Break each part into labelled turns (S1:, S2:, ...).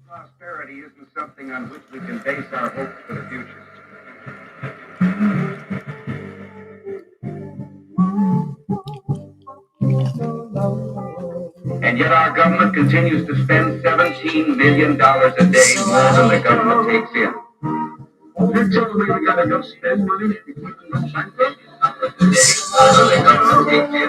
S1: Prosperity isn't something on which we can base our hopes for the future. And yet our government continues to spend $17 million a day more than the government takes in. You're telling me we gotta go spend money to keep them from bankrupt? More than the government takes in.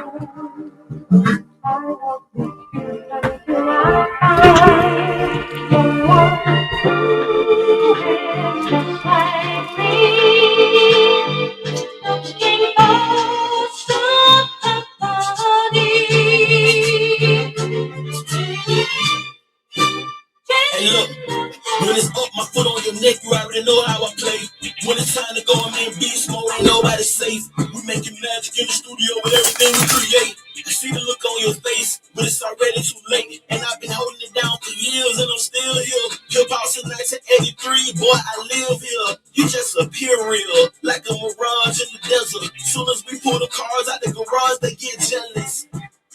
S2: Hey, look, when it's up, my foot on your neck, you already know how I play. When it's time to go, I'm in beast mode, ain't nobody safe. We making magic in the studio with everything we create. I see the look on your face, but it's already too late. And I've been holding it down for years, and I'm still here. Hip hop since 1983, boy, I live here. You just appear real, like a mirage in the desert. Soon as we pull the cars out the garage, they get jealous.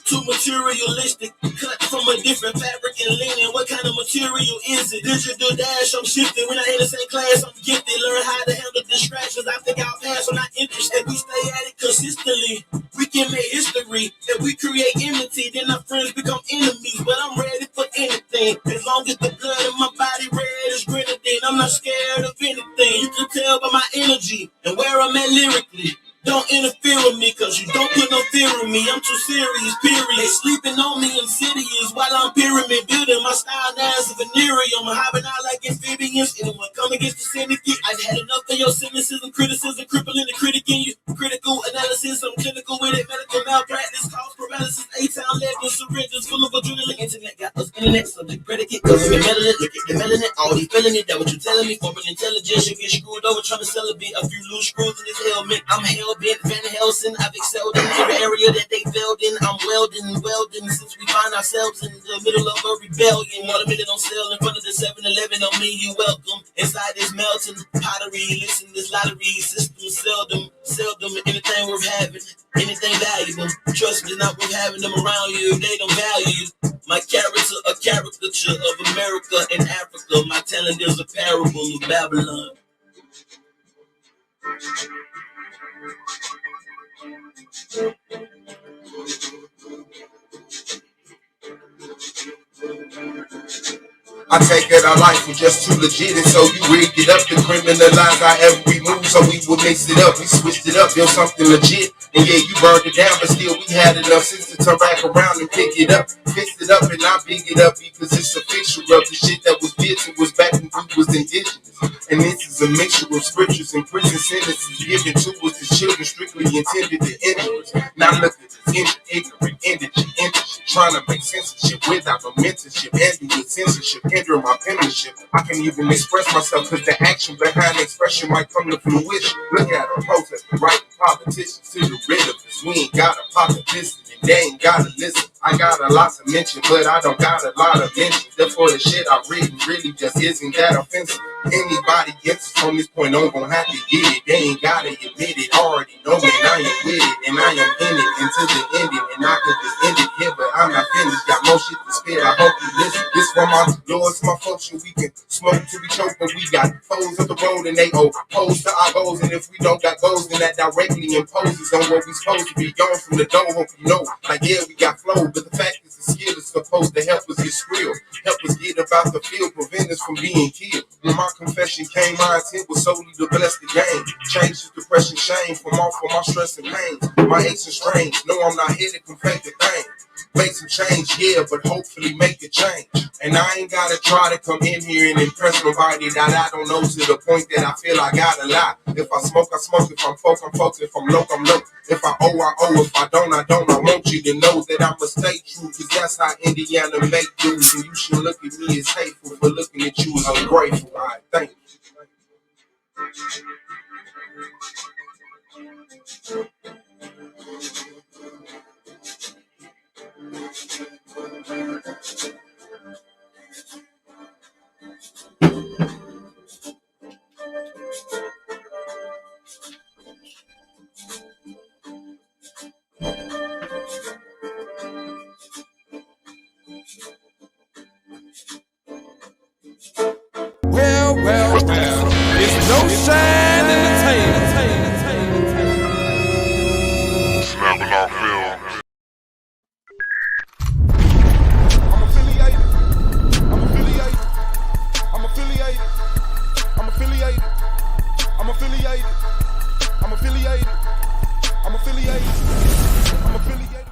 S2: Too materialistic, cut from a different fabric and linen. What kind of material is it? Digital dash, I'm shifting. When I in the same class, I'm gifted. Learn how to handle distractions. I think I'll pass when I interested. We stay at it consistently. We can make history. If we create enmity, then our friends become enemies. But I'm ready for anything. As long as the blood in my body red is grenadine, I'm not scared of anything. You can tell by my energy and where I'm at lyrically. Don't interfere with me, cause you don't put no fear in me. I'm too serious, period. They sleeping on me insidious while I'm pyramid building. My style now is a venereum. I'm hopping out like amphibians. Anyone come against the syndicate? I've had enough of your cynicism, criticism, crippling the critic in you. Critical analysis, I'm clinical with it. Medical malpractice, cause paralysis. A-town legends, syringes full of adrenaline. Internet got us internet, subject predicate. Cause we're meddling, look at the melanin. All these feeling it, that what you telling me. Corporate intelligence, you get screwed over trying to sell a bit. A few loose screws in this helmet. I'm hell bent, Van Helsing. I've excelled in every area that they failed in. I'm welding since we find ourselves in the middle of a rebellion. Watermelon on sale in front of the 7-Eleven. On me, you welcome. Inside this melting pottery, listen, this lottery system seldom anything worth having, anything valuable. Trust me, not worth having them around you if they don't value you. My character, a caricature of America and Africa. My talent is a parable of Babylon.
S3: I take it our life was just too legit, and so you rigged it up to criminalize our every move, so we would mix it up. We switched it up, built something legit, and yeah, you burned it down, but still we had enough sense to turn back around and pick it up, fix it up, and I big it up because it's a picture of the shit that was built. It was back when we was indigenous, and this is a mixture of scriptures and prison sentences given to us as children, strictly intended to injure us. Now look at this ignorant, indigent, trying to make censorship without no mentorship, and do censorship, hinder my penmanship. I can't even express myself because the action behind the expression might come to fruition. Look at them protesting, writing politicians to the rid of us. We ain't got a pocket business, and they ain't gotta listen. I got a lot to mention, but I don't got a lot of mentions. Therefore, the shit I read really just isn't that offensive. Anybody gets from this point on gon' have to get it. They ain't gotta admit it. Already know, man, I am with it, and I am in it until the ending. And I could just end it here, but I'm not finished. Got more shit to spit. I hope you listen. This from my lords, my function. We can smoke till we choke, but we got foes of the road, and they oppose to our goals. And if we don't got goals, then that directly imposes on what we supposed to be. Gone from the door, hope you know. Like, yeah, we got flow, but the fact is the skill is supposed to help us get skrill, help us get about the field, prevent us from being killed. When my confession came, my intent was solely to bless the game. Change the depression, shame from off of my stress and pain. My aches and strains, no, I'm not here to perfect the thing. Make some change, yeah, but hopefully make a change. And I ain't gotta try to come in here and impress nobody that I don't know, to the point that I feel I gotta lie. If I smoke, I smoke. If I'm folk, I'm folk. If I'm low, I'm low. If I owe, I owe. If I don't, I don't. I want you to know that I'ma stay true, cause that's how Indiana make dudes. And you should look at me as hateful for looking at you as ungrateful. All right, thank you.
S2: No shine entertainment.
S3: Snapping off film.
S2: I'm affiliated. I'm affiliated. I'm affiliated. I'm affiliated. I'm affiliated. I'm affiliated. I'm affiliated. I'm affiliated.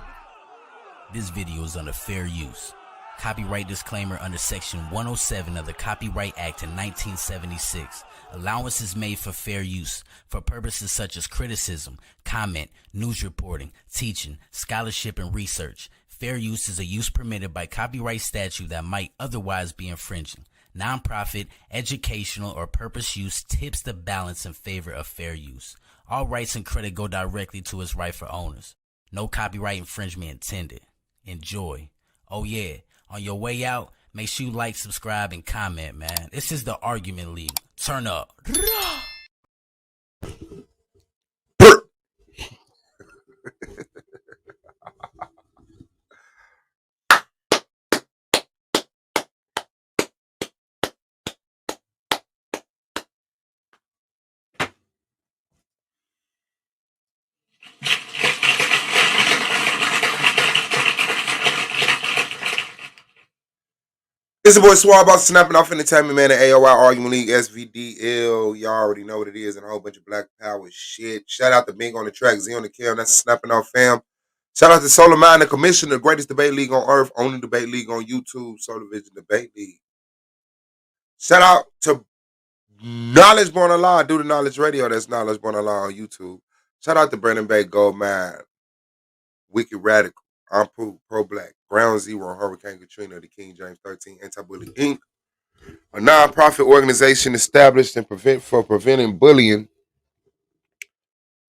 S2: This video is under fair use. Copyright disclaimer under Section 107 of the Copyright Act in 1976. Allowance is made for fair use for purposes such as criticism, comment, news reporting, teaching, scholarship, and research. Fair use is a use permitted by copyright statute that might otherwise be infringing. Nonprofit, educational, or purpose use tips the balance in favor of fair use. All rights and credit go directly to its rightful owners. No copyright infringement intended. Enjoy. Oh yeah, on your way out, make sure you like, subscribe, and comment, man. This is the Argument League. Turn up.
S3: It's the boy Swab about snapping off entertainment, man. The AOI Argument League, SVDL. Y'all already know what it is, and a whole bunch of Black Power shit. Shout out to Bing on the track, Z on the cam. That's snapping off fam. Shout out to Solar Mind, the commissioner, the greatest debate league on earth, only debate league on YouTube, Solar Vision Debate League. Shout out to Knowledge Born Alive, do the Knowledge Radio. That's Knowledge Born Alive on YouTube. Shout out to Brandon Bay, Goldman, Wicked Radical, I'm Pro Black, Ground Zero, Hurricane Katrina, the King James 13, Anti-Bully Inc., a non-profit organization established and preventing bullying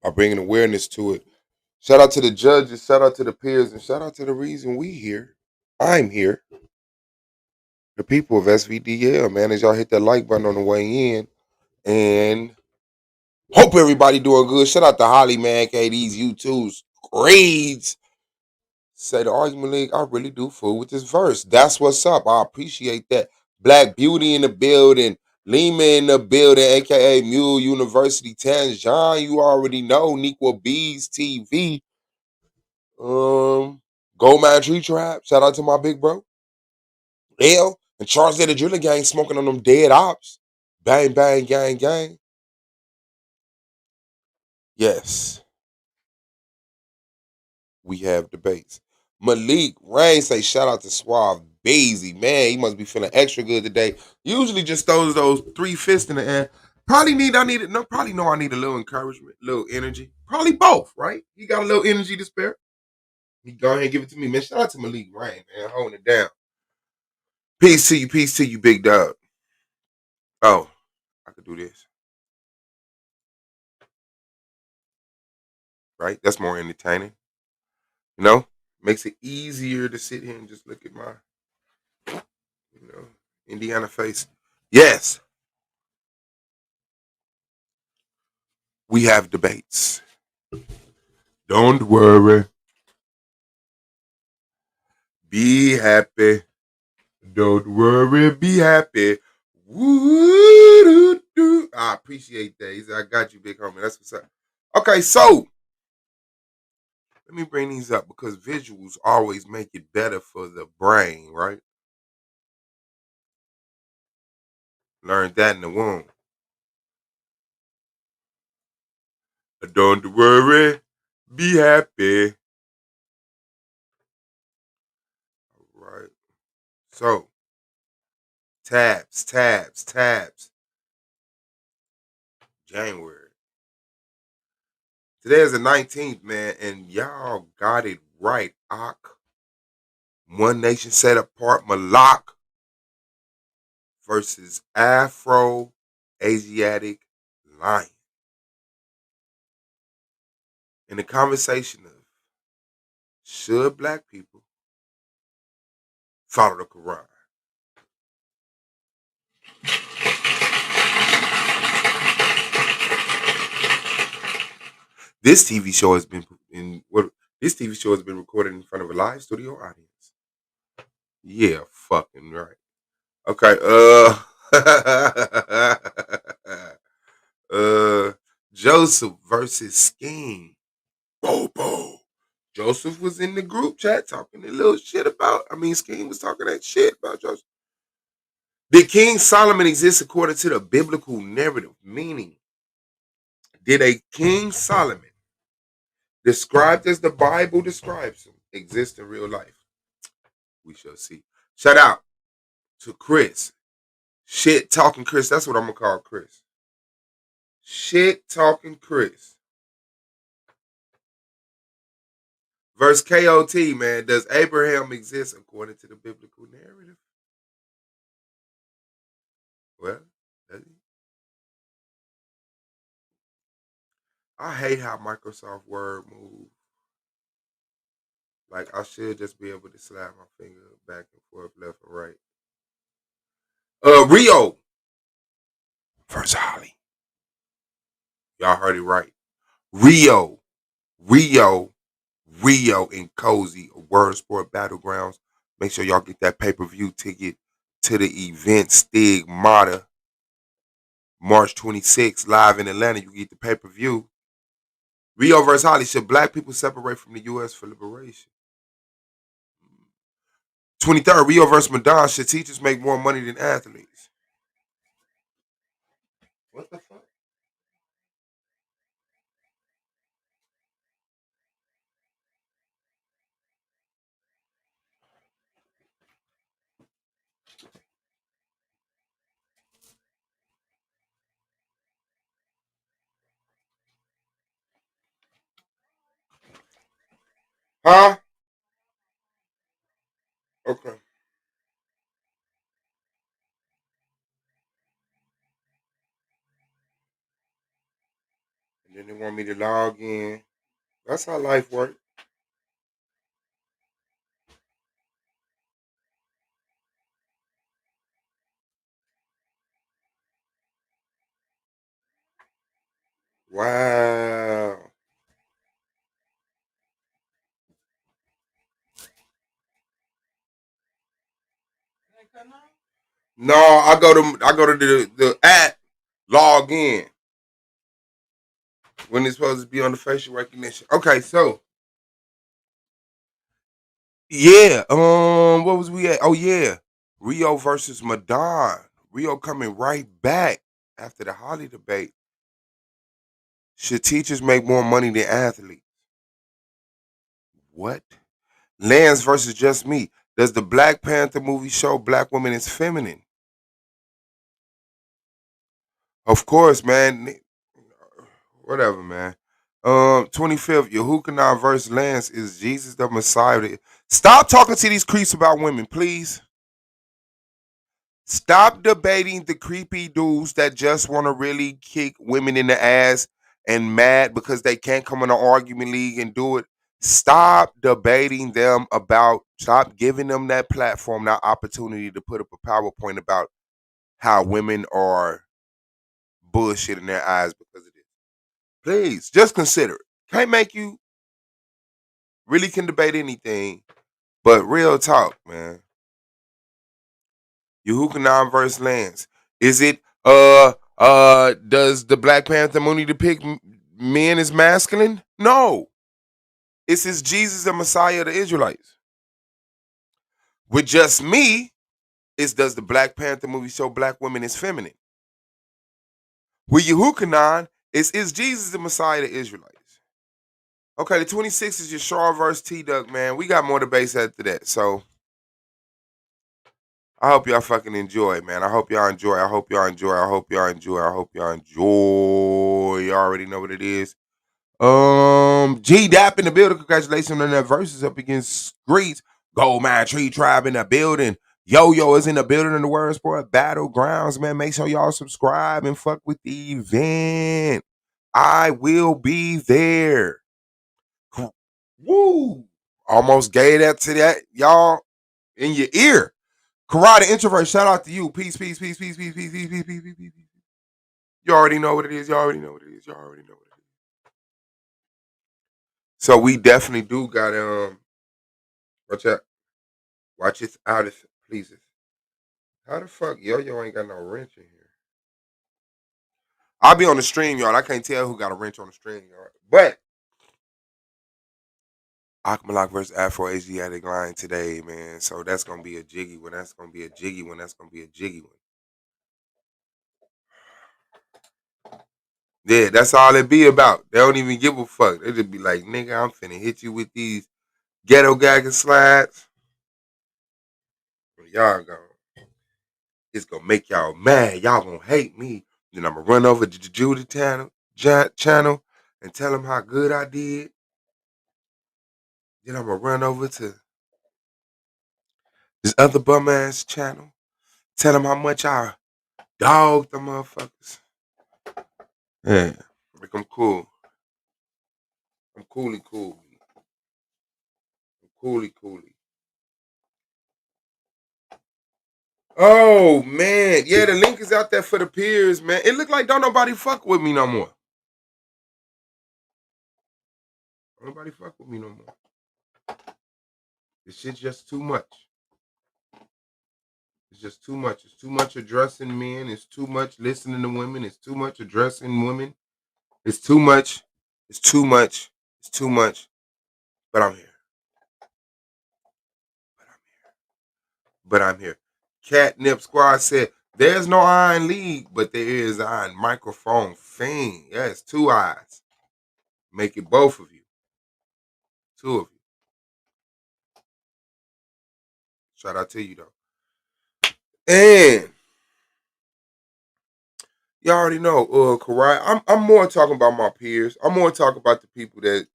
S3: by bringing awareness to it. Shout out to the judges, shout out to the peers, and shout out to the reason we here. I'm here. The people of SVDL, man, as y'all hit that like button on the way in. And hope everybody doing good. Shout out to Holly, man, these YouTube's grades. Say the Argument League, I really do fool with this verse. That's what's up. I appreciate that. Black Beauty in the building. Lima in the building, aka Mule University, Tanjan. You already know. Nequa Bees TV. Goldman Tree Trap. Shout out to my big bro. L and Charles the Driller Gang smoking on them dead ops. Bang, bang, gang, gang. Yes. We have debates. Malik Rain say shout out to Suave Bazy. Man, he must be feeling extra good today. Usually just those three fists in the air. Probably I need a little encouragement, a little energy. Probably both, right? He got a little energy to spare. He go ahead and give it to me, man. Shout out to Malik Rain, man, holding it down. Peace to you, big dog. Oh, I could do this. Right? That's more entertaining. You know? Makes it easier to sit here and just look at my, Indiana face. Yes. We have debates. Don't worry. Be happy. Don't worry. Be happy. Woo-doo-doo. I appreciate that. He said, I got you, big homie. That's what's up. Okay, so let me bring these up because visuals always make it better for the brain, right? Learned that in the womb. Don't worry. Be happy. All right. So, tabs. January. Today is the 19th, man, and y'all got it right. One Nation Set Apart Malak versus Afro-Asiatic Lion. In the conversation of should black people follow the Quran? This TV show has been recorded in front of a live studio audience. Yeah, fucking right. Okay, Joseph versus Scheme. Bobo. Joseph was in the group chat talking a little shit about, Scheme was talking that shit about Joseph. Did King Solomon exist according to the biblical narrative? Meaning, did a King Solomon, described as the Bible describes him, exist in real life? We shall see. Shout out to Chris. Shit talking Chris. That's what I'm gonna call Chris. Shit talking Chris. Verse KOT, man. Does Abraham exist according to the biblical narrative? Well, does he? I hate how Microsoft Word moves. Like I should just be able to slide my finger back and forth, left and right. Rio versus Holly. Y'all heard it right. Rio, Rio, Rio, and Cozy, Word Sport Battlegrounds. Make sure y'all get that pay-per-view ticket to the event Stigmata, March 26th, live in Atlanta. You get the pay-per-view. Rio versus Holly. Should black people separate from the U.S. for liberation? 23rd, Rio versus Madonna. Should teachers make more money than athletes? What the fuck? Huh? Okay. And then they want me to log in. That's how life works. Wow. No, I go to the app, log in when it's supposed to be on the facial recognition. Okay, so yeah, what was we at? Oh yeah, Rio versus Madon. Rio coming right back after the Holly debate. Should teachers make more money than athletes? What? Lance versus Just Me. Does the Black Panther movie show black women as feminine? Of course, man. Whatever, man. 25th, Yehukanan versus Lance. Is Jesus the Messiah? Stop talking to these creeps about women, please. Stop debating the creepy dudes that just want to really kick women in the ass and mad because they can't come in an argument league and do it. Stop debating them about, stop giving them that platform, that opportunity to put up a PowerPoint about how women are bullshit in their eyes because of this. Please, just consider it. Can't make you really can debate anything, but real talk, man. Yehukanan versus Lance. Is it does the Black Panther movie depict men as masculine? No. It's his Jesus the Messiah of the Israelites. With Just Me, is does the Black Panther movie show black women as feminine? With Yehukanan, is Jesus the Messiah of the Israelites? Okay, the 26th is your Shaw versus T Duck, man. We got more debates after that. So I hope y'all fucking enjoy, man. I hope y'all enjoy. I hope y'all enjoy. I hope y'all enjoy. I hope y'all enjoy. You already know what it is. G Dap in the building. Congratulations on that versus up against Greets. Goldmine Tree Tribe in the building. Yo Yo is in the building in the Word Sport Battlegrounds, man. Make sure y'all subscribe and fuck with the event. I will be there. Woo! Almost gave that to that, y'all, in your ear. Karate introvert, shout out to you. Peace, peace, peace, peace, peace, peace, peace, peace, peace, peace, peace. You already know what it is. You already know what it is. You already know what it is. So we definitely do got watch out. Watch it out if it pleases. How the fuck Yo Yo ain't got no wrench in here? I'll be on the stream yard. I can't tell who got a wrench on the stream yard. But Akmalak versus Afro Asiatic line today, man. So that's gonna be a jiggy one. That's gonna be a jiggy one. That's gonna be a jiggy one. Yeah, that's all it be about. They don't even give a fuck. They just be like, nigga, I'm finna hit you with these ghetto gagging slides. Y'all gonna, it's gonna make y'all mad. Y'all gonna hate me. Then I'm gonna run over to the Judy channel and tell them how good I did. Then I'm gonna run over to this other bum ass channel, tell them how much I dogged the motherfuckers. Yeah, like I'm cool. I'm coolly cool. I'm coolly coolly. Oh man, yeah, the link is out there for the peers, man. It look like don't nobody fuck with me no more. Don't nobody fuck with me no more. This shit's just too much. It's just too much. It's too much addressing men. It's too much listening to women. It's too much addressing women. It's too much. It's too much. It's too much. But I'm here. But I'm here. Catnip Squad said, there's no Iron League, but there is Iron Microphone Fiend. Yes, two eyes. Make it both of you. Two of you. Shout out to you, though. And you already know, Karai, I'm more talking about my peers. I'm more talking about the people that,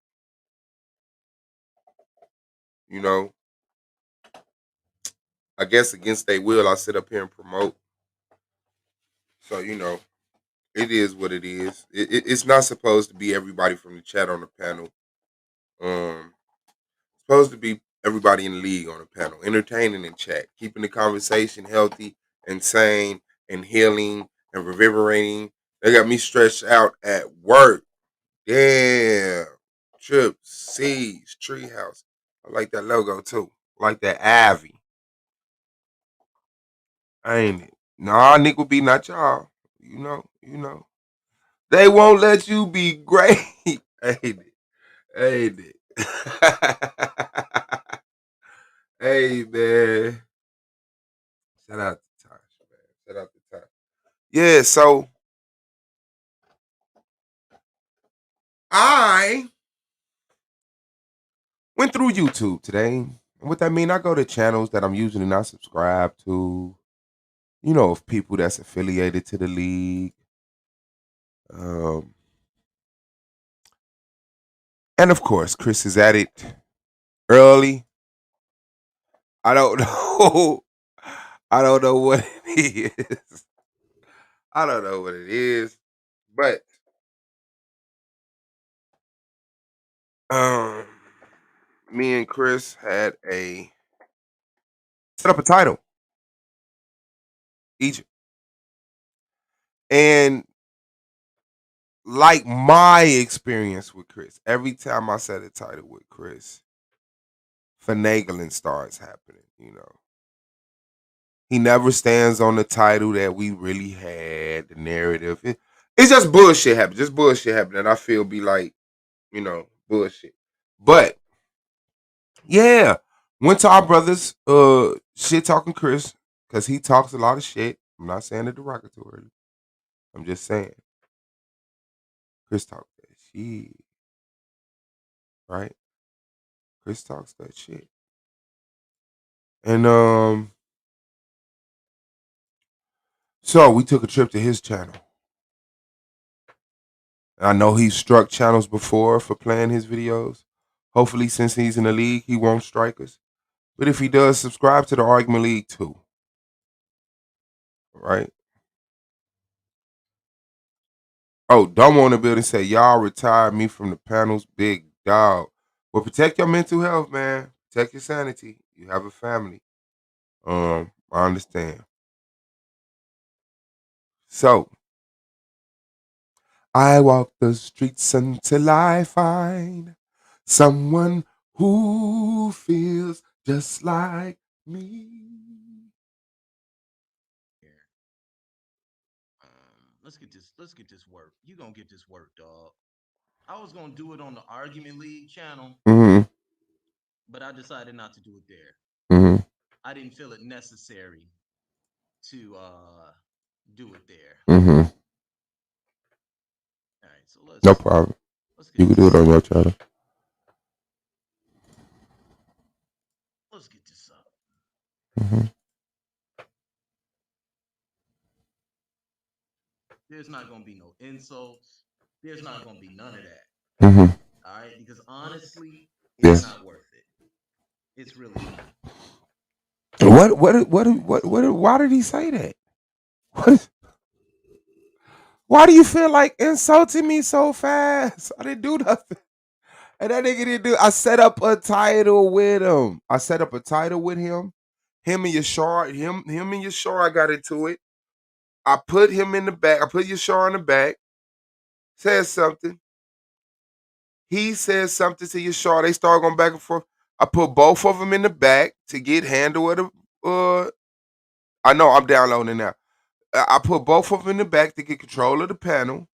S3: you know, I guess against their will, I sit up here and promote. So, you know, it is what it is. It's not supposed to be everybody from the chat on the panel. Supposed to be everybody in the league on the panel, entertaining in chat, keeping the conversation healthy and sane and healing and reverberating. They got me stretched out at work. Damn. Trip, Seeds, Treehouse. I like that logo too. I like that Ivy. Ain't it? Nah, Nick will be not y'all. You know. They won't let you be great. Ain't it? Ain't it? Hey man. Shout out to Tosh, man. Shout out to Tosh. Yeah, so I went through YouTube today. And what that mean, I go to channels that I'm usually not subscribed to. You know, of people that's affiliated to the league. Um, and of course, Chris is at it early. I don't know. I don't know what it is. I don't know what it is. But um me and Chris had a set up a title, Egypt. And like my experience with Chris, every time I set a title with Chris, finagling starts happening, you know. He never stands on the title that we really had, the narrative. It's just bullshit happening. Just bullshit happening. And I feel be like, you know, bullshit. But yeah, went to our brothers, shit talking Chris, because he talks a lot of shit. I'm not saying it derogatorily. I'm just saying Chris talks that shit. Right? Chris talks that shit. And so we took a trip to his channel. I know he's struck channels before for playing his videos. Hopefully, since he's in the league, he won't strike us. But if he does, subscribe to the Argument League too. Right? Oh, Dumb on the building say, y'all retired me from the panels, big dog. Well, protect your mental health, man. Protect your sanity. You have a family. I understand. So, I walk the streets until I find someone who feels just like me.
S2: Let's get this work. You gonna get this work, dog. I was gonna do it on the Argument League channel,
S3: Mm-hmm.
S2: but I decided not to do it there.
S3: Mm-hmm.
S2: I didn't feel it necessary to do it there.
S3: Mm-hmm.
S2: All right, so
S3: No problem.
S2: let's
S3: You
S2: get
S3: can do it
S2: this
S3: on your channel.
S2: let's get this up.
S3: Mm-hmm.
S2: There's not gonna be no insults. There's not gonna be none of that.
S3: Mm-hmm.
S2: All right, because honestly, it's
S3: Yes.
S2: not worth it. It's really not.
S3: Why did he say that? What? Why do you feel like insulting me so fast? I didn't do nothing. And that nigga didn't do. I set up a title with him. I set up a title with him. Him and Yashar. Him and Yashar. I got into it. I put him in the back. I put Yashar in the back. Says something. He says something to Yashar. They start going back and forth. I put both of them in the back to get handle of the. I know I'm downloading now. I put both of them in the back to get control of the panel.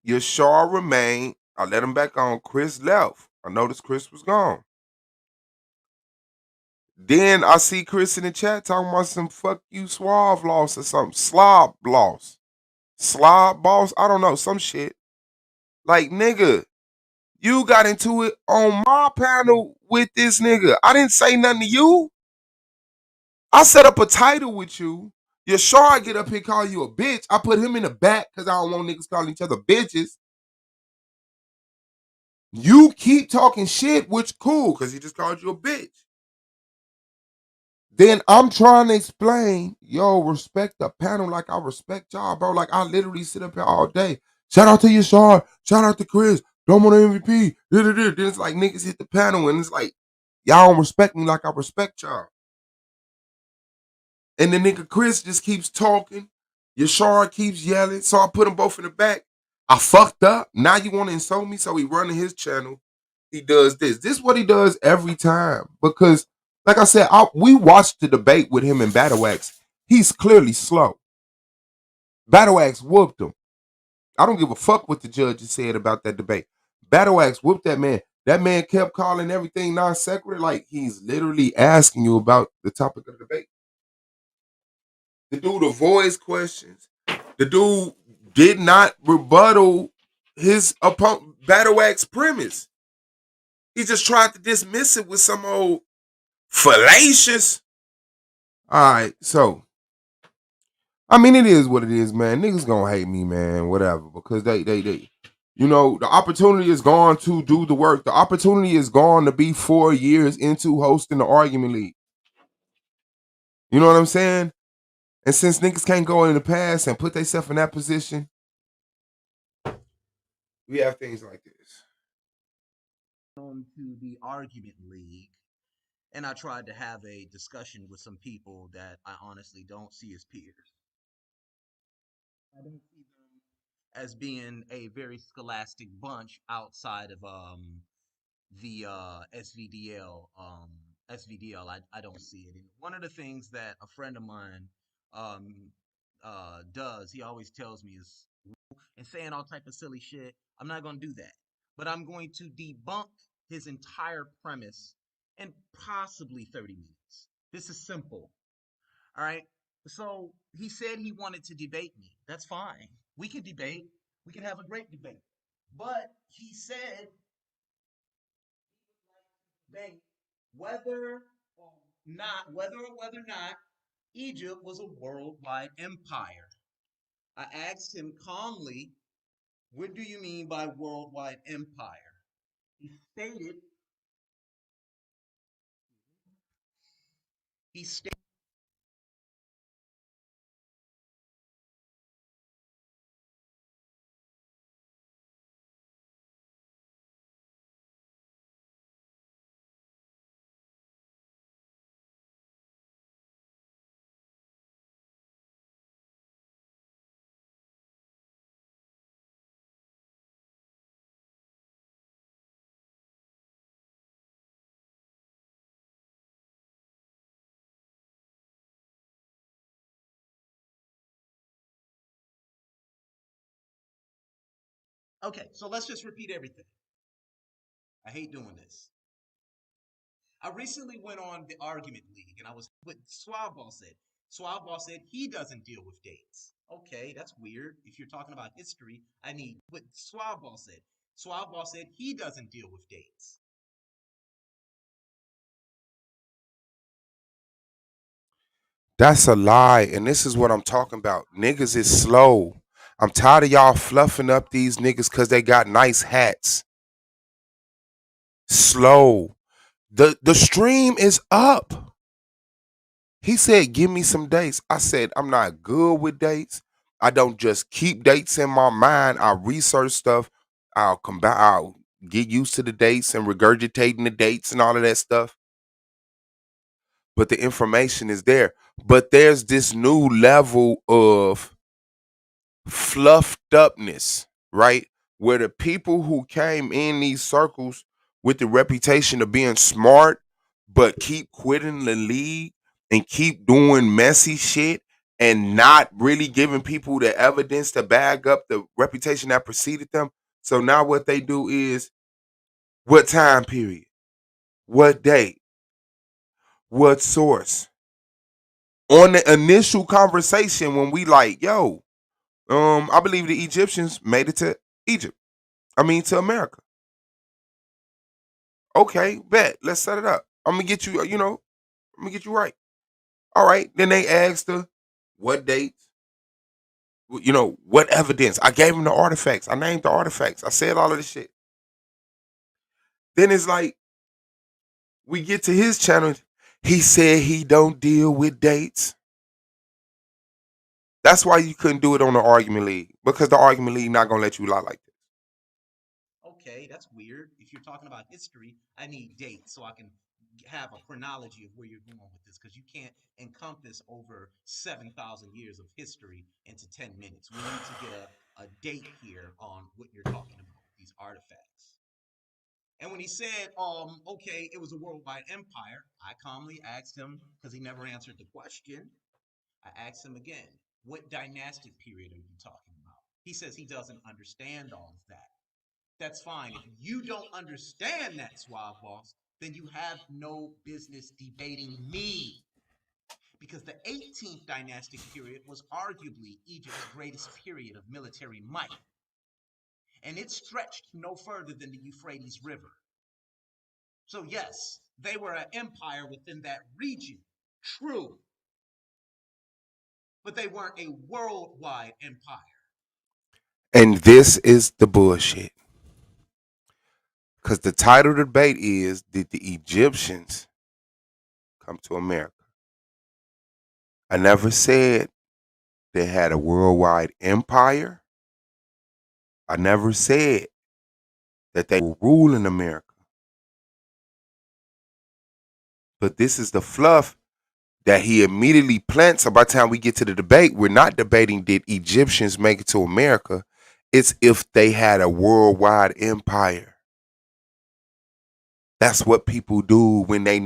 S3: Yashar remained. I let him back on. Chris left. I noticed Chris was gone. Then I see Chris in the chat talking about some fuck you suave loss or something. Slob loss. Slob boss. I don't know. Some shit. Like, nigga, you got into it on my panel with this nigga. I didn't say nothing to you. I set up a title with you. Yashar get up here call you a bitch. I put him in the back because I don't want niggas calling each other bitches. You keep talking shit, which cool, because he just called you a bitch. Then I'm trying to explain, yo, respect the panel like I respect y'all, bro. Like I literally sit up here all day. Shout out to Yashar. Shout out to Chris. Don't want an MVP. Then it's like niggas hit the panel and it's like, y'all don't respect me like I respect y'all. And the nigga Chris just keeps talking. Yashar keeps yelling. So I put them both in the back. I fucked up. Now you want to insult me? So he running his channel. He does this. This is what he does every time. Because, like I said, we watched the debate with him and Battle Axe. He's clearly slow. Battle Axe whooped him. I don't give a fuck what the judges said about that debate. Battle Axe whooped that man. That man kept calling everything non sequitur, like he's literally asking you about the topic of the debate. The dude avoids questions. The dude did not rebuttal his opponent Battle Axe premise. He just tried to dismiss it with some old fallacious. All right, so I mean, it is what it is, man. Niggas gonna hate me, man. Whatever, because they, you know, the opportunity is gone to do the work. The opportunity is gone to be 4 years into hosting the argument league. You know what I'm saying? And since niggas can't go in the past and put themselves in that position, we have things like this.
S2: On to the Argument League, and I tried to have a discussion with some people that I honestly don't see as peers. I don't see them as being a very scholastic bunch outside of the SVDL. I don't see it. And one of the things that a friend of mine um does, he always tells me is and saying all type of silly shit. I'm not going to do that. But I'm going to debunk his entire premise in possibly 30 minutes. This is simple. All right. So he said he wanted to debate me. That's fine. We can debate. We can have a great debate. But he said debate whether or not Egypt was a worldwide empire. I asked him calmly, what do you mean by worldwide empire? He stated he stated Okay, so let's just repeat everything. I hate doing this. I recently went on the argument league and I was what Swaball said. Swaball said he doesn't deal with dates. Okay, that's weird. If you're talking about history, I need what Swaball said. Swaball said he doesn't deal with dates.
S3: That's a lie. And this is what I'm talking about. Niggas is slow. I'm tired of y'all fluffing up these niggas because they got nice hats. Slow. The stream is up. He said, give me some dates. I said, I'm not good with dates. I don't just keep dates in my mind. I research stuff. I'll get used to the dates and regurgitating the dates and all of that stuff. But the information is there. But there's this new level of fluffed upness, right? Where the people who came in these circles with the reputation of being smart, but keep quitting the league and keep doing messy shit and not really giving people the evidence to bag up the reputation that preceded them. So now what they do is what time period, what date, what source. On the initial conversation, when we like, yo, I believe the Egyptians made it to Egypt. I mean to America. Okay, bet. Let's set it up. I'm gonna get you, I'm gonna get you right. All right. Then they asked her what dates, what evidence. I gave them the artifacts. I named the artifacts. I said all of this shit. Then it's like we get to his channel. He said he don't deal with dates. That's why you couldn't do it on the argument league because the argument league not gonna let you lie like that.
S2: Okay, that's weird. If you're talking about history, I need dates so I can have a chronology of where you're going with this because you can't encompass over 7,000 years of history into 10 minutes. We need to get a date here on what you're talking about, these artifacts. And when he said, okay, it was a worldwide empire, I calmly asked him, because he never answered the question, I asked him again, what dynastic period are you talking about? He says he doesn't understand all of that. That's fine. If you don't understand that, Suave Boss, then you have no business debating me. Because the 18th dynastic period was arguably Egypt's greatest period of military might, and it stretched no further than the Euphrates River. So, yes, they were an empire within that region. True. But they weren't a worldwide empire.
S3: And this is the bullshit. Because the title of the debate is did the Egyptians come to America? I never said they had a worldwide empire. I never said that they were ruling America. But this is the fluff that he immediately plants. So by the time we get to the debate, we're not debating did Egyptians make it to America. It's if they had a worldwide empire. That's what people do when they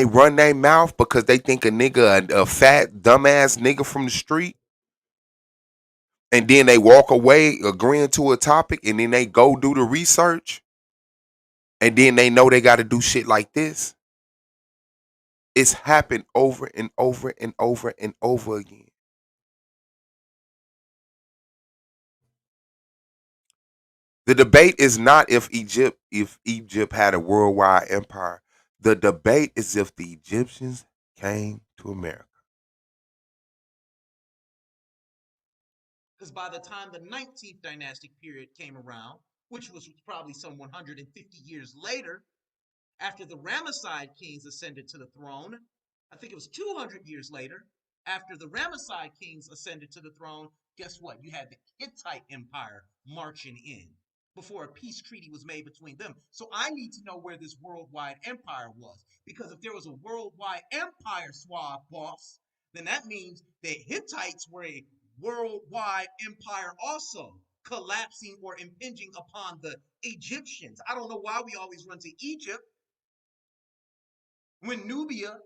S3: run their mouth because they think a nigga, a fat, dumbass nigga from the street, and then they walk away agreeing to a topic and then they go do the research and then they know they got to do shit like this. It's happened over and over and over and over again. The debate is not if Egypt had a worldwide empire. The debate is if the Egyptians came to America.
S2: Because by the time the 19th dynastic period came around, which was probably some 150 years later, after the Ramesside kings ascended to the throne, I think it was 200 years later, after the Ramesside kings ascended to the throne, guess what? You had the Hittite Empire marching in before a peace treaty was made between them. So I need to know where this worldwide empire was. Because if there was a worldwide empire, Suave Boss, then that means the Hittites were a worldwide empire also, collapsing or impinging upon the Egyptians. I don't know why we always run to Egypt when Nubia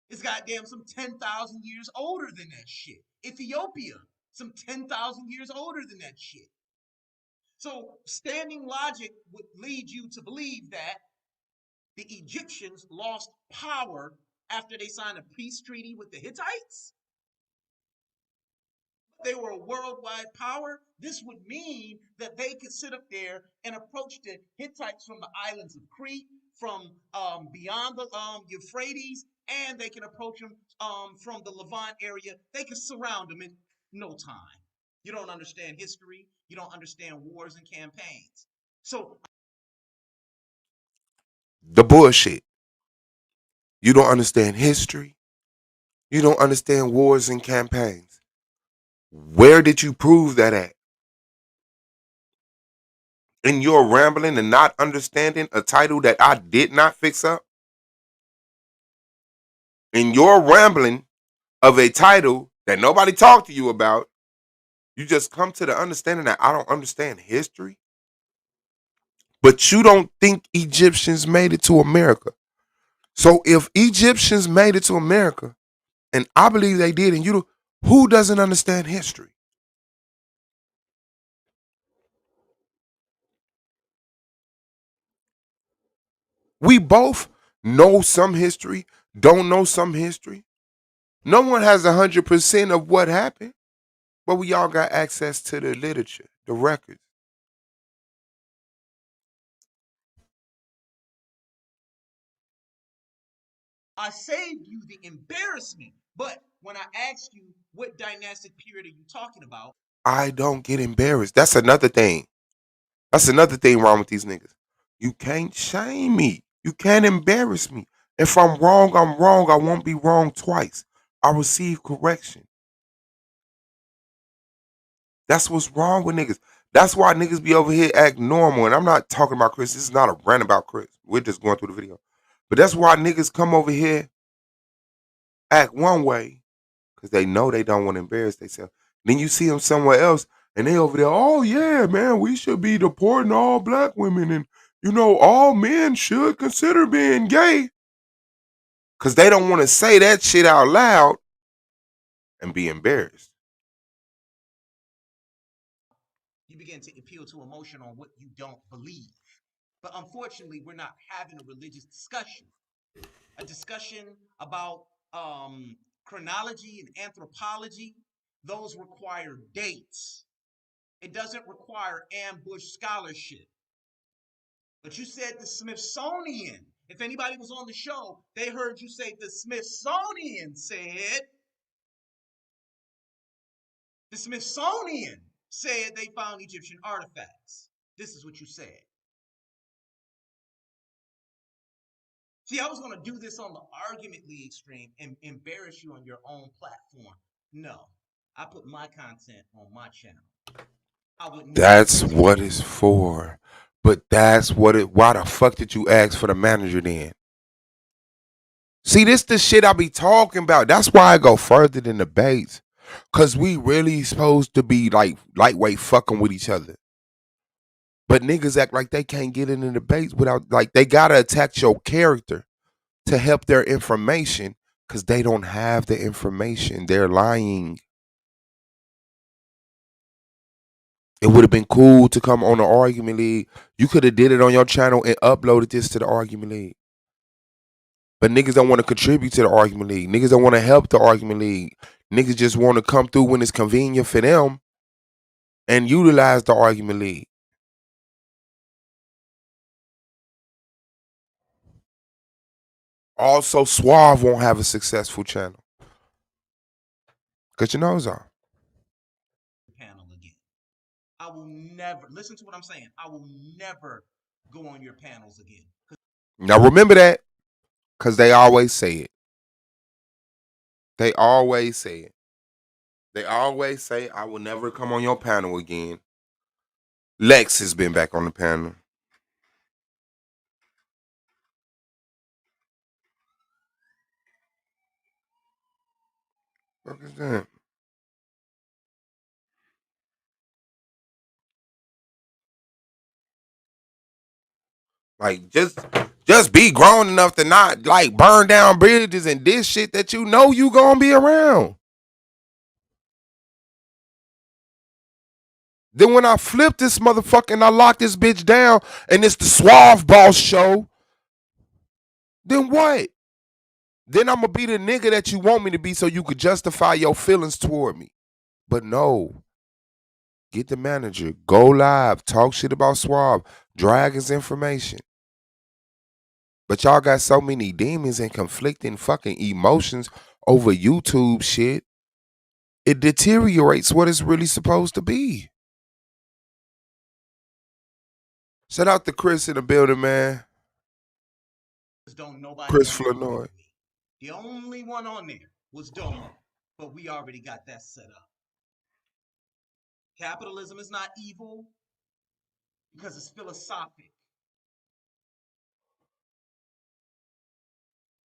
S2: is goddamn some 10,000 years older than that shit. Ethiopia, some 10,000 years older than that shit. So standing logic would lead you to believe that the Egyptians lost power after they signed a peace treaty with the Hittites. They were a worldwide power. This would mean that they could sit up there and approach the Hittites from the islands of Crete, from beyond the Euphrates, and they can approach them from the Levant area. They could surround them in no time. You don't understand history. You don't understand wars and campaigns. So
S3: The bullshit. You don't understand history. You don't understand wars and campaigns. Where did you prove that at? In your rambling and not understanding a title that I did not fix up? In your rambling of a title that nobody talked to you about, you just come to the understanding that I don't understand history? But you don't think Egyptians made it to America. So if Egyptians made it to America, and I believe they did, and you do, who doesn't understand history? We both know some history, don't know some history. No one has 100% of what happened, but we all got access to the literature, the records.
S2: I saved you the embarrassment. But when I asked you what dynastic period are you talking about,
S3: I don't get embarrassed. That's another thing. That's another thing wrong with these niggas. You can't shame me. You can't embarrass me. If I'm wrong, I'm wrong. I won't be wrong twice. I receive correction. That's what's wrong with niggas. That's why niggas be over here act normal. And I'm not talking about Chris. This is not a rant about Chris. We're just going through the video. But that's why niggas come over here, act one way, because they know they don't want to embarrass themselves. Then you see them somewhere else, and they over there, oh yeah, man, we should be deporting all black women, and all men should consider being gay. Because they don't want to say that shit out loud and be embarrassed.
S2: you begin to appeal to emotion on what you don't believe. But unfortunately, we're not having a religious discussion. A discussion about chronology and anthropology, those require dates. It doesn't require ambush scholarship. But you said the Smithsonian. If anybody was on the show, they heard you say the Smithsonian said. The Smithsonian said they found Egyptian artifacts. This is what you said. See, I was going to do this on the argument league stream and embarrass you on your own platform. No, I put my content on my channel. I would
S3: That's
S2: never
S3: what
S2: take.
S3: it's for. But that's what it. Why the fuck did you ask for the manager then? See, this the shit I be talking about. That's why I go further than debates. Cause we really supposed to be like lightweight fucking with each other. But niggas act like they can't get in the debates without like they gotta attack your character to help their information because they don't have the information. They're lying. It would have been cool to come on the argument league. You could have did it on your channel and uploaded this to the argument league. But niggas don't want to contribute to the argument league. Niggas don't want to help the argument league. Niggas just want to come through when it's convenient for them and utilize the argument league. Also, Suave won't have a successful channel. Because your nose on.
S2: Panel again. I will never, listen to what I'm saying. I will never go on your panels again.
S3: Now remember that. Because they always say it. They always say it. They always say, I will never come on your panel again. Lex has been back on the panel. What is that? Like, just be grown enough to not, like, burn down bridges and this shit that you know you gonna be around. Then when I flip this motherfucker and I lock this bitch down and it's the Suave Boss show, then what? Then I'm gonna be the nigga that you want me to be so you could justify your feelings toward me. But no, get the manager, go live, talk shit about Suave, drag his information. But y'all got so many demons and conflicting fucking emotions over YouTube shit. It deteriorates what it's really supposed to be. Shout out to Chris in the building, man.
S2: Don't nobody
S3: Chris
S2: want to
S3: Flanoy.
S2: correct me. The only one on there was Domo, but we already got that set up. Capitalism is not evil because it's philosophic.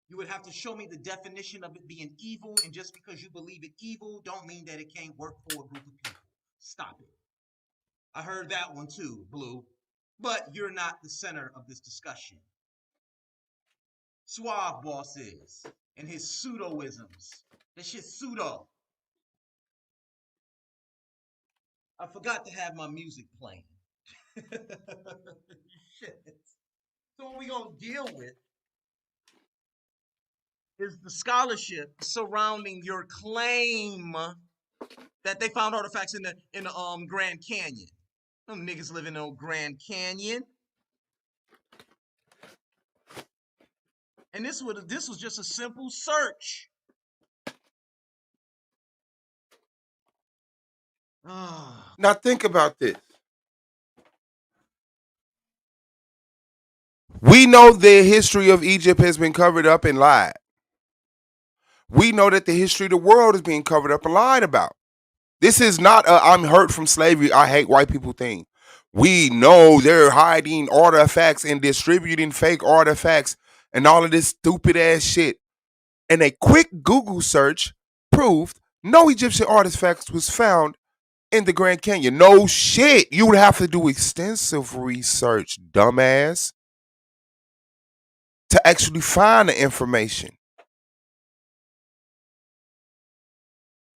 S2: You would have to show me the definition of it being evil, and just because you believe it evil, don't mean that it can't work for a group of people. Stop it. I heard that one too, Blue. But you're not the center of this discussion. Suave Boss is, and his pseudoisms. That shit's pseudo. I forgot to have my music playing. Shit. So what we gonna deal with is the scholarship surrounding your claim that they found artifacts in the Grand Canyon. Them niggas living in Grand Canyon. And this was just a simple search.
S3: Now think about this. We know the history of Egypt has been covered up and lied. We know that the history of the world is being covered up and lied about. This is not a I'm hurt from slavery, I hate white people thing. We know they're hiding artifacts and distributing fake artifacts and all of this stupid ass shit. And a quick Google search proved no Egyptian artifacts was found in the Grand Canyon. No shit. You would have to do extensive research, dumbass, to actually find the information.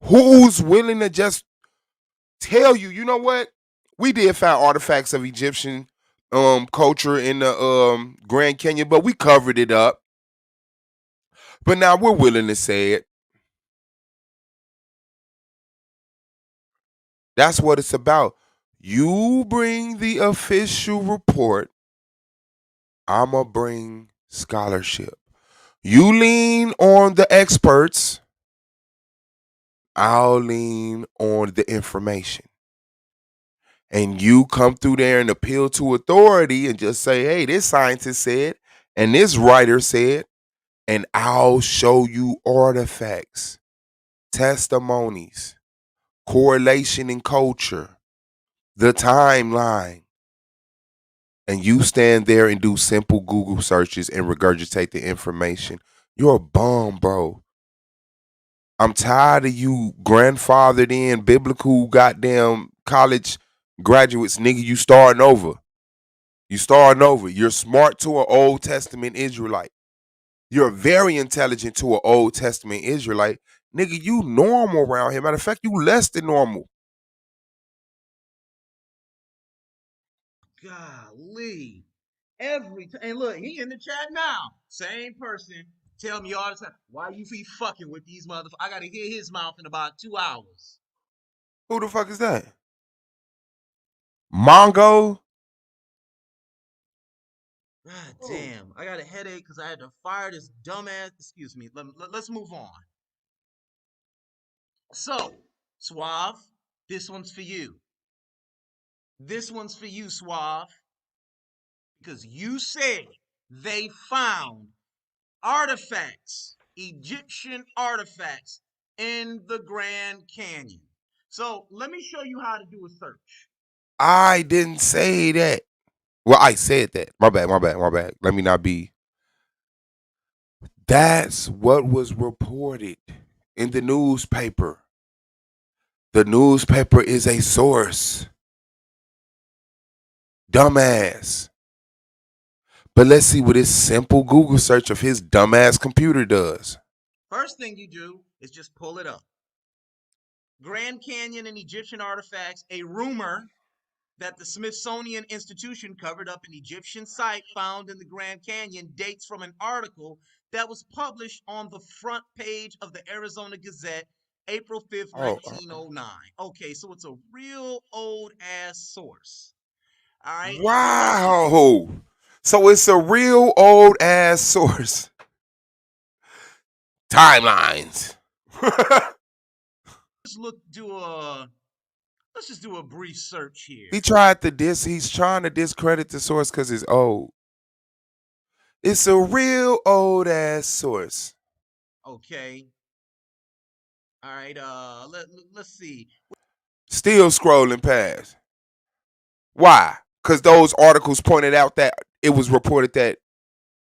S3: Who's willing to just tell you, you know what? We did find artifacts of Egyptian culture in the Grand Canyon, but we covered it up. But now we're willing to say it. That's what it's about. You bring the official report, I'ma bring scholarship. You lean on the experts, I'll lean on the information. And you come through there and appeal to authority and just say, hey, this scientist said, and this writer said, and I'll show you artifacts, testimonies, correlation in culture, the timeline. And you stand there and do simple Google searches and regurgitate the information. You're a bum, bro. I'm tired of you grandfathered in biblical goddamn college graduates, nigga. You starting over. You starting over. You're smart to an Old Testament Israelite. You're very intelligent to an Old Testament Israelite. Nigga, you normal around here. Matter of fact, you less than normal.
S2: Golly. Every time. And look, he in the chat now. Same person. Tell me all the time, why you be fucking with these motherfuckers? I gotta hear his mouth in about 2 hours.
S3: Who the fuck is that? Mongo?
S2: God damn. I got a headache because I had to fire this dumbass. Excuse me. Let's move on. So, Suave, this one's for you. This one's for you, Suave. Because you said they found artifacts, Egyptian artifacts, in the Grand Canyon. So let me show you how to do a search.
S3: I didn't say that. Well, I said that. My bad. Let me not be. That's what was reported in the newspaper. The newspaper is a source. Dumbass. But let's see what this simple Google search of his dumbass computer does.
S2: First thing you do is just pull it up. Grand Canyon and Egyptian artifacts, a rumor that the Smithsonian Institution covered up an Egyptian site found in the Grand Canyon dates from an article that was published on the front page of the Arizona Gazette, April 5th,
S3: Oh,
S2: 1909. Okay, so it's a real old ass source. All right, let's continue.
S3: wow. So it's a real old ass source. Timelines.
S2: Let's look do a let's just do a brief search here.
S3: He's trying to discredit the source because it's old. It's a real old ass source.
S2: Okay. All right, let's see.
S3: Still scrolling past. Why? Because those articles pointed out that it was reported that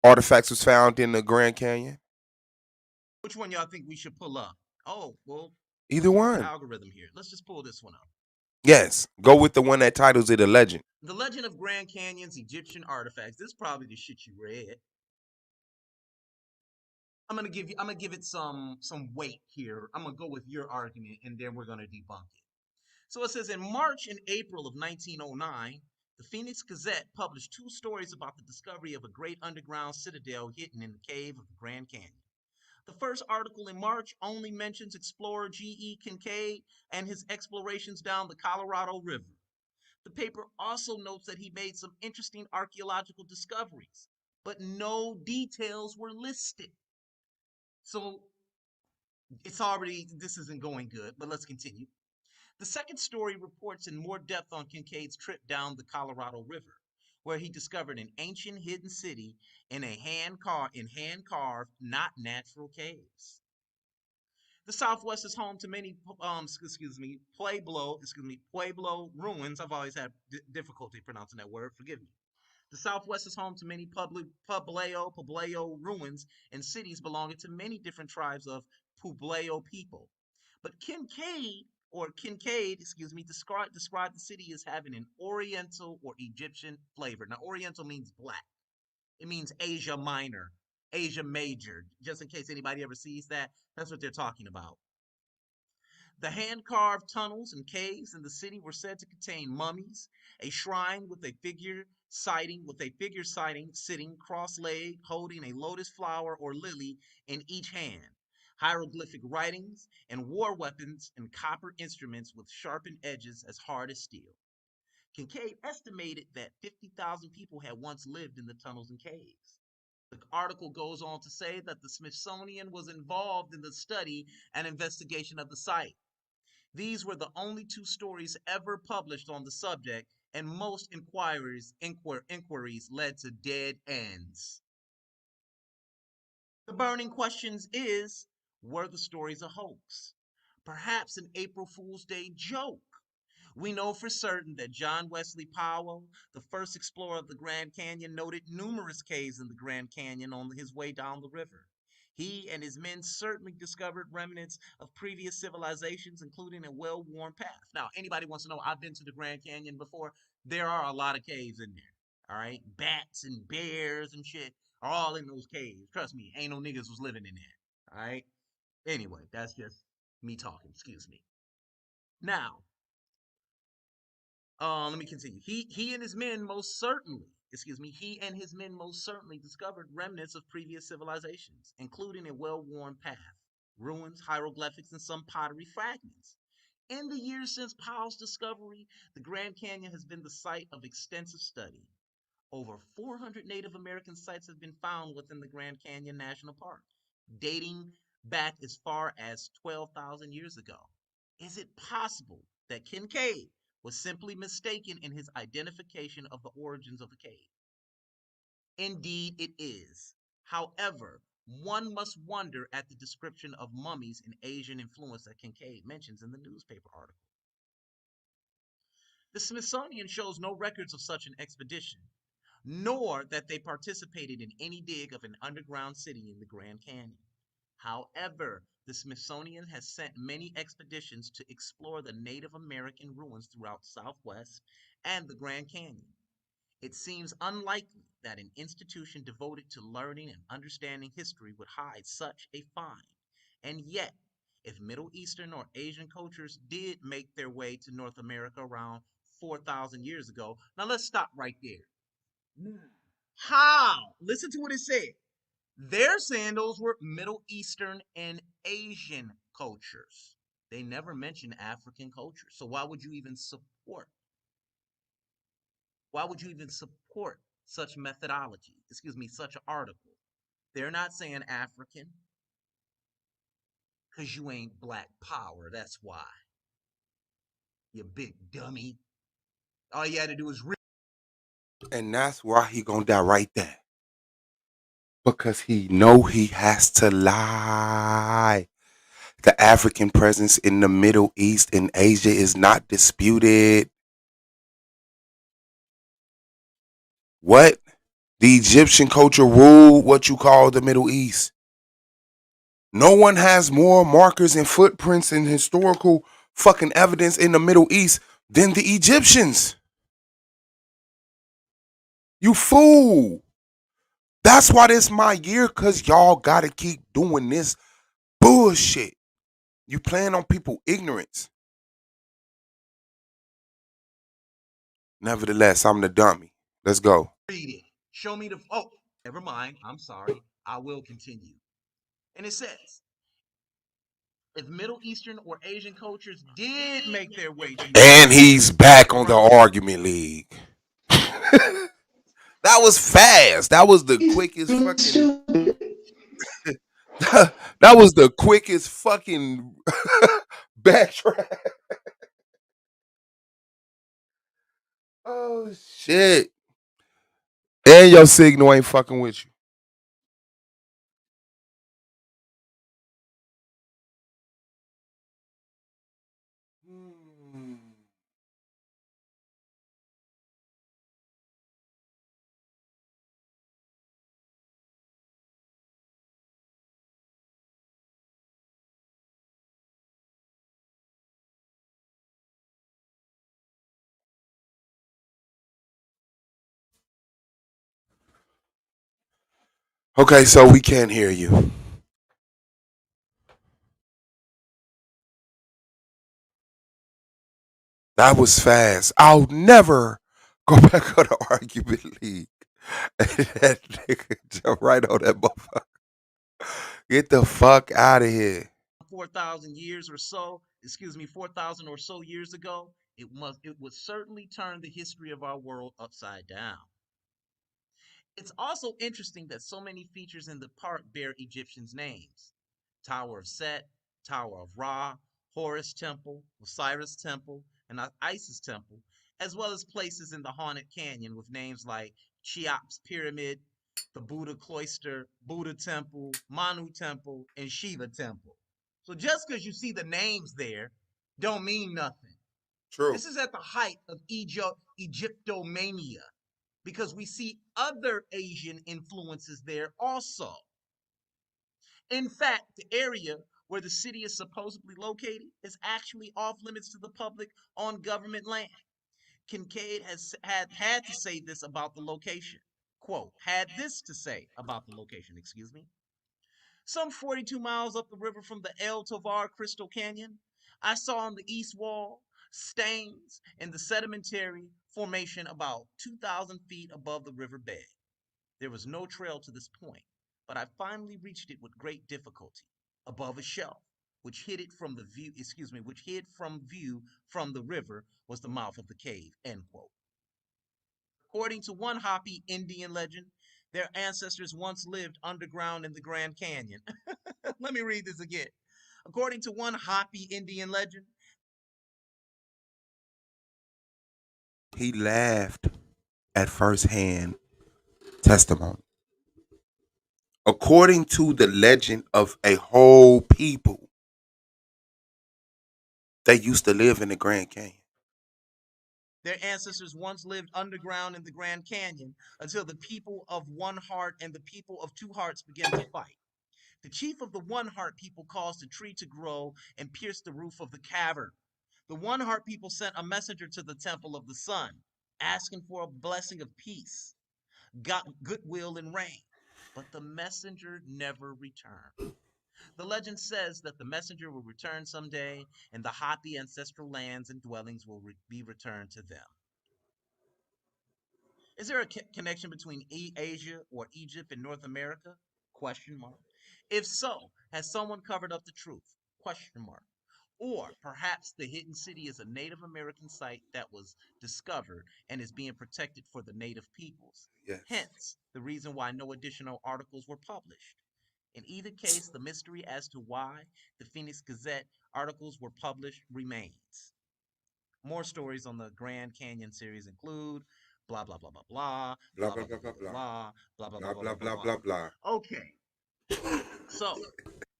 S3: artifacts was found in the Grand Canyon.
S2: Which one y'all think we should pull up? Oh, well,
S3: Either
S2: let's use the
S3: one.
S2: algorithm here. Let's just pull this one up.
S3: Yes. Go with the one that titles it a legend.
S2: The Legend of Grand Canyon's Egyptian Artifacts. This is probably the shit you read. I'm gonna give it some weight here. I'm gonna go with your argument and then we're gonna debunk it. So it says in March and April of 1909, the Phoenix Gazette published two stories about the discovery of a great underground citadel hidden in the cave of the Grand Canyon. The first article in March only mentions explorer G.E. Kincaid and his explorations down the Colorado River. The paper also notes that he made some interesting archaeological discoveries, but no details were listed. So this isn't going good, but let's continue. The second story reports in more depth on Kincaid's trip down the Colorado River, where he discovered an ancient hidden city in hand carved, not natural caves. The Southwest is home to many, Pueblo ruins. I've always had difficulty pronouncing that word. Forgive me. The Southwest is home to many Pueblo ruins and cities belonging to many different tribes of Pueblo people. But Kincaid, described the city as having an Oriental or Egyptian flavor. Now, Oriental means black. It means Asia Minor, Asia Major. Just in case anybody ever sees that, that's what they're talking about. The hand-carved tunnels and caves in the city were said to contain mummies, a shrine with a figure sighting sitting cross-legged, holding a lotus flower or lily in each hand, hieroglyphic writings, and war weapons and copper instruments with sharpened edges as hard as steel. Kincaid estimated that 50,000 people had once lived in the tunnels and caves. The article goes on to say that the Smithsonian was involved in the study and investigation of the site. These were the only two stories ever published on the subject, and most inquiries led to dead ends. The burning questions is, were the stories a hoax? Perhaps an April Fool's Day joke? We know for certain that John Wesley Powell, the first explorer of the Grand Canyon, noted numerous caves in the Grand Canyon on his way down the river. He and his men certainly discovered remnants of previous civilizations, including a well worn path. Now, anybody wants to know, I've been to the Grand Canyon before. There are a lot of caves in there. All right. Bats and bears and shit are all in those caves. Trust me, ain't no niggas was living in there. All right. Anyway, that's just me talking. Excuse me. Now, let me continue. He and his men most certainly discovered remnants of previous civilizations, including a well-worn path, ruins, hieroglyphics, and some pottery fragments. In the years since Powell's discovery, the Grand Canyon has been the site of extensive study. Over 400 Native American sites have been found within the Grand Canyon National Park, dating back as far as 12,000 years ago. Is it possible that Kincaid was simply mistaken in his identification of the origins of the cave? Indeed, it is. However, one must wonder at the description of mummies and Asian influence that Kincaid mentions in the newspaper article. The Smithsonian shows no records of such an expedition, nor that they participated in any dig of an underground city in the Grand Canyon. However, the Smithsonian has sent many expeditions to explore the Native American ruins throughout the Southwest and the Grand Canyon. It seems unlikely that an institution devoted to learning and understanding history would hide such a find. And yet, if Middle Eastern or Asian cultures did make their way to North America around 4,000 years ago. Now let's stop right there. How? Listen to what it said. They're saying those were Middle Eastern and Asian cultures. They never mentioned African culture. So why would you even support such methodology? Excuse me, such an article. They're not saying African because you ain't black power. That's why. You big dummy. All you had to do is read.
S3: And that's why he gonna die right there. Because he know he has to lie. The African presence in the Middle East and Asia is not disputed. What? The Egyptian culture ruled what you call the Middle East. No one has more markers and footprints and historical fucking evidence in the Middle East than the Egyptians. You fool. That's why this my year, cause y'all gotta keep doing this bullshit. You playing on people ignorance. Nevertheless, I'm the dummy. Let's go.
S2: It. Show me the. Oh, never mind. I'm sorry. I will continue. And it says, if Middle Eastern or Asian cultures did make their way to North
S3: And
S2: America
S3: he's back on the
S2: around
S3: argument league. That was fast. That was the quickest fucking. That was the quickest fucking backtrack. Oh shit. And your signal ain't fucking with you. Hmm. Okay, so we can't hear you. That was fast. I'll never go back on the argument league. That nigga jump right on that motherfucker. Get the fuck out of here.
S2: 4,000 years or so, excuse me, 4,000 or so years ago, it would certainly turn the history of our world upside down. It's also interesting that so many features in the park bear Egyptians' names: Tower of Set, Tower of Ra, Horus Temple, Osiris Temple, and Isis Temple, as well as places in the Haunted Canyon with names like Cheops Pyramid, the Buddha Cloister, Buddha Temple, Manu Temple, and Shiva Temple. So just because you see the names there, don't mean nothing.
S3: True.
S2: This is at the height of Egyptomania because we see other Asian influences there also. In fact, the area where the city is supposedly located is actually off limits to the public on government land. Kincaid has had to say this about the location. Quote, had this to say about the location, excuse me. Some 42 miles up the river from the El Tovar Crystal Canyon, I saw on the east wall stains in the sedimentary formation about 2,000 feet above the river bed. There was no trail to this point, but I finally reached it with great difficulty, above a shelf, which hid it from the view, excuse me, which hid from view from the river was the mouth of the cave, end quote. According to one Hopi Indian legend, their ancestors once lived underground in the Grand Canyon. Let me read this again. According to one Hopi Indian legend,
S3: He laughed at firsthand testimony. According to the legend of a whole people, they used to live in the Grand Canyon.
S2: their ancestors once lived underground in the Grand Canyon until the people of one heart and the people of two hearts began to fight. The chief of the One Heart people caused a tree to grow and pierce the roof of the cavern. The One Heart people sent a messenger to the temple of the sun, asking for a blessing of peace, goodwill, and rain. But the messenger never returned. The legend says that the messenger will return someday, and the happy ancestral lands and dwellings will be returned to them. Is there a connection between Asia or Egypt and North America? Question mark. If so, has someone covered up the truth? Question mark. Or perhaps the hidden city is a Native American site that was discovered and is being protected for the native peoples.
S3: Yes.
S2: Hence, the reason why no additional articles were published. In either case, the mystery as to why the Phoenix Gazette articles were published remains. More stories on the Grand Canyon series include blah blah blah blah blah
S3: Blah
S2: blah
S3: blah
S2: blah
S3: blah
S2: blah
S3: blah
S2: blah
S3: blah
S2: blah blah blah blah
S3: blah
S2: blah
S3: blah
S2: blah blah
S3: blah
S2: blah.
S3: blah blah.
S2: Okay, so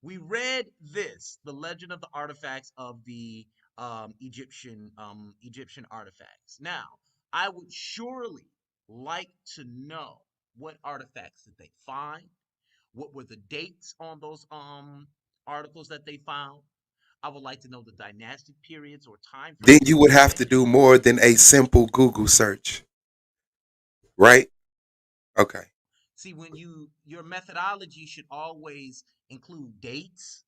S2: we read this, the legend of the artifacts of the Egyptian artifacts. Now, I would surely like to know what artifacts did they find, what were the dates on those articles that they found. I would like to know the dynastic periods or time
S3: Then
S2: frames
S3: you
S2: in
S3: would
S2: which
S3: have
S2: they
S3: to do more than a simple Google search, right? Okay.
S2: see when your methodology should always include dates,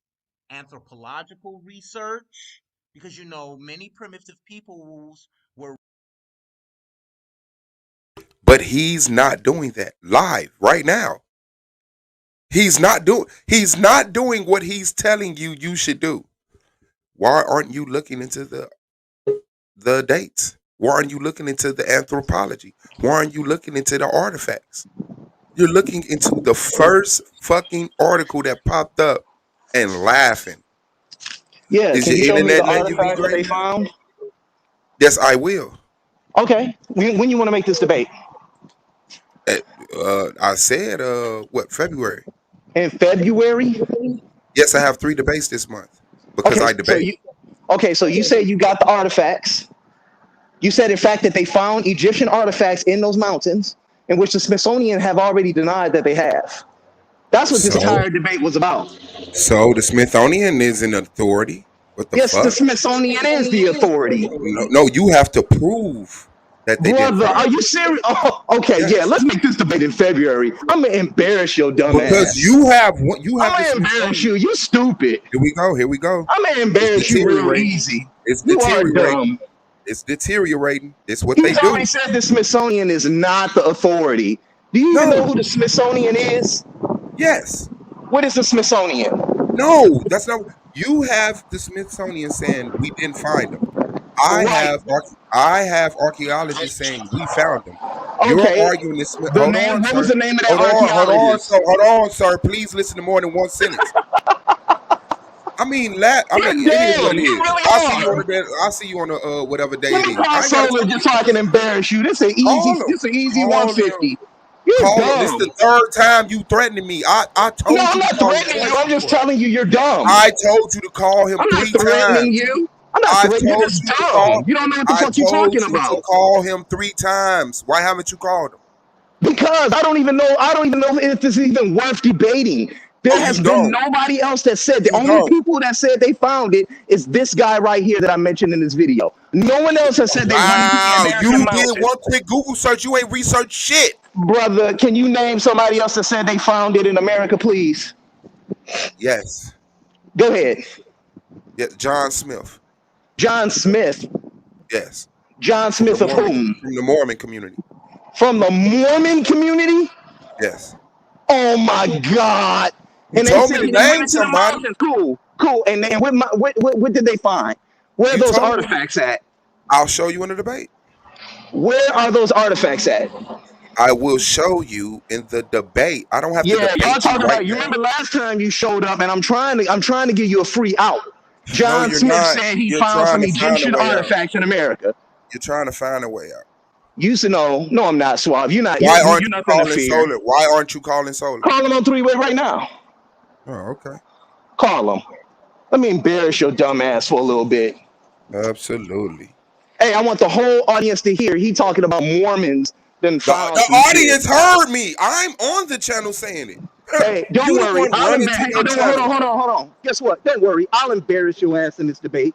S2: anthropological research, because many primitive peoples were.
S3: But he's not doing that live right now. He's not doing what he's telling you you should do. Why aren't you looking into the dates? Why aren't you looking into the anthropology? Why aren't you looking into the artifacts? You're looking into the first fucking article that popped up and laughing.
S1: Yeah,
S3: Is
S1: can
S3: your
S1: you show me
S3: internet
S1: the
S3: letting you be
S1: artifacts that
S3: great
S1: they
S3: now?
S1: found?
S3: Yes, I will.
S1: Okay, when you want to make this debate?
S3: Uh, I said, what, February?
S1: In February?
S3: Yes, I have 3 debates this month because
S1: Okay,
S3: I
S1: so
S3: debate.
S1: you okay, so you said you got the artifacts. You said, in fact, that they found Egyptian artifacts in those mountains, in which the Smithsonian have already denied that they have. That's what this
S3: So,
S1: entire debate was about.
S3: so the Smithsonian is an authority. What the
S1: Yes, the
S3: fuck?
S1: Smithsonian is the authority.
S3: No, no, you have to prove that they didn't
S1: Brother, are
S3: find
S1: you
S3: it.
S1: serious? Oh, okay, yeah,
S3: Yes,
S1: let's make this debate in February. I'm gonna embarrass your dumb
S3: because
S1: ass.
S3: you have
S1: I'm
S3: the
S1: gonna embarrass
S3: Smithsonian.
S1: you. You stupid.
S3: Here we go. Here we go.
S1: I'm gonna
S3: It's
S1: embarrass you real
S3: deteriorating.
S1: easy.
S3: It's
S1: You are
S3: deteriorating.
S1: dumb.
S3: It's deteriorating. It's what they
S1: He's already
S3: do.
S1: said the Smithsonian is not the authority. Do you even know
S3: No.
S1: who the Smithsonian is?
S3: Yes.
S1: What is the Smithsonian?
S3: No. That's not. You have the Smithsonian saying we didn't find them. I
S1: Right.
S3: have I have archaeologists saying we found them. You're
S1: Okay.
S3: arguing this.
S1: The
S3: Hold
S1: name.
S3: on,
S1: What was
S3: sir.
S1: the name of that
S3: Hold on. Hold on.
S1: archaeologist?
S3: So hold on, sir. Please listen to more than one sentence. I mean,
S1: You're
S3: it is what
S1: dumb.
S3: it
S1: You
S3: is.
S1: really
S3: I see you on
S1: are.
S3: the. I see you on the whatever day
S1: Let
S3: it
S1: me
S3: is. I
S1: cross
S3: ain't got to
S1: over
S3: talk to
S1: just
S3: you.
S1: so I can embarrass you. This an easy.
S3: Call him.
S1: This an easy
S3: Call him.
S1: 150. You're
S3: Call him. This is
S1: dumb.
S3: the third time you threatening me. I
S1: No,
S3: told
S1: I'm
S3: you to
S1: not
S3: call him
S1: threatening you.
S3: twice
S1: I'm just
S3: before.
S1: telling you you're dumb.
S3: I told you to call him
S1: I'm not
S3: 3 times.
S1: threatening you. I'm not
S3: I
S1: threatening. You're
S3: told
S1: just
S3: you to call.
S1: dumb. You don't know what the
S3: I
S1: fuck you're
S3: told
S1: talking
S3: you to
S1: about.
S3: call him 3 times. Why haven't you called him?
S1: Because I don't even know. I don't even know if this is even worth debating. There
S3: Oh, you
S1: has been
S3: don't.
S1: nobody else that said. The
S3: You
S1: only
S3: don't.
S1: people that said they found it is this guy right here that I mentioned in this video. No one else has said they went into the
S3: Wow,
S1: American
S3: you did
S1: mountains.
S3: one quick Google search. You ain't researched shit.
S1: Brother, can you name somebody else that said they found it in America, please?
S3: Yes.
S1: Go ahead.
S3: Yeah, John Smith.
S1: John Smith.
S3: Yes.
S1: John
S3: From the
S1: Smith of
S3: Mormon
S1: whom?
S3: from the Mormon community.
S1: From the Mormon community?
S3: Yes.
S1: Oh my God.
S3: You
S1: And they
S3: told me
S1: said
S3: to
S1: they went
S3: name
S1: into the
S3: somebody.
S1: mountains. Cool, cool. And what did they find? Where are
S3: You
S1: those
S3: told me.
S1: artifacts at?
S3: I'll show you in the debate.
S1: Where are those artifacts at?
S3: I will show you in the debate. I don't have to
S1: Yeah, y'all
S3: debate you
S1: talking
S3: right
S1: about. You
S3: now.
S1: remember last time you showed up, and I'm trying to give you a free out.
S3: No,
S1: John
S3: you're
S1: Smith
S3: not.
S1: said he
S3: You're
S1: found
S3: trying
S1: some
S3: to find a
S1: Egyptian
S3: way out.
S1: artifacts in America.
S3: You're trying to find a way out.
S1: You said no, no, I'm not suave. You're not.
S3: Why aren't
S1: You're
S3: you
S1: nothing to
S3: calling
S1: fear.
S3: Solar? Why aren't you calling Solar?
S1: Call him on three-way right now.
S3: Oh, okay.
S1: Call him. Let me embarrass your dumb ass for a little bit.
S3: Absolutely.
S1: Hey, I want the whole audience to hear. He talking about Mormons then found
S3: The
S1: some shit.
S3: audience heard me. I'm on the channel saying it.
S1: Hey, don't
S3: You the
S1: worry.
S3: one
S1: I'll
S3: running to
S1: embarrass.
S3: your
S1: Hold on,
S3: channel.
S1: hold on, hold on. Guess what? Don't worry. I'll embarrass your ass in this debate,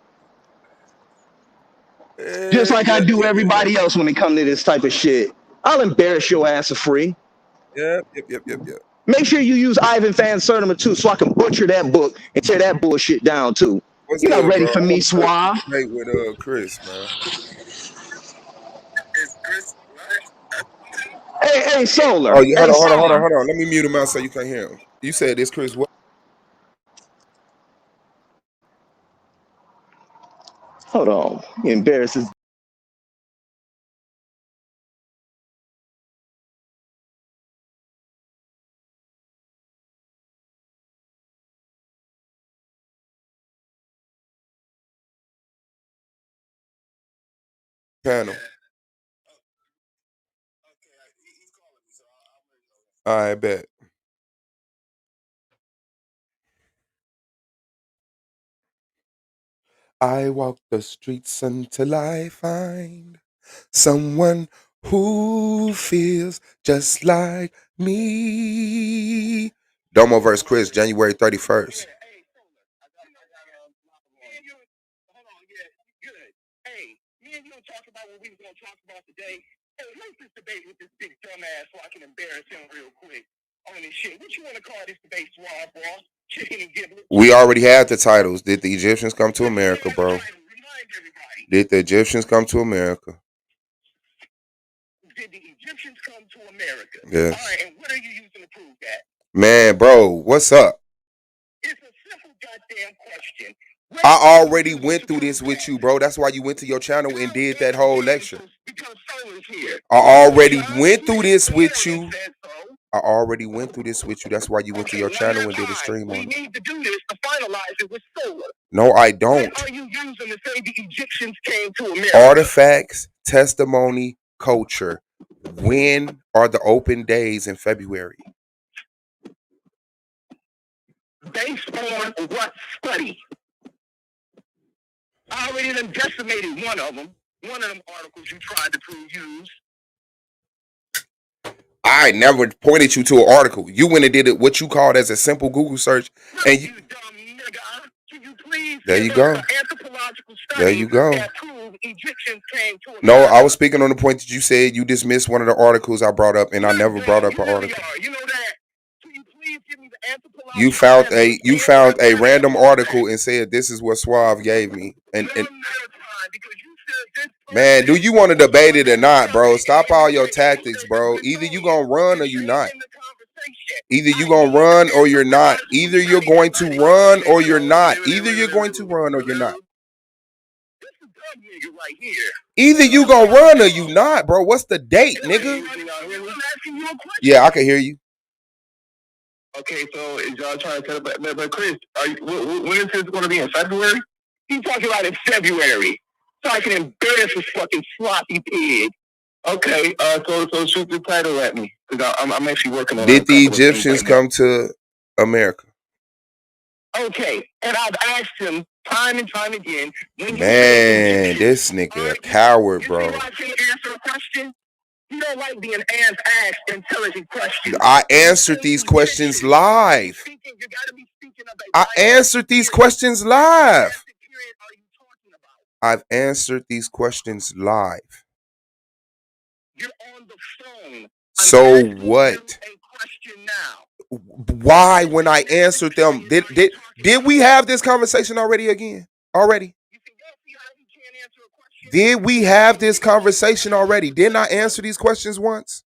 S1: just like I
S3: Yeah,
S1: do
S3: yeah, yeah,
S1: everybody else when it comes to this type of shit. I'll embarrass your ass for free.
S3: yeah. Yep, yep, yep, yep.
S4: Make sure you use Ivan Van Sertima too, so I can butcher that book and tear that bullshit down too.
S3: What's
S4: You're not
S3: good,
S4: ready
S3: bro?
S4: for
S3: I
S4: me,
S3: want to touch
S4: Suave.
S3: the debate with Chris, man.
S4: Hey,
S3: Oh,
S4: Solar.
S3: you
S4: Hey,
S3: hold on,
S4: Solar.
S3: hold on. Let me mute him out so you can't hear him. You said this, Chris. What
S4: Hold on. You embarrasses.
S3: panel? I bet. I walk the streets until I find someone who feels just like me. Domo verse Chris, January 31st.
S1: Hey, me and you talk about what we was gonna talk about today. Hey, let's just debate with this big dumbass so I can embarrass him real quick on this shit. What you wanna call this debate, Suave, boss? Chicken and giblets?
S3: We already had the titles. Did the Egyptians come to America, bro?
S1: Remind everybody.
S3: Did the Egyptians come to America?
S1: Did the Egyptians come to America?
S3: Yes.
S1: All right, and what are you using to prove that?
S3: Man, bro, what's up?
S1: It's a simple goddamn question.
S3: I already went through this with you, bro. That's why you went to your channel and did that whole lecture.
S1: Because Solar's here.
S3: I already went through this with you. I already went through this with you. That's why you went to your channel and did a stream on it.
S1: We need to do this to finalize it with Solar.
S3: No, I don't.
S1: What are you using to say the Egyptians came to America?
S3: Artifacts, testimony, culture. When are the open days in February?
S1: Based on what study? I already done decimated one of them. One of them articles you tried to prove used.
S3: I never pointed you to an article. You went and did it what you called as a simple Google search, and you
S1: dumb nigga. Can you please
S3: there you go.
S1: Anthropological study
S3: There you go.
S1: that prove Egyptians came to America?
S3: No, I was speaking on the point that you said you dismissed one of the articles I brought up, and I never brought up an article.
S1: You know that. Can you please give me the anthropological
S3: You found a random article and said this is what Suave gave me, and man, do you want to debate it or not, bro? Stop all your tactics, bro. Either you gonna run or you not. Either you gonna run or you're not. Either you're going to run or you're not. Either you're going to run or you're not. Either you gonna run or you not, bro. What's the date, nigga? Yeah, I can hear you.
S1: Okay, so is y'all trying to tell but Chris, when is this going to be in February? He's talking about in February, so I can embarrass this fucking sloppy pig. Okay, so shoot the title at me because I'm actually working on.
S3: Did the Egyptians come to America?
S1: Okay, and I've asked him time and time again.
S3: Man, this nigga a coward, bro.
S1: You can't answer a question. You don't like being asked intelligent questions.
S3: I answered these questions live. I answered these questions live. I've answered these questions live.
S1: You're on the phone.
S3: So what? Why, when I answered them, did we have this conversation already again? Already? Did we have this conversation already? Didn't I answer these questions once?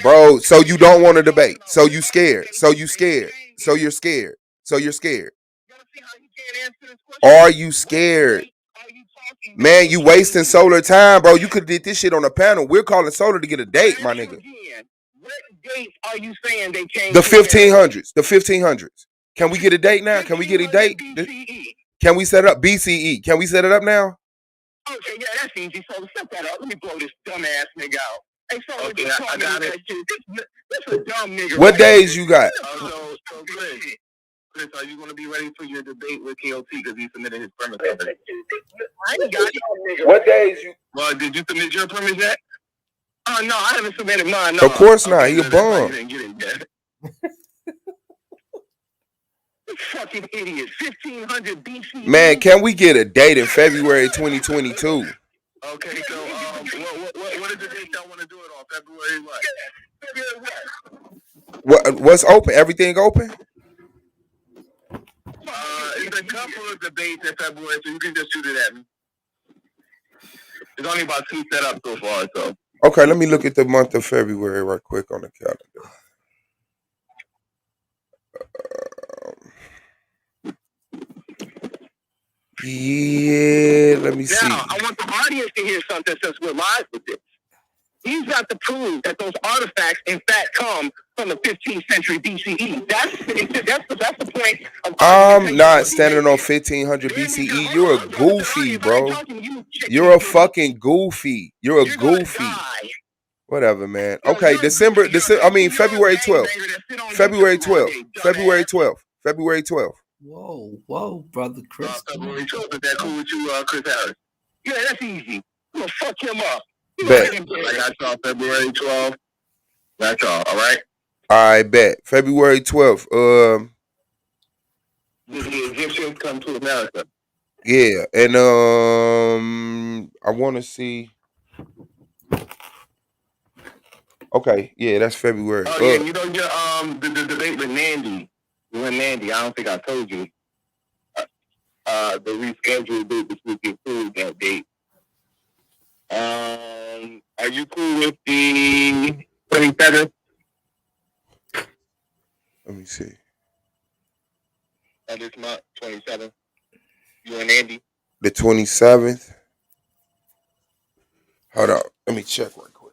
S3: Bro, so you don't want to debate. So you scared. So you scared. So you're scared. So you're scared. Are you scared? Man, you wasting Solar time, bro. You could have did this shit on a panel. We're calling Solar to get a date, my nigga.
S1: What dates are you saying they came?
S3: The 1500s. The 1500s. Can we get a date now? Can we get a date? Can we set it up? BCE. Can we set it up now?
S1: Okay, yeah, that's easy. So set that up. Let me blow this dumbass nigga out. Hey, so okay, I got it. This is a dumb nigga.
S3: What days you got?
S1: So Chris, are you going to be ready for your debate with KLT because he submitted his premise? I ain't got it.
S3: What days you?
S1: Well, did you submit your premise yet? Oh, no, I haven't submitted mine. No.
S3: Of course not. He a bum.
S1: Fucking idiot. 1500 BC.
S3: Man, can we get a date in February 2022? Okay, so what is the date y'all want to do it on? February what? February what? What's open? Everything open? It's a couple of debates in February, so you can just shoot it at me. There's only about 2 set up so far, so. Okay, let me look at the month of February right quick on the calendar. Yeah, let me see. Now, I want the audience to hear something since we're live with this. He's got to prove that those artifacts, in fact, come from the 15th century BCE. That's the point of. I'm not standing on 1500 BCE. You're a goofy, bro. You're a fucking goofy. You're a goofy. Whatever, man. Okay, February 12th. February 12th. February 12th. February 12th.
S2: Whoa, brother Chris.
S3: February 12th. Is that cool with you, Chris Harris? Yeah, that's easy. I'm gonna fuck him up. Bet. I got y'all February 12th. That's all right? I bet. February 12th. The Egyptians come to America. Yeah, and I want to see. Okay, yeah, that's February. Oh yeah, you know your the debate with Nandy. You and Nandy. I don't think I told you. The rescheduled date this week include that date. Are you cool with the 27th? Let me see. This month, 27th. You and Andy. The 27th. Hold on. Let me check right quick.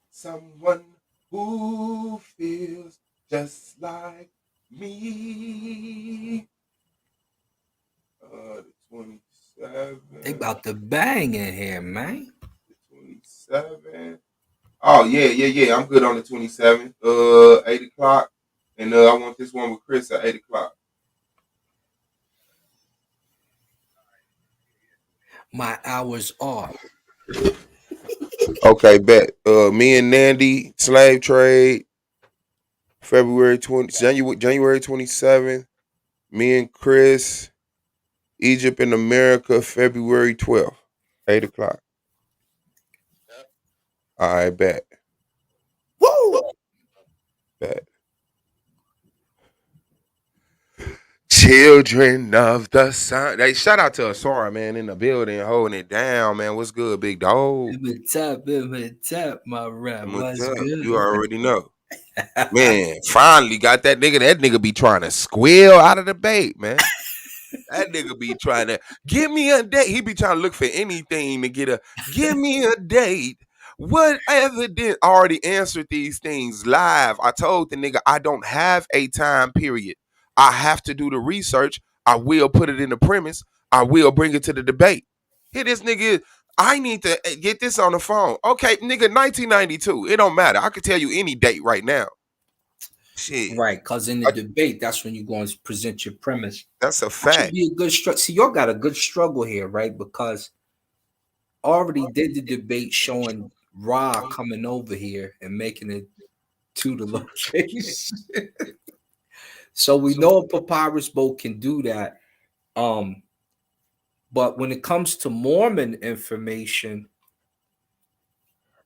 S3: Someone who feels just like me. The 27th.
S2: They about to bang in here, man.
S3: The 27th. Oh, yeah. I'm good on the 27th. 8 o'clock. And I want this one with Chris at 8 o'clock.
S2: My hours off.
S3: Okay, bet. Me and Nandy, slave trade, January 27th. Me and Chris, Egypt and America, February 12th, 8 o'clock. I bet.
S2: Woo!
S3: Bet. Children of the sun. Hey, shout out to Asara, man, in the building, holding it down, man. What's good, big dog?
S2: Tap, my rap. What's good?
S3: You already know. Man, finally got that nigga. That nigga be trying to squeal out of the bait, man. That nigga be trying to give me a date. He be trying to look for anything to give me a date. Whatever did already answered these things live. I told the nigga I don't have a time period. I have to do the research. I will put it in the premise. I will bring it to the debate. Here this nigga, I need to get this on the phone. Okay, nigga, 1992. It don't matter. I could tell you any date right now. Shit.
S2: Right, because in the debate, that's when you're going to present your premise.
S3: That's a fact.
S2: Should be a good struggle. See, y'all got a good struggle here, right? Because already did the debate showing Ra coming over here and making it to the location. So we know a papyrus boat can do that. But when it comes to Mormon information,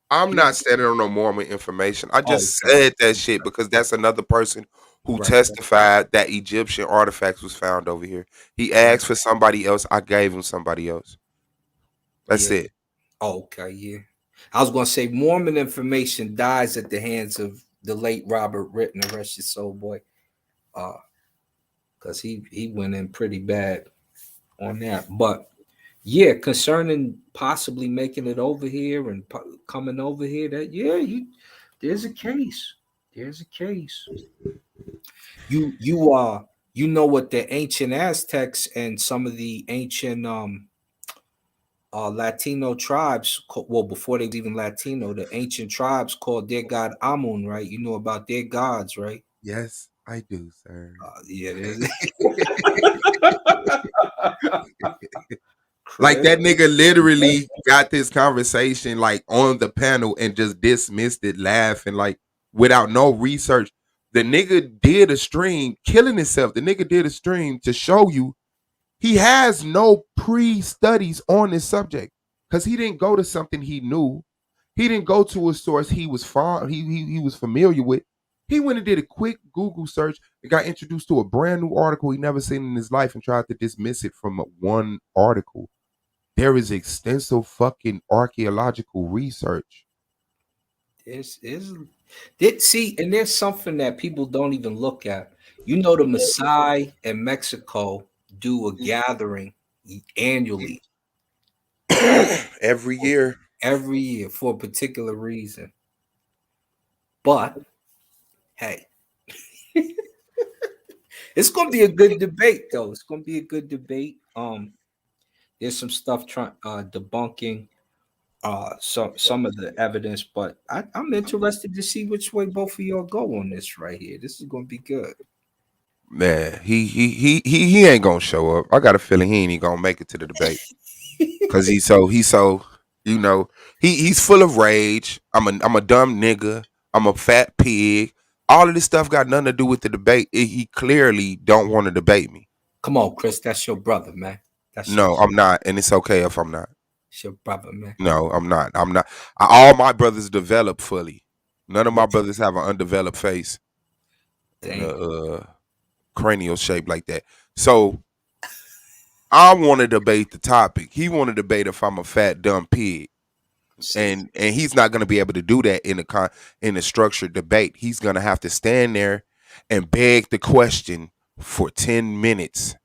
S3: I'm not standing on no Mormon information. I just said that shit because that's another person who testified that Egyptian artifacts was found over here. He asked for somebody else. I gave him somebody else. That's it.
S2: Okay, yeah. I was going to say Mormon information dies at the hands of the late Robert Ritten, rest his soul, boy. Because he went in pretty bad on that. But yeah, concerning possibly making it over here and coming over here, there's a case. There's a case. You know what the ancient Aztecs and some of the ancient Latino tribes, well, before they were even Latino, the ancient tribes called their god Amun, right? You know about their gods, right?
S3: Yes, I do, sir.
S2: Yeah,
S3: like that nigga literally got this conversation like on the panel and just dismissed it, laughing like without no research. The nigga did a stream killing himself. The nigga did a stream to show you He has no pre-studies on this subject because he didn't go to something he knew. He didn't go to a source he was he was familiar with. He went and did a quick Google search and got introduced to a brand new article he never seen in his life and tried to dismiss it from one article. There is extensive fucking archaeological research.
S2: See, and there's something that people don't even look at. You know, the Maasai in Mexico do a gathering annually,
S3: Every year.
S2: every year for a particular reason. But hey, it's gonna be a good debate, though. It's gonna be a good debate. There's some stuff trying debunking some of the evidence, but I'm interested to see which way both of y'all go on this right here. This is gonna be good.
S3: Man, he ain't gonna show up. I got a feeling he ain't even gonna make it to the debate. Cause he's so you know, he's full of rage. I'm a dumb nigga. I'm a fat pig. All of this stuff got nothing to do with the debate. He clearly don't want to debate me.
S2: Come on, Chris, that's your brother, man. That's your
S3: No, I'm not, and it's okay if I'm not.
S2: it's your brother, man.
S3: No, I'm not. I'm not. All my brothers develop fully. None of my brothers have an undeveloped face and
S2: Damn.
S3: a cranial shape like that. So I want to debate the topic. He want to debate if I'm a fat dumb pig. And he's not going to be able to do that in a structured debate. He's going to have to stand there and beg the question for 10 minutes.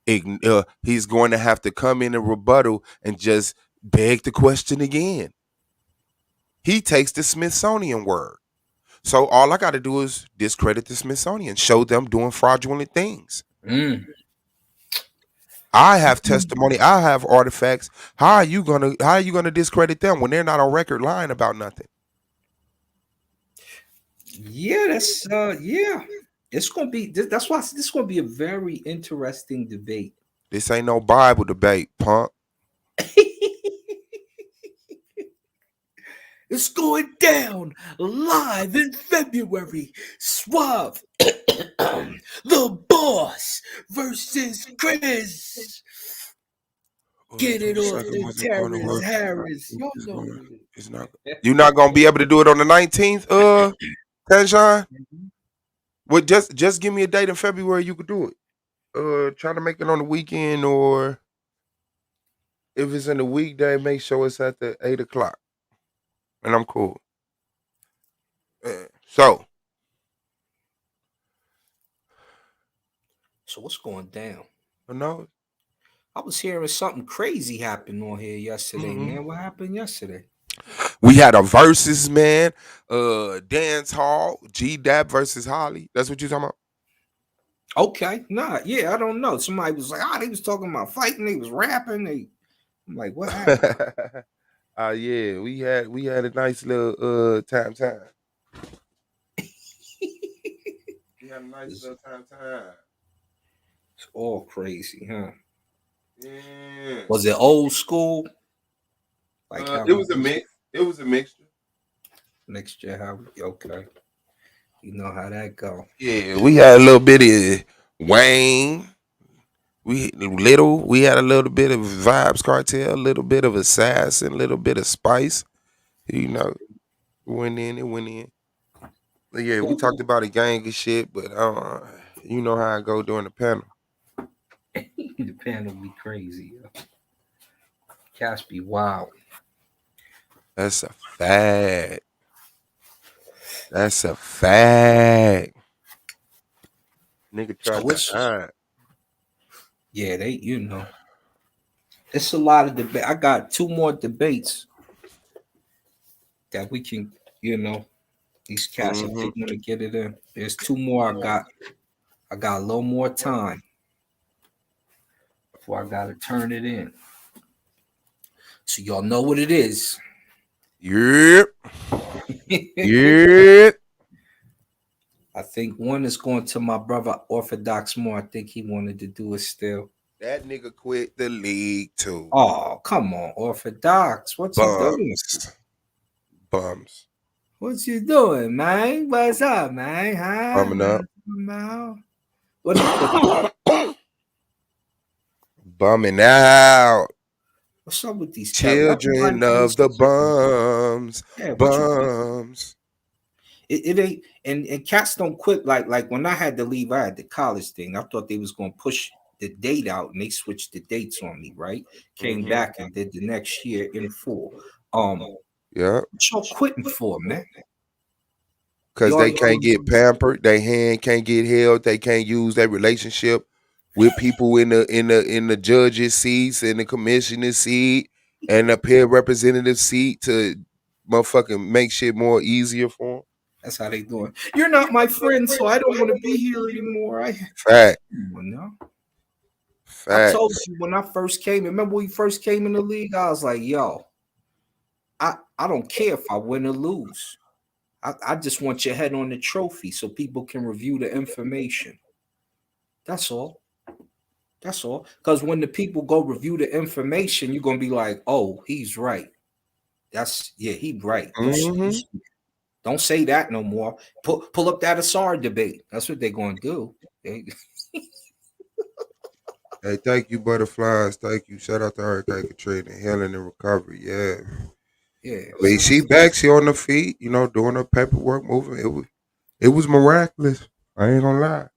S3: He's going to have to come in a rebuttal and just beg the question again. He takes the Smithsonian word. So all I got to do is discredit the Smithsonian, show them doing fraudulent things. I have testimony. I have artifacts. How are you gonna discredit them when they're not on record lying about nothing?
S2: Yeah, that's yeah. It's gonna be that's why this is gonna be a very interesting debate.
S3: This ain't no Bible debate, punk.
S2: It's going down live in February. Suave, the boss versus Chris. Get it off the Terrence Harris. Y'all know
S3: it's not. You're not gonna be able to do it on the 19th, Tanjan? Well, just give me a date in February. You could do it. Try to make it on the weekend, or if it's in the weekday, make sure it's at the 8 o'clock, and I'm cool. So
S2: what's going down?
S3: no,
S2: I was hearing something crazy happen on here yesterday, man. What happened yesterday?
S3: we had a versus, man. Dance hall, G-Dap versus Holly. That's what you talking about?
S2: Okay, nah, yeah, I don't know. Somebody was like, they was talking about fighting, they was rapping. I'm like, what happened?
S3: Yeah, we had a nice little time. We had a nice little time.
S2: It's all crazy, huh?
S3: Yeah.
S2: Was it old school? Like
S3: it was a mix. It was a mixture.
S2: Mixture, okay. You know how that go.
S3: Yeah, we had a little bit of Wayne. We had a little bit of Vibes Cartel, a little bit of Assassin, a little bit of Spice. You know, it went in. But yeah, we talked about a gang of shit, but you know how I go during the panel.
S2: The panel be crazy. Cats be wild.
S3: That's a fact. Nigga tried to hide.
S2: Yeah, it's a lot of debate. I got 2 more debates that we can, these cats if they want to get it in. There's 2 more I got a little more time before I gotta turn it in. So y'all know what it is.
S3: Yep. Yep.
S2: I think one is going to my brother Orthodox Moore. I think he wanted to do it still.
S3: That nigga quit the league too.
S2: Oh, come on, Orthodox. What you doing?
S3: Bums.
S2: What you doing, man? What's up, man? Huh?
S3: Bumming up.
S2: What
S3: Bumming out.
S2: What's up with these cats? Everybody
S3: Children of the
S2: places it.
S3: bums.
S2: Yeah, what you think?
S3: Bums.
S2: It ain't, and cats don't quit. Like when I had to leave, I had the college thing. I thought they was gonna push the date out, and they switched the dates on me. Right, came
S3: Mm-hmm.
S2: back and did the next year in full. Um,
S3: Yeah.
S2: what y'all quitting for, man?
S3: Because
S2: Y'all,
S3: they can't get pampered, their hand can't get held, they can't use their relationship with people in the judges seats and the commissioner seat and the peer representative seat to motherfucking make shit more easier for them.
S2: that's how they doing. You're not my friend, so I don't want to be here anymore.
S3: Fact,
S2: Well, no. I told
S3: facts.
S2: you when I first came. Remember when we first came in the league? I was like, yo, I don't care if I win or lose. I just want your head on the trophy so people can review the information. That's all. That's all. Because when the people go review the information, you're gonna be like, oh, he's right. That's yeah, he's right.
S3: Hmm.
S2: Don't say that no more. Pull up that Asar debate. That's what they're gonna do. They,
S3: Hey, thank you, butterflies. Thank you. Shout out to Hurricane Katrina, healing and recovery. Yeah.
S2: yeah.
S3: I mean, she back, she on the feet, doing her paperwork, moving. It was miraculous. I ain't gonna lie.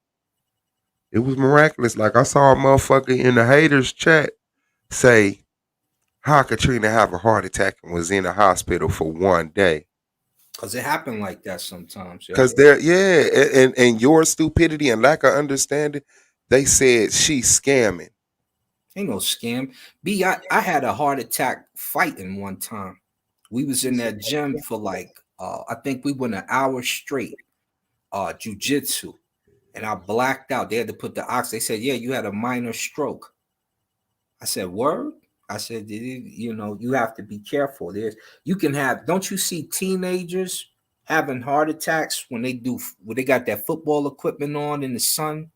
S3: It was miraculous. Like I saw a motherfucker in the haters chat say how Katrina have a heart attack and was in the hospital for one day.
S2: Because it happened like that sometimes, yo.
S3: Cause they're yeah, and your stupidity and lack of understanding, they said she's scamming.
S2: Ain't no scam. I had a heart attack fighting one time. We was in that gym for like I think we went an hour straight, jujitsu, and I blacked out. They had to put the ox. They said, yeah, you had a minor stroke. I said, word? I said, you have to be careful. You can have, don't you see teenagers having heart attacks when they got that football equipment on in the sun,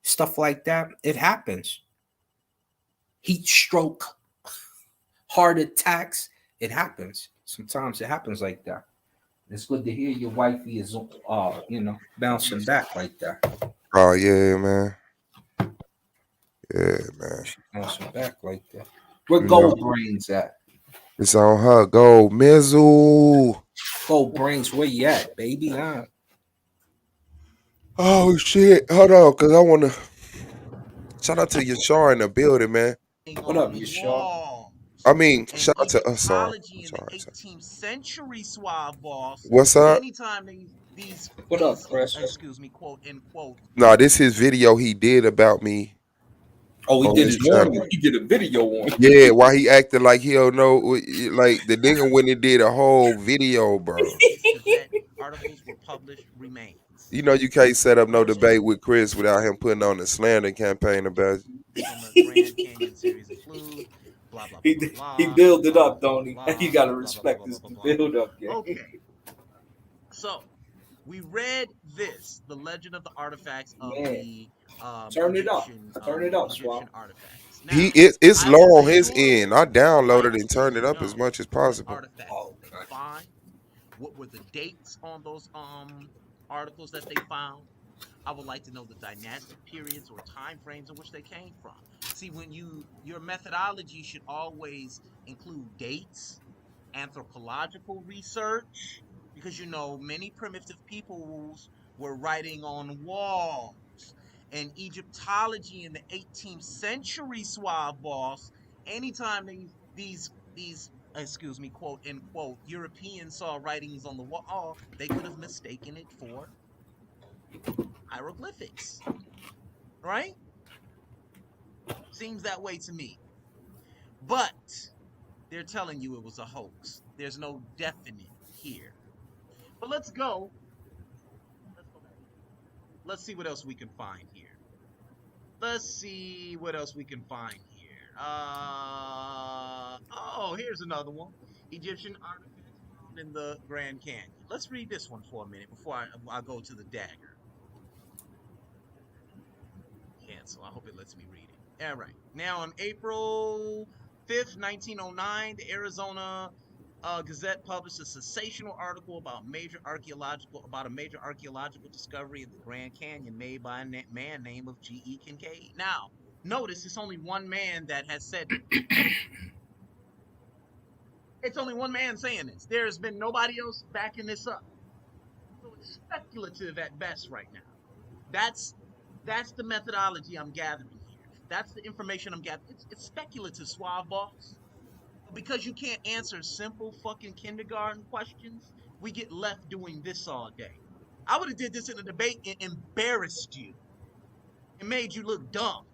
S2: stuff like that? It happens. Heat stroke, heart attacks. It happens. Sometimes it happens like that. It's good to hear your wifey is bouncing back like that.
S3: Oh yeah, man. Yeah, man.
S2: She's bouncing back like that. Where
S3: You know,
S2: Gold Brains at?
S3: it's on her. Go Mizzle.
S2: Gold Brains, where you at, baby? Huh?
S3: Oh shit. Hold on, cause I wanna shout out to Yashar in the building, man.
S2: What up, you Shaw?
S3: I mean, shout out to us all. Sorry, sorry.
S1: Century suave boss.
S3: What's up?
S1: Anytime these
S2: What up, Chris?
S1: excuse me, quote unquote.
S3: Nah, this his video he did about me
S2: Oh, he
S3: on
S2: did
S3: his
S2: it on
S3: channel.
S2: you. He did a video on you.
S3: Yeah, why he acting like he don't know? Like the nigga when he did a whole video, bro.
S1: Gazette articles were published remains.
S3: You know you can't set up no debate with Chris without him putting on a slander campaign about you.
S1: From the Grand Canyon series include blah blah blah
S2: he
S1: blah
S2: he
S1: blah
S2: build it
S1: blah
S2: up,
S1: blah blah
S2: don't he?
S1: blah
S2: You gotta
S1: blah blah blah
S2: respect
S1: blah
S2: this
S1: blah blah.
S2: build up, gang.
S1: Okay, so we read this, the legend of the artifacts of
S2: Man,
S1: the
S2: turn it up. Turn it up,
S1: Egyptian
S2: Swab.
S1: artifacts.
S3: He
S1: Now,
S3: it's
S1: I
S3: low
S1: would
S3: on
S1: say
S3: his
S1: your
S3: end. I downloaded and
S1: likes
S3: turned
S1: to
S3: it up as
S1: know
S3: much as
S1: what
S3: possible.
S1: artifacts
S2: Oh,
S1: did they
S2: okay.
S1: find, what were the dates on those articles that they found. I would like to know the dynastic periods or time frames in which they came from. See, when your methodology should always include dates, anthropological research, because many primitive peoples were writing on walls, and Egyptology in the 18th century, suave boss. Anytime these excuse me, quote unquote, Europeans saw writings on the wall, they could have mistaken it for hieroglyphics, right? Seems that way to me. But they're telling you it was a hoax. There's no definite here. But let's go. Let's go back. Let's see what else we can find here. Let's see what else we can find here. Oh, here's another one. Egyptian artifacts found in the Grand Canyon. Let's read this one for a minute before I go to the dagger. Cancel. I hope it lets me read it. All right. Now, on April 5th, 1909, the Arizona Gazette published a sensational article about a major archaeological discovery in the Grand Canyon made by a man named of G.E. Kincaid. Now,
S2: Notice it's only one man that has said this. It's only one man saying this. There's been nobody else backing this up. So it's speculative at best right now. That's that's the methodology I'm gathering here. That's the information I'm gathering. It's speculative, suave boss. But because you can't answer simple fucking kindergarten questions, we get left doing this all day. I would have did this in a debate and embarrassed you and made you look dumb.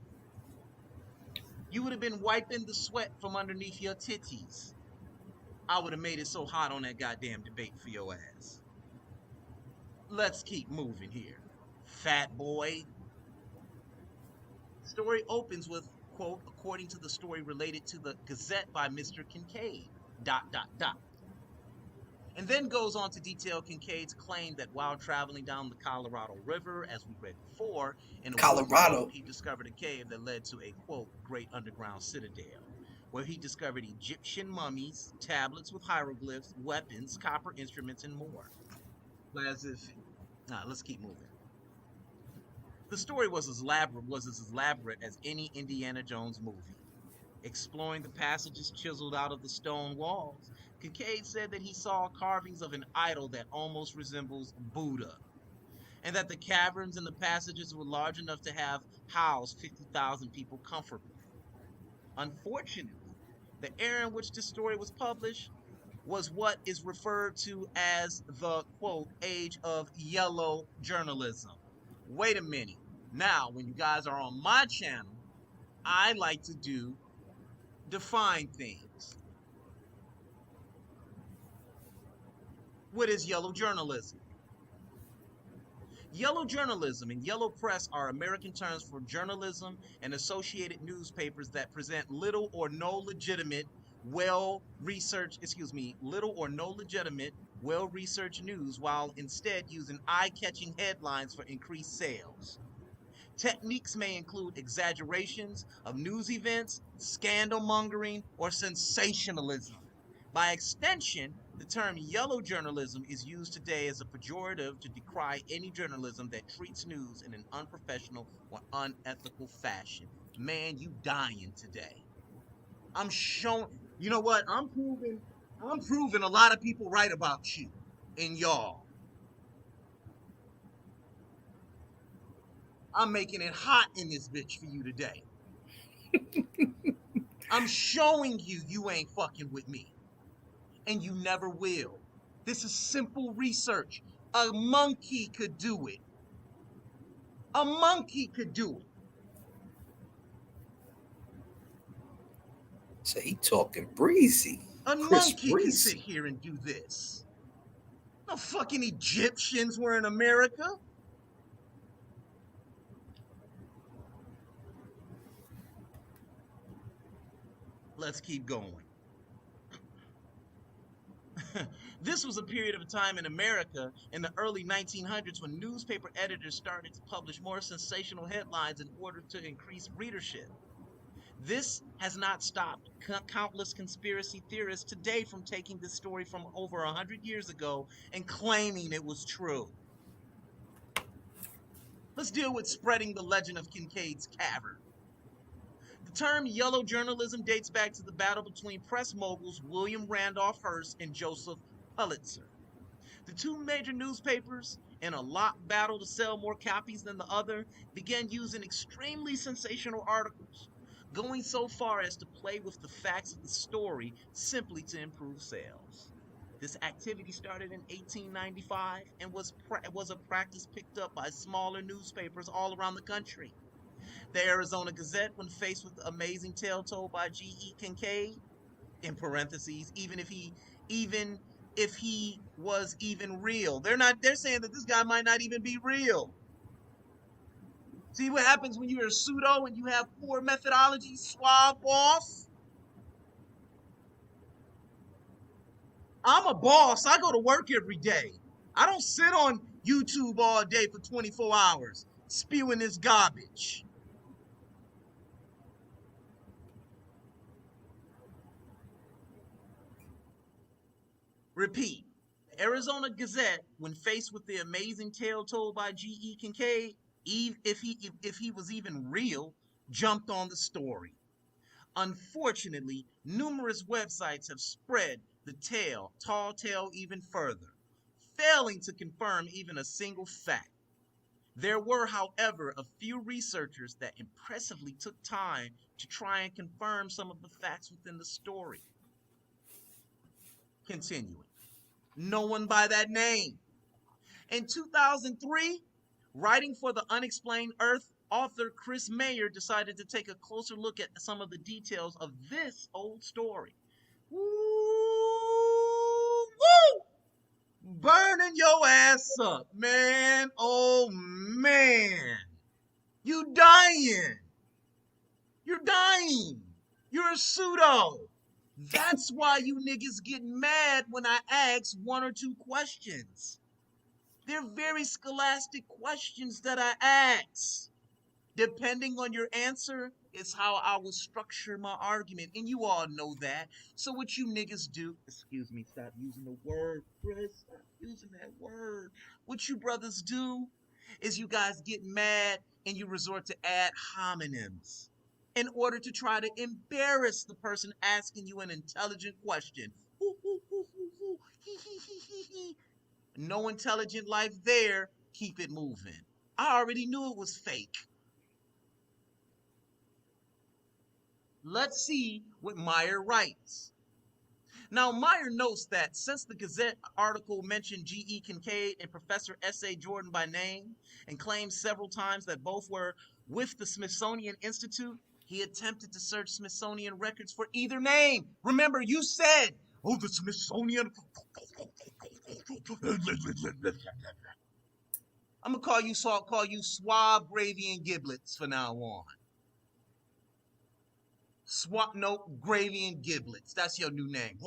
S2: You would have been wiping the sweat from underneath your titties. I would have made it so hot on that goddamn debate for your ass. Let's keep moving here. Fat boy. The story opens with, quote, according to the story related to the Gazette by Mr. Kincaid, dot, dot, dot. And then goes on to detail Kincaid's claim that while traveling down the Colorado River, as we read before, in a wooden boat,
S5: Colorado.
S2: he discovered a cave that led to a, quote, great underground citadel, where he discovered Egyptian mummies, tablets with hieroglyphs, weapons, copper instruments, and more. As if, let's keep moving. The story was as elaborate as any Indiana Jones movie. Exploring the passages chiseled out of the stone walls, Kincaid said that he saw carvings of an idol that almost resembles Buddha, and that the caverns and the passages were large enough to have housed 50,000 people comfortably. Unfortunately, the era in which this story was published was what is referred to as the, quote, age of yellow journalism. Wait a minute. Now, when you guys are on my channel, I like to do define things. What is yellow journalism? Yellow journalism and yellow press are American terms for journalism and associated newspapers that present little or no legitimate, well-researched news while instead using eye-catching headlines for increased sales. Techniques may include exaggerations of news events, scandal mongering, or sensationalism. By extension, the term yellow journalism is used today as a pejorative to decry any journalism that treats news in an unprofessional or unethical fashion. Man, you dying today. I'm showing, you know what? I'm proving a lot of people right about you and y'all. I'm making it hot in this bitch for you today. I'm showing you you ain't fucking with me. And you never will. This is simple research. A monkey could do it. A monkey could do it.
S5: So he talking breezy.
S2: A
S5: Chris
S2: monkey could sit
S5: Breezy.
S2: here and do this. No fucking Egyptians were in America. Let's keep going. This was a period of time in America in the early 1900s when newspaper editors started to publish more sensational headlines in order to increase readership. This has not stopped countless conspiracy theorists today from taking this story from over 100 years ago and claiming it was true. Let's deal with spreading the legend of Kincaid's cavern. The term yellow journalism dates back to the battle between press moguls William Randolph Hearst and Joseph Pulitzer. The two major newspapers, in a lot battle to sell more copies than the other, began using extremely sensational articles, going so far as to play with the facts of the story simply to improve sales. This activity started in 1895 and was a practice picked up by smaller newspapers all around the country. The Arizona Gazette, when faced with the amazing tale told by G.E. Kincaid, in parentheses, even if he was even real. They're saying that this guy might not even be real. See what happens when you're a pseudo and you have poor methodology, swab boss? I'm a boss. I go to work every day. I don't sit on YouTube all day for 24 hours spewing this garbage. Repeat. The Arizona Gazette, when faced with the amazing tale told by G.E. Kincaid, if he was even real, jumped on the story. Unfortunately, numerous websites have spread the tall tale even further, failing to confirm even a single fact. There were, however, a few researchers that impressively took time to try and confirm some of the facts within the story. Continuing. No one by that name. In 2003, writing for the Unexplained Earth, author Chris Mayer decided to take a closer look at some of the details of this old story. Woo! Woo! Burning your ass up, man. Oh, man. You dying. You're dying. You're a pseudo. That's why you niggas get mad when I ask one or two questions. They're very scholastic questions that I ask. Depending on your answer is how I will structure my argument. And you all know that. So what you niggas do, excuse me, stop using the word, Chris. Stop using that word. What you brothers do is you guys get mad and you resort to ad hominems in order to try to embarrass the person asking you an intelligent question. No intelligent life there. Keep it moving. I already knew it was fake. Let's see what Meyer writes. Now, Meyer notes that since the Gazette article mentioned G.E. Kincaid and Professor S.A. Jordan by name and claimed several times that both were with the Smithsonian Institute, he attempted to search Smithsonian records for either name. Remember, you said, oh, the Smithsonian. I'm going to call you Swab, Gravy, and Giblets for now on. Swap note, Gravy and Giblets. That's your new name.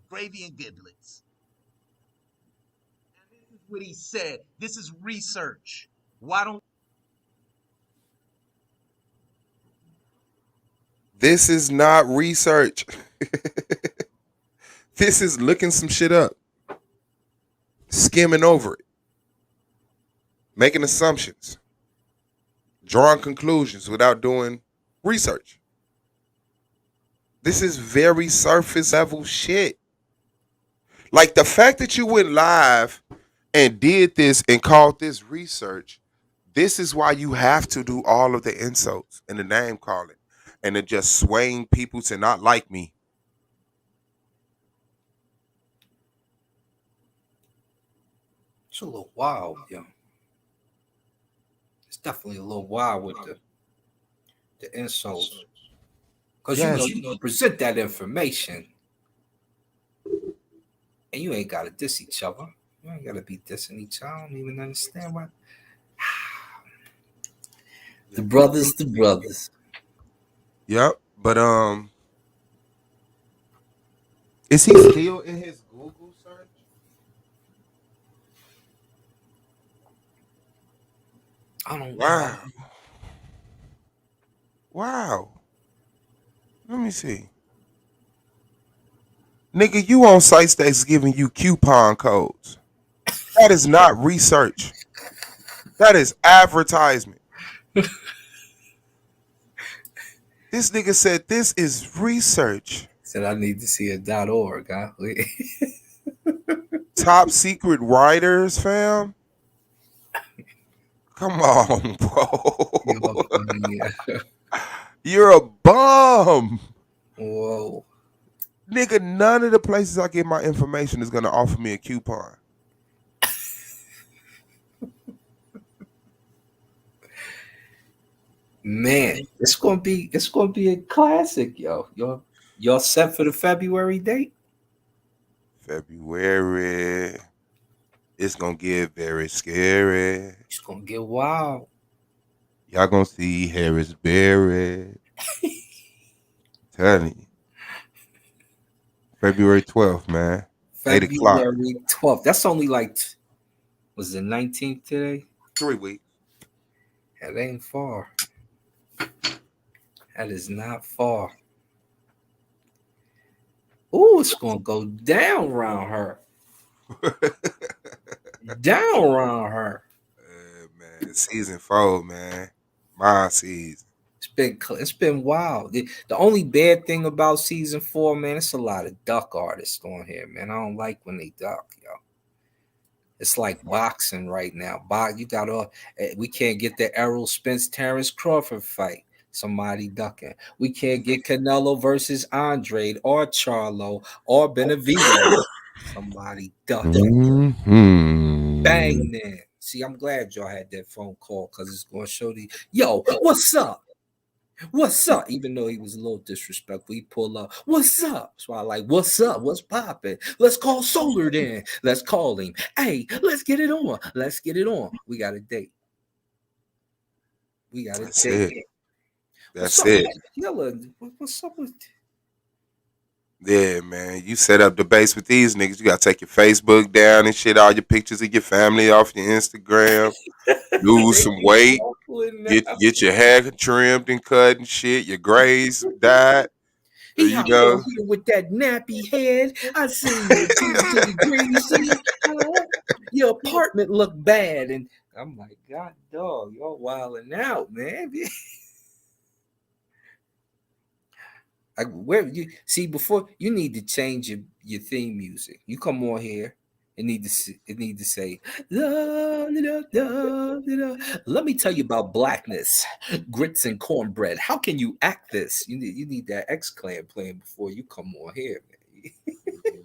S2: Gravy and Giblets. And this is what he said. This is research. Why don't
S3: This is not research. This is looking some shit up, skimming over it, making assumptions, drawing conclusions without doing research. This is very surface level shit. Like the fact that you went live and did this and called this research, this is why you have to do all of the insults and the name calling and then just swaying people to not like me.
S5: It's a little wild, yo. It's definitely a little wild with the insults. Because
S3: Yes.
S5: you can present that information and you ain't gotta diss each other. You ain't gotta be dissing each other. I don't even understand why. The brothers.
S3: Yep. But is he still in his Google search?
S5: I don't
S3: Wow. Wow. Let me see. Nigga, you on sites that's giving you coupon codes. That is not research. That is advertisement. This nigga said this is research.
S5: Said I need to see a .org, huh?
S3: Top secret writers, fam. Come on, bro. You're a bum.
S5: Whoa.
S3: Nigga, none of the places I get my information is gonna offer me a coupon.
S5: Man, it's gonna be a classic, yo. Y'all set for the February date?
S3: February. It's gonna get very scary.
S5: It's gonna get wild.
S3: Y'all gonna see Harris Berry. Telling you. February 12th, man. 8 o'clock.
S5: February 12th. That's only like, was it 19th today?
S3: 3 weeks.
S5: That ain't far. That is not far. Ooh, it's gonna go down around her. Down around her.
S3: Man, season 4, man. My season.
S5: It's been wild. The only bad thing about season 4, man, it's a lot of duck artists on here, man. I don't like when they duck, yo. It's like boxing right now. You got all. We can't get the Errol Spence Terrence Crawford fight. Somebody ducking. We can't get Canelo versus Andre or Charlo or Benavidez. Somebody ducking.
S3: Mm-hmm.
S5: Bang then. See, I'm glad y'all had that phone call because it's going to show the yo. What's up? What's up? Even though he was a little disrespectful, he pulled up. What's up? So I like, what's up? What's popping? Let's call Solar then. Let's call him. Hey, let's get it on. Let's get it on. We got a date. We got a
S3: That's
S5: date.
S3: it.
S5: What's
S3: That's
S5: up with
S3: it.
S5: Yella? What's up with
S3: Yeah, man. You set up the base with these niggas. You gotta take your Facebook down and shit, all your pictures of your family off your Instagram. Lose
S5: they
S3: some
S5: be
S3: weight.
S5: waffling now?
S3: Get your hair trimmed and cut and shit. Your grays dyed.
S5: He
S3: You
S5: out on
S3: know.
S5: here with that nappy head. I seen you to the greasy. Your apartment look bad. And I'm like, God dog, y'all wilding out, man. Where you see before you need to change your theme music. You come on here, it need to say "La, da, da, da, da." Let me tell you about blackness, grits and cornbread. How can you act this? You need that X Clan playing before you come on here, man.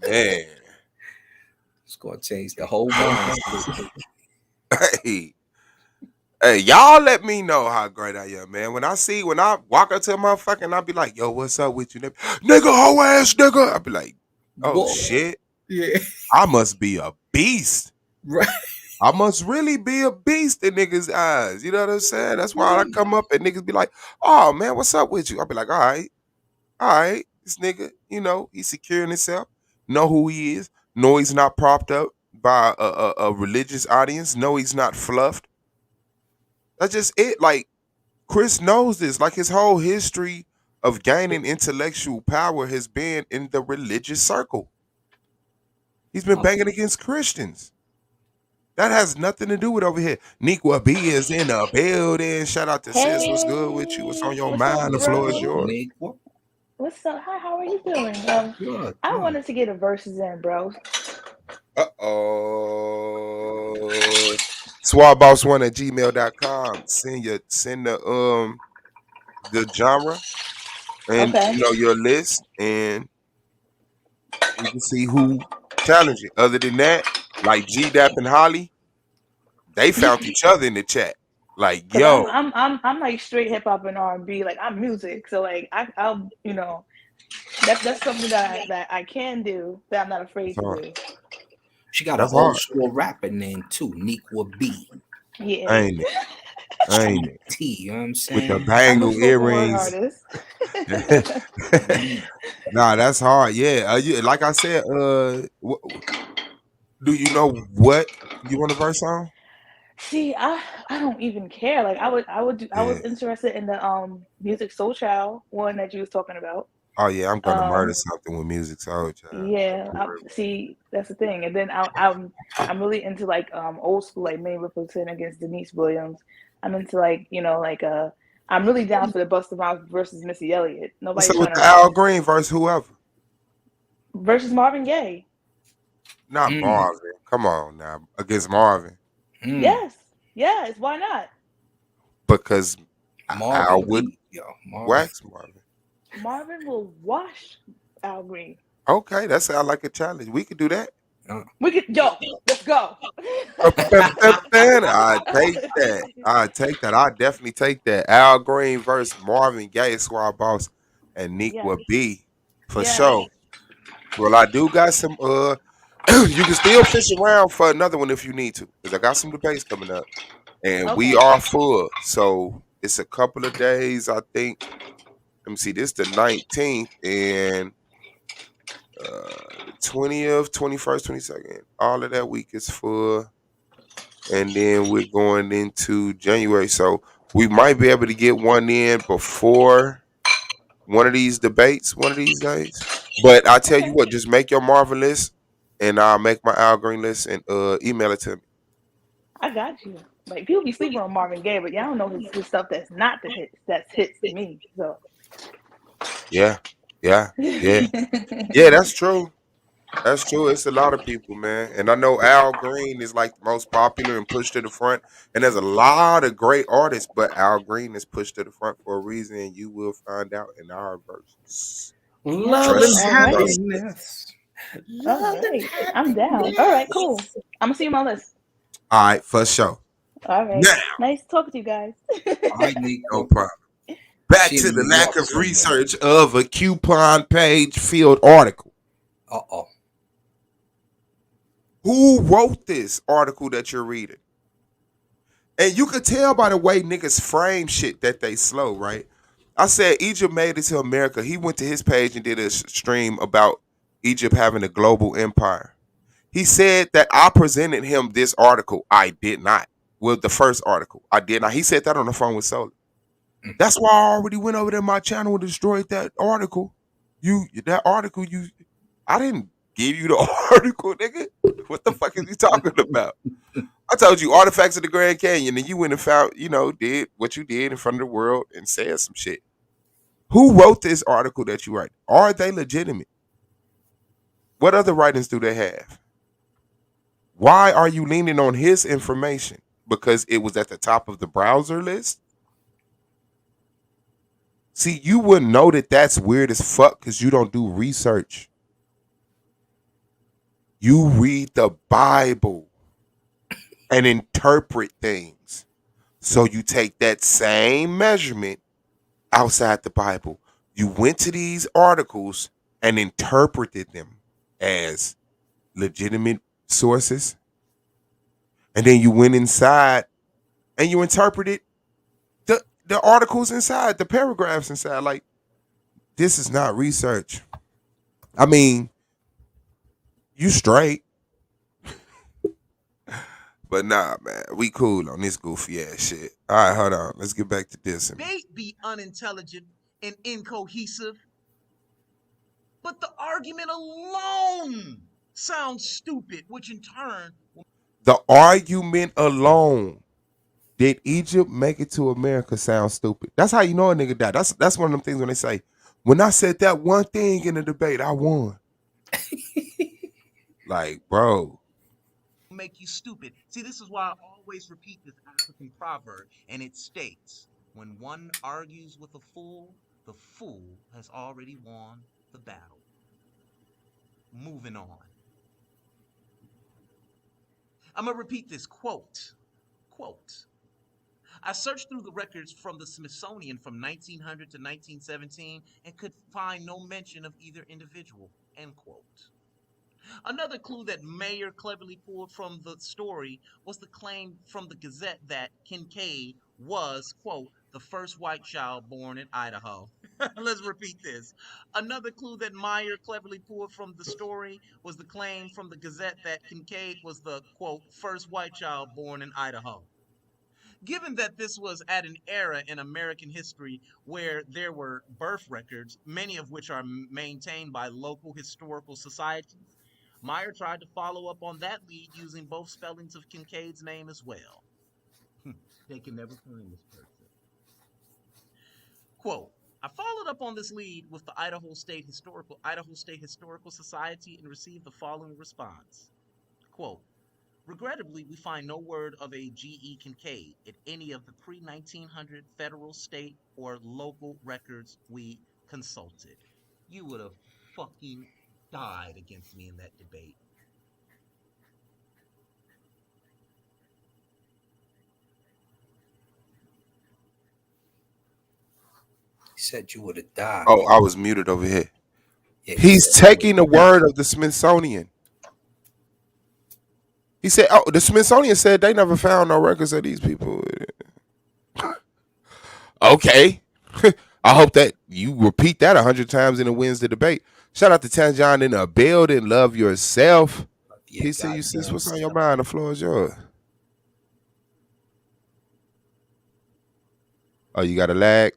S3: Man.
S5: It's gonna change the whole mindset.
S3: Hey. Hey, y'all let me know how great I am, man. When I walk up to a motherfucker and I be like, yo, what's up with you? Nigga, hoe ass nigga. I be like, oh
S5: Whoa,
S3: shit.
S5: yeah,
S3: I must be a beast.
S5: right.
S3: I must really be a beast in niggas' eyes. You know what I'm saying? That's why I come up and niggas be like, oh man, what's up with you? I be like, all right. This nigga, he's secure in himself, know who he is, know he's not propped up by a religious audience, know he's not fluffed. That's just it. Like, Chris knows this. Like, his whole history of gaining intellectual power has been in the religious circle. He's been
S5: Oh,
S3: banging against Christians. That has nothing to do with over here. Nikwa B is in the building. Shout out to sis. What's good with you? What's on
S6: Hey,
S3: your
S6: what's up,
S3: mind? The floor is
S6: bro?
S3: yours.
S5: Nate, what?
S6: What's up? Hi, how are you doing?
S5: Good,
S6: I
S5: good.
S6: wanted to get a verses in, bro.
S3: Swabboss1 at gmail.com. Send the genre and
S6: Okay.
S3: your list, and we can see who challenge it. Other than that, like G Dap and Holly, they found each other in the chat. Like,
S6: Cause I'm
S3: yo,
S6: I'm I'm I'm like straight hip hop and R&B. Like I'm music, so like I'll that's something that I can do that I'm not
S3: that's
S6: afraid to
S3: hard.
S6: do.
S5: She got an
S3: That's
S5: old
S3: hard.
S5: school rapper name too, Neekwa B.
S6: Yeah,
S3: Ain't it? Ain't
S5: Street
S3: it?
S5: T, you know what I'm
S3: With the
S5: saying?
S6: I'm a
S3: bangle
S6: spoken word
S3: earrings.
S6: artist.
S5: Mm.
S3: Nah, that's hard. Yeah. Like I said, do you know what you want to verse on?
S6: See, I don't even care. Like I was
S3: Yeah.
S6: interested in the music soul child one that you was talking about.
S3: Oh yeah, I'm gonna murder
S6: Um,
S3: something with music soul child.
S6: Yeah, see, that's the thing. And then I'm really into like old school like Minnie Riperton against Denise Williams. I'm into like I'm really down for the Busta Rhymes versus Missy Elliott.
S3: What's
S6: Nobody's
S3: up with
S6: trying
S3: the
S6: to
S3: Al Green verse? Whoever,
S6: versus Marvin Gaye.
S3: not
S5: Mm.
S3: Marvin. Come on now, against Marvin,
S5: Mm.
S6: Yes, yes. Why not?
S3: because Al
S5: Marvin
S3: would
S5: Deep, yo. Marvin.
S3: wax Marvin.
S6: Marvin will wash Al Green.
S3: Okay, that sounds like a challenge. We could do that.
S5: Uh,
S6: We could let's go.
S3: I take that. I take that. I definitely take that. Al Green versus Marvin Gaye, Swab Boss, and Nick
S6: Yes,
S3: would be for
S6: yes.
S3: sure. Well, I do got some. You can still fish around for another one if you need to, because I got some debates coming up, and we
S6: Okay,
S3: are full. So it's a couple of days. I think. Let me see. This the 19th and the 20th, 21st, 22nd. All of that week is full, and then we're going into January. So we might be able to get one in before one of these debates one of these days. But I tell you
S6: okay.
S3: what, just make your Marvin list, and I'll make my Al Green list and email it to me.
S6: I got you. Like people be sleeping on Marvin Gaye, but y'all don't know his stuff that's not the hits. That's hits to me. So
S3: Yeah, yeah, yeah, yeah. That's true. That's true. It's a lot of people, man. And I know Al Green is like the most popular and pushed to the front. And there's a lot of great artists, but Al Green is pushed to the front for a reason. And you will find out in our verses.
S5: Love
S6: Yo,
S5: and
S3: Trust,
S6: all right.
S3: trust.
S5: happiness.
S6: All
S5: Love and
S6: right. I'm down. All right, cool.
S5: happiness.
S6: I'm gonna see you on my list.
S3: All right, for sure.
S6: All right.
S3: Now,
S6: Nice talking to you guys.
S5: All right,
S3: no
S5: Nico.
S3: problem. Back
S5: She in
S3: to the
S5: New
S3: lack
S5: York
S3: of
S5: somewhere.
S3: research of a coupon page filled article.
S5: Uh-oh.
S3: Who wrote this article that you're reading? And you could tell by the way niggas frame shit that they slow, right? I said Egypt made it to America. He went to his page and did a stream about Egypt having a global empire. He said that I presented him this article. I did not. Well, the first article. I did not. He said that on the phone with Solar. That's why I already went over to my channel and destroyed that article. I didn't give you the article, nigga. What the fuck is you talking about? I told you artifacts of the Grand Canyon, and you went and found, did what you did in front of the world and said some shit. Who wrote this article that you write? Are they legitimate? What other writings do they have? Why are you leaning on his information? Because it was at the top of the browser list? See, you wouldn't know that that's weird as fuck because you don't do research. You read the Bible and interpret things. So you take that same measurement outside the Bible. You went to these articles and interpreted them as legitimate sources. And then you went inside and you interpreted the articles inside, the paragraphs inside. Like, this is not research. I mean, you straight. But nah, man, we cool on this goofy ass shit. All right, hold on. Let's get back to this.
S2: They be unintelligent and incohesive, but the argument alone sounds stupid, which in turn
S3: The argument alone, did Egypt make it to America, sound stupid. That's how you know a nigga died. That's one of them things when they say, when I said that one thing in the debate, I won. Like, bro.
S2: make you stupid. See, this is why I always repeat this African proverb, and it states, when one argues with a fool, the fool has already won the battle. Moving on. I'm going to repeat this quote. I searched through the records from the Smithsonian from 1900 to 1917 and could find no mention of either individual. End quote. Another clue that Mayer cleverly pulled from the story was the claim from the Gazette that Kincaid was, quote, the first white child born in Idaho. Let's repeat this. Another clue that Meyer cleverly pulled from the story was the claim from the Gazette that Kincaid was the, quote, first white child born in Idaho. Given that this was at an era in American history where there were birth records, many of which are maintained by local historical societies, Meyer tried to follow up on that lead using both spellings of Kincaid's name as well. They can never find this person. Quote, I followed up on this lead with the Idaho State Historical Society and received the following response. Quote, regrettably, we find no word of a G.E. Kincaid in any of the pre-1900 federal, state, or local records we consulted. You would have fucking died against me in that debate.
S5: He said you would have died.
S3: Oh, I was muted over here.
S5: Yeah, he
S3: He's
S5: said you would
S3: taking the
S5: have died.
S3: word of the Smithsonian. He said, oh, the Smithsonian said they never found no records of these people. Okay. I hope that you repeat that 100 times and it wins the debate. Shout out to Tanjan in the building. Love yourself.
S5: Yeah,
S3: Peace to you, sis.
S5: goddamn
S3: What's on your
S5: self.
S3: mind? The floor is yours. Oh, you got a lag?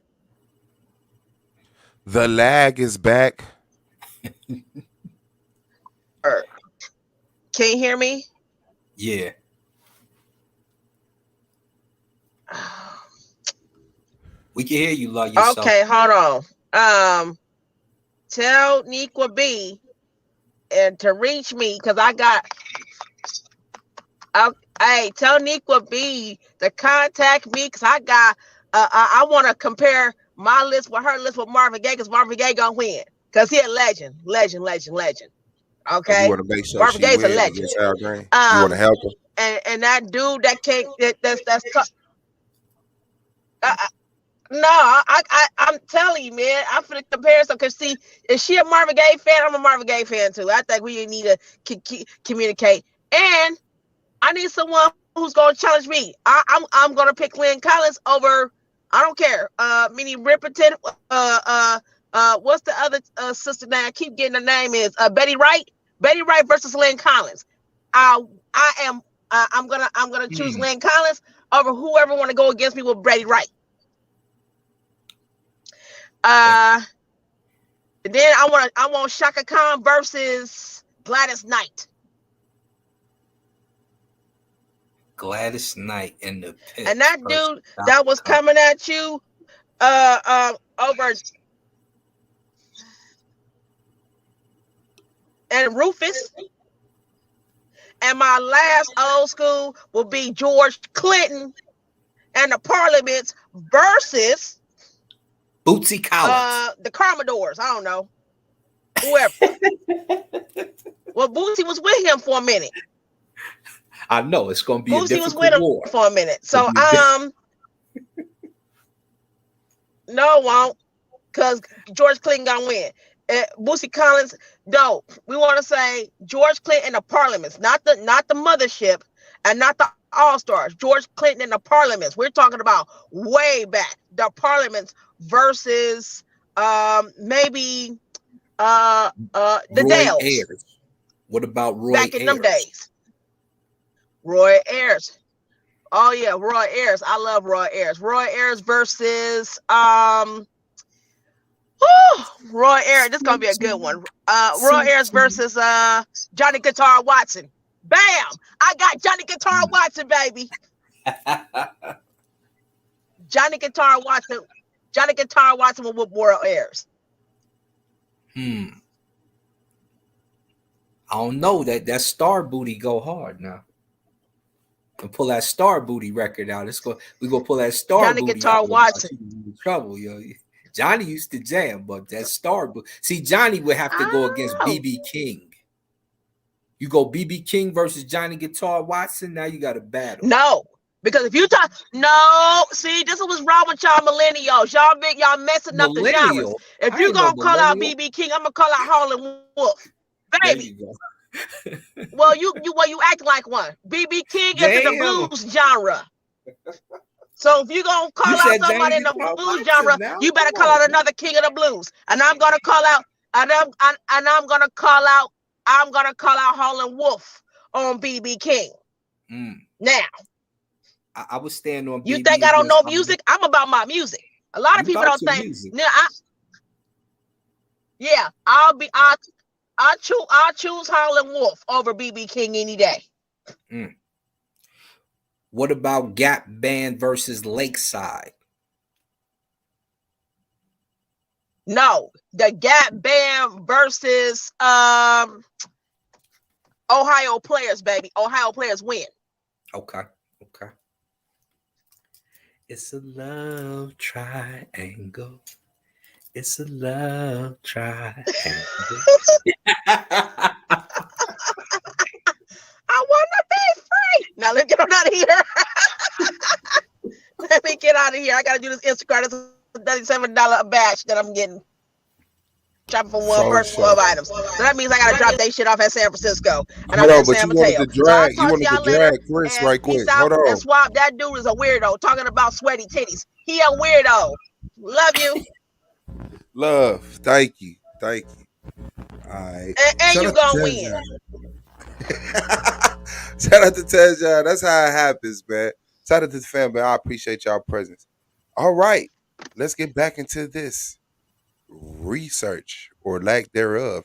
S3: The lag is back.
S7: Can you hear me?
S5: Yeah. We can hear you, love yourself.
S2: Okay, hold on. Tell Nequa B and to reach me because I got. Hey, tell Nequa B to contact me because I got. I want to compare my list with her list with Marvin Gaye because Marvin Gaye gonna win because he a legend.
S3: Oh, you
S2: Okay,
S3: want to make sure
S2: Marvin
S3: she
S2: Gaye's a
S3: win
S2: legend.
S3: against Al Green? You want to
S2: Um,
S3: help her?
S2: and that dude that can't uh, no, I'm telling you, man. I'm for the comparison because see, is she a Marvin Gaye fan? I'm a Marvin Gaye fan too. I think we need to communicate, and I need someone who's gonna challenge me. I'm gonna pick Lynn Collins over. I don't care. Minnie Riperton. What's the other sister name? I keep getting the name is Betty Wright. Betty Wright versus Lynn Collins. Uh, I am. I'm gonna choose
S5: Hmm.
S2: Lynn Collins over whoever want to go against me with Betty Wright.
S5: And
S2: Uh, then I want Shaka Khan versus Gladys Knight.
S5: Gladys Knight in the
S2: And
S5: pit
S2: that
S5: versus
S2: dude
S5: Shaka
S2: that was
S5: Khan.
S2: coming at you over and Rufus. And my last old school will be George Clinton and the Parliaments versus
S5: Bootsy Collins.
S2: the Commodores. I don't know. Whoever. Well, Bootsy was with him for a minute.
S5: I know it's gonna be a
S2: Bootsy was with
S5: difficult
S2: him
S5: war.
S2: for a minute.
S5: It's gonna
S2: So
S5: be a
S2: no, won't. Because George Clinton gonna win. Bootsy Collins, no, we want to say George Clinton and the Parliaments, not the mothership, and not the All Stars. George Clinton and the Parliaments. We're talking about way back. The Parliaments versus maybe the
S5: Roy
S2: Dales
S5: Ayers. What about Roy
S2: back in them
S5: Ayers?
S2: days. Roy Ayers. Oh yeah, Roy Ayers. I love Roy Ayers. Roy Ayers versus Roy Ayers. This is gonna be a good one. Roy Ayers versus Johnny Guitar Watson. Bam! I got Johnny Guitar Watson, baby. Johnny Guitar Watson. Johnny Guitar Watson will whoop Roy Ayers.
S5: I don't know that star booty go hard now. And pull that star booty record out. We gonna pull that star
S2: Johnny
S5: booty out.
S2: Guitar Watson.
S5: You in trouble, yo. Johnny used to jam, but that star booty. See, Johnny would have to go against
S2: Oh.
S5: BB King. You go BB King versus Johnny Guitar Watson. Now you got a battle.
S2: No, because if you talk, no, see, this is what's wrong with y'all millennials. Y'all messing up the genres.
S5: Millennial.
S2: If
S5: I
S2: you
S5: ain't no
S2: gonna call out
S5: millennial.
S2: BB King, I'm gonna call out Harlan Wolf,
S5: There
S2: baby.
S5: you go.
S2: Well, you act like one. BB King is in the
S5: Damn.
S2: blues genre. So if you gonna call
S5: You
S2: out
S5: said
S2: somebody
S5: Johnny
S2: in the
S5: Guitar
S2: blues
S5: Watson
S2: genre,
S5: now.
S2: you better
S5: Come
S2: call
S5: on,
S2: out
S5: man.
S2: another king of the blues. And I'm gonna call out, I'm gonna call out Harlan Wolf on BB King. Now,
S5: I would stand on
S2: you
S5: BB
S2: think I don't
S5: against
S2: know music? I'm about my music. A lot of
S5: You
S2: people
S5: about
S2: don't
S5: your
S2: think.
S5: music.
S2: Yeah, I'll choose Harlan Wolf over BB King any day.
S5: What about Gap Band versus Lakeside?
S2: No, the Gap Band versus Ohio Players, baby. Ohio Players win.
S5: Okay. It's a love triangle. It's a love triangle.
S2: I want to be free. Now let's get on out of here. Let me get out of here. I gotta do this Instacart. It's a $37 batch that I'm getting. Shopping for one first 12 items. So that means I gotta drop that shit off at San Francisco. And I'm
S3: Hold
S2: in
S3: on, but
S2: San
S3: you wanted
S2: Mateo.
S3: to
S2: So I'll
S3: drag. You
S2: talk to
S3: wanted to
S2: y'all later.
S3: drag Chris
S2: And
S3: right
S2: peace
S3: quick.
S2: out
S3: Hold
S2: and
S3: on.
S2: swap. That dude is a weirdo talking about sweaty titties. He a weirdo. Love you.
S3: Love. Thank you. All right.
S2: And
S3: Shout
S2: you
S3: out to
S2: gonna win.
S3: Tezjan. Shout out to Tezjan. That's how it happens, man. Shout out to the family. I appreciate y'all presence. All right. Let's get back into this research or lack thereof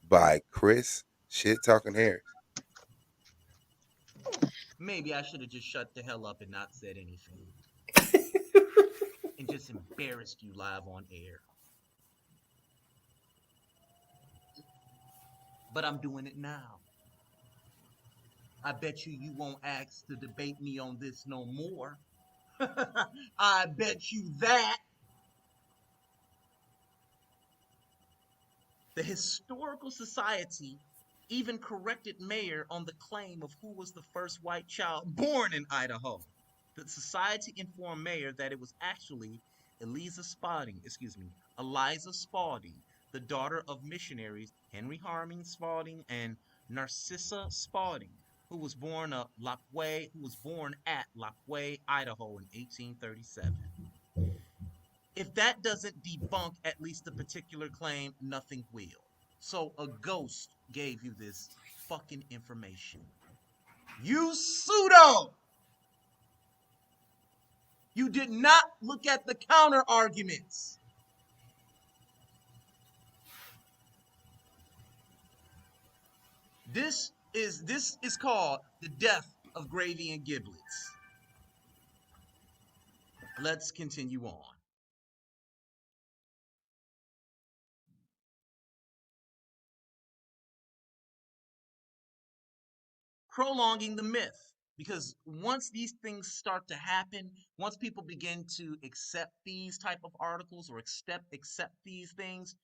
S3: by Chris Shit Talking Harris.
S7: Maybe I should have just shut the hell up and not said anything.
S2: and just embarrassed you live on air. But I'm doing it now. I bet you won't ask to debate me on this no more. I bet you that. The Historical Society even corrected Mayer on the claim of who was the first white child born in Idaho. The society informed Mayer that it was actually Eliza Spalding, the daughter of missionaries Henry Harming Spalding and Narcissa Spalding, who was born at Lapwai, Idaho in 1837. If that doesn't debunk at least the particular claim, nothing will. So a ghost gave you this fucking information. You pseudo! You did not look at the counter arguments. This is called the death of Gravy and Giblets. Let's continue on. Prolonging the myth. Because once these things start to happen, once people begin to accept these type of articles or accept these things,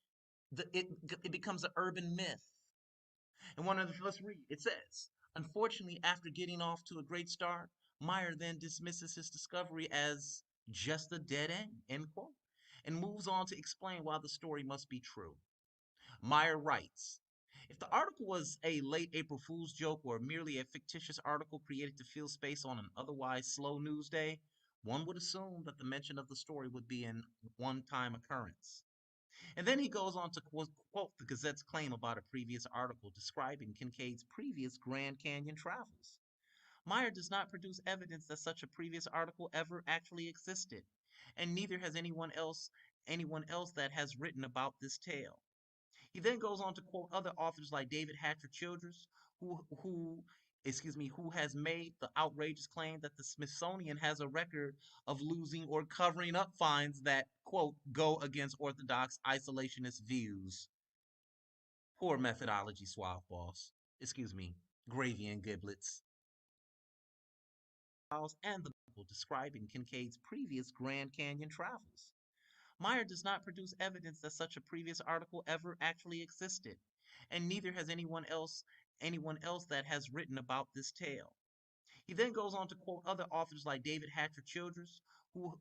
S2: it becomes an urban myth. And let's read. It says, unfortunately, after getting off to a great start, Meyer then dismisses his discovery as just a dead end quote, and moves on to explain why the story must be true. Meyer writes, if the article was a late April Fool's joke or merely a fictitious article created to fill space on an otherwise slow news day, one would assume that the mention of the story would be an one-time occurrence. And then he goes on to quote the Gazette's claim about a previous article describing Kincaid's previous Grand Canyon travels. Meyer does not produce evidence that such a previous article ever actually existed, and neither has anyone else that has written about this tale. He then goes on to quote other authors like David Hatcher Childress, who has made the outrageous claim that the Smithsonian has a record of losing or covering up finds that, quote, go against orthodox isolationist views. Poor methodology, Suave Boss. Gravy and Giblets. And the article describing Kincaid's previous Grand Canyon travels. Meyer does not produce evidence that such a previous article ever actually existed, and neither has anyone else that has written about this tale. He then goes on to quote other authors like David Hatcher Childress, who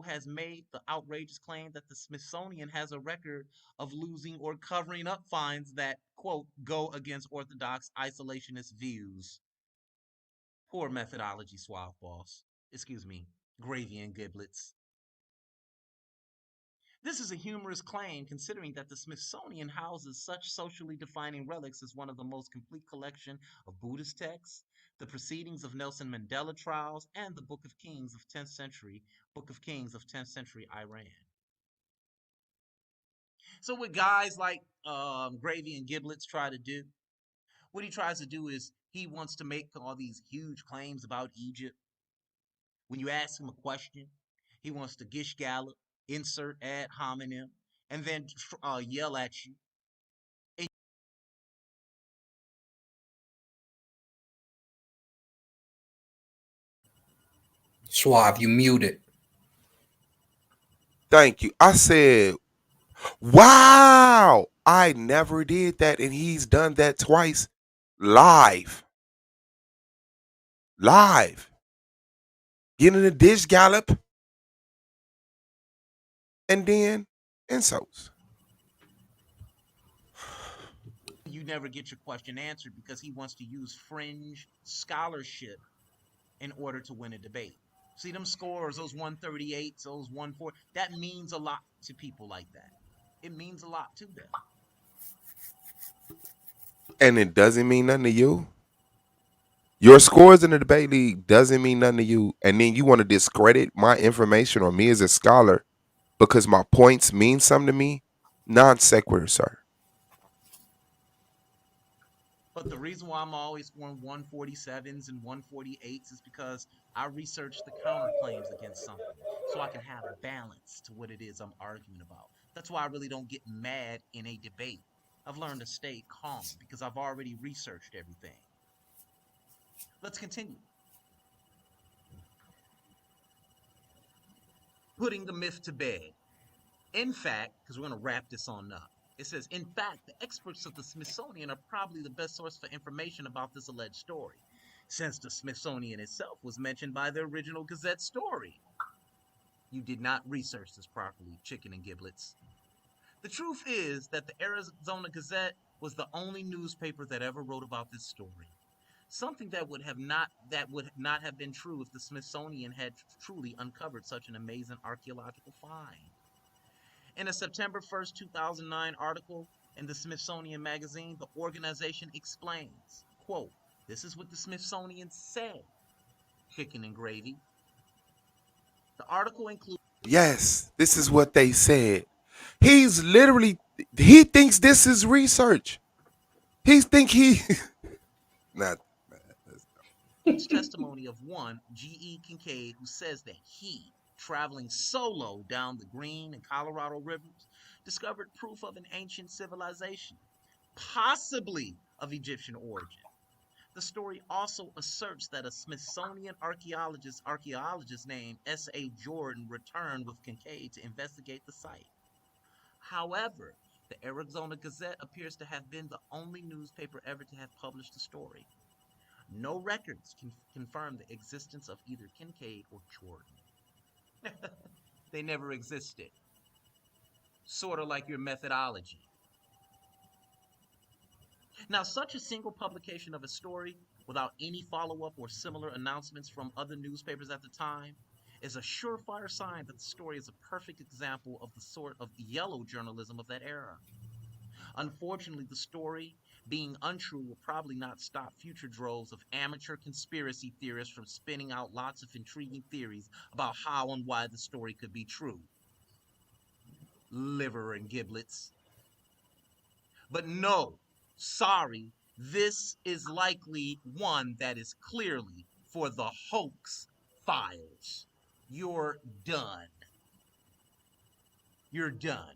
S2: has made the outrageous claim that the Smithsonian has a record of losing or covering up finds that, quote, go against orthodox isolationist views. Poor methodology, Suave Boss. Gravy and Giblets. This is a humorous claim considering that the Smithsonian houses such socially defining relics as one of the most complete collection of Buddhist texts, the proceedings of Nelson Mandela trials, and the Book of Kings of 10th century Iran. So what guys like Gravy and Giblets try to do, what he tries to do is he wants to make all these huge claims about Egypt. When you ask him a question, he wants to gish gallop, insert ad hominem, and then yell at you.
S5: Suave, you muted.
S3: Thank you. I said, wow, I never did that. And he's done that twice live. Live. Getting a dish gallop and then insults.
S2: You never get your question answered because he wants to use fringe scholarship in order to win a debate. See them scores, those 138s, those 140, that means a lot to people like that. It means a lot to them.
S3: And it doesn't mean nothing to you. Your scores in the debate league doesn't mean nothing to you. And then you want to discredit my information or me as a scholar because my points mean something to me. Non sequitur, sir.
S2: But the reason why I'm always going 147s and 148s is because I research the counterclaims against something so I can have balance to what it is I'm arguing about. That's why I really don't get mad in a debate. I've learned to stay calm because I've already researched everything. Let's continue. Putting the myth to bed. In fact, because we're going to wrap this on up, it says, in fact, the experts of the Smithsonian are probably the best source for information about this alleged story, since the Smithsonian itself was mentioned by the original Gazette story. You did not research this properly, chicken and giblets. The truth is that the Arizona Gazette was the only newspaper that ever wrote about this story. Something that would not have been true if the Smithsonian had truly uncovered such an amazing archaeological find. In a September 1st, 2009 article in the Smithsonian Magazine, the organization explains, quote, this is what the Smithsonian said, chicken and gravy. The article includes
S3: Yes, this is what they said. He's literally he thinks this is research. He think he not
S2: testimony of one, G.E. Kincaid, who says that he, traveling solo down the Green and Colorado rivers, discovered proof of an ancient civilization, possibly of Egyptian origin. The story also asserts that a Smithsonian archaeologist named S.A. Jordan returned with Kincaid to investigate the site. However, the Arizona Gazette appears to have been the only newspaper ever to have published the story. No records can confirm the existence of either Kincaid or Jordan. They never existed. Sort of like your methodology. Now, such a single publication of a story without any follow up or similar announcements from other newspapers at the time is a surefire sign that the story is a perfect example of the sort of yellow journalism of that era. Unfortunately, the story, being untrue, will probably not stop future droves of amateur conspiracy theorists from spinning out lots of intriguing theories about how and why the story could be true. Liver and giblets. But no, sorry, this is likely one that is clearly for the hoax files. You're done. You're done.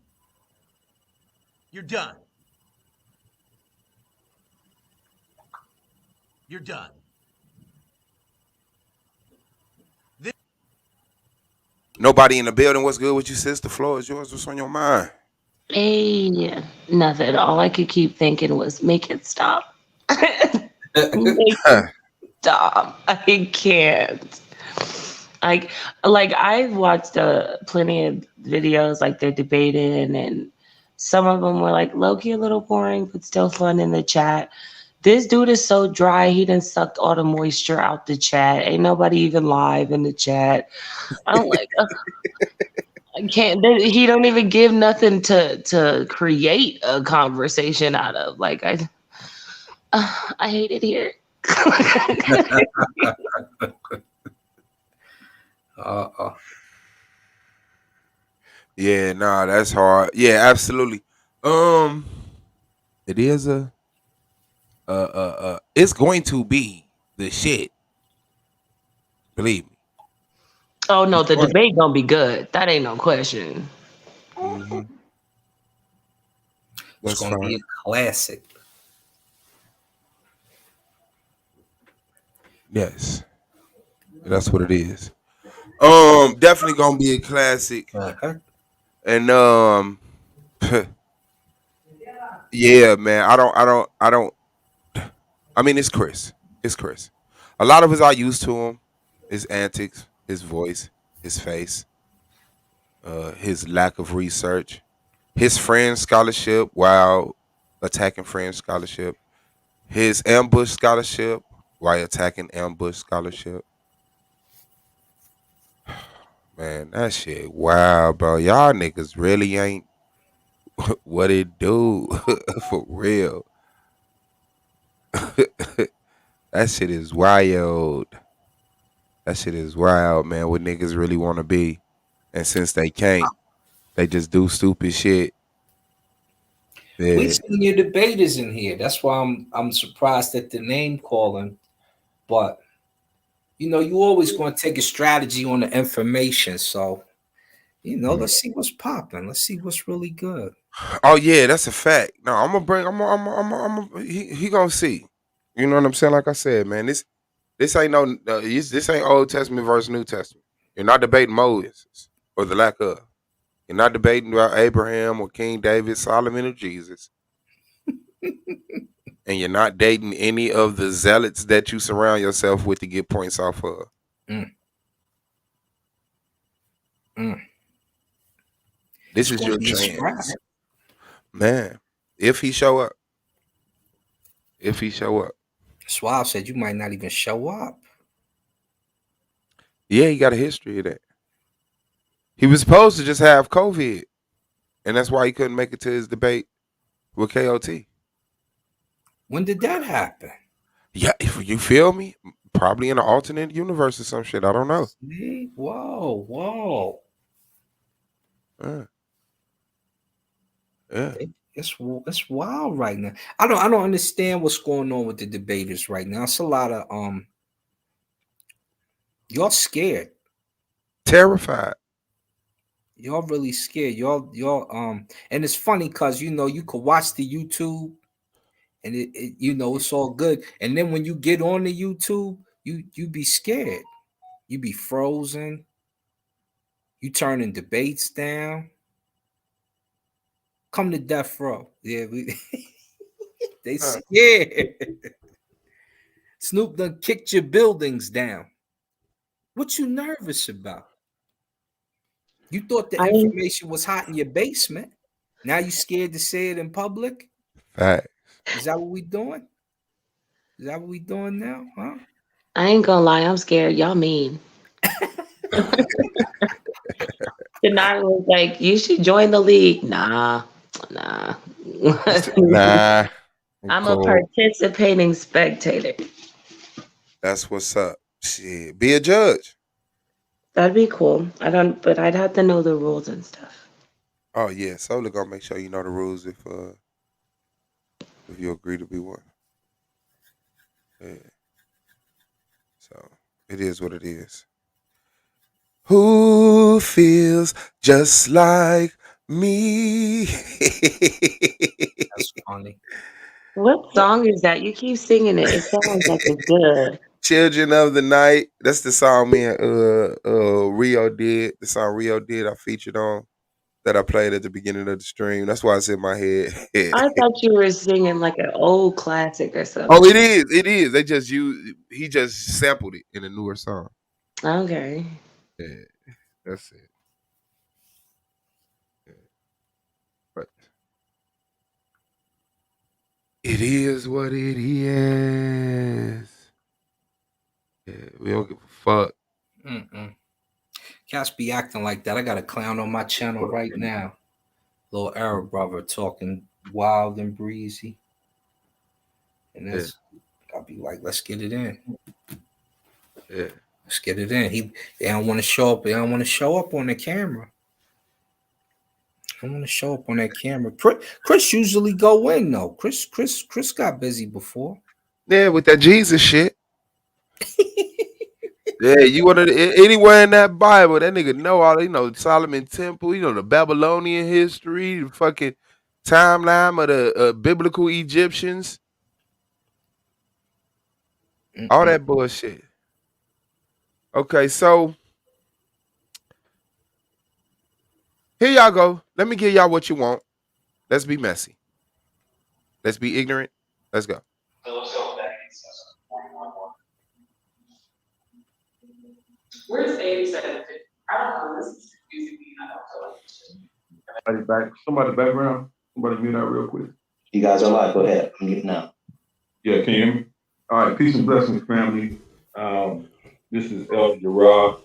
S2: You're done. You're done.
S3: nobody in the building. What's good with you, sis? The floor is yours. What's on your mind?
S7: Hey, nothing. All I could keep thinking was make it stop. Make it stop. I can't. Like, like I've watched plenty of videos, like they're debating, and some of them were like low key a little boring, but still fun in the chat. This dude is so dry. He done sucked all the moisture out the chat. Ain't nobody even live in the chat. I'm like, I can't. He don't even give nothing to create a conversation out of. Like I hate it here.
S3: Yeah, nah, that's hard. Yeah, absolutely. Um, it is it's going to be the shit. Believe me.
S7: Oh no,
S3: It's
S7: the
S3: going.
S7: debate gonna be good. That ain't no question.
S3: Mm-hmm.
S5: It's
S3: That's
S5: going to be
S3: fine.
S5: a classic.
S3: Yes, that's what it is. Definitely gonna be a classic,
S5: Uh-huh.
S3: and yeah, man. I don't. I mean, it's Chris. It's Chris. A lot of us are used to him. His antics, his voice, his face, his lack of research, his friend scholarship while attacking friend scholarship, his ambush scholarship while attacking ambush scholarship. Man, that shit wow, bro. Y'all niggas really ain't what it do for real. That shit is wild. That shit is wild, man. What niggas really want to be, and since they can't, they just do stupid shit.
S5: We
S3: Yeah.
S5: seen your debaters in here. That's why I'm surprised at the name calling. But you always going to take a strategy on the information. So let's see what's popping. Let's see what's really good.
S3: Oh yeah, that's a fact. No, I'm gonna bring. He gonna see. You know what I'm saying? Like I said, man, this ain't no. This ain't Old Testament versus New Testament. You're not debating Moses or the lack of. You're not debating about Abraham or King David, Solomon, or Jesus. And you're not dating any of the zealots that you surround yourself with to get points off of.
S5: Mm, mm.
S3: This
S5: It's
S3: is
S5: going to
S3: your
S5: be a scrap.
S3: chance, man. If he show up, if he show up,
S5: Swab said you might not even show up.
S3: yeah, he got a history of that. He was supposed to just have COVID, and that's why he couldn't make it to his debate with KOT.
S5: When did that happen?
S3: Yeah, if you feel me, probably in an alternate universe or some shit. I don't know.
S5: See? Whoa.
S3: Yeah, yeah.
S5: It's wild right now. I don't understand what's going on with the debaters right now. It's a lot of y'all scared.
S3: Terrified.
S5: Y'all really scared. Y'all and it's funny because you could watch the YouTube and it's all good. And then when you get on the YouTube, you be scared. You be frozen. You turning debates down. Come to death row. Yeah, they scared. Snoop done kicked your buildings down. What you nervous about? You thought the
S7: I
S5: information was hot in your basement. Now you scared to say it in public?
S3: Fact.
S5: Is that what we doing? Is that what we doing now? Huh?
S7: I ain't gonna lie, I'm scared. Y'all mean. Denard was like, you should join the league. Nah.
S3: Nah, I'm
S7: I'm a
S3: cool.
S7: participating spectator.
S3: That's what's up. Shit, be a judge.
S7: That'd be cool. But I'd have to know the rules and stuff.
S3: Oh yeah, Solar gonna make sure you know the rules if you agree to be one. Yeah. So it is what it is. Who feels just like me?
S5: That's funny.
S7: What song is that? You keep singing it. It sounds like it's good.
S3: Children of the Night. That's the song me and Rio did. The song Rio did I featured on that I played at the beginning of the stream. That's why it's in my head.
S7: I thought you were singing like an old classic or
S3: Oh,
S7: something.
S3: it is. It is. He just sampled it in a newer song.
S7: Okay.
S3: Yeah, that's it. Yeah. But it is what it is. Yeah, we don't give a fuck.
S5: Mm-mm. Cats be acting like that. I got a clown on my channel right now. Little Arab brother talking wild and breezy. And
S3: Yeah,
S5: I'll be like, let's get it in.
S3: yeah.
S5: Let's get it in. They don't want to show up. They don't want to show up on the camera. I want to show up on that camera. Chris usually go in though. Chris got busy before.
S3: Yeah, with that Jesus shit. Yeah, you want to anywhere in that Bible, that nigga know all. Solomon Temple. The Babylonian history, the fucking timeline of the biblical Egyptians, all
S5: Mm-mm.
S3: that bullshit. Okay, so here y'all go. Let me give y'all what you want. Let's be messy. Let's be ignorant. Let's go.
S7: Where's 87? I don't know. This is confusing me. I don't feel like
S1: Somebody background. Somebody mute out real quick.
S8: You guys are live. Go ahead. I'm muting now.
S1: Yeah, can you hear me? All right, peace and blessings, family. This is El Gerard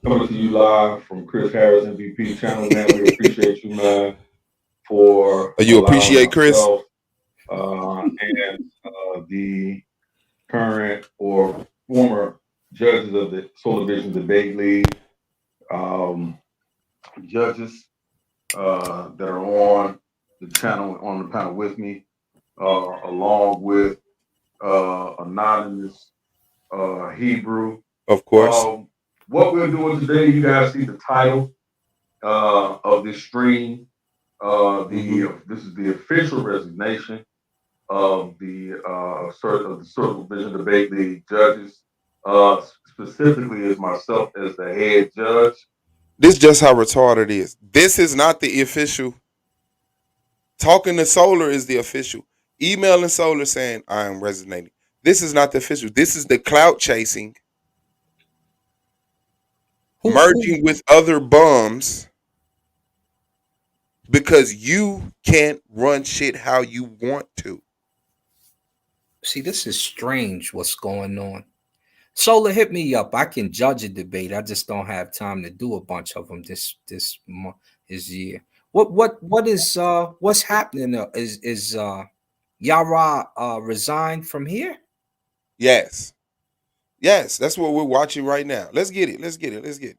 S1: coming to you live from Chris Harris MVP channel. Man, we appreciate you, man, for
S3: You
S1: allowing
S3: appreciate Chris?
S1: myself and the current or former judges of the Solar Vision Debate League, judges that are on
S9: the channel on the panel with me, along with anonymous Hebrew.
S3: Of course.
S9: What we're doing today, you guys see the title of this stream. This is the official resignation of the Circle Vision Debate League judges. Specifically, is myself as the head judge.
S3: This is just how retarded it is. This is not the official. Talking to Solar is the official. Emailing Solar saying I am resignating. This is not the official. This is the clout chasing, merging with other bums because you can't run shit how you want to.
S5: See, this is strange what's going on. Solar, hit me up. I can judge a debate. I just don't have time to do a bunch of them this year. What is what's happening? Is Yara resigned from here?
S3: Yes. Yes, that's what we're watching right now. Let's get it. Let's get it. Let's get it.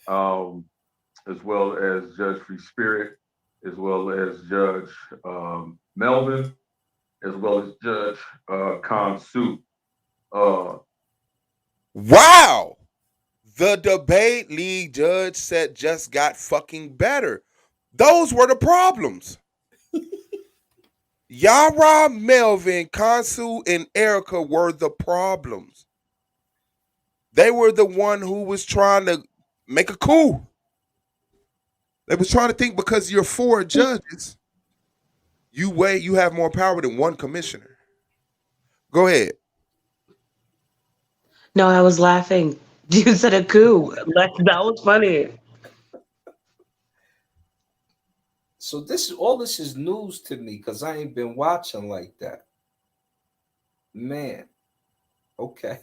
S9: As well as Judge Free Spirit, as well as Judge Melvin, as well as Judge Khan Su.
S3: Wow. The debate league judge set just got fucking better. Those were the problems. Yara, Melvin, Kansu, and Erica were the problems. They were the one who was trying to make a coup. They was trying to think because you're 4 judges, you have more power than one commissioner. Go ahead.
S7: No, I was laughing. You said a coup. That was funny.
S5: So this is news to me because I ain't been watching like that. Man. Okay.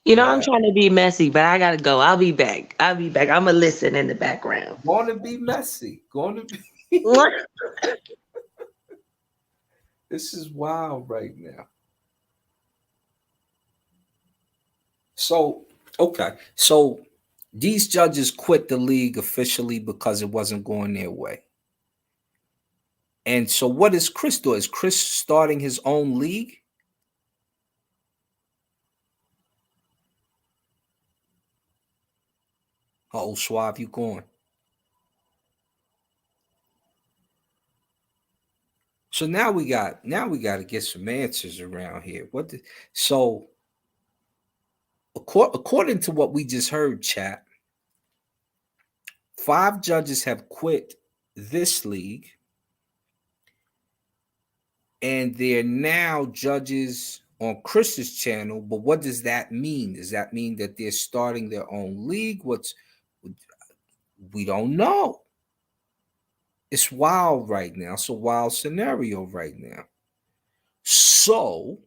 S7: You know, I'm trying to be messy, but I gotta go. I'll be back. I'm gonna listen in the background.
S5: Going to be messy. Going to be. This is wild right now. So, okay. So these judges quit the league officially because it wasn't going their way. And so what is Chris doing? Is Chris starting his own league? Oh, Suave, you going? So now we got to get some answers around here. So according to what we just heard, chat, 5 judges have quit this league, and they're now judges on Chris's channel. But what does that mean? Does that mean that they're starting their own league? We don't know. It's wild right now. It's a wild scenario right now. So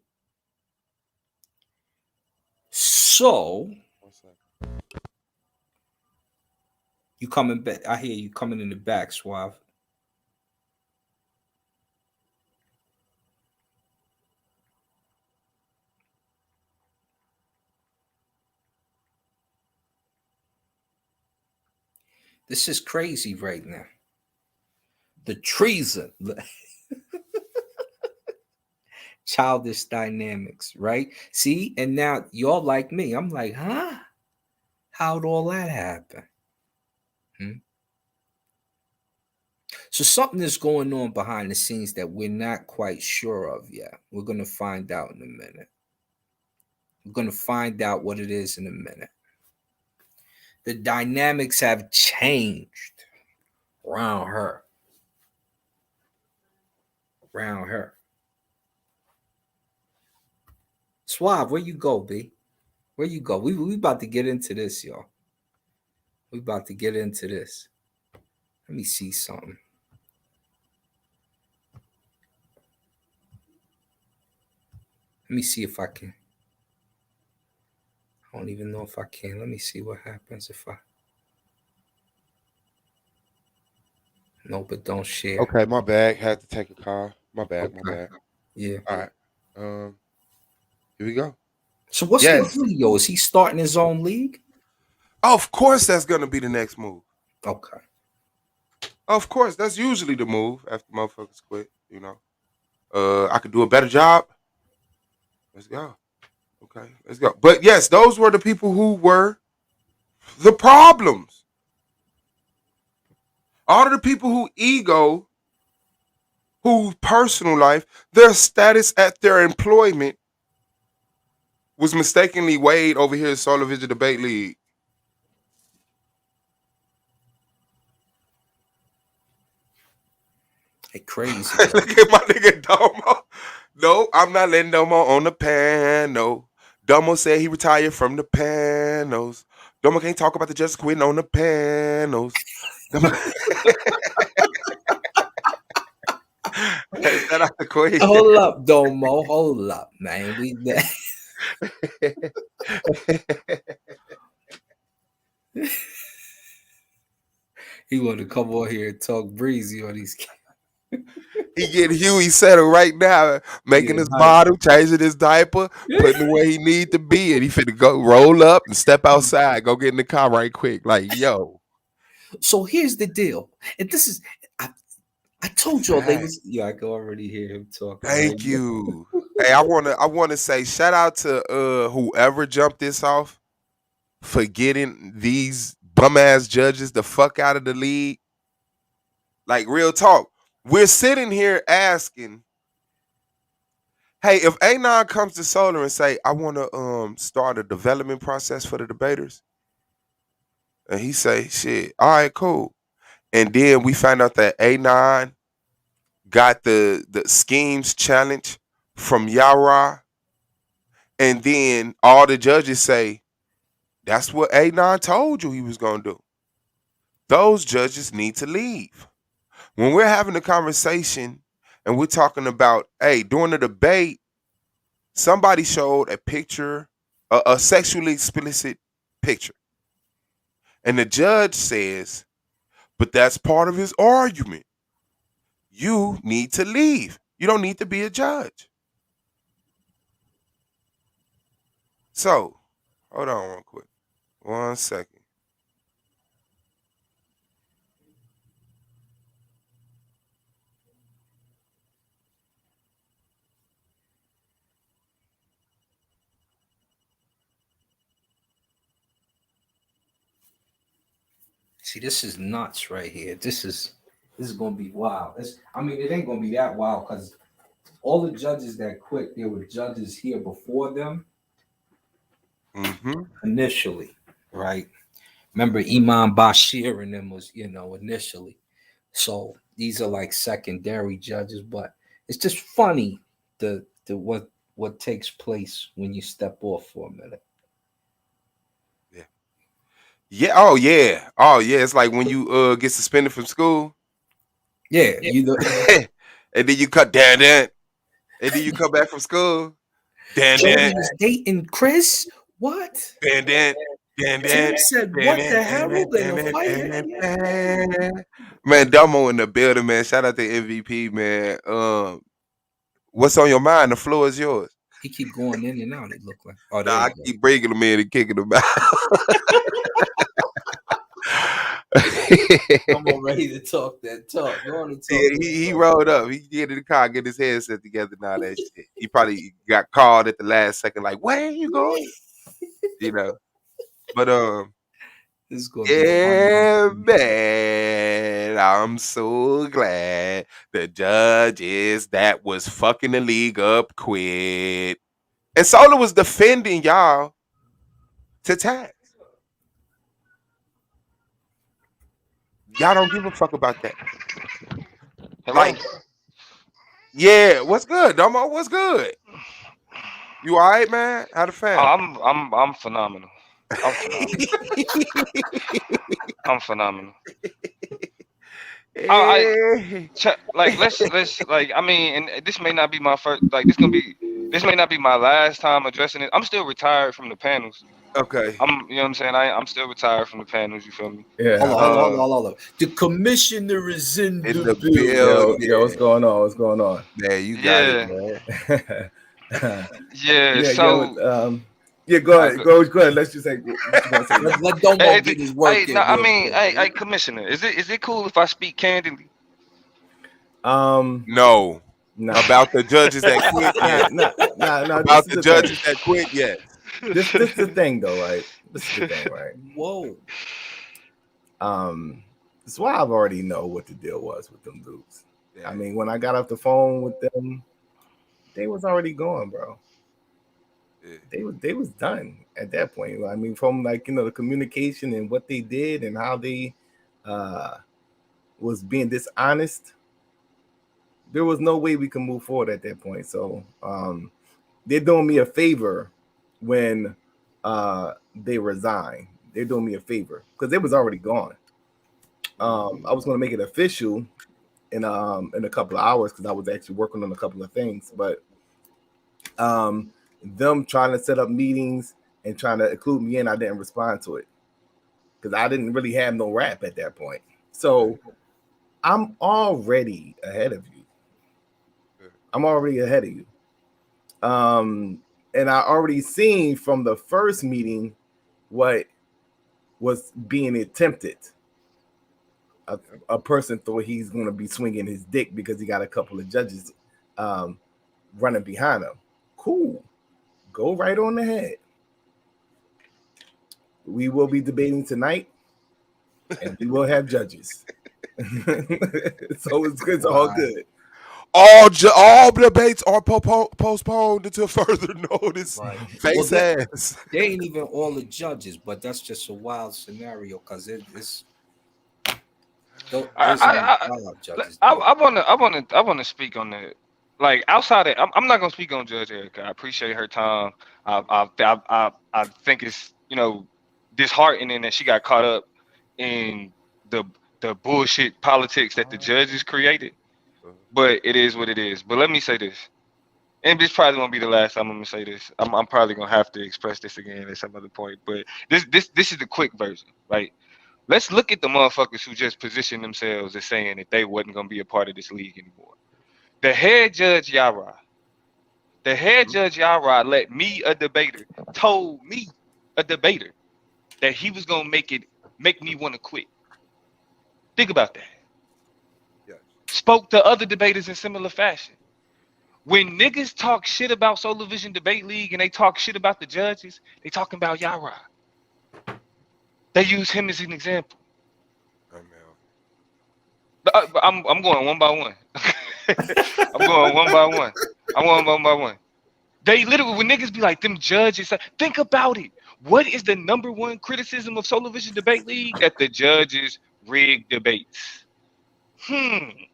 S5: you coming back? I hear you coming in the back, Suave. This is crazy right now. The treason. Childish dynamics, right? See, and now you're like me. I'm like, huh? How'd all that happen? So something is going on behind the scenes that we're not quite sure of yet. We're going to find out in a minute. We're going to find out what it is in a minute. The dynamics have changed around her. Around her. Suave, where you go, B? Where you go? We about to get into this, y'all. We about to get into this. Let me see something. Let me see if I can. I don't even know if I can. Let me see what happens if I. No, but don't share.
S3: Okay, my bad. Had to take a call. My bad.
S5: Okay.
S3: My bad.
S5: Yeah.
S3: All right. Here we go.
S5: So what's the video? Is he starting his own league?
S3: Of course, that's gonna be the next move.
S5: Okay.
S3: Of course, that's usually the move after motherfuckers quit. I could do a better job. Let's go. Okay, let's go. But yes, those were the people who were the problems. All of the people who ego, whose personal life, their status at their employment was mistakenly weighed over here at Solar Vision Debate League.
S5: Hey, crazy.
S3: Look at my nigga Domo. No, I'm not letting Domo on the panel. Domo said he retired from the panels. Domo can't talk about the just quitting on the panels. Shout out to Queen.
S5: Hold up, Domo. Hold up, man. He want to come on here and talk breezy on these.
S3: He getting Huey settled right now, making his bottle, changing his diaper, putting where he need to be, and he finna go roll up and step outside, go get in the car right quick. Like, yo.
S5: So here's the deal, and this is I told y'all they was. Yeah, I can already hear him talking.
S3: Thank you. Hey, I wanna say shout out to whoever jumped this off for getting these bum ass judges the fuck out of the league. Like, real talk. We're sitting here asking, hey, if A9 comes to Solar and say, I want to start a development process for the debaters, and he say, shit, all right, cool. And then we find out that A9 got the schemes challenge from Yara, and then all the judges say, that's what A9 told you he was going to do. Those judges need to leave. When we're having a conversation and we're talking about, hey, during the debate, somebody showed a picture, a sexually explicit picture. And the judge says, but that's part of his argument. You need to leave. You don't need to be a judge. So, hold on real quick. 1 second.
S5: See, this is nuts right here. This is gonna be wild. I mean, it ain't gonna be that wild because all the judges that quit, there were judges here before them. Initially, right? Remember, Imam Bashir and them was, initially. So these are like secondary judges, but it's just funny the what takes place when you step off for a minute.
S3: Yeah. Oh yeah. Oh yeah. It's like when you get suspended from school.
S5: Yeah.
S3: And then you cut down, and then you come back from school.
S5: Jody was dating Chris. What?
S3: Tim
S5: said, "What the hell? We're gonna fight."
S3: Man, Domo in the building, man. Shout out to MVP, man. What's on your mind? The floor is yours.
S5: He keep going in and out. It look like. Oh,
S3: nah, I keep bringing him in and kicking him out.
S5: I'm all ready to talk that talk.
S3: He rolled up. He get in the car, get his headset together. Now that shit. He probably got called at the last second, like, "Where are you going?" But
S5: this is gonna
S3: yeah, man. I'm so glad the judges that was fucking the league up quit. And Solar was defending y'all to tax. Y'all don't give a fuck about that.
S10: Hello?
S3: Like, yeah, what's good, Domo? What's good? You all right, man? How the family?
S10: I'm phenomenal. I'm phenomenal. Let's I mean, and this may not be my first. Like this may not be my last time addressing it. I'm still retired from the panels.
S3: Okay.
S10: You know what I'm saying? I'm still retired from the panels. You feel me?
S5: Yeah. Hold on. The commissioner is in the
S11: building. Yo, what's going on?
S3: Man, you got it, man.
S10: Yeah. So
S11: Yeah, go ahead. Go ahead. Let's just say what you want to say.
S5: Let Domo get his work in.
S10: I mean, hey, Commissioner, is it cool if I speak candidly?
S3: No. About the judges that quit, yes. About the judges that quit, yes.
S11: This is the thing, though, right? This is the thing, right?
S5: Whoa.
S11: That's why I've already know what the deal was with them dudes. Yeah. I mean, when I got off the phone with them, they was already gone, bro. Yeah. They was done at that point. I mean, from like, you know, the communication and what they did and how they was being dishonest, there was no way we can move forward at that point. So they're doing me a favor when they resign. They're doing me a favor because they was already gone. I was going to make it official in a couple of hours because I was actually working on a couple of things, but them trying to set up meetings and trying to include me in, I didn't respond to it because I didn't really have no rap at that point. So I'm already ahead of you. I'm already ahead of you. And I already seen from the first meeting what was being attempted. A person thought he's going to be swinging his dick because he got a couple of judges running behind him. Cool. Go right on ahead. We will be debating tonight, and we will have judges. So it's all good.
S3: All debates are postponed until further notice.
S5: Right.
S3: Face ass.
S5: They ain't even all the judges, but that's just a wild scenario because it's.
S10: I want to speak on that. Like outside of, I'm not gonna speak on Judge Erica. I appreciate her time. I think it's, you know, disheartening that she got caught up in the bullshit politics that the judges created. But it is what it is. But let me say this, and this probably won't be the last time I'm gonna say this. I'm probably gonna have to express this again at some other point. But this is the quick version, right? Let's look at the motherfuckers who just positioned themselves as saying that they wasn't gonna be a part of this league anymore. The head judge Yara let me, a debater, told me, a debater, that he was gonna make me want to quit. Think about that.
S3: Yes.
S10: Spoke to other debaters in similar fashion. When niggas talk shit about Solar Vision Debate League and they talk shit about the judges, they talking about Yara. They use him as an example. I'm going one by one. I'm going one by one. I'm going one by one. They literally, when niggas be like, them judges, think about it. What is the number one criticism of Solar Vision Debate League? That the judges rig debates. Who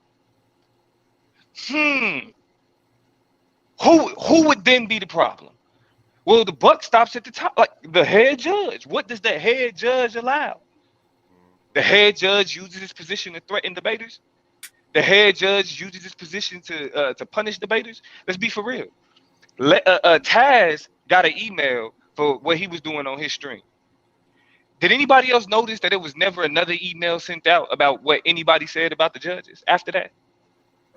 S10: would then be the problem? Well, the buck stops at the top, like the head judge. What does the head judge allow? The head judge uses his position to threaten debaters. The head judge uses his position to punish debaters. Let's be for real. Taz got an email for what he was doing on his stream. Did anybody else notice that there was never another email sent out about what anybody said about the judges after that?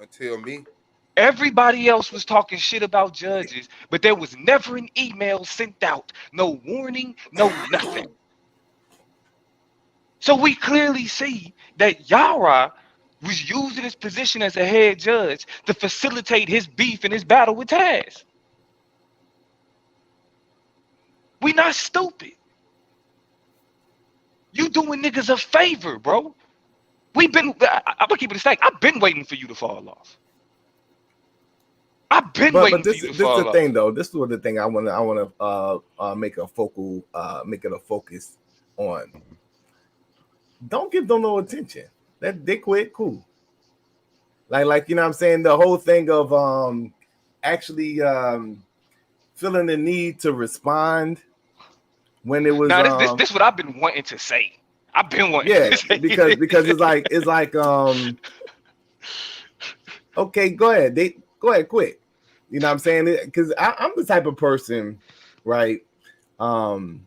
S3: Until me.
S10: Everybody else was talking shit about judges, but there was never an email sent out. No warning, no nothing. So we clearly see that Yara was using his position as a head judge to facilitate his beef and his battle with Taz. We not stupid. You doing niggas a favor, bro. I'm gonna keep it a stack. I've been waiting for you to fall off. I've been waiting for you to fall off.
S11: This is the thing, though. This is the thing I want to make it a focus on. Don't give them no attention. That they quit, cool. Like you know what I'm saying? The whole thing of actually feeling the need to respond when it was
S10: this what I've been wanting to say. I've been wanting to say.
S11: because it's like okay, go ahead. Go ahead, quit. You know what I'm saying? Because I'm the type of person, right? I'm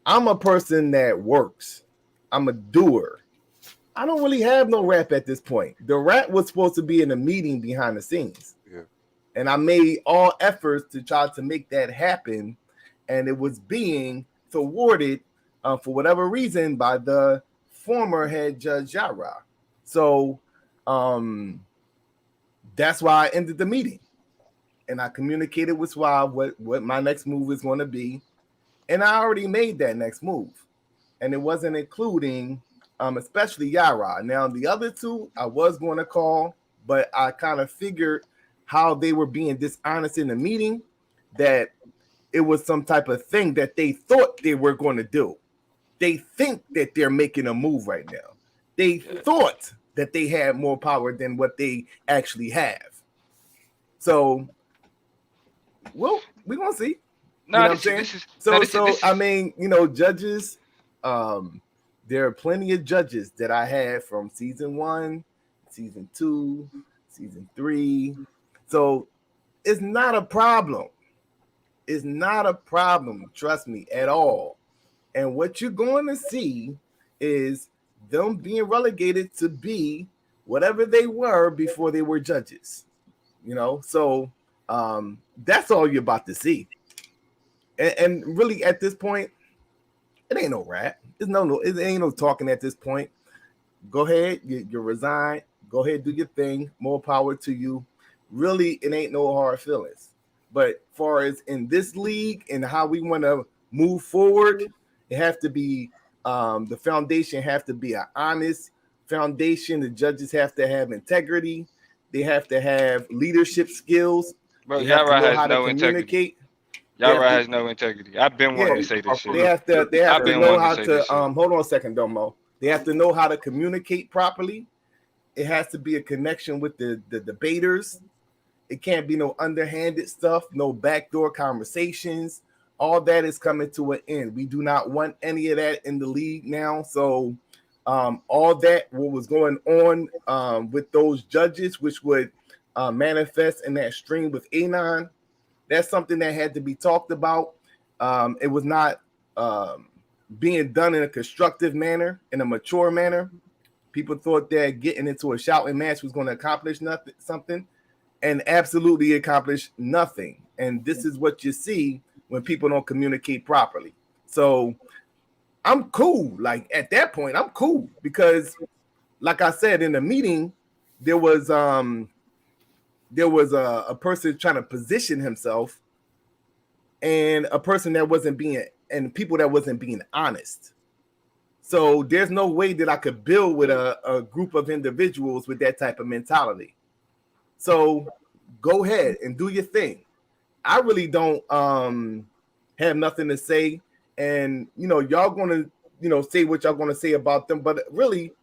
S11: a person that works. I'm a doer. I don't really have no rap at this point. The rap was supposed to be in a meeting behind the scenes.
S3: Yeah.
S11: And I made all efforts to try to make that happen. and it was being thwarted for whatever reason by the former head judge Yara. So that's why I ended the meeting, and I communicated with Swab what my next move is going to be, and I already made that next move, and it wasn't including especially Yara. Now the other two I was going to call, but I kind of figured how they were being dishonest in the meeting, that it was some type of thing that they thought they were going to do. They think that they're making a move right now. They thought that they had more power than what they actually have. So, well, we're gonna see.
S10: No,
S11: You know what I'm
S10: this is
S11: saying?
S10: this is no, this is this
S11: I
S10: is
S11: mean, judges. There are plenty of judges that I had from season 1, season 2, season 3. So it's not a problem. It's not a problem, trust me, at all. And what you're going to see is them being relegated to be whatever they were before they were judges. So that's all you're about to see. And really, at this point, it ain't no rap. It ain't no talking at this point. Go ahead, you're resigned. Go ahead, do your thing. More power to you. Really, it ain't no hard feelings. But far as in this league and how we want to move forward, it have to be the foundation have to be an honest foundation. The judges have to have integrity. They have to have leadership skills.
S10: bro.
S11: They have to
S10: Yara
S11: know
S10: has
S11: how to
S10: no integrity.
S11: communicate.
S10: Yara has no integrity. I've been wanting to
S11: Yeah,
S10: say this shit.
S11: they have
S10: I've
S11: to
S10: been
S11: know
S10: wanting to
S11: how
S10: say
S11: to
S10: this shit.
S11: hold on a second, Domo. They have to know how to communicate properly. It has to be a connection with the debaters. It can't be no underhanded stuff, no backdoor conversations. All that is coming to an end. We do not want any of that in the league now. So all that what was going on with those judges, which would manifest in that stream with Anon, that's something that had to be talked about. It was not being done in a constructive manner, in a mature manner. People thought that getting into a shouting match was going to accomplish something, and absolutely accomplish nothing. And this is what you see when people don't communicate properly. So I'm cool. Like at that point, I'm cool because, like I said in the meeting, there was a person trying to position himself, and a person that wasn't being, and people that wasn't being honest. So there's no way that I could build with a group of individuals with that type of mentality. So go ahead and do your thing. I really don't have nothing to say. And y'all gonna, say what y'all gonna say about them, but really,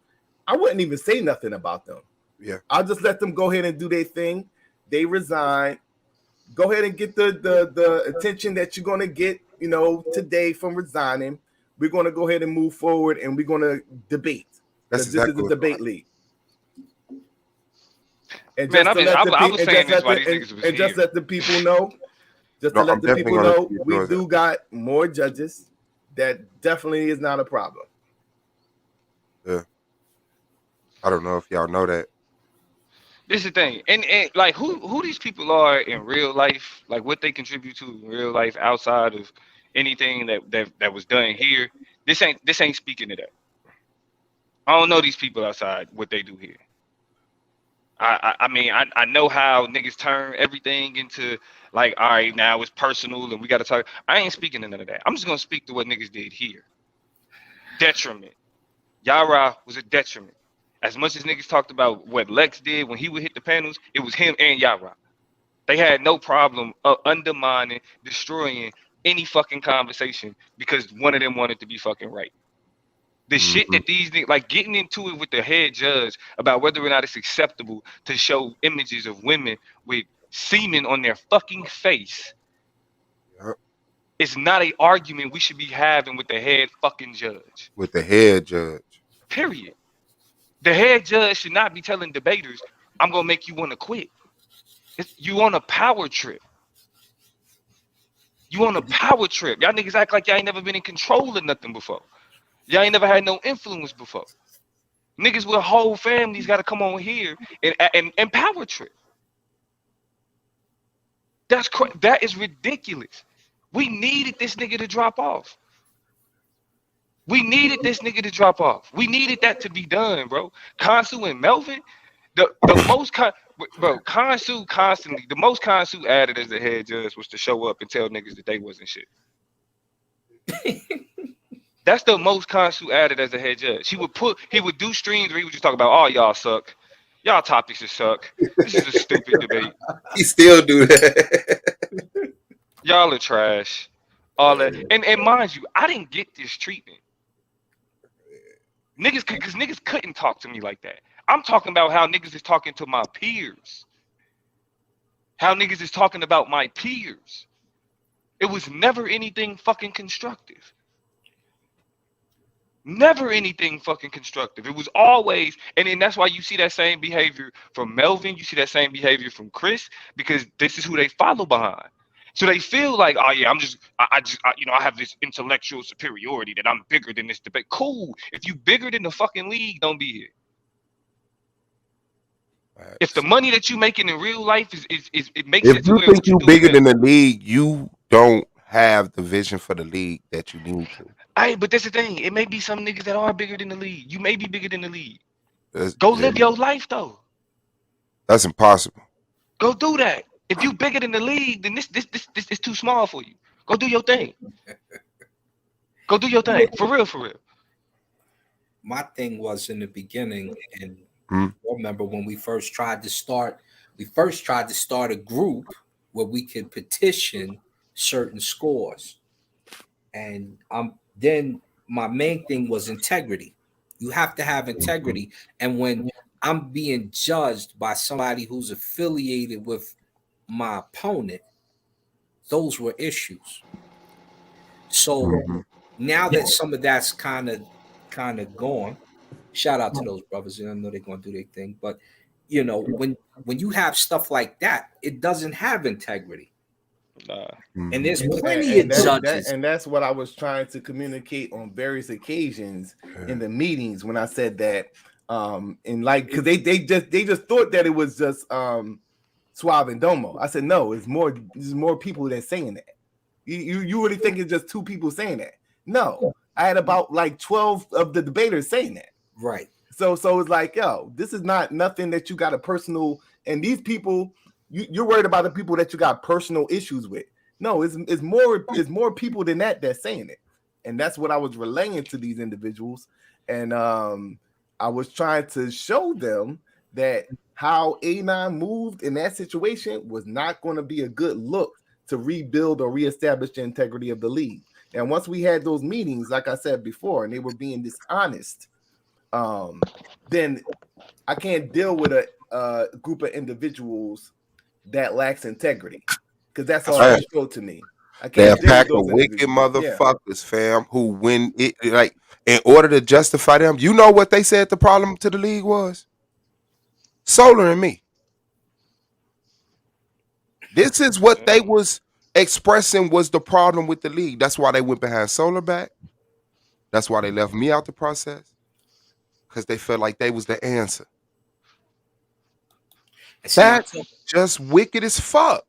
S11: I wouldn't even say nothing about them.
S3: Yeah.
S11: I'll just let them go ahead and do their thing. They resign. Go ahead and get the attention that you're gonna get, today from resigning. We're gonna go ahead and move forward, and we're gonna debate.
S3: That's
S11: Because this is
S3: exactly
S11: a
S3: what
S11: debate league. And
S10: Man,
S11: just to let
S10: I was saying this while these niggas was
S11: and just
S10: here.
S11: let the people know,
S3: No, I'm definitely gonna keep
S11: we
S3: doing
S11: do
S3: that.
S11: got more judges. That definitely is not a problem.
S3: Yeah. I don't know if y'all know that.
S10: This is the thing, and like who these people are in real life, like what they contribute to in real life outside of anything that was done here. This ain't speaking to that. I don't know these people outside what they do here. I mean I know how niggas turn everything into like, all right, now it's personal and we got to talk. I ain't speaking to none of that. I'm just gonna speak to what niggas did here. Detriment. Yara was a detriment. As much as niggas talked about what Lex did when he would hit the panels, it was him and Yara. They had no problem undermining, destroying any fucking conversation because one of them wanted to be fucking right. The shit that these niggas, like getting into it with the head judge about whether or not it's acceptable to show images of women with semen on their fucking face.
S3: Yep.
S10: It's not an argument we should be having with the head fucking judge.
S3: With the head judge.
S10: Period. The head judge should not be telling debaters, I'm gonna make you want to quit. You on a power trip. You on a power trip. Y'all niggas act like y'all ain't never been in control of nothing before. Y'all ain't never had no influence before. Niggas with whole families got to come on here and power trip. That is ridiculous. We needed this nigga to drop off. We needed this nigga to drop off. We needed that to be done, bro. Khonsu and Melvin, the most bro, Khonsu constantly, the most Khonsu added as a head judge was to show up and tell niggas that they wasn't shit. That's the most Khonsu added as a head judge. He would do streams where he would just talk about, oh, y'all suck. Y'all topics just suck. This is a stupid debate.
S3: He still do that.
S10: Y'all are trash. All that. And mind you, I didn't get this treatment. Niggas, because niggas couldn't talk to me like that. I'm talking about how niggas is talking to my peers. How niggas is talking about my peers. It was never anything fucking constructive. Never anything fucking constructive. It was always, and then that's why you see that same behavior from Melvin. You see that same behavior from Chris, because this is who they follow behind. So they feel like, oh yeah, I have this intellectual superiority that I'm bigger than this debate. Cool. If you bigger than the fucking league, don't be here. If the money that you making in real life is it makes it
S3: If
S10: to
S3: you
S10: where
S3: think you bigger than the league, you don't have the vision for the league that you need to.
S10: But that's the thing. It may be some niggas that are bigger than the league. You may be bigger than the league. Go live your life though.
S3: That's impossible.
S10: Go do that. If you bigger than the league, then this is too small for you. Go do your thing. Go do your thing. For real, for real.
S5: My thing was in the beginning, and I remember when we first tried to start a group where we could petition certain scores. And then my main thing was integrity. You have to have integrity. And when I'm being judged by somebody who's affiliated with my opponent, those were issues. So now that some of that's kind of gone, shout out to those brothers. I know they're gonna do their thing, but you know, when you have stuff like that, it doesn't have integrity. And there's plenty of judges.
S11: And that's what I was trying to communicate on various occasions in the meetings when I said that. And like, because they just thought that it was just Suave and Domo. I said no, there's more people that's saying that. You really think it's just two people saying that? No, I had about like 12 of the debaters saying that.
S5: Right.
S11: So it's like, yo, this is not nothing that you got a personal, and these people, you're worried about the people that you got personal issues with. No, it's more people than that that's saying it. And that's what I was relaying to these individuals. And I was trying to show them that how A9 moved in that situation was not going to be a good look to rebuild or reestablish the integrity of the league. And once we had those meetings, like I said before, and they were being dishonest, then I can't deal with a group of individuals that lacks integrity, because that's all they show to me. I can't.
S3: They're a pack of wicked motherfuckers, fam, who when it like in order to justify them, you know what they said the problem to the league was? Solar and me. This is what they was expressing was the problem with the league. That's why they went behind Solar back. That's why they left me out the process. Because they felt like they was the answer. That's just wicked as fuck.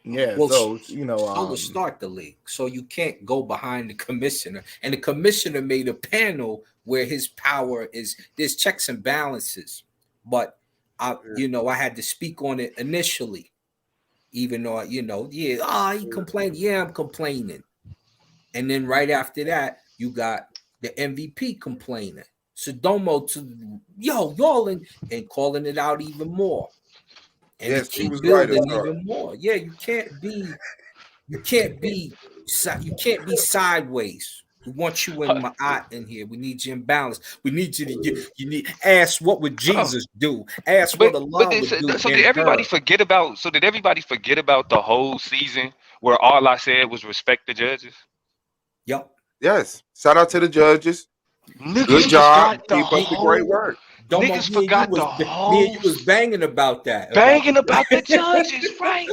S11: Yeah,
S5: well,
S11: so you know,
S5: to start the league, so you can't go behind the commissioner. And the commissioner made a panel where his power is there's checks and balances. But I had to speak on it initially, even though he complained. Yeah, I'm complaining. And then right after that, you got the MVP complaining. Sodomo to y'all and calling it out even more. And
S3: yes,
S5: keep building even more. Yeah, you can't be sideways. We want you in my eye in here. We need you in balance. We need you to ask what would Jesus do? Ask what Allah would do.
S10: So did everybody forget about the whole season where all I said was respect the judges?
S5: Yep.
S3: Yes. Shout out to the judges.
S10: Niggas
S3: good job. Keep up the great work.
S10: Niggas forgot the whole.
S5: Me and you was banging about that.
S10: Banging about the judges, right?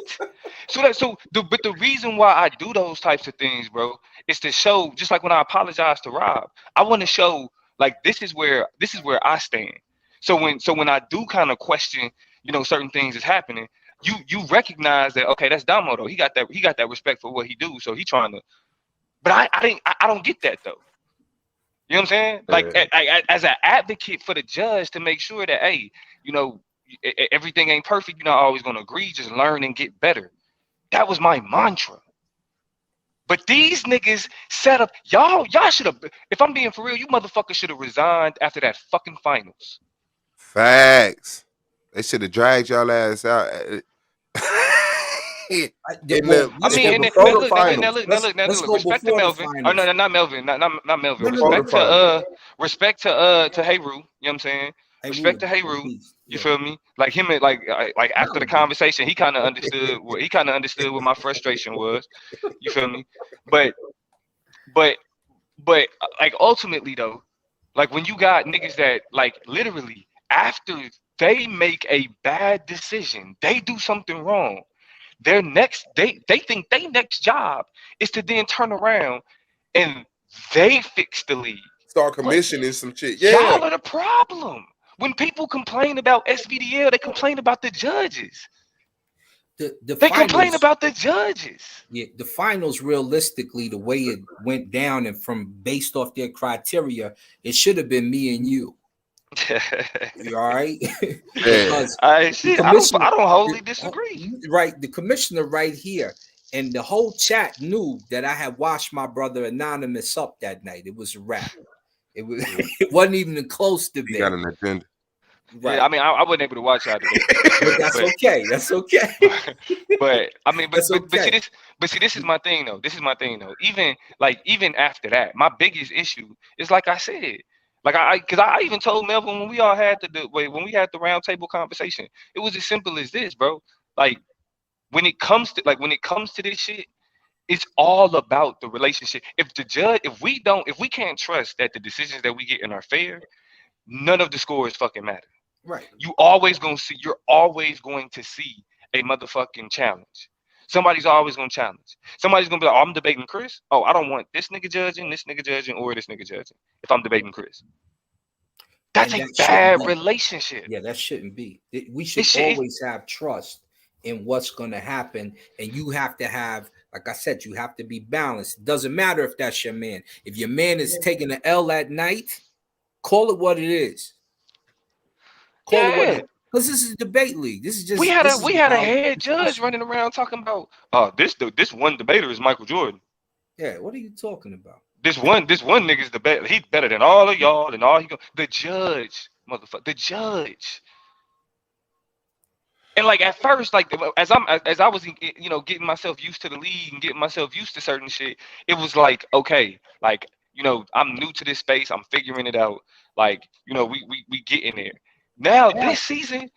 S10: But the reason why I do those types of things, bro, is to show. Just like when I apologize to Rob, I want to show like this is where I stand. So when I do kind of question, certain things is happening, you recognize that, okay, that's Damo though. He got that respect for what he do, so he trying to. But I don't get that though. You know what I'm saying? Like as an advocate for the judge to make sure that, hey, you know, everything ain't perfect. You're not always gonna agree. Just learn and get better. That was my mantra. But these niggas set up y'all should have. If I'm being for real, you motherfuckers should have resigned after that fucking finals.
S3: Facts. They should have dragged y'all ass out.
S10: I mean, and now look. Respect to Melvin. Oh no, not Melvin. Not Melvin. Respect to Heru. You know what I'm saying? Respect to Heru. You feel me? Like him, like after the conversation, he kind of understood what my frustration was. You feel me? But like ultimately though, like when you got niggas that like literally after they make a bad decision, they do something wrong. Their next they think their next job is to then turn around and they fix the league.
S3: Start commissioning some shit. Yeah.
S10: Y'all are the problem. When people complain about SVDL, they complain about the judges. They complain about the judges.
S5: Yeah, the finals, realistically, the way it went down and from based off their criteria, it should have been me and you. You all right?
S10: Because I don't wholly disagree.
S5: Right, the commissioner right here and the whole chat knew that I had washed my brother Anonymous up that night. It was a wrap. It was. It wasn't even a close debate.
S3: He got an agenda.
S10: Right. Yeah, I mean, I wasn't able to watch y'all debate.
S5: That's okay. That's okay.
S10: But I mean, but see, this is my thing though. Even after that, my biggest issue is like I said, like because I even told Melvin when we had the round table conversation, it was as simple as this, bro. Like when it comes to this shit, it's all about the relationship. If we can't trust that the decisions that we get in are fair, none of the scores fucking matter.
S5: Right.
S10: You're always going to see a motherfucking challenge. Somebody's always going to challenge. Somebody's going to be like, oh, I'm debating Chris. Oh, I don't want this nigga judging, or this nigga judging if I'm debating Chris. That's a bad relationship.
S5: Yeah, that shouldn't be. We should always have trust in what's going to happen. And you have to have, like I said, you have to be balanced. It doesn't matter if that's your man. If your man is taking an L at night, call it what it is. Because this is a debate league. This is just
S10: we had a head judge running around talking about this one debater is Michael Jordan.
S5: Yeah, what are you talking about?
S10: This one nigga's the better. He's better than all of y'all and all the judge, motherfucker, the judge. And like at first, like as I was getting myself used to the league and getting myself used to certain shit, it was like okay, like I'm new to this space, I'm figuring it out. Like we get in there. Now this season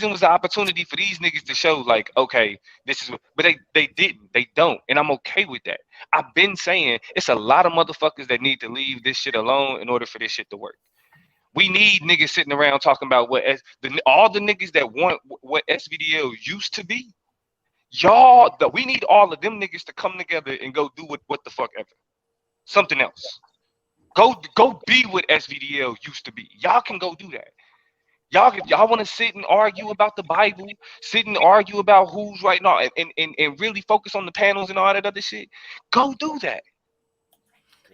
S10: was the opportunity for these niggas to show like, okay, this is, but they don't, and I'm okay with that. I've been saying it's a lot of motherfuckers that need to leave this shit alone in order for this shit to work. We need niggas sitting around talking about all the niggas that want what SVDL used to be. We need all of them niggas to come together and go do what the fuck ever, something else. Go be what SVDL used to be. Y'all can go do that. Y'all want to sit and argue about the Bible, sit and argue about who's right now, and really focus on the panels and all that other shit. Go do that.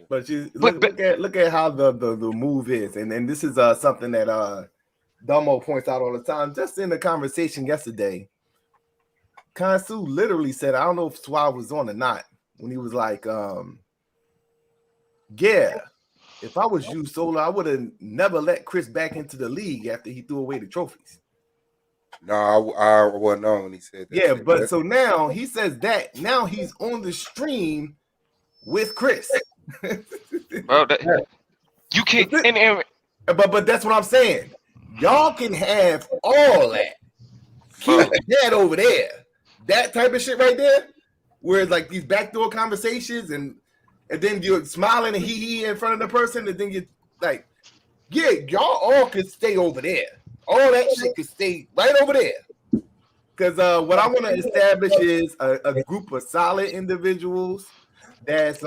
S11: But look at how the move is, and this is something that Damo points out all the time. Just in the conversation yesterday, Kansu literally said, I don't know if Swab was on or not, when he was like, yeah. If I was you, Solar, I would have never let Chris back into the league after he threw away the trophies.
S3: No, I wasn't on when he said that.
S11: Yeah, but so now he says that. Now he's on the stream with Chris.
S10: Bro, you can't.
S11: But that's what I'm saying. Y'all can have all that. Keep that over there. That type of shit right there, where it's like these backdoor conversations and then you're smiling and hee in front of the person, and then you're like, yeah, y'all all could stay over there. All that shit could stay right over there. Because what I want to establish is a group of solid individuals that's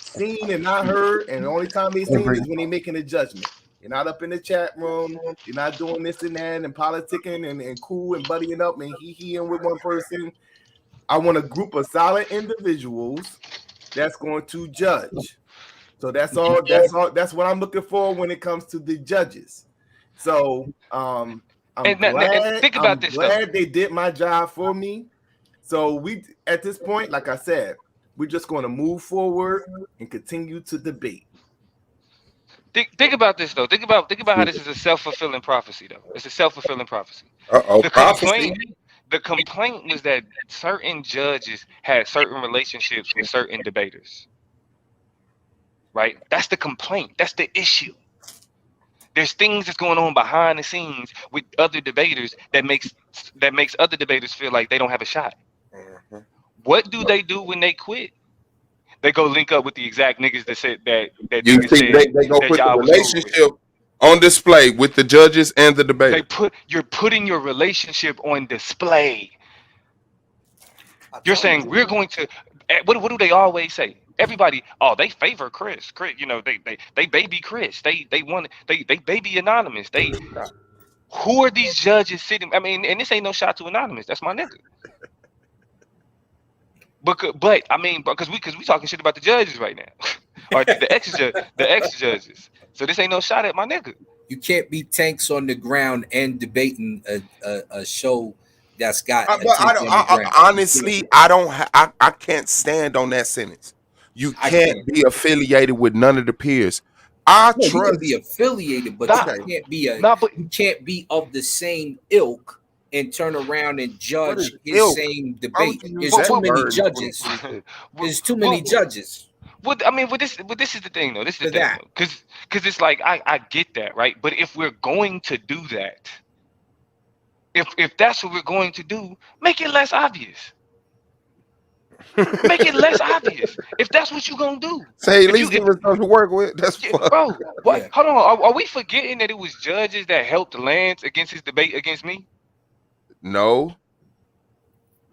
S11: seen and not heard, and the only time they seen is when they're making a judgment. You're not up in the chat room. You're not doing this and that and politicking and cool and buddying up and he-heing with one person. I want a group of solid individuals that's going to judge. So that's all. That's what I'm looking for when it comes to the judges. So I'm glad.
S10: Think
S11: I'm
S10: about this though.
S11: glad they did my job for me. So we, at this point, like I said, we're just going to move forward and continue to debate.
S10: Think about this though. Think about how this is a self-fulfilling prophecy though. It's a self-fulfilling prophecy.
S3: Prophecy.
S10: The complaint was that certain judges had certain relationships with certain debaters. Right? That's the complaint. That's the issue. There's things that's going on behind the scenes with other debaters that makes other debaters feel like they don't have a shot. What do they do when they quit? They go link up with the exact niggas that said that
S3: You think they go put the relationship on display with the judges and the debater.
S10: You're putting your relationship on display. You're saying we're going to. What do they always say? Everybody, oh, they favor Chris. Chris, you know, they baby Chris. They baby Anonymous. Who are these judges sitting? I mean, and this ain't no shot to Anonymous. That's my nigga. But I mean, because we talking shit about the judges right now, or the ex judges. So this ain't no shot at my nigga.
S5: You can't be tanks on the ground and debating a show that's got.
S3: Honestly, I can't stand on that sentence. You can't be affiliated with none of the peers.
S5: You can be affiliated, but you can't be of the same ilk and turn around and judge his same debate. There's too many judges. There's too many judges.
S10: This is the thing though. This is the thing because it's like I get that, right? But if we're going to do that, if that's what we're going to do, make it less obvious. Make it less obvious. If that's what you're gonna do,
S3: say at least give us something to work with. That's
S10: bro. What? Yeah. Hold on. Are we forgetting that it was judges that helped Lance against his debate against me?
S3: No.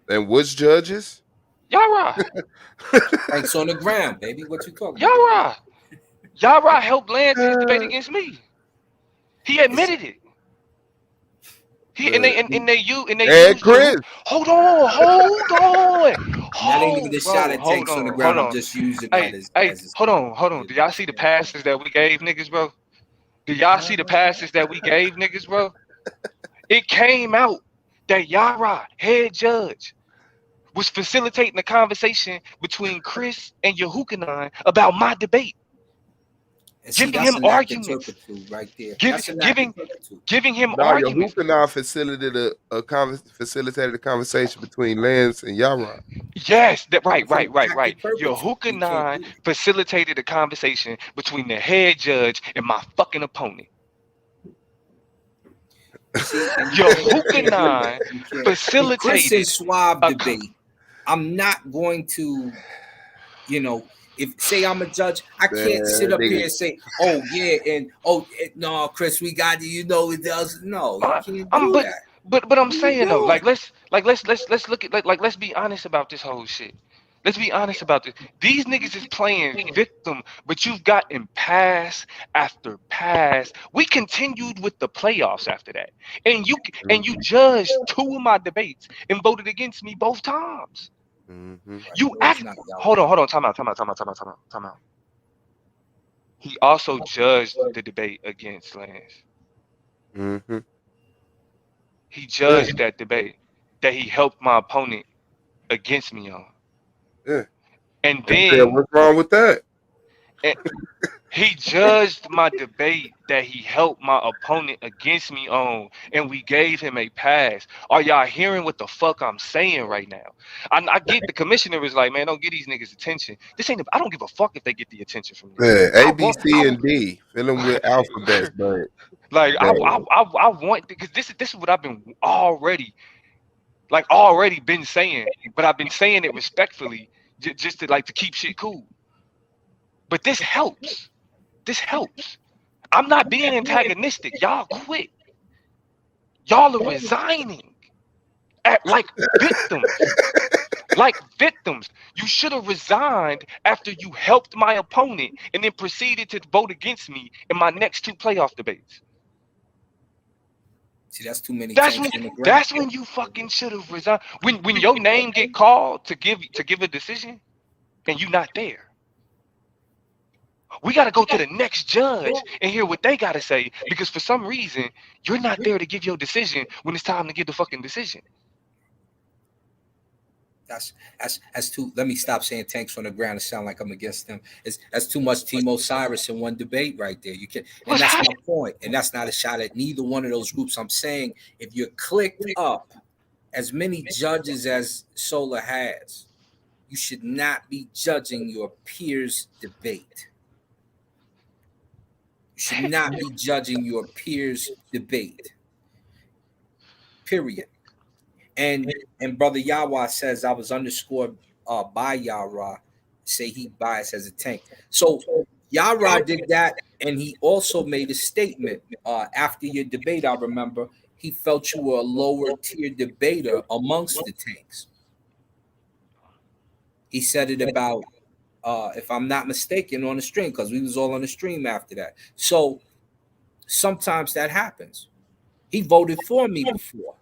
S3: And which judges?
S10: Yara.
S5: Thanks on the ground, baby. What you talking
S10: about? Yara helped Lance in his debate against me. He admitted it.
S3: Chris.
S10: Hold on.
S5: That ain't even the shot at tanks on the ground. I'm just using that as
S10: hold on. Do y'all see the passes that we gave niggas, bro? Do y'all see the passes that we gave niggas, bro? It came out that Yara, head judge, was facilitating the conversation between Chris and Yehukanan about my debate. Giving him arguments,
S5: right there.
S10: Giving him arguments.
S3: Yehukanan facilitated a conversation between Lance and Yara.
S10: Yes, right. Yehukanan facilitated a conversation between the head judge and my fucking opponent. Yehukanan facilitated
S5: Chris and Schwab debate. I'm not going to, if say I'm a judge, I can't sit up here and say, oh yeah, and no, Chris, we got it does. No, you can't do that.
S10: But I'm saying though, let's look at let's be honest about this whole shit. Let's be honest about this. These niggas is playing victim, but you've gotten pass after pass. We continued with the playoffs after that, and you judged 2 of my debates and voted against me both times.
S3: Mm-hmm.
S10: Hold on. Time out. He also judged the debate against Lance.
S3: Mm-hmm.
S10: He judged that debate that he helped my opponent against me on.
S3: Yeah.
S10: And then
S3: what's wrong with that?
S10: He judged my debate that he helped my opponent against me on, and we gave him a pass. Are y'all hearing what the fuck I'm saying right now? I get the commissioner is like, man, don't get these niggas attention. I don't give a fuck if they get the attention from me.
S3: Yeah, A, B, C, and D. Fill them with alphabets, but
S10: like I want, because this is what I've been already been saying, but I've been saying it respectfully, just to keep shit cool. But this helps. I'm not being antagonistic. Y'all quit. Y'all are resigning like victims. like victims. You should have resigned after you helped my opponent and then proceeded to vote against me in my next 2 playoff debates.
S5: See, that's too many
S10: That's
S5: tanks
S10: when
S5: on the ground.
S10: that's when you fucking should have resigned. When your name get called to give a decision and you not there. We got to go to the next judge and hear what they got to say because for some reason you're not there to give your decision when it's time to give the fucking decision.
S5: That's too. Let me stop saying tanks on the ground. It sound like I'm against them. That's too much Team Osiris in one debate right there. You can, and
S10: What's
S5: that's
S10: happening?
S5: my point. And that's not a shot at neither one of those groups. I'm saying if you're clicked up as many judges as Solar has, you should not be judging your peers' debate. You should not be judging your peers' debate. Period. And brother Yahweh says I was underscored by Yahweh, say he biased as a tank. So Yahweh did that, and he also made a statement after your debate. I remember he felt you were a lower tier debater amongst the tanks. He said it about, if I'm not mistaken, on the stream because we was all on the stream after that. So sometimes that happens. He voted for me before.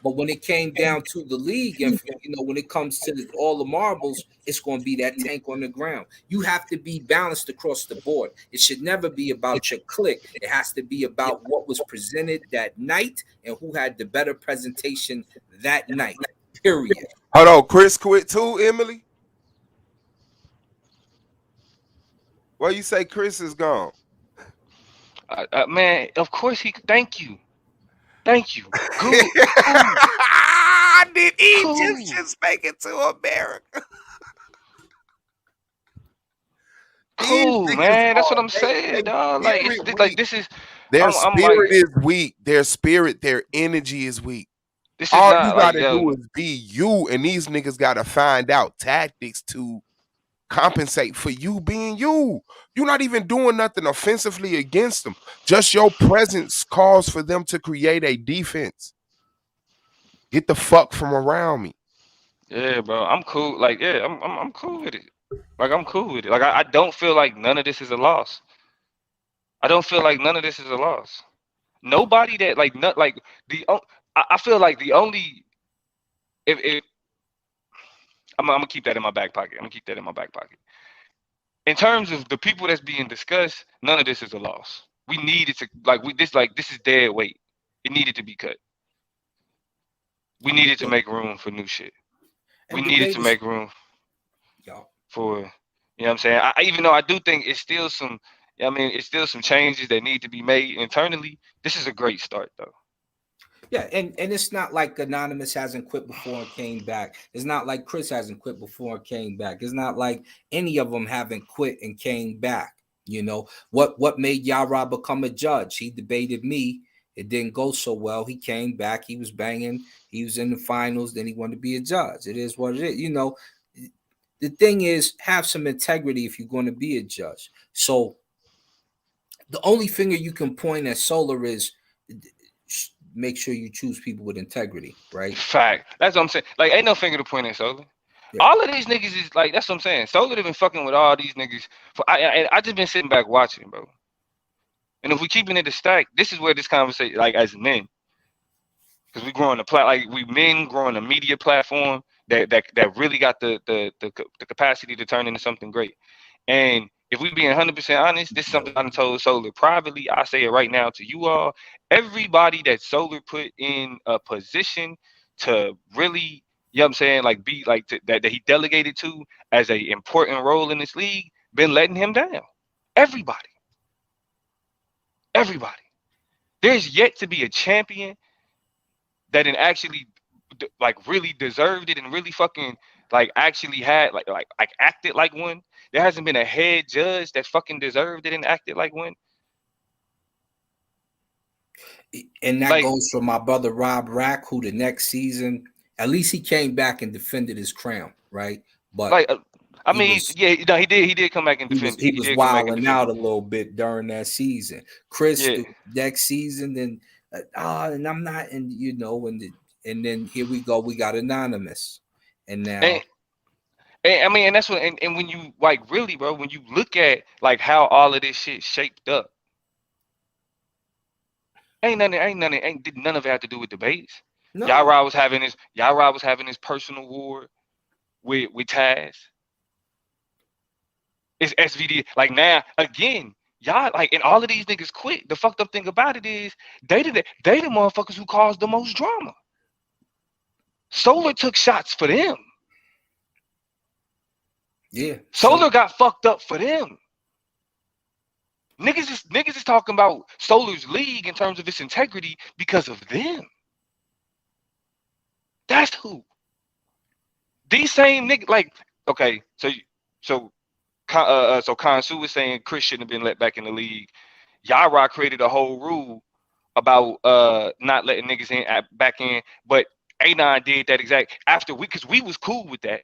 S5: But when it came down to the league, and when it comes to all the marbles, it's going to be that tank on the ground. You have to be balanced across the board. It should never be about your clique. It has to be about what was presented that night and who had the better presentation that night. Period.
S3: Hold on, Chris quit too, Emily. Well, you say Chris is gone.
S10: Man, of course he. Thank you. Good, cool,
S3: Did
S10: cool.
S3: Egyptians make it to America? These
S10: Cool,
S3: niggas
S10: man. That's what I'm
S3: they
S10: saying, dog. Like it's
S3: spirit
S10: like
S3: weak.
S10: this is.
S3: Their
S10: I'm like
S3: spirit is weak. Their spirit, their energy is weak.
S10: this is
S3: All you
S10: not like
S3: gotta
S10: yo.
S3: do is be you, and these niggas gotta find out tactics to compensate for you being you. You're not even doing nothing offensively against them. Just your presence calls for them to create a defense. Get the fuck from around me.
S10: Yeah, bro. I'm cool. Like yeah, I'm cool with it. Like I'm cool with it. Like I don't feel like none of this is a loss. I don't feel like none of this is a loss. Nobody that like not like I feel like the only if I'm gonna keep that in my back pocket. I'm gonna keep that in my back pocket. In terms of the people that's being discussed, none of this is a loss. We needed to like this is dead weight. It needed to be cut. We needed to make room for new shit. We
S5: And
S10: needed to
S5: debaters,
S10: make room
S5: y'all.
S10: for what I'm saying. Even though I do think it's still some it's still some changes that need to be made internally. This is a great start though.
S5: Yeah, and it's not like Anonymous hasn't quit before and came back. It's not like Chris hasn't quit before and came back. It's not like any of them haven't quit and came back. What made Yara become a judge? He debated me. It didn't go so well. He came back. He was banging. He was in the finals. Then he wanted to be a judge. It is what it is. The thing is, have some integrity if you're going to be a judge. So the only finger you can point at Solar is make sure you choose people with integrity, right?
S10: Fact. That's what I'm saying. Like, ain't no finger to point at Solar.
S5: Yeah.
S10: All of these niggas is like, that's what I'm saying. Solar have been fucking with all these niggas. I just been sitting back watching, bro. And if we keeping it a stack, this is where this conversation, like as men, because we growing we men growing a media platform that really got the capacity to turn into something great. And if we being 100% honest, this is something I told Solar privately. I say it right now to you all. Everybody that Solar put in a position to really, you know what I'm saying, like be like that he delegated to as a important role in this league, been letting him down. Everybody. There's yet to be a champion that actually like really deserved it and really fucking like actually had like acted like one. There hasn't been a head judge that fucking deserved it and acted like one.
S5: And that goes for my brother Rob Rack, who the next season, at least he came back and defended his crown, right? But
S10: like he did come back and defend it.
S5: He was wilding out a little bit during that season. Chris, the next season, then and I'm not, and and then here we go, we got Anonymous, And now,
S10: and I mean, and that's what, and when you like really, bro, when you look at like how all of this shit shaped up, did none of it have to do with debates.
S5: no,
S10: Y'all was having his personal war with Taz. It's SVD. Like now, again, y'all like, and all of these niggas quit. The fucked up thing about it is they the motherfuckers who caused the most drama. Solar took shots for them.
S5: yeah.
S10: Solar got fucked up for them. Niggas is talking about Solar's league in terms of its integrity because of them. That's who. These same niggas, like, okay, so so Kansu was saying Chris shouldn't have been let back in the league. Yara created a whole rule about not letting niggas in back in, but A9 did that exact after because we was cool with that.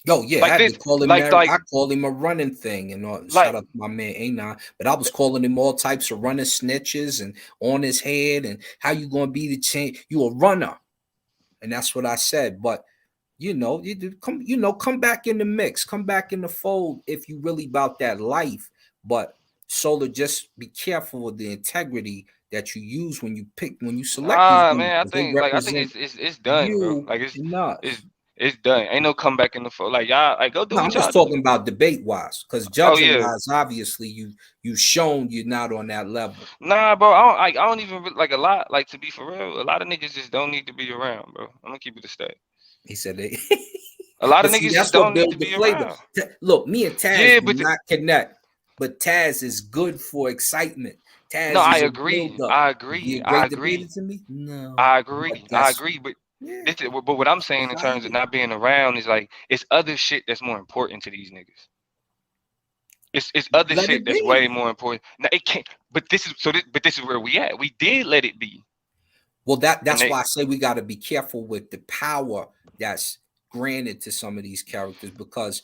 S5: Oh yeah, I
S10: Like
S5: had
S10: this,
S5: to call him
S10: like
S5: that.
S10: like
S5: I called him a running thing, and all.
S10: like
S5: Shout out to my man A9. But I was calling him all types of running snitches and on his head, and how you gonna be the change? You a runner, and that's what I said. But you do come, come back in the mix, come back in the fold if you really about that life. But Solar, just be careful with the integrity that you use when you select these things,
S10: man,
S5: because they
S10: I think
S5: represent
S10: it's done, bro.
S5: you
S10: Like
S5: and us.
S10: it's done. Ain't no comeback in the fold. Like y'all, like go do
S5: No, I'm
S10: what y'all
S5: just
S10: do.
S5: talking about debate wise, because
S10: Oh
S5: judging
S10: yeah,
S5: wise, obviously you've shown you're not on that level.
S10: nah, bro. I don't even like a lot. Like to be for real, a lot of niggas just don't need to be around, bro. I'm gonna keep it a stay.
S5: He said they
S10: A lot
S5: but
S10: of
S5: see,
S10: niggas just
S5: that's what
S10: don't need to
S5: builds the
S10: be
S5: flavor.
S10: around.
S5: Look, me and Taz
S10: Yeah,
S5: do not connect, but Taz is good for excitement.
S10: no,
S5: Taz
S10: I
S5: is a
S10: agree.
S5: build-up.
S10: I
S5: Is he
S10: agree.
S5: a
S10: I
S5: great debater
S10: agree.
S5: to me? No.
S10: I
S5: But
S10: agree. I
S5: guess
S10: agree. But
S5: yeah,
S10: this is, but what I'm saying in terms of
S5: excited.
S10: not being around is like it's other shit that's more important to these niggas. It's other
S5: Let
S10: shit
S5: it
S10: that's way
S5: be.
S10: more important. Now it can't. But this is where we at. We did let it be,
S5: Well,
S10: and
S5: that's
S10: they
S5: why I say we got to be careful with the power that's granted to some of these characters, because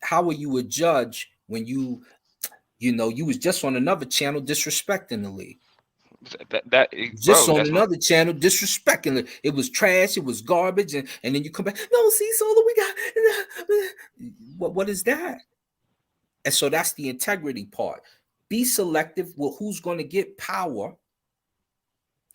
S5: how are you a judge when you was just on another channel disrespecting the league? Just
S10: bro.
S5: on
S10: That's my
S5: another channel disrespecting it. It was trash, it was garbage, and then you come back. No, see, Solo, we got what is that? And so that's the integrity part. Be selective with who's going to get power.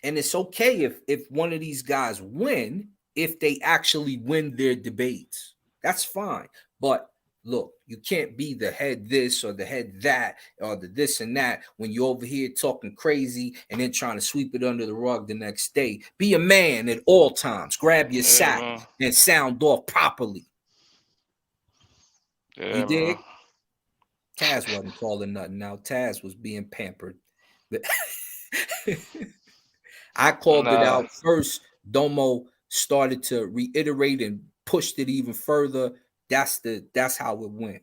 S5: And it's okay if one of these guys win, if they actually win their debates. That's fine. But look, you can't be the head this or the head that or the this and that when you're over here talking crazy and then trying to sweep it under the rug the next day. Be a man at all times. Grab your
S10: yeah,
S5: sack
S10: man.
S5: and sound off properly. You
S10: Yeah, man.
S5: dig? Taz wasn't calling nothing out. Taz was being pampered. I called it
S10: Nah.
S5: out first. Domo started to reiterate and pushed it even further. That's how it went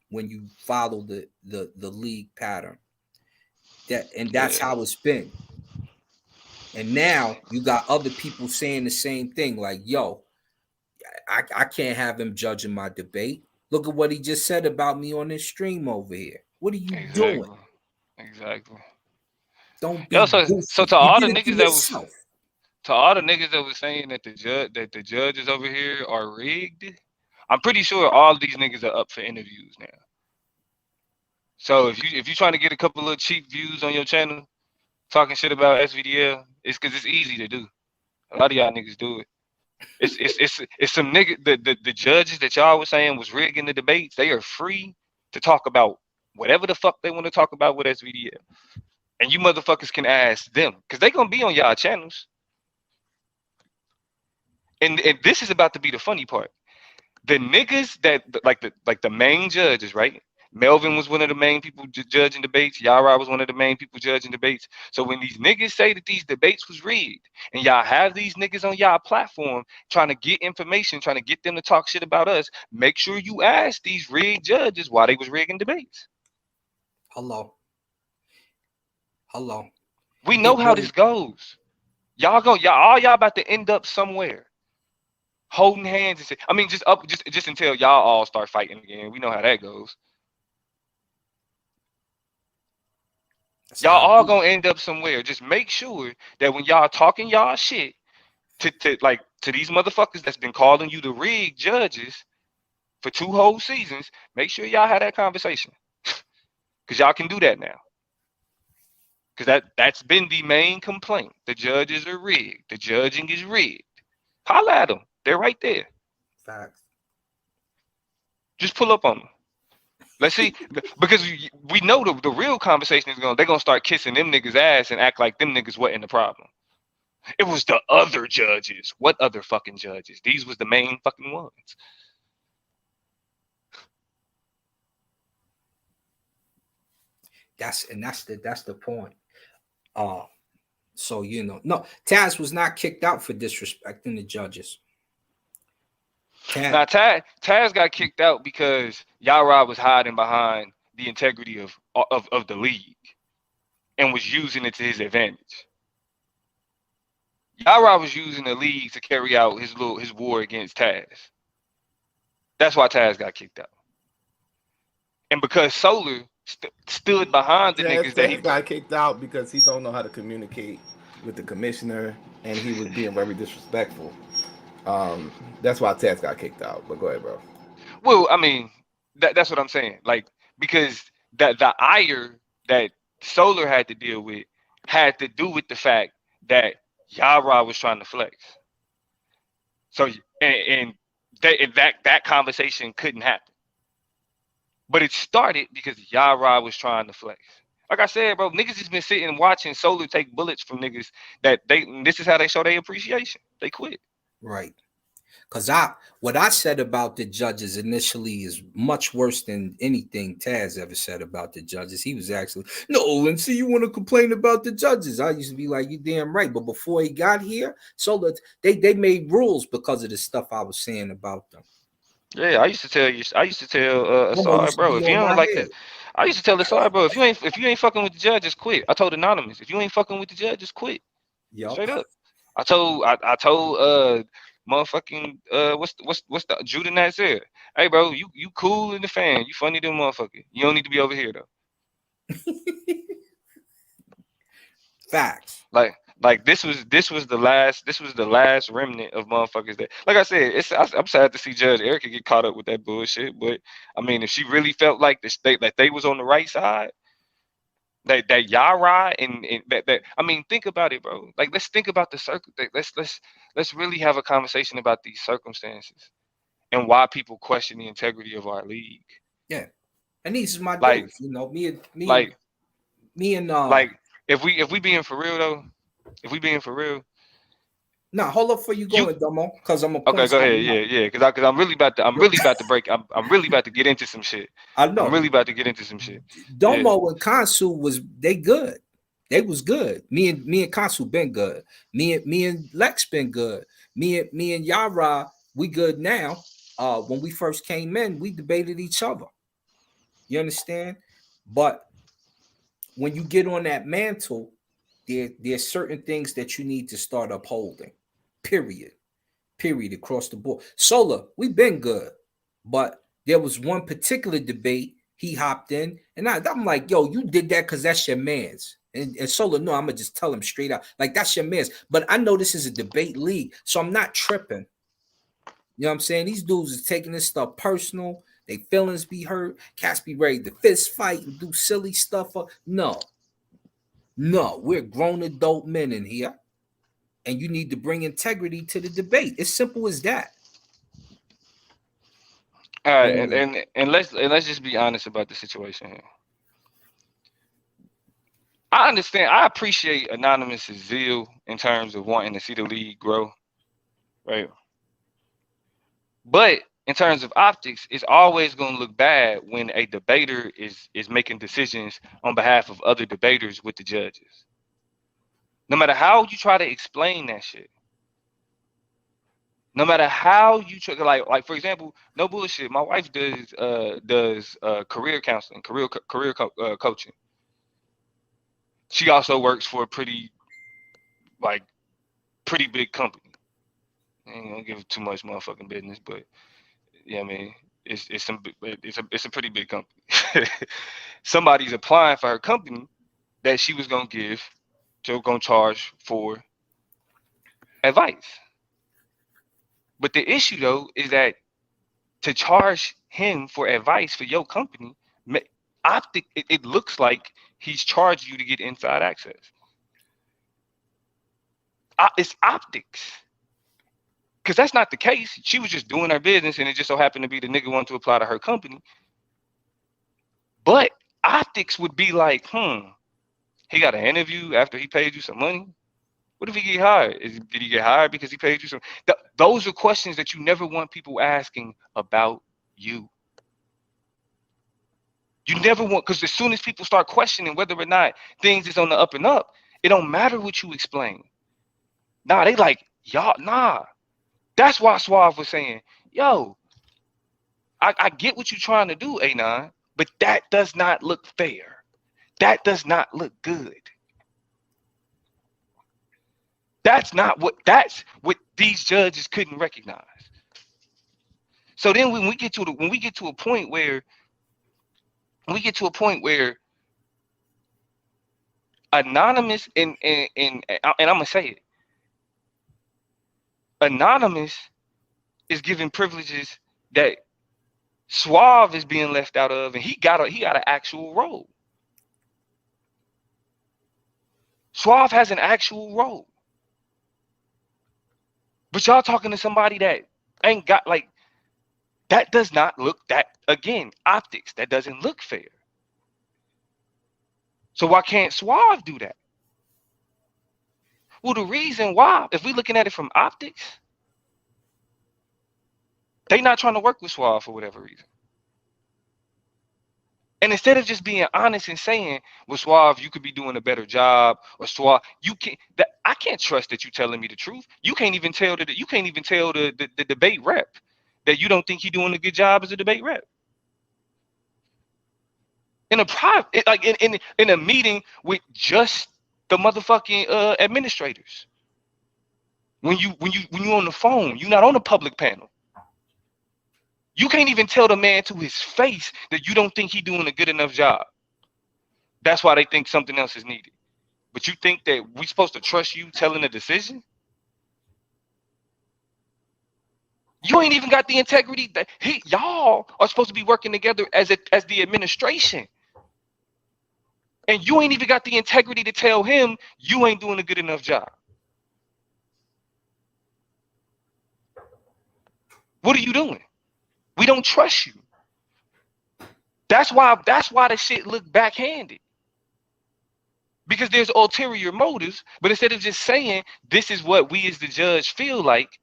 S5: when you follow the league pattern. That's
S10: Yeah.
S5: how it's been. And now you got other people saying the same thing, like, yo, I can't have him judging my debate. Look at what he just said about me on this stream over here. What are you doing?
S10: Exactly. Exactly.
S5: Don't
S10: Yo,
S5: be
S10: so
S5: goofy. You did it to yourself.
S10: to all the niggas that was saying that the judges over here are rigged, I'm pretty sure all these niggas are up for interviews now. So if you trying to get a couple of cheap views on your channel talking shit about SVDL, it's because it's easy to do. A lot of y'all niggas do it. It's some nigga the judges that y'all was saying was rigging the debates. They are free to talk about whatever the fuck they want to talk about with SVDL, and you motherfuckers can ask them because they gonna be on y'all channels. And this is about to be the funny part. The niggas that like the main judges, right? Melvin was one of the main people judging debates. Yara was one of the main people judging debates. So when these niggas say that these debates was rigged, and y'all have these niggas on y'all platform trying to get information, trying to get them to talk shit about us, make sure you ask these rigged judges why they was rigging debates.
S5: Hello. Hello.
S10: We know
S5: It
S10: how
S5: was
S10: this goes. Y'all about to end up somewhere holding hands and say, I mean, just until y'all all start fighting again. We know how that goes.
S5: that's
S10: Y'all
S5: how I
S10: all
S5: do.
S10: gonna end up somewhere. Just make sure that when y'all talking y'all shit to these motherfuckers that's been calling you the rig judges for 2 whole seasons, make sure y'all have that conversation. Because y'all can do that now. Because that's been the main complaint. The judges are rigged. The judging is rigged. Holla at them. They're right there.
S5: Facts.
S10: Just pull up on them. Let's see. Because we know the real conversation is they're going to start kissing them niggas' ass and act like them niggas wasn't the problem. It was the other judges. What other fucking judges? These was the main fucking ones.
S5: That's the point. So no, Taz was not kicked out for disrespecting the judges.
S10: Now Taz got kicked out because Yara was hiding behind the integrity of the league and was using it to his advantage. Yara was using the league to carry out his war against Taz. That's why Taz got kicked out. And because Solar stood behind the niggas that he
S11: got kicked out because he don't know how to communicate with the commissioner and he was being very disrespectful. That's why Taz got kicked out. But go ahead, bro.
S10: Well, I mean, that's what I'm saying. Like, because the ire that Solar had to deal with had to do with the fact that Yara was trying to flex. So and that conversation couldn't happen. But it started because Yara was trying to flex. Like I said, bro, niggas just been sitting and watching Solar take bullets from niggas that this is how they show their appreciation. They quit.
S5: Right. Because what I said about the judges initially is much worse than anything Taz ever said about the judges. He was actually, no, and see, you want to complain about the judges. I used to be like, you damn right. But before he got here, so they made rules because of the stuff I was saying about them.
S10: Yeah, I used to tell Asar, bro, if you don't like this, I used to tell Asar, bro, if you ain't fucking with the judges, quit. I told Anonymous, if you ain't fucking with the judges, quit. Yep. Straight up. I told motherfucking what's the Judah Nazir? Hey, bro, you cool in the fan. You funny than motherfucker. You don't need to be over here though.
S5: Facts.
S10: Like this was the last remnant of motherfuckers that, like I said, I'm sad to see Judge Erica get caught up with that bullshit. But I mean, if she really felt like they was on the right side, that Yara and that I mean, think about it, bro. Like, let's think about the let's really have a conversation about these circumstances and why people question the integrity of our league.
S5: Yeah, and these are my dudes. Me and
S10: like if we being for real though. If we being for real,
S5: nah, hold up for you going, Domo, because I'm
S10: okay. Go ahead, yeah, because I'm really about to break. I'm really about to get into some shit.
S5: I know.
S10: I'm really about to get into some shit.
S5: Domo and Kansu they good. They was good. Me and Kansu been good. Me and Lex been good. Me and Yara, we good now. When we first came in, we debated each other. You understand? But when you get on that mantle, there's certain things that you need to start upholding. Period across the board. Solar, we've been good, but there was one particular debate he hopped in, and I'm like, yo, you did that because that's your man's. And Solar, no, I'm gonna just tell him straight out, like, that's your man's. But I know this is a debate league, so I'm not tripping. You know what I'm saying? These dudes is taking this stuff personal. They feelings be hurt. Cats be ready to fist fight and do silly stuff. No, we're grown adult men in here, and you need to bring integrity to the debate. It's simple as that.
S10: All right, and let's just be honest about the situation here. I understand. I appreciate Anonymous's zeal in terms of wanting to see the league grow, right? But in terms of optics, it's always going to look bad when a debater is making decisions on behalf of other debaters with the judges. No matter how you try to explain that shit, no matter how you try, like for example, no bullshit. My wife does career counseling, career coaching. She also works for a pretty big company. I ain't gonna give too much motherfucking business, but yeah, I mean, it's a pretty big company. Somebody's applying for her company that she was gonna charge for advice. But the issue though is that to charge him for advice for your company, it looks like he's charged you to get inside access. It's optics. Because that's not the case. She was just doing her business and it just so happened to be the nigga wanted to apply to her company. But optics would be like, he got an interview after he paid you some money. What if he get hired? Did he get hired because he paid you some? Those are questions that you never want people asking about you. You never want, because as soon as people start questioning whether or not things is on the up and up, it don't matter what you explain. Nah, they like, y'all, nah. That's why Suave was saying, yo, I get what you're trying to do, A9, but that does not look fair. That does not look good. That's what these judges couldn't recognize. So then when we get to a point where anonymous and I'm gonna say it, anonymous is given privileges that Suave is being left out of, and he got an actual role. Suave has an actual role. But y'all talking to somebody that ain't got, like, that does not look, that, again, optics, that doesn't look fair. So why can't Suave do that? Well, the reason why, if we're looking at it from optics, they not trying to work with Suave for whatever reason. And instead of just being honest and saying, well, Suave, you could be doing a better job, or Suave, I can't trust that you telling me the truth. You can't even tell the debate rep that you don't think he's doing a good job as a debate rep. In a private, like in a meeting with just the motherfucking administrators. When you on the phone, you're not on a public panel. You can't even tell the man to his face that you don't think he's doing a good enough job. That's why they think something else is needed. But you think that we're supposed to trust you telling a decision? You ain't even got the integrity that y'all are supposed to be working together as the administration. And you ain't even got the integrity to tell him you ain't doing a good enough job. What are you doing? We don't trust you. That's why the shit look backhanded. Because there's ulterior motives, but instead of just saying this is what we as the judge feel like,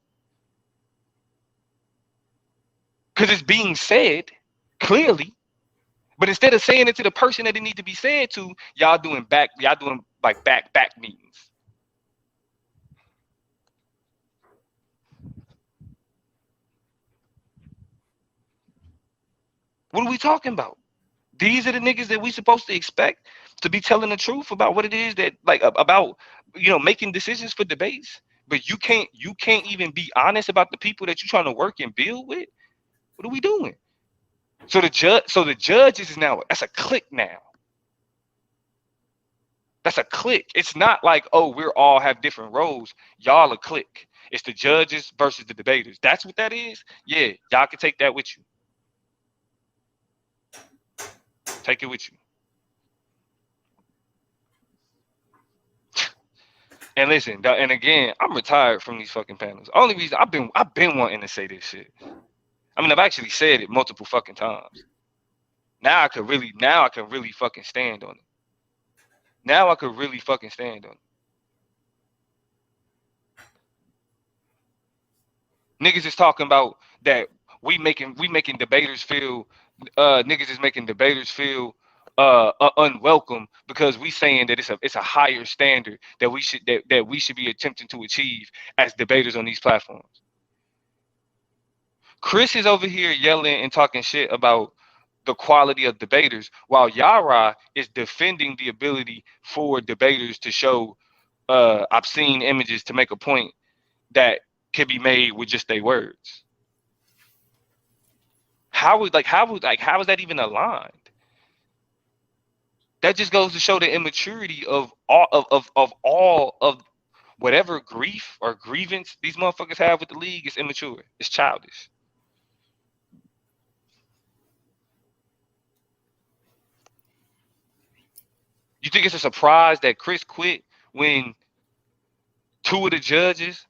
S10: because it's being said clearly, but instead of saying it to the person that it need to be said to, y'all doing back meetings. What are we talking about? These are the niggas that we supposed to expect to be telling the truth about what it is that, like, about, making decisions for debates. But you can't even be honest about the people that you're trying to work and build with. What are we doing? So the judges is now, that's a clique now. That's a clique. It's not like, oh, we're all have different roles. Y'all a clique. It's the judges versus the debaters. That's what that is. Yeah, y'all can take that with you. Take it with you. And listen, and again, I'm retired from these fucking panels. Only reason I've been wanting to say this shit. I mean, I've actually said it multiple fucking times. Now I can really fucking stand on it. Now I could really fucking stand on it. Niggas is talking about that we making debaters feel, niggas is making debaters feel unwelcome because we saying that it's a higher standard that we should be attempting to achieve as debaters on these platforms. Chris is over here yelling and talking shit about the quality of debaters, while Yara is defending the ability for debaters to show obscene images to make a point that can be made with just their words. How is that even aligned? That just goes to show the immaturity of all of whatever grief or grievance these motherfuckers have with the league is immature. It's childish. You think it's a surprise that Chris quit when two of the judges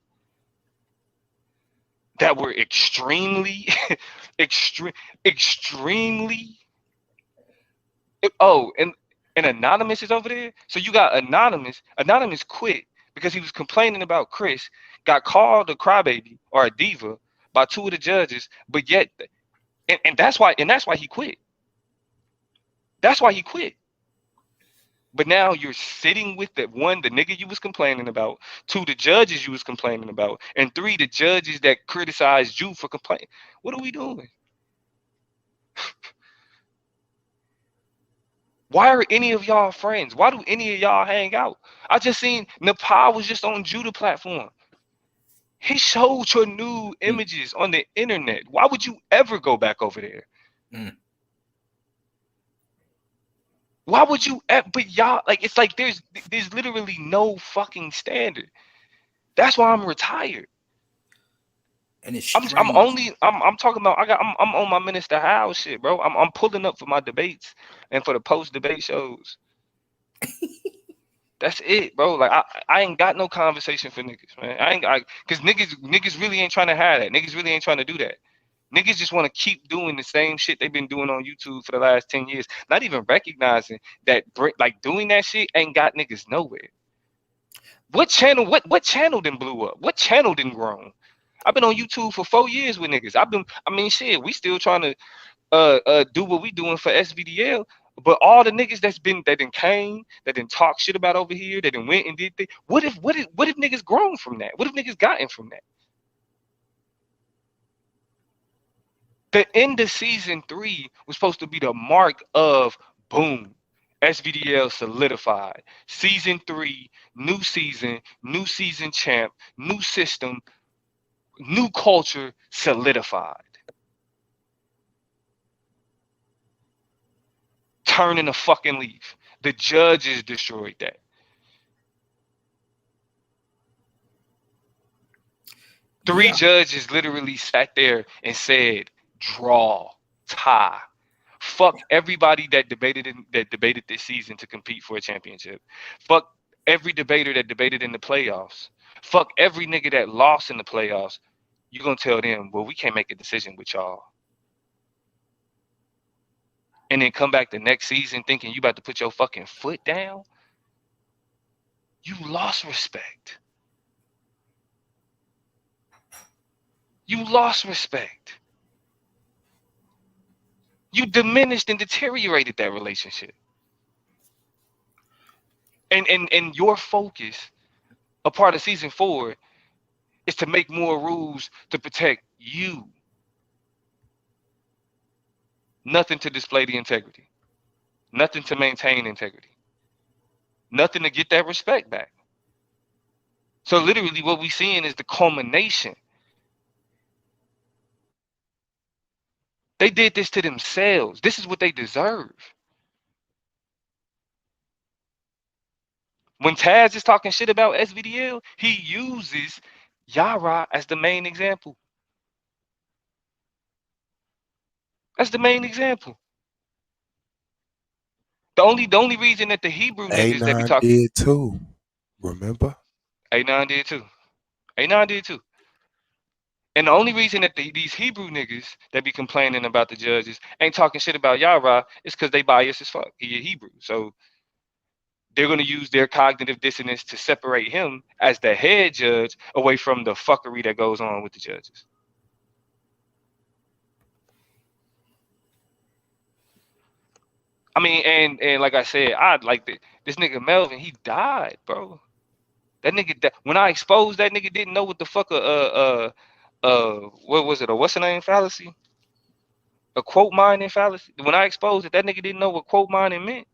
S10: that were extremely, extremely. Oh, and Anonymous is over there. So you got Anonymous. Anonymous quit because he was complaining about Chris. Got called a crybaby or a diva by two of the judges, but yet, and that's why he quit. That's why he quit. But now you're sitting with the one, the nigga you was complaining about, two, the judges you was complaining about, and three, the judges that criticized you for complaining. What are we doing? Why are any of y'all friends? Why do any of y'all hang out? I just seen Nepal was just on Judah platform. He showed your new images on the internet. Why would you ever go back over there? Why would you? But y'all, like, it's like there's literally no fucking standard. That's why I'm retired.
S5: And it's
S10: I'm talking about I'm on my Minister Howe shit, bro. I'm pulling up for my debates and for the post debate shows. That's it, bro. Like I ain't got no conversation for niggas, man. Cause niggas really ain't trying to have that. Niggas really ain't trying to do that. Niggas just want to keep doing the same shit they've been doing on YouTube for the last 10 years. Not even recognizing that like doing that shit ain't got niggas nowhere. What channel done blew up? What channel done grown? I've been on YouTube for 4 years with niggas. Shit, we still trying to do what we doing for SVDL. But all the niggas that done came, that done talk shit about over here, that done went and did things. What if niggas grown from that? What if niggas gotten from that? The end of season 3 was supposed to be the mark of boom. SVDL solidified. Season 3, new season champ, new system, new culture solidified. Turning a fucking leaf. The judges destroyed that. Three judges literally sat there and said, draw, tie. Fuck everybody that debated this season to compete for a championship. Fuck every debater that debated in the playoffs. Fuck every nigga that lost in the playoffs. You gonna tell them, well, we can't make a decision with y'all. And then come back the next season thinking you about to put your fucking foot down? You lost respect. You lost respect. You diminished and deteriorated that relationship. And your focus, a part of season 4, is to make more rules to protect you. Nothing to display the integrity. Nothing to maintain integrity. Nothing to get that respect back. So literally what we seeing is the culmination. They did this to themselves. This is what they deserve. When Taz is talking shit about SVDL, he uses Yara as the main example. That's the main example. The only reason that the Hebrew niggas that be talking
S12: did too. Remember?
S10: A9 did too. A9 did too. And the only reason that these Hebrew niggas that be complaining about the judges ain't talking shit about Yara is because they biased as fuck. He a Hebrew. So they're going to use their cognitive dissonance to separate him as the head judge away from the fuckery that goes on with the judges. I mean, and like I said, I'd like this nigga Melvin, he died, bro. That nigga, when I exposed that nigga, didn't know what the fuck what was it? What's the name fallacy? A quote mining fallacy. When I exposed it, that nigga didn't know what quote mining meant.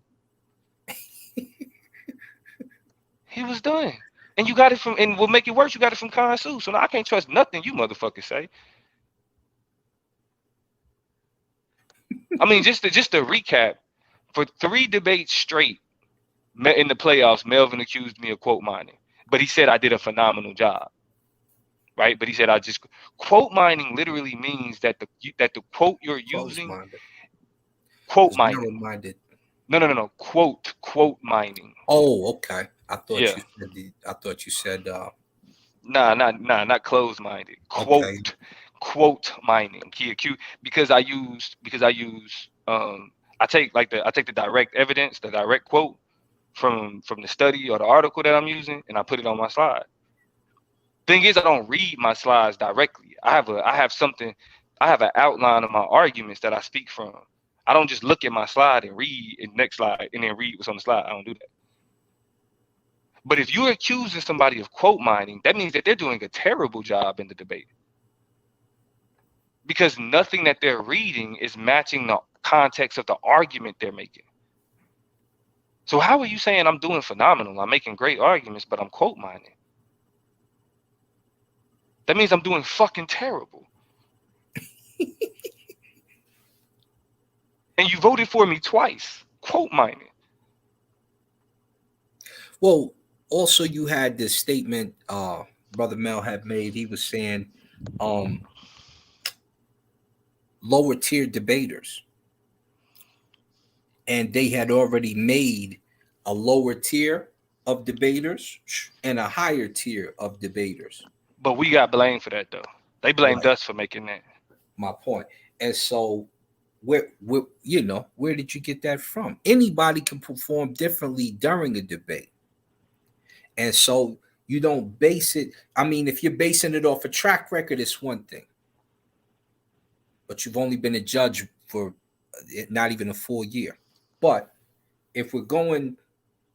S10: He was done. And you got it from, and what make it worse, you got it from Kansu. So now I can't trust nothing you motherfuckers say. I mean, just to recap, for 3 debates straight in the playoffs, Melvin accused me of quote mining. But he said I did a phenomenal job, right? But he said I just quote mining literally means that the quote you're using,
S5: Close-minded.
S10: quote mining.
S5: Narrow-minded.
S10: No. Quote mining.
S5: Oh, okay. I thought
S10: Yeah.
S5: you said I thought you said
S10: Nah, not closed-minded.
S5: okay.
S10: Quote mining. Because I take the direct evidence, the direct quote from the study or the article that I'm using, and I put it on my slide. Thing is, I don't read my slides directly. I have an outline of my arguments that I speak from. I don't just look at my slide and read in the next slide and then read what's on the slide. I don't do that. But if you're accusing somebody of quote mining, that means that they're doing a terrible job in the debate. Because nothing that they're reading is matching the context of the argument they're making. So how are you saying I'm doing phenomenal? I'm making great arguments, but I'm quote mining. That means I'm doing fucking terrible. And you voted for me twice. Quote mining.
S5: Well, also you had this statement Brother Mel had made. He was saying lower tier debaters. And they had already made a lower tier of debaters and a higher tier of debaters.
S10: But we got blamed for that, though. They blamed
S5: Right.
S10: us for making that.
S5: My point. And so, where did you get that from? Anybody can perform differently during a debate. And so you don't base it. I mean, if you're basing it off a track record, it's one thing. But you've only been a judge for not even a full year. But if we're going,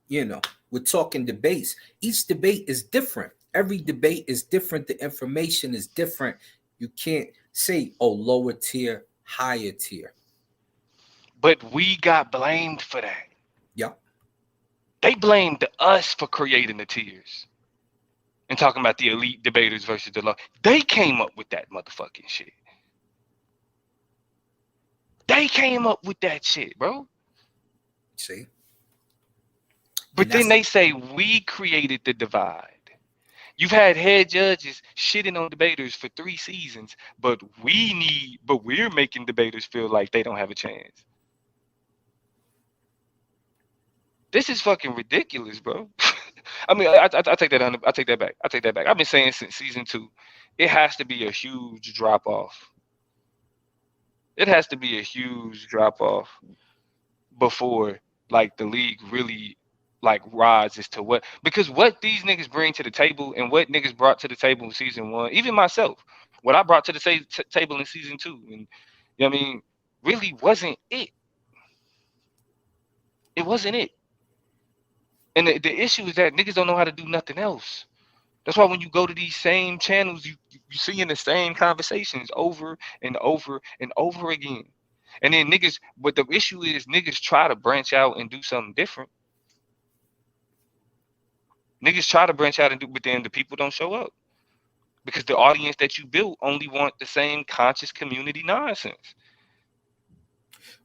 S5: we're talking debates. Each debate is different. Every debate is different. The information is different. You can't say, oh, lower tier, higher tier.
S10: But we got blamed for that.
S5: Yep.
S10: They blamed us for creating the tiers and talking about the elite debaters versus the low. They came up with that motherfucking shit. They came up with that shit, bro.
S5: See?
S10: But then they say we created the divide. You've had head judges shitting on debaters for 3 seasons, but we're making debaters feel like they don't have a chance. This is fucking ridiculous, bro. I mean, I take that I take that back. I take that back. I've been saying since season 2, it has to be a huge drop off. It has to be a huge drop off before like the league really like rises to what, because what these niggas bring to the table and what niggas brought to the table in season 1, even myself, what I brought to the table in season 2, and you know what I mean, really wasn't it. It wasn't it. And the issue is that niggas don't know how to do nothing else. That's why when you go to these same channels, you seeing the same conversations over and over and over again. And then niggas, but the issue is niggas try to branch out and do something different. Niggas try to branch out and do, but then the people don't show up. Because the audience that you built only want the same conscious community nonsense.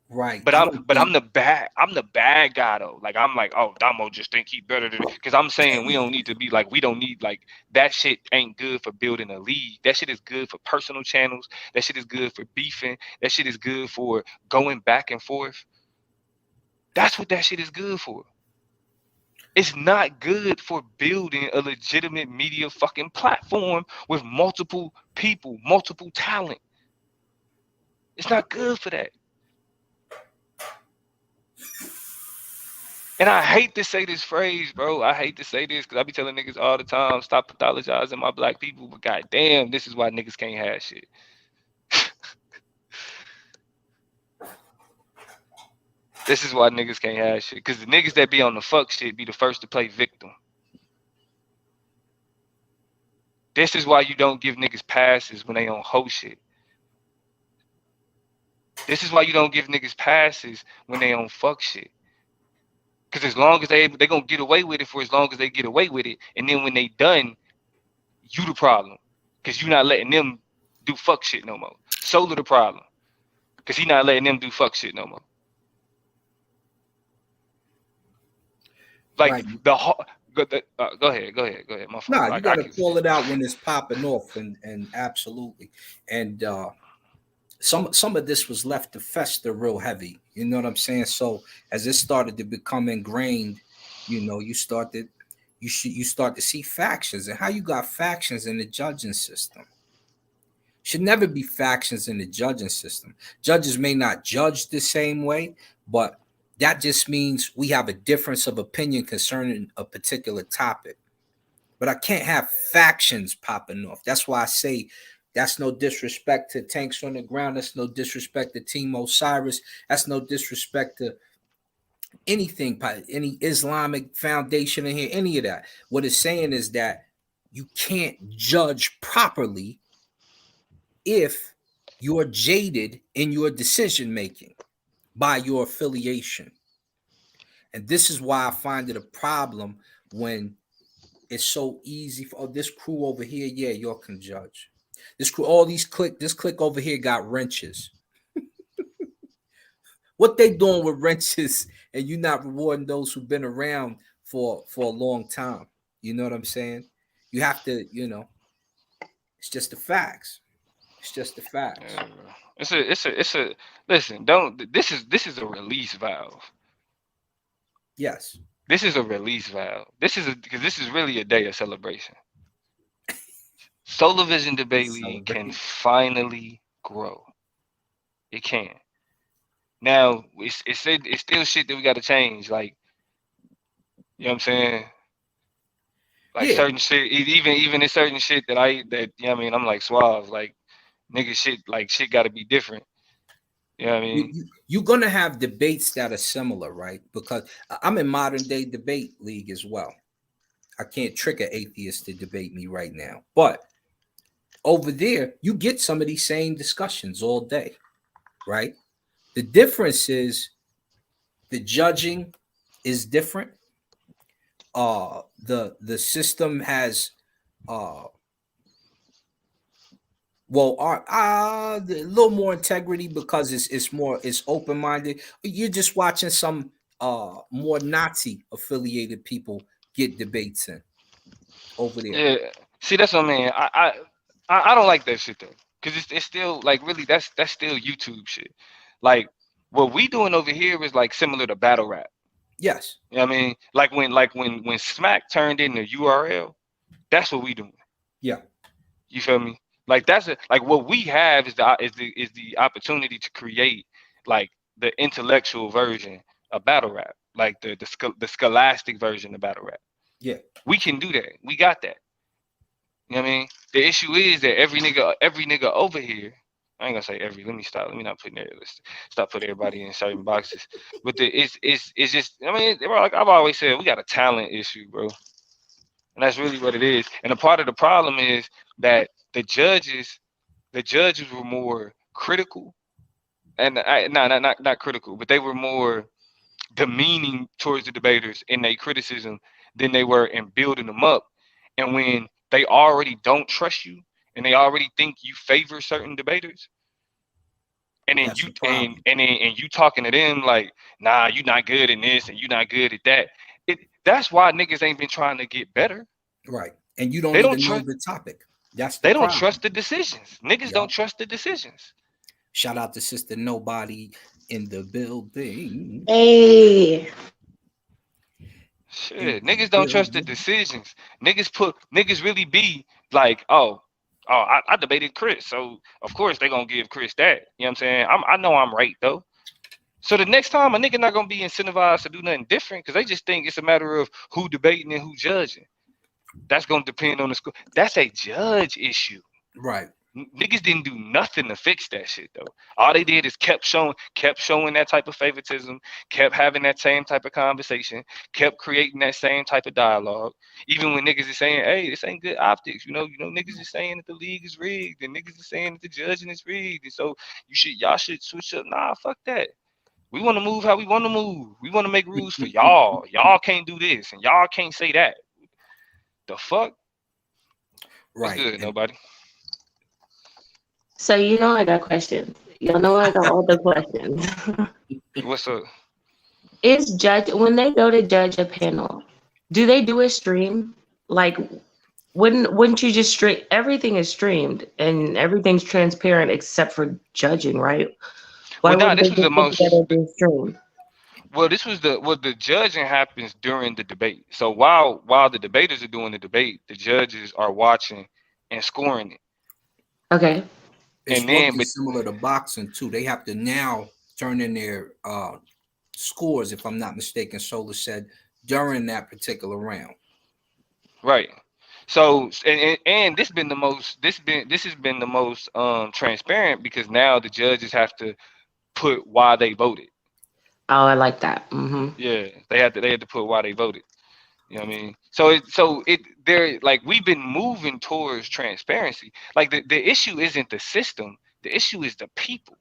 S5: Right.
S10: But I'm the bad guy though. Like I'm like, oh, Damo just think he better than, because I'm saying we don't need to be like, we don't need like, that shit ain't good for building a league. That shit is good for personal channels. That shit is good for beefing. That shit is good for going back and forth. That's what that shit is good for. It's not good for building a legitimate media fucking platform with multiple people, multiple talent. It's not good for that. And I hate to say this phrase, bro. I hate to say this because I be telling niggas all the time, stop pathologizing my black people. But goddamn, this is why niggas can't have shit. This is why niggas can't have shit. Because the niggas that be on the fuck shit be the first to play victim. This is why you don't give niggas passes when they on hoe shit. This is why you don't give niggas passes when they on fuck shit. Because as long as they gonna get away with it for as long as they get away with it. And then when they done, you the problem. Because you not letting them do fuck shit no more. Solar the problem. Because he not letting them do fuck shit no more. Like, right. Go ahead. My fault,
S5: Nah,
S10: bro.
S5: you got
S10: I
S5: to
S10: keep
S5: call it out when it's popping off, and absolutely, and some of this was left to fester real heavy. You know what I'm saying? So as it started to become ingrained, you start to see factions, and how you got factions in the judging system. Should never be factions in the judging system. Judges may not judge the same way, but that just means we have a difference of opinion concerning a particular topic. But I can't have factions popping off. That's why I say that's no disrespect to Tanks on the Ground. That's no disrespect to Team Osiris. That's no disrespect to anything, any Islamic foundation in here, any of that. What it's saying is that you can't judge properly if you're jaded in your decision making by your affiliation. And this is why I find it a problem when it's so easy for this crew over here. Yeah, y'all can judge. This crew, this clique over here got wrenches. What they doing with wrenches, and you not rewarding those who've been around for a long time. You know what I'm saying? You have to, it's just the facts. It's just the facts.
S10: Yeah, bro. It's a listen, don't this is a release valve.
S5: Yes.
S10: This is a release valve. Because this is really a day of celebration. Solar Vision Debate League can finally grow. It can. Now it's still shit that we gotta change. Like, you know what I'm saying? Like certain shit, even in certain shit that you know what I mean, I'm like suave, like nigga shit gotta be different. You know what I mean?
S5: You're gonna have debates that are similar, right? Because I'm in modern day debate league as well. I can't trick an atheist to debate me right now, but over there, you get some of these same discussions all day, right? The difference is the judging is different. The system has a little more integrity because it's open minded. You're just watching some more Nazi affiliated people get debates in over there.
S10: Yeah. See, that's what I mean. I don't like that shit though, because it's still like really that's still YouTube shit. Like what we doing over here is like similar to battle rap.
S5: Yes.
S10: You know what I mean? When Smack turned into URL, that's what we doing.
S5: Yeah.
S10: You feel me? Like like what we have is the opportunity to create like the intellectual version of battle rap, like the scholastic version of battle rap.
S5: Yeah.
S10: We can do that. We got that. You know what I mean? The issue is that every nigga over here, I ain't gonna say every. Let me stop. Let me not put stop putting everybody in certain boxes. But it's just. I mean, bro, like I've always said, we got a talent issue, bro, and that's really what it is. And a part of the problem is that the judges were more critical, and not critical, but they were more demeaning towards the debaters in their criticism than they were in building them up. And when they already don't trust you and they already think you favor certain debaters, and then you talking to them like, nah, you not good in this and you not good at that. That's why niggas ain't been trying to get better.
S5: Right. And you don't even know the topic. That's the
S10: they
S5: problem.
S10: Don't trust the decisions. Niggas don't trust the decisions.
S5: Shout out to Sister Nobody in the building.
S7: Hey.
S10: Shit, niggas don't trust the decisions. Niggas really be like, I debated Chris, so of course they gonna give Chris that. You know what I'm saying? I know I'm right though. So the next time a nigga not gonna be incentivized to do nothing different because they just think it's a matter of who debating and who judging. That's gonna depend on the school. That's a judge issue.
S5: Right.
S10: Niggas didn't do nothing to fix that shit though. All they did is kept showing that type of favoritism, kept having that same type of conversation, kept creating that same type of dialogue. Even when niggas is saying, "Hey, this ain't good optics," niggas is saying that the league is rigged, and niggas is saying that the judging is rigged, and so y'all should switch up. Nah, fuck that. We want to move how we want to move. We want to make rules for y'all. Y'all can't do this, and y'all can't say that. The fuck?
S5: Right.
S10: What's good, nobody?
S7: So I got questions. Y'all know I got all the questions.
S10: What's up?
S7: Is when they go to judge a panel, Do they do a stream? Like, wouldn't you just stream? Everything is streamed and everything's transparent except for judging, right? Why
S10: Well, nah,
S7: wouldn't they
S10: this was the
S7: just get together
S10: most.
S7: and do a stream?
S10: Well, this was the judging happens during the debate. So while the debaters are doing the debate, the judges are watching and scoring it.
S7: Okay.
S5: It's
S10: And then,
S5: working
S10: but
S5: similar to boxing too. They have to now turn in their scores, if I'm not mistaken. Sola said during that particular round.
S10: right. So and this has been the most transparent because now the judges have to put why they voted.
S7: Oh, I like that. Mm-hmm.
S10: Yeah, they had to put why they voted. You know what I mean? So they're like we've been moving towards transparency. Like the issue isn't the system. The issue is the people.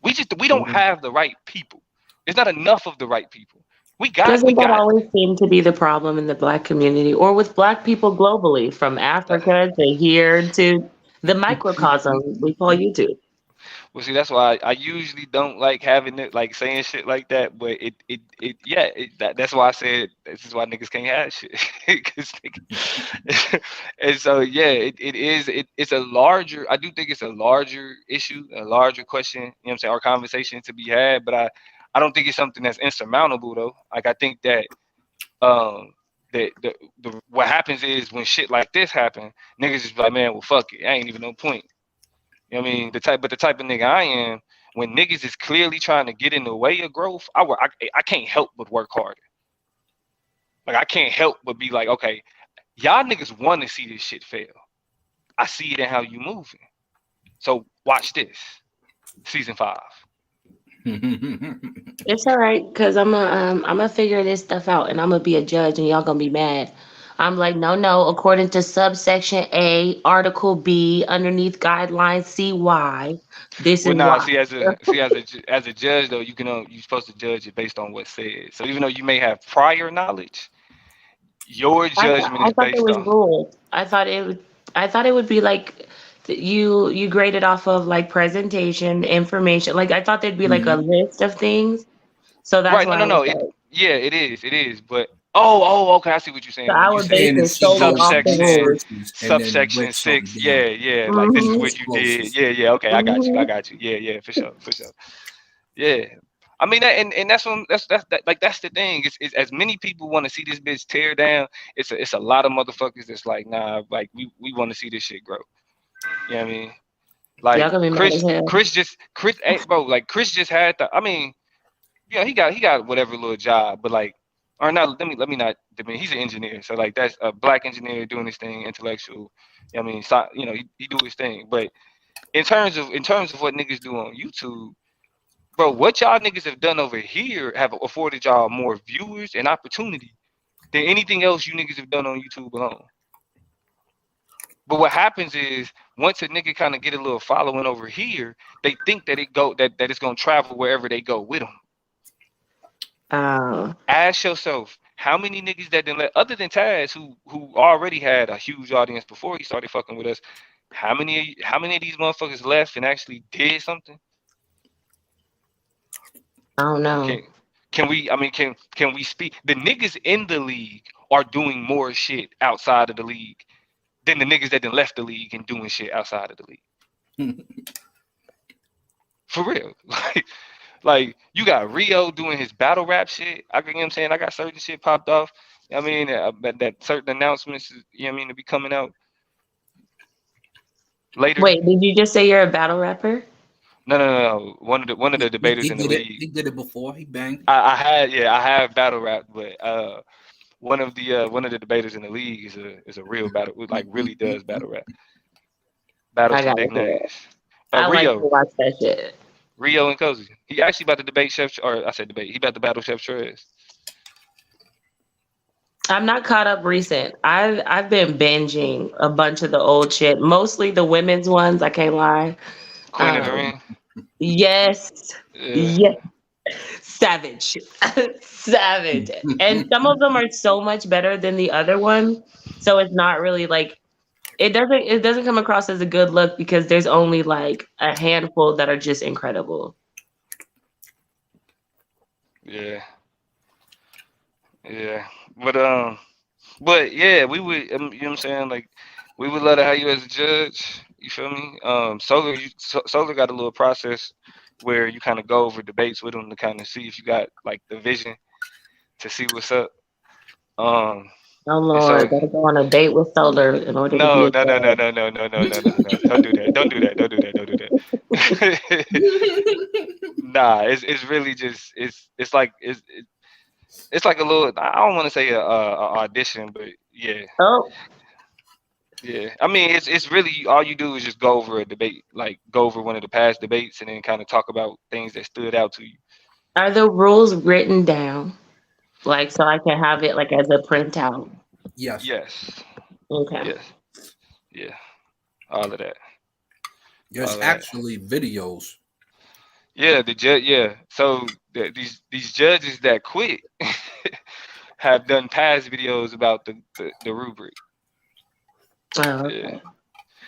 S10: We don't have the right people. There's not enough of the right people. We
S7: Doesn't that
S10: got
S7: always seem to be the problem in the Black community or with Black people globally, from Africa to here to the microcosm we call YouTube?
S10: well, see, that's why I usually don't like having it, like saying shit like that. But that's why I said this is why niggas can't have shit. 'Cause and so yeah, it's a larger. I do think it's a larger issue, a larger question. You know what I'm saying? Our conversation to be had, but I don't think it's something that's insurmountable though. Like I think that um the what happens is when shit like this happen, niggas just be like, man, well fuck it, I ain't even no point. You know what I mean? The type of nigga I am, when niggas is clearly trying to get in the way of growth, I can't help but work harder. Like I can't help but be like, okay, y'all niggas want to see this shit fail. I see it in how you moving. So watch this, season 5.
S7: It's all right, cause I'm gonna figure this stuff out, and I'm gonna be a judge, and y'all gonna be mad. I'm like, no, no. According to subsection A, Article B, underneath guidelines CY, this
S10: Well,
S7: is
S10: nah.
S7: why.
S10: See, as a judge though, you're supposed to judge it based on what's said. So even though you may have prior knowledge, your judgment
S7: I
S10: is
S7: thought there
S10: based
S7: was
S10: on.
S7: rules. I thought it would be like you graded off of like presentation, information. Like I thought there'd be like a
S5: Mhm.
S7: list of things. So that's
S10: Right? No,
S7: why I
S10: no,
S7: was
S10: no.
S7: like,
S10: Yeah, it is. But oh, okay. I see what you're
S7: so
S10: saying. When you
S7: our base
S10: said
S5: Saying in
S7: is solely
S5: CEOs
S7: off the
S10: subsection
S7: rules.
S5: conspiracies and then
S10: subsection
S5: break something
S10: 6,
S5: down.
S10: yeah, like this is
S7: Hmm.
S10: what you did. Yeah. Okay, I
S7: Hmm.
S10: got you. Yeah, for sure, for sure. Yeah. I mean, and that's the thing. It's as many people want to see this bitch tear down. It's a lot of motherfuckers that's like, nah, like we want to see this shit grow. You know what I mean?
S7: Y'all
S10: Like
S7: gonna be mad as hell.
S10: Hey, bro, like Chris just had the. I mean, he got whatever little job, but like, or not. Let me not. I mean, he's an engineer, so like that's a black engineer doing his thing, intellectual. I mean, so, he do his thing. But in terms of what niggas do on YouTube, bro, what y'all niggas have done over here have afforded y'all more viewers and opportunity than anything else you niggas have done on YouTube alone. But what happens is once a nigga kind of get a little following over here, they think that it's gonna travel wherever they go with them.
S7: Oh,
S10: Ask yourself, how many niggas that didn't let other than Taz who already had a huge audience before he started fucking with us, how many of these motherfuckers left and actually did something?
S7: I don't know.
S10: Can can we speak? The niggas in the league are doing more shit outside of the league than the niggas that done left the league and doing shit outside of the league. For real. Like you got Rio doing his battle rap shit. You know what I'm saying? I got certain shit popped off. I mean, that certain announcements, to be coming out later.
S7: Wait, did you just say you're a battle rapper?
S10: No, no, no, no. One of the
S5: He
S10: debaters in the
S5: did it.
S10: league.
S5: He did it before. He banged.
S10: I have battle rap, but one of the debaters in the league is a real battle, like really does battle rap. Battle
S7: I
S10: some
S7: gotta
S10: big
S7: do it.
S10: names.
S7: I like to
S10: Rio,
S7: watch that shit.
S10: Rio and Cozy. He actually about to debate or I said debate. He about to battle Chef Trez.
S7: I'm not caught up recent. I've been binging a bunch of the old shit, mostly the women's ones. I can't lie.
S10: Queen of the
S7: Um,
S10: Ring.
S7: yes,
S10: Yeah,
S7: yes, savage, savage. And some of them are so much better than the other ones. So it's not really like it doesn't come across as a good look because there's only like a handful that are just incredible.
S10: yeah, yeah. But But yeah, we would. You know what I'm saying? Like, we would let her have you as a judge. You feel me? Solar got a little process where you kind of go over debates with them to kind of see if you got like the vision to see what's up. Um,
S7: Oh
S10: and
S7: Lord,
S10: so
S7: gotta go on a date with Solar in order to be
S10: no,
S7: a
S10: no, no, no,
S7: judge.
S10: no, no, no, no, no, no, no. Don't do that. Don't do that. Don't do that. Don't do that. Nah, it's really just it's like it's like a little. I don't want to say a audition, but yeah.
S7: Oh,
S10: Yeah, I mean, it's really all you do is just go over a debate, like go over one of the past debates, and then kind of talk about things that stood out to you.
S7: are the rules written down? Like, so I can have it like as a printout.
S5: Yes.
S10: Yes,
S7: Okay.
S10: yes, yeah, all of that, all
S5: There's
S10: of that.
S5: actually videos.
S10: Yeah, the judge. Yeah, so these judges that quit have done past videos about the rubric.
S7: Oh,
S10: Yeah,
S7: okay.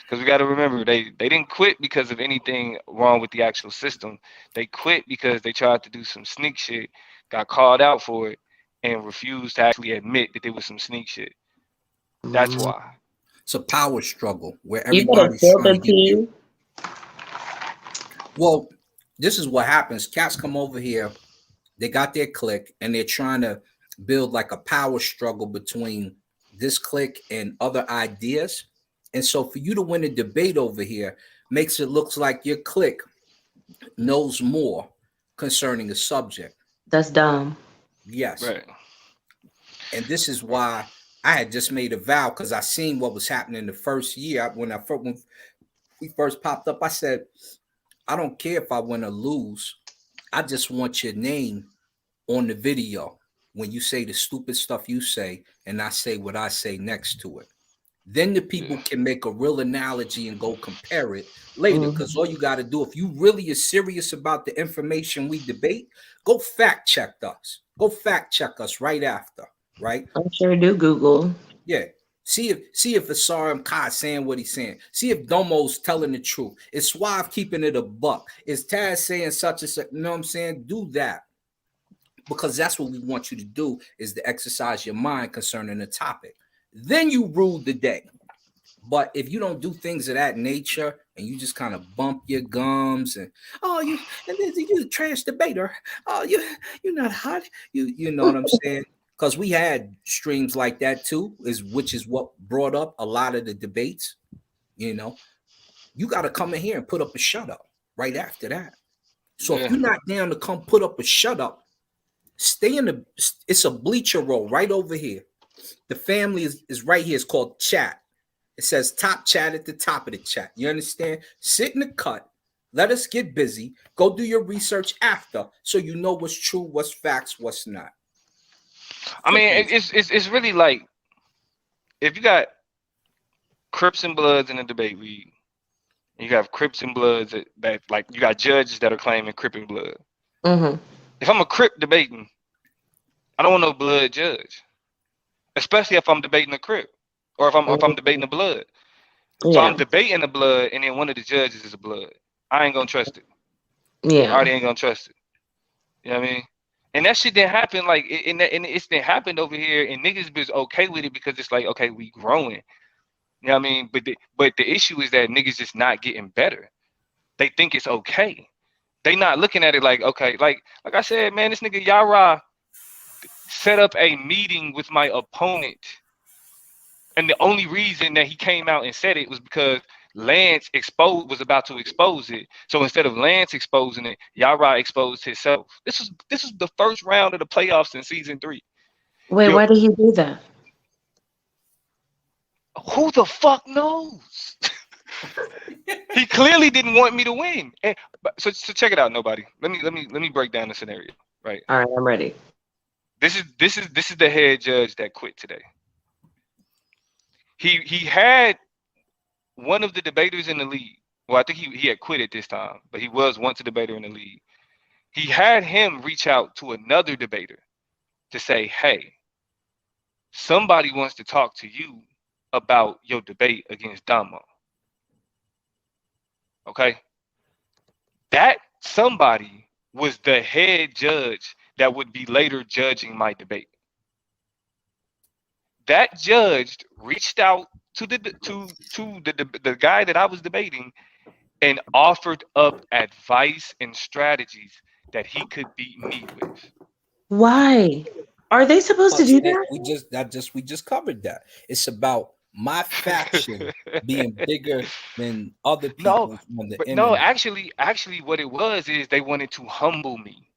S10: because we got to remember they didn't quit because of anything wrong with the actual system. They quit because they tried to do some sneak shit, got called out for it, and refused to actually admit that there was some sneak shit. That's
S7: Mm.
S10: why.
S5: It's a power struggle where
S7: You gotta
S5: everybody's
S7: spill
S5: trying
S7: the
S5: to get there.
S7: tea.
S5: Well, this is what happens. Cats come over here, they got their clique, and they're trying to build like a power struggle between this clique and other ideas. And so for you to win a debate over here makes it look like your clique knows more concerning a subject.
S7: That's dumb.
S5: Yes.
S10: Right.
S5: And this is why I had just made a vow because I seen what was happening the first year when we first popped up. I said, I don't care if I win or lose. I just want your name on the video when you say the stupid stuff you say and I say what I say next to it. Then the
S10: Yeah.
S5: people can make a real analogy and go compare it later. Because
S7: Hmm.
S5: all you got to do, if you really are serious about the information we debate, go fact check us. Go fact check us right after, right?
S7: I sure do Google.
S5: Yeah. See if Asaram Kai saying what he's saying. See if Domo's telling the truth. Is Suave keeping it a buck? Is Taz saying such and such? You know what I'm saying? Do that because that's what we want you to do is to exercise your mind concerning the topic. Then you rule the day. But if you don't do things of that nature and you just kind of bump your gums and and then you trash debater, you're not hot, you know what I'm saying? Because we had streams like that too, which is what brought up a lot of the debates. You know, you got to come in here and put up a shut up right after that. So if
S10: Yeah.
S5: you're not down to come put up a shut up, stay in the. It's a bleacher row right over here. The family is right here. It's called chat. It says top chat at the top of the chat. You understand? Sit in the cut. Let us get busy. Go do your research after so you know what's true, what's facts, what's not.
S10: I mean,
S5: Simple as
S10: it's really like if you got Crips and Bloods in a debate league, and you have Crips and Bloods that like you got judges that are claiming Crip and Blood.
S7: Hmm.
S10: If I'm a Crip debating, I don't want no Blood judge, especially if I'm debating a Crip or if I'm debating a Blood. So I'm
S7: Yeah.
S10: debating the Blood, and then one of the judges is a Blood. I ain't gonna trust it. I
S7: Yeah.
S10: already ain't gonna trust it. You know what I mean? And that shit didn't happen like and it's didn't happen over here, and niggas was okay with it because it's like okay, we growing. You know what I mean? But the issue is that niggas just not getting better. They think it's okay. They not looking at it like okay, like I said, man, this nigga Yara set up a meeting with my opponent, and the only reason that he came out and said it was because Lance was about to expose it. So instead of Lance exposing it, Yara exposed himself. This was the first round of the playoffs in season 3.
S7: Wait,
S10: Yo,
S7: why did he do that?
S10: who the fuck knows? He clearly didn't want me to win. So check it out, nobody. Let me break down the scenario. Right.
S7: All right, I'm ready.
S10: This is the head judge that quit today. He had one of the debaters in the league. Well, I think he had quit at this time, but he was once a debater in the league. He had him reach out to another debater to say, "Hey, somebody wants to talk to you about your debate against Damo." Okay, that somebody was the head judge that would be later judging my debate. that judge reached out to the guy that I was debating and offered up advice and strategies that he could beat me with.
S7: Why? Are they supposed to
S5: Much
S7: do
S5: that
S7: that?
S5: we just covered that. It's about my faction being bigger than other
S10: No,
S5: people's on the
S10: but no,
S5: internet.
S10: actually, what it was is they wanted to humble me.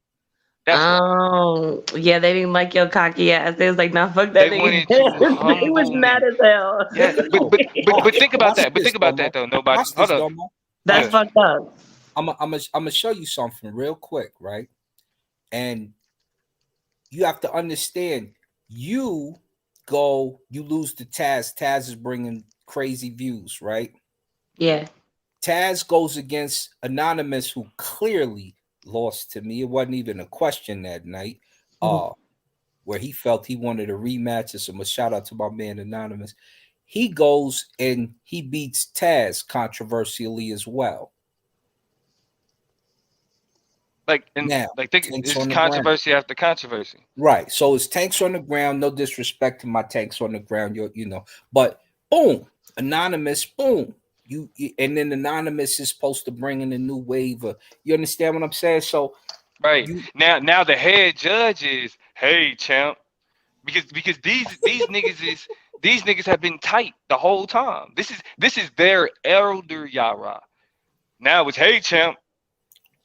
S10: That's why.
S7: Oh, yeah, they didn't like your cocky ass. They was like, nah, fuck that
S10: They
S7: nigga.
S10: wanted to
S7: They was
S10: humble
S7: mad
S10: me.
S7: as hell.
S10: Yeah,
S5: No, no, no.
S10: but think about
S5: Watch
S10: that. But
S5: this,
S10: think about
S5: Domo.
S10: that though. Nobody.
S5: Watch
S10: Hold
S5: this,
S10: up.
S5: Domo.
S7: That's
S10: Yeah.
S5: Watch.
S7: fucked up.
S5: I'm gonna show you something real quick, right? And you have to understand. You you lose to Taz. Taz is bringing crazy views, right?
S7: Yeah.
S5: Taz goes against Anonymous, who clearly lost to me. It wasn't even a question that night. Where he felt he wanted a rematch. So a shout out to my man Anonymous. He goes and he beats Taz controversially as well. Now,
S10: Think
S5: tanks
S10: this is
S5: on the ground.
S10: controversy after controversy.
S5: Right. So it's tanks on the ground. No disrespect to my tanks on the ground. But boom, Anonymous, boom. And then Anonymous is supposed to bring in a new wave of, you understand what I'm saying? So
S10: right now the head judge is, hey champ, because these niggas have been tight the whole time. This is their elder Yara. Now it's, hey champ,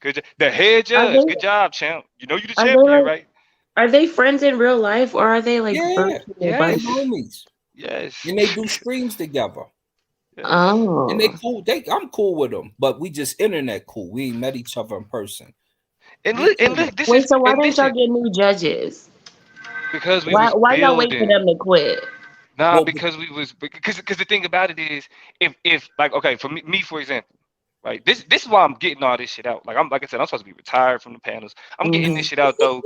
S10: the head
S7: Are
S10: judge, good
S7: they
S10: job champ. You know you the
S7: are they
S10: champion,
S7: like
S10: right?
S7: are they friends in real life or are they like
S5: yeah,
S7: virtual
S5: they
S10: Yes,
S7: buddies?
S5: homies.
S10: yes,
S5: And they do streams together.
S10: yes.
S5: And they
S7: Oh.
S5: cool. I'm cool with them, but we just internet cool. We ain't met each other in person.
S10: And
S5: We
S10: look, and
S5: cool.
S10: look, this
S7: Wait,
S10: is,
S7: so why
S10: and
S7: didn't y'all
S10: listen,
S7: get new judges?
S10: because we
S7: Why
S10: was
S7: why y'all wait for
S10: building.
S7: them to quit?
S10: Nah,
S5: Well,
S10: because we was, because the thing about it is, if like, okay, for me for example, right, this is why I'm getting all this shit out. Like I said, I'm supposed to be retired from the panels. I'm getting this
S7: Hmm.
S10: shit out though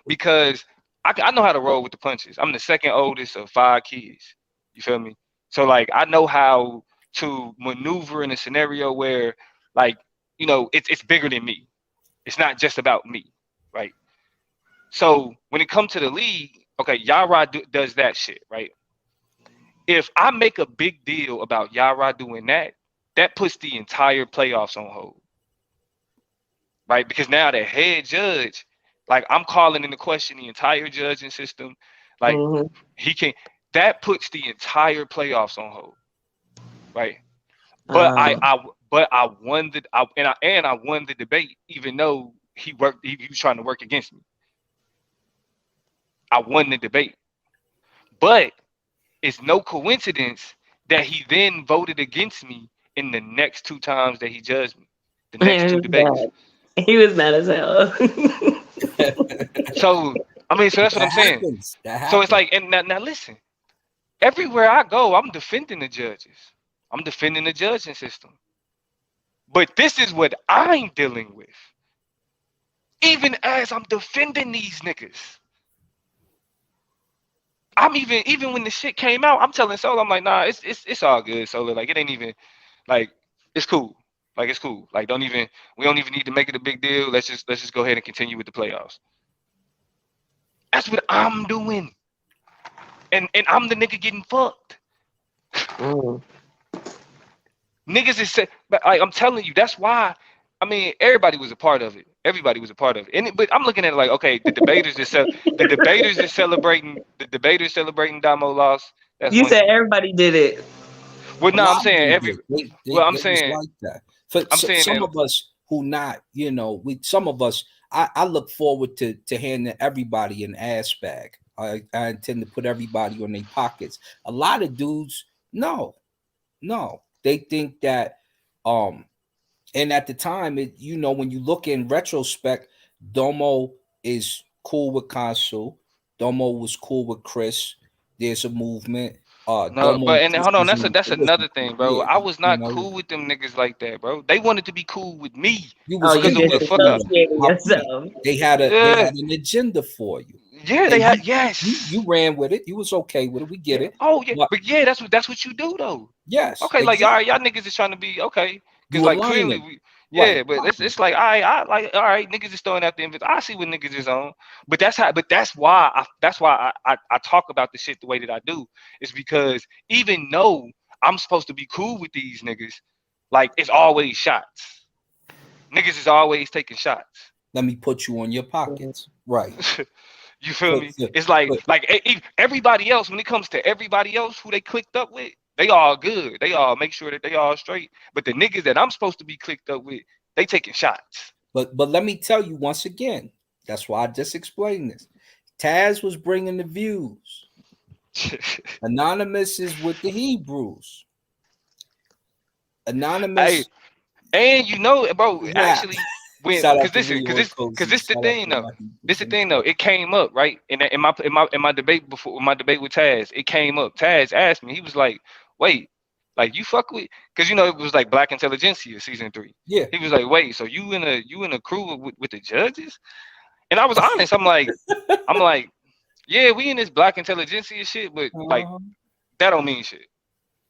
S10: because I know how to roll with the punches. I'm the second oldest of 5 kids. You feel me? So like I know how to maneuver in a scenario where, like, it's bigger than me. It's not just about me, right? So when it comes to the league, okay, Yara does that shit, right? If I make a big deal about Yara doing that, that puts the entire playoffs on hold, right? Because now the head judge, like, I'm calling into question the entire judging system. Like,
S7: Hmm.
S10: he can that puts the entire playoffs on hold, right? But I,
S7: Oh.
S10: I but I won I won the debate, even though he was trying to work against me. I won the debate, but it's no coincidence that he then voted against me in the next 2 times that he judged me, the next
S7: He
S10: two
S7: was
S10: debates.
S7: mad. He was mad as hell.
S10: So I mean, so that's what
S5: that
S10: I'm saying.
S5: happens. That
S10: So it's
S5: happens.
S10: like, and now listen, everywhere I go, I'm defending the judges. I'm defending the judging system. But this is what I'm dealing with. Even as I'm defending these niggas, I'm even when the shit came out, I'm telling Solo, I'm like, nah, it's all good, Solo. Like, it ain't even, like, it's cool. Like, it's cool. Like, we don't even need to make it a big deal. Let's just go ahead and continue with the playoffs. That's what I'm doing. And I'm the nigga getting fucked.
S7: Mm.
S10: Niggas is but I'm telling you, that's why. I mean, everybody was a part of it. Everybody was a part of it. But I'm looking at it like, okay, the debaters celebrating Damo loss. That's
S7: You
S10: one
S7: said
S10: thing.
S7: everybody did it.
S10: Well,
S5: A
S10: no,
S5: lot
S10: I'm
S5: of
S10: saying
S5: them did.
S10: well,
S5: They was like that. For
S10: I'm saying
S5: some
S10: that.
S5: of us who not, some of us, I look forward to handing everybody an ass bag. I intend to put everybody on their pockets. A lot of dudes, no, they think that, and at the time, when you look in retrospect, Domo is cool with Consul. Domo was cool with Chris. There's a movement.
S10: No,
S5: Domo
S10: but
S5: and
S10: and
S5: Chris
S10: hold on,
S5: is
S10: that's another thing, bro.
S5: yeah,
S10: I was not cool with them niggas like that, bro. They wanted to be cool with me
S5: you
S7: Oh,
S5: was
S7: you
S10: because of
S5: cool
S10: what the
S5: with
S10: fuck I.
S7: disassociating
S5: my point.
S7: yourself.
S5: They
S10: Yeah,
S5: had an agenda for you,
S10: yeah, they
S5: and
S10: had,
S5: you
S10: yes,
S5: ran with it. You was okay with it. We get
S10: yeah.
S5: it.
S10: Oh yeah,
S5: But
S10: but yeah, that's what you do though.
S5: yes,
S10: Okay, like, all right,
S5: exactly.
S10: y'all niggas is trying to be okay, because
S5: You
S10: like
S5: align
S10: clearly
S5: them.
S10: Yeah,
S5: Right.
S10: but it's like all right, niggas is throwing out the invitation. I see what niggas is on, but that's why I talk about the shit the way that I do. Is because even though I'm supposed to be cool with these niggas, like it's always shots. Niggas is always taking shots.
S5: Let me put you on your pockets. Right.
S10: You feel
S5: Put,
S10: me?
S5: put,
S10: It's like
S5: put-
S10: everybody else. When it comes to everybody else who they clicked up with, they all good. They all make sure that they all straight. But the niggas that I'm supposed to be clicked up with, they taking shots.
S5: but let me tell you once again. That's why I just explained this. Taz was bringing the views. Anonymous is with the Hebrews.
S10: Hey,
S5: Anonymous
S10: and you know, bro,
S5: rap.
S10: actually, when
S5: Shout out
S10: cause
S5: to
S10: listen,
S5: Leroy
S10: cause
S5: Cozy.
S10: this the
S5: Shout out
S10: thing
S5: to
S10: though.
S5: my Hebrew
S10: This the
S5: friends.
S10: thing though. It came up right in my debate before my debate with Taz. It came up. Taz asked me. He was like, "Wait, like you fuck with?" Because it was like Black Intelligentsia season 3.
S5: Yeah.
S10: He was like, "Wait, so you in a crew with the judges?" And I was honest. I'm like, yeah, we in this Black Intelligentsia shit, but like
S5: Uh-huh.
S10: that don't mean shit.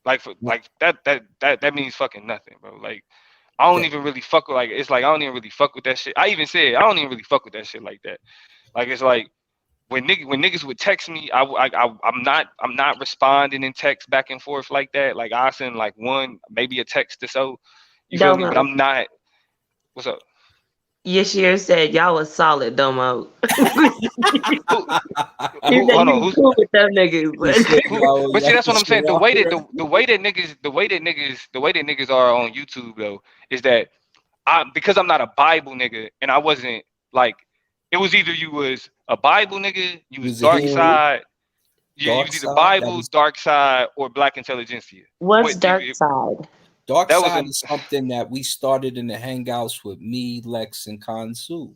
S10: Like for
S5: No,
S10: like that means fucking nothing, bro. Like I don't
S5: that-
S10: even really fuck with like it's like I don't even really fuck with that shit. I even said I don't even really fuck with that shit like that. Like it's like when niggas would text me, I'm not responding in text back and forth like that. Like I send like one maybe a text or so. You feel me? But
S7: Domo.
S10: I'm not. What's up?
S7: Yashir said y'all was solid, Domo.
S10: Who
S7: He
S10: who?
S7: said
S10: Hold
S7: you
S10: on.
S7: was cool with them
S5: he
S7: niggas.
S5: said,
S10: Who? But see,
S5: y'all
S10: that's what I'm
S5: shit
S10: saying. The
S5: out
S10: way that
S5: here.
S10: the way that niggas are on YouTube though is that because I'm not a Bible nigga and I wasn't like it was either you was a Bible nigga, you
S5: He
S10: was
S5: was a
S10: dark
S5: Hebrew,
S10: side, you
S5: dark
S10: was either
S5: side. That
S10: Bible,
S5: was
S10: dark side, or Black Intelligentsia.
S7: What's
S10: What
S7: dark side?
S5: dark
S10: that was
S5: side
S10: an
S5: is something that we started in the hangouts with me, Lex, and Kansu.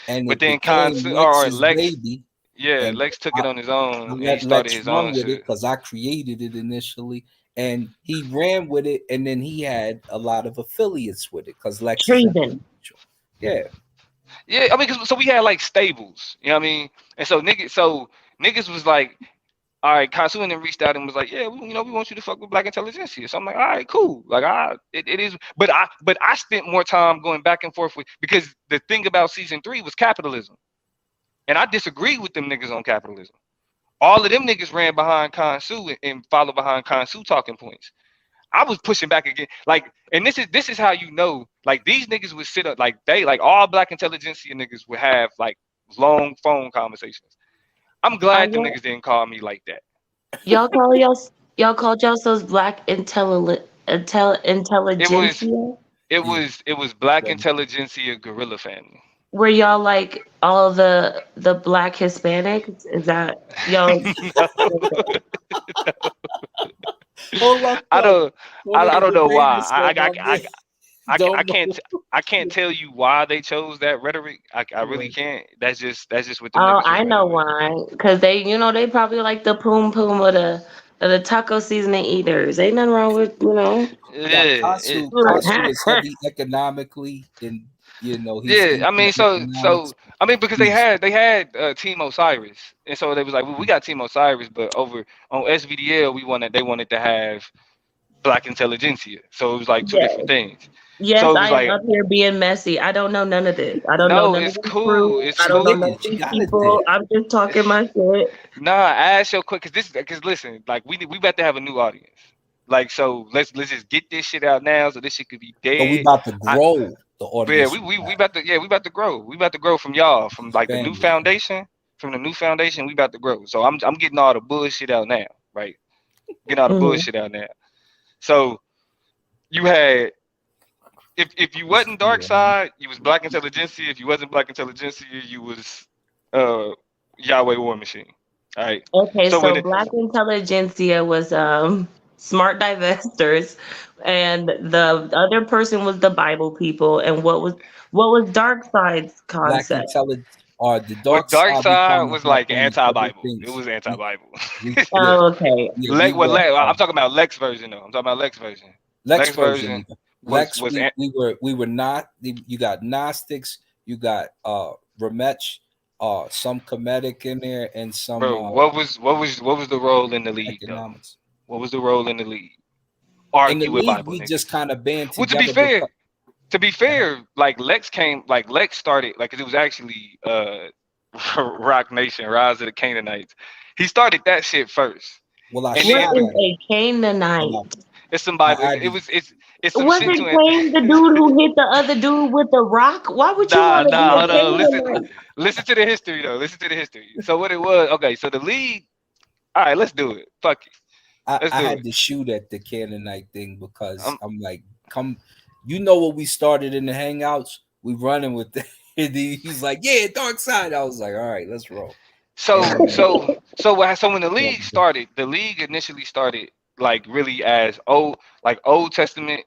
S5: And
S10: but
S5: it
S10: then
S5: became
S10: or
S5: Lex's
S10: Lex,
S5: baby.
S10: yeah,
S5: And
S10: Lex took
S5: I,
S10: it on his
S5: I
S10: own and he
S5: let
S10: started
S5: Lex
S10: his
S5: run
S10: own
S5: with it
S10: shit.
S5: because I created it initially. And he ran with it, and then he had a lot of affiliates with it because Lex is
S7: Treason.
S5: influential. Yeah.
S10: Yeah, I mean, so we had like stables, you know what I mean? And so niggas was like, all right, Kansu and then reached out and was like, yeah, we want you to fuck with Black Intelligentsia. So I'm like, all right, cool. Like, it is, but I spent more time going back and forth with because the thing about season 3 was capitalism, and I disagreed with them niggas on capitalism. All of them niggas ran behind Kansu and followed behind Kansu talking points. I was pushing back again, like, and this is how you know, like these niggas would sit up, like they like all Black Intelligentsia niggas would have like long phone conversations. I'm
S7: Are
S10: glad them
S7: y'all
S10: niggas didn't call me like that.
S7: y'all called yourselves black
S10: It was
S7: intelligentsia?
S10: it
S5: Yeah.
S10: was it was Black
S5: Yeah.
S10: Intelligentsia guerrilla family.
S7: Were y'all like all the black Hispanics? Is that y'all?
S10: No,
S5: Hold up,
S10: I
S5: though.
S10: don't
S5: One
S10: I,
S5: of
S10: I
S5: the
S10: don't know why.
S5: debaters said, my man,
S10: I
S5: don't
S10: can't
S5: know.
S10: I can't tell you why they chose that rhetoric. I really
S5: Right.
S10: can't. That's just what them
S7: Oh,
S10: niggas was
S7: I know
S10: running with.
S7: why. Cause they probably like the poom poom of the taco seasoning eaters. Ain't nothing wrong with
S5: Yeah,
S10: Yeah,
S5: Kasu is heavy economically, and he's
S10: yeah.
S5: into
S10: I mean,
S5: the
S10: so
S5: economics.
S10: so I mean because they
S5: He's
S10: had Team Osiris, and so they was like, well, we got Team Osiris, but over on SVDL they wanted to have Black Intelligentsia, so it was like two
S7: yes,
S10: different things.
S7: yes.
S10: So it was
S7: I am
S10: like,
S7: up here being messy. I don't know none of this. I don't know
S10: no,
S7: none of
S10: it's
S7: these
S10: cool,
S7: crews.
S10: it's
S7: I don't
S5: she
S7: know
S10: cool.
S7: none of
S5: is. She
S7: these
S5: got it there.
S7: people. I'm just talking my shit.
S10: Nah, ask your quick, because listen, like we about to have a new audience. Like so, let's just get this shit out now, so this shit could be
S5: So we
S10: dead.
S5: about to
S10: I
S5: grow the
S10: But yeah,
S5: audience we
S10: we about to grow. We about to grow from y'all, from like the new
S5: expand it.
S10: foundation. From the new foundation, we about to grow. So I'm getting all the bullshit out now, right? Getting all the
S7: Hmm.
S10: bullshit out now. So you had if you wasn't dark
S5: Yeah, man.
S10: side, you was Black Intelligentsia. If you wasn't Black Intelligentsia, you was uh Yahweh War Machine. All right.
S7: Okay,
S10: So
S7: so
S10: when it
S7: Black Intelligentsia was smart divestors, and the other person was the Bible people. And what was Dark Side's
S5: Black
S7: concept?
S5: intelligence or the
S10: Well,
S5: dark
S10: dark
S5: side, we
S10: side
S5: kind of
S10: was
S5: hop
S10: like
S5: on these other
S10: anti-Bible. It
S5: things.
S10: was
S5: We
S10: anti-Bible.
S5: we yeah
S7: Oh, okay.
S5: yeah we were
S10: I'm talking about Lex version though. I'm talking about Lex version.
S5: Lex
S10: Lex
S5: version.
S10: version was
S5: Lex,
S10: was an-
S5: we were not. You got Gnostics, you got Ramech, some Kemetic in there, and some
S10: bro. What was the role in the league though?
S5: economics.
S10: What was the role in the league?
S5: In the
S10: Argue with
S5: league,
S10: Bible
S5: we just
S10: niggas.
S5: kind of band
S10: Well, to be
S5: together
S10: fair,
S5: because
S10: to be fair, like Lex started, like, 'cause it was actually Rock Nation, Rise of the Canaanites. He started that shit first.
S5: Well, I
S10: And
S7: What
S10: then
S5: shot
S7: is
S5: at him.
S7: a Canaanite?
S5: Well,
S10: it's some Bible.
S5: I added,
S10: It's some
S7: Was
S10: shit
S7: it
S10: to it.
S7: Cain, the dude who hit the other dude with the rock? Why would you
S10: Nah,
S7: want to be
S10: nah, hold
S7: a
S10: on.
S7: Canaanite?
S10: Listen to the history though. Listen to the history. So what it was, okay, so the league, all right, let's do it. Fuck it. Let's
S5: I
S10: do
S5: had
S10: it.
S5: to shoot at the Canaanite thing because I'm like, come, you know what we started in the hangouts? We running with that. He's like, yeah, dark side. I was like, all right, let's roll.
S10: So
S5: And
S10: so when the
S5: yeah,
S10: league started, the league initially started like really as Old Testament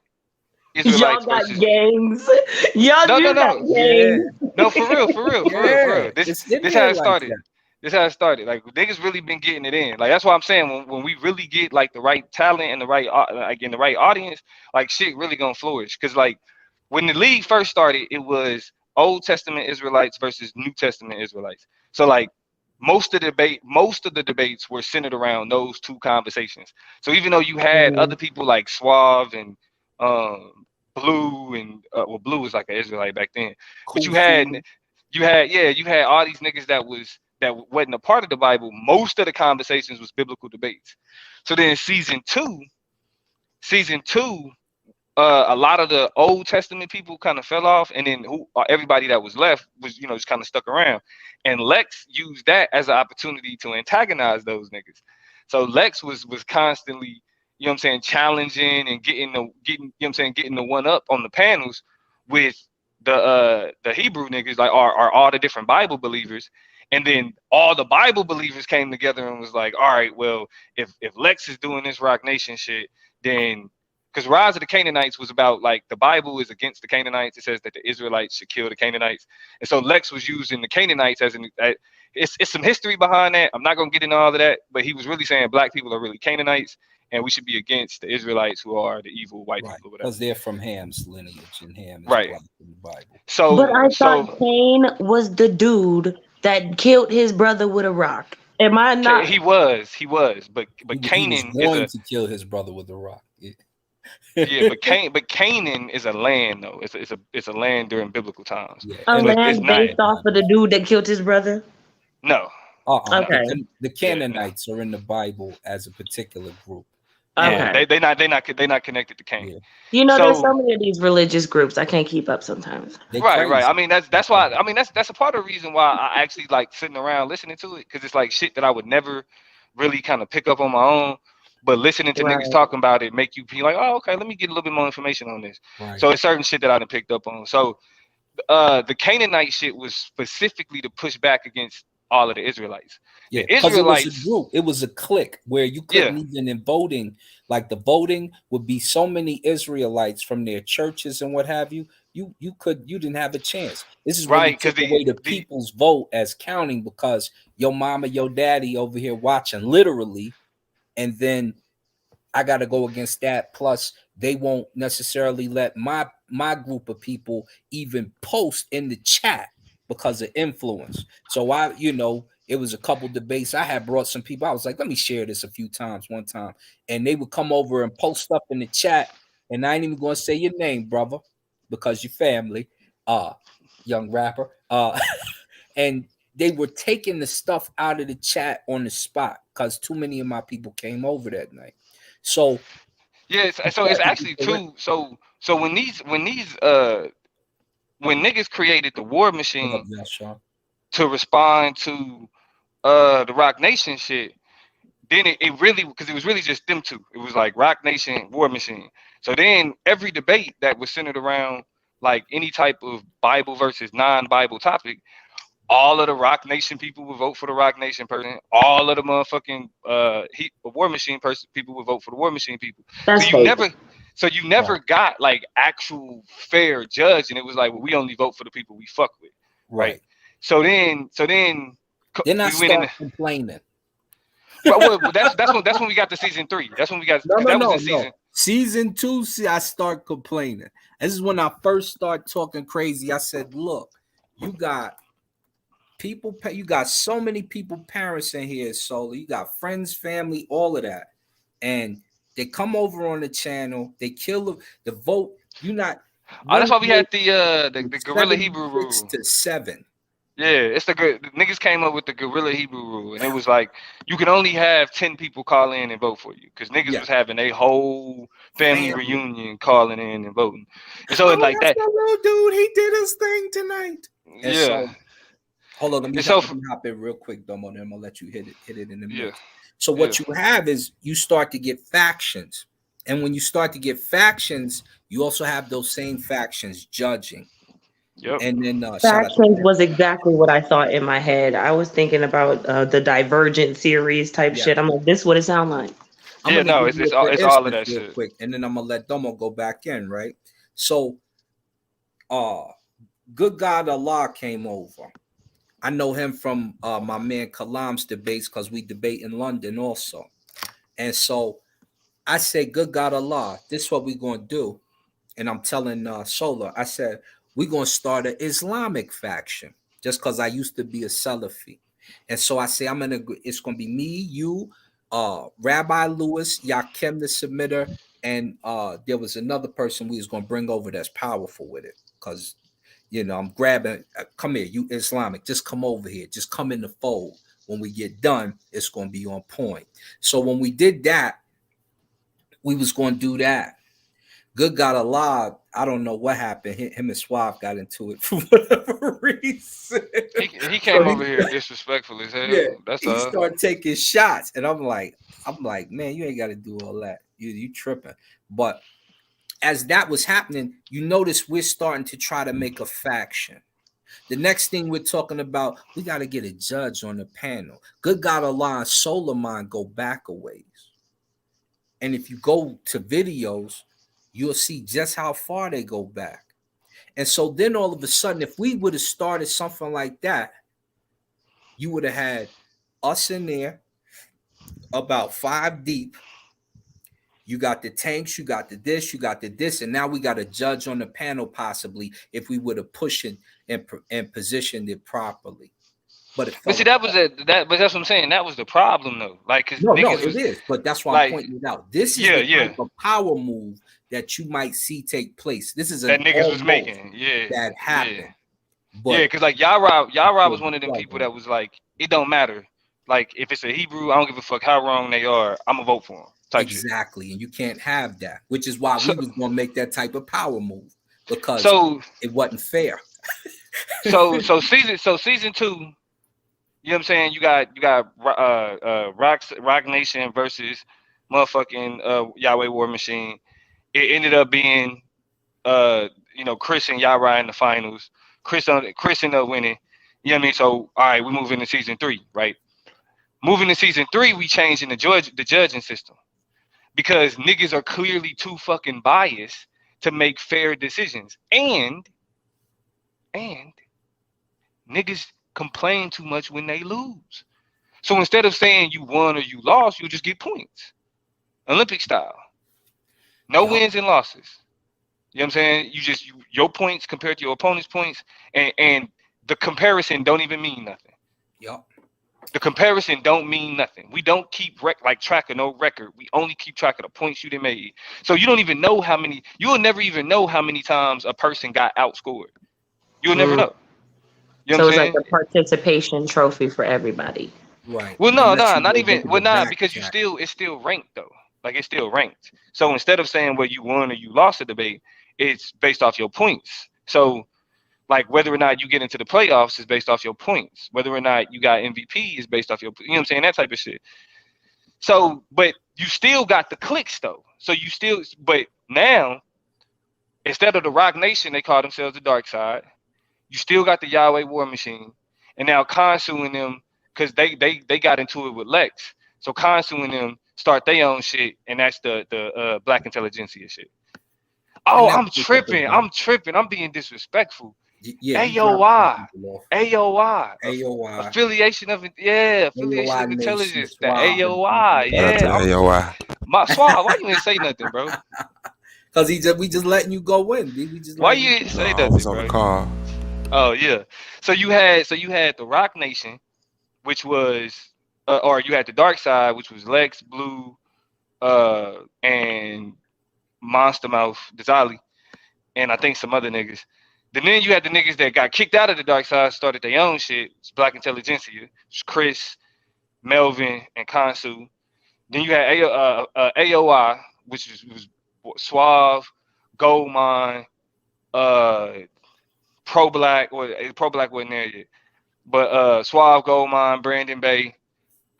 S7: Y'all
S10: Israelites
S7: got
S10: versus
S7: gangs. Y'all
S10: no, no,
S7: do got
S10: no.
S5: yeah,
S7: gangs.
S10: No, for real, for real, for real, for
S5: yeah.
S10: real. This
S5: It's
S10: this how it
S5: Israelites
S10: started.
S5: that.
S10: This how it started. Like niggas really been getting it in. Like that's why I'm saying when we really get like the right talent and the right like in the right audience, like shit really gonna flourish. Cause like when the league first started, it was Old Testament Israelites versus New Testament Israelites. So like most of the debates were centered around those two conversations. So even though you had other people like Suave and Blue and well, Blue was like an Israelite back then, but
S5: Kufi.
S10: you had all these niggas that wasn't a part of the Bible. Most of the conversations was biblical debates. So then season two, a lot of the Old Testament people kind of fell off, and then everybody that was left was just kind of stuck around. And Lex used that as an opportunity to antagonize those niggas. So Lex was constantly, you know what I'm saying, challenging and getting the one up on the panels with the Hebrew niggas, like are all the different Bible believers. And then all the Bible believers came together and was like, all right, well, if Lex is doing this Rock Nation shit, then because Rise of the Canaanites was about like the Bible is against the Canaanites. It says that the Israelites should kill the Canaanites, and so Lex was using the Canaanites it's some history behind that. I'm not gonna get into all of that, but he was really saying black people are really Canaanites, and we should be against the Israelites who are the evil white
S5: Right,
S10: people or whatever.
S5: because they're from Ham's lineage, and Ham is
S10: Right.
S5: black in the Bible.
S7: But
S10: So
S7: I thought
S10: so
S7: Cain was the dude that killed his brother with a rock. Am I not?
S10: he was, but
S5: He was
S10: Canaan is
S5: going
S10: a
S5: to kill his brother with a rock. Yeah.
S10: yeah, but Canaan is a land though. It's a land during biblical times,
S5: Yeah,
S7: A
S5: and
S10: but it's
S7: land
S10: not.
S7: based off of the dude that killed his brother?
S10: No, no,
S7: Okay.
S5: the
S10: yeah, no.
S5: Canaanites are in the Bible as a particular group.
S10: Yeah,
S7: Okay.
S10: they not connected to Cain.
S5: Yeah,
S7: You know, there's so
S10: So
S7: many of these religious groups. I can't keep up sometimes.
S5: they
S10: right.
S5: crazy.
S10: I mean
S5: They
S10: that's why
S5: crazy.
S10: I mean that's a part of the reason why I actually like sitting around listening to it because it's like shit that I would never really kind of pick up on my own. But listening to niggas
S7: Right.
S10: talking about it make you be like, oh, okay, let me get a little bit more information on this.
S5: Right.
S10: So it's certain shit that I done picked up on. So the Canaanite shit was specifically to push back against all of the Israelites.
S5: Yeah,
S10: The
S5: because it was a
S10: Israelites,
S5: group, it was a clique where you
S10: yeah,
S5: couldn't even in voting, like the voting would be so many Israelites from their churches and what have you. You didn't have a chance. This is where you
S10: right, because
S5: took away the
S10: the
S5: people's vote as counting because your mama, your daddy over here watching literally, and then I got to go against that. Plus, they won't necessarily let my group of people even post in the chat because of influence. So it was a couple debates. I had brought some people. I was like, let me share this a few times one time. And they would come over and post stuff in the chat. And I ain't even gonna say your name, brother, because your family, young rapper. And they were taking the stuff out of the chat on the spot because too many of my people came over that night. So
S10: yeah,
S5: you
S10: so it's
S5: had to be
S10: actually
S5: correct.
S10: two. So when niggas created the war
S5: What up,
S10: machine
S5: Yasha?
S10: to respond to the Rock Nation shit, then it really because it was really just them two. It was like Rock Nation, War Machine. So then every debate that was centered around like any type of Bible versus non-Bible topic, all of the Rock Nation people would vote for the Rock Nation person. All of the motherfucking War Machine person people would vote for the War Machine people. So
S7: That's
S10: you
S7: fake.
S10: never so you
S5: Right,
S10: never got like actual fair judge, and it was like, well, we only vote for the people we fuck with, right?
S5: right.
S10: So then
S5: Then I
S10: we went in.
S5: start complaining.
S10: Right, well, that's when we got to season three. That's when we got
S5: No,
S10: because
S5: no,
S10: that was
S5: no,
S10: in
S5: no.
S10: season.
S5: Season two, see, I start complaining. This is when I first start talking crazy. I said, look, you got you got so many people, parents in here, Solar. You got friends, family, all of that. And they come over on the channel, they kill the vote. You not
S10: Oh, that's
S5: One
S10: why we had
S5: vote
S10: the
S5: was
S10: Gorilla Hebrew
S5: 76
S10: rule.
S5: to 7.
S10: Yeah, it's the good niggas came up with the Gorilla Hebrew rule, and it was like you can only have 10 people call in and vote for you because niggas
S5: Yeah,
S10: was having a whole family
S5: family.
S10: reunion calling in and voting, and so
S5: Oh,
S10: like
S5: that's
S10: that,
S5: that little dude. He did his thing tonight. And
S10: yeah,
S5: so, hold on,
S10: and so
S5: let me hop in real quick, Domo. Then I'm gonna let you hit it in the
S10: yeah,
S5: mix. So
S10: yeah,
S5: what you have is you start to get factions, and when you start to get factions, you also have those same factions judging.
S10: yep.
S5: And then shout out to
S7: Factions
S5: Pep.
S7: was exactly what I thought in my head. I was thinking about the Divergent series type
S5: Yeah,
S7: shit. I'm like, this what it sound like.
S5: I'm
S10: Yeah,
S5: gonna
S10: no,
S5: give you a for
S10: it's all of
S5: instance
S10: that
S5: real
S10: shit.
S5: quick, and then I'm gonna let Domo go back in, right? So, uh, good God Allah came over. I know him from my man Kalam's debates because we debate in London also. And so I say, good God Allah, this is what we're going to do. And I'm telling Solar, I said, we're going to start an Islamic faction just because I used to be a Salafi. And so I say, it's going to be me, you, Rabbi Lewis, Yakim the submitter, and there was another person we was going to bring over that's powerful with it because I'm grabbing, come here, you Islamic, just come over here, just come in the fold. When we get done, it's going to be on point. So when we did that, we was going to do that. Good God Allah, I don't know what happened. Him and Suave got into it for whatever reason.
S10: He
S5: So
S10: came over here disrespectful as
S5: yeah,
S10: hell. That's
S5: he
S10: all.
S5: started taking shots, and I'm like, man, you ain't got to do all that. You tripping. But as that was happening, you notice we're starting to try to make a faction. The next thing we're talking about, we got to get a judge on the panel. Good God Allah and Soleiman go back a ways. And if you go to videos, you'll see just how far they go back. And so then all of a sudden, if we would have started something like that, you would have had us in there about 5 deep. You got the tanks, you got the this, you got the this, and now we got a judge on the panel possibly if we would have pushed it and positioned it properly. But it
S10: But
S5: fell
S10: see, that was
S5: apart.
S10: but that's what I'm saying. That was the problem though. Like, cause
S5: No,
S10: niggas
S5: it
S10: was
S5: is. But that's why I'm
S10: like,
S5: pointing it out. This is
S10: yeah,
S5: the
S10: yeah,
S5: type of power move that you might see take place. This is
S10: that
S5: an
S10: niggas was
S5: almost
S10: making. Yeah,
S5: that
S10: yeah,
S5: happened,
S10: yeah.
S5: but
S10: Cause like Yara
S5: pulled
S10: was
S5: the
S10: one of them
S5: plug
S10: people
S5: on
S10: that was like, it don't matter. Like, if it's a Hebrew, I don't give a fuck how wrong they are. I'ma vote for them.
S5: it.
S10: Type shit.
S5: Exactly. And you can't have that, which is why
S10: So,
S5: we was going to make that type of power move because
S10: so,
S5: it wasn't fair.
S10: season two. You know what I'm saying? You got Rock Nation versus motherfucking Yahweh War Machine. It ended up being Chris and Yara in the finals. Chris ended up winning. You know what I mean? So all right, we move into season three, right? Moving to season three, we changing the judging system because niggas are clearly too fucking biased to make fair decisions. And niggas complain too much when they lose. So instead of saying you won or you lost, you just get points. Olympic style. No
S5: Yup.
S10: wins and losses. You know what I'm saying? Your points compared to your opponent's points, and the comparison don't even mean nothing.
S5: Yup.
S10: The comparison don't mean nothing. We don't keep track of no record. We only keep track of the points you done made. So you don't even know how many. You'll never even know how many times a person got outscored. You'll never
S7: Mm.
S10: know. You know what I'm
S7: So it's like
S10: saying?
S7: a participation trophy for everybody.
S5: Right.
S10: Well,
S5: And it
S10: no,
S5: lets
S10: no,
S5: you
S10: not
S5: go
S10: even.
S5: look at the
S10: Well, not
S5: back
S10: because
S5: chat.
S10: it's still ranked though. Like, it's still ranked. So instead of saying whether you won or you lost the debate, it's based off your points. So like whether or not you get into the playoffs is based off your points. Whether or not you got MVP is based off you know what I'm saying, that type of shit. So, but you still got the clicks though. So but now instead of the Rock Nation, they call themselves the Dark Side. You still got the Yahweh War Machine, and now Khan suing them because they got into it with Lex. So Khan suing them start their own shit, and that's the Black Intelligentsia shit.
S5: And
S10: Oh,
S5: that
S10: I'm
S5: was up as
S10: tripping.
S5: well.
S10: I'm tripping. I'm being disrespectful.
S5: Yeah, you dropped some
S10: AOI.
S5: people off.
S10: AOI.
S5: AOI,
S10: Affiliation of affiliation
S5: AOI
S10: of
S5: Nation,
S10: intelligence. The
S5: Suave, and
S10: AOI.
S5: people
S12: Shout
S5: like
S12: out to
S10: Yeah.
S5: that.
S12: AOI.
S10: My Suave, why you ain't say nothing, bro?
S5: Because we just letting you go in, B. We just
S10: Why
S5: letting
S10: you
S5: you
S10: didn't
S5: go
S12: No,
S10: say
S5: in.
S12: I
S10: nothing,
S12: was on the
S10: bro?
S12: call.
S10: Oh yeah. So you had the Rock Nation, which was or you had the Dark Side, which was Lex, Blue, and Monster Mouth, Dizali. and I think some other niggas. Then you had the niggas that got kicked out of the dark side, started their own shit. It's Black Intelligentsia. It's Chris, Melvin, and Kansu. Then you had AOI, which was Suave, Goldmine, Pro Black, or Pro Black wasn't there yet. But Suave, Goldmine, Brandon Bay,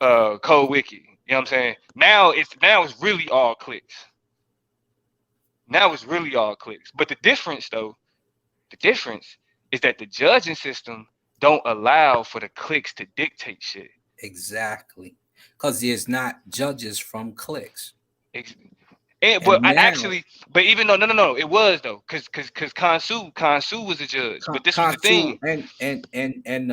S10: Code Wiki. You know what I'm saying? Now it's really all clicks. Now it's really all clicks. But the difference is that the judging system don't allow for the clicks to dictate shit.
S5: Exactly. Because there's not judges from clicks.
S10: But even though no, it was though, because Kansu was a judge, but this was the thing.
S5: And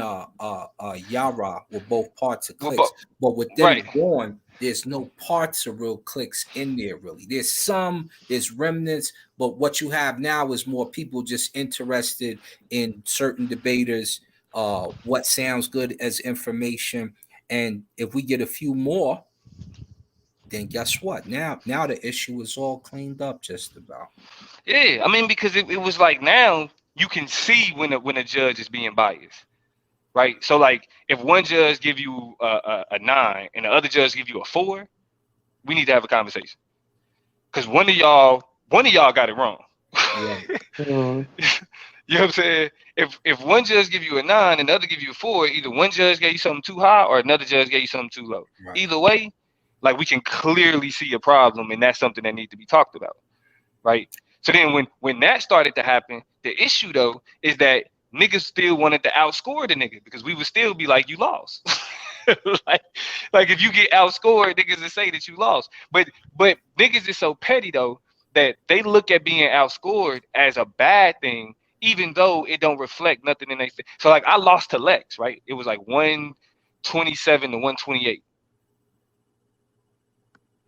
S5: Yara were both parts of clicks, but with them gone, there's no parts of real clicks in there really. There's remnants, but what you have now is more people just interested in certain debaters, what sounds good as information, and if we get a few more, then guess what? Now the issue is all cleaned up just about.
S10: Yeah, I mean, because it was like now you can see when a judge is being biased, right? So like if one judge give you a 9 and the other judge give you a 4, we need to have a conversation, because one of y'all got it wrong.
S7: Mm.
S10: You know what I'm saying? If one judge give you a 9 and the other give you a 4, either one judge gave you something too high or another judge gave you something too low. Right. Either way, like we can clearly see a problem, and that's something that needs to be talked about, right? So then when that started to happen, the issue though is that niggas still wanted to outscore the nigga, because we would still be like, you lost. like if you get outscored, niggas would say that you lost. But niggas is so petty though that they look at being outscored as a bad thing, even though it don't reflect nothing in they say. So like I lost to Lex, right? It was like 127 to 128.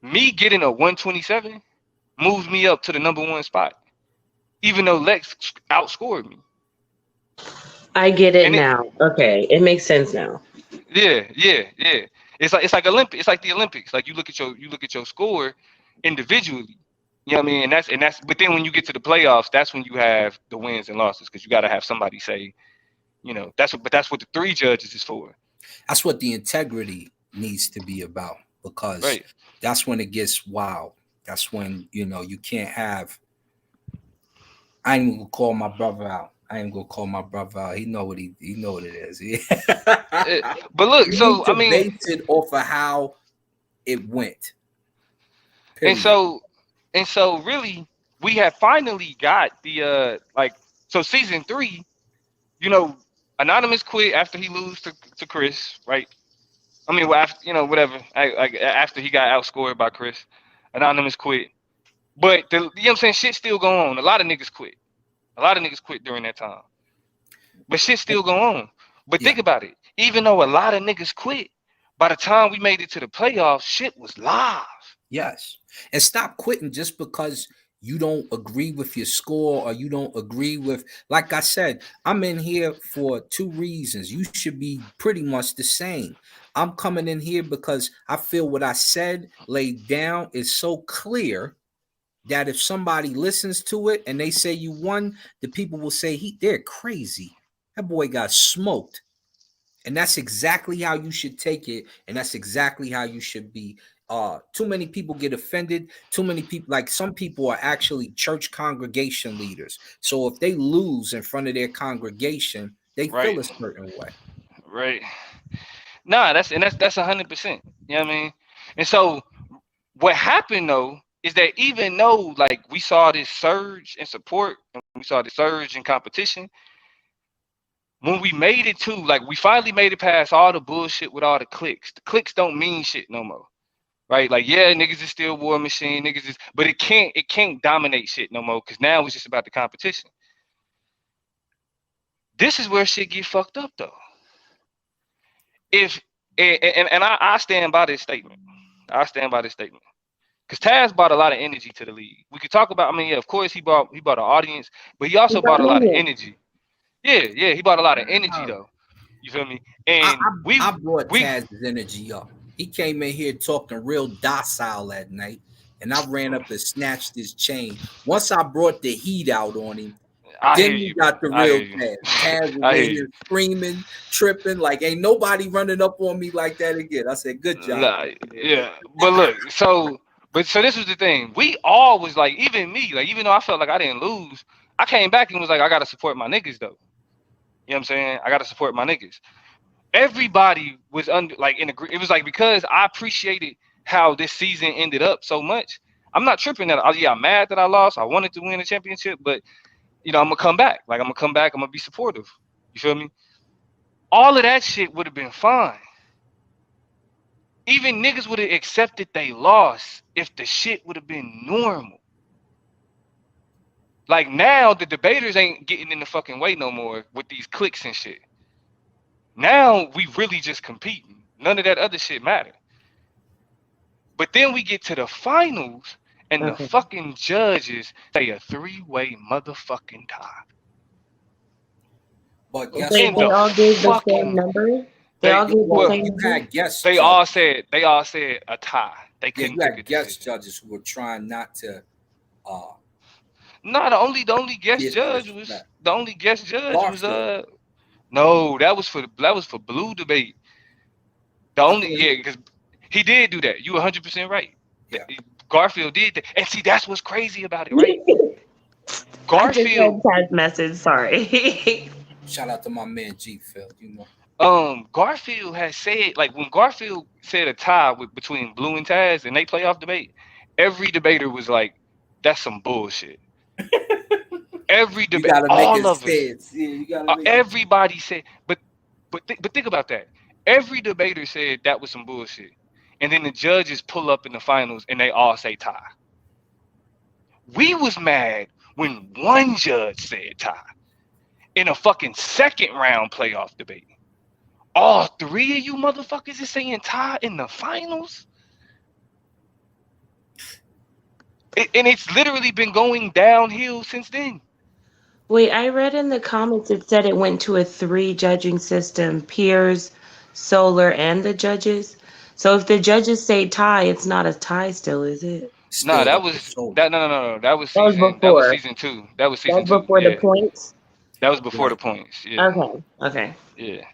S10: Me getting a 127 moves me up to the number 1 spot, even though Lex outscored me.
S7: I get it now. Okay, it makes sense now.
S10: Yeah. It's like Olympic. It's like the Olympics. Like you look at your score individually. You know what I mean? And that's. But then when you get to the playoffs, that's when you have the wins and losses, because you got to have somebody say, you know, that's what the 3 judges is for.
S5: That's what the integrity needs to be about, because that's when it gets wild. That's when, you know, you can't have. I ain't gonna call my brother out. He know what it is.
S10: But look, so I mean,
S5: base it off of how it went.
S10: Period. And so really, we have finally got the so season 3. You know, Anonymous quit after he lose to Chris, right? I mean, well, after, you know, whatever. After he got outscored by Chris, Anonymous quit. But you know what I'm saying? Shit still going on. A lot of niggas quit. During that time. But shit still going on. But think about it. Even though a lot of niggas quit, by the time we made it to the playoffs, shit was live.
S5: Yes. And stop quitting just because you don't agree with your score, or you don't agree with, like I said, I'm in here for 2 reasons. You should be pretty much the same. I'm coming in here because I feel what I said laid down is so clear that if somebody listens to it and they say you won, the people will say they're crazy. That boy got smoked. And that's exactly how you should take it. And that's exactly how you should be. Too many people get offended. Too many people, like some people are actually church congregation leaders. So if they lose in front of their congregation, they feel a certain way.
S10: Right. Nah, that's 100%. You know what I mean? And so what happened though is that even though like we saw this surge in support and we saw the surge in competition, when we made it to, like, we finally made it past all the bullshit with all the clicks. The clicks don't mean shit no more, right? Like, yeah, niggas is still War Machine, but it can't dominate shit no more, because now it's just about the competition. This is where shit get fucked up though. I stand by this statement. Because Taz brought a lot of energy to the league. We could talk about, I mean, yeah, of course he brought an audience, but he also brought a lot of energy. Yeah, he brought a lot of energy though. You feel me? And I
S5: brought Taz's energy up. He came in here talking real docile that night, and I ran up and snatched his chain. Once I brought the heat out on him,
S10: I hear
S5: then we
S10: you, bro.
S5: got the
S10: I hear
S5: real
S10: you.
S5: Taz. Taz was
S10: I
S5: in
S10: hear you.
S5: here screaming, tripping, like ain't nobody running up on me like that again. I said, "Good job."
S10: Nah, yeah, but look, so this was the thing. We all was like, even me, like even though I felt like I didn't lose, I came back and was like, I gotta support my niggas though. You know what I'm saying? I gotta support my niggas. Everybody was under like in agree. It was like because I appreciated how this season ended up so much. I'm not tripping that. Yeah, I'm mad that I lost. I wanted to win the championship, but I'm gonna come back. Like I'm gonna come back. I'm gonna be supportive. You feel me? All of that shit would have been fine. Even niggas would have accepted they lost if the shit would have been normal. Like now, the debaters ain't getting in the fucking way no more with these clicks and shit. Now we really just competing. None of that other shit matter. But then we get to the finals, and the
S7: Okay.
S10: fucking judges say a three-way motherfucking tie.
S5: But guess
S7: Wait,
S10: In
S7: they
S5: what?
S10: the
S7: all gave the same
S10: fucking
S7: number? They
S10: they
S7: all gave the
S5: Well,
S10: well,
S7: same
S5: you
S7: number?
S5: had guest
S10: they
S5: judges.
S10: all said a tie. They
S5: Yeah,
S10: couldn't
S5: you
S10: pick a
S5: had guest
S10: decision.
S5: judges who were trying not to uh
S10: No, the only guest judge was
S5: disrespect.
S10: the only guest judge was
S5: Garfield.
S10: no, that was for blue debate. The
S5: I
S10: only
S5: thought
S10: yeah, because he did do that. You 100% right.
S5: yeah.
S10: Garfield did that, and see that's what's crazy about it, right?
S7: I just read
S10: Garfield,
S7: Tad's message. Sorry.
S5: Shout out to my man G Phil, you know.
S10: Garfield has said like when Garfield said a tie between Blue and Taz and they playoff debate, every debater was like, "That's some bullshit." Every
S5: You
S10: debate,
S5: gotta make
S10: all
S5: it
S10: of us,
S5: sense. Yeah, you gotta make it.
S10: everybody said, but think about that. Every debater said that was some bullshit, and then the judges pull up in the finals and they all say tie. We was mad when one judge said tie in a fucking second round playoff debate. All three of you motherfuckers is saying tie in the finals, and it's literally been going downhill since then.
S7: Wait, I read in the comments it said it went to a three judging system, peers, solar, and the judges. So if the judges say tie, it's not a tie still, is it?
S10: Nah,
S5: Still
S10: that
S5: up to
S10: was
S5: soul.
S10: that. No.
S7: That was
S10: That was
S7: before.
S10: season two. That was
S7: That
S10: season
S7: was
S10: two.
S7: before the
S10: Yeah,
S7: points.
S10: that was before the
S5: Right.
S10: points. Yeah,
S7: Okay. Okay.
S10: yeah.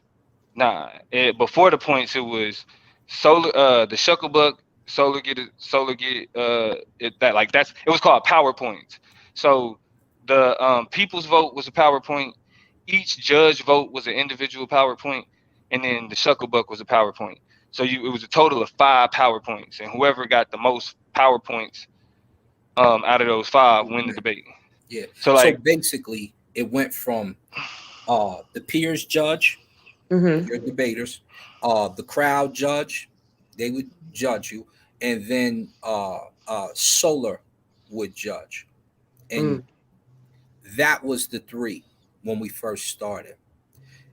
S10: Nah, before the points, it was solar. The Shucklebuck solar get that like that's it was called PowerPoints. So the people's vote was a PowerPoint. Each judge vote was an individual PowerPoint, and then the Shucklebuck was a PowerPoint. So it was a total of 5 PowerPoints, and whoever got the most PowerPoints out of those five win the debate.
S5: Yeah.
S10: So
S5: So
S10: like
S5: basically it went from the peers judge,
S7: Mm-hmm.
S5: your debaters, the crowd judge, they would judge you, and then solar would judge. And
S7: Mm.
S5: that was the three when we first started.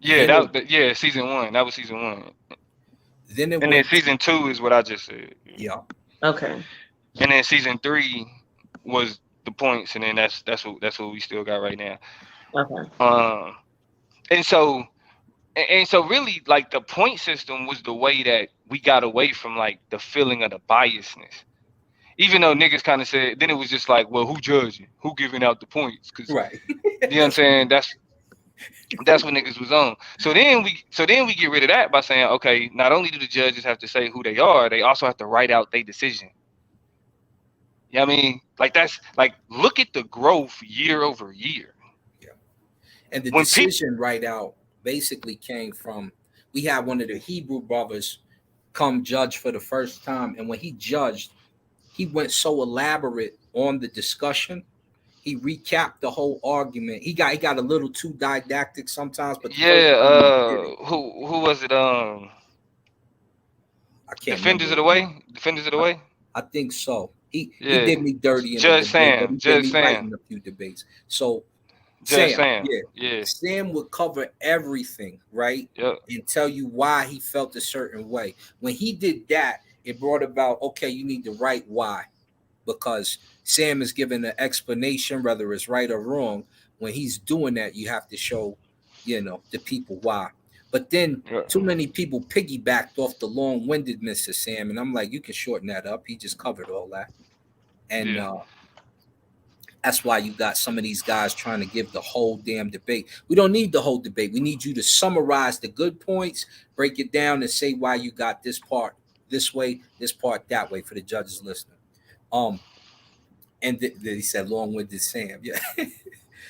S10: yeah,
S5: Then it
S10: yeah, season one. That was season one.
S5: then it
S10: And then
S5: went to
S10: season two is what I just said.
S5: yeah.
S7: Okay.
S10: And then season three was the points, and then that's what we still got right now.
S7: Okay.
S10: Um, and so and so really like the point system was the way that we got away from like the feeling of the biasness. Even though niggas kind of said, then it was just like, well, who judging? Who giving out the points? Because
S5: Right.
S10: you know what I'm saying? That's what niggas was on. So then we get rid of that by saying, okay, not only do the judges have to say who they are, they also have to write out their decision. You know what I mean? Like that's like look at the growth year over year.
S5: Yeah. And the
S10: When people
S5: decision right out basically came from we had one of the Hebrew brothers come judge for the first time, and when he judged, he went so elaborate on the discussion. He recapped the whole argument. He got a little too didactic sometimes, but the first
S10: yeah,
S5: time he did it,
S10: who was it?
S5: I can't
S10: Defenders
S5: remember
S10: of
S5: his
S10: the
S5: name.
S10: Way? Defenders of the
S5: I,
S10: Way?
S5: I think so. He
S10: Yeah.
S5: did me dirty in the
S10: Judge
S5: debate, but
S10: Sam.
S5: he did
S10: Judge
S5: me right
S10: Sam.
S5: in a few debates. So
S10: Judge
S5: Sam,
S10: Sam.
S5: yeah,
S10: Yeah.
S5: Sam would cover everything, right?
S10: Yep.
S5: And tell you why he felt a certain way. When he did that, it brought about, okay, you need to write why. Because Sam is giving an explanation, whether it's right or wrong. When he's doing that, you have to show, the people why. But then
S10: Yep.
S5: too many people piggybacked off the long-windedness of Sam, and I'm like, you can shorten that up. He just covered all that. And that's why you got some of these guys trying to give the whole damn debate. We don't need the whole debate. We need you to summarize the good points, break it down, and say why you got this part this way, this part that way for the judges listening. And he said long-winded Sam. Yeah.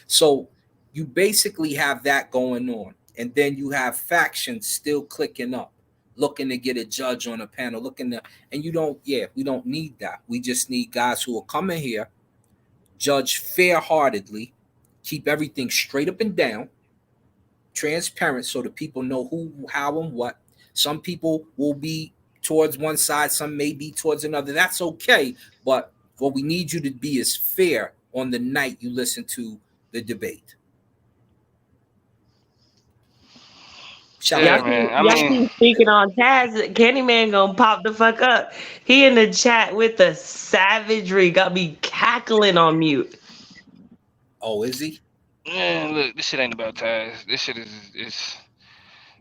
S5: So you basically have that going on, and then you have factions still clicking up, looking to get a judge on a panel, and we don't need that. We just need guys who will come in here, judge fair-heartedly, keep everything straight up and down, transparent, so the people know who, how, and what. Some people will be towards one side, some may be towards another. That's okay, but what we need you to be is fair on the night you listen to the debate.
S7: Y'all keep speaking on Taz. Candyman gonna pop the fuck up. He in the chat with the savagery. Got me cackling on mute.
S5: Oh, is he?
S10: Man, look, this shit ain't about Taz. This shit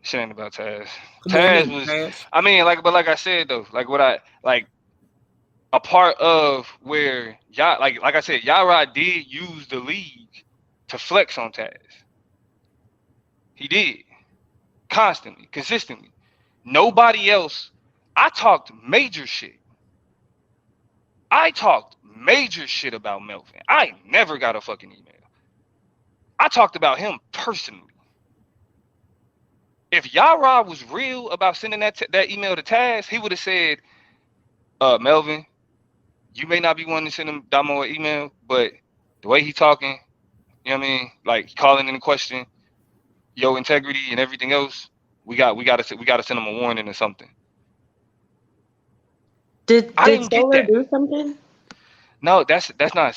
S10: shit ain't about Taz.
S5: Taz
S10: was, I mean, like I said though, a part of where y'all, like I said, Yara did use the league to flex on Taz. He did. Constantly, consistently. Nobody else. I talked major shit. About Melvin. I never got a fucking email. I talked about him personally. If Yara was real about sending that email to Taz, he would have said, Melvin, you may not be wanting to send him Damo an email, but the way he talking, you know what I mean? Like calling into question your integrity and everything else, we gotta send him a warning or something.
S7: Did Solar do something?
S10: No, that's not.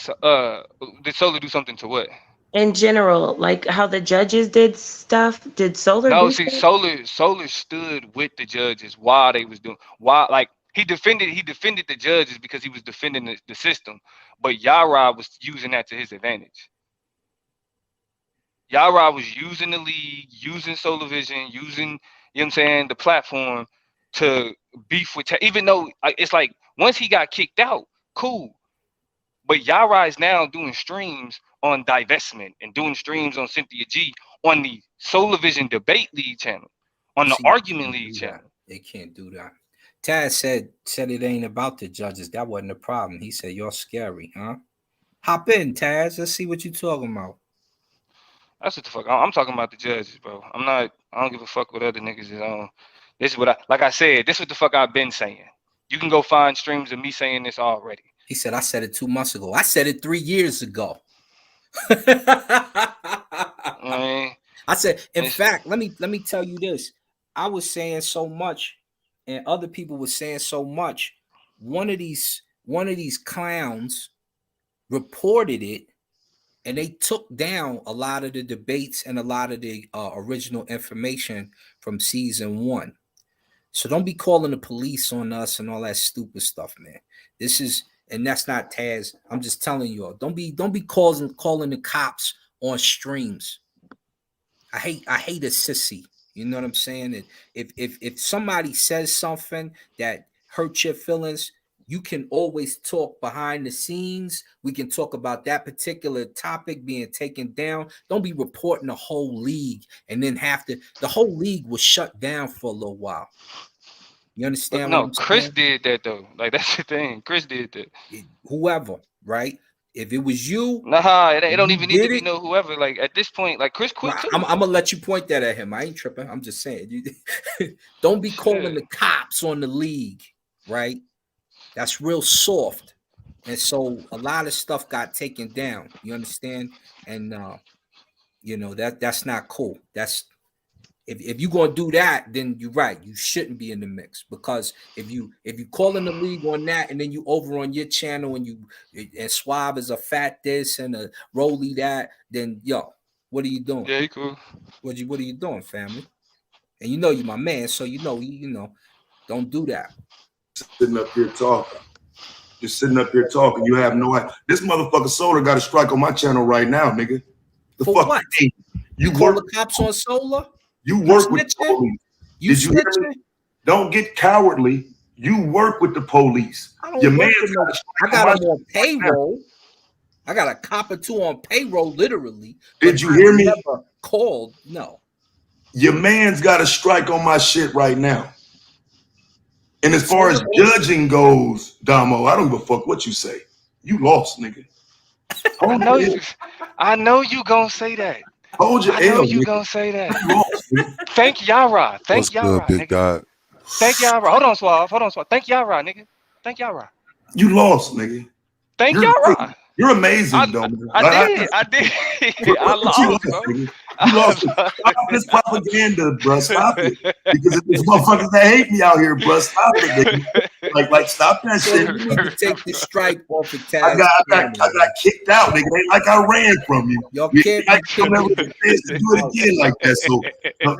S10: Did Solar do something to what?
S7: In general, like how the judges did stuff. Did Solar?
S10: No,
S7: do
S10: see,
S7: stuff?
S10: Solar stood with the judges while they was doing. Like he defended the judges because he was defending the system, but Yara was using that to his advantage. Yara was using the league, using Solar Vision, using, you know what I'm saying, the platform to beef with, even though it's like once he got kicked out, cool. But Yara is now doing streams on divestment and doing streams on Cynthia G on the Solar Vision Debate League channel, on the Argument League channel.
S5: They can't do that. Taz said it ain't about the judges. That wasn't the problem. He said, you're scary, huh? Hop in, Taz. Let's see what you're talking about.
S10: That's what the fuck. I'm talking about the judges, bro. I don't give a fuck what other niggas is on. This is what like I said, this is what the fuck I've been saying. You can go find streams of me saying this already.
S5: He said, I said it 2 months ago. I said it 3 years ago. I said, in fact, let me tell you this. I was saying so much, and other people were saying so much. One of these clowns reported it, and they took down a lot of the debates and a lot of the original information from season 1. So don't be calling the police on us and all that stupid stuff, man. And that's not Taz. I'm just telling you all. Don't be calling the cops on streams. I hate a sissy. You know what I'm saying? If somebody says something that hurts your feelings, you can always talk behind the scenes. We can talk about that particular topic being taken down. Don't be reporting the whole league and then the whole league was shut down for a little while. You understand?
S10: No, Chris did that though. Like that's the thing. Chris did that.
S5: Whoever, right? If it was you,
S10: it don't even need to be no whoever. Like at this point, like Chris quit too.
S5: I'm gonna let you point that at him. I ain't tripping. I'm just saying. Don't be calling the cops on the league, right? That's real soft. And so a lot of stuff got taken down. You understand? And that's not cool. That's if you're gonna do that, then you're right. You shouldn't be in the mix, because if you calling the league on that and then you over on your channel and Suave is a fat this and a Rolly that, then what are you doing?
S10: Yeah, cool.
S5: What are you doing, family? And you're my man, so don't do that.
S13: Sitting up here talking. Just sitting up here talking. You have no idea. This motherfucker Solar got a strike on my channel right now, nigga.
S5: For what? You call the cops on Solar?
S13: You work with police. Did you hear me? Don't get cowardly. You work with the police.
S5: I don't
S13: Your
S5: work
S13: man,
S5: with no. I got them on payroll. I got a cop or two on payroll, literally.
S13: Did you hear me?
S5: Never called. No.
S13: Your man's got a strike on my shit right now. And as far as judging goes, Damo, I don't give a fuck what you say. You lost, nigga.
S10: I know you gonna say that.
S13: Hold your
S10: I know
S13: L,
S10: you
S13: nigga.
S10: gonna say that.
S13: You lost,
S10: Thank Yara. Thank
S12: What's
S10: Yara,
S12: good, big
S10: nigga.
S12: God?
S10: Thank Yara. Hold on, Suave. Thank Yara, nigga. Thank Yara.
S13: You lost, nigga.
S10: Thank Yara.
S13: You're amazing, though.
S10: I did. I lost, bro.
S13: You lost. Stop this propaganda, bro. Stop it. Because it's motherfuckers that hate me out here, bro. Stop it, nigga. Like, stop that shit.
S5: You need to take the stripe off of Taz.
S13: I got kicked out, nigga. Ain't like I ran from you.
S5: Y'all
S13: You
S5: can't
S13: don't ever get a chance to do it again like that. So,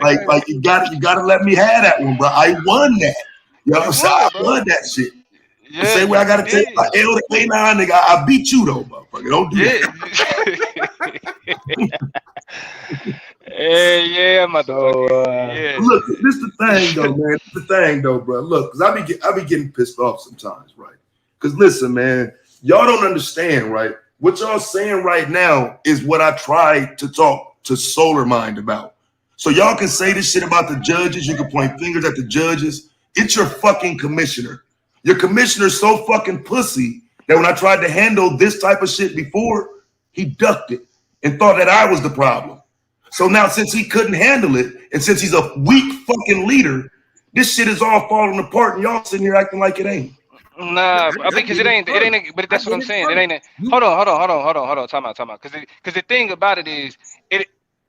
S13: like you gotta let me have that one, bro. I won that. You know what I'm saying? I won that shit.
S10: Yeah,
S13: the same way I gotta take my L to K9, nigga. I beat you though, motherfucker. Don't do that.
S10: Yeah, motherfucker. Yeah.
S13: Look, this the thing though, man. This the thing though, bro. Look, cause I be getting pissed off sometimes, right? Cause listen, man, y'all don't understand, right? What y'all saying right now is what I tried to talk to Solar Mind about. So y'all can say this shit about the judges. You can point fingers at the judges. It's your fucking commissioner. Your commissioner's so fucking pussy that when I tried to handle this type of shit before, he ducked it and thought that I was the problem. So now since he couldn't handle it, and since he's a weak fucking leader, this shit is all falling apart and y'all sitting here acting like it ain't.
S10: Nah, because it ain't, but that's what I'm saying. It ain't, hold on, time out. Because the thing about it is,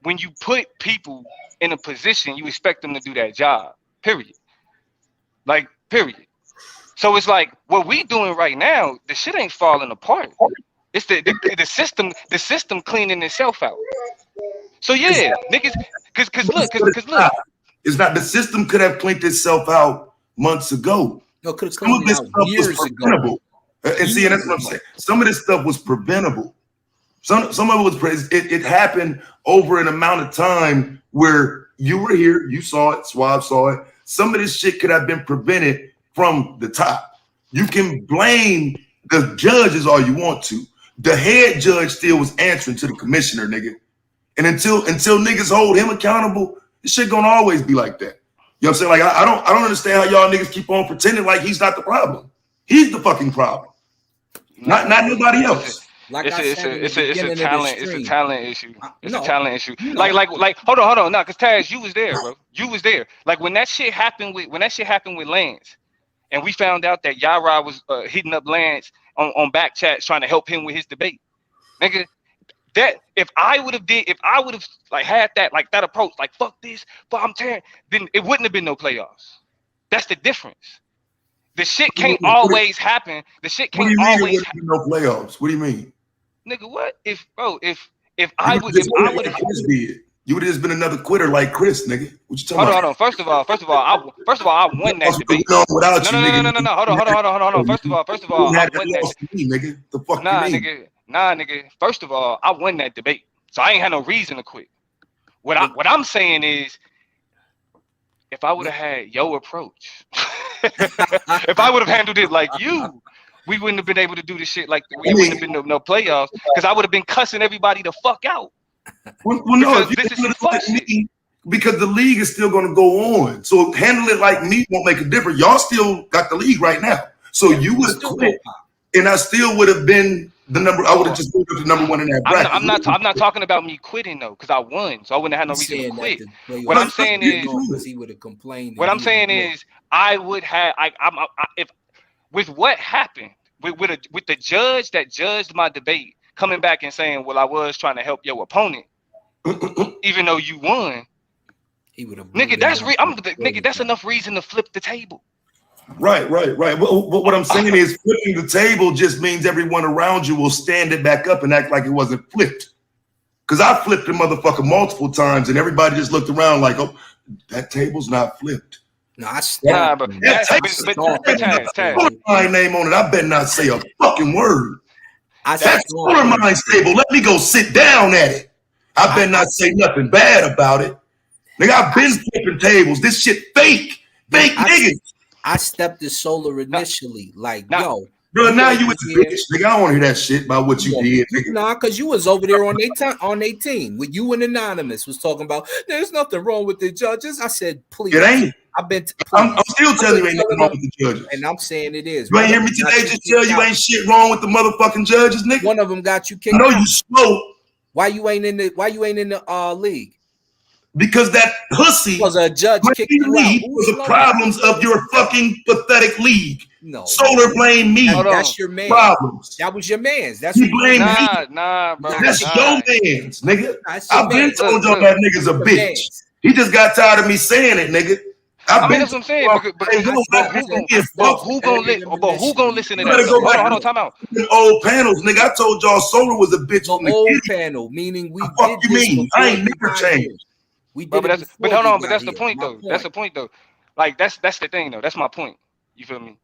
S10: when you put people in a position, you expect them to do that job, period. Like, period. So it's like what we doing right now, the shit ain't falling apart. It's the system cleaning itself out. So yeah, niggas, cause look.
S13: It's not, the system could have cleaned itself out months ago.
S5: No, could have cleaned it out years ago.
S13: And see, and that's what I'm saying. Some of this stuff was preventable. Some of it was it happened over an amount of time where you were here, you saw it, Swab saw it. Some of this shit could have been prevented from the top. You can blame the judges all you want to. The head judge still was answering to the commissioner, nigga. And until niggas hold him accountable, this shit gonna always be like that. You know what I'm saying? Like I don't understand how y'all niggas keep on pretending like he's not the problem. He's the fucking problem. Not nobody else.
S10: Like it's a talent issue. It's a talent issue. Like hold on. Nah, cause Taz, you was there, bro. You was there. Like when that shit happened with Lance, and we found out that Yara was hitting up Lance on back chats trying to help him with his debate. Nigga, that if I would have like had that approach, like fuck this, but I'm tearing, then it wouldn't have been no playoffs. That's the difference. The shit can't always happen. The shit can't always happen.
S13: No playoffs. What do you mean?
S10: Nigga, what? If
S13: you would have just been another quitter like Chris, nigga. What you talking about?
S10: Hold on. First of all, I won that debate. No. Hold on. First of all, I won that
S13: nigga. The fuck
S10: nigga. First of all, I won that debate, so I ain't had no reason to quit. What I'm saying is, if I would have had your approach, if I would have handled it like you, we wouldn't have been able to do this shit like we wouldn't have been no playoffs, because I would have been cussing everybody the fuck out.
S13: Well, no, because the league is still going to go on. So handle it like me won't make a difference. Y'all still got the league right now. So you would have quit, and I still would have been the number. I would have just moved up to number one in that bracket.
S10: I'm not talking about me quitting though, because I won, so I wouldn't have no reason to quit. What I'm saying is,
S5: he would have complained.
S10: What I'm saying is, I would have. If with what happened with the judge that judged my debate coming back and saying, well, I was trying to help your opponent, even though you won. He would have. Nigga, that's enough reason to flip the table.
S13: Right. What I'm saying is, flipping the table just means everyone around you will stand it back up and act like it wasn't flipped. Because I flipped the motherfucker multiple times, and everybody just looked around like, oh, that table's not flipped.
S5: No,
S10: but
S13: my name on it. I better not say a fucking word. That's Solar Mind's table. Let me go sit down at it. I better not say nothing bad about it. Nigga, I've been flipping tables. This shit fake niggas.
S5: I stepped as Solar initially, like,
S10: Nah.
S5: yo,
S13: Bro, now you
S5: over
S13: was a
S5: here-
S13: bitch, nigga. I don't want to hear that shit about what you did. Nigga.
S5: Nah, because you was over there on their team with you and Anonymous was talking about there's nothing wrong with the judges. I said, please.
S13: It ain't.
S5: I've been
S13: I'm still telling you ain't nothing wrong with the judges.
S5: And I'm saying it is.
S13: You ain't hear me today just tell you ain't shit wrong with the motherfucking judges, nigga?
S5: One of them got you kicked
S13: I know
S5: out.
S13: you slow.
S5: Why you ain't in the league?
S13: Because that pussy
S5: was a judge kicked you out.
S13: for the problems of your fucking pathetic league.
S5: No.
S13: Solar blame me.
S5: That's your man.
S13: Problems.
S5: That was your man's. That's
S13: he blamed me.
S10: Nah, bro.
S13: That's your man's, nigga.
S5: I've
S13: been told y'all that nigga's a bitch. He just got tired of me saying it, nigga.
S10: I mean, that's what I'm saying. But who gonna listen to that? Hold on, time out.
S13: Old panels, nigga. I told y'all Solar was a bitch on the
S5: old panel, meaning we
S13: fuck you mean? I ain't never changed.
S5: We did
S10: but that's
S5: that's
S10: the point though. That's the point though. Like that's the thing though. That's my point. You feel me?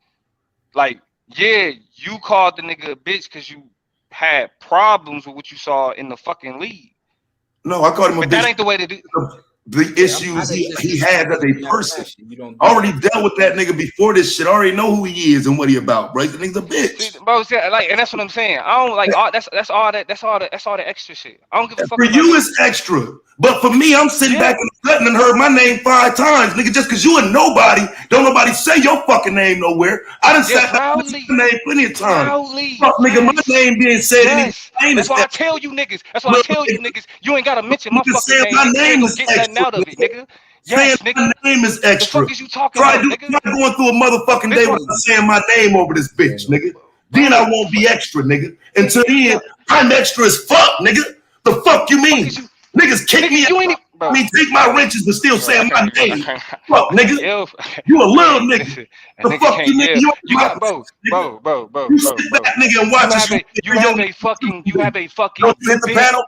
S10: Like, yeah, you called the nigga a bitch because you had problems with what you saw in the fucking league.
S13: No, I called him a bitch.
S10: That ain't the way to do.
S13: The issues he had as a person. I already dealt with that nigga before this shit. I already know who he is and what he about, bro. The nigga's a bitch.
S10: See, bro, like, and that's what I'm saying. I don't like all that's all the extra shit. I don't give a fuck.
S13: For you, it's extra. But for me, I'm sitting back in the cutting and heard my name 5 times, nigga. Just because you a nobody, don't nobody say your fucking name nowhere. I done sat back and your name plenty of times. Fuck, nigga, my name being said.
S10: That's why I tell you niggas. That's why I tell you niggas. You ain't gotta mention my fucking name.
S13: My name is
S10: get nothing out of it, nigga.
S13: Yes, nigga. My name is extra.
S10: The fuck is you talking about, nigga?
S13: I'm not going through a motherfucking day without saying my name over this bitch, nigga. Then I won't be extra, nigga. Until then, I'm extra as fuck, nigga. The fuck you mean? Niggas kick me out. I mean, take my wrenches, but still saying my name. Fuck, nigga. You a little nigga. The fuck you mean?
S10: You got bro.
S13: You sit back, nigga, and watch us.
S10: You have a fucking.
S13: Don't you hit the panel?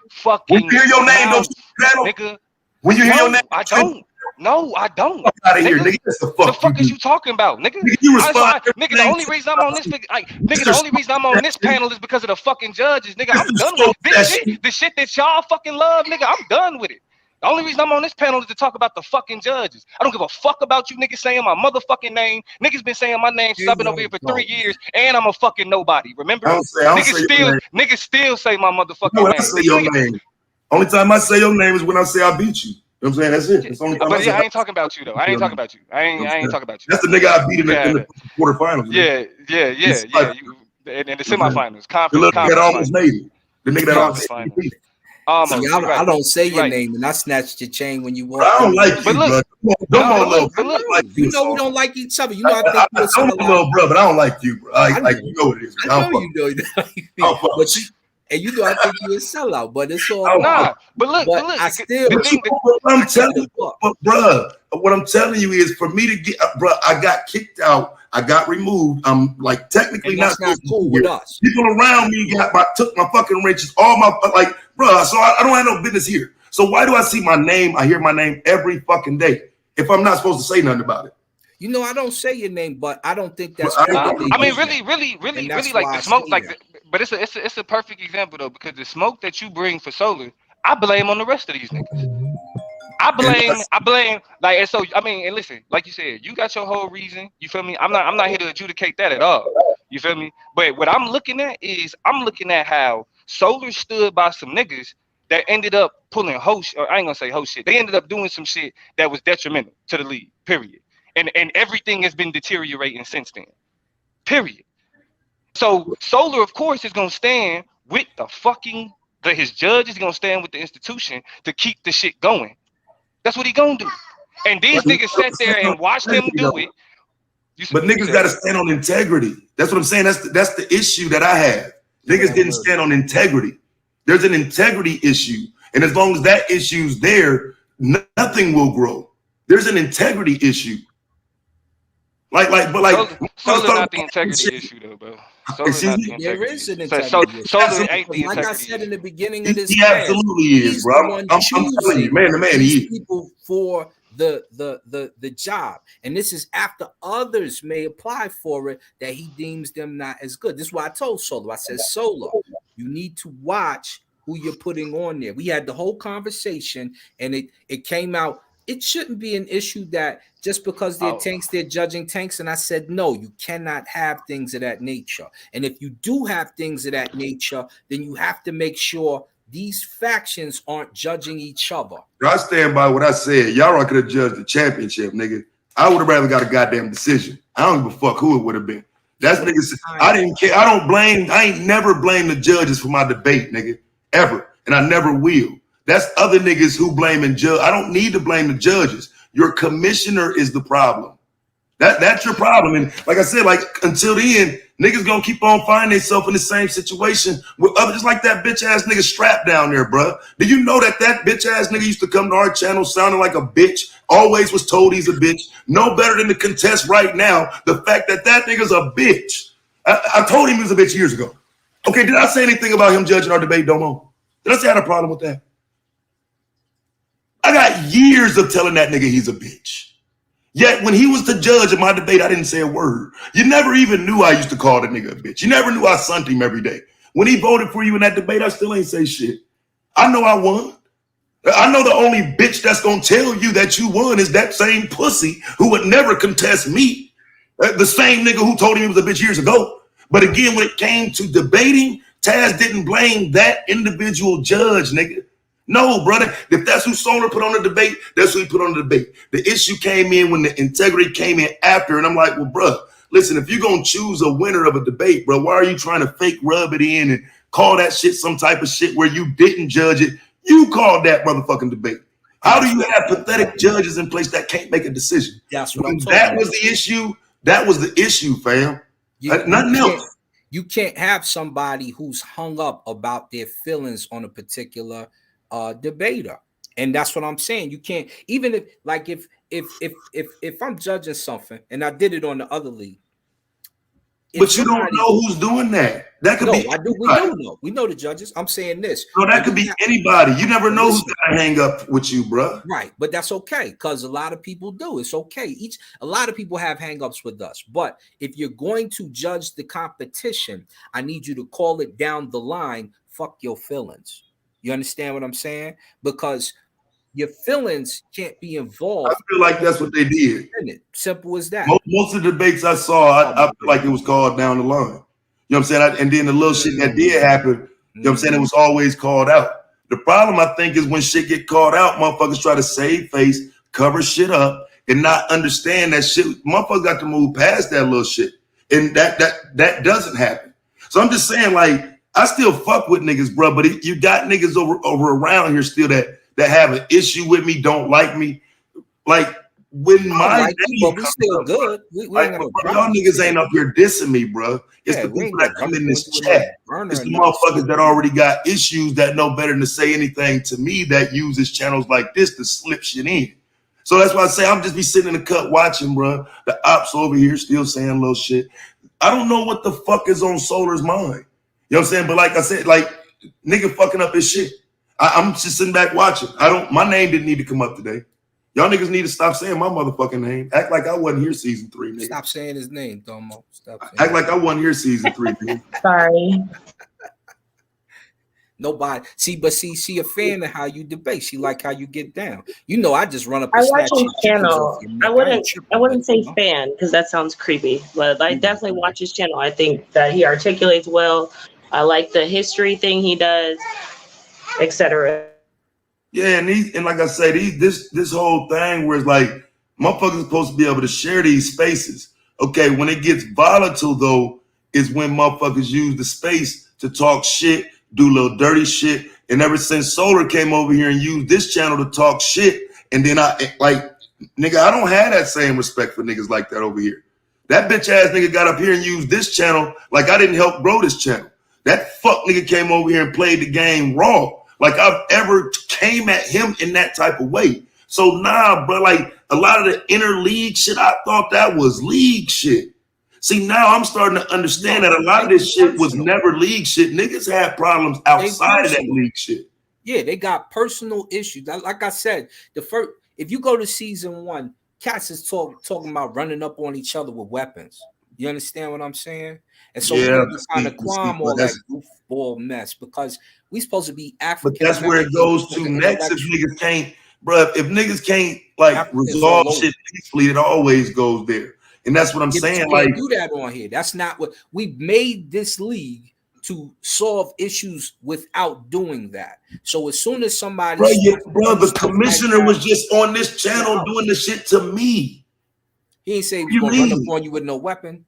S13: When you hear your name, don't you hit the panel?
S10: Nigga.
S13: When you hear your name,
S10: I don't. No, I don't.
S13: Fuck out of here, nigga.
S10: The fuck is you talking about, nigga?
S13: You respond.
S10: Nigga, the only reason I'm on this the only reason I'm on this panel is because of the fucking judges, nigga. I'm done with this shit. The shit that y'all fucking love, nigga. I'm done with it. The only reason I'm on this panel is to talk about the fucking judges. I don't give a fuck about you niggas saying my motherfucking name. Niggas been saying my name since I've been over here for 3 years, and I'm a fucking nobody. Remember? Niggas still say my motherfucking name.
S13: I say your name. Only time I say your name is when I say I beat you. You know what I'm saying? That's it. That's the only time
S10: I ain't talking about you though. I ain't talking about you. I ain't talking about you.
S13: That's the nigga I beat in the quarterfinals.
S10: Yeah. In the semifinals, conference.
S13: That almost made it. The nigga that almost made it.
S5: I don't say your name, and I snatched your chain when you walked.
S13: I don't like you, bro.
S5: You know we don't like each other. You know I think you're
S13: a little bro, but I don't like you, bro. Like you know what it is.
S5: I know you know. And you know I think you're a sellout, but it's all
S10: But look,
S5: I still.
S13: I'm telling you, bro. What I'm telling you is, for me to get, bro, I got kicked out. I got removed. I'm like technically not
S5: cool with us.
S13: People around me took my fucking wrenches, all my bro. So I don't have no business here. So why do I see my name? I hear my name every fucking day if I'm not supposed to say nothing about it.
S5: You know, I don't say your name, but I don't think that's.
S10: I mean, really, like the smoke, but it's a perfect example though, because the smoke that you bring for Solar, I blame on the rest of these niggas. I blame, like, and so I mean, and listen, like you said, you got your whole reason. You feel me? I'm not here to adjudicate that at all. You feel me? But what I'm looking at is how Solar stood by some niggas that ended up pulling or I ain't gonna say host shit. They ended up doing some shit that was detrimental to the league. Period. And everything has been deteriorating since then. Period. So Solar, of course, is gonna stand with his judge is gonna stand with the institution to keep the shit going. That's what he gonna do. And these niggas sat there and watched him do it.
S13: But niggas gotta stand on integrity. That's what I'm saying. That's the issue that I have. Niggas didn't stand on integrity. There's an integrity issue. And as long as that issue's there, nothing will grow. There's an integrity issue.
S10: Solar's not the integrity issue though, bro.
S5: There is an integrity issue. Like I said in the beginning of this,
S13: he absolutely is, bro. I'm telling you, man to man, he is.
S5: People for the job, and this is after others may apply for it that he deems them not as good. This is why I told Solar. I said, Solar, you need to watch who you're putting on there. We had the whole conversation, and it came out. it shouldn't be an issue that just because they're tanks, they're judging tanks. And I said, no, you cannot have things of that nature. And if you do have things of that nature, then you have to make sure these factions aren't judging each other.
S13: I stand by what I said. Y'all could have judged the championship, nigga. I would have rather got a goddamn decision. I don't give a fuck who it would have been. That's niggas. I didn't care. I ain't never blamed the judges for my debate, nigga. Ever. And I never will. That's other niggas who blaming judge. I don't need to blame the judges. Your commissioner is the problem. That's your problem. And like I said, like until the end, niggas gonna keep on finding themselves in the same situation with others, just like that bitch ass nigga Strap down there, bro. Do you know that bitch ass nigga used to come to our channel sounding like a bitch? Always was told he's a bitch. No better than to contest right now the fact that nigga's a bitch. I told him he was a bitch years ago. Okay, did I say anything about him judging our debate, Domo? Did I say I had a problem with that? I got years of telling that nigga he's a bitch. Yet when he was the judge of my debate, I didn't say a word. You never even knew I used to call the nigga a bitch. You never knew I sunned him every day. When he voted for you in that debate, I still ain't say shit. I know I won. I know the only bitch that's gonna tell you that you won is that same pussy who would never contest me. The same nigga who told him he was a bitch years ago. But again, when it came to debating, Taz didn't blame that individual judge, nigga. No, brother. If that's who Solar put on the debate, that's who he put on the debate. The issue came in when the integrity came in after, and I'm like, well, bro, listen, if you're gonna choose a winner of a debate, bro, why are you trying to fake rub it in and call that shit some type of shit where you didn't judge it? You called that motherfucking debate. How do you have pathetic judges in place that can't make a decision?
S5: That's what I'm talking
S13: that
S5: about.
S13: was the issue. That was the issue, fam. Nothing else.
S5: You can't have somebody who's hung up about their feelings on a particular debater, and that's what I'm saying. You can't, even if like if I'm judging something, and I did it on the other league.
S13: But you don't know who's doing that. That could be.
S5: I do. We do know. We know the judges. I'm saying this.
S13: No, that could be anybody. You never know who's gonna hang up with you, bro.
S5: Right, but that's okay because a lot of people do. It's okay. A lot of people have hangups with us. But if you're going to judge the competition, I need you to call it down the line. Fuck your feelings. You understand what I'm saying? Because your feelings can't be involved.
S13: I feel like that's what they did.
S5: Simple as that.
S13: Most of the debates I saw, I feel like it was called down the line. You know what I'm saying? And then the little shit that did happen, you know what I'm saying? It was always called out. The problem, I think, is when shit get called out, motherfuckers try to save face, cover shit up, and not understand that shit. Motherfuckers got to move past that little shit. And that doesn't happen. So I'm just saying, like, I still fuck with niggas, bro, but you got niggas over around here still that have an issue with me, don't like me. Like when my name
S5: we still good.
S13: Like, y'all niggas ain't up here dissing me, bro. It's the people that come in this chat. It's the motherfuckers that already got issues that know better than to say anything to me that uses channels like this to slip shit in. So that's why I say I'm just be sitting in the cut watching, bro. The ops over here still saying little shit. I don't know what the fuck is on Solar's mind. You know what I'm saying? But like I said, like nigga fucking up his shit. I'm just sitting back watching. My name didn't need to come up today. Y'all niggas need to stop saying my motherfucking name. Act like I wasn't here season 3, nigga.
S5: Stop saying his name, Domo. Stop saying
S13: Act like I wasn't here season 3, nigga.
S7: Sorry.
S5: Nobody see a fan of how you debate. She like how you get down. You know, I just run up.
S7: I watch his channel. I wouldn't say fan because that sounds creepy, but I definitely watch his channel. I think that he articulates well. I like the history thing he does, etc.
S13: Yeah, and like I said, this whole thing where it's like motherfuckers supposed to be able to share these spaces. Okay, when it gets volatile though, is when motherfuckers use the space to talk shit, do little dirty shit. And ever since Solar came over here and used this channel to talk shit, and then I don't have that same respect for niggas like that over here. That bitch ass nigga got up here and used this channel like I didn't help grow this channel. That fuck nigga came over here and played the game raw. Like I've ever came at him in that type of way. So nah, bro, like a lot of the inner league shit, I thought that was league shit. See, now I'm starting to understand that a lot of this shit was never league shit. Niggas had problems outside of that league shit.
S5: Yeah, they got personal issues. Like I said, if you go to season 1, cats is talking about running up on each other with weapons. You understand what I'm saying? And so we're trying to climb all that goofball mess because we supposed to be African.
S13: But that's where it goes to next if niggas can't. bro, if niggas can't like resolve shit peacefully, it always goes there. And that's what I'm saying.
S5: You can't do that on here. That's not what we made this league to solve issues without doing that. So as soon as somebody,
S13: bro, the commissioner was just on this channel doing the shit to me.
S5: He ain't say he was gonna run up on you with no weapon.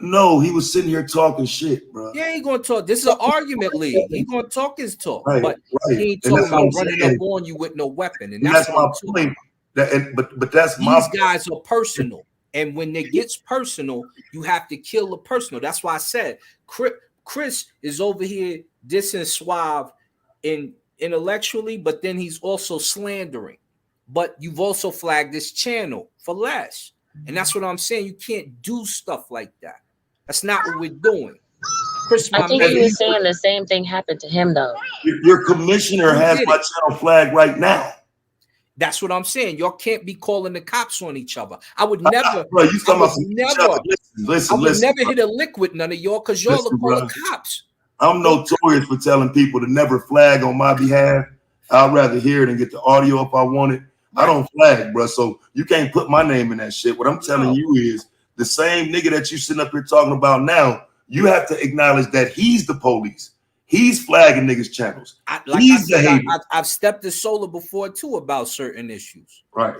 S13: No, he was sitting here talking shit, bro.
S5: Yeah, he ain't gonna talk. This is an argument league. He gonna talk his talk,
S13: right,
S5: but
S13: right.
S5: he ain't talking about running up on you with no weapon. And that's
S13: my point. But that's
S5: these guys are personal, and when it gets personal, you have to kill the personal. That's why I said Chris is over here dissing Suave intellectually, but then he's also slandering. But you've also flagged this channel for less. And that's what I'm saying. You can't do stuff like that. That's not what we're doing. Chris,
S7: I think he was saying the same thing happened to him, though.
S13: Your commissioner has my channel flag right now.
S5: That's what I'm saying. Y'all can't be calling the cops on each other. I would never.
S13: Bro, you talking about each other. Listen,
S5: I would never hit a lick with none of y'all because y'all are calling cops.
S13: I'm notorious for telling people to never flag on my behalf. I'd rather hear it and get the audio if I want it. I don't flag, bro. So you can't put my name in that shit. What I'm telling you is the same nigga that you sitting up here talking about now, you have to acknowledge that he's the police. He's flagging niggas' channels.
S5: I've stepped to Solar before too about certain issues.
S13: Right.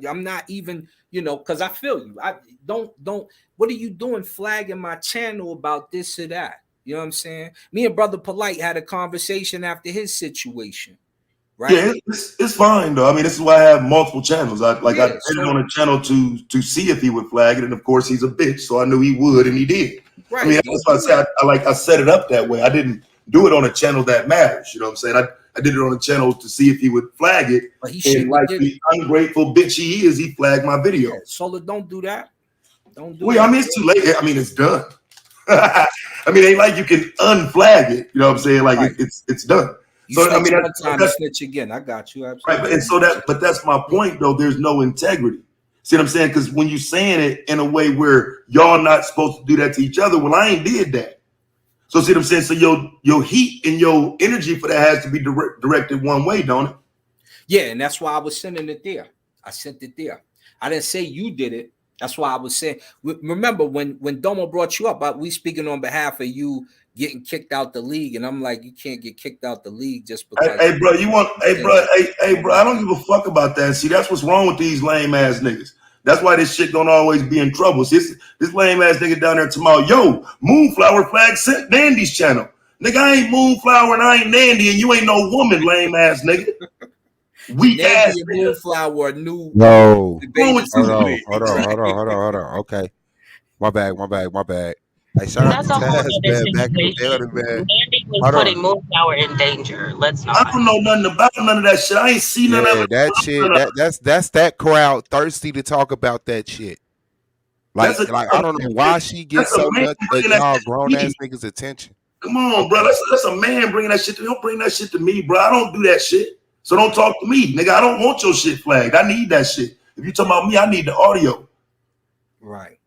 S5: I'm not even, because I feel you. I don't. What are you doing flagging my channel about this or that? You know what I'm saying? Me and Brother Polite had a conversation after his situation. Right?
S13: Yeah, it's fine though. I mean, this is why I have multiple channels. I did it on a channel to see if he would flag it, and of course he's a bitch, so I knew he would, and he did. Right. I mean, that's why I said I set it up that way. I didn't do it on a channel that matters. You know what I'm saying? I did it on a channel to see if he would flag it.
S5: But he
S13: like the ungrateful bitch he is, he flagged my video.
S5: Yeah, Solar, don't do that. Don't do.
S13: I mean, it's too late. I mean, it's done. I mean, it ain't like you can unflag it. You know what I'm saying? Like it's done.
S5: So I mean, that's snitch again. I got you. Absolutely.
S13: Right, and so that's my point though. There's no integrity. See what I'm saying? Because when you're saying it in a way where y'all not supposed to do that to each other, well, I ain't did that. So see what I'm saying? So your heat and your energy for that has to be directed one way, don't it?
S5: Yeah, and that's why I was sending it there. I sent it there. I didn't say you did it. That's why I was saying. Remember when Domo brought you up, we speaking on behalf of you getting kicked out the league, and I'm like, you can't get kicked out the league just because.
S13: Hey, bro, I don't give a fuck about that. See, that's what's wrong with these lame ass niggas. That's why this shit don't always be in trouble. See, this lame ass nigga down there tomorrow, yo, Moonflower flag sent Nandy's channel. Nigga, I ain't Moonflower and I ain't Nandy, and you ain't no woman, lame ass nigga. Weak ass
S5: Moonflower new.
S12: No. Hold on. Okay. My bad. Hey,
S7: that's a whole other situation. Mandy was putting Moonflower in danger. Let's not.
S13: I don't know nothing about none of that shit. I ain't seen none of it.
S12: That shit. That's that crowd thirsty to talk about that shit. Like I don't know why she gets so much of y'all grown ass niggas' attention.
S13: Come on, bro. That's a man bringing that shit. Don't bring that shit to me, bro. I don't do that shit. So don't talk to me, nigga. I don't want your shit flagged. I need that shit. If you talking about me, I need the audio.
S5: Right.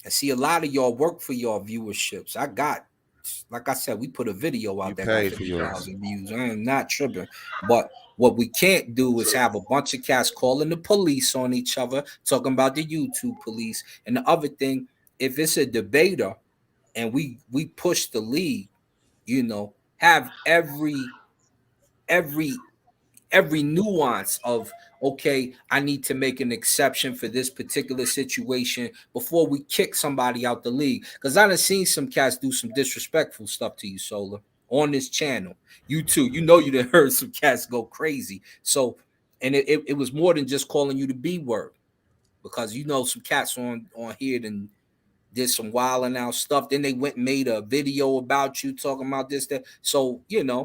S5: I see a lot of y'all work for y'all viewerships. Like I said, we put a video out there got 50,000 views. I am not tripping. But what we can't do is have a bunch of cats calling the police on each other, talking about the YouTube police. And the other thing, if it's a debater and we push the league, have every nuance of, okay, I need to make an exception for this particular situation before we kick somebody out the league. Because I done seen some cats do some disrespectful stuff to you, Solar, on this channel. You too. You done heard some cats go crazy. So, and it was more than just calling you the B word. Because some cats on here and did some wilding out stuff. Then they went and made a video about you talking about this, that. So,
S13: yeah,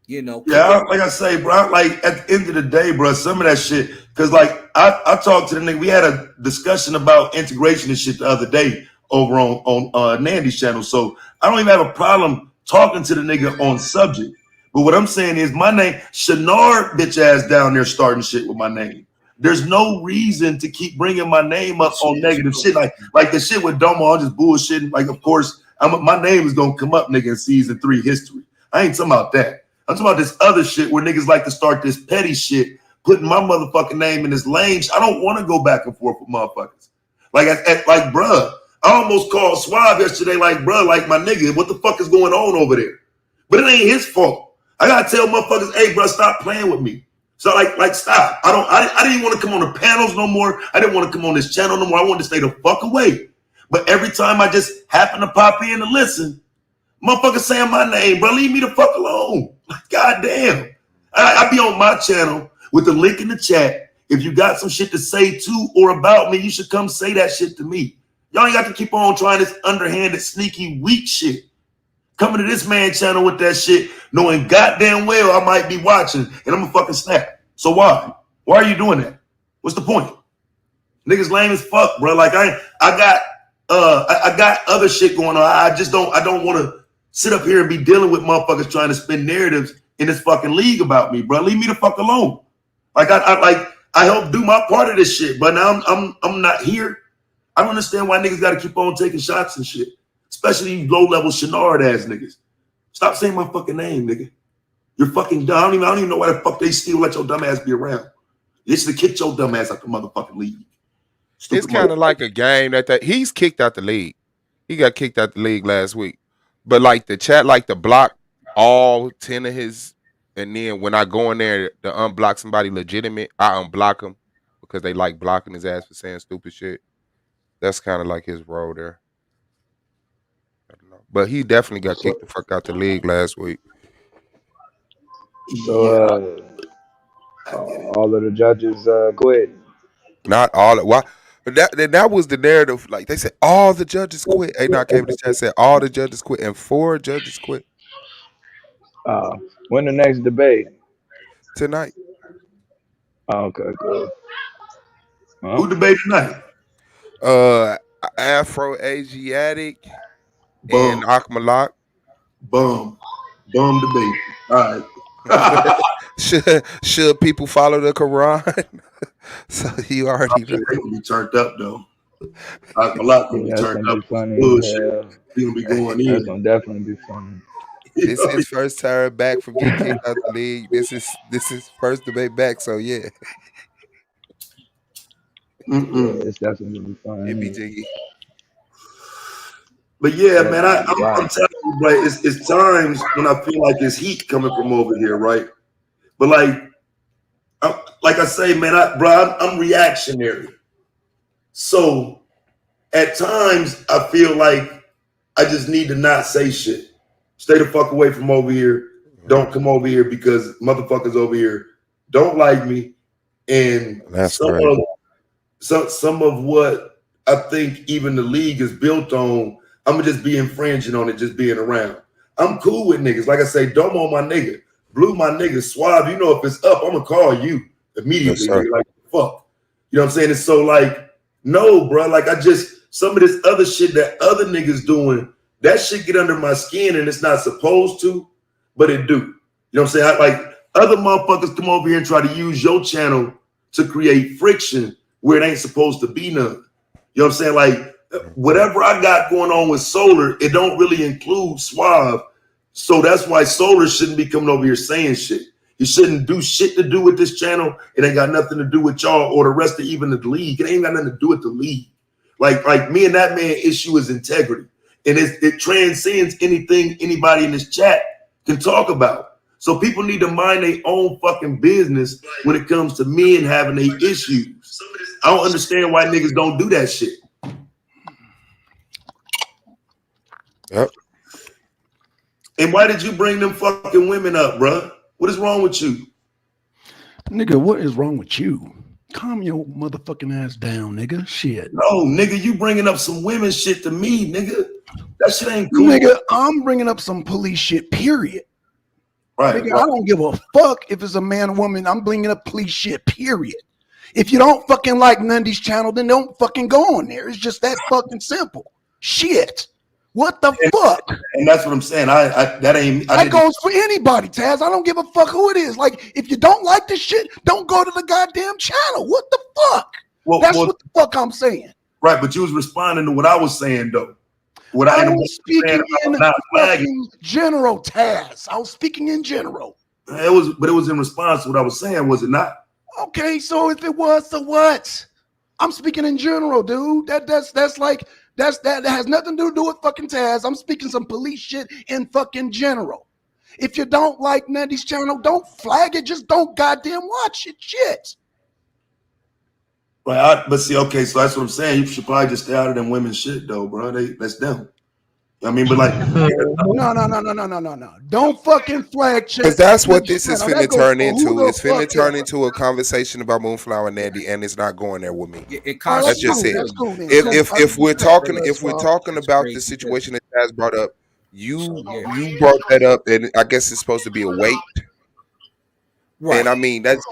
S13: like I say, bro, like at the end of the day, bro, some of that shit, because like I talked to the nigga, we had a discussion about integration and shit the other day over on Nandy's channel. So I don't even have a problem talking to the nigga on subject. But what I'm saying is my name, Shanard bitch ass down there starting shit with my name. There's no reason to keep bringing my name up on negative shit. Like the shit with Domo, I'm just bullshitting. Like, of course, my name is going to come up, nigga, in season 3 history. I ain't talking about that. I'm talking about this other shit where niggas like to start this petty shit, putting my motherfucking name in this lane. I don't want to go back and forth with motherfuckers. Like, like, bruh, I almost called Suave yesterday, like, bruh, like, my nigga, what the fuck is going on over there? But it ain't his fault. I gotta tell motherfuckers, hey, bruh, stop playing with me. So like, stop. I didn't want to come on the panels no more. I didn't want to come on this channel no more. I wanted to stay the fuck away. But every time I just happen to pop in to listen, motherfuckers saying my name, bro, leave me the fuck alone. God damn. I be on my channel with the link in the chat. If you got some shit to say to or about me, you should come say that shit to me. Y'all ain't got to keep on trying this underhanded, sneaky, weak shit. Coming to this man channel with that shit, knowing goddamn well I might be watching, and I'm gonna fucking snap. So why? Why are you doing that? What's the point? Niggas lame as fuck, bro. Like I got other shit going on. I don't want to sit up here and be dealing with motherfuckers trying to spin narratives in this fucking league about me, bro. Leave me the fuck alone. Like I helped do my part of this shit, but now I'm not here. I don't understand why niggas got to keep on taking shots and shit. Especially you low-level Chenard ass niggas. Stop saying my fucking name, nigga. You're fucking dumb. I don't even know why the fuck they still let your dumb ass be around. They should have kicked your dumb ass out the motherfucking league. Stupid
S12: it's kind of like a game that he's kicked out the league. He got kicked out the league last week. But like the chat, like to block all 10 of his, and then when I go in there to unblock somebody legitimate, I unblock them because they like blocking his ass for saying stupid shit. That's kind of like his role there. I don't know. But he definitely got kicked the fuck out the league last week.
S14: So all of the judges quit.
S12: Not all. Why? That was the narrative. Like they said, all the judges quit. A not came to the chat said all the judges quit, and 4 judges quit
S14: When the next debate?
S12: tonight.
S14: Okay, cool.
S13: Who debated tonight?
S12: Afro Asiatic and Akmalak.
S13: Bum debate. All right.
S12: should people follow the Quran? So you already know.
S13: They gonna be turned up though. Akmalak gonna be turned up. Bullshit. He gonna be going in.
S14: That's gonna definitely be funny.
S12: This is his first time back from getting kicked out the league. This is first debate back. So yeah.
S14: Yeah, it's definitely gonna be fun.
S12: It be jiggy.
S13: But yeah, man, I'm telling you, right? It's times when I feel like it's heat coming from over here, right? But like I say, man, I'm reactionary. So at times I feel like I just need to not say shit. Stay the fuck away from over here. Don't come over here because motherfuckers over here don't like me. And some of what I think even the league is built on, I'm gonna just be infringing on it, just being around. I'm cool with niggas. Like I say, Domo my nigga, Blue my nigga, Suave. You know if it's up, I'm gonna call you immediately.
S12: Yes,
S13: like fuck, you know what I'm saying? It's so like, no, bro. Like some of this other shit that other niggas doing, that shit get under my skin and it's not supposed to, but it do. You know what I'm saying? Like other motherfuckers come over here and try to use your channel to create friction where it ain't supposed to be none. You know what I'm saying? Like whatever I got going on with Solar, it don't really include Suave. So that's why Solar shouldn't be coming over here saying shit. He shouldn't do shit to do with this channel. It ain't got nothing to do with y'all or the rest of even the league. It ain't got nothing to do with the league. Like me and that man issue is integrity. And it transcends anything anybody in this chat can talk about. So people need to mind their own fucking business when it comes to men having their issues. I don't understand why niggas don't do that shit.
S12: Yep.
S13: And why did you bring them fucking women up, bruh? What is wrong with you?
S15: Nigga, what is wrong with you? Calm your motherfucking ass down, nigga. Shit.
S13: No, nigga, you bringing up some women shit to me, nigga. That shit ain't cool.
S15: Nigga, I'm bringing up some police shit, period.
S13: Right.
S15: Nigga, I don't give a fuck if it's a man or woman. I'm bringing up police shit, period. If you don't fucking like Nundy's channel, then don't fucking go on there. It's just that fucking simple. Shit. What the fuck?
S13: And that's what I'm saying.
S15: That goes for anybody, Taz. I don't give a fuck who it is. Like, if you don't like this shit, don't go to the goddamn channel. What the fuck? That's what the fuck I'm saying.
S13: Right, but you was responding to what I was saying, though. what I
S15: I
S13: ain't
S15: was
S13: saying
S15: speaking in
S13: about not flagging.
S15: fucking general, Taz. I was speaking in general.
S13: But it was in response to what I was saying, was it not?
S15: Okay, so if it was, so what? I'm speaking in general, dude. That's like that has nothing to do with fucking Taz. I'm speaking some police shit in fucking general. If you don't like Nandy's channel, don't flag it. Just don't goddamn watch it. Shit.
S13: Right, but see, okay, so that's what I'm saying. You should probably just stay out of them women's shit, though, bro. That's them. I mean, but like,
S15: No. Don't fucking flag check.
S12: Because that's what this is
S15: No, that
S12: finna
S15: goes
S12: turn
S15: for who
S12: into.
S15: the
S12: It's
S15: fuck
S12: finna turn
S15: ever.
S12: into a conversation about Moonflower and Nandy, and it's not going there with me.
S15: Oh,
S12: That's just it.
S15: That's cool then.
S12: If we're talking about the
S5: crazy
S12: situation that Taz brought up,
S5: So yeah,
S12: you brought that up, and I guess it's supposed to be a weight. And
S5: right.
S12: I mean, that's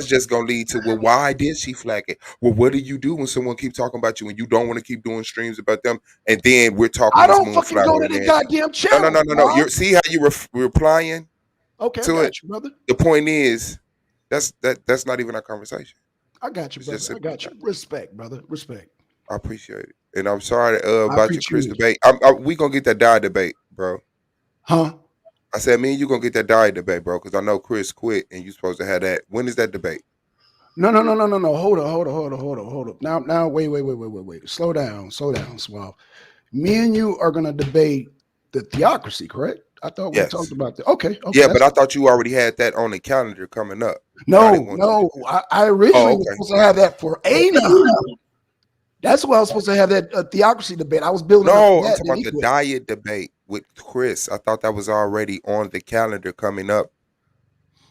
S12: just gonna lead to, well, why did she flag it? Well, what do you do when someone keeps talking about you and you don't want to keep doing streams about them? And then we're talking
S15: I
S12: this
S15: don't fucking go
S12: Moonflower
S15: to
S12: and
S15: the
S12: Nandy.
S15: goddamn
S12: No.
S15: channel,
S12: You
S15: Bob.
S12: see how you replying
S15: Okay, I
S12: to it?
S15: got you, brother.
S12: The point is, that's not even our conversation.
S15: I got you,
S12: It's just
S15: brother. I
S12: simply
S15: got you.
S12: not.
S15: Respect, brother. Respect.
S12: I appreciate it, and I'm sorry
S15: I
S12: about your Chris
S15: appreciate it.
S12: debate. We gonna get that die debate, bro.
S15: Huh?
S12: I said, me and you gonna get that die debate, bro, because I know Chris quit, and you supposed to have that. When is that debate?
S15: No. Hold up. Now, wait. Slow down, Swab. Me and you are gonna debate the theocracy, correct? I thought we talked
S12: Yes.
S15: about that. Okay,
S12: Yeah, but
S15: that's
S12: I thought you already had that on the calendar coming up. But I didn't
S15: no,
S12: want you
S15: no.
S12: to.
S15: I originally
S12: Oh,
S15: was
S12: okay.
S15: supposed to have that for Anon. That's why I was supposed to have that theocracy debate. I was building up to
S12: No, I'm
S15: that,
S12: talking
S15: then
S12: about
S15: he
S12: the
S15: quit.
S12: diet debate with Chris. I thought that was already on the calendar coming up.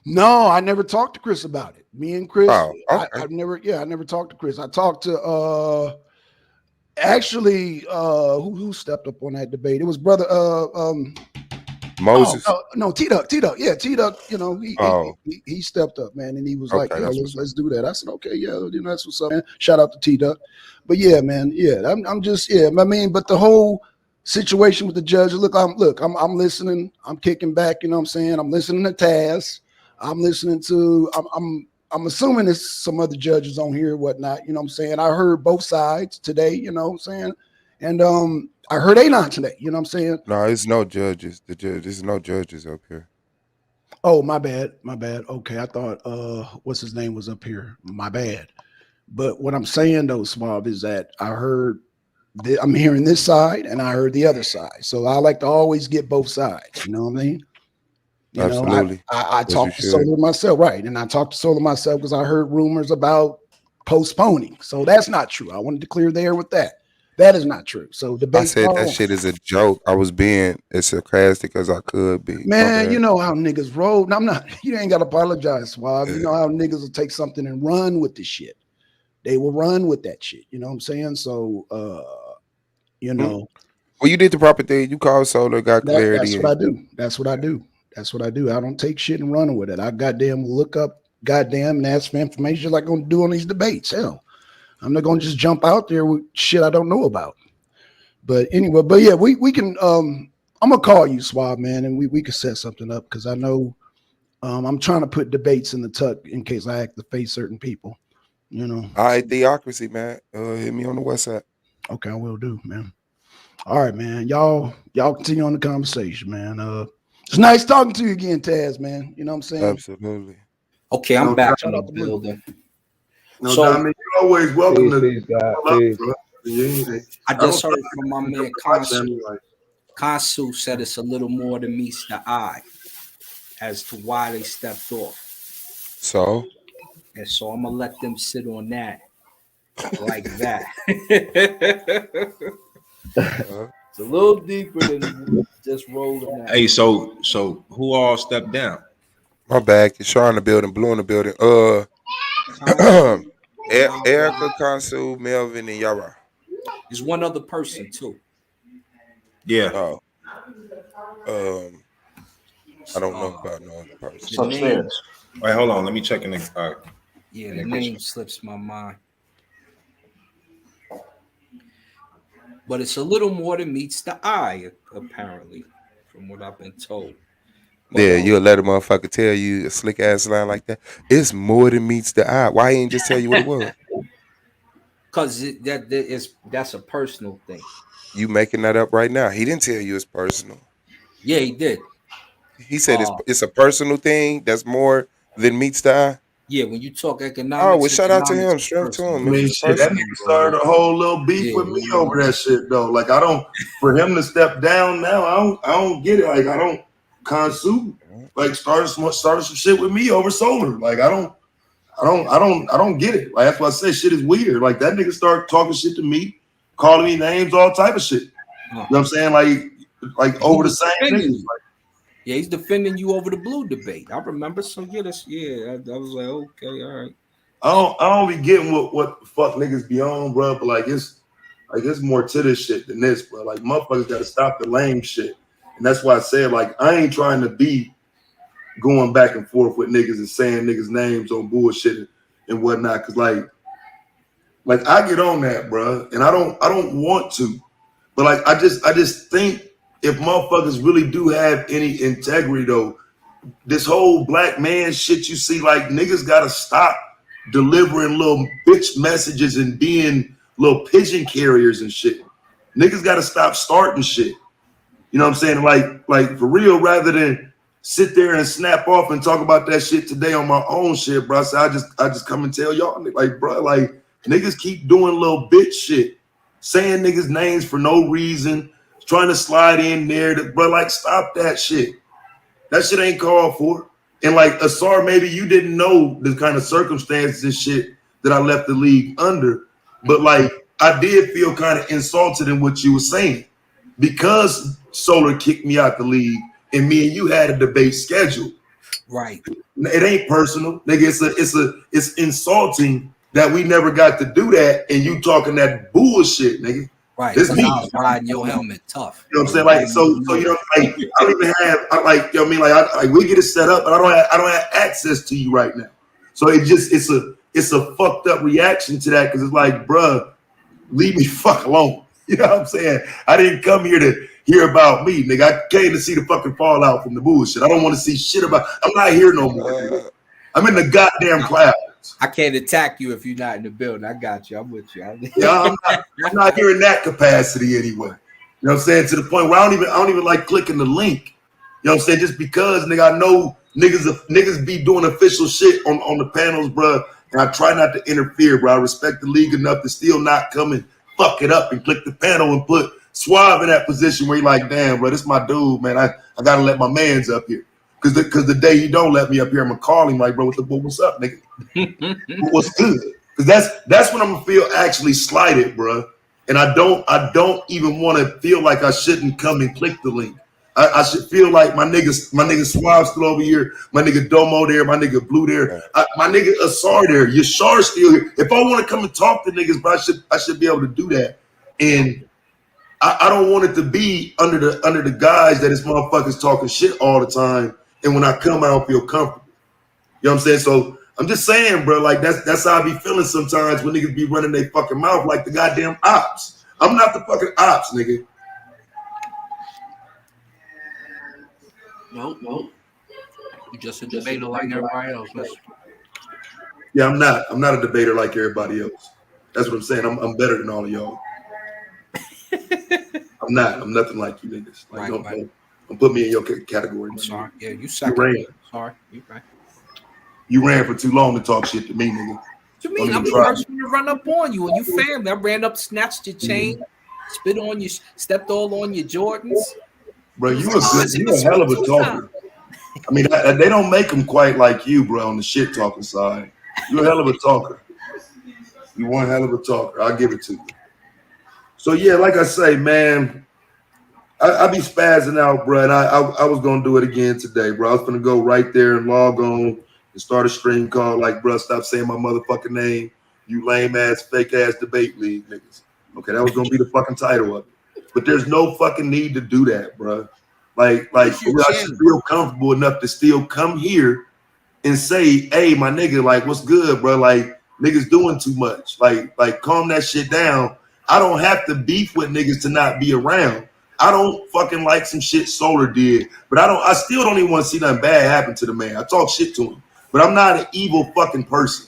S15: No, I never talked to Chris about it. Me and Chris,
S12: Oh, okay.
S15: I never talked to Chris. I talked to actually who stepped up on that debate? It was brother
S12: Moses.
S15: no, T-Duck. Yeah, T-Duck, you know,
S12: Oh,
S15: he stepped up, man, and he was like,
S12: okay.
S15: yo,
S12: That's what's up.
S15: let's do that. I said, okay, yeah, you know, that's what's up, man. Shout out to T-Duck. But yeah, man, yeah, I'm just, yeah, I mean, but the whole situation with the judge, I'm listening, I'm kicking back, you know what I'm saying? I'm listening to Taz. I'm listening to, I'm assuming there's some other judges on here, whatnot, you know what I'm saying? I heard both sides today, you know what I'm saying? And I heard Anon today, you know what I'm saying?
S12: No, it's no judges. There's no judges up here.
S15: Oh, my bad. Okay, I thought what's his name was up here. My bad. But what I'm saying though, Swab, is that I'm hearing this side and I heard the other side. So I like to always get both sides. You know what I mean? You know,
S12: Absolutely.
S15: I
S12: As you
S15: talked to
S12: should.
S15: Solar myself, right? And I talked to Solar myself because I heard rumors about postponing. So that's not true. I wanted to clear the air with that. That is not true. So
S12: I
S15: debate
S12: said that
S15: on.
S12: shit is a joke. I was being as sarcastic as I could be. My
S15: Man, you
S12: bad.
S15: know how niggas roll. No, I'm not. You ain't got to apologize, Swab. You know how niggas will take something and run with the shit. They will run with that shit. You know what I'm saying? So, you know,
S12: Well, you did the proper thing. You called Solar, got
S15: that's
S12: clarity,
S15: what
S12: and
S15: I do. That's what I do. That's what I do. I don't take shit and run with it. I goddamn look up, goddamn, and ask for information like I'm gonna do on these debates. Hell, I'm not gonna just jump out there with shit I don't know about. But anyway, but yeah, we can. I'm gonna call you, Swab, man, and we can set something up because I know I'm trying to put debates in the tuck in case I have to face certain people. You know.
S12: all right, theocracy, man. Hit me on the WhatsApp.
S15: Okay, I will do, man. All right, man. Y'all continue on the conversation, man. It's nice talking to you again, Taz, man. You know what I'm saying?
S12: Absolutely.
S5: Okay, I'm
S13: No,
S5: back
S15: Shout
S5: in the
S15: out to Blue.
S5: building.
S13: no,
S5: So
S13: Dominic, you're always welcome to
S14: Peace, God.
S13: pull up,
S14: Peace.
S13: bro.
S5: I
S13: I don't
S5: just heard from my man
S13: watch
S5: Consul.
S13: anyway.
S5: Consul said it's a little more than meets the eye as to why they stepped off.
S12: So,
S5: And so I'm gonna let them sit on that like that. It's a little deeper than just rolling that.
S2: Hey, so who all stepped down?
S12: my bad. Kishar in the building, Blue in the building.
S5: Consul,
S12: Erica, Consul, Melvin, and Yara.
S5: there's one other person too.
S2: Yeah.
S12: Oh, I don't know
S5: Uh,
S12: about no other person.
S8: It's
S5: the name,
S8: upstairs.
S2: Wait, hold on. Let me check in the.
S5: yeah,
S2: in
S5: the
S2: the
S5: name
S2: kitchen.
S5: slips my mind. But it's a little more than meets the eye, apparently, from what I've been told. But
S12: Yeah, you'll let a motherfucker tell you a slick ass line like that. It's more than meets the eye. Why he ain't just tell you what it was?
S5: because that's a personal thing.
S12: You making that up right now. He didn't tell you it's personal.
S5: Yeah, he did.
S12: He said it's a personal thing that's more than meets the eye.
S5: Yeah, when you talk
S12: Oh,
S5: economics,
S12: well, shout out to
S5: economics
S12: him.
S5: is
S12: Strength to
S5: personal.
S12: him.
S13: I
S12: If
S13: mean,
S12: it's
S13: shit, that
S12: personal.
S13: nigga started a whole little beef
S5: Yeah,
S13: with me over that shit though. Like for him to step down now, I don't get it. Like I don't consume. Like started some shit with me over solar. Like I don't get it. Like that's why I say shit is weird. Like that nigga started talking shit to me, calling me names, all type of shit. You know what I'm saying? Like over the same niggas. Like,
S5: yeah, he's defending you over the blue debate. I remember. So yeah, I was like, okay, all right.
S13: I don't be getting what the fuck niggas be on, bro. But like it's more to this shit than this, bro. Like motherfuckers gotta stop the lame shit. And that's why I said like I ain't trying to be going back and forth with niggas and saying niggas names on bullshit and whatnot. Cause like I get on that, bro, and I don't want to. But like I just think if motherfuckers really do have any integrity though, this whole black man shit you see, like niggas gotta stop delivering little bitch messages and being little pigeon carriers and shit. Niggas gotta stop starting shit. You know what I'm saying? Like for real, rather than sit there and snap off and talk about that shit today on my own shit, bro. So I just come and tell y'all, like, bro, like niggas keep doing little bitch shit, saying niggas names for no reason, trying to slide in there, bro. Like, stop that shit. That shit ain't called for. And like Asar, maybe you didn't know the kind of circumstances and shit that I left the league under, but like I did feel kind of insulted in what you were saying because Solar kicked me out the league and me and you had a debate scheduled.
S5: Right.
S13: It ain't personal, nigga. It's insulting that we never got to do that, and you talking that bullshit, nigga.
S5: Right.
S13: It's me.
S5: I was riding your helmet tough.
S13: You know what I'm saying? Like, so you know, like I don't even have, like, you know what I mean? Like we get it set up, but I don't have access to you right now. So it's a fucked up reaction to that because it's like, bruh, leave me fuck alone. You know what I'm saying? I didn't come here to hear about me, nigga. I came to see the fucking fallout from the bullshit. I don't want to see shit about. I'm not here no more, nigga. I'm in the goddamn clouds.
S5: I can't attack you if you're not in the building. I got you. I'm with you.
S13: Yeah, I'm not here in that capacity anyway. You know what I'm saying? To the point where I don't even like clicking the link. You know what I'm saying? Just because, nigga, I know niggas be doing official shit on the panels, bro. And I try not to interfere, bro. I respect the league enough to still not come and fuck it up and click the panel and put Suave in that position where you're like, damn, bro, this my dude, man. I gotta let my mans up here. Cause the day he don't let me up here, I'm gonna call him like, bro, what's up, nigga? What's good? Because that's when I'm gonna feel actually slighted, bro. And I don't even want to feel like I shouldn't come and click the link. I should feel like my nigga Suave still over here, my nigga Domo there, my nigga Blue there, my nigga Asar there, Yashar still here. If I want to come and talk to niggas, bro, I should be able to do that. And I don't want it to be under the guise that this motherfuckers talking shit all the time. And when I come, I don't feel comfortable. You know what I'm saying? So I'm just saying, bro, like that's how I be feeling sometimes when niggas be running their fucking mouth like the goddamn ops. I'm not the fucking ops, nigga.
S5: Nope. You just a debater like everybody else.
S13: Yeah, I'm not. I'm not a debater like everybody else. That's what I'm saying. I'm better than all of y'all. I'm not. I'm nothing like you niggas. Like, don't put me in your category.
S5: I'm sorry. Yeah, you
S13: second.
S5: Sorry. You right.
S13: You ran for too long to talk shit to me, nigga.
S5: What you mean? I'm the first one to run up on you and you family. I ran up, snatched your chain, spit on you, stepped all on your Jordans.
S13: Bro, you a hell of a talker. I mean, they don't make them quite like you, bro, on the shit talking side. You a hell of a talker. You one hell of a talker. I'll give it to you. So yeah, like I say, man, I be spazzing out, bro. And I was gonna do it again today, bro. I was gonna go right there and log on and start a stream call like, bro, stop saying my motherfucking name, you lame ass, fake ass debate league niggas. Okay, that was gonna be the fucking title of it. But there's no fucking need to do that, bro. Like I should feel comfortable enough to still come here and say, hey, my nigga, like, what's good, bro? Like, niggas doing too much. Like, calm that shit down. I don't have to beef with niggas to not be around. I don't fucking like some shit Solar did, but I still don't even want to see nothing bad happen to the man. I talk shit to him, but I'm not an evil fucking person.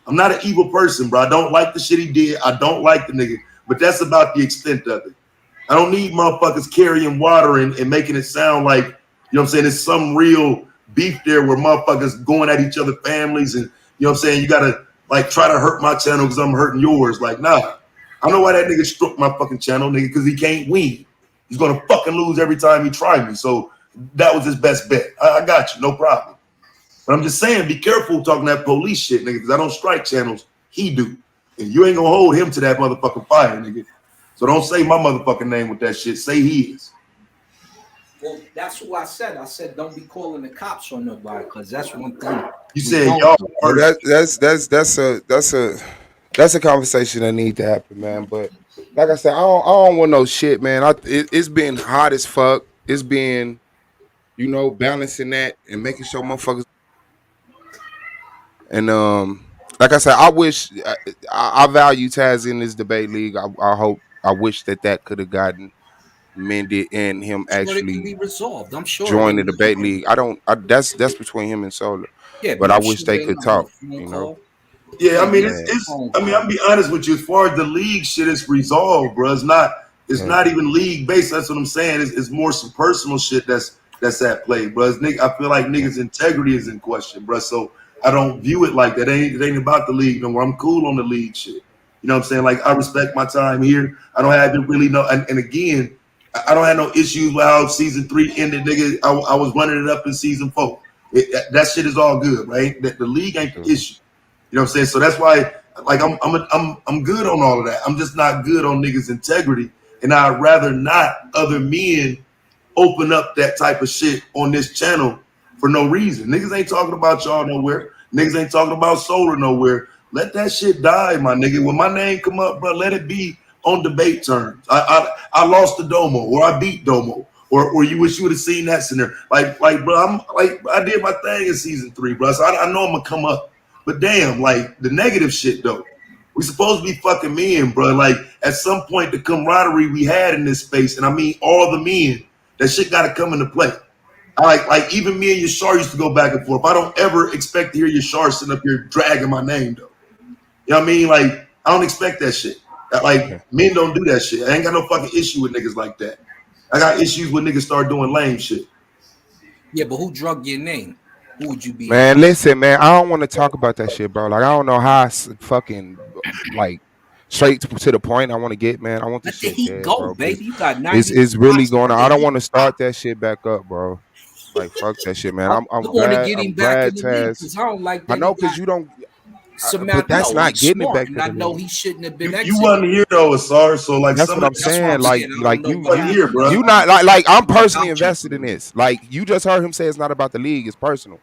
S13: I'm not an evil person, bro. I don't like the shit he did. I don't like the nigga, but that's about the extent of it. I don't need motherfuckers carrying water and making it sound like, you know what I'm saying, there's some real beef there where motherfuckers going at each other families and, you know what I'm saying, you gotta like try to hurt my channel because I'm hurting yours. Like, nah. I know why that nigga struck my fucking channel, nigga, because he can't win. He's gonna fucking lose every time he try me. So that was his best bet. I got you, no problem. But I'm just saying, be careful talking that police shit, nigga, because I don't strike channels. He do. And you ain't gonna hold him to that motherfucking fire, nigga. So don't say my motherfucking name with that shit. Say he is.
S5: Well, that's what I said. I said don't be calling the cops on nobody, because that's one thing.
S13: You said y'all
S12: Well, that's a conversation that need to happen, man. But like I said, I don't want no shit, man. It's been hot as fuck. It's been, balancing that and making sure motherfuckers. And like I said, I wish I value Taz in this debate league. I wish that could have gotten mended and him
S5: I'm sure it can
S12: actually
S5: be resolved. I'm sure
S12: join
S5: they
S12: the debate league. I don't. That's between him and Solar.
S5: Yeah,
S12: But
S5: but
S12: I
S5: I'm
S12: wish
S5: sure
S12: they
S5: they'll
S12: could
S5: have a
S12: talk.
S5: phone call.
S13: Yeah, I mean,
S12: Yeah.
S13: I mean, I'll be honest with you. As far as the league shit is resolved, bro. It's not even league based. That's what I'm saying. It's more some personal shit that's at play, bro. I feel like niggas' integrity is in question, bro. So I don't view it like that. It ain't about the league no more. I'm cool on the league shit. You know what I'm saying? Like I respect my time here. I don't have to really know. And again, I don't have no issues with how season 3 ended, nigga. I was running it up in season 4. That shit is all good, right? The league ain't the issue. You know what I'm saying? So that's why, like, I'm good on all of that. I'm just not good on niggas' integrity, and I'd rather not other men open up that type of shit on this channel for no reason. Niggas ain't talking about y'all nowhere. Niggas ain't talking about Solar nowhere. Let that shit die, my nigga. When my name come up, bro, let it be on debate terms. I lost to Domo, or I beat Domo, or you wish you would have seen that scenario. Like, bro, I did my thing in season 3, bro. So I know I'm gonna come up. But damn, like the negative shit though. We supposed to be fucking men, bro. Like at some point, the camaraderie we had in this space, and I mean all the men, that shit got to come into play. I like even me and Yashar used to go back and forth. I don't ever expect to hear Yashar sitting up here dragging my name though. You know what I mean? Like I don't expect that shit. Like men don't do that shit. I ain't got no fucking issue with niggas like that. I got issues when niggas start doing lame shit.
S5: Yeah, but who drug your name? Who would you be?
S12: Man, listen, man. I don't want to talk about that shit, bro. Like I don't know how fucking like straight to the point I want to get, man. I want this
S5: Let the
S12: shit
S5: heat
S12: dead,
S5: go,
S12: bro. Because
S5: baby. You got 90
S12: it's really
S5: spots.
S12: going
S5: Let
S12: on.
S5: the
S12: I don't
S5: heat
S12: want to
S5: pop.
S12: start that shit back up, bro. Like fuck that shit, man.
S5: I
S12: I'm
S5: want to
S12: glad.
S5: get
S12: I'm
S5: him back in
S12: glad
S5: the league
S12: Taz.
S5: because I don't like
S12: I
S5: that he
S12: know,
S5: got
S12: because you don't. But
S5: Samantha.
S12: that's
S5: No,
S12: not
S5: he's
S12: getting it
S5: smart,
S12: back
S5: and
S12: to
S5: I
S12: the
S5: know
S12: league.
S5: he shouldn't have been
S13: You
S5: exited.
S13: wasn't here though, Asar. So like
S12: That's
S13: some
S12: what
S13: of
S12: I'm
S5: That's what I'm
S12: saying.
S5: saying. I don't
S12: Like
S5: know
S13: you
S5: what
S13: wasn't
S5: happened.
S13: here, bro.
S12: you not like I'm
S5: I'm not
S12: personally
S5: vouching
S12: invested
S5: for
S12: in
S5: him.
S12: this. Like you just heard him say it's not about the league, it's personal.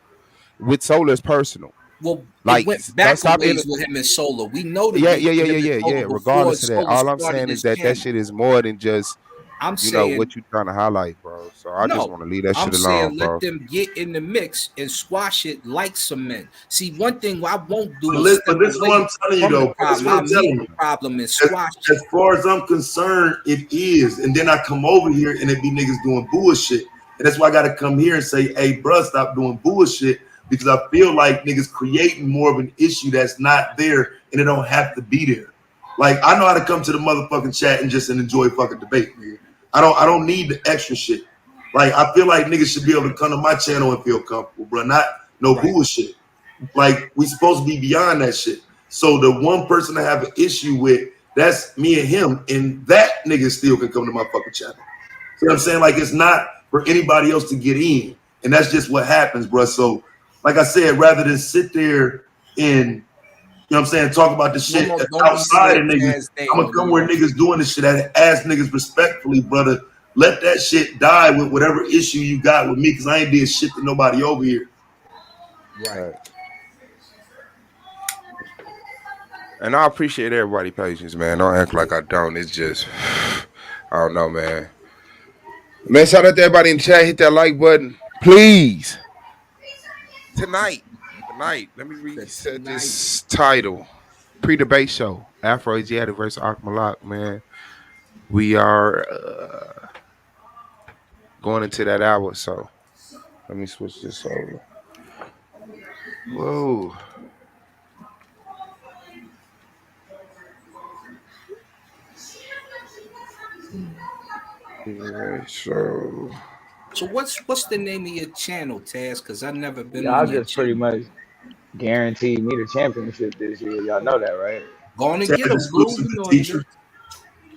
S12: With Solar, it's personal.
S5: Well, it
S12: Like
S5: went
S12: don't
S5: back a
S12: stop in.
S5: ways with him and Solo. We know the
S12: Yeah,
S5: beef
S12: yeah, yeah,
S5: with
S12: yeah,
S5: him and
S12: yeah, yeah.
S5: Solo before
S12: Regardless of that,
S5: Solo
S12: all I'm
S5: started
S12: saying is
S5: his
S12: that
S5: channel.
S12: shit is more than just
S5: I'm saying
S12: what you trying to highlight, bro. So I just
S5: no.
S12: want to leave that
S5: I'm
S12: shit alone,
S5: saying let
S12: bro.
S5: them get in the mix and squash it like cement. See, one thing I won't do is step
S13: But this is what
S5: away
S13: I'm telling you
S5: from the
S13: though. This is
S5: problem.
S13: what
S5: I'll
S13: I'm
S5: meet
S13: telling
S5: the
S13: you.
S5: problem and
S13: As,
S5: squash
S13: as
S5: it.
S13: far as I'm concerned, it is. And then I come over here and it be niggas doing bullshit. And that's why I gotta come here and say, hey, bruh, stop doing bullshit. Because I feel like niggas creating more of an issue that's not there and it don't have to be there. Like I know how to come to the motherfucking chat and just enjoy fucking debate, nigga. I don't need the extra shit. Like I feel like niggas should be able to come to my channel and feel comfortable, bro. Not no bullshit. Like we supposed to be beyond that shit. So the one person I have an issue with, that's me and him, and that nigga still can come to my fucking channel. See what I'm saying? Like it's not for anybody else to get in, and that's just what happens, bro. So, like I said, rather than sit there and what I'm saying, talk about the shit that's
S5: Don't be
S13: outside
S5: saying
S13: of niggas,
S5: Taz
S13: I'm
S5: name,
S13: gonna come where
S5: Leo.
S13: niggas doing this shit and ask niggas respectfully, brother. Let that shit die with whatever issue you got with me, because I ain't did shit to nobody over here.
S5: Right.
S12: And I appreciate everybody' patience, man. Don't act like I don't. It's just I don't know, man. Man, shout out to everybody in the chat. Hit that like button, please. Tonight. Let me reset
S5: Tonight.
S12: this title. Pre-debate show. Afro Asiatic versus Akmalak, man. We are going into that hour, so let me switch this over. Whoa.
S14: Alright, so
S5: So what's the name of your channel, Taz? Because I've never been
S14: y'all
S5: on your
S14: just pretty
S5: channel.
S14: much guaranteed me the championship this year. Y'all know that, right?
S5: Go on and get
S13: Taz
S5: them, Blue.
S13: exclusive
S5: You
S13: the
S5: know it.
S13: teacher.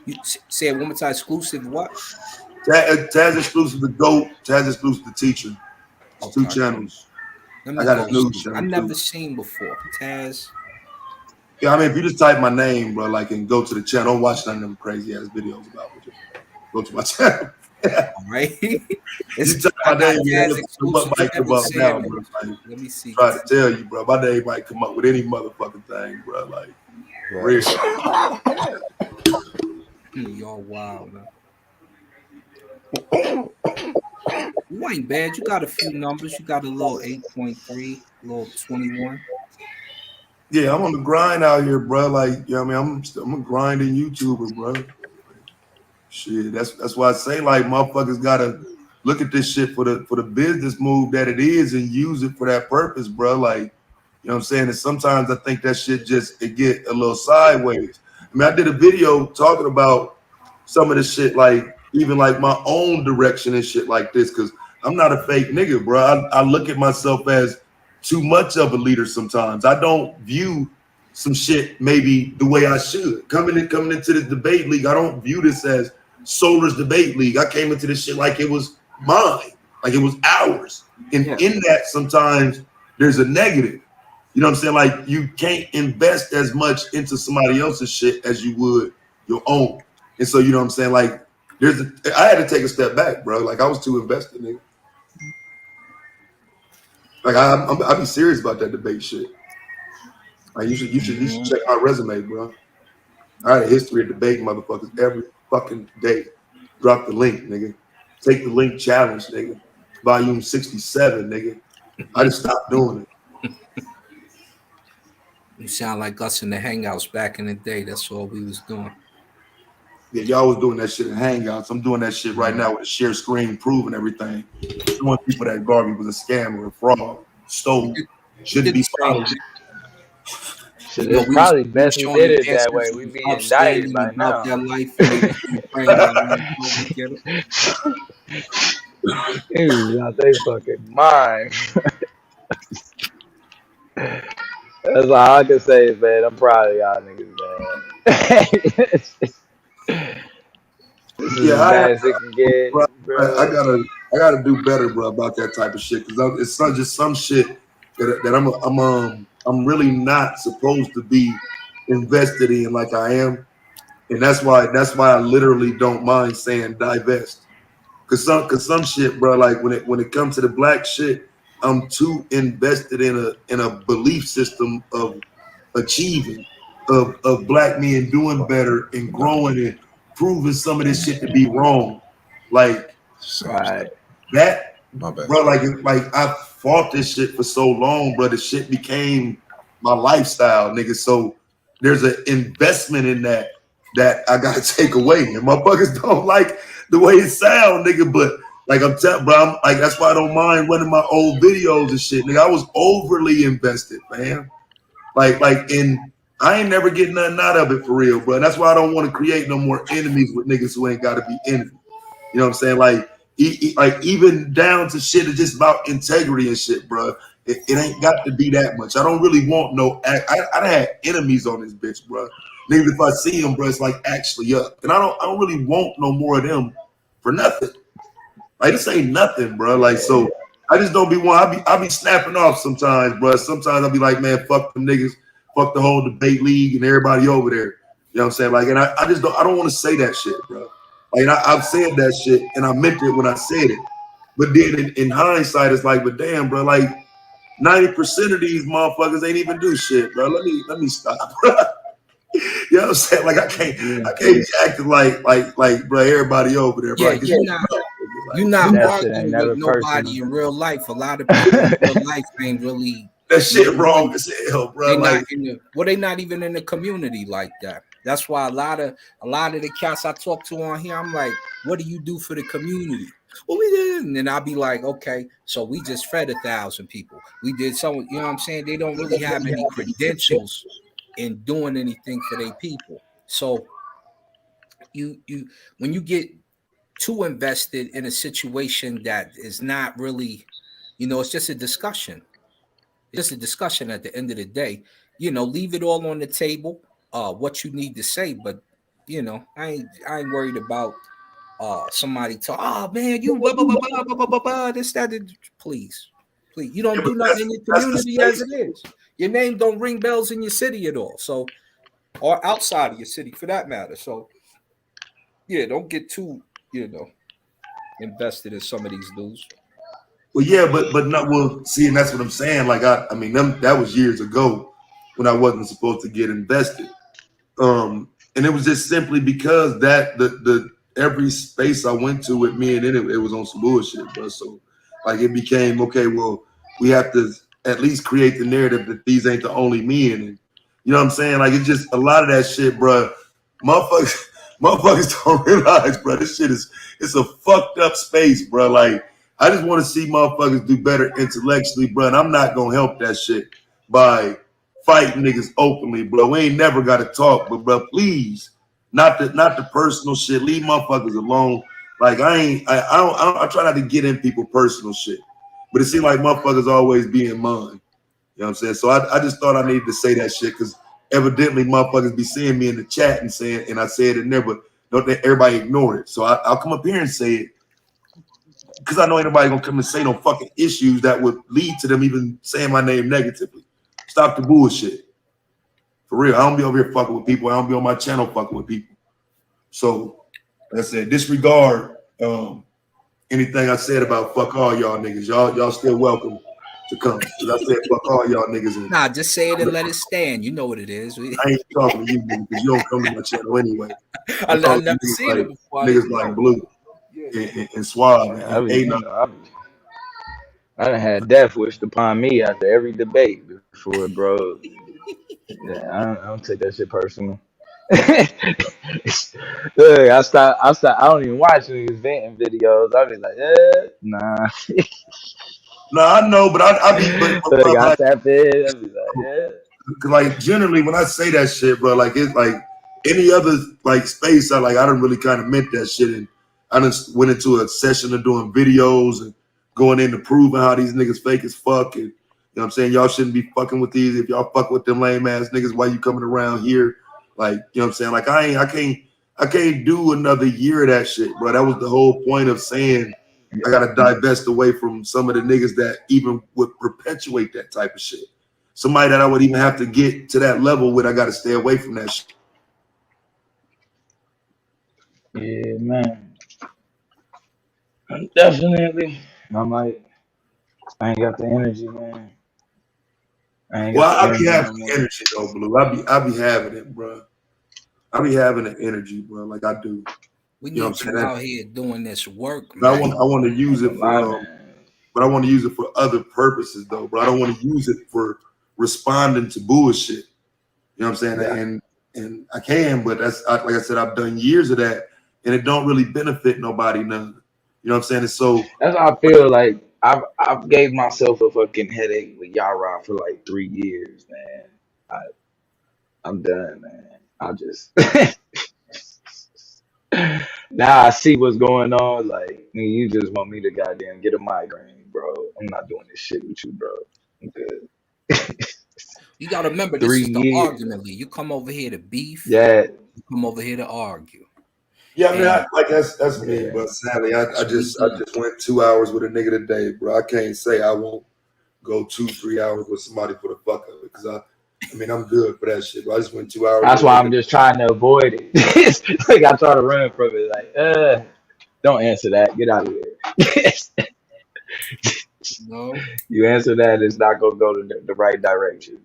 S5: You say it one more time. Exclusive what?
S13: Taz exclusive the GOAT. Taz exclusive the teacher. It's two
S5: Okay.
S13: channels.
S5: Let
S13: I
S5: me
S13: got
S5: go
S13: his news
S5: see. I
S13: channel too.
S5: never seen before. Taz.
S13: Yeah, I mean, if you just type my name, bro, like, and go to the channel, don't watch none of them crazy ass videos about me. Just go to my channel.
S5: All right.
S13: You
S5: It's
S13: type
S5: I
S13: my
S5: got
S13: name,
S5: Taz
S13: man, what
S5: exclusive
S13: might come
S5: seven
S13: up now,
S5: salmon.
S13: bro? Like,
S5: Let me see.
S13: try to tell you, bro. My name might come up with any motherfucking thing, bro. Like, for real.
S5: Y'all wild, man. You ain't bad. You got a few numbers. You got a little 8.3, little 21.
S13: Yeah, I'm on the grind out here, bro. Like, you know what I mean? I'm a grinding YouTuber, bro. Shit, that's why I say like motherfuckers gotta look at this shit for the business move that it is and use it for that purpose, bro. Like, you know what I'm saying? And sometimes I think that shit just it get a little sideways. I mean, I did a video talking about some of this shit, like even like my own direction and shit like this, because I'm not a fake nigga, bro. I look at myself as too much of a leader sometimes. I don't view some shit maybe the way I should. Coming into the debate league, I don't view this as Solar's debate league. I came into this shit like it was mine, like it was ours. And
S5: Yeah.
S13: in that, sometimes there's a negative. You know what I'm saying? Like you can't invest as much into somebody else's shit as you would your own. And so, you know what I'm saying? Like I had to take a step back, bro. Like I was too invested, nigga. Like I be serious about that debate shit. Like you should check my resume, bro. I had a history of debating motherfuckers every fucking day. Drop the link, nigga. Take the link challenge, nigga. Volume 67, nigga. I just stopped doing it.
S5: You sound like us in the hangouts back in the day. That's all we was doing.
S13: Yeah, y'all was doing that shit in Hangouts. I'm doing that shit right now with a share screen, proving everything. Showing people that Garvey was a scammer, a fraud, stole,
S5: We
S13: shouldn't
S5: did the
S13: be
S5: same
S13: followed.
S5: thing.
S14: Shit,
S5: You know,
S14: it's
S5: we was
S14: probably best we
S5: showing
S14: did
S5: the
S14: it that way.
S5: dancers
S14: We
S5: was
S14: be indicted
S5: upstanding
S14: by
S5: about
S14: now.
S5: their life, and they was praying their way over get it.
S14: Niggas out they fucking mind. That's all I can say is, man, I'm proud of y'all niggas, man. This is
S13: Yeah,
S14: as bad as it can get,
S13: bro, I
S14: bro.
S13: gotta do better, bro, about that type of shit because it's not just some shit that I'm really not supposed to be invested in like I am, and that's why I literally don't mind saying divest. Cause some shit, bro, like when it comes to the black shit, I'm too invested in a belief system of achieving, of black men doing better and growing and proving some of this shit to be wrong. Like
S14: Right.
S13: that,
S12: My bad.
S13: bro. Like I fought this shit for so long, bro. The shit became my lifestyle, nigga. So there's an investment in that I gotta take away, and motherfuckers don't like the way it sound, nigga. But like I'm telling, bro, I'm like that's why I don't mind running my old videos and shit, nigga. I was overly invested, man. And I ain't never getting nothing out of it for real, bro. And that's why I don't want to create no more enemies with niggas who ain't got to be enemies. You know what I'm saying? Like, like even down to shit is just about integrity and shit, bro. It ain't got to be that much. I don't really want no. I had enemies on this bitch, bro. Niggas, if I see them, bro, it's like actually up, and I don't really want no more of them for nothing. Like this ain't nothing, bro. Like so, I just don't be one. I be snapping off sometimes, bro. Sometimes I'll be like, man, fuck them niggas, fuck the whole debate league and everybody over there. You know what I'm saying? Like, and I just don't. I don't want to say that shit, bro. Like, I've said that shit and I meant it when I said it. But then in hindsight, it's like, but damn, bro, like 90% of these motherfuckers ain't even do shit, bro. Let me stop, bro. You know what I'm saying? Like
S14: Yeah.
S13: I can't be acting like bro, everybody over there, bro.
S5: Yeah,
S13: Like, it's
S5: you're
S13: like,
S5: not
S14: That shit ain't
S5: arguing with
S14: never personal.
S5: nobody in real life. A lot of people in real life ain't really,
S13: that
S5: you
S13: shit
S5: know,
S13: wrong as hell, bro.
S5: they not
S13: Like,
S5: in the they not even in the community like that. That's why a lot of the cats I talk to on here, I'm like, what do you do for the community? Well, we did, and then I'll be like, okay, so we just fed 1,000 people. We did some, you know what I'm saying? They don't really have any credentials in doing anything for their people. So you when you get too invested in a situation that is not really, it's just a discussion. It's just a discussion at the end of the day. Leave it all on the table, what you need to say, but I ain't worried about somebody talk, oh man, you blah blah blah blah blah blah blah, blah this, that, please. You don't do nothing in your community as it is. Your name don't ring bells in your city at all. So, or outside of your city for that matter. So yeah, don't get too, invested in some of these dudes.
S13: Well, yeah, but not well. See, and that's what I'm saying. Like I mean, that was years ago when I wasn't supposed to get invested. And it was just simply because that the every space I went to with me and it was on some bullshit, bro. So like it became okay. Well, we have to at least create the narrative that these ain't the only men, and you know what I'm saying? Like it's just a lot of that shit, bro. Motherfuckers, motherfuckers don't realize, bro. This shit it's a fucked up space, bro. Like I just want to see motherfuckers do better intellectually, bro. And I'm not gonna help that shit by fight niggas openly, bro. We ain't never got to talk, but bro, please, not the personal shit. Leave motherfuckers alone. Like I try not to get in people personal shit, but it seems like motherfuckers always be in mine. You know what I'm saying? So I just thought I needed to say that shit because evidently motherfuckers be seeing me in the chat and saying, and I said it never. Don't let everybody ignore it. So I'll come up here and say it because I know ain't nobody gonna come and say no fucking issues that would lead to them even saying my name negatively. Stop the bullshit. For real, I don't be over here fucking with people. I don't be on my channel fucking with people. So, like I said, disregard anything I said about fuck all y'all niggas. Y'all still welcome to come. Because I said fuck all y'all niggas. And
S5: nah, just say it and let it stand. You know what it is.
S13: I ain't talking to you niggas because you don't come to my channel anyway.
S5: I never seen it before.
S13: Niggas like Blue and Suave and
S14: I done had death wished upon me after every debate before, bro. Yeah, I don't take that shit personal. Look, I don't even watch these venting videos. I be like, nah.
S13: No, I know, but I be
S14: Look, I tap in. I be like, yeah.
S13: Cause like generally when I say that shit, bro, like it's like any other like space, I don't really kind of meant that shit, and I just went into a session of doing videos and going into proving how these niggas fake as fuck, and you know what I'm saying, y'all shouldn't be fucking with these. If y'all fuck with them lame ass niggas, why you coming around here? Like, you know what I'm saying? Like I can't do another year of that shit, bro. That was the whole point of saying I gotta divest away from some of the niggas that even would perpetuate that type of shit. Somebody that I would even have to get to that level with, I got to stay away from that shit.
S14: Yeah, man. Definitely. I'm like, I ain't got the energy, man. I ain't got the
S13: I be
S14: energy
S13: having
S14: no
S13: the energy though, Blue. I be having it, bro. I be having the energy, bro. Like I do.
S5: We
S13: You know what
S5: need
S13: I'm
S5: you
S13: saying?
S5: out here doing this work,
S13: But
S5: man.
S13: I want to use it for, but I want to use it for other purposes though. But I don't want to use it for responding to bullshit. You know what I'm saying?
S14: Yeah.
S13: And I can, but like I said, I've done years of that, and it don't really benefit nobody none. You know what I'm saying? And so
S14: That's how I feel. Like I've gave myself a fucking headache with Yara for like 3 years, man. I'm done, man. I just now I see what's going on. Like, you just want me to goddamn get a migraine, bro. I'm not doing this shit with you, bro. I'm good.
S5: You got to remember, this
S14: 3
S5: is the
S14: years.
S5: argument league. You come over here to beef.
S14: Yeah.
S5: You come over here to argue.
S13: yeah, I mean, that's me,
S14: Yeah.
S13: but sadly, I just went 2 hours with a nigga today, bro. I can't say I won't go 2-3 hours with somebody for the fuck of it, because I mean, I'm good for that shit. But I just went 2 hours.
S14: That's why I'm just trying to avoid it. Like I try to run from it. Like, don't answer that. Get out of here.
S5: No.
S14: You answer that, it's not gonna go to the right direction.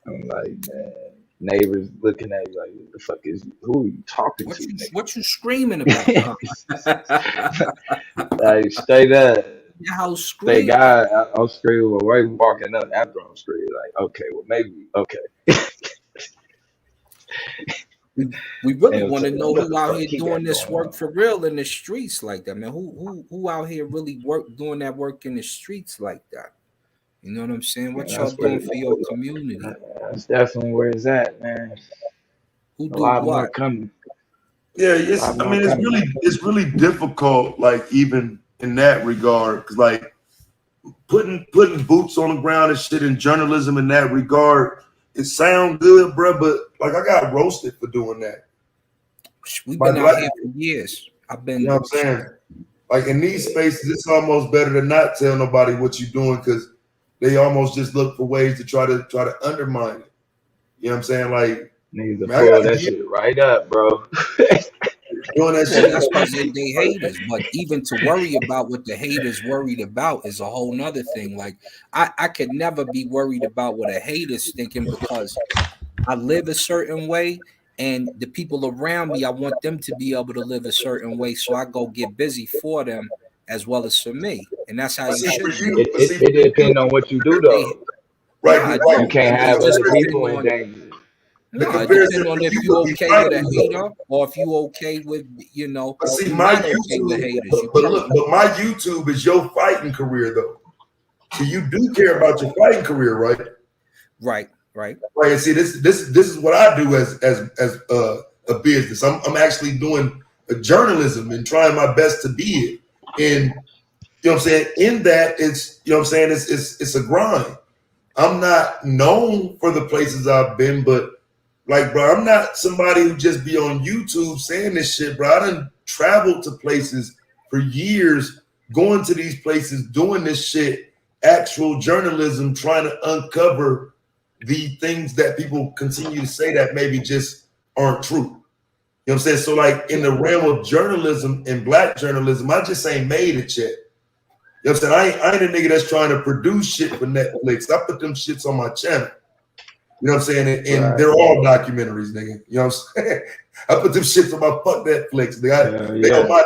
S14: I'm like, man, neighbors looking at you like, what the fuck is you? Who are you talking to, nigga?
S5: What you screaming about?
S14: Like straight up.
S5: Your house
S14: They
S5: screaming.
S14: got I'm screaming right walking up after I'm screaming. Like, okay, well maybe okay.
S5: We really want to
S14: Like,
S5: know
S14: what
S5: who
S14: the
S5: out
S14: fuck
S5: here
S14: he
S5: doing
S14: got
S5: this
S14: going
S5: work
S14: on?
S5: for real in the streets like that, man. Who out here really doing that work in the streets like that? You know what I'm saying? What y'all
S14: That's where
S5: doing for your community?
S14: that's definitely where it's at, man.
S5: Who
S14: A
S5: do
S14: lot more
S5: what?
S14: coming.
S13: Yeah,
S14: I
S13: it's.
S14: have
S13: I
S14: no
S13: mean,
S14: comment.
S13: it's really difficult. Like even in that regard, because like putting boots on the ground and shit in journalism in that regard, it sound good, bro. But like I got roasted for doing that
S5: We've
S13: by
S5: been out
S13: black
S5: here
S13: people.
S5: for years. I've
S13: You know
S5: been
S13: what I'm saying? Like in these spaces, it's almost better to not tell nobody what you're doing because they almost just look for ways to try to undermine it. You know what I'm saying? Like,
S14: Niggas to
S13: man, I
S14: pull
S13: got
S14: that
S13: years
S14: shit right up, bro.
S13: doing that
S5: well,
S13: shit.
S5: that's because they haters. But even to worry about what the haters worried about is a whole nother thing. Like I could never be worried about what a hater's thinking because I live a certain way, and the people around me, I want them to be able to live a certain way. So I go get busy for them as well as for me. And that's how
S13: But
S5: you
S13: see, for
S5: should be.
S13: you, but see, for
S14: It
S13: you,
S14: depends on what you do
S5: They
S14: though.
S13: right,
S5: nah, it
S13: right.
S14: You
S5: don't.
S14: can't
S5: It
S14: have
S13: Just
S5: just
S14: other
S13: like
S5: depend
S14: people in
S5: on
S14: danger.
S13: the
S5: no, it
S13: comparison
S5: depends on
S13: for
S5: if
S13: you
S5: you
S13: would be
S5: okay with a
S13: fighting though.
S5: hater or if you okay with
S13: But see,
S5: you
S13: my
S5: not okay with
S13: YouTube,
S5: haters. You
S13: but look,
S5: perfect.
S13: but my YouTube is your fighting career though. So you do care about your fighting career, right?
S5: Right, right.
S13: Right. And see, this is what I do as a business. I'm actually doing a journalism and trying my best to be it. And you know what I'm saying? In that, it's you know what I'm saying, it's a grind. I'm not known for the places I've been, but like, bro, I'm not somebody who just be on YouTube saying this shit, bro. I done traveled to places for years, going to these places, doing this shit, actual journalism, trying to uncover the things that people continue to say that maybe just aren't true. You know what I'm saying? So, like, in the realm of journalism and black journalism, I just ain't made it yet. You know what I'm saying? I ain't a nigga that's trying to produce shit for Netflix. I put them shits on my channel. You know what I'm saying? And
S14: Right.
S13: they're all documentaries, nigga. You know what I'm saying? I put them shits on my fuck Netflix. They on
S14: Yeah.
S13: my.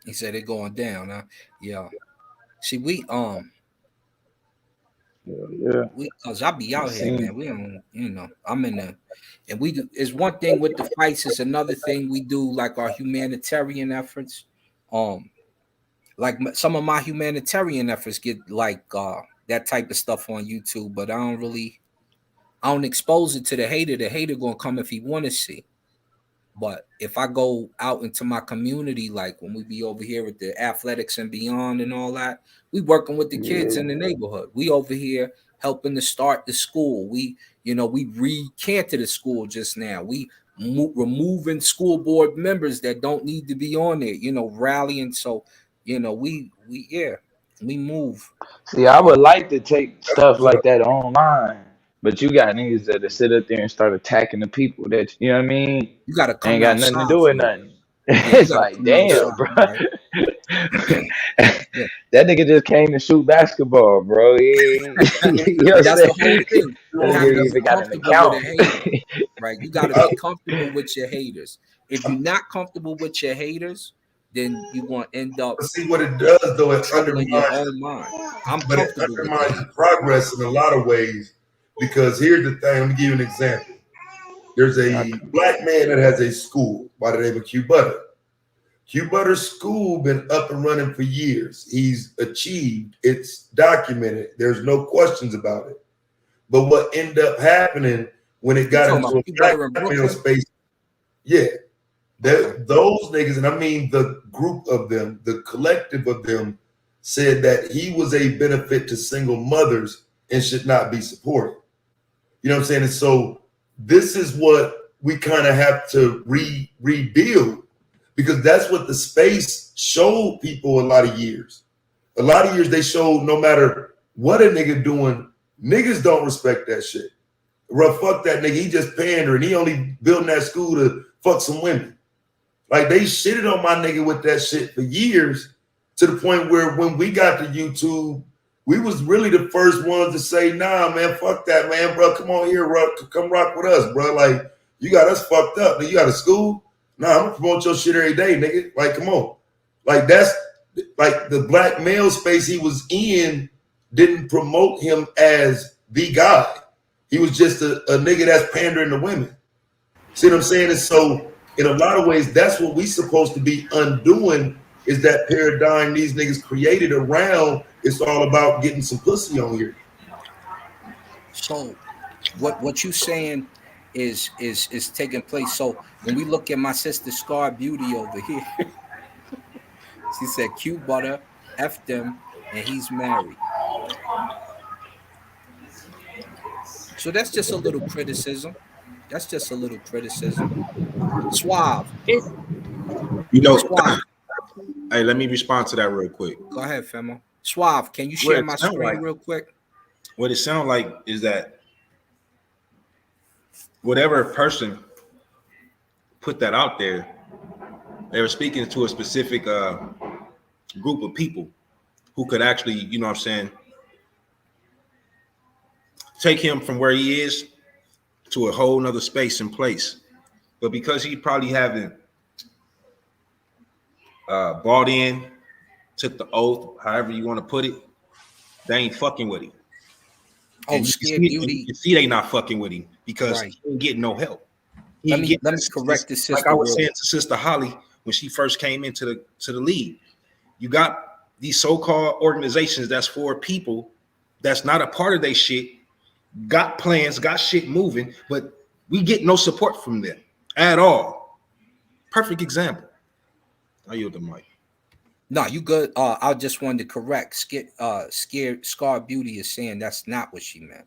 S5: He said it going down, huh? Yeah. See,
S14: Yeah.
S5: we cause I be
S14: I
S5: out here,
S14: seen.
S5: man. We don't, I'm in the and we do it's one thing with the fights, it's another thing we do like our humanitarian efforts. Um, like some of my humanitarian efforts get like that type of stuff on YouTube, but I don't expose it to the hater. The hater gonna come if he wanna see. But if I go out into my community, like when we be over here with the athletics and beyond and all that, we working with the kids
S14: Yeah.
S5: in the neighborhood. We over here helping to start the school. We recanted the school just now. We removing school board members that don't need to be on there. Rallying. So we move.
S14: See, I would like to take stuff like that online, but you got niggas that sit up there and start attacking the people that you know what I mean.
S5: You got to
S14: Ain't
S5: come
S14: got nothing to
S5: outside
S14: do with
S5: for it.
S14: nothing.
S5: Yeah, you
S14: It's
S5: got to
S14: like,
S5: come outside,
S14: damn, bro.
S5: right? Yeah.
S14: That nigga just came to shoot basketball, bro. You know what
S5: And
S14: I'm
S5: that's
S14: saying?
S5: the whole thing.
S14: That
S5: You
S13: Doing
S5: have
S14: nigga
S5: to
S13: this.
S5: be
S14: even got an
S5: comfortable with a
S14: account.
S5: hater, right? You got to
S13: I,
S5: be comfortable with your haters. If you're not comfortable with your haters, then you're going to end up
S13: but see what it does though. It
S5: troubling your
S13: undermines,
S5: own mind. I'm
S13: but it
S5: comfortable with the
S13: undermines your
S5: haters.
S13: progress in a lot of ways. Because here's the thing. Let me give you an example. There's
S14: Yeah, I
S13: a black man that has a school by the name of Q Butter. Q Butter's school been up and running for years. He's achieved. It's documented. There's no questions about it. But what ended up happening when it
S5: You
S13: got
S5: talking
S13: into
S5: about
S13: a
S5: you
S13: black
S5: better in
S13: male
S5: Brooklyn?
S13: space, yeah,
S5: Okay.
S13: those niggas, and I mean the group of them, the collective of them, said that he was a benefit to single mothers and should not be supported. You know what I'm saying? And so this is what we kind of have to rebuild because that's what the space showed people a lot of years. A lot of years they showed no matter what a nigga doing, niggas don't respect that shit. Well, fuck that nigga. He just pandering. He only building that school to fuck some women. Like they shitted on my nigga with that shit for years to the point where when we got to YouTube, we was really the first ones to say, nah, man, fuck that, man, bro. Come on here, come rock with us, bro. Like, you got us fucked up. You got a school? Nah, I'm gonna promote your shit every day, nigga. Like, come on. Like, that's like the black male space he was in didn't promote him as the guy. He was just a nigga that's pandering to women. See what I'm saying? And so, in a lot of ways, that's what we supposed to be undoing is that paradigm these niggas created around. It's all about getting some pussy on here.
S5: So what you saying? is taking place. So when we look at my sister Scar Beauty over here, she said Q butter, F them, and he's married. So that's just a little criticism. That's just a little criticism. Suave.
S7: It's
S2: You know,
S5: Suave.
S2: hey, let me respond to that real quick.
S5: Go ahead, Femo. Suave, can you
S2: What
S5: share
S2: it
S5: my
S2: sound
S5: screen
S2: like,
S5: real quick?
S2: what it sound like is that whatever person put that out there, they were speaking to a specific group of people who could actually, you know what I'm saying, take him from where he is to a whole nother space and place. But because he probably haven't bought in, took the oath, however you want to put it, they ain't fucking with him.
S5: Oh,
S2: And
S5: Scared
S2: you
S5: Beauty.
S2: can see they not fucking with him because
S5: Right.
S2: he ain't getting no help. He
S5: Let
S2: ain't
S5: me
S2: getting
S5: correct this
S2: like
S5: sister
S2: I was
S5: real
S2: saying to Sister Holly when she first came into the league. You got these so-called organizations that's for people that's not a part of their shit, got plans, got shit moving, but we get no support from them at all. Perfect example. I yield the mic.
S5: No, you good. I just wanted to correct. Scared Scar Beauty is saying that's not what she meant.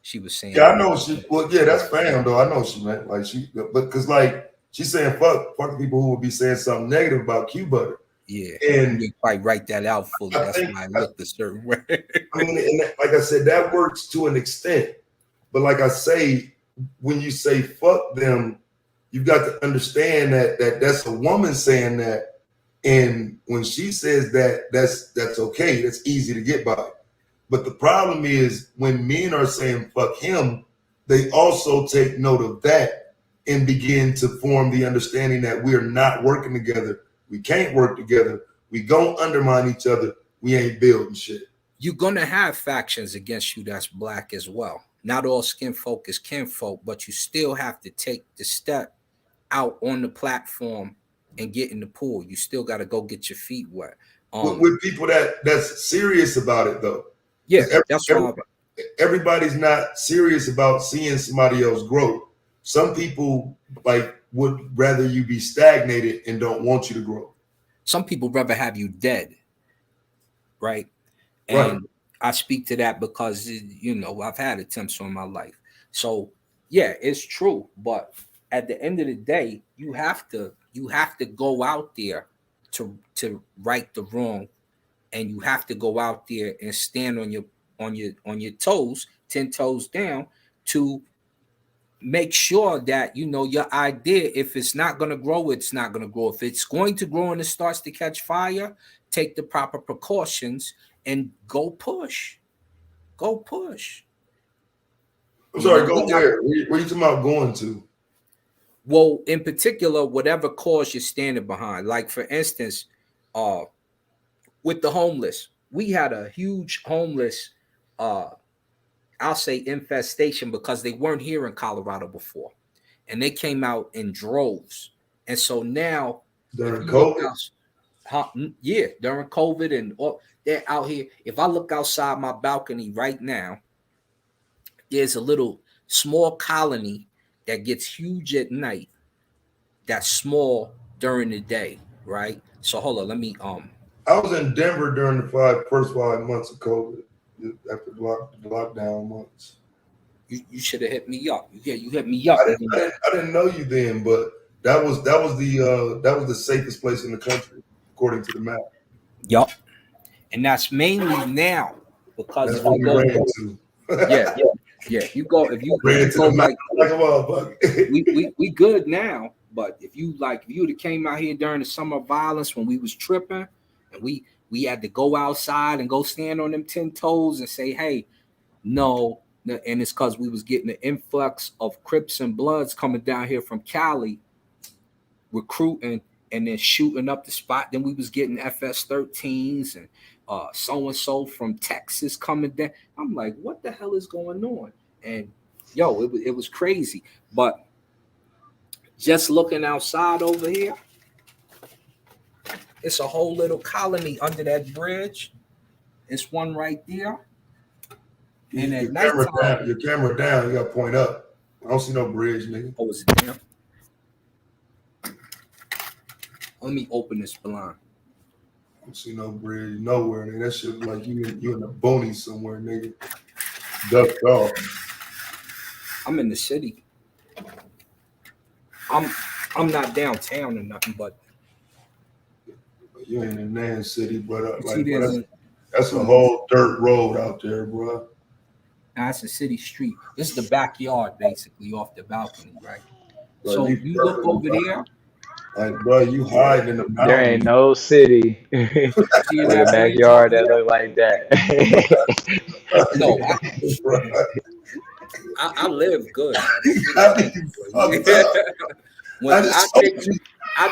S5: She was saying
S13: Yeah, I
S5: that.
S13: know she. Well, yeah, that's fam though. I know she meant like she, but because like she's saying fuck the people who would be saying something negative about Q butter.
S5: Yeah,
S13: And
S5: you didn't quite write that out fully.
S13: I
S5: That's
S13: think
S5: why I looked a certain way.
S13: I mean, and like I said, that works to an extent. But like I say, when you say fuck them, you've got to understand that that's a woman saying that, and when she says that, that's okay. That's easy to get by. But the problem is when men are saying fuck him, they also take note of that and begin to form the understanding that we're not working together. We can't work together. We gonna undermine each other. We ain't building shit.
S5: You're gonna have factions against you that's black as well. Not all skin folk is kinfolk, but you still have to take the step out on the platform and get in the pool. You still got to go get your feet wet.
S13: With people that's serious about it though.
S5: Yeah,
S13: 'Cause
S5: that's why.
S13: everybody's not serious about seeing somebody else grow. Some people like would rather you be stagnated and don't want you to grow.
S5: Some people rather have you dead, right?
S13: Right.
S5: And I speak to that because I've had attempts on my life. So yeah, it's true. But at the end of the day, you have to go out there to right the wrong, and you have to go out there and stand on your toes, 10 toes down, to make sure that your idea, if it's not going to grow, it's not going to grow. If it's going to grow and it starts to catch fire, take the proper precautions and go push.
S13: I'm sorry, go where? Where you talking about going to?
S5: Well, in particular, whatever cause you're standing behind. Like for instance, with the homeless, we had a huge homeless I'll say infestation because they weren't here in Colorado before. And they came out in droves. And so now,
S13: During
S5: if you look
S13: COVID?
S5: out, yeah, during COVID and they're out here. If I look outside my balcony right now, there's a little small colony that gets huge at night, that's small during the day, right? So hold on, let me
S13: I was in Denver during the first 5 months of COVID, after the lockdown months.
S5: You should have hit me up. You hit me up.
S13: I didn't know you then, but that was the safest place in the country according to the map.
S5: Yup. And that's mainly now because
S13: That's
S5: if
S13: what
S5: you
S13: we
S5: go,
S13: ran into.
S5: yeah, if you go, if you
S13: Ran into
S5: go
S13: the map
S5: like
S13: like a motherfucker.
S5: we good now, but if you would have came out here during the summer of violence when we was tripping, and we had to go outside and go stand on them 10 toes and say, hey, no, and it's because we was getting an influx of Crips and Bloods coming down here from Cali, recruiting and then shooting up the spot. Then we was getting FS-13s and so-and-so from Texas coming down. I'm like, what the hell is going on? And yo, it was crazy. But just looking outside over here, it's a whole little colony under that bridge. It's one right there. And at
S13: Your camera
S5: nighttime,
S13: down. Your camera down. You got to point up. I don't see no bridge, nigga.
S5: Oh, it's down. Let me open this blind.
S13: I don't see no bridge nowhere, nigga. That shit like you in the boonies somewhere, nigga. Ducked off.
S5: I'm in the city. I'm not downtown or nothing, but
S13: you ain't in Nan City, but
S5: like, bro,
S13: that's a whole dirt road out there, bro.
S5: That's a city street. This is the backyard, basically, off the balcony, right?
S13: Bro,
S5: so you look over there.
S13: Like, bro, you hiding in the mountains.
S14: There ain't no city with a backyard that look like that.
S5: No, I live good.
S13: When I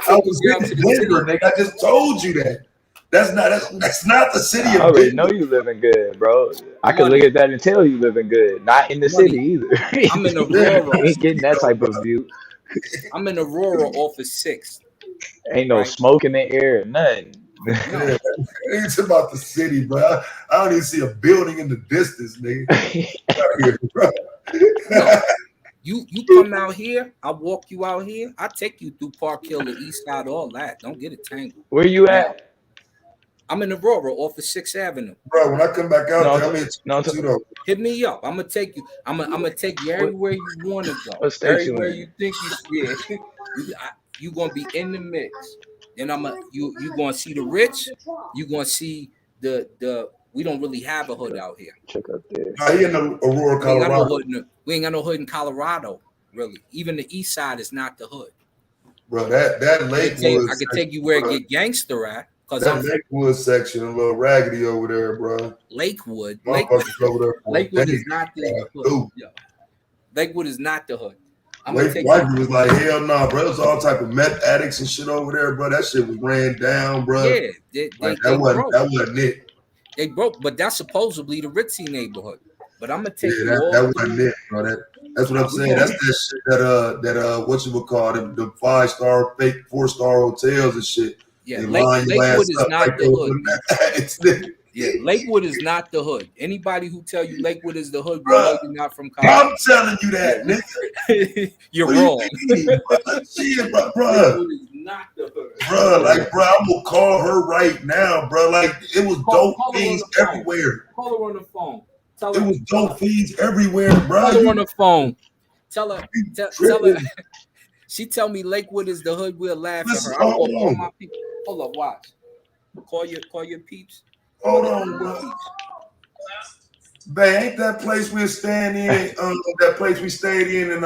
S13: took you down to the Denver, nigga. I just told you that. That's not the city of
S14: I already
S13: Denver.
S14: know you living good, bro. I can look at that and tell you living good. Not in the city either.
S5: I'm in Aurora.
S14: Ain't getting that type of view.
S5: I'm in Aurora off of 6th.
S14: Ain't no smoke in the air, nothing.
S13: Yeah, it's about the city, bro. I don't even see a building in the distance, nigga.
S5: No. You come out here, I walk you out here, I take you through Park Hill, the east side, all that. Don't get it tangled.
S14: Where you at?
S5: I'm in Aurora off of 6th Avenue.
S13: Bro, when I come back out there, I'm in
S5: hit me up. I'm gonna take you. I'm gonna take you everywhere you want to go.
S14: What state
S5: everywhere
S14: you
S5: think you you gonna be in the mix. Then you gonna see the rich. You gonna see the we don't really have a hood out here.
S14: Check up there.
S13: He in Aurora, Colorado.
S5: We ain't got no hood in Colorado, really. Even the east side is not the hood.
S13: Bro, that Lakewood.
S5: I can take you where it get gangster at.
S13: That Lakewood section, a little raggedy over there, bro.
S5: Lakewood is not the hood. Yeah. Lakewood is not the hood.
S13: Lakewood was like, hell no, nah, bro. It was all type of meth addicts and shit over there, bro. That shit was ran down, bro.
S5: Yeah,
S13: that wasn't it.
S5: They broke, but that's supposedly the ritzy neighborhood. But I'm gonna take you
S13: that wasn't it, bro. That's what I'm saying. That's that shit that what you would call them, the 5-star, fake 4-star hotels and shit.
S5: Yeah, Lakewood is not the hood. Yeah, Lakewood is not the hood. Anybody who tell you Lakewood is the hood, you're not from Colorado.
S13: I'm telling you that, nigga.
S5: You're wrong.
S13: Shit, bro. Lakewood is not the hood. Bro, I'm gonna call her right now, bro. Like, it was dope fiends everywhere.
S5: Call her on the phone.
S13: It was dope fiends everywhere, bro.
S5: Call her on the phone. Tell her. She tell me Lakewood is the hood. We'll laugh at her. I want all my people. Hold up, watch. Call your peeps.
S13: Hold on, bro. Man, ain't that place we're staying in? That place we stayed in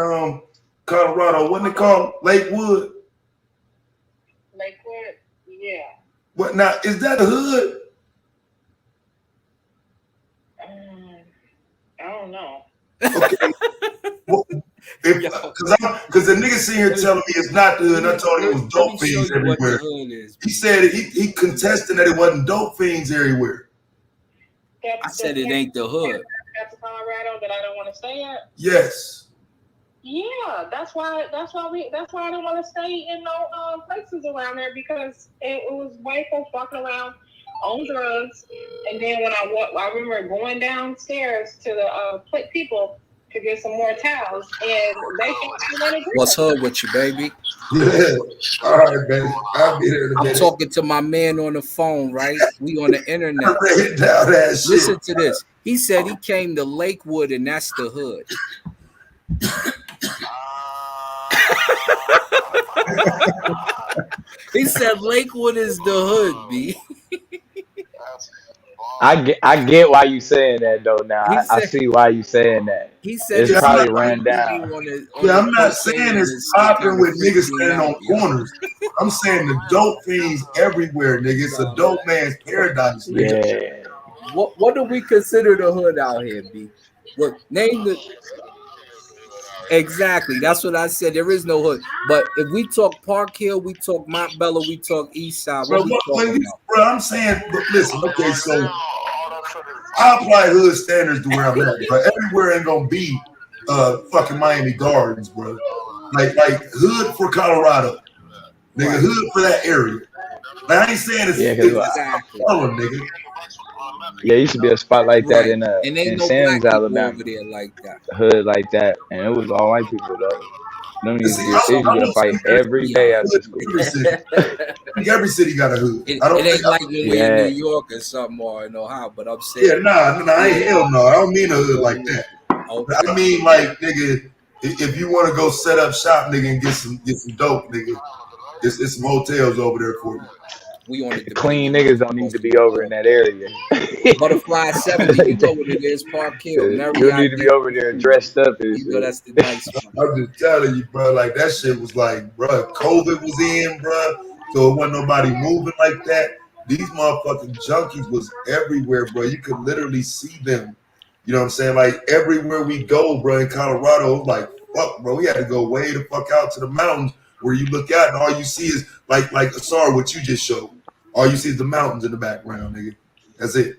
S13: Colorado. Wasn't it called Lakewood?
S16: Lakewood, yeah.
S13: What now? Is that a hood?
S16: I don't know.
S13: Okay. Because the nigga sitting here telling me it's not the hood, and I told him it was dope fiends everywhere. He said he contested that it wasn't dope fiends everywhere.
S5: I said it ain't the hood.
S16: That's Colorado that I don't want to stay at.
S13: Yes.
S16: Yeah, that's why I don't want to stay in no places around there, because it was white folks walking around on drugs, and then when I remember going downstairs to the people to get some more towels, and they wanted to.
S5: What's hood with you, baby?
S13: Yeah. All right, baby. I'll be there.
S5: I'm talking to my man on the phone, right? We on the internet.
S13: Listen
S5: to this. He said he came to Lakewood, and that's the hood. He said Lakewood is the hood, B.
S14: I get why you saying that though. Now I see why you saying that.
S5: He said
S14: it's probably ran down.
S13: I'm not saying it's popping with niggas standing on corners. I'm saying the dope fiends everywhere, nigga. It's a dope man's paradise, nigga.
S14: Yeah.
S5: What do we consider the hood out here, B? What name the exactly? That's what I said. There is no hood. But if we talk Park Hill, we talk Montbello, we talk East Side.
S13: Bro, I'm saying, but listen, okay, so I apply hood standards to where I'm at, bro. Everywhere ain't gonna be fucking Miami Gardens, bro. Like hood for Colorado, nigga. Hood for that area. Like, I ain't saying it's color, nigga.
S14: Yeah, it used to be a spot like that
S5: Right. And ain't
S14: in
S5: no black
S14: Sam's,
S5: people
S14: Alabama,
S5: over there like that.
S14: hood like that, and it was all white people though. Them
S13: And
S14: used to
S13: see,
S14: get they used to get a fight every day
S5: Yeah.
S14: after
S13: in
S14: school.
S13: every city. I think every city got a hood.
S5: It,
S13: I don't
S5: it
S13: think.
S5: ain't like when we in New
S14: Yeah,
S5: York or something or in Ohio, but I'm
S13: Yeah,
S5: saying,
S13: nah, I ain't
S5: yeah.
S13: hell no. I don't mean a hood like
S5: Yeah.
S13: that. But I
S5: Okay.
S13: mean like, nigga, if you want to go set up shop, nigga, and get some dope, nigga, it's some hotels over there for you.
S5: We on the
S14: clean
S5: Dominican
S14: niggas don't need
S5: coast
S14: to
S5: of
S14: be
S5: the
S14: over in
S5: border.
S14: that area.
S5: Butterfly 70, you know what it is, Park Hill,
S14: You don't need
S5: Marriott
S14: to be over there
S5: DC.
S14: dressed up and
S5: You know
S14: shit.
S5: that's the nice spot.
S13: I'm just telling you, bro. Like that shit was like, bro, COVID was in, bro. So it wasn't nobody moving like that. These motherfucking junkies was everywhere, bro. You could literally see them. You know what I'm saying? Like everywhere we go, bro, in Colorado, it was like, fuck, bro. We had to go way the fuck out to the mountains where you look out and all you see is like sorry, what you just showed. All you see is the mountains in the background, nigga. That's it.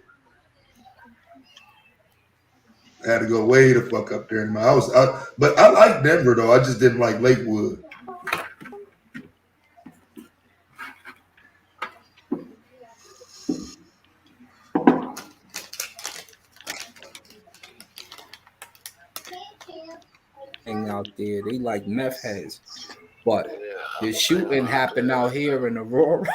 S13: I had to go way the fuck up there in my house. But I like Denver though. I just didn't like Lakewood.
S5: Hang out there. They like meth heads. But the shooting happened out here in Aurora.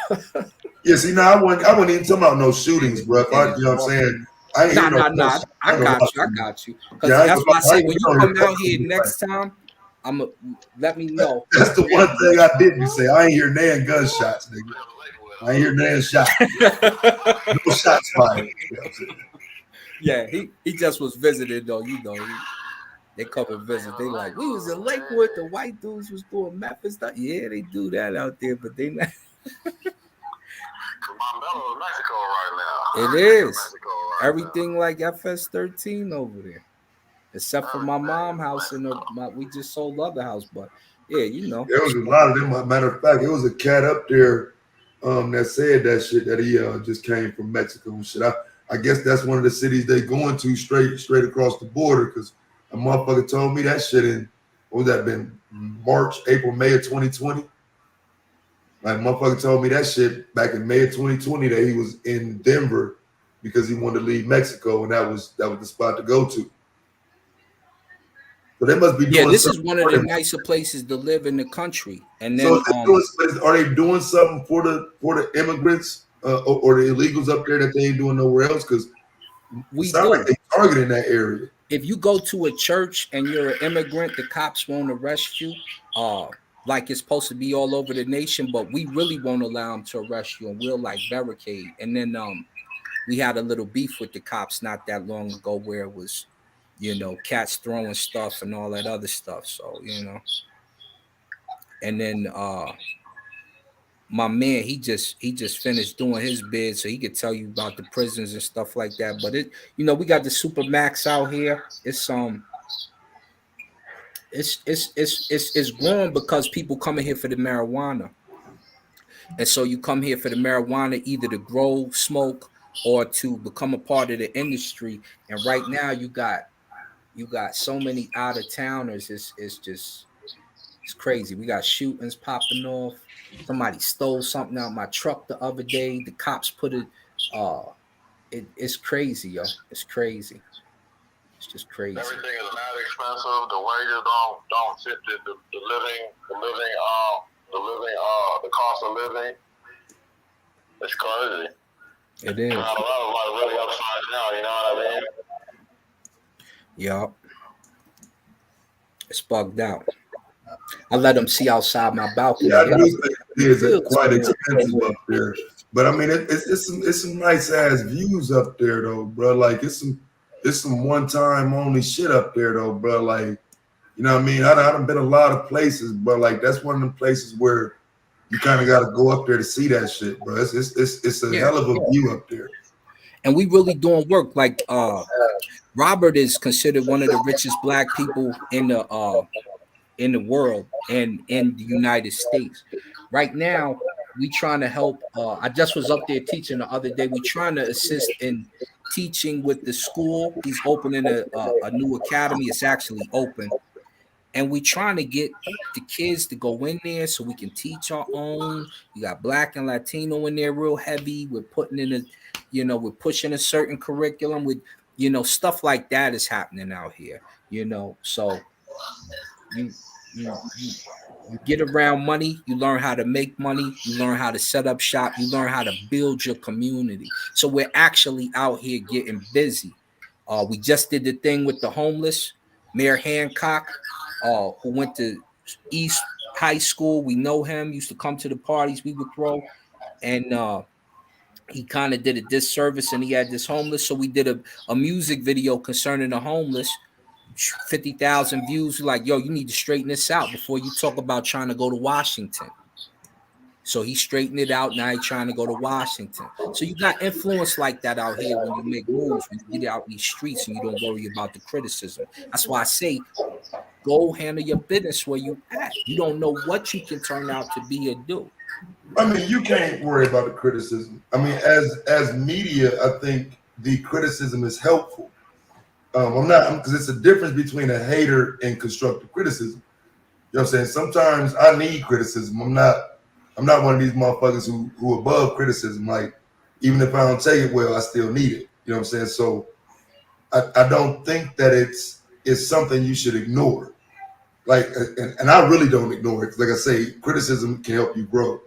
S13: Yeah, see, now I wasn't even talking about no shootings, bro. If
S5: And
S13: I,
S5: it's
S13: you know what I'm saying?
S5: walking.
S13: I ain't
S5: Nah,
S13: hear no
S5: nah, nah.
S13: gunshots. I
S5: I
S13: ain't gonna
S5: got
S13: lie
S5: you. I
S13: to you.
S5: got you.
S13: Yeah,
S5: Because
S13: I ain't
S5: that's
S13: gonna
S5: why I
S13: lie. I
S5: said
S13: ain't
S5: when
S13: hear
S5: you
S13: no
S5: come out
S13: helicopters
S5: here
S13: in the
S5: next time, I'm a, let me know.
S13: That's the one thing I didn't say. I ain't hear nan gunshots, nigga. I ain't hear nan shots. No shots fired. You know what I'm saying?
S5: Yeah, he just was visiting though. You know, they come and visit. They like we was in Lakewood. The white dudes was doing meth and stuff. Yeah, they do that out there, but they not.
S1: Mexico right now.
S5: It is everything like FS13 over there, except for my mom house and we just sold the other house. But yeah, you know,
S13: There was a lot of them. Matter of fact, it was a cat up there that said that shit that he just came from Mexico and shit. I guess that's one of the cities they going to straight across the border because a motherfucker told me that shit in what was that been March, April, May of 2020. Like motherfucker told me that shit back in May of 2020 that he was in Denver because he wanted to leave Mexico and that was the spot to go to. So they must be
S5: yeah,
S13: doing
S5: this is
S13: something
S5: one of
S13: for
S5: the
S13: them.
S5: nicer places to live in the country. And
S13: So
S5: then
S13: are they doing something for the immigrants or the illegals up there that they ain't doing nowhere else? Because it
S5: we
S13: sounds like
S5: do.
S13: they targeting that area.
S5: If you go to a church and you're an immigrant, the cops won't arrest you. Like it's supposed to be all over the nation, but we really won't allow them to arrest you, and we'll like barricade. And then we had a little beef with the cops not that long ago where it was, you know, cats throwing stuff and all that other stuff. So, you know. And then my man, he just finished doing his bid, so he could tell you about the prisons and stuff like that. But it, you know, we got the super max out here. It's growing because people coming here for the marijuana, and so you come here for the marijuana either to grow smoke or to become a part of the industry. And right now you got so many out of towners. It's crazy. We got shootings popping off. Somebody stole something out my truck the other day. The cops put it. It's crazy, yo. It's crazy. It's just crazy.
S1: Everything is not expensive. The wages don't fit the cost of living. It's crazy.
S5: It is.
S1: Colorado like really upside down. You know what I mean?
S5: Yup. It's bugged out. I let them see outside my balcony.
S13: Yeah, I do think it is
S5: feels
S13: quite
S5: good.
S13: expensive up there. But I mean, it's some nice ass views up there though, bro. Like it's some one time only shit up there though, bro. Like you know what I mean? I done been a lot of places, but like that's one of them places where you kind of got to go up there to see that shit, bro. It's a hell of a view up there.
S5: And we really doing work. Like Robert is considered one of the richest black people in the world and in the United States. Right now, we trying to help. I just was up there teaching the other day. We trying to assist in teaching with the school. He's opening a new academy. It's actually open. and we're trying to get the kids to go in there so we can teach our own. You got Black and Latino in there real heavy. We're putting in a, we're pushing a certain curriculum with, stuff like that is happening out here. So you you get around money, you learn how to make money, you learn how to set up shop, you learn how to build your community. So we're actually out here getting busy. We just did the thing with the homeless. Mayor Hancock, who went to East High School, we know him, used to come to the parties we would throw, and he kind of did a disservice, and he had this homeless. So we did a music video concerning the homeless, 50,000 views. Like, yo, you need to straighten this out before you talk about trying to go to Washington. So he straightened it out. Now he's trying to go to Washington. So you got influence like that out here when you make moves, when you get out in these streets and you don't worry about the criticism. That's why I say, go handle your business where you at. You don't know what you can turn out to be or do.
S13: I mean, you can't worry about the criticism. I mean, as media, I think the criticism is helpful. I'm not, because it's a difference between a hater and constructive criticism. You know what I'm saying? Sometimes I need criticism. I'm not one of these motherfuckers who above criticism. Like, even if I don't take it well, I still need it. You know what I'm saying? So I don't think that it's something you should ignore. Like, and I really don't ignore it. Like I say, criticism can help you grow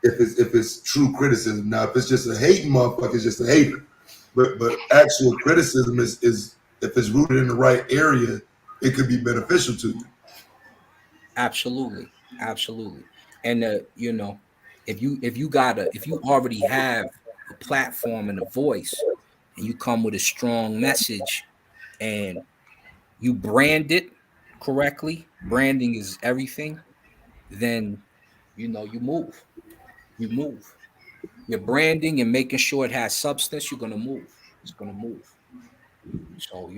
S13: if it's true criticism. Now, if it's just a hating motherfucker, it's just a hater. But actual criticism is if it's rooted in the right area, it could be beneficial to you.
S5: Absolutely. And if you already have a platform and a voice, and you come with a strong message, and you brand it correctly, branding is everything, then you move. Your branding and making sure it has substance, you're gonna move. It's gonna move. So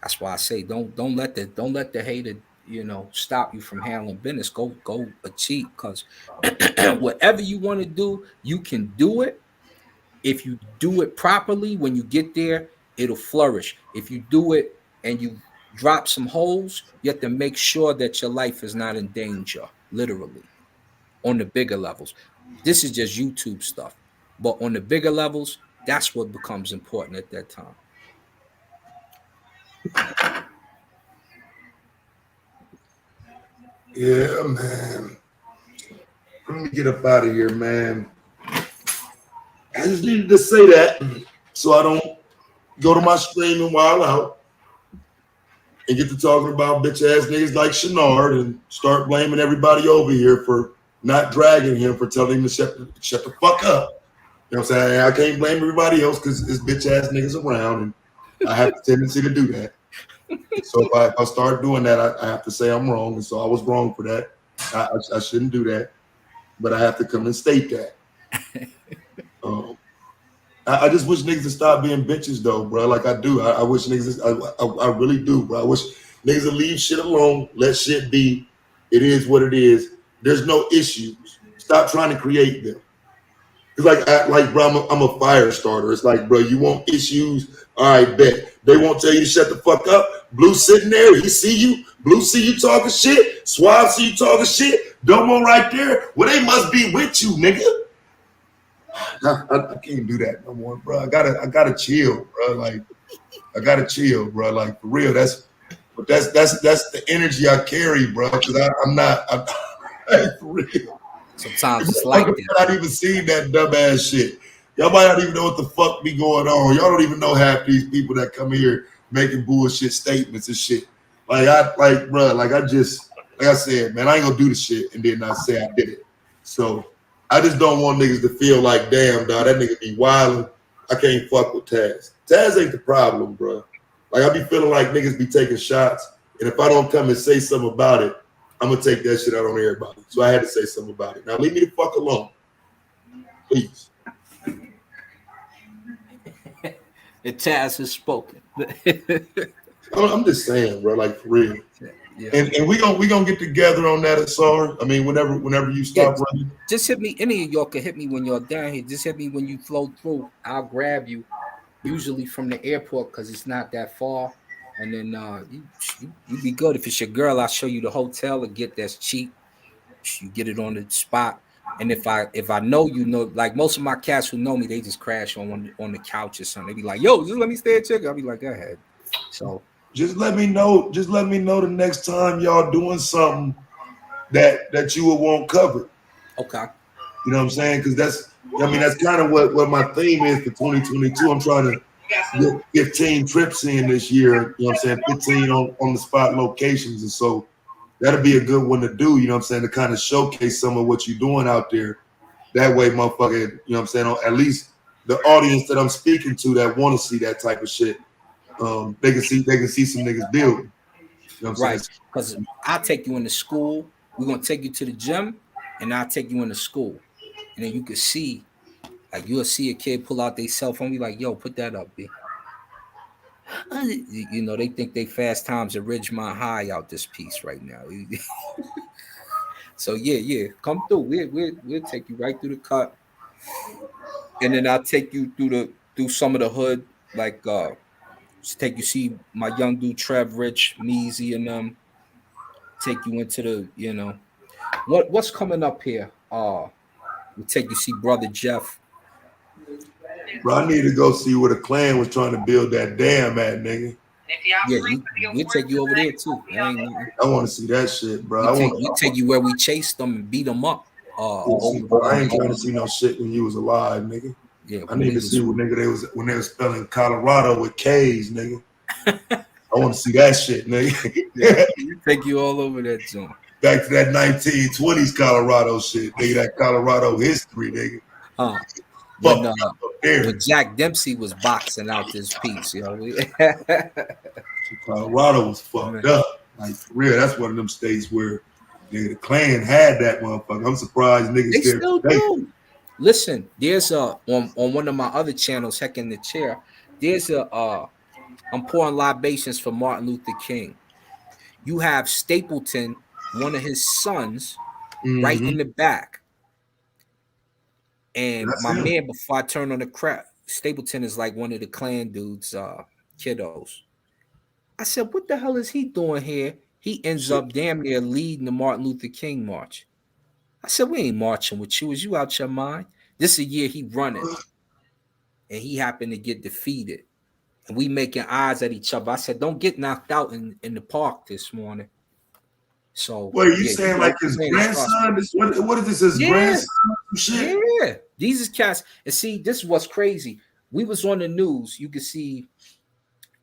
S5: that's why I say don't let the hater stop you from handling business. Go achieve, because whatever you want to do, you can do it. If you do it properly, when you get there, it'll flourish. If you do it and you drop some holes, you have to make sure that your life is not in danger, literally, on the bigger levels. This is just YouTube stuff. But on the bigger levels, that's what becomes important at that time.
S13: Yeah, man. Let me get up out of here, man. I just needed to say that so I don't go to my stream and wild out and get to talking about bitch ass niggas like Shenard and start blaming everybody over here for not dragging him, for telling him to shut the fuck up. You know what I'm saying? I can't blame everybody else because it's bitch ass niggas around, and I have the tendency to do that. So if I start doing that, I have to say I'm wrong, and so I was wrong for that. I shouldn't do that, but I have to come and state that. I just wish niggas to stop being bitches, though, bro. Like I do. I wish niggas. I really do, bro. I wish niggas to leave shit alone. Let shit be. It is what it is. There's no issues. Stop trying to create them. It's like, bro, I'm a fire starter. It's like, bro, you want issues? All right, bet. They won't tell you to shut the fuck up. Blue sitting there, he see you. Blue see you talking shit. Suave see you talking shit. Domo right there. Well, they must be with you, nigga. I can't do that no more, bro. I gotta chill, bro. Like, I gotta chill, bro. Like, for real. That's the energy I carry, bro. Because I'm for real.
S5: Sometimes it's like that.
S13: Y'all not even seen that dumbass shit. Y'all might not even know what the fuck be going on. Y'all don't even know half these people that come here making bullshit statements and shit. Like I said, man, I ain't gonna do the shit and then not say I did it. So I just don't want niggas to feel like, damn, dog, that nigga be wildin'. I can't fuck with Taz. Taz ain't the problem, bro. Like, I be feeling like niggas be taking shots, and if I don't come and say something about it, I'm gonna take that shit out on everybody. So I had to say something about it. Now leave me the fuck alone, please.
S5: The Taz has spoken.
S13: I'm just saying, bro, like, for real. Yeah. And we gonna get together on that, Asar. I mean, whenever you stop running.
S5: Just hit me. Any of y'all can hit me when you're down here. Just hit me when you flow through. I'll grab you. Usually from the airport because it's not that far. and then you be good. If it's your girl, I'll show you the hotel and get that's cheap. You get it on the spot. And if I know, like most of my cats who know me, they just crash on the couch or something. They be like, "Yo, just let me stay at chicken." I'll be like, "Go ahead." So
S13: just let me know. Just let me know the next time y'all doing something that you will want covered.
S5: Okay.
S13: You know what I'm saying? Because that's kind of what my theme is for 2022. I'm trying to get 15 trips in this year. You know what I'm saying? 15 on the spot locations, and so that'll be a good one to do. You know what I'm saying? To kind of showcase some of what you're doing out there. That way, motherfucker, you know what I'm saying? At least the audience that I'm speaking to that want to see that type of shit, they can see some niggas building. You know what I'm
S5: right,
S13: saying?
S5: because I'll take you into school. We're gonna take you to the gym, and I'll take you into school, and then you can see, like, you'll see a kid pull out their cell phone. Be like, "Yo, put that up, B." They think they Fast Times at Ridgemont High out this piece right now. So yeah, come through. We'll take you right through the cut, and then I'll take you through some of the hood, like take you see my young dude Trev, Rich, Measy, and take you into what's coming up here. We'll take you see brother Jeff.
S13: Bro, I need to go see where the Klan was trying to build that dam at, nigga.
S5: Yeah, we'll take you over there too.
S13: I want to see that shit, bro.
S5: We take you where we chased them and beat them up.
S13: Bro, I ain't trying to see no shit when you was alive, nigga.
S5: Yeah,
S13: I need to see what nigga when they was spelling Colorado with K's, nigga. I want to see that shit, nigga.
S5: Yeah, we take you all over that joint.
S13: Back to that 1920s Colorado shit, nigga. That Colorado history, nigga.
S5: When Jack Dempsey was boxing out this piece,
S13: Colorado was fucked up. Like, for real, that's one of them states where the Klan had that motherfucker. I'm surprised niggas
S5: they still do. Listen, there's on one of my other channels, Heck in the Chair, there's I'm pouring libations for Martin Luther King. You have Stapleton, one of his sons, right in the back. And that's my him. Man, before I turn on the crap, Stapleton is like one of the Klan dudes, kiddos. I said, what the hell is he doing here? He ends up damn near leading the Martin Luther King march. I said, we ain't marching with you. Is you out your mind? This is a year he running. And he happened to get defeated. And we making eyes at each other. I said, don't get knocked out in the park this morning. So
S13: wait, you saying like his grandson? What is this? His grandson? Shit?
S5: Yeah. These is cats. And see, this is what's crazy. We was on the news. You can see,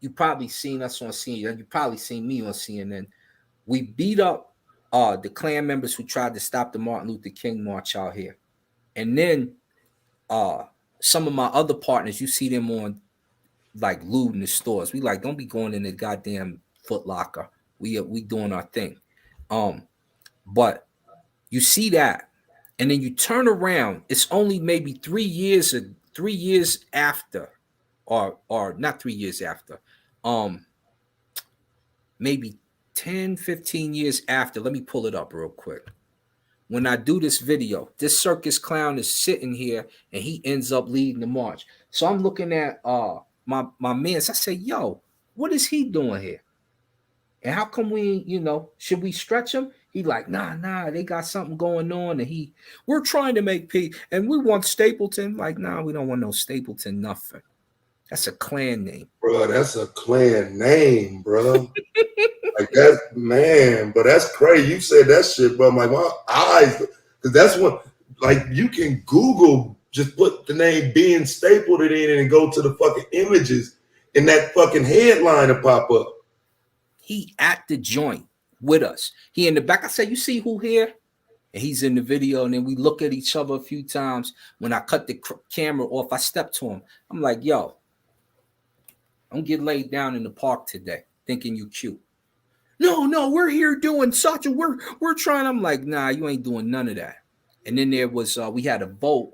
S5: you probably seen us on CNN. You probably seen me on CNN. We beat up the Klan members who tried to stop the Martin Luther King march out here. And then some of my other partners, you see them on like looting the stores. We like, don't be going in the goddamn Foot Locker. We doing our thing. But you see that, and then you turn around. It's only maybe 3 years after, or not 3 years after. Maybe 10, 15 years after. Let me pull it up real quick. When I do this video, this circus clown is sitting here and he ends up leading the march. So I'm looking at my mans. I say, yo, what is he doing here? And how come we, should we stretch him? He like, nah, they got something going on. And we're trying to make peace. And we want Stapleton. Like, nah, we don't want no Stapleton, nothing. That's a Klan name.
S13: Bro, that's a Klan name, bro. Like that, man, but that's crazy. You said that shit, bro. I'm like, my eyes, because that's what, like, you can Google, just put the name being stapled it in and go to the fucking images, and that fucking headline will pop up.
S5: He at the joint with us. He in the back. I said, you see who here? And he's in the video, and then we look at each other a few times. When I cut the camera off, I step to him. I'm like, yo, don't get laid down in the park today thinking you cute. No, we're here doing such a we're trying. I'm like, nah, you ain't doing none of that. And then there was we had a vote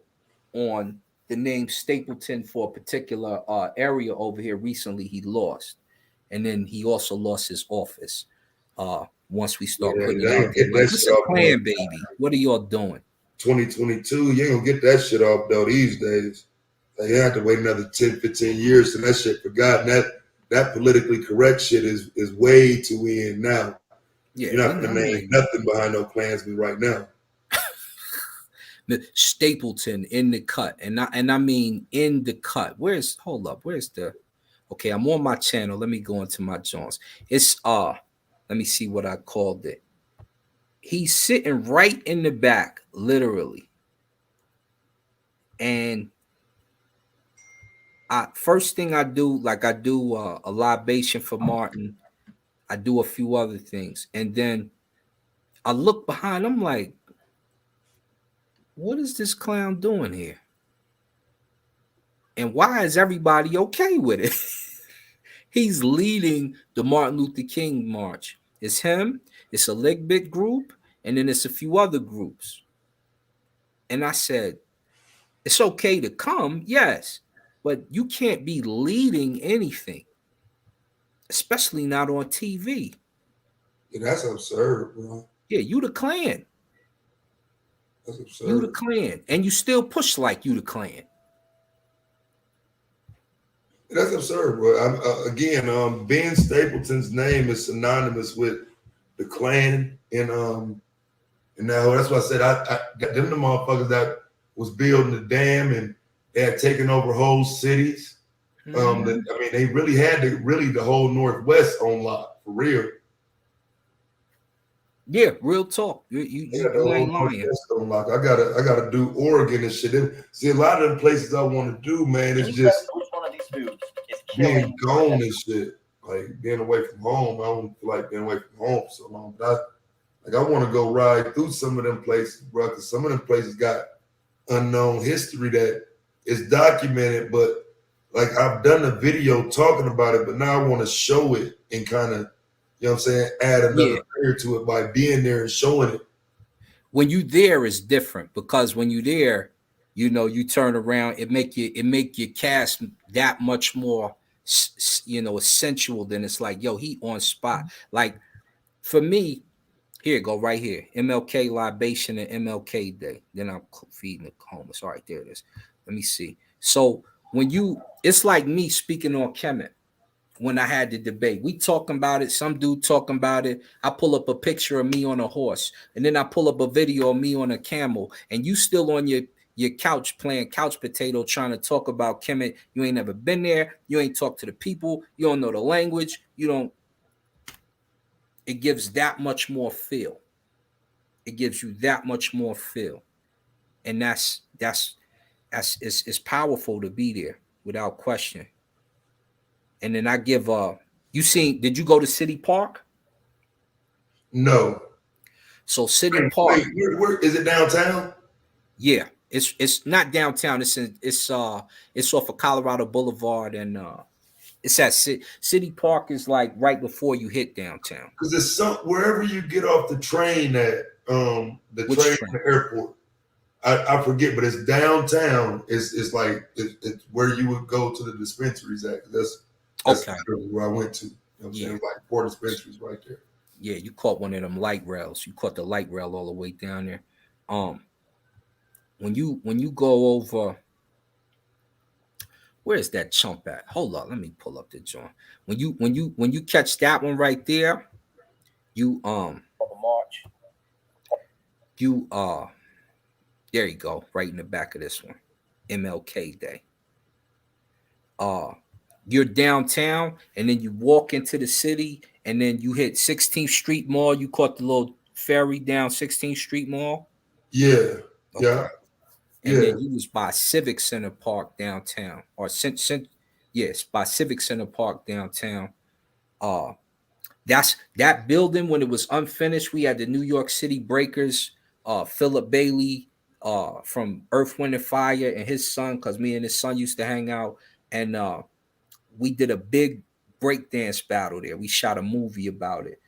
S5: on the name Stapleton for a particular area over here. Recently, he lost, and then he also lost his office. Once we start putting it out there, like, what's a plan, baby? What are y'all doing?
S13: 2022, you ain't gonna get that shit off though these days. Like, you have to wait another 10, 15 years and that shit forgotten. that politically correct shit is way too in now.
S5: Yeah,
S13: You're not gonna name nothing behind no Klansman right now.
S5: Stapleton in the cut, and I mean in the cut. Hold up? Where's the? Okay, I'm on my channel. Let me go into my Jones. It's let me see what I called it. He's sitting right in the back, literally. And first thing I do, like I do a libation for Martin. I do a few other things, and then I look behind. I'm like, what is this clown doing here? And why is everybody okay with it? He's leading the Martin Luther King March. It's him, it's a Ligbit group, and then it's a few other groups. And I said, it's okay to come, yes, but you can't be leading anything, especially not on TV.
S13: Yeah, that's absurd, bro.
S5: Yeah, you the Klan.
S13: That's absurd.
S5: You the Klan, and you still push like you the Klan.
S13: That's absurd, bro. Again, Ben Stapleton's name is synonymous with the Klan, and now that's why I said I got them the motherfuckers that was building the dam and they had taken over whole cities. I mean, they really had the whole Northwest on lock for real.
S5: Yeah, real talk. You ain't lying.
S13: On lock. I gotta do Oregon and shit. See, a lot of them places I want to do, man, it's just being gone and shit. Like being away from home. I don't feel like being away from home for so long. But I want to go ride through some of them places, bro, because some of them places got unknown history that is documented, but like I've done a video talking about it, but now I want to show it and kind of, you know what I'm saying, add another layer to it by being there and showing it.
S5: When you there is different, because when you there, you know, you turn around, it make your cast that much more, you know, sensual. Than it's like, yo, he on spot. Like for me, here go right here, MLK libation and MLK Day. Then I'm feeding the homeless. All right, there it is. Let me see. So when it's like me speaking on Kemet. When I had the debate, we talking about it. Some dude talking about it. I pull up a picture of me on a horse, and then I pull up a video of me on a camel, and you still on your couch playing couch potato, trying to talk about Kemet. You ain't never been there. You ain't talked to the people. You don't know the language. You don't. It gives that much more feel. It gives you that much more feel, and that's it's powerful to be there without question. And then I give did you go to City Park?
S13: No.
S5: So City Park.
S13: Wait, where is it downtown?
S5: Yeah, it's not downtown. It's off of Colorado Boulevard, and it's at City Park is like right before you hit downtown.
S13: Because it's wherever you get off the train at the train from the airport. I forget, but it's downtown. It's like it's where you would go to the dispensaries at. That's okay. Where I went to. You know what I'm saying? Like 4 dispensaries right there.
S5: Yeah, you caught one of them light rails. You caught the light rail all the way down there. When you go over, where's that chump at? Hold on, let me pull up the joint. When you catch that one right there, you there you go, right in the back of this one, MLK Day. You're downtown, and then you walk into the city, and then you hit 16th Street Mall. You caught the little ferry down 16th Street Mall.
S13: Yeah,
S5: okay.
S13: Yeah.
S5: And then you was by Civic Center Park downtown, or yes, by Civic Center Park downtown. That's that building when it was unfinished. We had the New York City Breakers, Philip Bailey, from Earth, Wind and Fire, and his son, because me and his son used to hang out, and we did a big breakdance battle there. We shot a movie about it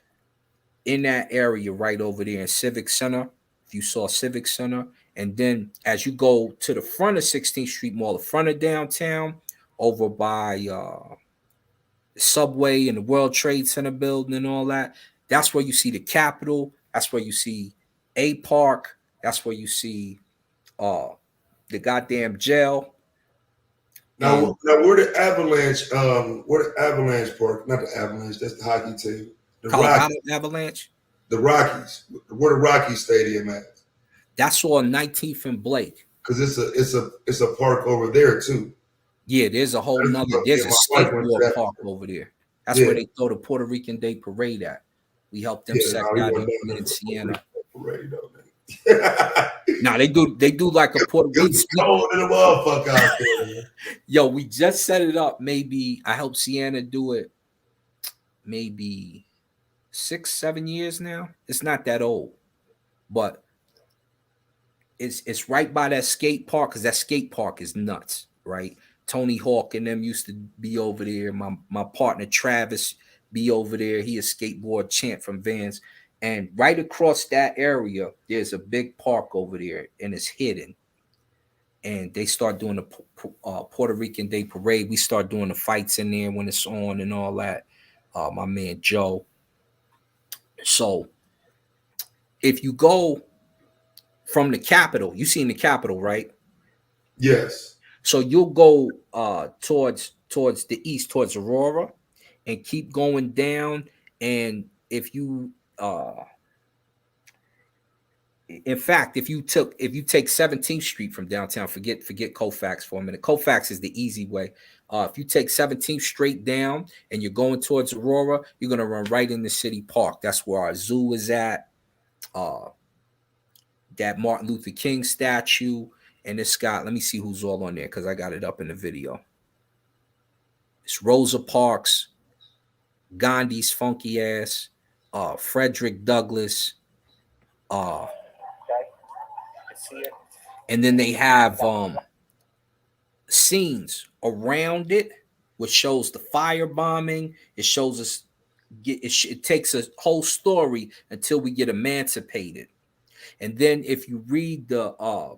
S5: in that area right over there in Civic Center. If you saw Civic Center, and then as you go to the front of 16th Street Mall, the front of downtown, over by the subway and the World Trade Center building and all that, that's where you see the Capitol. That's where you see A Park. That's where you see the goddamn jail.
S13: Now where the Avalanche, Park, not the Avalanche, that's the hockey team. The
S5: Colorado
S13: Rockies,
S5: Avalanche.
S13: the Rockies, where the Rockies Stadium at?
S5: That's on 19th and Blake.
S13: Because it's a park over there too.
S5: Yeah, there's a whole nother. There's a skateboard park over there. That's where they throw the Puerto Rican Day Parade at. We helped them set that up in Siena.
S13: Parade, though,
S5: Nah, they do like a Puerto Rican.
S13: It's cold in the motherfucker out there, man.
S5: Yo, we just set it up. Maybe I helped Siena do it. Maybe 6-7 years now. It's not that old, but it's right by that skate park because that skate park is nuts, right? Tony Hawk and them used to be over there. My partner Travis be over there. He a skateboard champ from Vans. And right across that area, there's a big park over there, and it's hidden. And they start doing the Puerto Rican Day Parade. We start doing the fights in there when it's on and all that. My man Joe. So if you go from the Capitol, you seen the Capitol, right?
S13: Yes.
S5: So you'll go towards the east, towards Aurora, and keep going down. And if you in fact, if you take 17th Street from downtown, forget Colfax for a minute. Colfax is the easy way. If you take 17th straight down and you're going towards Aurora, you're gonna run right in the city park. That's where our zoo is at. That Martin Luther King statue, and it's got, let me see who's all on there because I got it up in the video. It's Rosa Parks, Gandhi's funky ass, Frederick Douglass, and then they have scenes around it, which shows the firebombing. It shows us it takes a whole story until we get emancipated. And then if you read the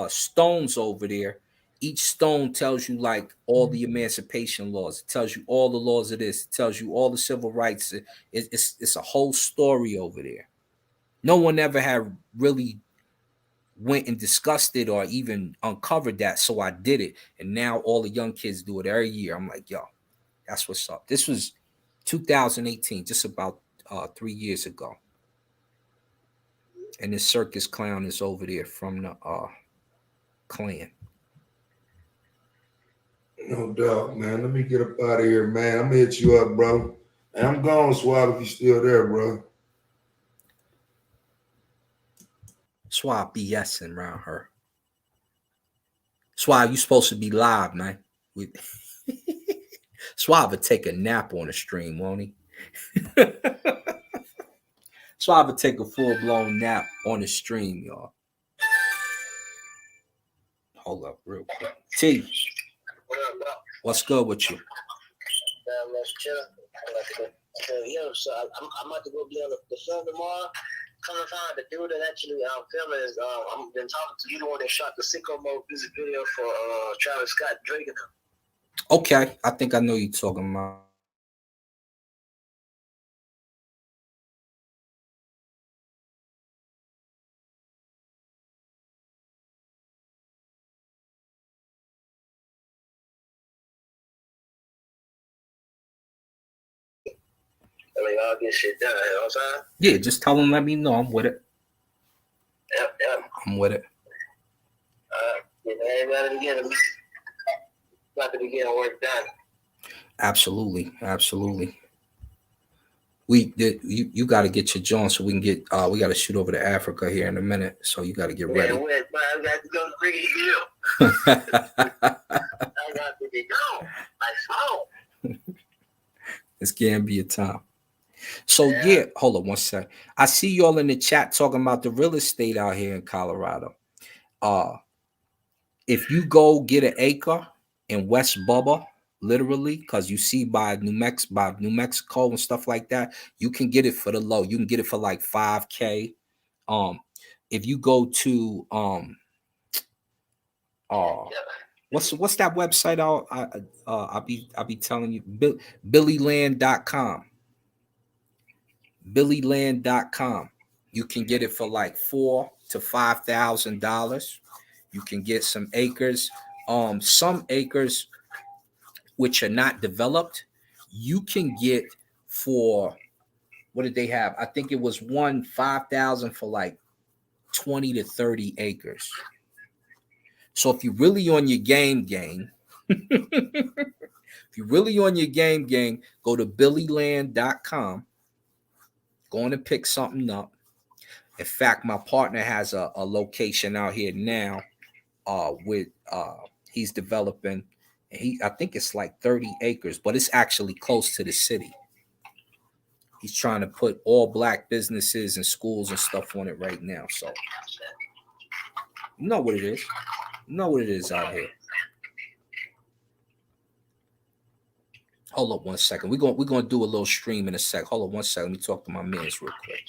S5: stones over there, each stone tells you like all the emancipation laws. It tells you all the laws of this. It tells you all the civil rights. It's a whole story over there. No one ever had really went and discussed it or even uncovered that. So I did it. And now all the young kids do it every year. I'm like, yo, that's what's up. This was 2018, just about 3 years ago. And this circus clown is over there from the Klan.
S13: No doubt, man. Let me get up out of here, man. I'm gonna hit you up, bro. And I'm gone, Swab, if you still there, bro.
S5: Swab BSing around her. Swab, you supposed to be live, man. Swab would take a nap on the stream, won't he? Swab would take a full-blown nap on the stream, y'all. Hold up real quick. T, what's good with you?
S17: So I'm about to go be on the film tomorrow. Come and find out the dude that actually filming is I've been talking to you, the one that shot the Sicko Mode music video for Travis Scott, Drake and them.
S5: Okay, I think I know you're talking about.
S17: I mean, I'll get shit done, you know what I'm saying?
S5: Yeah, just tell them, let me know. I'm with it.
S17: Yep.
S5: I'm with it.
S17: Everybody together. Got to get work done.
S5: Absolutely. You got to get your joint so we can get. We got to shoot over to Africa here in a minute, so you got to get ready.
S17: I got to go to Green Hill. I got to get gone.
S5: It's Gambia time. So yeah, hold on one sec. I see y'all in the chat talking about the real estate out here in Colorado. If you go get an acre in West Bubba, literally, because you see by New Mexico and stuff like that, you can get it for the low. You can get it for like $5,000. If you go to what's that website? I'll be telling you, billyland.com. Billyland.com. You can get it for like $4,000 to $5,000. You can get some acres. Some acres which are not developed, you can get for, what did they have? I think it was 5,000 for like 20 to 30 acres. So if you're really on your game, if you're really on your game, go to billyland.com. Go on and pick something up. In fact, my partner has a location out here now with he's developing. I think it's like 30 acres, but it's actually close to the city. He's trying to put all black businesses and schools and stuff on it right now. So you know what it is. You know what it is out here. Hold up 1 second. We're gonna do a little stream in a sec. Hold up 1 second. Let me talk to my mans real quick.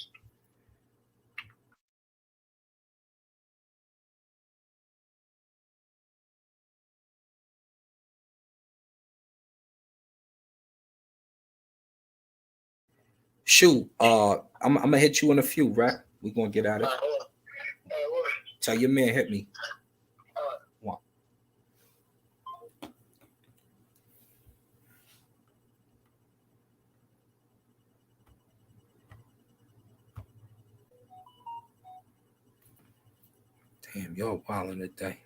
S5: Shoot, I'm gonna hit you in a few, right? We're gonna get at it. Tell your man hit me. One. Damn, y'all wilding today.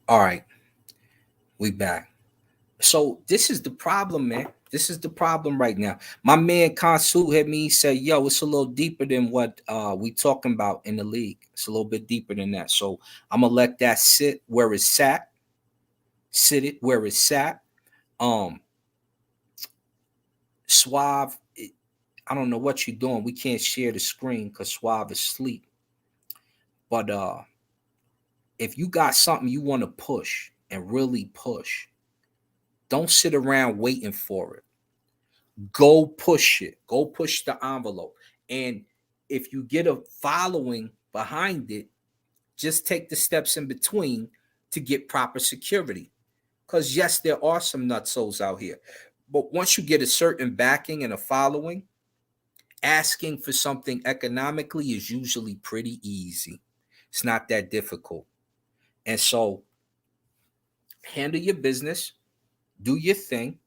S5: All right, we back. So this is the problem, man. This is the problem right now. My man Consul hit me. He said, "Yo, it's a little deeper than what we talking about in the league. It's a little bit deeper than that." So I'm gonna let that sit where it's sat. Sit it where it's sat. Suave, I don't know what you're doing. We can't share the screen because Suave is asleep. But if you got something you want to push and really push, don't sit around waiting for it. Go push it. Go push the envelope. And if you get a following behind it, just take the steps in between to get proper security. Because yes, there are some nutsos out here. But once you get a certain backing and a following, asking for something economically is usually pretty easy. It's not that difficult. And so handle your business, do your thing,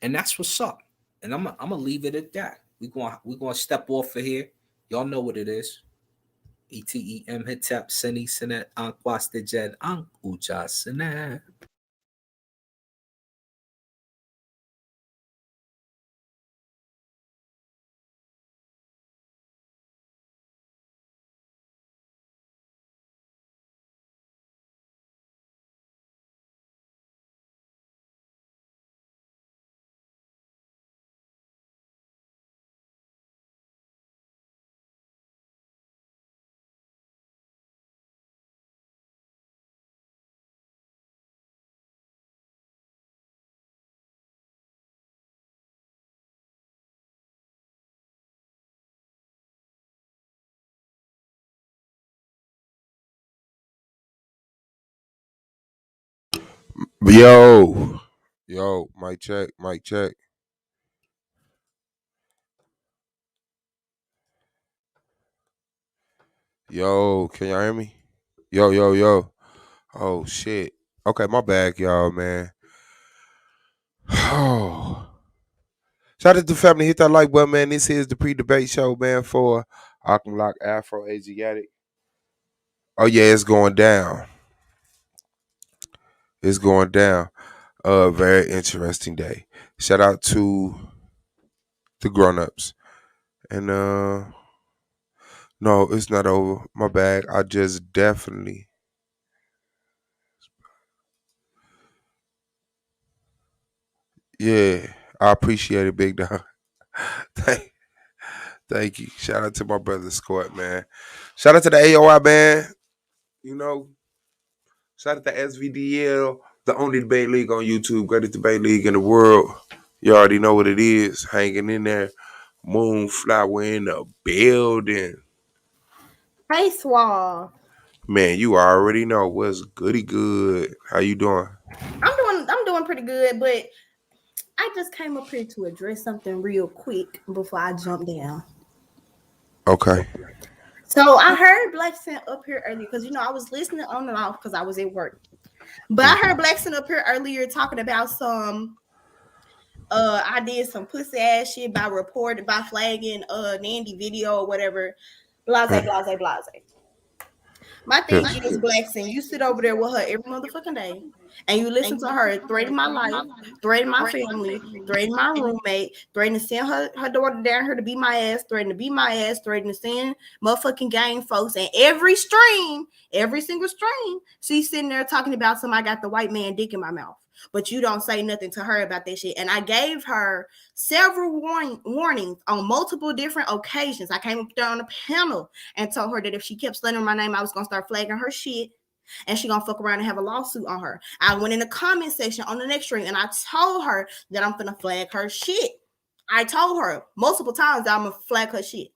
S5: and that's what's up. And I'm gonna leave it at that. We're gonna step off of here. Y'all know what it is. ETEM hitap seni senet anquaste jed an uja senet.
S12: Yo, mic check, mic check. Yo, can y'all hear me? Yo. Oh shit. Okay, my bad, y'all, man. Oh. Shout out to the family. Hit that like button, man. This is the pre-debate show, man, for Akum Lock Afro Asiatic. Oh yeah, it's going down. It's going down. Very interesting day. Shout out to the grown-ups. And no, it's not over. My bad. I just definitely yeah, I appreciate it, big dog. thank, thank you. Shout out to my brother Scott, man. Shout out to the AOI, man. You know, shout out to SVDL, the only debate league on YouTube, greatest debate league in the world. You already know what it is. Hanging in there. Moonflower in the building.
S18: Hey, Suave.
S12: Man, you already know what's goody good. How you doing?
S18: I'm doing pretty good, but I just came up here to address something real quick before I jump down.
S12: Okay.
S18: So I heard Black Sin up here earlier because I was listening on and off because I was at work. But I heard Black Sin up here earlier talking about some I did some pussy ass shit by flagging Nandy video or whatever. Blase, blase, blase. My thing
S12: Yes.
S18: is, Blackson, you sit over there with her every motherfucking day, and you listen to her threaten my life, threaten my family, threaten my roommate, threaten to send her daughter down here to beat my ass, threaten to beat my ass, threaten to send motherfucking gang folks, and every single stream, she's sitting there talking about somebody got the white man dick in my mouth. But you don't say nothing to her about that shit. And I gave her several warnings on multiple different occasions. I came up there on a panel and told her that if she kept slandering my name, I was going to start flagging her shit. And she gonna fuck around and have a lawsuit on her. I went in the comment section on the next stream and I told her that I'm gonna flag her shit. I told her multiple times that I'm gonna flag her shit.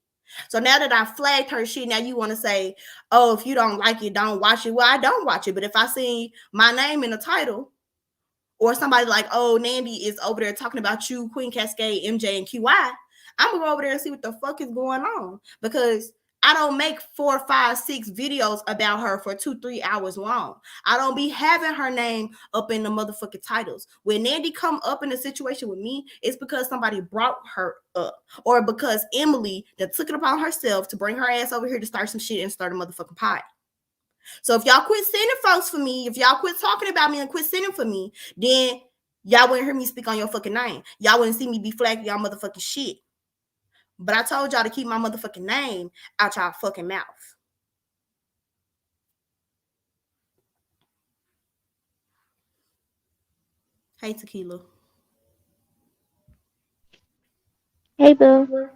S18: So now that I flagged her shit, now you want to say, oh, if you don't like it, don't watch it. Well, I don't watch it. But if I see my name in the title, or somebody like, oh, Nandy is over there talking about you, Queen Cascade, MJ, and QI, I'm gonna go over there and see what the fuck is going on, because I don't make 4, 5, 6 videos about her for 2-3 hours long. I don't be having her name up in the motherfucking titles. When Nandy come up in a situation with me, it's because somebody brought her up, or because Emily that took it upon herself to bring her ass over here to start some shit and start a motherfucking pot. So if y'all quit sending folks for me, if y'all quit talking about me and quit sending for me, then y'all wouldn't hear me speak on your fucking name. Y'all wouldn't see me be flagging y'all motherfucking shit. But I told y'all to keep my motherfucking name out y'all fucking mouth. Hey, Tequila.
S7: Hey, boo.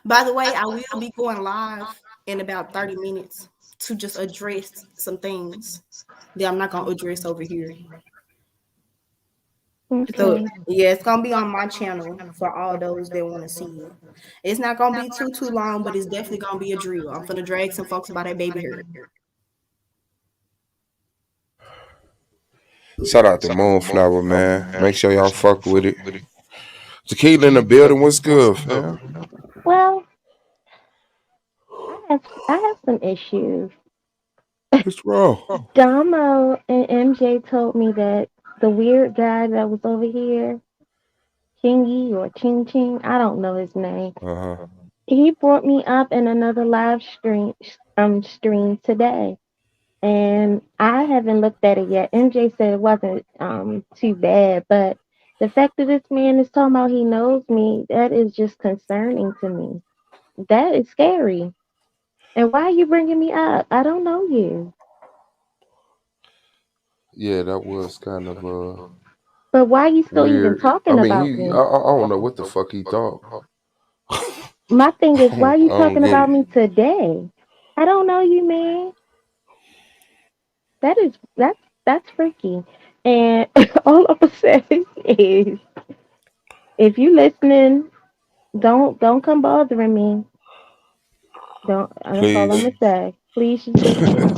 S18: By the way, I will be going live in about 30 minutes to just address some things that I'm not going to address over here.
S7: Okay.
S18: So yeah, it's gonna be on my channel for all those that want to see it. It's not gonna be too long, but it's definitely gonna be a drill. I'm gonna drag some folks about that baby hair.
S12: Shout out to Moonflower, man. Make sure y'all fuck with it. Tequila in the building. What's good, fam?
S7: Well, I have some issues.
S12: What's wrong?
S7: Damo and MJ told me that the weird guy that was over here, Chingy or Ching Ching, I don't know his name. He brought me up in another live stream today, and I haven't looked at it yet. MJ said it wasn't too bad, but the fact that this man is talking about he knows me, that is just concerning to me. That is scary. And why are you bringing me up? I don't know you.
S12: Yeah, that was kind of
S7: But why are you still even
S12: weird. I
S7: talking
S12: mean,
S7: about me?
S12: I don't know what the fuck he thought.
S7: My thing is, why are you
S12: I don't
S7: talking
S12: get
S7: about
S12: it.
S7: me today? I don't know you, man. That's freaky. And all I'm gonna say is, if you listening, don't come bothering me. Don't. That's all I'm
S12: Please.
S7: gonna say. Please just listen.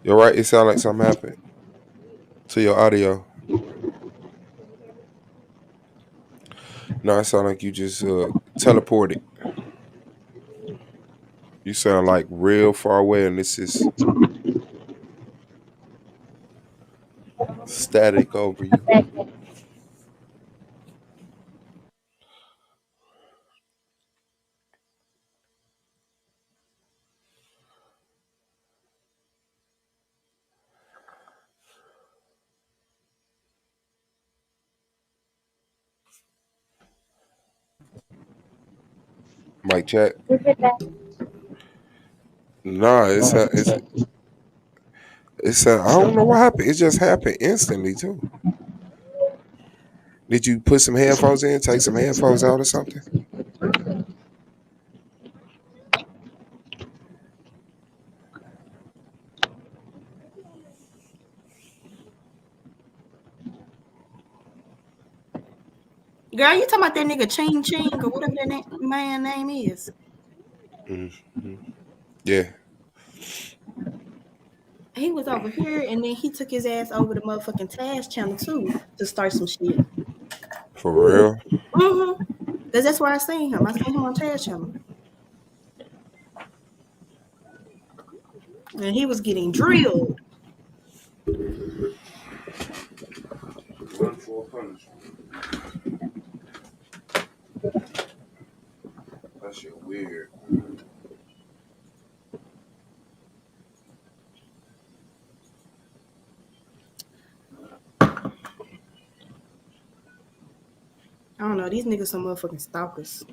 S12: You're right. It sounds like something happened to your audio. No, it sounds like you just teleported. You sound like real far away, and this is static over you. Mic check. Nah, I don't know what happened. It just happened instantly too. Did you put some headphones in, take some headphones out or something?
S18: Girl, you talking about that nigga Ching Ching or whatever that man name is?
S12: Mm-hmm. Yeah.
S18: He was over here, and then he took his ass over the motherfucking Taz channel too to start some shit.
S12: For real.
S18: Cause that's where I seen him. I seen him on Taz channel, and he was getting drilled.
S12: Run for a punishment. That shit weird.
S18: I don't know. These niggas some motherfucking stalkers.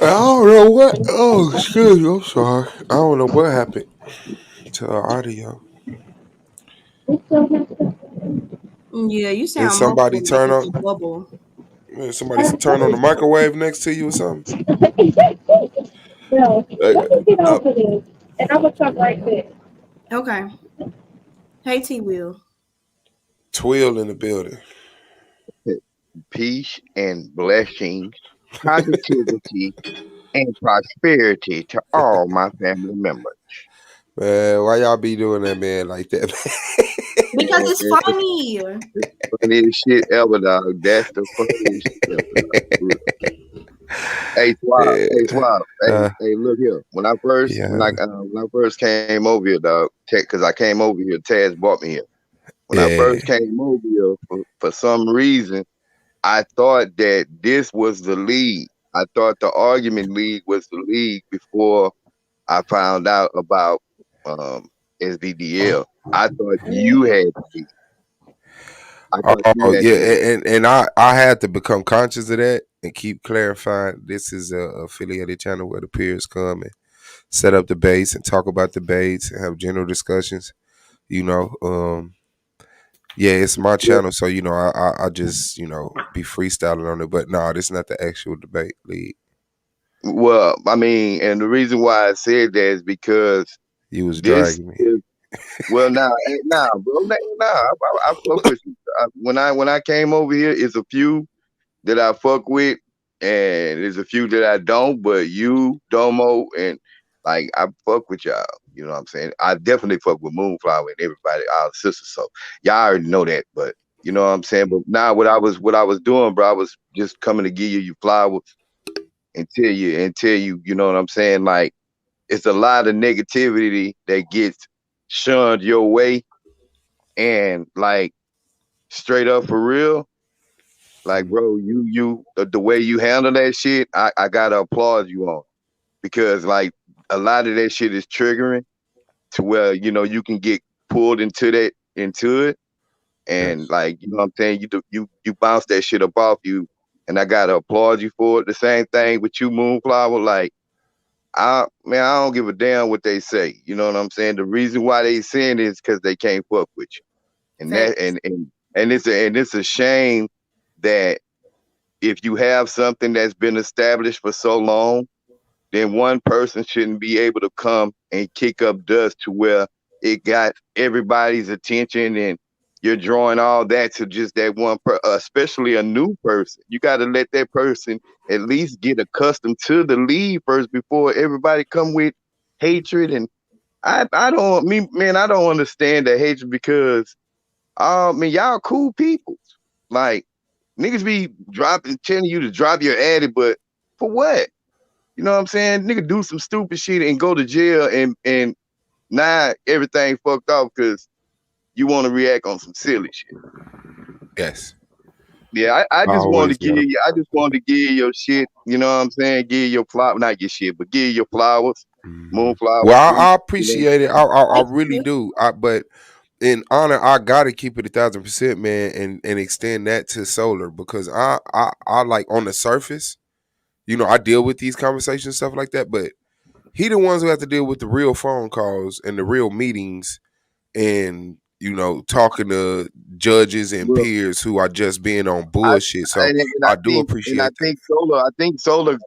S12: I don't know what. Oh, excuse me. I'm sorry. I don't know what happened to our audio.
S18: Yeah, you
S12: Did
S18: sound
S12: somebody
S18: muffled, like
S12: turn
S18: it's
S12: on?
S18: a bubble.
S12: Somebody turn on the microwave next to you or something?
S16: No,
S12: Uh,
S16: let me get
S12: uh,
S16: over this, and I'm gonna talk like this.
S18: Okay. Hey, T. Will.
S12: Twill in the building.
S19: Peace and blessings, positivity and prosperity to all my family members.
S12: Man, why y'all be doing that, man, like that?
S18: Because it's
S19: And
S18: funny.
S19: it's the funniest shit ever, dog. That's the funniest shit ever, dog. For real. Hey, Swab.
S12: uh,
S19: Hey, look here.
S12: yeah,
S19: When I first came over here, dog, because I came over here, Taz brought me here. When I
S12: yeah.
S19: first came over here, for some reason, I thought that this was the league. I thought the argument league was the league before I found out about um, SDDL. I thought you had the league. I thought you
S12: Oh
S19: had
S12: yeah,
S19: the league.
S12: and I had to become conscious of that and keep clarifying. This is a affiliated channel where the peers come and set up debates and talk about debates and have general discussions. You know, yeah, it's my
S19: Well,
S12: channel, so I just be freestyling on it. But no, this is not the actual debate league.
S19: well, I mean, and the reason why I said that is because
S12: You was
S19: this
S12: dragging me.
S19: is well, now, bro, I fuck with you. When I came over here, it's a few that I fuck with, and there's a few that I don't. But you, Domo, and like I fuck with y'all. You know what I'm saying? I definitely fuck with Moonflower and everybody, our sisters. So y'all already know that. But you know what I'm saying? But now what I was doing, bro, I was just coming to give you your flowers and tell you, you know what I'm saying? Like it's a lot of negativity that gets shunned your way, and like straight up for real. Like, bro, the way you handle that shit, I gotta applaud you on, because like a lot of that shit is triggering to where you can get pulled into it, and
S12: Yes.
S19: like what I'm saying, you bounce that shit up off you, and I gotta applaud you for it. The same thing with you, Moonflower. Like, I don't give a damn what they say. You know what I'm saying? The reason why they saying it is because they can't fuck with you, and that
S18: Facts.
S19: and it's a shame that if you have something that's been established for so long, then one person shouldn't be able to come and kick up dust to where it got everybody's attention, and you're drawing all that to just that especially a new person. You got to let that person at least get accustomed to the lead first before everybody come with hatred. And I don't understand the hatred, because y'all cool people. Like, niggas be telling you to drop your addy, but for what? You know what I'm saying? Nigga do some stupid shit and go to jail, and now everything fucked off because you want to react on some silly shit.
S12: Yes.
S19: Yeah, I
S12: I
S19: just wanted
S12: always
S19: to give
S12: got
S19: you, I just wanted to give you your shit. You know what I'm saying? Give you your flower, not your shit, but give you your flowers,
S12: Well,
S19: moonflower, peace.
S12: I
S19: You know,
S12: appreciate it. I
S18: Thank
S12: really
S18: you.
S12: do. But in honor, I gotta keep it 1,000%, man, and extend that to solar, because I like on the surface, I deal with these conversations, stuff like that, but He the ones who have to deal with the real phone calls and the real meetings and talking to judges and
S19: Well,
S12: peers who are just being on
S19: I
S12: bullshit. So
S19: and
S12: I do
S19: I
S12: appreciate that.
S19: think Solar.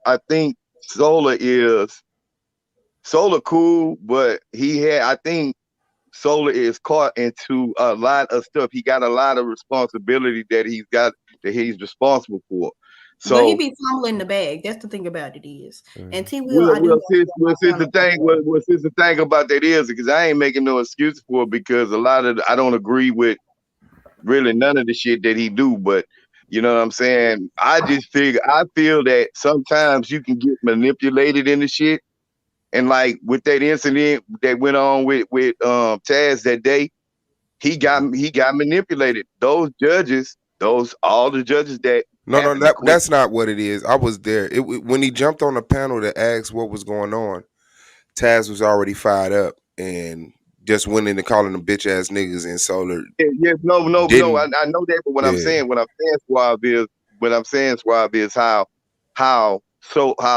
S19: Solar is Solar cool, but I think Solar is caught into a lot of stuff. He got a lot of responsibility that he's responsible for.
S18: But he
S19: So,
S18: be fumbling the bag. That's the thing about it is. And T Will,
S19: well,
S18: I do
S19: well,
S18: want to
S19: sis,
S18: be
S19: well,
S18: my
S19: sis, the thing,
S18: counterpart.
S19: sis, the thing about that is because I ain't making no excuse for it because a lot of I don't agree with really none of the shit that he do. But you know what I'm saying? I feel that sometimes you can get manipulated into shit. And like with that incident that went on with Taz that day, he got manipulated. Those judges, all the judges that
S12: No, no,
S19: happened to quit.
S12: that's not what it is. I was there. When he jumped on the panel to ask what was going on, Taz was already fired up and just went into calling them bitch ass niggas and Solar
S19: Yes, no.
S12: didn't.
S19: I know that, but
S12: Yeah,
S19: what I'm saying, Suave, is how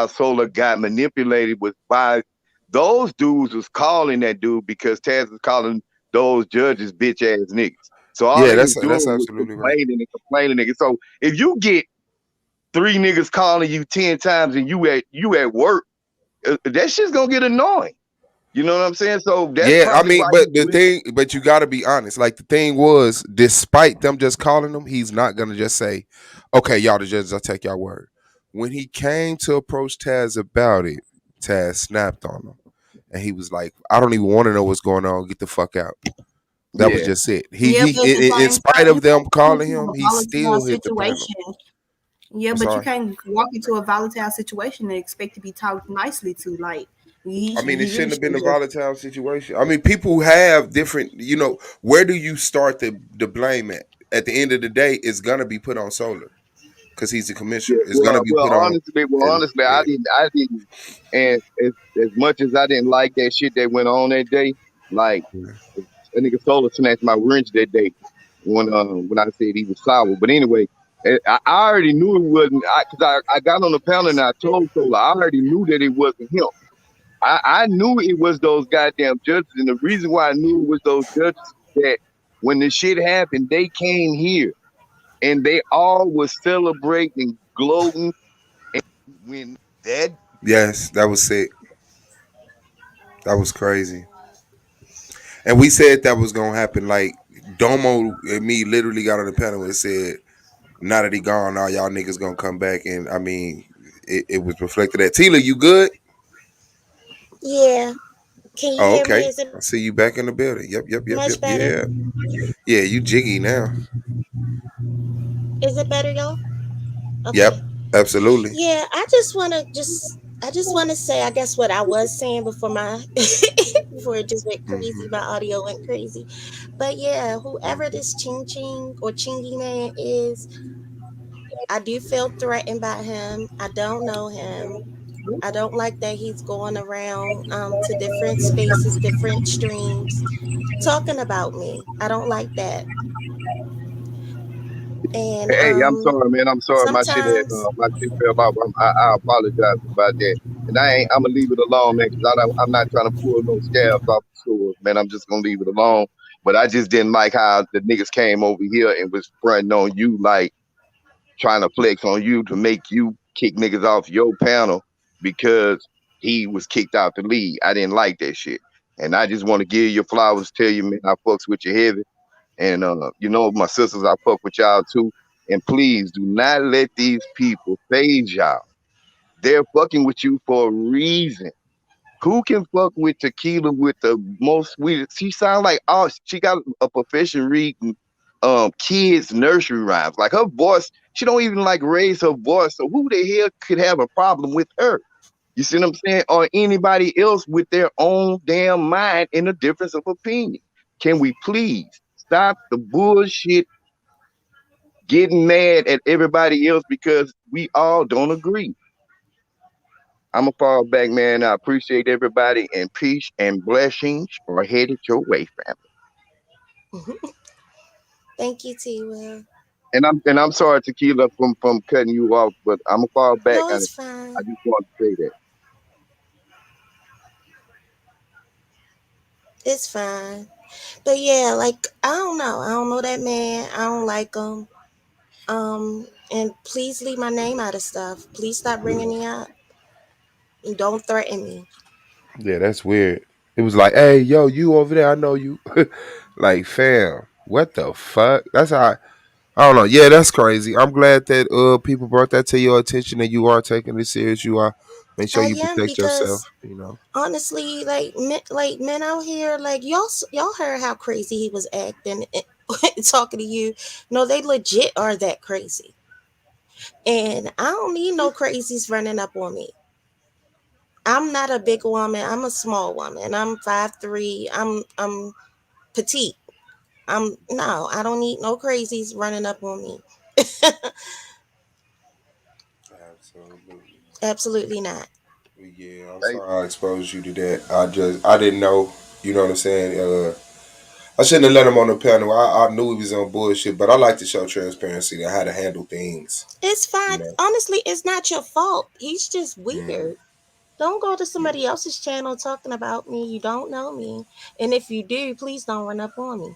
S19: Solar got manipulated was by those dudes was calling that dude because Taz was calling those judges bitch ass niggas. So all
S12: yeah,
S19: they was
S12: that's
S19: doing was
S12: absolutely right.
S19: complaining, niggas. So if you get three niggas calling you 10 times and you at work, that shit's gonna get annoying. You know what I'm saying? So that's
S12: Yeah, I
S19: probably
S12: mean,
S19: why he went.
S12: but you got to be honest. Like the thing was, despite them just calling him, he's not gonna just say, "Okay, y'all the judges, I'll take y'all word." When he came to approach Taz about it, Taz snapped on him, and he was like, "I don't even want to know what's going on. Get the fuck out." That was
S19: Yeah.
S12: just it.
S18: Yeah,
S12: He
S18: but at the
S12: in
S18: same
S12: spite
S18: time,
S12: of
S18: you
S12: them
S18: can't walk
S12: calling
S18: into
S12: him,
S18: a
S12: he
S18: volatile
S12: still hit the panel.
S18: situation. Yeah,
S12: I'm
S18: but you
S12: sorry.
S18: can't walk into a volatile situation and expect to be talked nicely to. Like
S12: I mean, it
S18: he really
S12: shouldn't have been
S18: should
S12: a
S18: just.
S12: volatile situation. I mean, people have different, where do you start the blame at? At the end of the day, it's gonna be put on Solar because he's the
S19: Yeah,
S12: commissioner. It's gonna be
S19: well,
S12: put on, and
S19: honestly,
S12: yeah,
S19: I didn't, and as much as I didn't like that shit that went on that day, like that nigga Solar snatched my wrench that day when I said he was sour. But anyway, I already knew it wasn't, I got on the panel and I told Solar, I already knew that it wasn't him. I knew it was those goddamn judges, and the reason why I knew it was those judges is that when the shit happened, they came here and they all was celebrating, gloating when that
S12: yes, that was sick. That was crazy. And we said that was gonna happen. Like Domo and me literally got on the panel and said, "Now that he gone, now y'all niggas gonna come back." And I mean, it was reflected at Tila. You good?
S20: Yeah. Can you
S12: Oh,
S20: hear me?
S12: okay.
S20: Is it
S12: I see you back in the building. Yep, yep, yep, yep.
S20: much better?
S12: Yeah, yeah. You jiggy now.
S20: Is it better, y'all?
S12: Yep,
S20: Okay.
S12: absolutely.
S20: Yeah, I just want to say I guess what I was saying before my before it just went crazy,
S12: Hmm.
S20: my audio went crazy. But yeah, whoever this Ching Ching or Chingy man is, I do feel threatened by him. I don't know him. I don't like that he's going around to different spaces, different streams, talking about me. I don't like that. And
S19: hey, I'm sorry, man. I'm sorry.
S20: sometimes
S19: My shit fell off. I apologize about that. And I'm gonna leave it alone, man, because I'm not trying to pull no scabs off the sword, man. I'm just gonna leave it alone. But I just didn't like how the niggas came over here and was fronting on you, like trying to flex on you to make you kick niggas off your panel because he was kicked out the league. I didn't like that shit. And I just want to give you flowers, tell you, man, I fucks with you heavy. And my sisters, I fuck with y'all too. And please do not let these people phase y'all. They're fucking with you for a reason. Who can fuck with Tequila with the most sweetest? She sounds like she got a profession reading kids nursery rhymes. Like her voice, she don't even like raise her voice. So who the hell could have a problem with her? You see what I'm saying? Or anybody else with their own damn mind and a difference of opinion. Can we please stop the bullshit getting mad at everybody else because we all don't agree? I'm a fall back, man. I appreciate everybody, and peace and blessings are headed your way, family.
S20: thank you, T Will.
S19: And I'm sorry, Tequila, from cutting you off, but I'm a fall back.
S20: No,
S19: I
S20: it's fine.
S19: just wanted to say that.
S20: It's fine. But yeah, like I don't know. I don't know that man. I don't like him. And please leave my name out of stuff. Please stop bringing me up. And don't threaten me.
S12: Yeah, that's weird. It was like, hey, yo, you over there, I know you. Like, fam, what the fuck? That's how I don't know. Yeah, that's crazy. I'm glad that people brought that to your attention and you are taking it serious. You are make sure
S20: I
S12: you
S20: am
S12: protect yourself,
S20: because
S12: you know.
S20: honestly, like men out here, like y'all heard how crazy he was acting talking to you. No, they legit are that crazy. And I don't need no crazies running up on me. I'm not a big woman. I'm a small woman. I'm 5'3". I'm petite. No, I don't need no crazies running up on me.
S12: Absolutely.
S20: Absolutely not.
S12: Yeah, I'm
S19: Hey,
S12: sorry I exposed you to that. I didn't know. You know what I'm saying? I shouldn't have let him on the panel. I knew he was on bullshit, but I like to show transparency and how to handle things.
S20: It's
S12: You
S20: fine.
S12: know.
S20: Honestly, it's not your fault. He's just
S12: Mm,
S20: weird. Don't go to
S12: yeah,
S20: somebody else's channel talking about me. You don't know me. And if you do, please don't run up on me.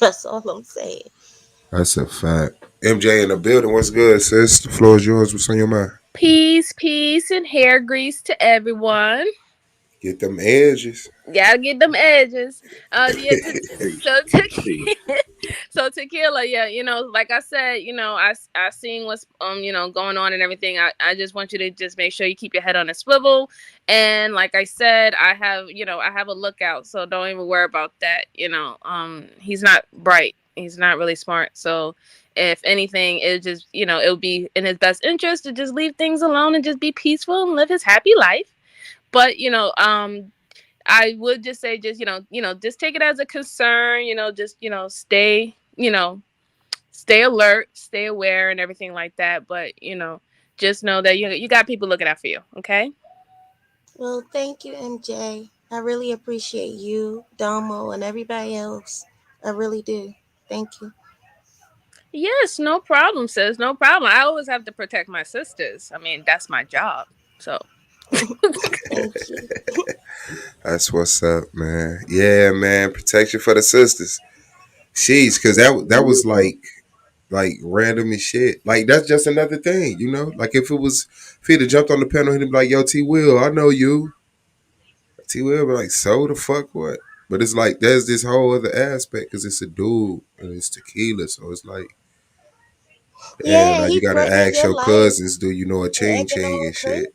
S20: That's all I'm saying.
S12: that's a fact. MJ in the building. What's good, sis? The floor is yours. What's on your mind?
S21: Peace, peace, and hair grease to everyone.
S12: Get them edges.
S21: Gotta get them edges. Yeah.
S19: peace,
S21: So
S19: peace.
S21: so tequila, yeah. Like I said, I seen what's going on and everything. I just want you to just make sure you keep your head on a swivel. And like I said, I have a lookout, so don't even worry about that. He's not bright. He's not really smart. So if anything, it just it would be in his best interest to just leave things alone and just be peaceful and live his happy life. But I would just say, just just take it as a concern. Just stay stay alert, stay aware, and everything like that. But just know that you got people looking out for you. Okay.
S20: Well, thank you, MJ. I really appreciate you, Domo, and everybody else. I really do. Thank you.
S21: Yes, no problem, sis. No problem. I always have to protect my sisters. I mean, that's my job. So
S20: Thank you.
S12: That's what's up, man. Yeah, man. Protection for the sisters. Sheesh, because that was like random as shit. Like that's just another thing, you know. Like if he'd have jumped on the panel, he'd be like, "Yo, T Will, I know you." T Will be like, "So the fuck what?" But it's like there's this whole other aspect because it's a dude and it's tequila, so it's like, damn.
S20: Yeah,
S12: Now
S20: he
S12: you gotta
S20: threatening
S12: ask
S20: your
S12: your
S20: life
S12: cousins, do you know a
S20: and
S12: ching
S20: acting
S12: ching
S20: all
S12: and
S20: crazy.
S12: shit?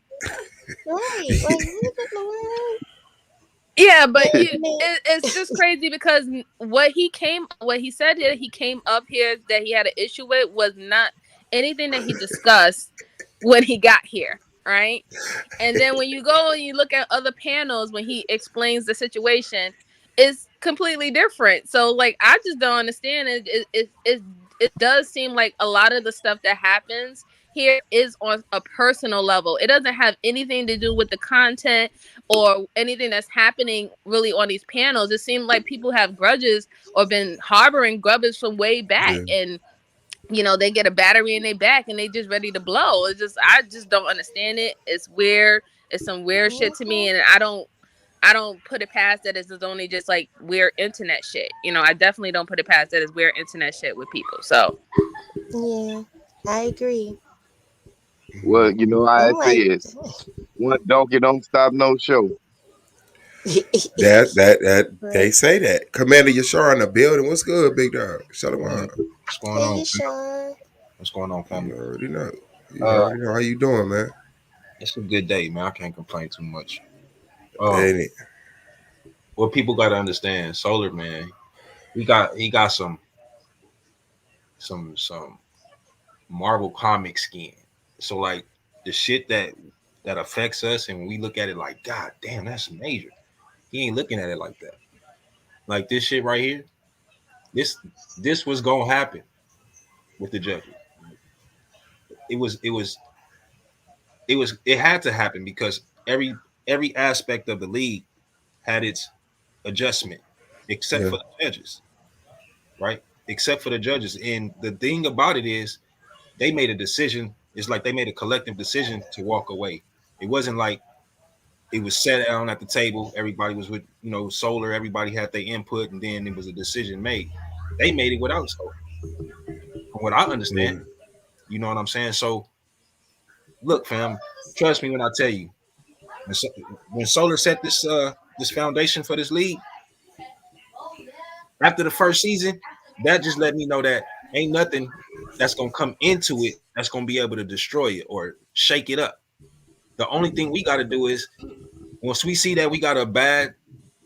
S20: Right. Like, what in the world?
S21: yeah,
S20: Man,
S21: but
S20: man.
S21: it's just crazy because what he said that he came up here that he had an issue with was not anything that he discussed when he got here, right? And then when you go and you look at other panels when he explains the situation, it's completely different. So like I just don't understand it. It does seem like a lot of the stuff that happens here is on a personal level. It doesn't have anything to do with the content or anything that's happening really on these panels. It seems like people have grudges or been harboring grudges from way back,
S12: Yeah,
S21: and they get a battery in their back and they just ready to blow. I just don't understand it. It's weird. It's some weird shit to me,
S20: Mhm.
S21: and I don't put it past that it's only just like weird internet shit. I definitely don't put it past that it's weird internet shit with people. So
S20: Yeah, I agree.
S19: Well, you know how
S20: I'm
S19: it
S20: like,
S19: is. One donkey don't stop no show.
S12: that they
S20: right.
S12: say that. Commander Yashar in the building. What's good, big dog? Shut him
S22: Yeah.
S12: up.
S22: What's going
S20: Hey,
S22: on, fam?
S20: Yashar.
S22: What's going on,
S12: You
S22: family?
S12: already know. You
S22: Uh,
S12: already know how you doing, man.
S22: it's a good day, man. I can't complain too much. Um,
S12: Ain't it?
S22: what people got to understand, Solar Man, he got some Marvel comic skin. So like the shit that affects us, and when we look at it like, God damn, that's major. He ain't looking at it like that. Like this shit right here, this this was gonna happen with the judges. It was it was it had to happen because every aspect of the league had its adjustment, except
S12: Yeah.
S22: for the judges, right? Except for the judges. And the thing about it is, they made a decision. It's like they made a collective decision to walk away. It wasn't like It was set down at the table. Everybody was with, Solar. Everybody had their input, and then it was a decision made. They made it without Solar, from what I understand.
S12: Mm.
S22: You know what I'm saying? So, look, fam, trust me when I tell you, when, when Solar set this foundation for this league after the first season, that just let me know that ain't nothing that's gonna come into it that's gonna be able to destroy it or shake it up. The only thing we got to do is once we see that we got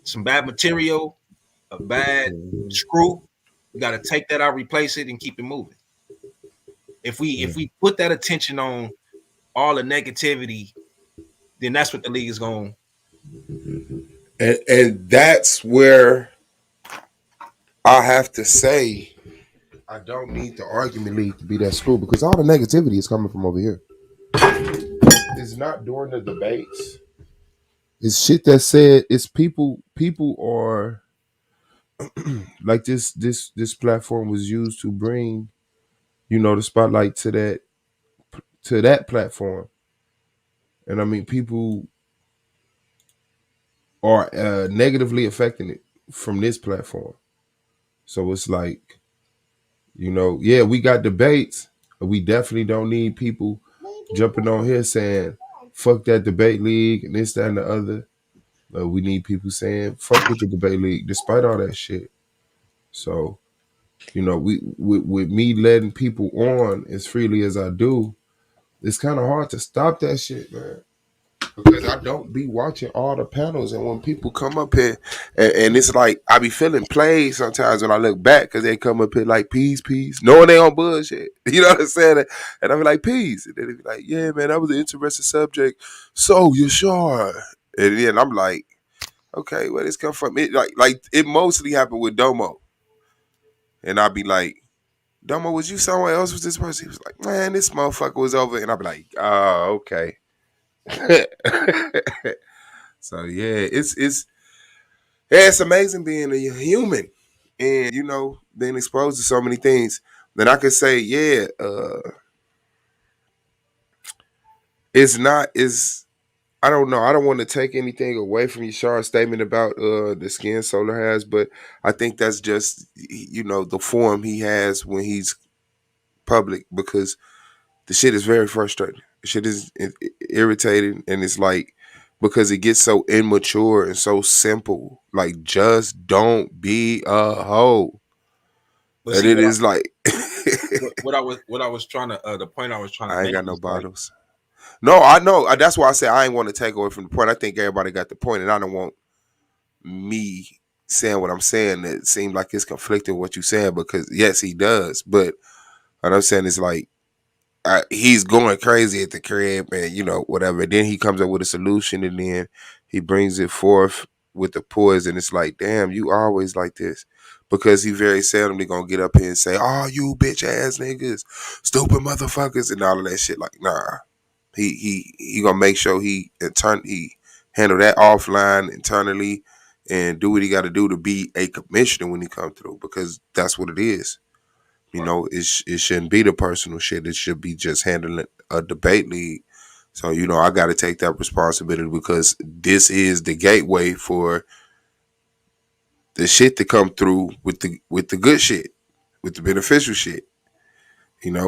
S22: some bad material, a bad screw, we got to take that out, replace it, and keep it moving. If we put that attention on all the negativity, then that's what the league is going.
S12: And that's where I have to say I don't need the argument league to be that screwed because all the negativity is coming from over here. It's not during the debates. It's shit that said. It's people are like this platform was used to bring the spotlight to that platform, and I mean people are negatively affecting it from this platform. So it's like yeah, we got debates, but we definitely don't need people jumping on here saying fuck that debate league and this that and the other. We need people saying fuck with the debate league despite all that shit. So we with me letting people on as freely as I do, it's kind of hard to stop that shit, man. Because I don't be watching all the panels, and when people come up here, and it's like I be feeling played sometimes when I look back because they come up here like peace, peace, knowing they on bullshit. You know what I'm saying? And I be like peace, and then they be like, yeah, man, that was an interesting subject. So you sure? And then I'm like, okay, where this come from? It like it mostly happened with Domo, and I be like, Domo, was you somewhere else with this person? He was like, man, this motherfucker was over, and I be like, oh, okay. So yeah, it's amazing being a human and being exposed to so many things. Then I could say, yeah, it's not is I don't know. I don't want to take anything away from Yashar's statement about the skin Solar has, but I think that's just the form he has when he's public because the shit is very frustrating. The shit is irritating, and it's like because it gets so immature and so simple. Like, just don't be a hoe.
S22: But
S12: And
S22: see
S12: it is like,
S22: what I was trying to the point I was trying to
S12: I ain't
S22: make
S12: got no
S22: is like,
S12: bottles. No, I know. That's why I say I ain't want to take away from the point. I think everybody got the point, and I don't want me saying what I'm saying that seems like it's conflicting with what you saying because yes, he does. But what I'm saying is like he's going crazy at the crib and whatever. Then he comes up with a solution and then he brings it forth with the poison. It's like, damn, you always like this. Because he very seldomly gonna get up here and say, oh, you bitch ass niggas, stupid motherfuckers, and all of that shit. Like, nah. He gonna make sure he handle that offline internally and do what he gotta do to be a commissioner when he come through because that's what it is. It shouldn't be the personal shit. It should be just handling a debate league. So, I got to take that responsibility because this is the gateway for the shit to come through with the good shit, with the beneficial shit.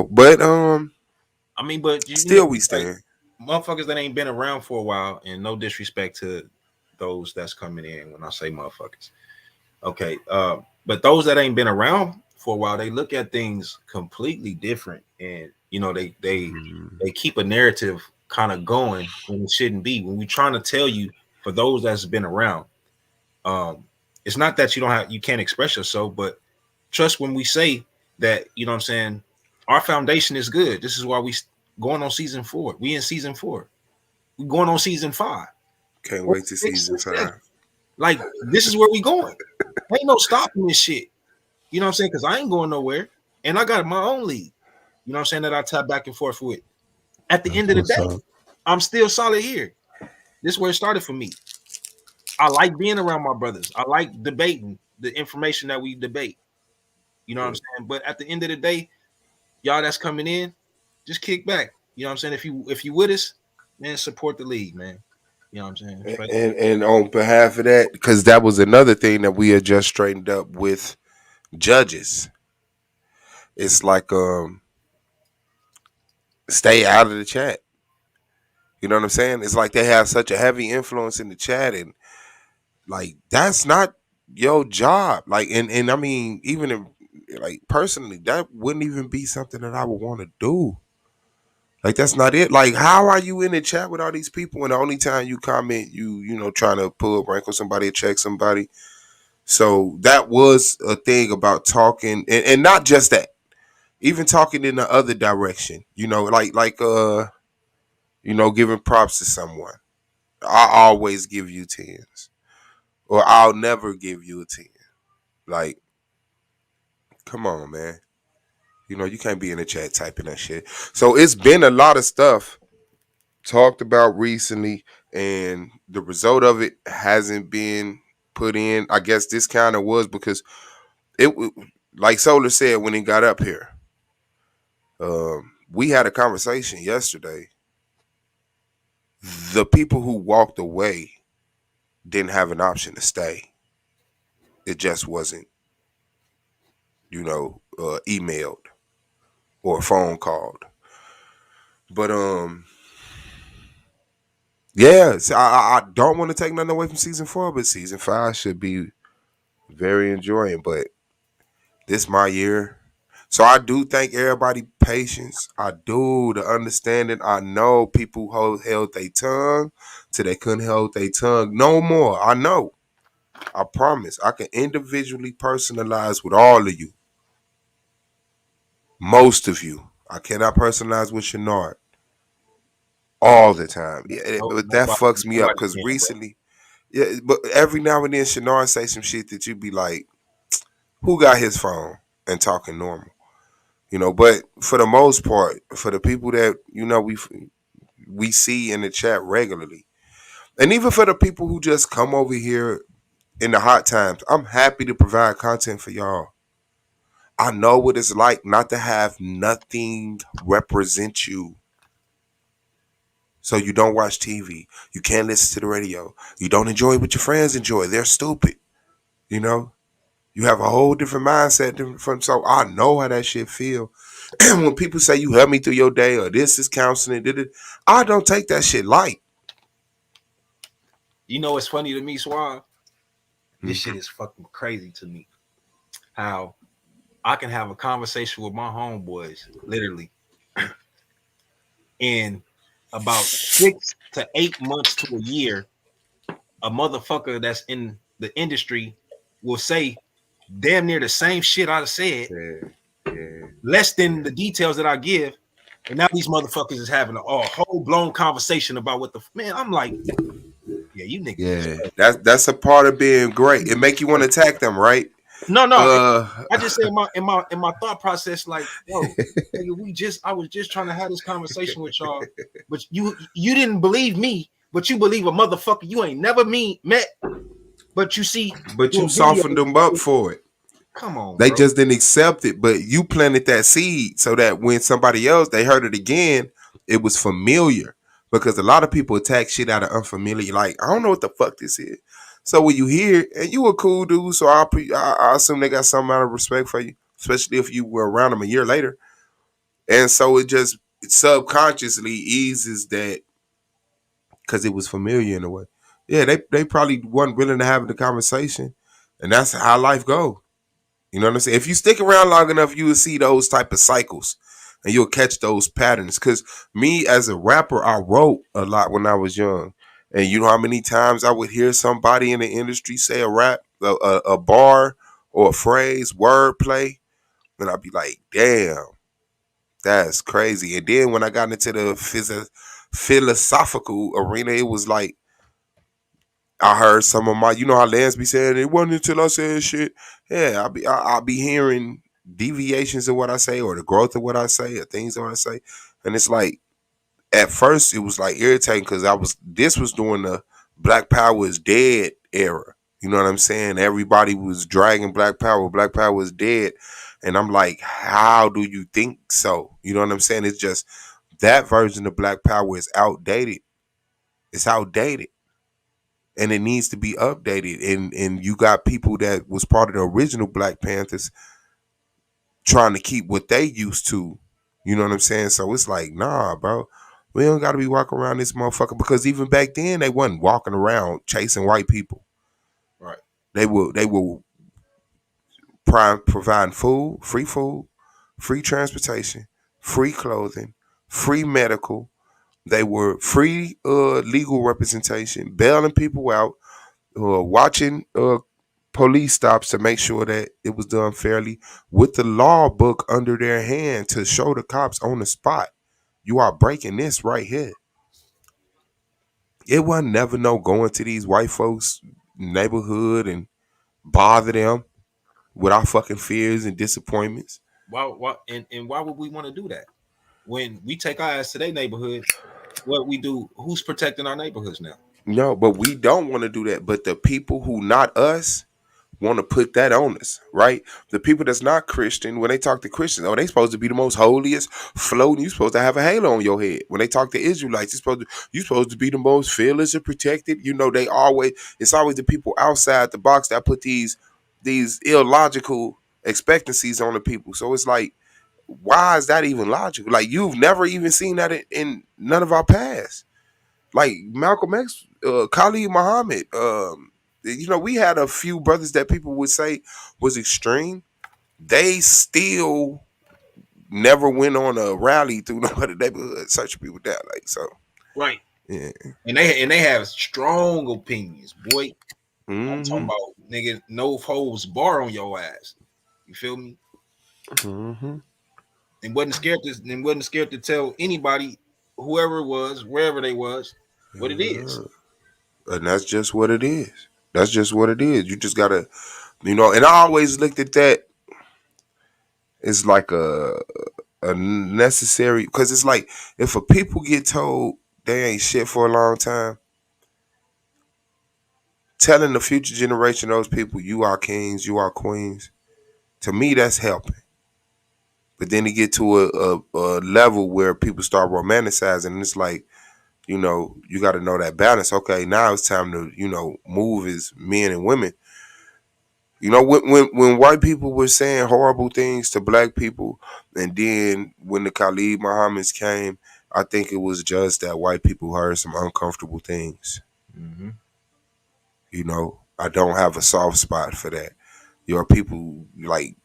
S12: But
S22: I mean, but
S12: still we
S22: like
S12: stand.
S22: motherfuckers that ain't been around for a while, and no disrespect to those that's coming in when I say motherfuckers. Okay, but those that ain't been around for a while, they look at things completely different, and they keep a narrative kind of going when it shouldn't be. When we're trying to tell you, for those that's been around, it's not that you can't express yourself, but trust when we say that, you know what I'm saying, our foundation is good. This is why we going on season 4. We in season 4. We going on season 5.
S12: Can't
S22: Or
S12: wait to
S22: 6
S12: season
S22: or 7.
S12: 5.
S22: Like, this is where we going. Ain't no stopping this shit. You know what I'm saying? Because I ain't going nowhere. And I got my own league. You know what I'm saying? That I tap back and forth with. At the end of the
S12: What's
S22: day,
S12: up?
S22: I'm still solid here. This is where it started for me. I like being around my brothers. I like debating the information that we debate. You know what I'm saying? But at the end of the day, y'all that's coming in, just kick back. You know what I'm saying? If you with us, man, support the league, man. You know what I'm saying? Straight.
S12: And on behalf of that, because that was another thing that we had just straightened up with judges. It's like stay out of the chat. You know what I'm saying? It's like they have such a heavy influence in the chat, and like that's not your job. Like, and I mean, even if, like personally, that wouldn't even be something that I would want to do. Like that's not it. Like, how are you in the chat with all these people, and the only time you comment, you know, trying to pull up rank on somebody or check somebody. So that was a thing about talking, and not just that, even talking in the other direction. You know, you know, giving props to someone. I always give you tens, or I'll never give you a 10. Like, come on, man. You know, you can't be in the chat typing that shit. So it's been a lot of stuff talked about recently, and the result of it hasn't been put in. I guess this kind of was because like Solar said when he got up here. We had a conversation yesterday. The people who walked away didn't have an option to stay. It just wasn't, you know, emailed or phone called. But yeah, so I don't want to take nothing away from season 4, but season 5 should be very enjoying. But this my year. So I do thank everybody patience. I do the understanding. I know people held their tongue till they couldn't hold their tongue no more. I know. I promise. I can individually personalize with all of you. Most of you. I cannot personalize with Shenard all the time. Yeah,
S22: No,
S12: but that
S22: nobody,
S12: fucks me up
S22: nobody
S12: because
S22: can, bro.
S12: recently, yeah, but every now and then Shenard say some shit that you be like, who got his phone and talking normal? You know, but for the most part, for the people that, you know, we see in the chat regularly, and even for the people who just come over here in the hot times, I'm happy to provide content for y'all. I know what it's like not to have nothing represent you. So you don't watch TV. You can't listen to the radio. You don't enjoy what your friends enjoy. They're stupid. You know? You have a whole different mindset from, so I know how that shit feel. When people say you help me through your day or this is counseling, I don't take that shit light.
S22: You know what's funny to me, Suave? This
S12: Mm-hmm.
S22: shit is fucking crazy to me. How I can have a conversation with my homeboys, literally, in about 6 to 8 months to a year. A motherfucker that's in the industry will say damn near the same shit I said, less than the details that I give. And now these motherfuckers is having a whole blown conversation about what the man. I'm like, yeah, you niggas is
S12: Yeah,
S22: crazy.
S12: that's a part of being great. It make you want to attack them, right?
S22: No,
S12: Uh,
S22: I just said in my thought process, like, yo, nigga, I was just trying to have this conversation with y'all, but you didn't believe me, but you believe a motherfucker you ain't never met, but you see
S12: but you
S22: doing videos.
S12: softened them up for it.
S22: Come on,
S12: They
S22: bro.
S12: just didn't accept it, but you planted that seed so that when somebody else they heard it again, it was familiar. Because a lot of people attack shit out of unfamiliar. Like, I don't know what the fuck this is. So when you hear it, and you a cool dude, so I assume they got some amount of respect for you, especially if you were around them a year later. And so it just subconsciously eases that because it was familiar in a way. Yeah, they probably weren't willing to have the conversation, and that's how life goes. You know what I'm saying? If you stick around long enough, you will see those type of cycles and you'll catch those patterns. Cause me as a rapper, I wrote a lot when I was young. And you know how many times I would hear somebody in the industry say a rap, a bar or a phrase, wordplay, and I'd be like, damn, that's crazy. And then when I got into the philosophical arena, it was like, I heard some of my, you know how Lance be saying it wasn't until I said shit. Yeah, I'll be hearing deviations of what I say or the growth of what I say or things that I say, and it's like at first it was like irritating because this was during the Black Power is dead era. You know what I'm saying? Everybody was dragging Black Power. Black Power is dead, and I'm like, how do you think so? You know what I'm saying? It's just that version of Black Power is outdated. It's outdated. and it needs to be updated. And you got people that was part of the original Black Panthers trying to keep what they used to. You know what I'm saying? So it's like, nah, bro. We don't got to be walking around this motherfucker, because even back then they wasn't walking around chasing white people.
S22: Right.
S12: They were providing food, free transportation, free clothing, free medical. They were free legal representation, bailing people out, watching police stops to make sure that it was done fairly, with the law book under their hand to show the cops on the spot, you are breaking this right here. It wasn't never no going to these white folks' neighborhood and bother them with our fucking fears and disappointments.
S22: And why would we want to do that? When we take our ass to their neighborhood, what we do, who's protecting our neighborhoods now?
S12: No, but we don't want to do that. But the people who not us want to put that on us, right? The people that's not Christian, when they talk to Christians, oh, they supposed to be the most holiest, floating. You supposed to have a halo on your head. When they talk to Israelites, you supposed to be the most fearless and protected. You know, it's always the people outside the box that put these illogical expectancies on the people. So it's like, why is that even logical? Like, you've never even seen that in none of our past. Like Malcolm X, Khalid Muhammad. We had a few brothers that people would say was extreme. They still never went on a rally through no other neighborhood searching people down. Like, so,
S22: right?
S12: Yeah.
S22: And they have strong opinions, boy. I'm
S12: Mm-hmm.
S22: talking about nigga, no holds bar on your ass. You feel me?
S12: Mm-hmm.
S22: And wasn't scared to tell anybody, whoever it was, wherever they was, what it is.
S12: And that's just what it is. That's just what it is. You just gotta, and I always looked at that as like a necessary, because it's like, if a people get told they ain't shit for a long time, telling the future generation, those people, you are kings, you are queens, to me that's helping. But then you get to a level where people start romanticizing, and it's like, you got to know that balance. Okay, now it's time to move as men and women. When white people were saying horrible things to black people, and then when the Khalid Muhammad's came, I think it was just that white people heard some uncomfortable things.
S22: Mm-hmm.
S12: I don't have a soft spot for that. Your people, like,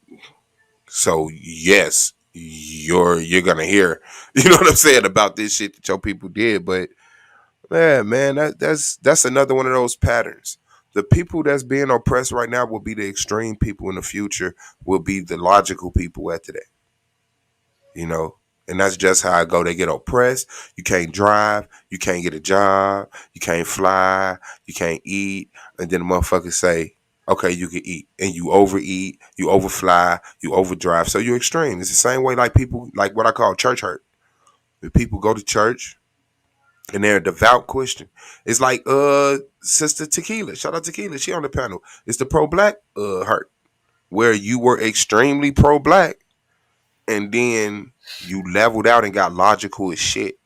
S12: so yes, you're gonna hear, you know what I'm saying, about this shit that your people did. But man, that's another one of those patterns. The people that's being oppressed right now will be the extreme people in the future, will be the logical people after that. And that's just how I go. They get oppressed. You can't drive. You can't get a job. You can't fly. You can't eat. And then the motherfuckers say, okay, you can eat. And you overeat. You overfly. You overdrive. So you're extreme. It's the same way like people, like what I call church hurt. If people go to church and they're a devout Christian, it's like Sister Tequila. Shout out Tequila. She on the panel. It's the pro-black hurt, where you were extremely pro-black, and then you leveled out and got logical as shit.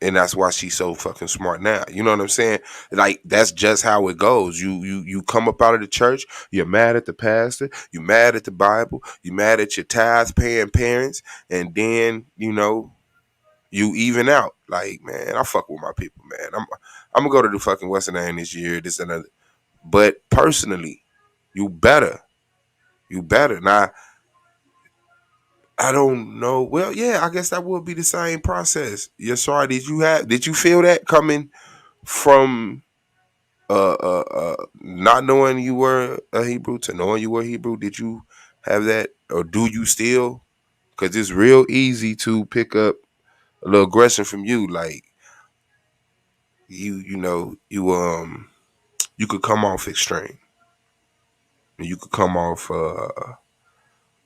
S12: And that's why she's so fucking smart now. You know what I'm saying? Like, that's just how it goes. You come up out of the church, you're mad at the pastor, you're mad at the Bible, you're mad at your tithe paying parents, and then, you even out. Like, man, I fuck with my people, man. I'm gonna go to the fucking Western End this year, this and another. But personally, you better. Now, I don't know. Well, yeah, I guess that would be the same process. Yes, sorry. Did you feel that coming from not knowing you were a Hebrew to knowing you were Hebrew? Did you have that, or do you still? Because it's real easy to pick up a little aggression from you. Like, you could come off extreme. You could come off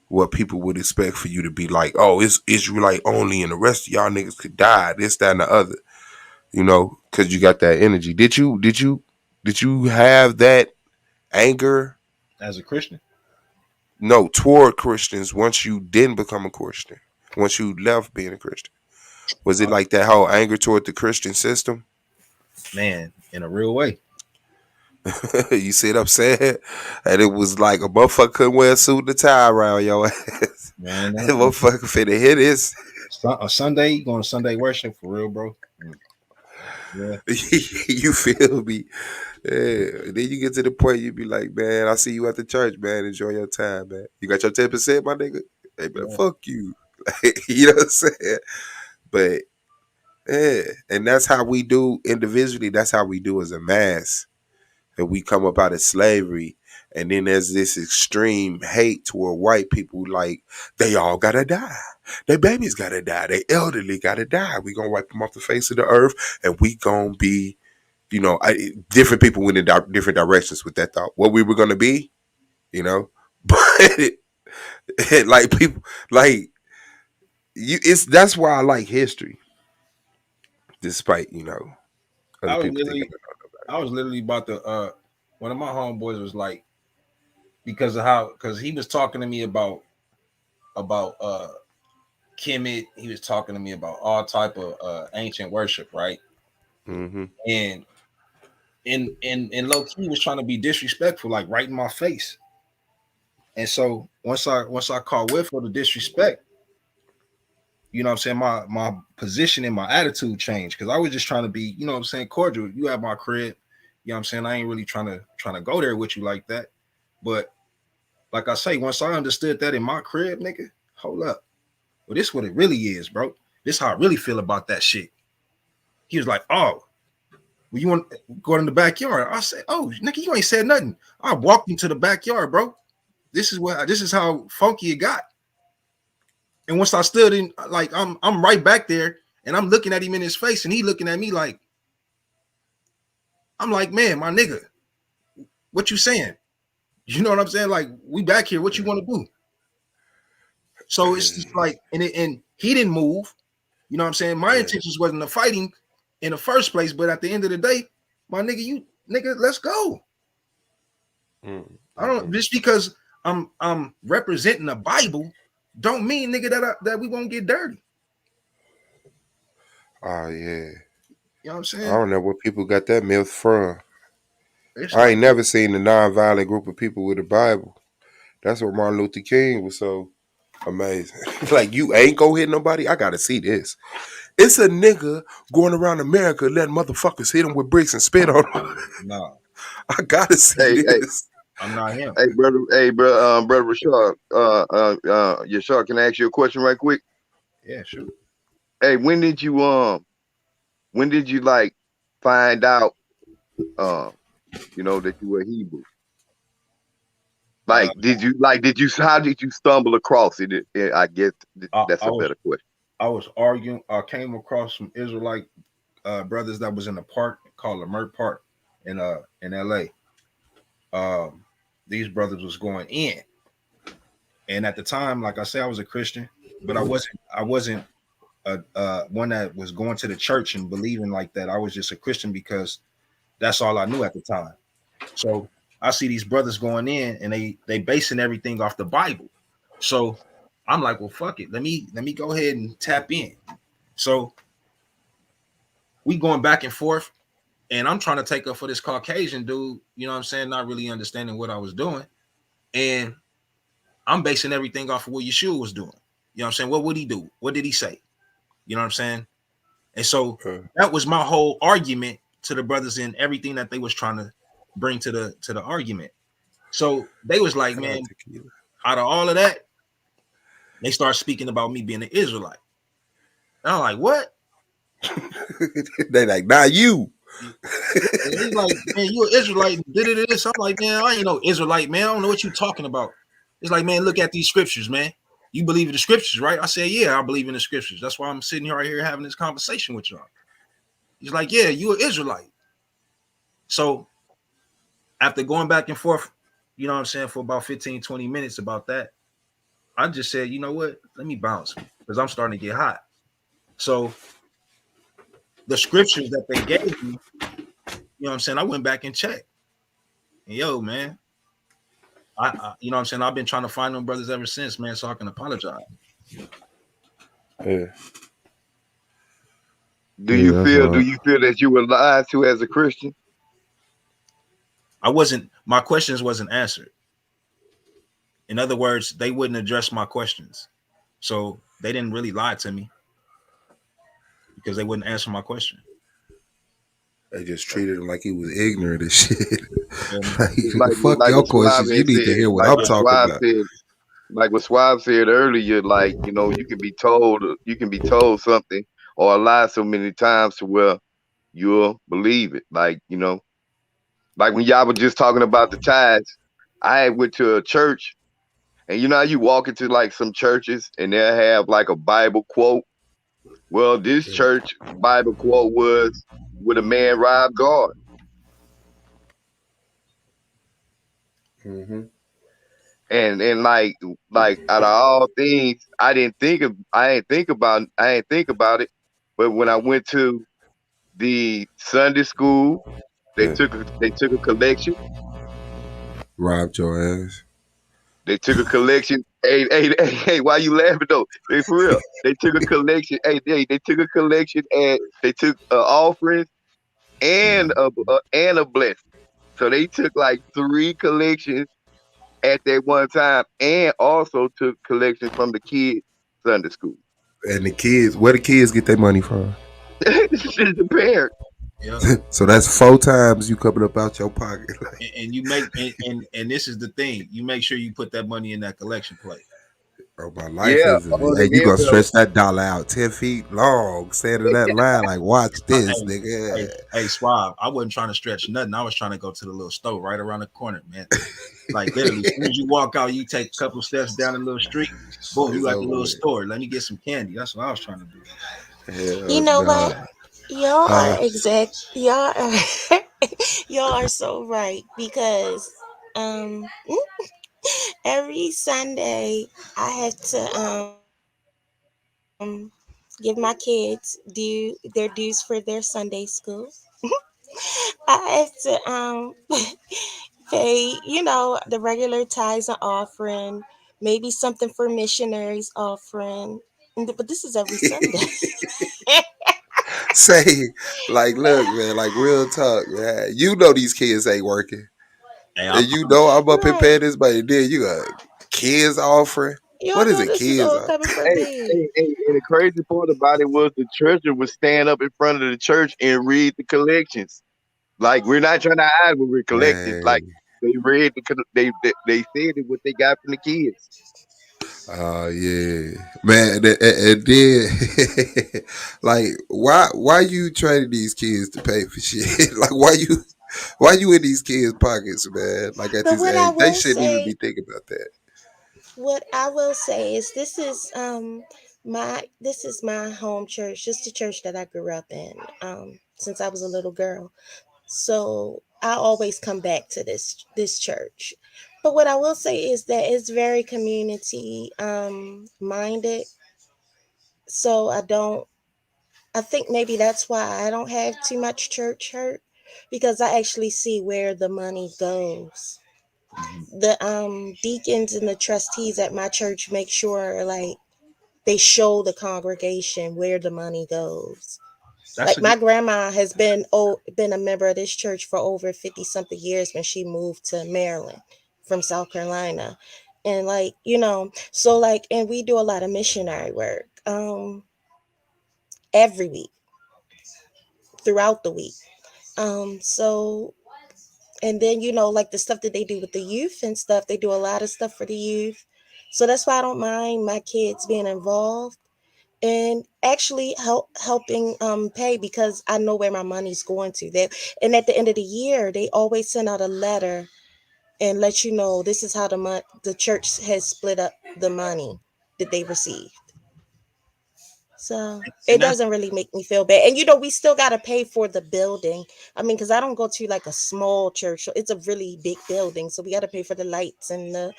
S12: what people would expect for you to be like. Oh, it's Israelite only, and the rest of y'all niggas could die. This, that, and the other. Because you got that energy. Did you have that anger
S22: As a Christian?
S12: No, toward Christians once you didn't become a Christian? Once you left being a Christian, was it like that whole anger toward the Christian system?
S22: man, in a real way.
S12: You see what I'm saying? And it was like a motherfucker couldn't wear a suit and a tie around your ass.
S22: Man,
S12: That motherfucker finna hit this.
S22: a Sunday, going to Sunday worship for real, bro. Yeah.
S12: You feel me? Yeah. Then you get to the point you be like, man, I see you at the church, man. Enjoy your time, man. You got your 10%, my nigga? Hey, man,
S22: Yeah.
S12: fuck you. You know what I'm saying? But yeah, and that's how we do individually. That's how we do as a mass. And we come up out of slavery. And then there's this extreme hate toward white people, like they all gotta die. Their babies gotta die. They elderly gotta die. We gonna wipe them off the face of the earth, and we gonna be, different people went in different directions with that thought. What we were gonna be, you know, but like people, like it's that's why I like history, despite other
S22: I was
S12: people thinking.
S22: literally, I was literally about to. One of my homeboys was like, because he was talking to me about Kemet. He was talking to me about all type of ancient worship, right?
S12: Mm-hmm.
S22: And in low key was trying to be disrespectful, like right in my face. And so once I caught whiff of the disrespect, you know what I'm saying, my position and my attitude changed, because I was just trying to be, you know what I'm saying, cordial. You have my crib, you know what I'm saying. I ain't really trying to go there with you like that. But like I say, once I understood that in my crib, nigga, hold up. Well, this what it really is, bro. This how I really feel about that shit. He was like, oh, well, you want to go in the backyard? I said, oh, nigga, you ain't said nothing. I walked into the backyard, bro. This is how funky it got. And once I stood in, like I'm right back there, and I'm looking at him in his face, and he looking at me like, I'm like, man, my nigga, what you saying? You know what I'm saying? Like, we back here. What you want to do? So it's just like, and he didn't move. You know what I'm saying? My intentions wasn't to fight him in the first place, but at the end of the day, my nigga, let's go. I don't, just because I'm representing the Bible, don't mean, nigga, that we won't get dirty.
S12: Oh yeah.
S22: You know what I'm
S12: I
S22: saying?
S12: don't know where people got that myth from.
S22: It's
S12: I
S22: like,
S12: ain't never seen a nonviolent group of people with a Bible. That's what Martin Luther King was so amazing. Like, you ain't gonna hit nobody? I gotta see this. It's a nigga going around America letting motherfuckers hit him with bricks and spit on him.
S22: no,
S12: I gotta see
S19: Hey,
S12: this.
S22: I'm not him.
S19: hey, brother, brother Rashad, Yashar, can I ask you a question right quick?
S22: Yeah, sure.
S19: Hey, when did you like find out, that you were Hebrew?
S22: Uh,
S19: Like, how did you stumble across it? I guess
S22: I,
S19: that's
S22: I
S19: a
S22: was
S19: better question.
S22: I was arguing. I came across some Israelite brothers that was in a park called Lamert Park in LA. These brothers was going in, and at the time, like I said, I was a Christian, but I wasn't a one that was going to the church and believing like that. I was just a Christian because that's all I knew at the time. So I see these brothers going in, and they basing everything off the Bible. So I'm like, well, fuck it. Let me go ahead and tap in. So we going back and forth, and I'm trying to take up for this Caucasian dude, you know what I'm saying, not really understanding what I was doing. And I'm basing everything off of what Yeshua was doing. You know what I'm saying? What would he do? What did he say? You know what I'm saying? And so that was my whole argument to the brothers in everything that they was trying to bring to the argument. So they was like, man, out of all of that, they start speaking about me being an Israelite. And I'm like, what?
S12: They like, nah, you.
S22: He's like, man, you an Israelite. This. I'm like, man, I ain't no Israelite, man. I don't know what you talking about. It's like, man, look at these scriptures, man. You believe in the scriptures, right? I said, yeah, I believe in the scriptures. That's why I'm sitting here right here having this conversation with y'all. He's like, yeah, you an Israelite. So after going back and forth, you know what I'm saying, for about 15, 20 minutes about that, I just said, you know what? Let me bounce, because I'm starting to get hot. So the scriptures that they gave me, you know what I'm saying, I went back and checked. And yo, man, you know what I'm saying, I've been trying to find them brothers ever since, man, so I can apologize.
S12: Yeah. Yeah, that's
S19: Do
S12: right.
S19: you feel that you were lied to as a Christian?
S22: I wasn't. My questions wasn't answered. In other words, they wouldn't address my questions, so they didn't really lie to me because they wouldn't answer my question.
S12: They just treated him like he was ignorant and shit.
S22: Um,
S12: Like,
S19: Just
S12: fuck
S19: like
S12: your
S19: what Suave
S12: questions. You
S19: had
S12: need to
S19: said,
S12: hear what
S19: like
S12: I'm
S19: what
S12: talking
S19: Suave
S12: about.
S19: said, like what Suave said earlier, like, you can be told something or a lie so many times to where you'll believe it. Like, like when y'all were just talking about the tithes, I had went to a church, and how you walk into like some churches and they'll have like a Bible quote. Well, this church Bible quote was, "Would a man rob God?"
S12: Mm-hmm.
S19: And like out of all things, I didn't think about it. But when I went to the Sunday school,
S12: Yeah.
S19: they took a collection.
S12: Robbed your ass.
S19: They took a collection. Hey, why you laughing though? Hey, for real. They took a collection. They took a collection, and they took offerings and a blessing. So they took like three collections at that one time, and also took collections from the kids' Sunday school.
S12: And the kids, where the kids get their money from?
S19: The parents.
S22: yeah,
S12: So that's 4 times you coming up out your pocket. Like,
S22: and you make and this is the thing. You make sure you put that money in that collection plate.
S12: bro, my life
S19: Yeah,
S12: is.
S19: on
S12: Hey, you
S19: the
S12: gonna
S19: envelope.
S12: stretch that dollar out 10 feet long, stand in that line like, watch this,
S22: Hey,
S12: nigga.
S22: hey, Swab. I wasn't trying to stretch nothing. I was trying to go to the little store right around the corner, man. Like literally, as soon as you walk out, you take a couple steps down the little street. Boom, you
S12: It's
S22: got the
S12: over
S22: little
S12: with.
S22: store. Let me get some candy. That's what I was trying to do.
S20: You
S12: Hell
S20: know what?
S12: nah.
S20: Y'all are
S12: Huh?
S20: exact. Y'all are y'all are so right because um every Sunday I have to give my kids their dues for their Sunday school. I have to pay, the regular tithes and offering, maybe something for missionaries offering. But this is every Sunday.
S12: Say, like, look, man, like real talk, man. You know these kids ain't working.
S22: Hey, I
S12: And you know I'm up here
S20: Right.
S12: paying this money. Then you got kids offering.
S20: Y'all
S12: What is
S20: know
S12: it?
S20: this is
S12: Kids
S20: all
S12: offering?
S20: coming from
S19: Hey,
S20: me.
S19: and the crazy part about it was the treasurer would stand up in front of the church and read the collections. Like, we're not trying to hide what we're collecting. Like,
S12: Man.
S19: they read they said it what they got from the kids.
S12: Oh yeah, man, and then like, why you training these kids to pay for shit? Like, why you in these kids' pockets, man? Like at
S20: But
S12: this
S20: what I
S12: age, they
S20: will
S12: shouldn't even
S20: say,
S12: be thinking about that.
S20: is this is my home church, just the church that I grew up in, since I was a little girl. So I always come back to this church. But what I will say is that it's very community minded. So I think maybe that's why I don't have too much church hurt, because I actually see where the money goes.
S22: Mhm.
S20: The deacons and the trustees at my church make sure, like, they show the congregation where the money goes.
S22: That's
S20: Like,
S22: a good.
S20: my grandma has been a member of this church for over 50 something years when she moved to Maryland from South Carolina. And, like, so, like, and we do a lot of missionary work every week, throughout the week. So, and then, like, the stuff that they do with the youth and stuff, they do a lot of stuff for the youth. So that's why I don't mind my kids being involved and actually helping pay, because I know where my money's going to. And at the end of the year, they always send out a letter and let you know this is how the church has split up the money that they received. So
S22: And
S20: it
S22: that's
S20: doesn't really make me feel bad. And we still got to pay for the building. I mean, because I don't go to like a small church. So it's a really big building. So we got to pay for the lights and the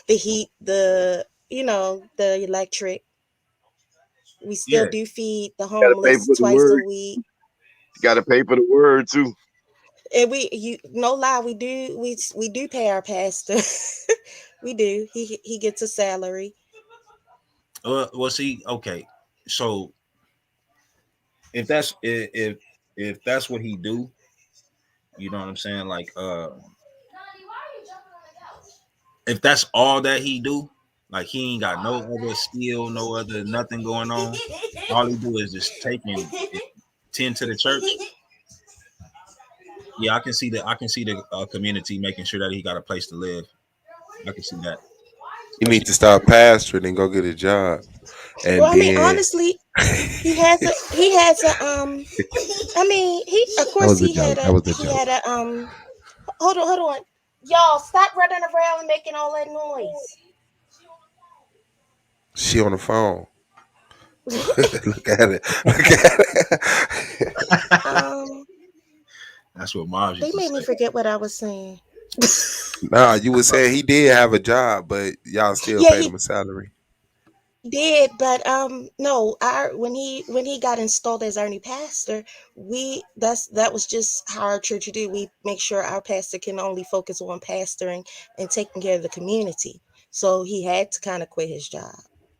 S20: the heat, the electric. We still
S22: yeah.
S20: do feed the
S19: You gotta pay
S20: homeless
S19: for the
S20: twice a
S19: word.
S20: week.
S19: You gotta pay for the word too.
S20: And no lie, we do pay our pastor. We do. He gets a salary.
S22: Well, see, okay. So if that's if that's what he do, you know what I'm saying? Like if that's all that he do, like he ain't got no other skill, no other nothing going on. All he do is just take and tend to the church. Yeah, I can see the community making sure that he got a place to live. I can see that,
S12: You need
S22: especially.
S12: to stop pastoring and go get a job, and
S20: Well, I mean,
S12: then
S20: honestly, he has a. I mean, he of
S12: that
S20: course
S12: was a joke. That was a
S20: he
S12: joke.
S20: had a Hold on, y'all stop running around and making all that noise.
S12: She on the phone. Look at it. Look at it.
S20: um,
S22: That's what moms
S20: they
S22: used to
S20: made me
S22: say.
S20: forget what I was saying.
S12: Nah, you were saying he did have a job, but y'all still
S20: Yeah,
S12: paid him
S20: he
S12: a salary.
S20: did, but no, our when he got installed as our new pastor, that was just how our church did. We make sure our pastor can only focus on pastoring and taking care of the community. So he had to kind of quit his job.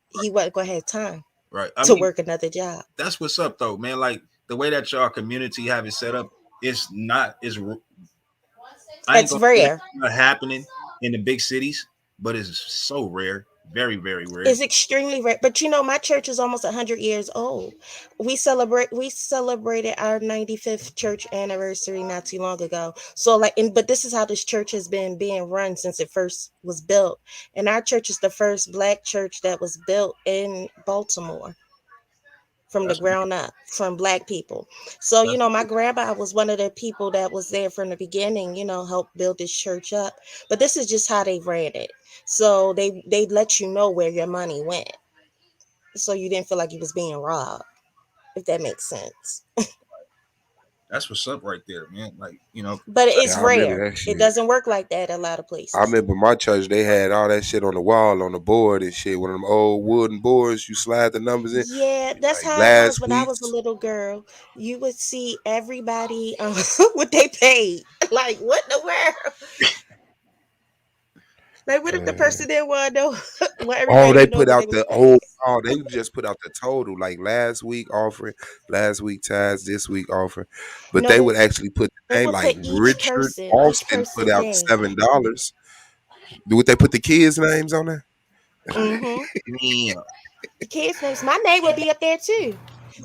S20: He wasn't gonna have time
S22: Right. I
S20: to
S22: mean,
S20: work another job.
S22: that's what's up though, man. Like the way that y'all community have it set up, it's not. I ain't
S20: It's
S22: gonna say that
S20: rare.
S22: it's not happening in the big cities, but it's so rare, very very rare.
S20: It's extremely rare. But my church is almost 100 years old. We celebrated our 95th church anniversary not too long ago. So but this is how this church has been being run since it first was built. And our church is the first Black church that was built in Baltimore from the
S22: That's
S20: ground up from Black people. So,
S22: that's
S20: my grandpa was one of the people that was there from the beginning, helped build this church up. But this is just how they ran it. So they let you know where your money went. So you didn't feel like you was being robbed, if that makes sense.
S22: that's what's up right there, man. Like
S20: But
S12: Yeah,
S20: it's
S12: I remember
S20: rare.
S12: that
S20: It
S12: shit.
S20: doesn't work like that at a lot of
S12: I
S20: places.
S12: remember my church, they had all that shit on the wall, on the board and shit. One of them old wooden boards, you slide the numbers in.
S20: Yeah, that's
S12: Like
S20: how it was
S12: last
S20: when I was a
S12: week's.
S20: little girl. You would see everybody what they paid. Like, what in the world? Like, what if the
S12: Man.
S20: person didn't want to know? Want
S12: Oh,
S20: everybody
S12: they
S20: to know
S12: put
S20: what they
S12: out
S20: was
S12: the
S20: paying?
S12: whole. Oh, they just put out the total. Like last week offering, last week tithes, this week offering. But
S20: No,
S12: they would actually put the
S20: they
S12: name
S20: would
S12: like
S20: put each
S12: Austin put
S20: person
S12: out
S20: name.
S12: $7. Would they put the kids' names on there?
S20: Mm-hmm.
S22: yeah.
S20: The kids' names. My name would be up there too.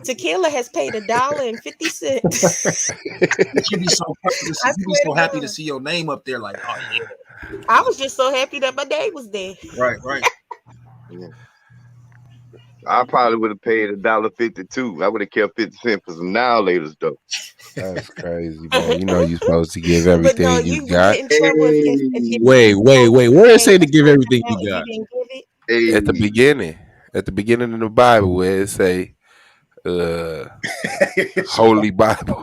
S20: Tequila has paid $1.50.
S22: But you be so proud to see,
S20: I
S22: you be
S20: swear
S22: so
S20: to
S22: happy to
S20: God.
S22: see your name up there. Like, oh yeah,
S20: I was just so happy that my name was there.
S22: right, right.
S19: Yeah. I probably would have paid $1.52. I would have kept 50 cents for some now laters though.
S12: That's crazy, man. You know you're supposed to give
S20: But no,
S12: everything you
S20: you would get
S12: got.
S20: in trouble if your
S19: Hey,
S22: Wait,
S20: name
S22: wait,
S20: told
S22: wait.
S20: you
S22: Where it
S20: pay
S22: say
S20: a
S22: to give
S20: certain
S22: everything you
S20: amount and you
S22: got?
S20: didn't give it.
S12: At the
S19: hey.
S12: beginning. At the beginning of the Bible where it say uh Holy Bible.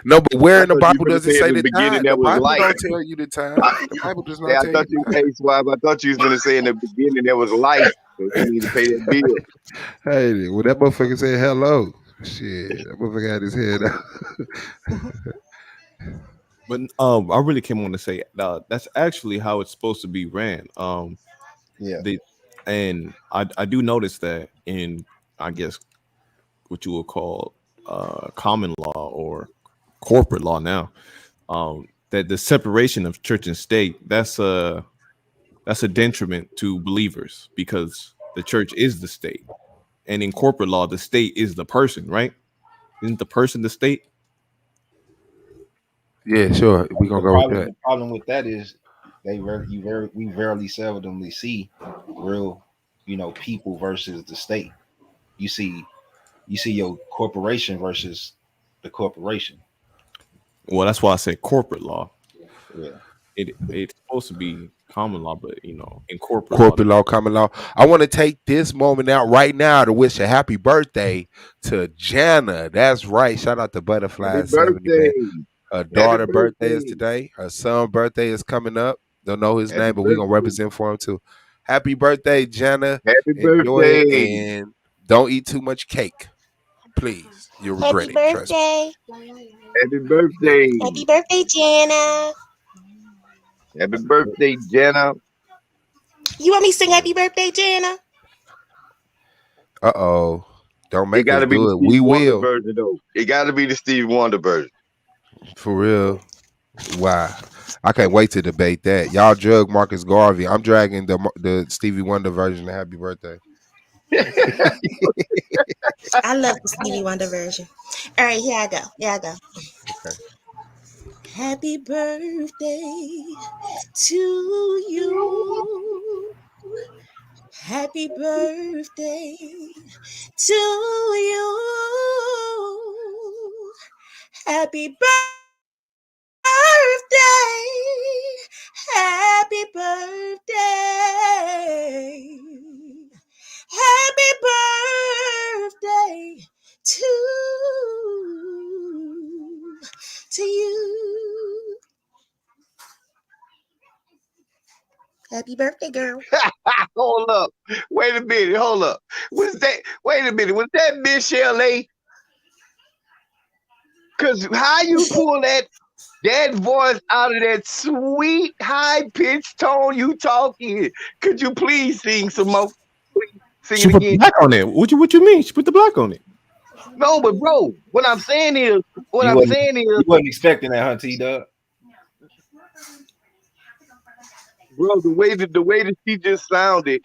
S12: No, but where
S19: I
S12: in the
S19: thought you
S12: Bible
S19: were gonna
S12: does it
S19: say in
S12: say
S19: the
S12: the
S19: beginning
S12: time?
S19: that
S12: The
S19: was
S12: Bible
S19: light.
S12: don't tell you the time.
S19: I,
S12: The Bible does
S19: hey,
S12: not
S19: I
S12: tell you
S19: thought
S12: the
S19: you,
S12: time.
S19: hey, Swab, I thought you was gonna say in the beginning there was light. So you need to pay that bill.
S12: Hey, well, that motherfucker said hello. Shit, that motherfucker had his head out.
S9: But I really came on to say that's actually how it's supposed to be ran.
S22: Yeah.
S9: They and I do notice that in, I guess, what you would call common law or corporate law now, that the separation of church and state, that's a detriment to believers because the church is the state, and in corporate law the state is the person, right? Isn't the person the state?
S12: Yeah, sure. We gonna go with that.
S22: The problem with that is we rarely seldomly see real, people versus the state. You see your corporation versus the corporation.
S9: Well, that's why I said corporate law.
S22: Yeah.
S9: It's supposed to be common law, but in corporate law,
S12: Corporate law, common law. I want to take this moment out right now to wish a happy birthday to Jana. That's right. Shout out to
S19: Happy
S12: Butterfly 70,
S19: birthday.
S12: man. Her
S19: Happy
S12: daughter' birthday is
S19: birthday.
S12: today. Her son' birthday is coming up. Don't know his
S19: Happy
S12: name, but we're gonna
S19: birthday.
S12: represent for him too. Happy birthday, Jana.
S19: Happy
S12: Enjoy it
S19: birthday.
S12: and don't eat too much cake. Please. You'll regret
S20: Happy
S12: it. Trust me.
S20: birthday.
S19: Happy birthday.
S20: Happy birthday, Jana.
S19: Happy birthday, Jenna.
S20: You want me to sing happy birthday, Jana?
S12: Uh-oh. Don't
S19: It
S12: make
S19: got
S12: us
S19: to be the
S12: do it. We
S19: Stevie Wonder
S12: will.
S19: version though. It got to be the Stevie Wonder version.
S12: For real. Wow. I can't wait to debate that. Y'all drug Marcus Garvey. I'm dragging the Stevie Wonder version of Happy Birthday.
S20: I love the Stevie Wonder version. All right, here I go. Here I go.
S12: Okay.
S20: Happy birthday to you. Happy birthday to you. Happy birthday. Happy birthday. Happy birthday to you. Happy birthday, girl.
S19: Hold up. Wait a minute. Hold up. Was that? Wait a minute. Was that Michelle A? Cause how you pull that voice out of that sweet high pitched tone you talking? Could you please sing some more? Please sing
S2: She
S19: it
S2: put the
S19: again.
S2: black on it. What you mean? She put the black on it.
S19: No, but bro, what I'm saying is,
S22: You wasn't expecting that, huh, T-Dub?
S19: bro, the way that she just sounded,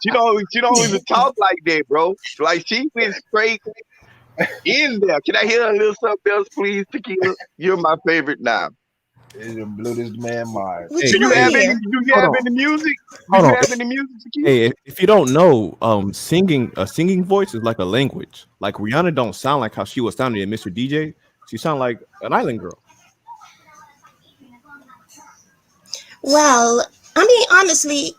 S19: she don't even talk like that, bro. Like she went straight in there. Can I hear a little something else, please, Tequila? You're my favorite now.
S22: It blew this man mind.
S18: What
S2: Hey,
S18: you
S19: Do you
S18: want to
S2: hey,
S19: have any?
S18: hear?
S19: Do you
S2: hold
S19: have
S2: on,
S19: any music? Do
S2: hold
S19: you
S2: on.
S19: have any music, Tequila?
S2: Hey, if you don't know, singing a singing voice is like a language. Like Rihanna don't sound like how she was sounding in Mr. DJ. She sound like an island girl.
S20: Well, I mean, honestly,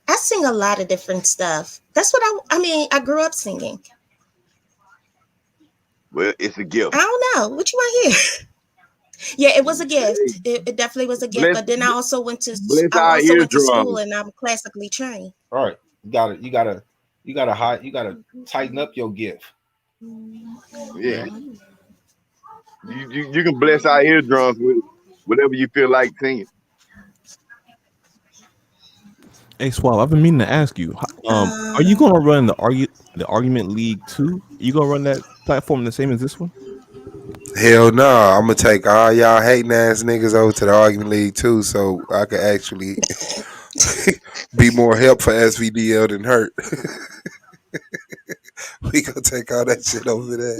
S20: I sing a lot of different stuff. That's what I mean, I grew up singing.
S19: Well, it's a gift.
S20: I don't know. What you want to hear? Yeah, it was a gift. It definitely was a gift.
S19: Bless,
S20: But then
S19: bless
S20: I
S19: our
S20: also went to school
S19: eardrums.
S20: and I'm classically trained.
S22: All right, you gotta tighten up your gift.
S19: Yeah, you can bless our eardrums with whatever you feel like singing.
S2: Hey, Swab, I've been meaning to ask you. Are you
S20: Um,
S2: gonna run the argument league too? You gonna run that platform the same as this one?
S12: Hell no. I'm gonna take all y'all hating ass niggas over to the argument league too, so I could actually be more help for SVDL than hurt. We gonna take all that shit over there.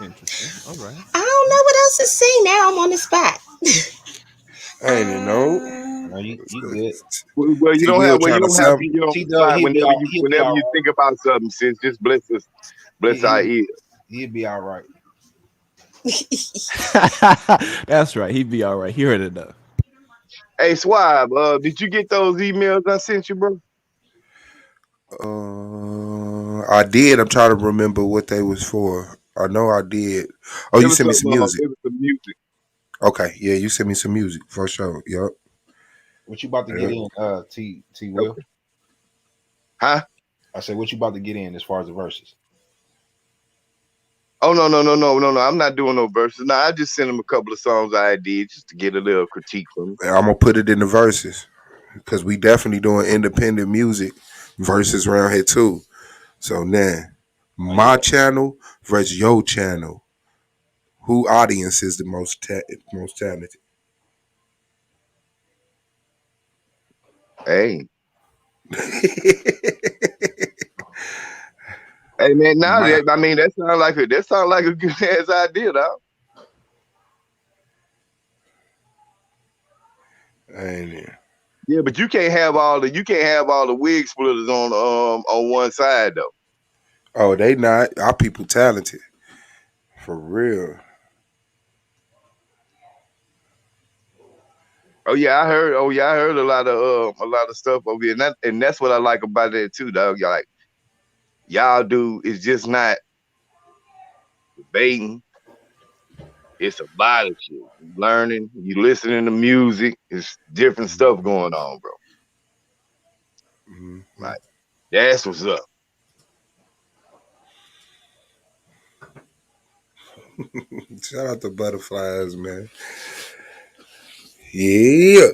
S2: Interesting. All right.
S20: I don't know what else to say now. I'm on the spot.
S12: I ain't even know.
S22: No, you good.
S19: Well,
S12: T Will
S19: you
S12: trying to
S19: don't have to
S12: sample.
S19: get on the
S22: T-Dub,
S19: spot
S22: he'll be
S19: whenever
S22: all
S19: you
S22: right.
S19: think about something. Since just bless us, bless our ears.
S22: He'll be all right.
S2: That's right. He'd be all right. He heard it enough.
S19: Hey, Swab, did you get those emails I sent you, bro?
S12: I did. I'm trying to remember what they was for. I know I did. Oh,
S19: It
S12: you
S19: was
S12: sent me some music.
S19: it was some music.
S12: Okay, yeah, you sent me some music for sure. Yep.
S22: What you about to get
S12: Yep.
S22: in, T Will?
S19: Huh?
S22: I said, what you about to get in as far as the verses?
S19: Oh no! I'm not doing no verses. No, I just sent him a couple of songs I did just to get a little critique from him.
S12: I'm gonna put it in the verses because we definitely doing independent music verses around here too. So now,
S22: Oh
S12: my
S22: yeah.
S12: channel versus your channel. Who audience is the most talented?
S19: Hey, hey man, now
S12: My,
S19: that I mean that sounds like a good ass idea, dog.
S12: ain't it?
S19: Yeah, but you can't have all the wig splitters on one side though.
S12: Oh, they not. Our people talented for real.
S19: Oh yeah, I heard. Oh yeah, I heard a lot of stuff over here, and that's what I like about it too, dog. Y'all do is just not debating. It's a lot of shit. You learning, you listening to music. It's different stuff going on, bro.
S12: Mm-hmm.
S19: Like that's what's up.
S12: Shout out to Butterflies, man. Yeah.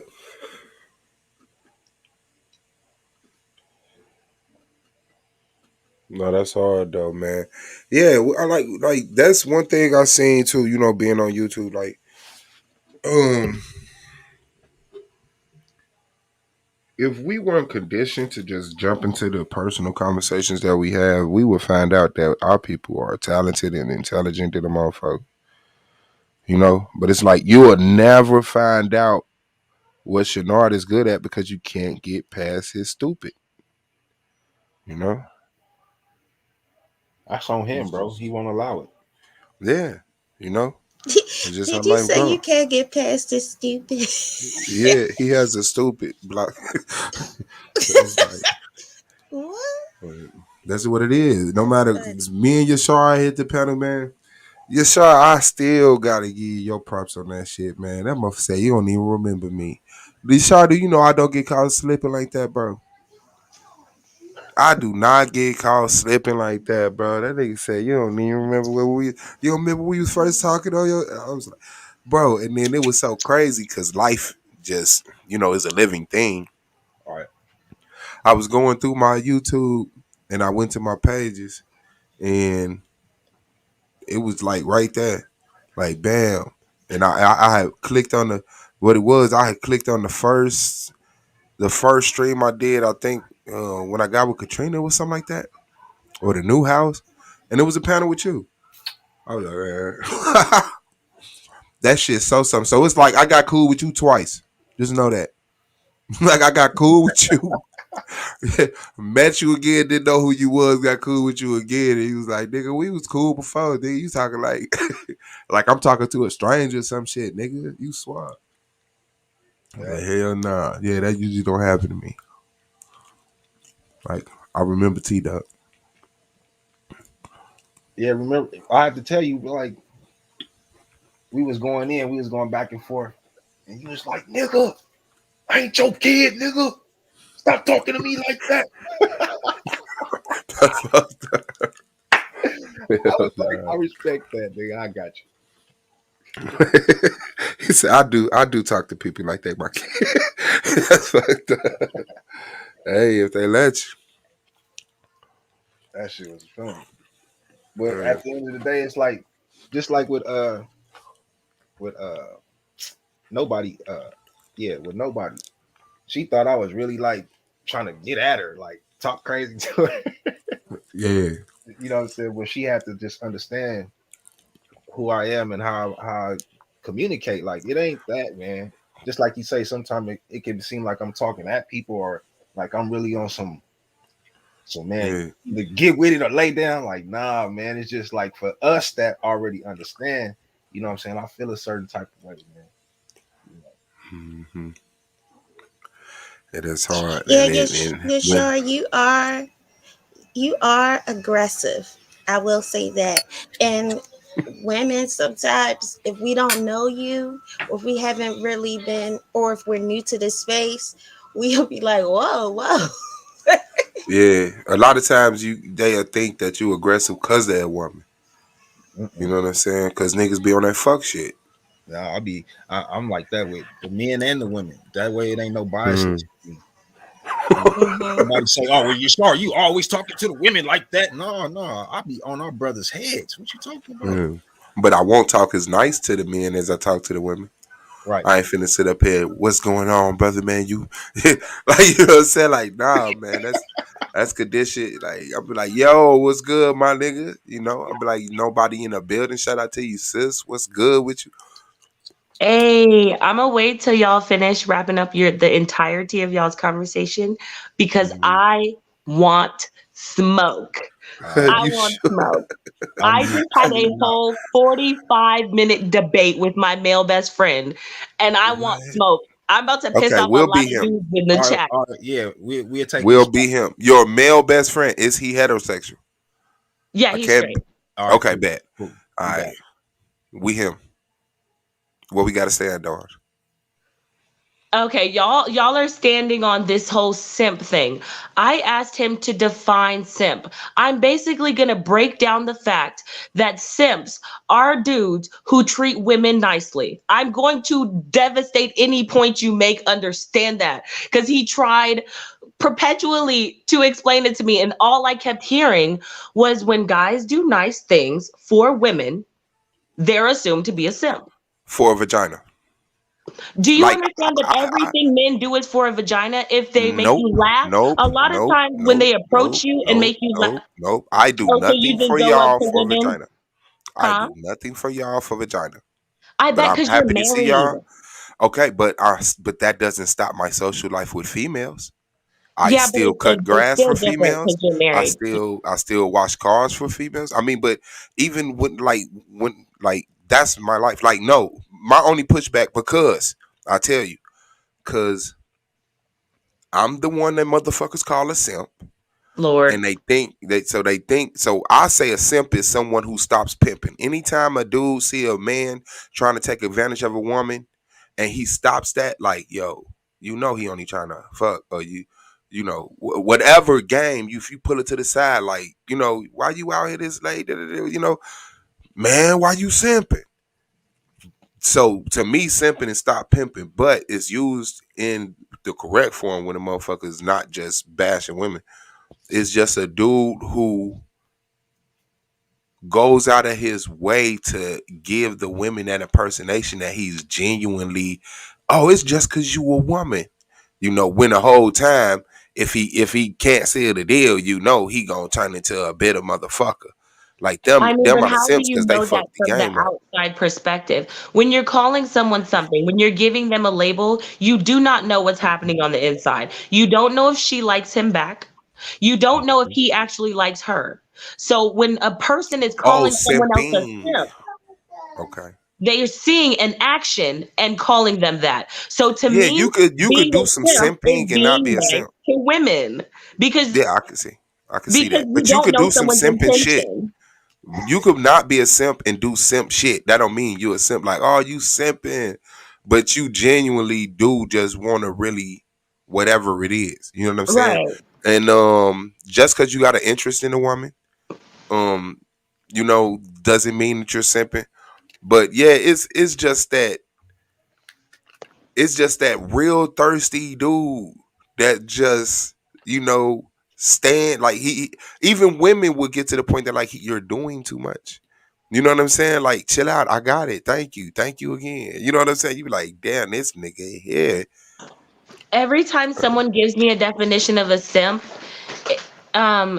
S12: No, that's hard though, man. Yeah, I like that's one thing I seen too. You know, being on YouTube, like um, if we weren't conditioned to just jump into the personal conversations that we have, we would find out that our people are talented and intelligent than the motherfucker. You know, but it's like you will never find out what Shenard is good at because you can't get past his stupid. You know,
S22: That's on him, bro. He won't allow it.
S12: yeah. You know, it's just how
S20: Did you
S12: life
S20: say you
S12: goes.
S20: can't get past this stupid?
S12: Yeah, he has a stupid block. So it's like
S20: What?
S12: that's what it is. No matter
S20: But
S12: me and Yashar hit the panel, man. Yashar, I still gotta give you your props on that shit, man. That motherfucker say you don't even remember me. Yashar, do you know I don't get caught slipping like that, bro? I do not get caught slipping like that, bro. That nigga said you don't even remember where we. You don't remember we was first talking on your. I was like, bro, and then it was so crazy because life just is a living thing.
S22: All right.
S12: I was going through my YouTube and I went to my pages and it was like right there, like bam. And I had clicked on the what it was. I had clicked on the first stream I did. I think when I got with Katrina or something like that, or the new house, and it was a panel with you. I was like, man. That shit so something. So it's like I got cool with you twice. Just know that. Like I got cool with you. Met you again, didn't know who you was, got cool with you again. And he was like, nigga, we was cool before. Nigga, you talking like like I'm talking to a stranger or some shit, nigga. You swap.
S22: Yeah.
S12: Like, hell nah. Yeah, that usually don't happen to me. Like, I remember T Dub.
S22: Yeah, remember I have to tell you, like, we was going back and forth, and he was like, nigga, I ain't your kid, nigga. Stop talking to me like that. I was like, I respect that, nigga. I got
S12: you. He said, I do talk to people like they my kid. That's fucked up. Hey, if they let you.
S22: that shit was funny. But at the end of the day, it's like just like with nobody, with nobody. She thought I was really like trying to get at her, like talk crazy to her.
S12: Yeah.
S22: You know what I'm saying? But she had to just understand who I am and how I communicate. Like it ain't that, man. Just like you say, sometimes it can seem like I'm talking at people or like I'm really on some. So man, either get with it or lay down. Like nah, man. It's just like for us that already understand. You know what I'm saying? I feel a certain type of way, man.
S12: Mm-hmm. It is hard,
S20: yeah,
S12: and
S20: you're sure you are aggressive. I will say that. And women sometimes, if we don't know you, or if we haven't really been, or if we're new to this space, we'll be like, whoa, whoa.
S12: yeah, a lot of times they'll think that you aggressive because they're a woman. You know what I'm saying? Because niggas be on that fuck shit.
S22: Nah, I'm like that with the men and the women. That way it ain't no biases. Somebody say, "Oh, well, you always talking to the women like that." No, I be on our brothers' heads. What you talking about?
S12: But I won't talk as nice to the men as I talk to the women.
S22: Right.
S12: I ain't finna sit up here. What's going on, brother? Man, you like you know what I'm saying? Like, nah, man, that's good this shit. Like, I'll be like, yo, what's good, my nigga? You know, I'll be like, nobody in the building. Shout out to you, sis. What's good with you?
S7: Hey, I'm gonna wait till y'all finish wrapping up the entirety of y'all's conversation because I want smoke. I
S12: You
S7: want
S12: sure?
S7: smoke. I just had a whole 45-minute debate with my male best friend, and I want smoke. I'm about to piss
S12: Okay,
S7: off a
S12: we'll
S7: lot
S12: be
S7: of
S12: him.
S7: dudes in the chat.
S22: Yeah, we'll take
S12: We'll
S22: this.
S12: be him. Your male best friend, is he heterosexual?
S7: Yeah,
S12: I
S7: he's
S12: can't.
S7: straight.
S22: All right,
S12: Okay,
S22: cool.
S12: bet.
S22: Cool.
S12: All right, we him. What we gotta stand on?
S7: Okay, y'all are standing on this whole simp thing. I asked him to define simp. I'm basically going to break down the fact that simps are dudes who treat women nicely. I'm going to devastate any point you make, understand that, cuz he tried perpetually to explain it to me, and all I kept hearing was when guys do nice things for women, they're assumed to be a simp.
S12: For a vagina.
S7: Do you
S12: Like
S7: understand that everything men do is for a vagina? If they make
S12: nope,
S7: you laugh,
S12: nope,
S7: a lot of
S12: nope,
S7: times when
S12: nope,
S7: they approach
S12: nope,
S7: you and
S12: nope,
S7: make you laugh,
S12: nope, nope. I do
S7: oh, so you
S12: nothing
S7: just
S12: for
S7: go up
S12: y'all
S7: to
S12: for
S7: women,
S12: vagina. I
S7: huh?
S12: do nothing for y'all for vagina.
S7: I
S12: But
S7: bet
S12: I'm
S7: because you're
S12: happy to see
S7: married.
S12: y'all. Okay, but that doesn't stop my social life with females. I
S7: Yeah, but
S12: still cut
S7: it's
S12: grass
S7: still
S12: for
S7: different
S12: females.
S7: because you're married.
S12: I still wash cars for females. I mean, but even when that's my life. Like no, my only pushback because I tell you, because I'm the one that motherfuckers call a simp.
S7: Lord.
S12: And they think so I say a simp is someone who stops pimping. Anytime a dude see a man trying to take advantage of a woman and he stops that, like, yo, you know he only trying to fuck, or you know, whatever game, if you pull it to the side, like, you know, why you out here this late, you know, man, why you simping? So to me, simping is stop pimping, but it's used in the correct form when a motherfucker is not just bashing women. It's just a dude who goes out of his way to give the women that impersonation that he's genuinely, oh, it's just because you a woman, you know, when the whole time, if he can't seal the deal, you know he gonna turn into a bitter motherfucker. Like
S7: I mean,
S12: them
S7: but
S12: are the
S7: how do
S12: simps
S7: you
S12: because they
S7: know that
S12: fucked the
S7: from the
S12: game up.
S7: outside perspective? When you're calling someone something, when you're giving them a label, you do not know what's happening on the inside. You don't know if she likes him back. You don't know if he actually likes her. So when a person is
S12: Oh,
S7: calling someone else a
S12: simping.
S7: simp,
S12: Okay.
S7: they are seeing an action and calling them that. So to
S12: Yeah,
S7: me,
S12: you could
S7: being a
S12: do some
S7: simp is
S12: simping and not
S7: being
S12: be a
S7: nice
S12: simp.
S7: to women because
S12: Yeah, I can see that.
S7: you
S12: But you
S7: don't
S12: could
S7: know
S12: do some
S7: someone's
S12: simping shit.
S7: intention.
S12: You could not be a simp and do simp shit. That don't mean you a simp. Like, oh, you simping, but you genuinely do just want to really whatever it is. You know what I'm saying?
S7: Right.
S12: And just because you got an interest in a woman, um, you know, doesn't mean that you're simping. But yeah, it's just that real thirsty dude that just, you know, stand like he even women would get to the point that like you're doing too much. You know what I'm saying? Like, chill out. I got it. Thank you. Thank you again. You know what I'm saying? You be like, damn, this nigga here.
S7: Every time someone gives me a definition of a simp,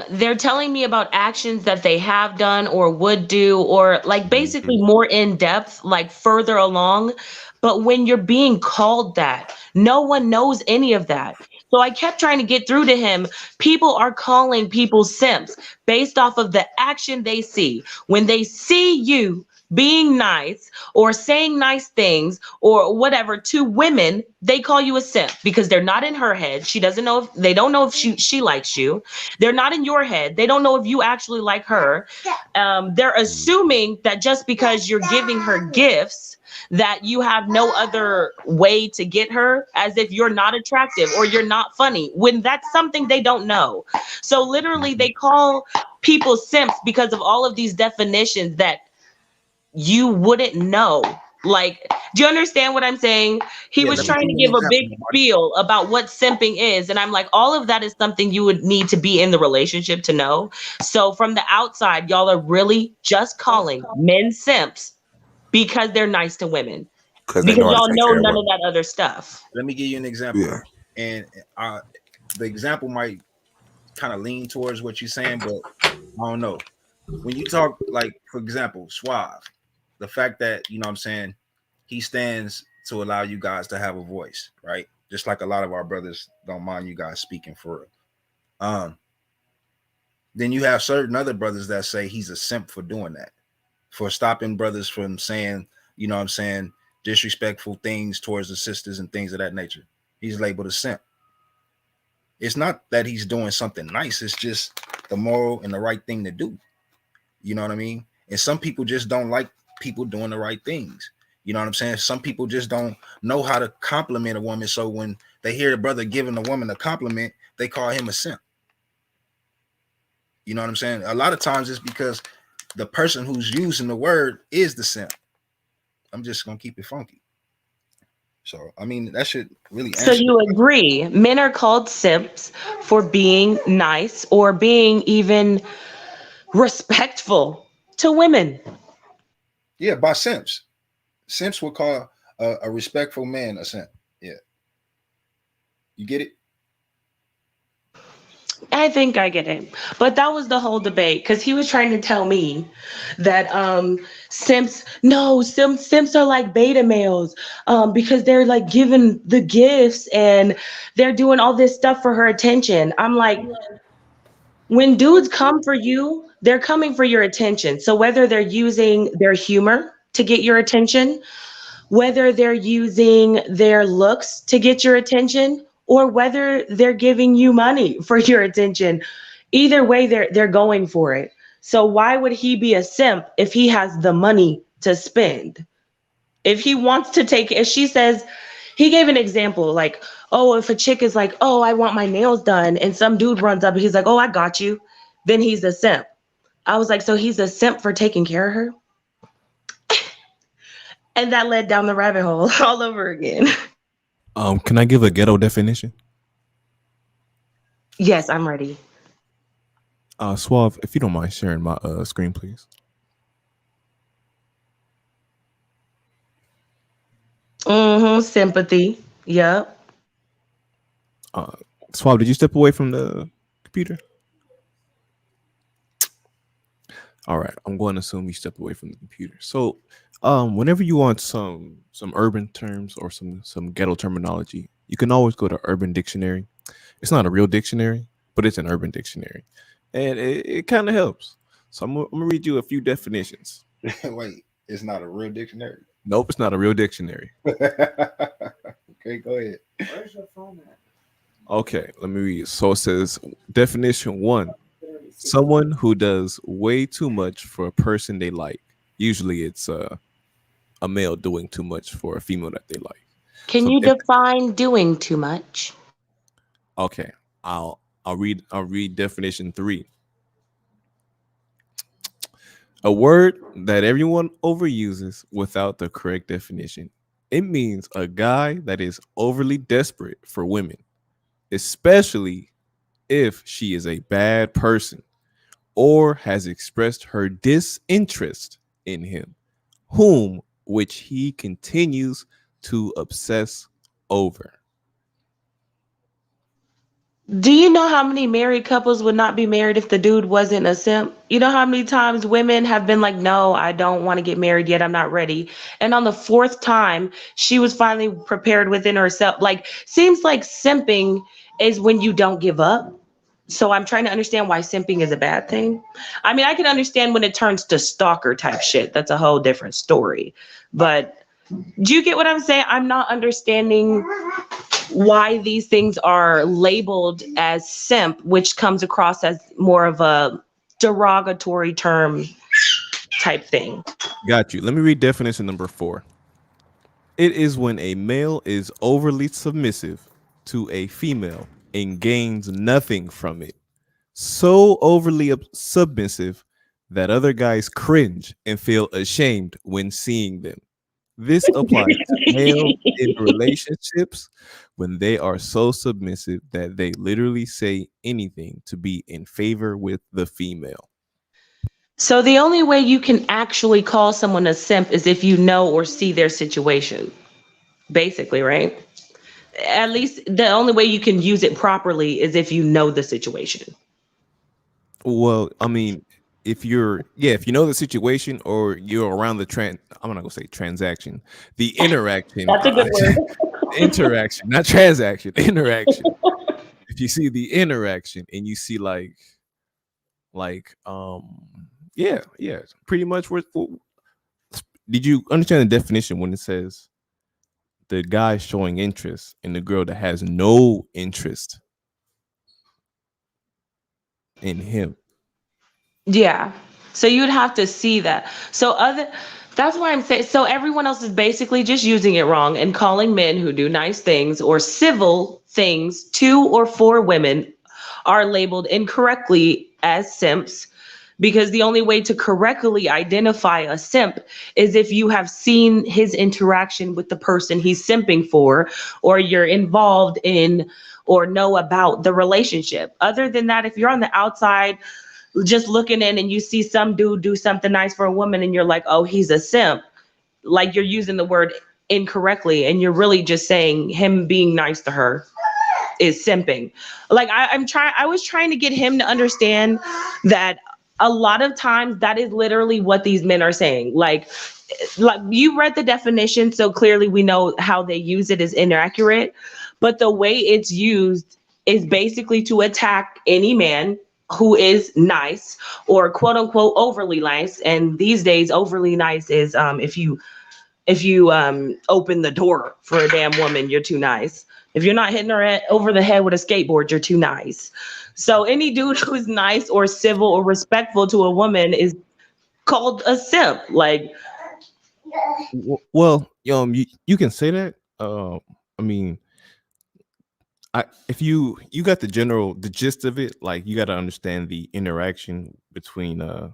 S7: they're telling me about actions that they have done or would do, or like basically more in depth, like further along. But when you're being called that, no one knows any of that. So I kept trying to get through to him. People are calling people simps based off of the action they see. When they see you being nice or saying nice things or whatever to women, they call you a simp because they're not in her head. She doesn't know if they don't know if she likes you. They're not in your head. They don't know if you actually like her. They're assuming that just because you're giving her gifts, that you have no other way to get her, as if you're not attractive or you're not funny, when that's something they don't know. So literally, they call people simps because of all of these definitions that you wouldn't know. Like, do you understand what I'm saying? He
S11: Yeah,
S7: was
S11: let me
S7: trying
S11: give
S7: to
S11: you an
S7: give a big
S11: example, Marty.
S7: spiel about what simping is. And I'm like, all of that is something you would need to be in the relationship to know. So from the outside, y'all are really just calling men simps because they're nice to women.
S12: Because they
S7: Because
S12: know how to
S7: y'all
S12: take
S7: know
S12: care of
S7: none of
S12: women.
S7: that other stuff.
S11: Let me give you an example,
S12: Yeah.
S11: and the example might kind of lean towards what you're saying, but I don't know. When you talk, like, for example, Suave, the fact that, you know what I'm saying, he stands to allow you guys to have a voice, right? Just like a lot of our brothers don't mind you guys speaking for real. Then you have certain other brothers that say he's a simp for doing that, for stopping brothers from saying, you know what I'm saying, disrespectful things towards the sisters and things of that nature. He's labeled a simp. It's not that he's doing something nice, it's just the moral and the right thing to do. You know what I mean? And some people just don't like people doing the right things. You know what I'm saying? Some people just don't know how to compliment a woman. So when they hear a brother giving a woman a compliment, they call him a simp. You know what I'm saying? A lot of times it's because the person who's using the word is the simp. I'm just gonna keep it funky.
S2: So I mean, that should really
S7: So
S2: answer the
S7: you
S2: question.
S7: agree, men are called simps for being nice or being even respectful to women.
S2: Yeah, by simps. Simps would call a respectful man a simp. Yeah, you get it.
S7: I think I get it. But that was the whole debate because he was trying to tell me that simps no simps are like beta males because they're like giving the gifts and they're doing all this stuff for her attention. I'm like, when dudes come for you, they're coming for your attention. So whether they're using their humor to get your attention, whether they're using their looks to get your attention, or whether they're giving you money for your attention, either way they're going for it. So why would he be a simp if he has the money to spend? If he wants to take, if she says, he gave an example like, oh, if a chick is like, oh, I want my nails done, and some dude runs up and he's like, oh, I got you, then he's a simp. I was like, so he's a simp for taking care of her? And that led down the rabbit hole all over again.
S4: Can I give a ghetto definition?
S7: Yes, I'm ready.
S4: Suave, if you don't mind sharing my screen, please.
S7: Sympathy. Yep.
S4: Suave, did you step away from the computer? All right, I'm going to assume you stepped away from the computer. So, whenever you want some urban terms or some ghetto terminology, you can always go to Urban Dictionary. It's not a real dictionary, but it's an urban dictionary, and it kind of helps. So I'm gonna read you a few definitions.
S2: Wait, it's not a real dictionary.
S4: Nope, it's not a real dictionary.
S2: Okay, go ahead.
S18: Where's your phone at?
S4: Okay, let me read. So it says definition 1: someone who does way too much for a person they like. Usually, it's a male doing too much for a female that they like.
S7: Can
S4: So
S7: you define doing too much?
S4: okay, I'll read definition 3. A word that everyone overuses without the correct definition. It means a guy that is overly desperate for women, especially if she is a bad person or has expressed her disinterest in him, whom which he continues to obsess over.
S7: Do you know how many married couples would not be married if the dude wasn't a simp? You know how many times women have been like, no, I don't want to get married yet. I'm not ready. And on the fourth time, she was finally prepared within herself. Like, seems like simping is when you don't give up. So I'm trying to understand why simping is a bad thing. I mean, I can understand when it turns to stalker type shit. That's a whole different story. But do you get what I'm saying? I'm not understanding why these things are labeled as simp, which comes across as more of a derogatory term type thing.
S4: Got you. Let me read definition number 4. It is when a male is overly submissive to a female and gains nothing from it. So overly submissive that other guys cringe and feel ashamed when seeing them. This applies to males in relationships when they are so submissive that they literally say anything to be in favor with the female.
S7: So the only way you can actually call someone a simp is if you know or see their situation, basically, right? At least the only way you can use it properly is if you know the situation.
S4: Well, I mean, if you know the situation or you're around I'm not gonna say transaction, the interaction,
S7: That's a good word.
S4: interaction, not transaction, interaction. If you see the interaction and you see yeah, pretty much. Did you understand the definition when it says the guy showing interest in the girl that has no interest in him?
S7: Yeah. So you'd have to see that. That's why I'm saying, so everyone else is basically just using it wrong and calling men who do nice things or civil things to or for women are labeled incorrectly as simps because the only way to correctly identify a simp is if you have seen his interaction with the person he's simping for, or you're involved in or know about the relationship. Other than that, if you're on the outside just looking in and you see some dude do something nice for a woman and you're like, oh, he's a simp, like you're using the word incorrectly and you're really just saying him being nice to her is simping. Like I was trying to get him to understand that a lot of times that is literally what these men are saying. Like you read the definition, so clearly we know how they use it is inaccurate, but the way it's used is basically to attack any man who is nice or quote unquote overly nice. And these days overly nice is if you open the door for a damn woman, you're too nice. If you're not hitting her over the head with a skateboard, you're too nice. So any dude who's nice or civil or respectful to a woman is called a simp. Like,
S4: Well, you can say that. I mean, if you got the gist of it, like you got to understand the interaction between the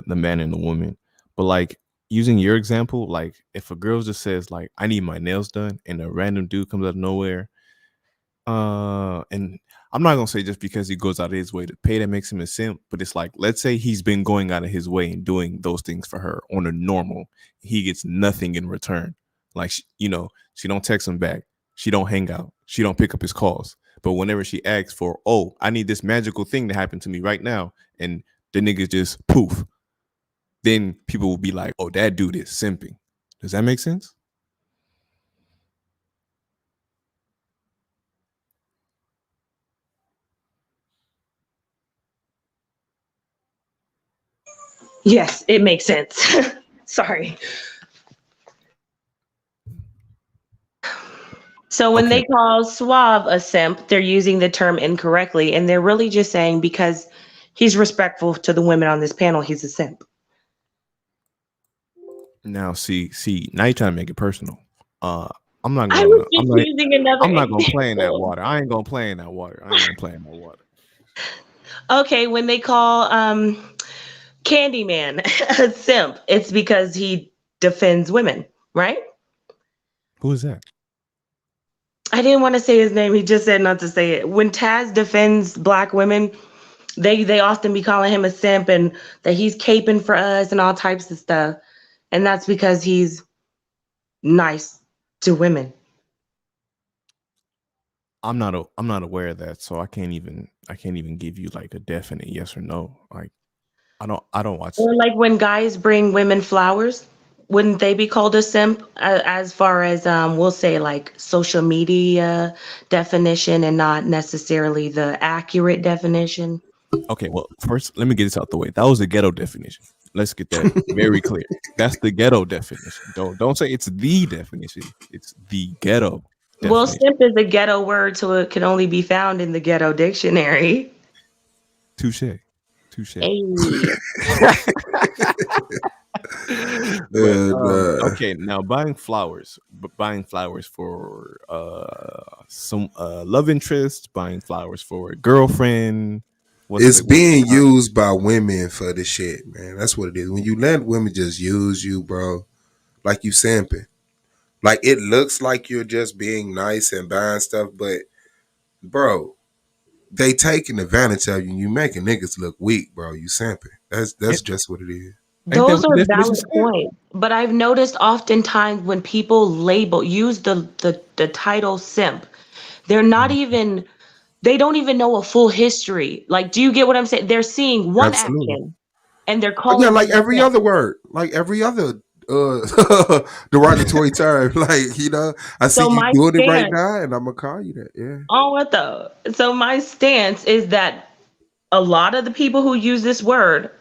S4: man and the woman. But like using your example, like if a girl just says like I need my nails done, and a random dude comes out of nowhere, and I'm not gonna say just because he goes out of his way to pay that makes him a simp, but it's like let's say he's been going out of his way and doing those things for her on a normal, he gets nothing in return. Like she don't text him back, she don't hang out, she don't pick up his calls. But whenever she asks for, oh, I need this magical thing to happen to me right now, and the nigga just poof, then people will be like, oh, that dude is simping. Does that make sense?
S7: yes, it makes sense. Sorry. So when
S4: Okay.
S7: they call Suave a simp, they're using the term incorrectly, and they're really just saying because he's respectful to the women on this panel, he's a simp.
S4: Now, see, now you're trying to make it personal. Uh, I'm not
S7: I
S4: gonna,
S7: was
S4: I'm
S7: just
S4: not,
S7: using another
S4: I'm not gonna play in that
S7: example.
S4: water. I ain't gonna play in that water. I ain't gonna play in that water.
S7: Okay, when they call Candyman a simp, it's because he defends women, right?
S4: Who is that?
S7: I didn't want to say his name. He just said not to say it. When Taz defends black women, they often be calling him a simp and that he's caping for us and all types of stuff. And that's because he's nice to women.
S4: I'm not aware of that, so I can't even give you like a definite yes or no. Like I don't watch.
S7: Or like when guys bring women flowers, wouldn't they be called a simp? As far as we'll say like social media definition and not necessarily the accurate definition.
S4: Okay, well, first let me get this out the way. That was the ghetto definition. Let's get that very clear. That's the ghetto definition. Don't say it's the definition. It's the ghetto
S7: Well,
S4: definition.
S7: simp is a ghetto word, so it can only be found in the ghetto dictionary.
S4: Touche.
S7: Hey.
S4: But
S12: Nah.
S4: okay, now buying flowers for some love interest, buying flowers for a girlfriend.
S12: It's
S4: What's the
S12: being used by women for the shit, man. That's what it is. When you let women just use you, bro, like you simping. Like it looks like you're just being nice and buying stuff, but bro, they taking advantage of you. You making niggas look weak, bro. You simping. That's just what it is.
S4: Ain't that
S7: Those
S4: what the
S7: are
S4: definition
S7: valid
S4: said?
S7: points. But I've noticed oftentimes when people use the title simp, they're not even they don't even know a full history. Like, do you get what I'm saying? They're seeing one
S12: Absolutely.
S7: action and they're
S12: Oh yeah,
S7: calling
S12: like
S7: them a
S12: every
S7: simp.
S12: other word, like every other derogatory term. Like, I see
S7: So
S12: you
S7: my
S12: doing it right
S7: stance,
S12: now, and I'm gonna call you that. Yeah.
S7: oh what the so my stance is that a lot of the people who use this word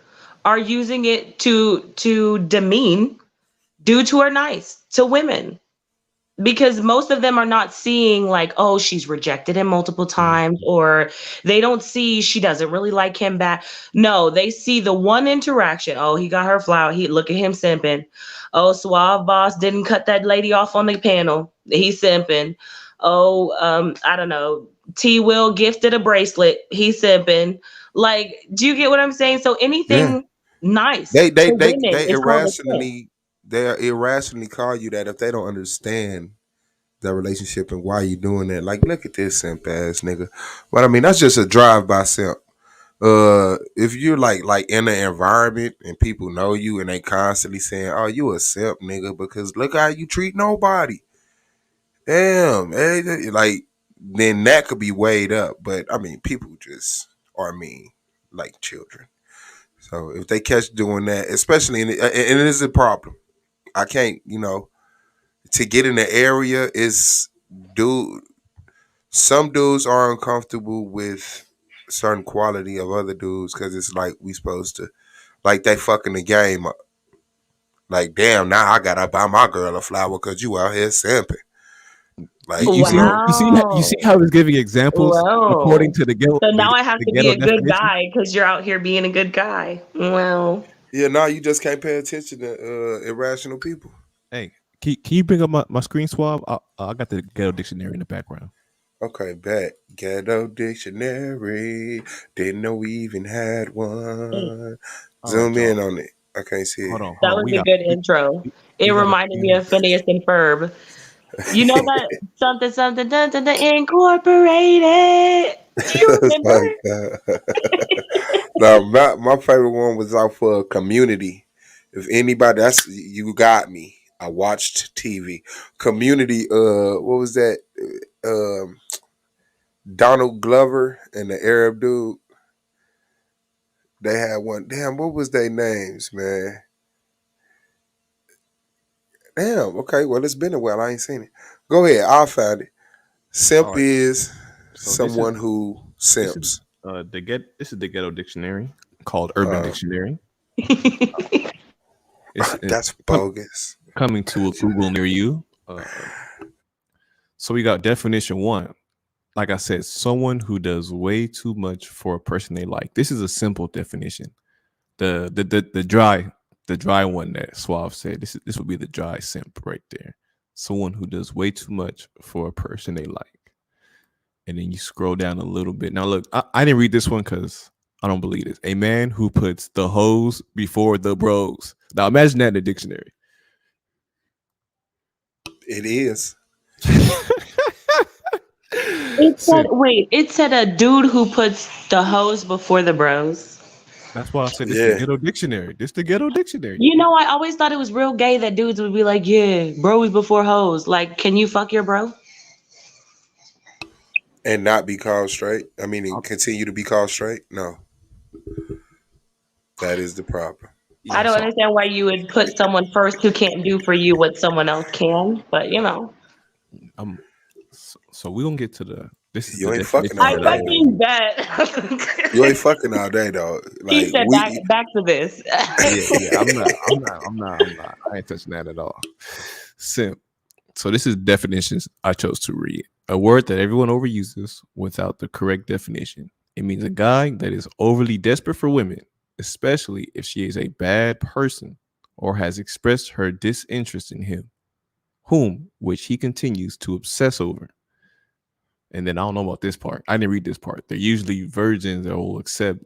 S7: are using it to demean dudes who are nice to women. Because most of them are not seeing like, oh, she's rejected him multiple times, or they don't see she doesn't really like him back. No, they see the one interaction. Oh, he got her flower. He look at him simping. Oh, Suave Boss didn't cut that lady off on the panel. He's simping. Oh, I don't know. T Will gifted a bracelet. He's simping. Like, do you get what I'm saying? So
S12: Yeah.
S7: anything nice
S12: They they
S7: to
S12: they
S7: women
S12: they
S7: is called a simp.
S12: irrationally call you that if they don't understand that relationship and why you doing that. Like, look at this simp ass nigga. But I mean, that's just a drive by simp. If you're like in an environment and people know you and they constantly saying, "Oh, you a simp nigga," because look how you treat nobody. Damn, like then that could be weighed up. But I mean, people just are mean, like children. So if they catch doing that, especially and it is a problem. I can't, to get in the area is dude. Some dudes are uncomfortable with certain quality of other dudes because it's like we supposed to, like they fucking the game up. Like, damn, now I gotta buy my girl a flower because you out here simping. Like,
S4: You see, you see how he's giving examples according
S7: Wow.
S4: to the ghetto,
S7: So now I have
S4: the
S7: to be
S4: ghetto
S7: a good
S4: definition.
S7: guy because you're out here being a good guy. Wow.
S12: Yeah, no, you just can't pay attention to irrational people.
S4: Hey, can you bring up my screen swab? I got the ghetto dictionary in the background.
S12: Okay, bet. Ghetto dictionary. Didn't know we even had one.
S4: All right,
S12: Zoom
S4: y'all.
S12: in on it. I can't see it.
S4: Hold on,
S7: That
S4: hold on.
S7: was a good intro. It reminded me of Phineas and Ferb. You know that something something dun, dun, dun, incorporated. Do you
S12: It's
S7: remember?
S12: like no, my favorite one was off Community. If anybody, that's you got me. I watched TV. Community. What was that? Um, Donald Glover and the Arab dude. They had one. Damn, what was their names, man? Damn. Okay, well it's been a while. I ain't seen it. Go ahead. I'll find it.
S4: All
S12: Simp
S4: right.
S12: is
S4: So
S12: someone who simps.
S4: this is the ghetto dictionary called Urban Dictionary. It's
S12: That's bogus.
S4: coming to a Google near you. So we got definition one. Like I said, someone who does way too much for a person they like. This is a simple definition. The dry one that Suave said. This would be the dry simp right there. Someone who does way too much for a person they like. And then you scroll down a little bit. Now look, I didn't read this one because I don't believe this. A man who puts the hoes before the bros. Now imagine that in the dictionary.
S12: It is.
S7: It said a dude who puts the hoes before the bros.
S4: That's why I said it's the ghetto dictionary. This the ghetto dictionary.
S7: You know, I always thought it was real gay that dudes would be like, yeah, bros before hoes. Like, can you fuck your bro?
S12: And not be called straight. I mean, and continue to be called straight. No, that is the problem.
S7: I don't understand why you would put someone first who can't do for you what someone else can, but you know.
S4: So we're gonna get to the this is
S12: You
S4: the
S12: ain't fucking
S4: definition.
S12: all
S7: I
S12: day.
S7: fucking bet.
S12: You ain't fucking all day though.
S7: He
S12: Like
S7: said back to this.
S4: Yeah, I'm not. I ain't touching that at all. Simp. So this is definitions I chose to read. A word that everyone overuses without the correct definition. It means a guy that is overly desperate for women, especially if she is a bad person or has expressed her disinterest in him, which he continues to obsess over. And then I don't know about this part. I didn't read this part. They're usually virgins that will accept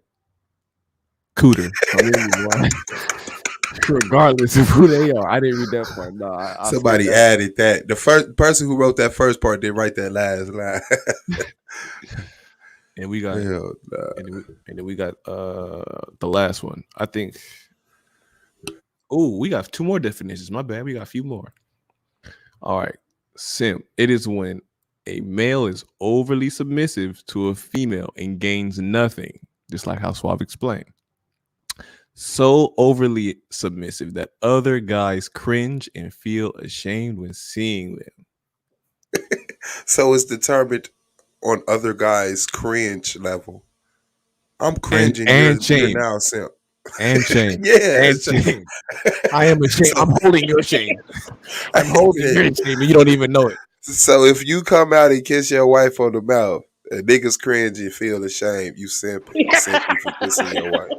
S4: cooter from anyone, regardless of who they are. I didn't read that part. No, I
S12: somebody added that. The first person who wrote that first part didn't write that last line.
S4: And we got,
S12: Hell,
S4: and then we got the last one. I think. Oh, we got two more definitions. My bad. We got a few more. All right, simp. It is when a male is overly submissive to a female and gains nothing, just like how Suave explained. So overly submissive that other guys cringe and feel ashamed when seeing them.
S12: So it's determined on other guys' cringe level. I'm cringing.
S4: And
S12: you're
S4: shame.
S12: now simp.
S4: And shame.
S12: Yeah,
S4: and shame. I am ashamed. I'm holding your shame. I'm holding your shame, and you don't even know it.
S12: So if you come out and kiss your wife on the mouth, and niggas cringe and feel ashamed, you simply for kissing your wife.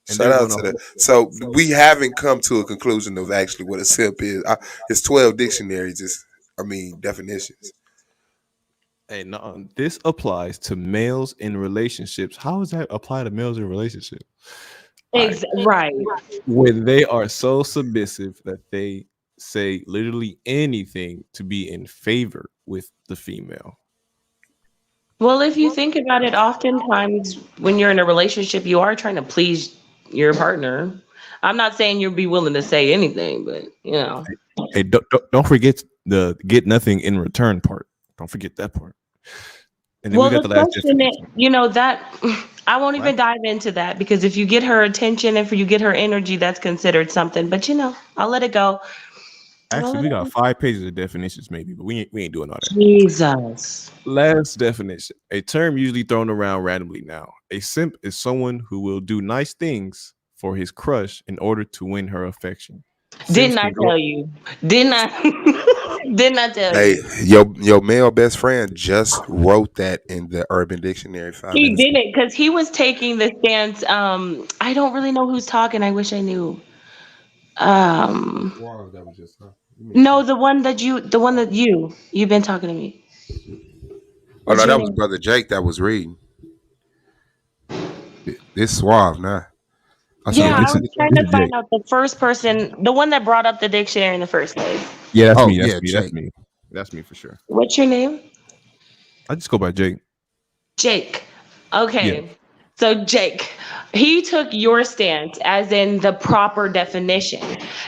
S12: Shout out to that. So we haven't come to a conclusion of actually what a simp is. It's 12 dictionaries. Definitions.
S4: Hey, no, this applies to males in relationships. How does that apply to males in relationships? All right.
S7: Right.
S4: When they are so submissive that they say literally anything to be in favor with the female.
S7: Well, if you think about it, oftentimes when you're in a relationship, you are trying to please your partner. I'm not saying you'll be willing to say anything, but you know.
S4: Hey, don't forget the get nothing in return part. Don't forget that part. And then we
S7: Well,
S4: got
S7: the
S4: the last
S7: question
S4: definition.
S7: that that I won't even dive into that because if you get her attention and if you get her energy, that's considered something. But I'll let it go. I'll
S4: Actually,
S7: let
S4: we
S7: it
S4: got
S7: go.
S4: 5 pages of definitions, maybe, but we ain't doing all that.
S7: Jesus.
S4: Last definition: a term usually thrown around randomly now. A simp is someone who will do nice things for his crush in order to win her affection. Simps
S7: Didn't
S4: can
S7: I
S4: go.
S7: tell you? Didn't I? Didn't I tell
S12: Hey,
S7: you?
S12: your male best friend just wrote that in the Urban Dictionary 5 minutes
S7: He
S12: ago.
S7: didn't because he was taking the stance. I don't really know who's talking. I wish I knew. Um,
S12: Wow, that was just huh? You mean
S7: no,
S12: Jake?
S7: the one that you've been talking to me.
S12: Oh
S7: What's
S12: no,
S7: your
S12: that was
S7: name?
S12: brother Jake that was reading. This suave now. I
S4: Yeah,
S12: saw.
S7: Yeah,
S12: I
S7: I
S4: this is
S7: was
S12: sent it to
S7: trying
S12: him.
S4: this
S7: to
S4: is
S7: find
S4: Jake.
S7: out the first person, the one that brought up the dictionary in the first place.
S4: Yeah, that's
S12: Oh
S4: me. That's
S12: yeah,
S4: me. That's
S12: Jake.
S4: me. That's me for sure.
S7: What's your name?
S4: I just go by Jake.
S7: Jake.
S4: Yeah.
S7: Okay. So Jake, he took your stance as in the proper definition.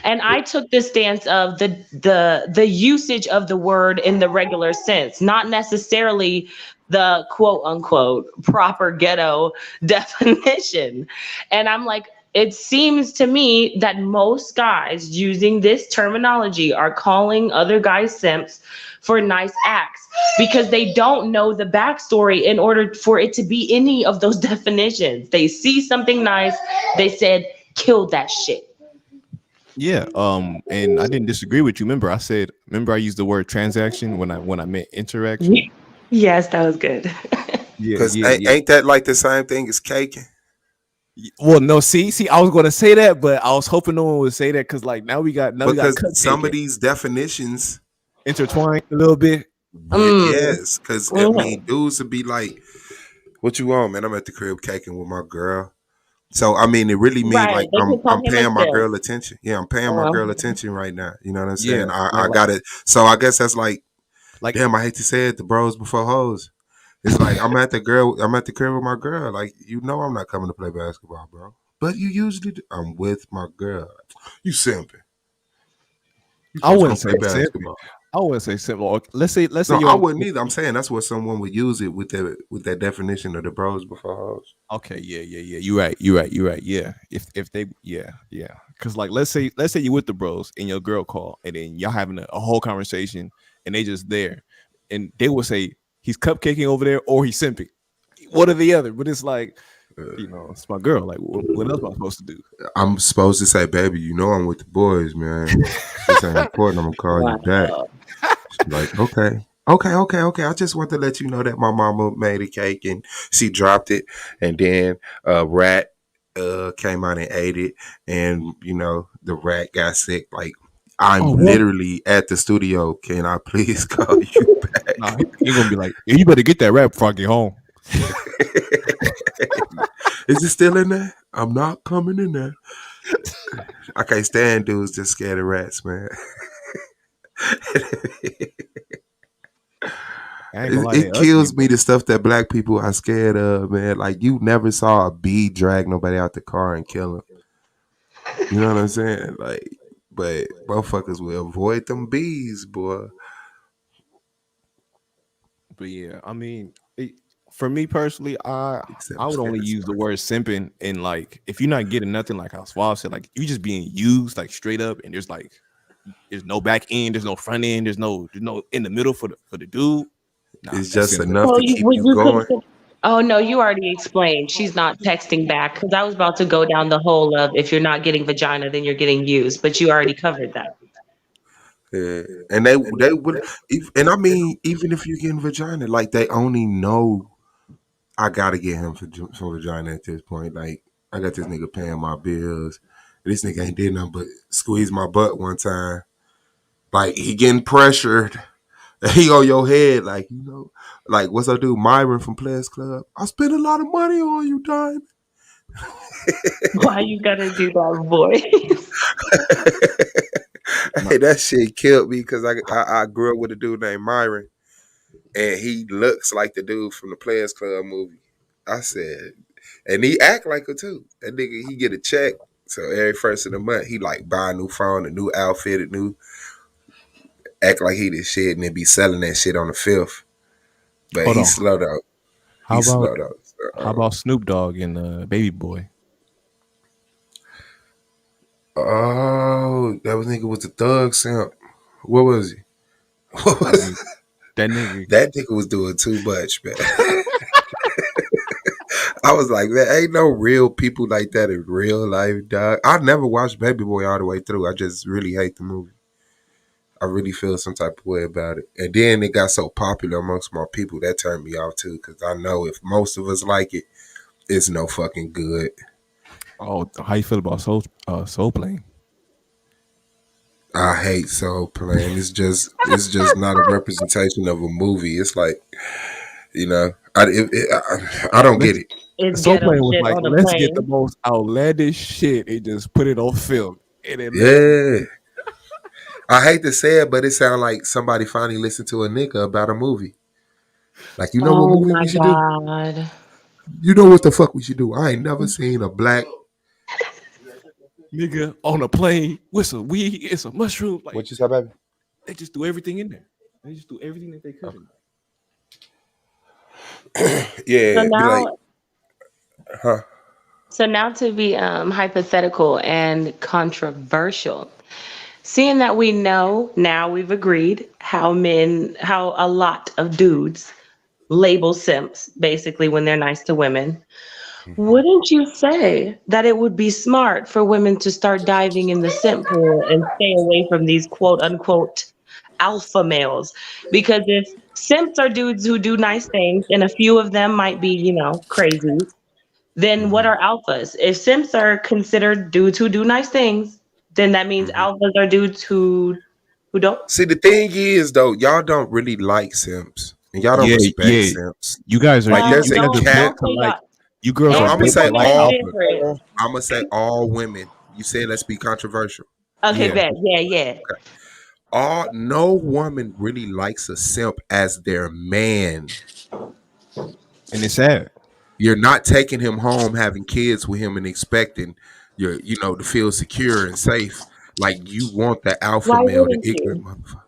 S7: And I took the stance of the usage of the word in the regular sense, not necessarily the quote unquote proper ghetto definition. And I'm like, it seems to me that most guys using this terminology are calling other guys simps for nice acts because they don't know the backstory in order for it to be any of those definitions. They see something nice, they said, kill that shit.
S4: Yeah. And I didn't disagree with you. Remember I used the word transaction when I meant interaction.
S7: Yes, that was good.
S4: Yeah,
S12: Cause
S4: yeah, yeah.
S12: ain't that like the same thing as caking?
S4: Well, no, see, I was gonna say that, but I was hoping no one would say that because like now we got
S12: Because some
S4: cupcake
S12: of these definitions
S4: intertwined a little bit.
S12: with
S7: Mm.
S12: yes, because I mean
S7: Mhm.
S12: dudes would be like, "What you want, man? I'm at the crib caking with my girl." So I mean, it really mean
S7: Right.
S12: like
S7: They
S12: I'm
S7: could call
S12: I'm
S7: him a
S12: paying my
S7: simp.
S12: girl attention. Yeah, I'm paying my
S7: Uh,
S12: girl attention right now. You know what I'm
S4: Yeah,
S12: saying? I
S4: like
S12: got it. So I guess that's like,
S4: like
S12: damn. I hate to say it, the bros before hoes. It's like I'm at the crib with my girl. Like you know, I'm not coming to play basketball, bro. But you usually do. I'm with my girl. You simping. You
S4: I
S12: supposed to
S4: wouldn't
S12: come
S4: say
S12: play
S4: simping.
S12: basketball.
S4: I wouldn't say simple. Okay, let's say
S12: No, I
S4: you're
S12: wouldn't either. I'm saying that's what someone would use it with that definition of the bros before hoes.
S4: okay. Yeah, yeah, yeah. You're right. Yeah, if they yeah. Because like let's say you're with the bros and your girl call and then y'all having a whole conversation and they just there and they will say he's cupcaking over there or he's simping. One or the other. But it's like it's my girl. Like what else am I supposed to do?
S12: I'm supposed to say, baby, you know I'm with the boys, man. This ain't important. I'm gonna call you back.
S7: wow.
S12: Like, okay. I just want to let you know that my mama made a cake and she dropped it, and then a rat came out and ate it, and the rat got sick. Like, I'm
S4: Oh what?
S12: literally at the studio. Can I please call you back?
S4: Nah, he gonna be like, "Yeah, you better get that rap before I get home."
S12: Is it still in there? I'm not coming in there. I can't stand dudes just scared of rats, man.
S4: I ain't gonna
S12: It,
S4: lie, they
S12: it
S4: ugly,
S12: kills
S4: but
S12: me the stuff that black people are scared of, man. Like you never saw a bee drag nobody out the car and kill them. You know what I'm saying? Like, but motherfuckers will avoid them bees, boy.
S4: yeah, I mean, for me personally,
S12: Except
S4: I
S12: I'm
S4: would
S12: scared
S4: only
S12: of
S4: use the
S12: spiders.
S4: word simping in like if you're not getting nothing like how Suave said, like you just being used like straight up, and there's no back end, there's no front end, there's no in the middle for the dude. Nah,
S12: It's
S4: that's
S12: just
S4: simping.
S12: enough
S7: So
S12: to keep
S7: would
S12: you
S7: you
S12: going.
S7: consider? Oh no, you already explained. She's not texting back because I was about to go down the whole of if you're not getting vagina, then you're getting used. But you already covered that.
S12: Yeah. And they would, and I mean, even if you're getting vagina, like they only know I gotta get him for vagina at this point. Like I got this nigga paying my bills. This nigga ain't did nothing but squeeze my butt one time. Like he getting pressured. He on your head, like, like what's I do? Myron from Players Club. I spent a lot of money on you, Diamond.
S7: Why you gotta do that voice?
S12: Hey, that shit killed me because I grew up with a dude named Myron, and he looks like the dude from the Players Club movie. I said, and he act like it too. That nigga, he get a check, so every first of the month he like buy a new phone, a new outfit, a new act like he did shit, and then be selling that shit on the fifth. But
S4: Hold
S12: he
S4: on.
S12: slowed out.
S4: How
S12: He
S4: about
S12: slowed out.
S4: how about Snoop Dogg and Baby Boy?
S12: Oh, that was nigga was the thug simp. What was he? What
S4: I
S12: was
S4: mean, that nigga.
S12: that nigga was doing too much, man. I was like, man, ain't no real people like that in real life, dog. I never watched Baby Boy all the way through. I just really hate the movie. I really feel some type of way about it. And then it got so popular amongst my people that turned me off too, because I know if most of us like it, it's no fucking good.
S4: Oh, how you feel about Soul Plane?
S12: I hate Soul Plane. It's just not a representation of a movie. It's like, I don't get
S4: Let's
S12: it.
S7: It's
S4: Soul
S7: ghetto
S4: Plane was
S7: shit
S4: like,
S7: on a
S4: let's get the
S7: plane.
S4: most outlandish shit and just put it on film. And then
S12: Yeah. I hate to say it, but it sounds like somebody finally listened to a nigga about a movie. Like, you know what
S7: Oh
S12: movie
S7: my
S12: we should do?
S7: god.
S12: You know what the fuck we should do? I ain't never seen a black.
S4: nigga on a plane with some weed and some mushroom. Like
S12: What you say, baby?
S4: they just do everything in there. They just do everything that they could in
S7: So
S12: Yeah, be like,
S7: now
S12: huh?
S7: so now to be hypothetical and controversial. Seeing that we know now we've agreed how a lot of dudes label simps basically when they're nice to women. Wouldn't you say that it would be smart for women to start diving in the simp pool and stay away from these quote unquote alpha males? Because if simps are dudes who do nice things and a few of them might be, crazy, then what
S12: Mm-hmm.
S7: are alphas? If simps are considered dudes who do nice things, then that means
S12: Mm-hmm.
S7: alphas are dudes who don't.
S12: See, the thing is, though, y'all don't really like simps, and y'all don't
S4: Yeah,
S12: respect
S4: yeah.
S12: simps.
S4: You guys are
S12: Like,
S4: you
S12: there's a
S4: guys are
S12: cat.
S4: built
S7: Don't
S4: to
S7: say
S4: like
S7: y'all.
S4: you girls
S12: No,
S4: are
S12: I'm gonna
S7: Every
S4: built to
S12: say
S7: woman
S4: like
S7: is
S12: all.
S4: alpha.
S7: different.
S12: I'm gonna say all women. You said let's be controversial.
S7: Okay,
S4: Yeah.
S7: bet. Yeah, yeah.
S12: All no woman really likes a simp as their man.
S4: And it's sad.
S12: You're not taking him home, having kids with him, and expecting to feel secure and safe. Like you want the alpha
S7: Why
S12: male, the
S7: wouldn't
S12: ignorant
S7: you?
S12: motherfucker.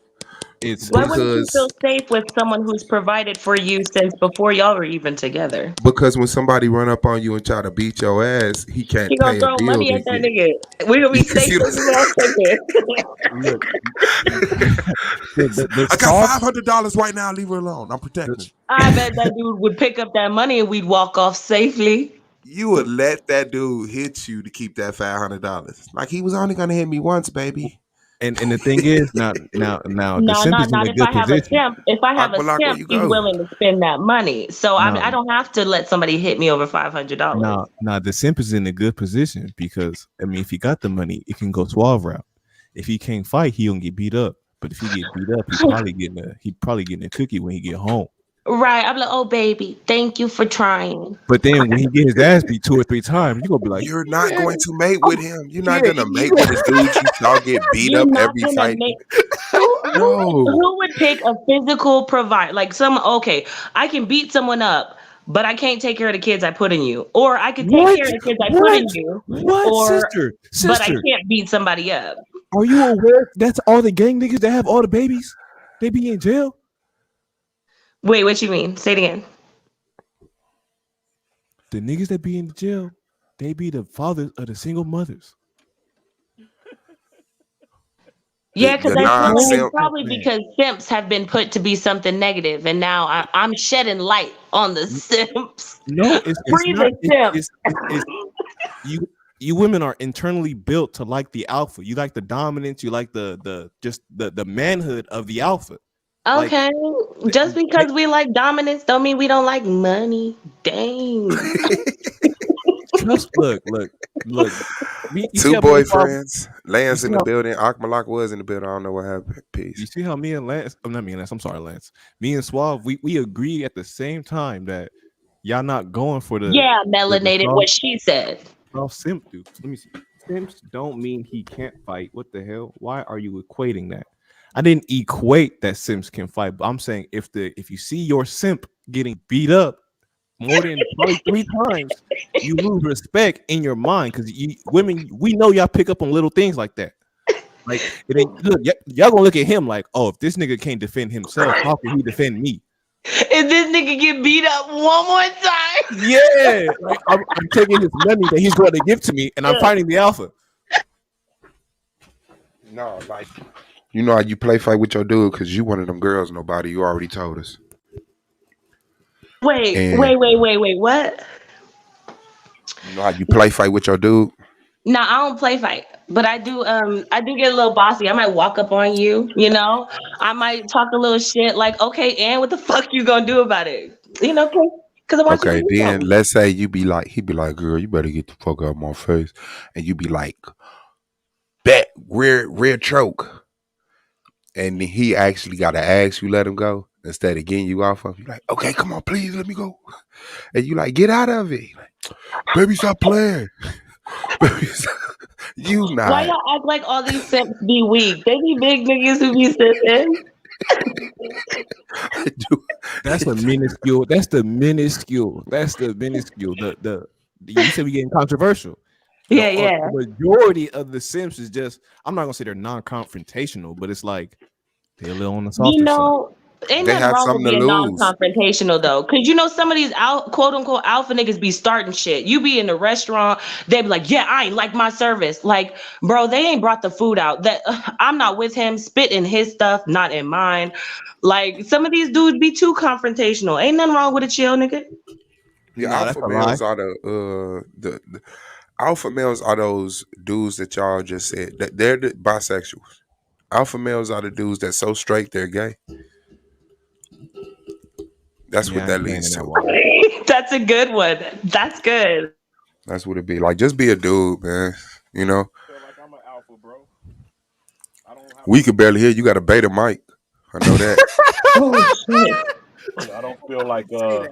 S7: Why
S4: It's
S7: wouldn't you feel
S12: Because
S7: safe with someone who's provided for you since before y'all were even together?
S12: because when somebody run up on you and try to beat your ass, he can't
S7: She gonna
S12: pay a
S7: throw
S12: bill
S7: money
S12: to
S7: at that
S12: get.
S7: nigga. We gonna be
S12: You
S7: safe
S12: see what
S7: as
S12: I'm
S7: a
S12: saying?
S7: motherfucker.
S4: look the
S12: I got
S4: soft
S12: $500 right now. Leave her alone. I'm
S4: the,
S12: protecting.
S7: I bet that dude would pick up that money and we'd walk off safely.
S12: You would let that dude hit you to keep that $500. Like he was only gonna hit me once, baby.
S4: and the thing is now the
S7: No,
S4: simp
S7: no,
S4: is in
S7: not
S4: a
S7: if I
S4: good
S7: have a
S4: position.
S7: simp. If I have a
S12: Akbalak, where
S7: simp,
S12: you
S7: he's
S12: go?
S7: willing to spend that money. So
S4: Now
S7: I don't have to let somebody hit me over $500.
S4: now the simp is in a good position because I mean if he got the money, it can go 12 route. If he can't fight, he don't get beat up. But if he get beat up, he probably getting a cookie when he get home.
S7: Right. I'm like, oh baby, thank you for trying.
S4: But then when he get his ass beat 2 or 3 times, you gonna be like,
S12: You're not
S4: yeah,
S12: going to mate with him. You're not
S4: yeah,
S12: gonna mate with a dude you saw get beat
S7: You're
S12: up
S7: not
S12: every
S7: gonna
S12: fight.
S7: make who
S12: No,
S7: would pick a physical provide like some okay, I can beat someone up, but I can't take care of the kids I put in you. Or I could take
S4: what,
S7: care of the kids I put in
S4: what,
S7: you,
S4: what,
S7: or but I
S4: sister?
S7: can't beat somebody up.
S4: Are you aware that's all the gang niggas that have all the babies? They be in jail.
S7: Wait, what you mean? Say it again.
S4: The niggas that be in jail, they be the fathers of the single mothers.
S12: the,
S7: Yeah, because
S12: the
S7: I
S4: They
S7: feel like it's
S12: non-simp.
S4: grown,
S7: probably
S4: man.
S7: because simps have been put to be something negative, and now I'm shedding light on the simps.
S4: No, it's
S7: Free
S4: not.
S7: the simp.
S4: It's you. You women are internally built to like the alpha. You like the dominance. You like the just the manhood of the alpha. Like
S7: Okay, just because we like dominance don't mean we don't like money. Dang.
S4: Just look. You see
S12: Two
S4: how me and Suave,
S12: boyfriends. Lance in the building. Akmalak was in the building. I don't know what happened.
S4: you
S12: Peace.
S4: see how me and Lance, not me and Lance, I'm sorry, Lance. Me and Suave, we agree at the same time that y'all not going for
S7: Yeah,
S4: the
S7: melanated. What she said.
S4: simp dude. Let me see. Simps don't mean he can't fight. What the hell? Why are you equating that? I didn't equate that simps can fight, but I'm saying if you see your simp getting beat up more than probably 3 times, you lose respect in your mind because women, we know y'all pick up on little things like that. Like it ain't look, y'all gonna look at him like, oh, if this nigga can't defend himself, how can he defend me?
S7: If this nigga get beat up one more time,
S4: Yeah, like I'm taking his money that he's going to give to me, and I'm finding the alpha.
S12: No, like you know how you play fight with your dude because you one of them girls. Nobody. You already told us.
S7: wait,
S12: And
S7: wait, wait, wait, wait. What?
S12: you know how you play fight with your dude.
S7: No, I don't play fight, but I do get a little bossy. I might walk up on you, you know. I might talk a little shit like, okay, and what the fuck you gonna do about it? You know, because I want you to
S12: Okay,
S7: do
S12: then
S7: something.
S12: let's say you be like, he be like, girl, you better get the fuck out of my face, and you be like, bet rear choke, and then he actually got to ask you let him go instead of getting you off of. You like, okay, come on, please let me go, and you like, get out of it, like, baby, stop playing, baby, you
S7: Why
S12: not.
S7: y'all act like all these simps be weak? They be big niggas who be simping.
S4: That's a minuscule. That's the minuscule. That's the minuscule. You said we getting controversial.
S7: Yeah, yeah.
S4: The majority of the Sims is just. I'm not gonna say they're non-confrontational, but it's like they're a little on the
S7: You
S4: softer side.
S7: know, ain't
S12: They
S7: nothing
S12: have
S7: wrong with
S12: something to
S7: being
S12: lose.
S7: non-confrontational though, because you know some of these quote unquote alpha niggas be starting shit. You be in the restaurant, they be like, "Yeah, I ain't like my service." Like, bro, they ain't brought the food out. That I'm not with him. Spit in his stuff, not in mine. Like some of these dudes be too confrontational. Ain't nothing wrong with a chill nigga.
S12: The
S4: Nah, that's
S12: alpha
S4: a lie.
S12: males are the alpha males are those dudes that y'all just said that they're the bisexuals. Alpha males are the dudes that so straight they're gay. That's what
S4: Yeah, I ain't
S12: that
S4: playing in
S12: leads
S4: that
S12: to.
S4: one.
S7: That's a good one. That's good.
S12: That's what it be like. Just be a dude, man. You know,
S9: Feel like I'm an alpha, bro. I don't have
S12: we could barely hear you. Got a beta mic. I know that.
S7: Oh shit.
S9: I don't feel like an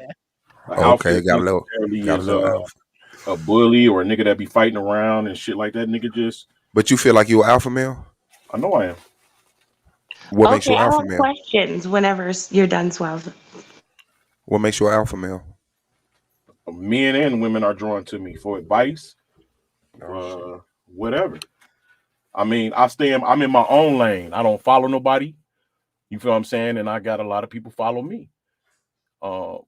S9: alpha
S12: Okay,
S9: necessarily
S12: got a
S9: is
S12: little alpha.
S9: a bully or a nigga that be fighting around and shit like that. Nigga just
S12: But you feel like you're alpha male?
S9: I know I am.
S12: What makes
S7: Okay,
S12: you
S7: I
S12: alpha
S7: have
S12: male?
S7: questions whenever you're done, Swell.
S12: What makes you alpha male?
S9: Men and women are drawn to me for advice,
S12: Oh shit.
S9: whatever. I mean, I'm in my own lane. I don't follow nobody. You feel what I'm saying? And I got a lot of people follow me. Um,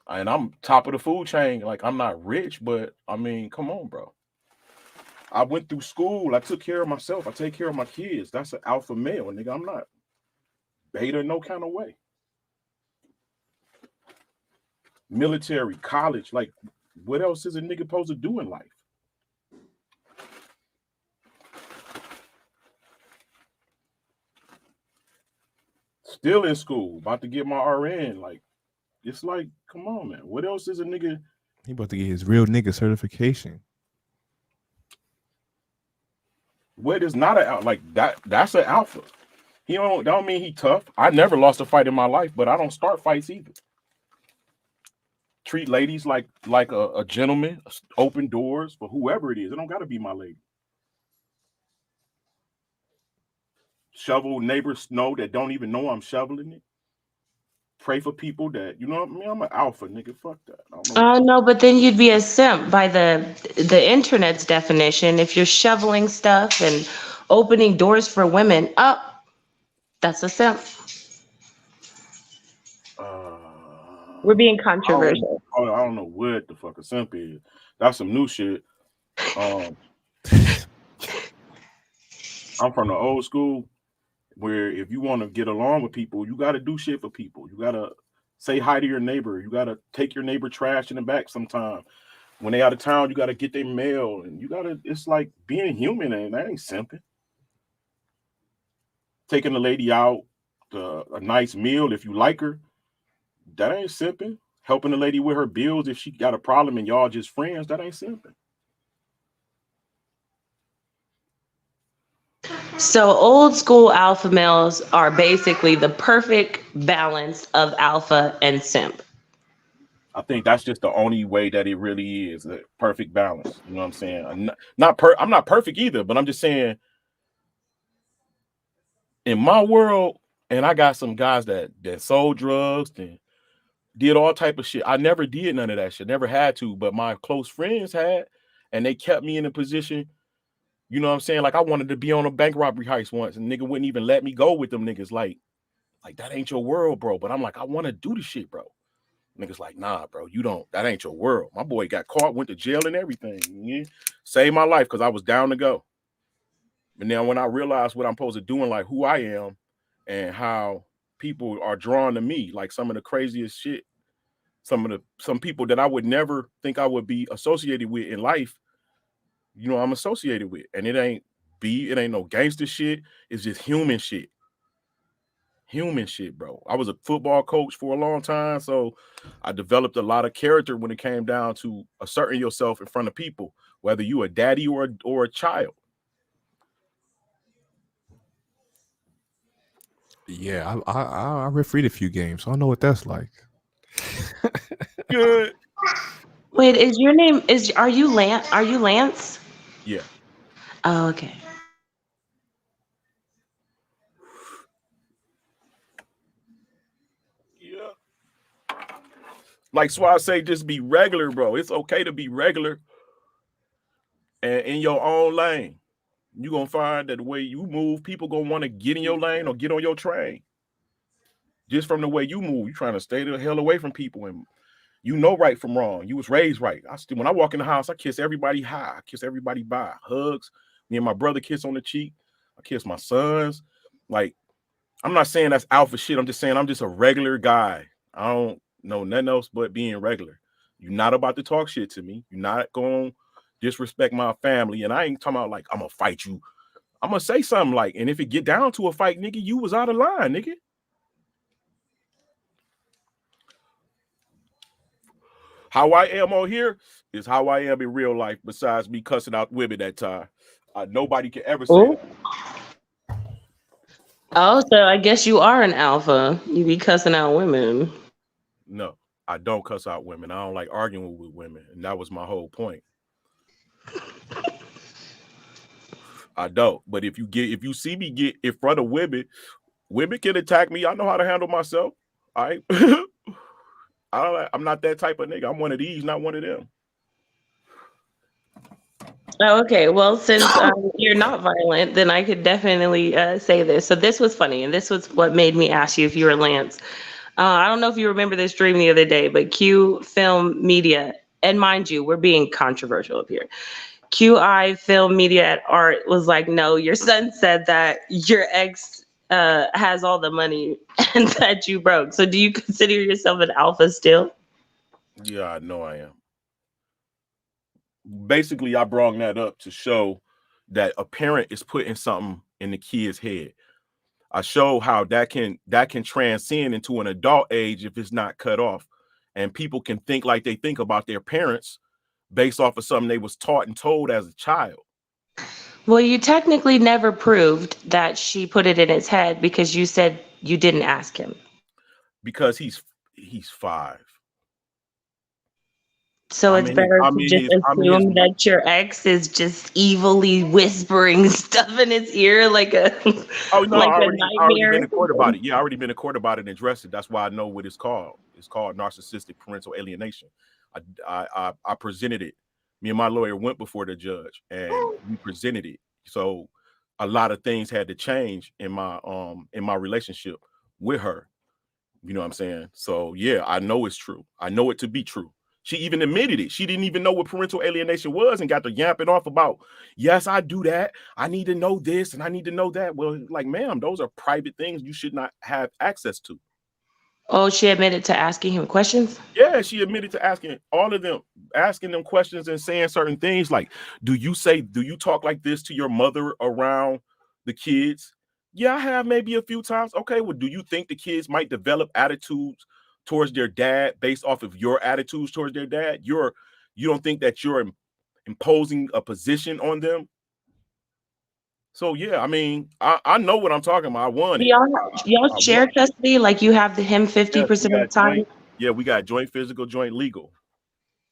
S9: and I'm top of the food chain. Like I'm not rich, but I mean, come on, bro. I went through school. I took care of myself. I take care of my kids. That's an alpha male, nigga. I'm not beta in no kind of way. Military, college, like what else is a nigga supposed to do in life? Still in school, about to get my RN. Like, it's like, come on, man. What else is a nigga?
S4: He about to get his real nigga certification.
S9: What is not an like that? That's an alpha. He don't mean he tough. I never lost a fight in my life, but I don't start fights either. Treat ladies like a gentleman. Open doors for whoever it is. It don't got to be my lady. Shovel neighbors snow that don't even know I'm shoveling it. Pray for people that you know what I mean. I'm an alpha nigga. Fuck that. I don't know what
S7: Oh
S9: you.
S7: no, but then you'd be a simp by the internet's definition. If you're shoveling stuff and opening doors for women, that's a simp. We're being controversial.
S9: I don't know what the fuck a simp is. That's some new shit. Um, I'm from the old school where if you want to get along with people, you got to do shit for people. You got to say hi to your neighbor. You got to take your neighbor trash in the back sometime. When they out of town, you got to get their mail, and you got to. It's like being human, and that ain't simping. Taking a lady out, a nice meal if you like her, that ain't simping.
S3: helping the lady with her bills if she got a problem and y'all just friends, that ain't simping.
S7: So old school alpha males are basically the perfect balance of alpha and simp.
S3: I think that's just the only way that it really is a perfect balance. You know what I'm saying? I'm not perfect either, but I'm just saying in my world, and I got some guys that sold drugs and did all type of shit. I never did none of that shit. Never had to, but my close friends had, and they kept me in a position. You know what I'm saying? Like I wanted to be on a bank robbery heist once, and nigga wouldn't even let me go with them niggas. Like that ain't your world, bro. But I'm like, I want to do the shit, bro. Niggas like, nah, bro, you don't. That ain't your world. My boy got caught, went to jail and everything. Yeah. Saved my life because I was down to go. And then when I realized what I'm supposed to do and like who I am and how people are drawn to me, like some of the craziest shit, some people that I would never think I would be associated with in life, you know, I'm associated with. And it ain't no gangster shit. It's just human shit. Human shit, bro. I was a football coach for a long time, so I developed a lot of character when it came down to asserting yourself in front of people, whether you a daddy or a child.
S4: Yeah, I refereed a few games, so I know what that's like.
S3: Good.
S7: Wait, is your name are you Lance? Are you Lance?
S3: Yeah.
S7: Oh, okay.
S3: Yeah. Like so I say just be regular, bro. It's okay to be regular and in your own lane. You're gonna find that the way you move, people gonna want to get in your lane or get on your train. Just from the way you move, you trying to stay the hell away from people and you know right from wrong. You was raised right. When I walk in the house, I kiss everybody high. I kiss everybody bye. Hugs. Me and my brother kiss on the cheek. I kiss my sons. Like, I'm not saying that's alpha shit. I'm just saying I'm just a regular guy. I don't know nothing else but being regular. You're not about to talk shit to me. You're not going to disrespect my family. And I ain't talking about like, I'm going to fight you. I'm going to say something like, and if it get down to a fight, nigga, you was out of line, nigga. How I am on here is how I am in real life, besides me cussing out women that time. Nobody can ever say that.
S7: Oh, so I guess you are an alpha. You be cussing out women.
S3: No, I don't cuss out women. I don't like arguing with women. And that was my whole point. I don't. But if you see me get in front of women, women can attack me. I know how to handle myself. All right. I'm not that type of nigga. I'm one of these, not one of them.
S7: Oh, okay. Well, since you're not violent, then I could definitely say this. So this was funny, and this was what made me ask you if you were Lance. I don't know if you remember this dream the other day, but Q Film Media, and mind you, we're being controversial up here. QI Film Media at Art was like, no, your son said that your ex has all the money and that you broke. So do you consider yourself an alpha still?
S3: Yeah, I know I am. Basically, I brought that up to show that a parent is putting something in the kid's head. I show how that can transcend into an adult age if it's not cut off. And people can think like they think about their parents based off of something they was taught and told as a child.
S7: Well, you technically never proved that she put it in his head because you said you didn't ask him.
S3: Because he's 5.
S7: So it's better to just assume that your ex is just evilly whispering stuff in his ear like a like
S3: I
S7: a
S3: already been
S7: nightmare.
S3: to court about it. Yeah, I already been to court about it and addressed it. That's why I know what it's called. It's called narcissistic parental alienation. I presented it. Me and my lawyer went before the judge and we presented it. So a lot of things had to change in my relationship with her. You know what I'm saying? So yeah, I know it's true. I know it to be true. She even admitted it. She didn't even know what parental alienation was and got to yapping off about, yes, I do that. I need to know this and I need to know that. Well, like, ma'am, those are private things you should not have access to.
S7: Oh, she admitted to asking him questions?
S3: Yeah, she admitted to asking all of them, asking them questions and saying certain things like, do you talk like this to your mother around the kids? Yeah, I have maybe a few times. Okay, well, do you think the kids might develop attitudes towards their dad based off of your attitudes towards their dad, you don't think that you're imposing a position on them. So yeah, I mean, I know what I'm talking about. I won
S7: Do
S3: it.
S7: y'all
S3: I won.
S7: share custody? Like you have him
S3: Yes, we
S7: 50% of
S3: got
S7: the time?
S3: joint. Yeah, we got joint physical, joint legal.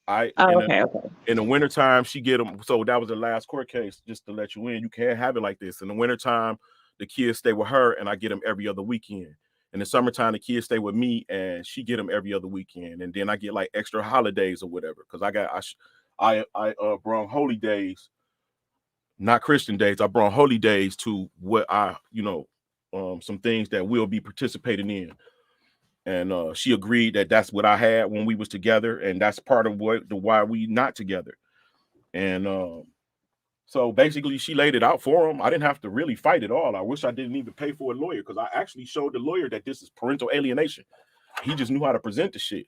S3: I
S7: Oh,
S3: in the
S7: okay, okay.
S3: in the wintertime, she get them. So that was the last court case, just to let you in. You can't have it like this. In the wintertime, the kids stay with her, and I get them every other weekend. In the summertime, the kids stay with me, and she get them every other weekend. And then I get like extra holidays or whatever, because I brought holy days, not Christian days. I brought holy days to what some things that we'll be participating in. And she agreed that that's what I had when we was together, and that's part of why we not together. And so basically, she laid it out for him. I didn't have to really fight at all. I wish I didn't even pay for a lawyer, because I actually showed the lawyer that this is parental alienation. He just knew how to present the shit.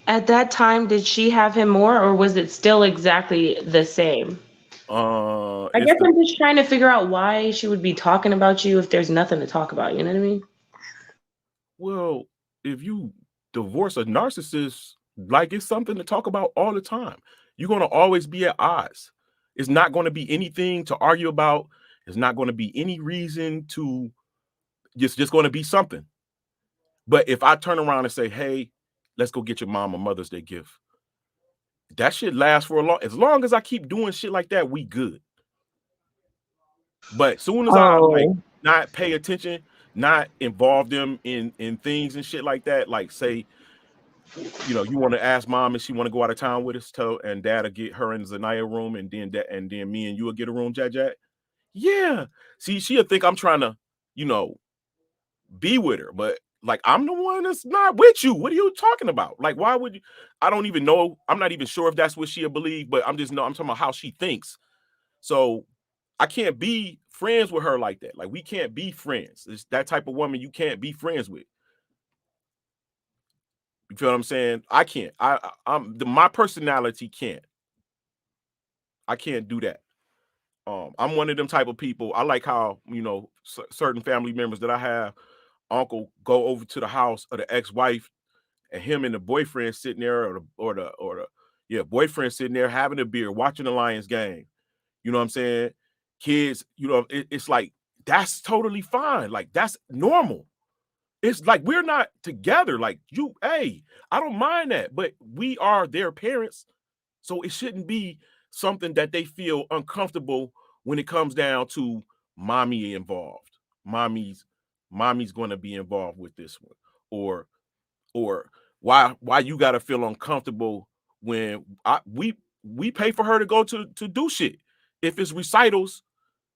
S7: At that time, did she have him more, or was it still exactly the same? I
S3: It's
S7: guess
S3: the
S7: I'm just trying to figure out why she would be talking about you if there's nothing to talk about. You know what I mean?
S3: Well, if you divorce a narcissist, like it's something to talk about all the time. You're gonna always be at odds. It's not going to be anything to argue about. It's not going to be any reason to. It's just going to be something. But if I turn around and say, "Hey, let's go get your mom a Mother's Day gift," that shit lasts for as long as I keep doing shit like that, we good. But soon as I like
S7: Oh.
S3: not pay attention, not involve them in things and shit like that, like say, you want to ask mom if she want to go out of town with us, and dad'll get her in Zanaya room, and then me and you will get a room, Jack. Yeah. See, she'll think I'm trying to, be with her, but like I'm the one that's not with you. What are you talking about? Like, why would you? I don't even know. I'm not even sure if that's what she'll believe, but I'm talking about how she thinks. So I can't be friends with her like that. Like, we can't be friends. It's that type of woman you can't be friends with. You feel what I'm saying? I can't. My personality can't. I can't do that. I'm one of them type of people. I like how certain family members that I have, uncle go over to the house of the ex-wife, and him and the boyfriend sitting there, or the boyfriend sitting there having a beer, watching the Lions game. You know what I'm saying? Kids, it's like that's totally fine. Like, that's normal. It's like we're not together. Like, I don't mind that, but we are their parents, so it shouldn't be something that they feel uncomfortable when it comes down to mommy involved. Mommy's going to be involved with this one, or why you got to feel uncomfortable when we pay for her to go to do shit. If it's recitals,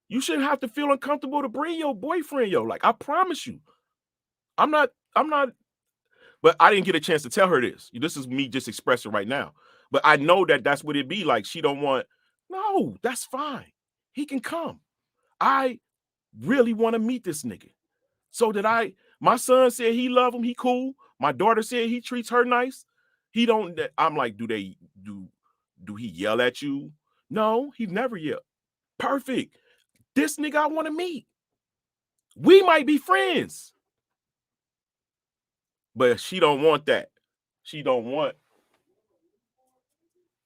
S3: you shouldn't have to feel uncomfortable to bring your boyfriend. Like, I promise you, I'm not. But I didn't get a chance to tell her this. This is me just expressing right now. But I know that that's what it'd be like. She don't want. No, that's fine. He can come. I really want to meet this nigga. So my son said he love him. He cool. My daughter said he treats her nice. He don't. I'm like, do he yell at you? No, he never yelled. Perfect. This nigga I want to meet. We might be friends. But she don't want that. She don't want.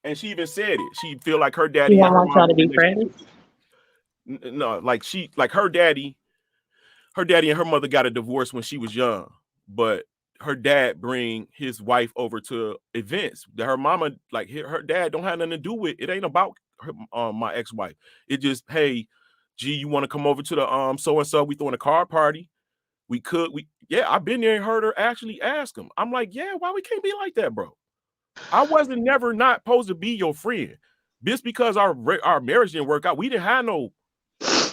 S3: And she even said it. She feel like her
S7: You
S3: daddy and
S7: don't
S3: her
S7: want y'all
S3: mama
S7: to be
S3: relationship.
S7: friends?
S3: No, like her daddy and her mother got a divorce when she was young, but her dad bring his wife over to events that her mama, like her dad, don't have nothing to do with. It ain't about her, my ex-wife. It just, hey, gee, you want to come over to the so and so? We throwing a card party. I've been there and heard her actually ask him. I'm like, yeah, why we can't be like that, bro? I wasn't never not supposed to be your friend. Just because our marriage didn't work out, we didn't have no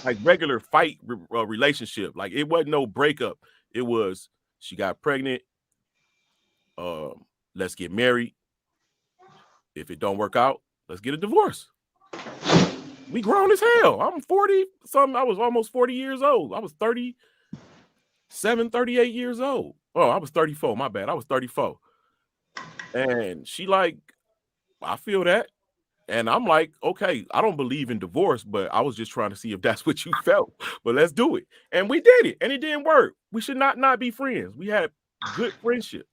S3: like regular fight relationship. Like, it wasn't no breakup. It was, she got pregnant. Let's get married. If it don't work out, let's get a divorce. We grown as hell. I'm 40 something. I was almost 40 years old. I was 37, 38 years old. Oh, I was 34. My bad. I was 34. And she like, I feel that. And I'm like, okay, I don't believe in divorce, but I was just trying to see if that's what you felt. But let's do it. And we did it, and it didn't work. We should not be friends. We had good friendship.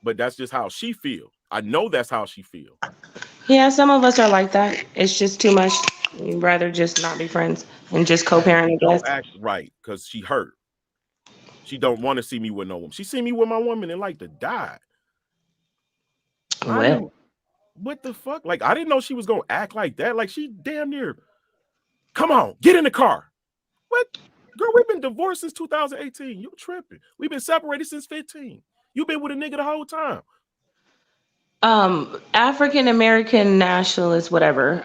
S3: But that's just how she feels. I know that's how she feels.
S7: Yeah, some of us are like that. It's just too much. We'd rather just not be friends and just
S3: And
S7: co-parent,
S3: it
S7: I guess.
S3: don't act right because she hurt. She don't want to see me with no woman. She see me with my woman and like to die. I
S7: Well,
S3: didn't. What the fuck? Like I didn't know she was gonna act like that. Like she damn near. Come on, get in the car. What? Girl, we've been divorced since 2018. You tripping. We've been separated since 15. You been with a nigga the whole time.
S7: African American nationalists, whatever.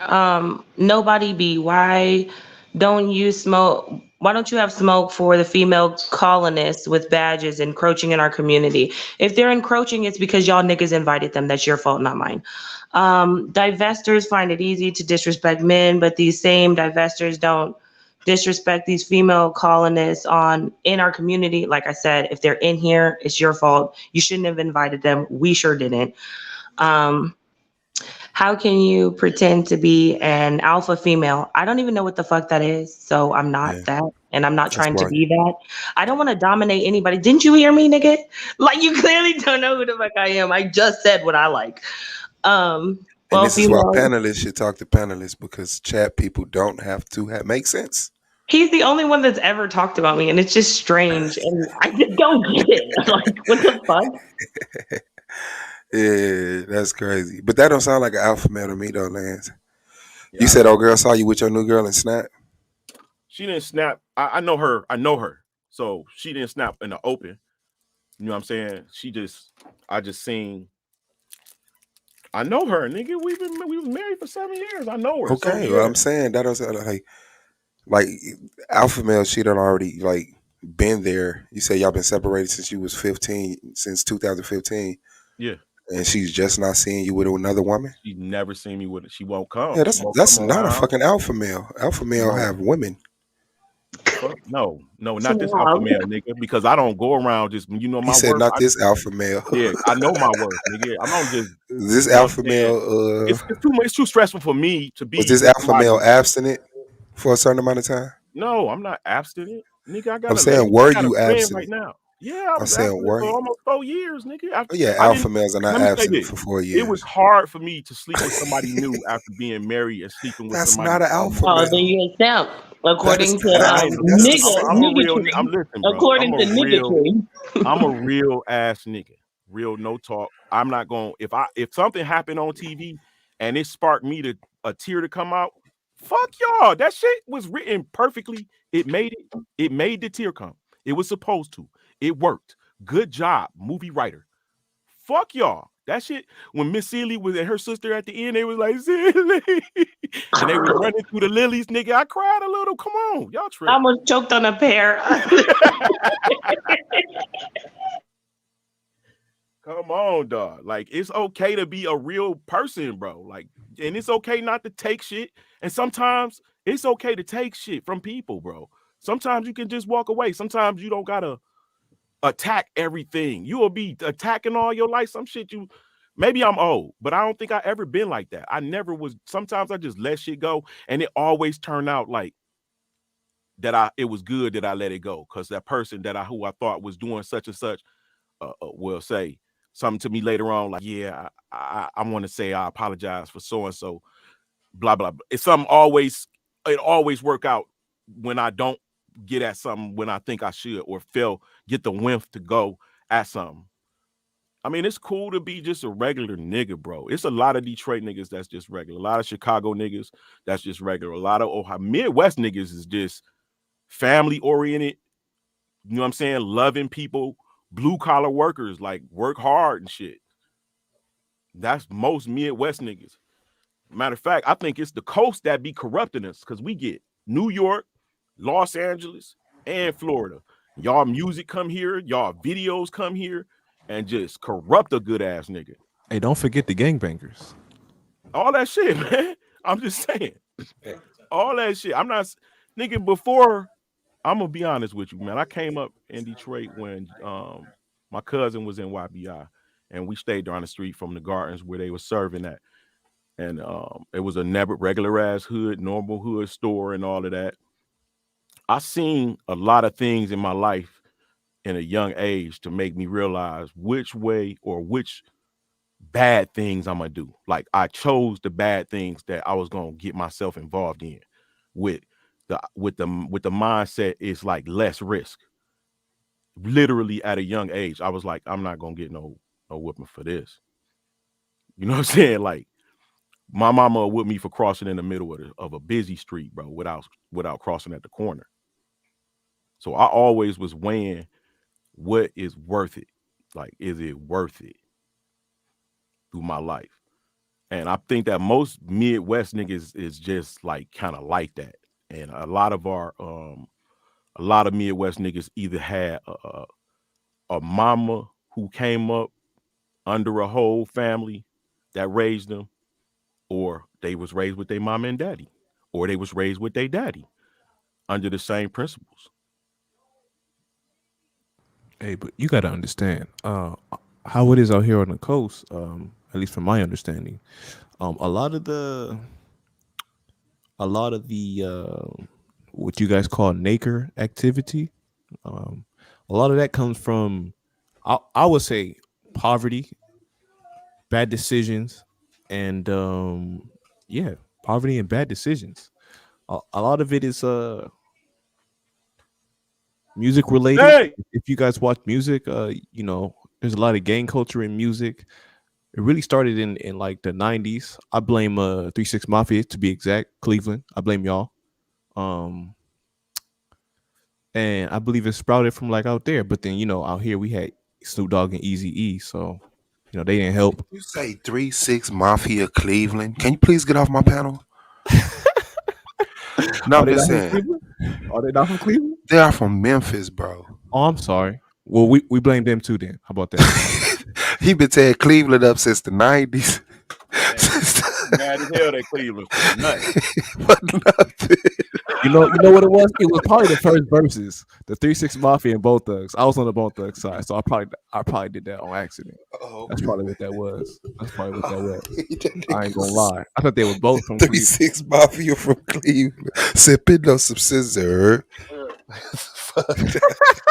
S7: Nobody be. Don't you smoke? Why don't you have smoke for the female colonists with badges encroaching in our community? If they're encroaching, it's because y'all niggas invited them. That's your fault, not mine. Divestors find it easy to disrespect men, but these same divestors don't disrespect these female colonists in our community. Like I said, if they're in here, it's your fault. You shouldn't have invited them. We sure didn't. Um, how can you pretend to be an alpha female? I don't even know what the fuck that is. So I'm not
S6: Yeah,
S7: that. And I'm not
S6: that's
S7: trying to
S6: why.
S7: be that. I don't want to dominate anybody. Didn't you hear me, nigga? Like you clearly don't know who the fuck I am. I just said what I like.
S6: And
S7: Well,
S6: this is why
S7: female,
S6: panelists should talk to panelists because chat people don't have to make sense.
S7: he's the only one that's ever talked about me, and it's just strange. And I just don't get it. Like, what the fuck?
S6: Yeah, that's crazy. But that don't sound like an alpha male to me though, Lance. You
S3: Yeah, I
S6: said
S3: know.
S6: old girl saw you with your new girl and snap.
S3: She didn't snap. I know her. I know her. So she didn't snap in the open. You know what I'm saying? I just seen. I know her, nigga. We was married for 7 years. I know her. So
S6: Okay, well
S3: yeah.
S6: I'm saying that don't sound like alpha male. She done already like been there. You say y'all been separated since you was 15, since 2015,
S3: Yeah.
S6: and she's just not seeing you with another woman.
S3: She's never seen me with it. She won't
S6: Yeah,
S3: come. She
S6: that's
S3: won't
S6: that's
S3: come
S6: not a
S3: around.
S6: fucking alpha male. Alpha
S3: She
S6: male
S3: won't.
S6: have women.
S3: Fuck no, not this alpha male, nigga. Because I don't go around just you know
S6: He
S3: my
S6: said
S3: worth.
S6: not this alpha male.
S3: Yeah, I know my worth, nigga. I don't just
S6: This
S3: you know what
S6: alpha
S3: I'm saying.
S6: male
S3: It's too much. It's too stressful for me to
S6: was
S3: be
S6: this
S3: with
S6: alpha male
S3: somebody.
S6: abstinent for a certain amount of time?
S3: No, I'm not abstinent, nigga. I
S6: I'm
S3: got a lady.
S6: saying,
S3: I
S6: were
S3: got a
S6: you
S3: friend right
S6: abstinent?
S3: now. Yeah, I
S6: I'm
S3: was
S6: saying,
S3: abstinent
S6: were
S3: for
S6: you?
S3: almost 4 years, nigga.
S6: Oh, yeah,
S3: I
S6: alpha
S3: didn't.
S6: males are not
S3: Let me say
S6: abstinent
S3: this.
S6: for 4
S3: It was
S6: years.
S3: hard for me to sleep with somebody new after being married and sleeping with
S6: That's
S3: somebody
S6: not an
S3: for
S6: alpha
S3: almost.
S7: Oh, then
S6: male.
S7: you a simp,
S6: That is
S7: according to
S3: I ain't no
S6: that's
S3: simp.
S6: the
S7: nigga
S3: I'm a real. I'm
S7: niggatry.
S3: listen, bro.
S7: According to niggatry.
S3: I'm a real ass nigga. Real no talk. I'm not going. If something happened on TV and it sparked me to a tear to come out, fuck y'all. That shit was written perfectly. It made it. It made the tear come. It was supposed to. It worked. Good job, movie writer. Fuck y'all. That shit. When Miss Seeley was and her sister at the end, they was like Seeley, and they was running through the lilies, nigga. I cried a little. Come on, y'all
S7: I
S3: tripping.
S7: almost choked on a pear.
S3: Come on, dog. Like it's okay to be a real person, bro. Like, and it's okay not to take shit. And sometimes it's okay to take shit from people, bro. Sometimes you can just walk away. Sometimes you don't gotta attack everything. You will be attacking all your life. Some shit you maybe I'm old, but I don't think I ever been like that. I never was. Sometimes I just let shit go, and it always turned out like that. It was good that I let it go because that person who I thought was doing such and such will say something to me later on, like, yeah, I want to say I apologize for so and so, blah blah. Blah. It's something always. It always work out when I don't get at something when I think I should or get the whiff to go at something. I mean, it's cool to be just a regular nigga, bro. It's a lot of Detroit niggas that's just regular. A lot of Chicago niggas that's just regular. A lot of Ohio Midwest niggas is just family oriented. You know what I'm saying? Loving people, blue collar workers, like work hard and shit. That's most Midwest niggas. Matter of fact, I think it's the coast that be corrupting us because we get New York, Los Angeles, and Florida. Y'all music come here, y'all videos come here, and just corrupt a good ass nigga.
S4: Hey, don't forget the gangbangers.
S3: All that shit, man. I'm just saying. All that shit. I'm not nigga before. I'm gonna be honest with you, man. I came up in Detroit when my cousin was in YBI and we stayed down the street from the gardens where they were serving at. and it was a never regular ass hood, normal hood store, and all of that. I seen a lot of things in my life in a young age to make me realize which way or which bad things I'm gonna do. Like I chose the bad things that I was gonna get myself involved in with the mindset is like less risk. Literally at a young age, I was like, I'm not gonna get no whooping for this. You know what I'm saying? Like my mama would whip me for crossing in the middle of a busy street, bro, without crossing at the corner. So I always was weighing what is worth it. Like, is it worth it through my life? And I think that most Midwest niggas is just like kind of like that. And a lot of Midwest niggas either had a mama who came up under a whole family that raised them, or they was raised with their mama and daddy, or they was raised with their daddy under the same principles.
S4: Hey, but you got to understand how it is out here on the coast. At least from my understanding, um, a lot of the a lot of the what you guys call nacre activity, um, a lot of that comes from I would say poverty, bad decisions, and yeah, poverty and bad decisions. A lot of it is music related.
S3: Hey,
S4: If you guys watch music, there's a lot of gang culture in music. It really started in like the 90s. I blame 36 Mafia to be exact, Cleveland. I blame y'all. Um and I believe it sprouted from like out there, but then out here we had Snoop Dogg and Easy E, so they didn't help.
S6: You say 3-6 Mafia Cleveland. Can you please get off my panel? No,
S4: Are
S6: I'm
S4: they
S6: just
S4: not from
S6: saying.
S4: Cleveland? Are they not from Cleveland?
S6: They are from Memphis, bro.
S4: Oh, I'm sorry. Well, we blame them too then. How about that?
S6: He been tearing Cleveland up since the 90s.
S3: man, mad as hell that Cleveland for nothing.
S6: For nothing.
S4: You know what it was? It was probably the first verses, the 3-6 Mafia and Bone Thugs. I was on the Bone Thugs side, so I probably did that on accident.
S6: Oh,
S4: That's probably what that was. That's probably what that was.
S6: that
S4: I ain't gonna
S6: nigga
S4: lie. I thought they were both from Cleveland.
S6: 3-6 Mafia from Cleveland. Sipping on some scissor. Fuck that.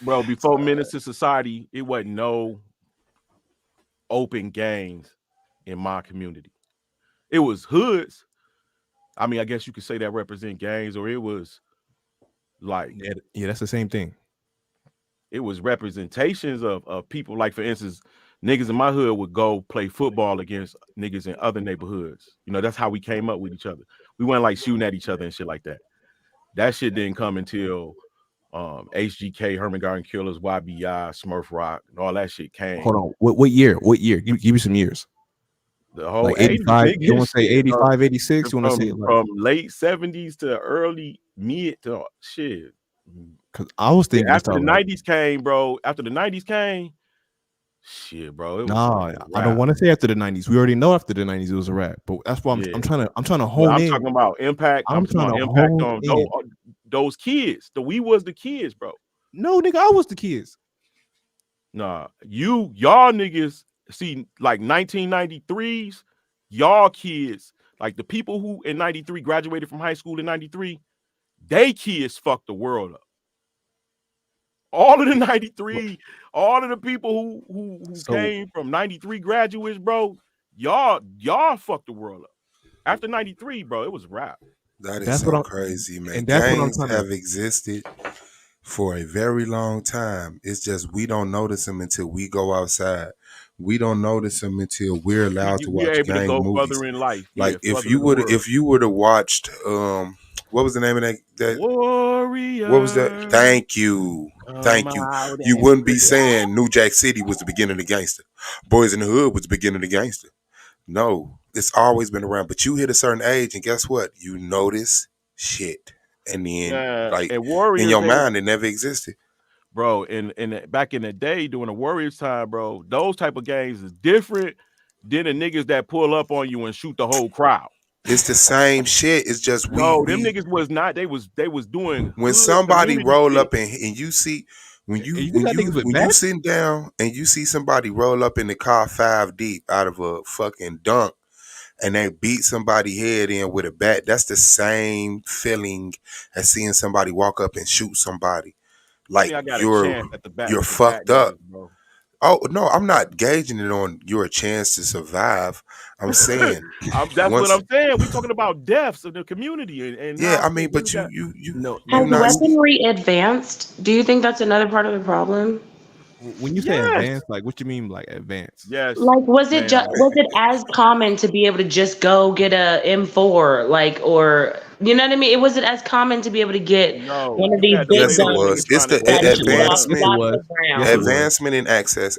S3: Bro, before Menace to Society, it wasn't no open gangs in my community. It was hoods. I mean, I guess you could say that represent gangs, or it was like
S4: Yeah, that's the same thing.
S3: it was representations of people. Like, for instance, niggas in my hood would go play football against niggas in other neighborhoods. That's how we came up with each other. We weren't like shooting at each other and shit like that. That shit didn't come until HGK, Herman Garden Killers, YBI, Smurf Rock, and all that shit came.
S4: Hold on. What year? What year? Give me some years.
S3: The whole
S4: Like
S3: 80s,
S4: 85. You want
S3: nigga,
S4: to say
S3: shit,
S4: 85, 86? You want to say
S3: from late 70s to early mid to shit.
S4: Because I was thinking
S3: After the
S4: like,
S3: 90s came, bro. After the 90s came, shit, bro. It was
S4: nah, I don't want to say after the 90s. We already know after the 90s it was a rap. But that's why I'm trying to hone
S3: I'm
S4: in.
S3: talking about impact. I'm talking about impact on those kids. We was the kids, bro.
S4: No, nigga, I was the kids.
S3: Nah, y'all niggas see, like 1993s, y'all kids, like the people who in 93 graduated from high school in 93, they kids fucked the world up. All of the 93, all of the people who came from 93 graduates, bro, y'all fucked the world up. After 93, bro, it was rap.
S6: That is so crazy, man. Gangs have existed for a very long time. It's just we don't notice them until we go outside. We don't notice them until we're allowed to watch
S3: able to
S6: gang
S3: go
S6: movies.
S3: further in life.
S6: Like if you would have watched what was the name of that
S3: Warrior?
S6: What was that? Thank you. Thank you. You wouldn't be saying New Jack City was the beginning of the gangster. Boys in the Hood was the beginning of the gangster. No, it's always been around. But you hit a certain age, and guess what? You notice shit, and then like
S3: and Warriors,
S6: in your mind, it never existed,
S3: bro. And back in the day, during the Warriors time, bro, those type of gangs is different than the niggas that pull up on you and shoot the whole crowd.
S6: It's the same shit. It's just
S3: them niggas was not. They was doing
S6: when somebody roll up and you see When
S4: And
S6: you
S4: you
S6: when
S4: got
S6: you
S4: niggas with
S6: when you
S4: bats?
S6: sitting down and you see somebody roll up in the car 5 deep out of a fucking dunk and they beat somebody head in with a bat, that's the same feeling as seeing somebody walk up and shoot somebody.
S3: I
S6: Like
S3: mean, I got a chance at the bat
S6: you're
S3: with the bat,
S6: fucked up.
S3: bro.
S6: Oh no, I'm not gauging it on your chance to survive. I'm saying
S3: That's what
S6: once,
S3: I'm saying. We talking about deaths of the community, and
S6: yeah.
S3: now
S6: I mean,
S3: what
S6: but
S3: is that?
S6: you
S7: Has
S6: not.
S7: weaponry advanced? Do you think that's another part of the problem?
S4: When you say
S3: Yes,
S4: advanced, like what you mean like advanced?
S3: yes,
S7: Like,
S3: ma'am.
S7: was it as common to be able to just go get a M4, like, or you know what I mean? Was it as common to be able to get
S3: No,
S7: one of
S3: you
S7: these
S3: had to
S7: big
S3: wait
S6: Yes, it
S3: on a nigga
S6: was.
S7: guns
S6: It's
S3: trying to
S6: the
S3: go
S7: that
S3: get
S4: Yes,
S3: a
S4: it was.
S7: drop
S4: Yes,
S6: advancement,
S4: it
S7: out
S4: was.
S7: the
S4: Yes, it
S7: ground?
S4: was.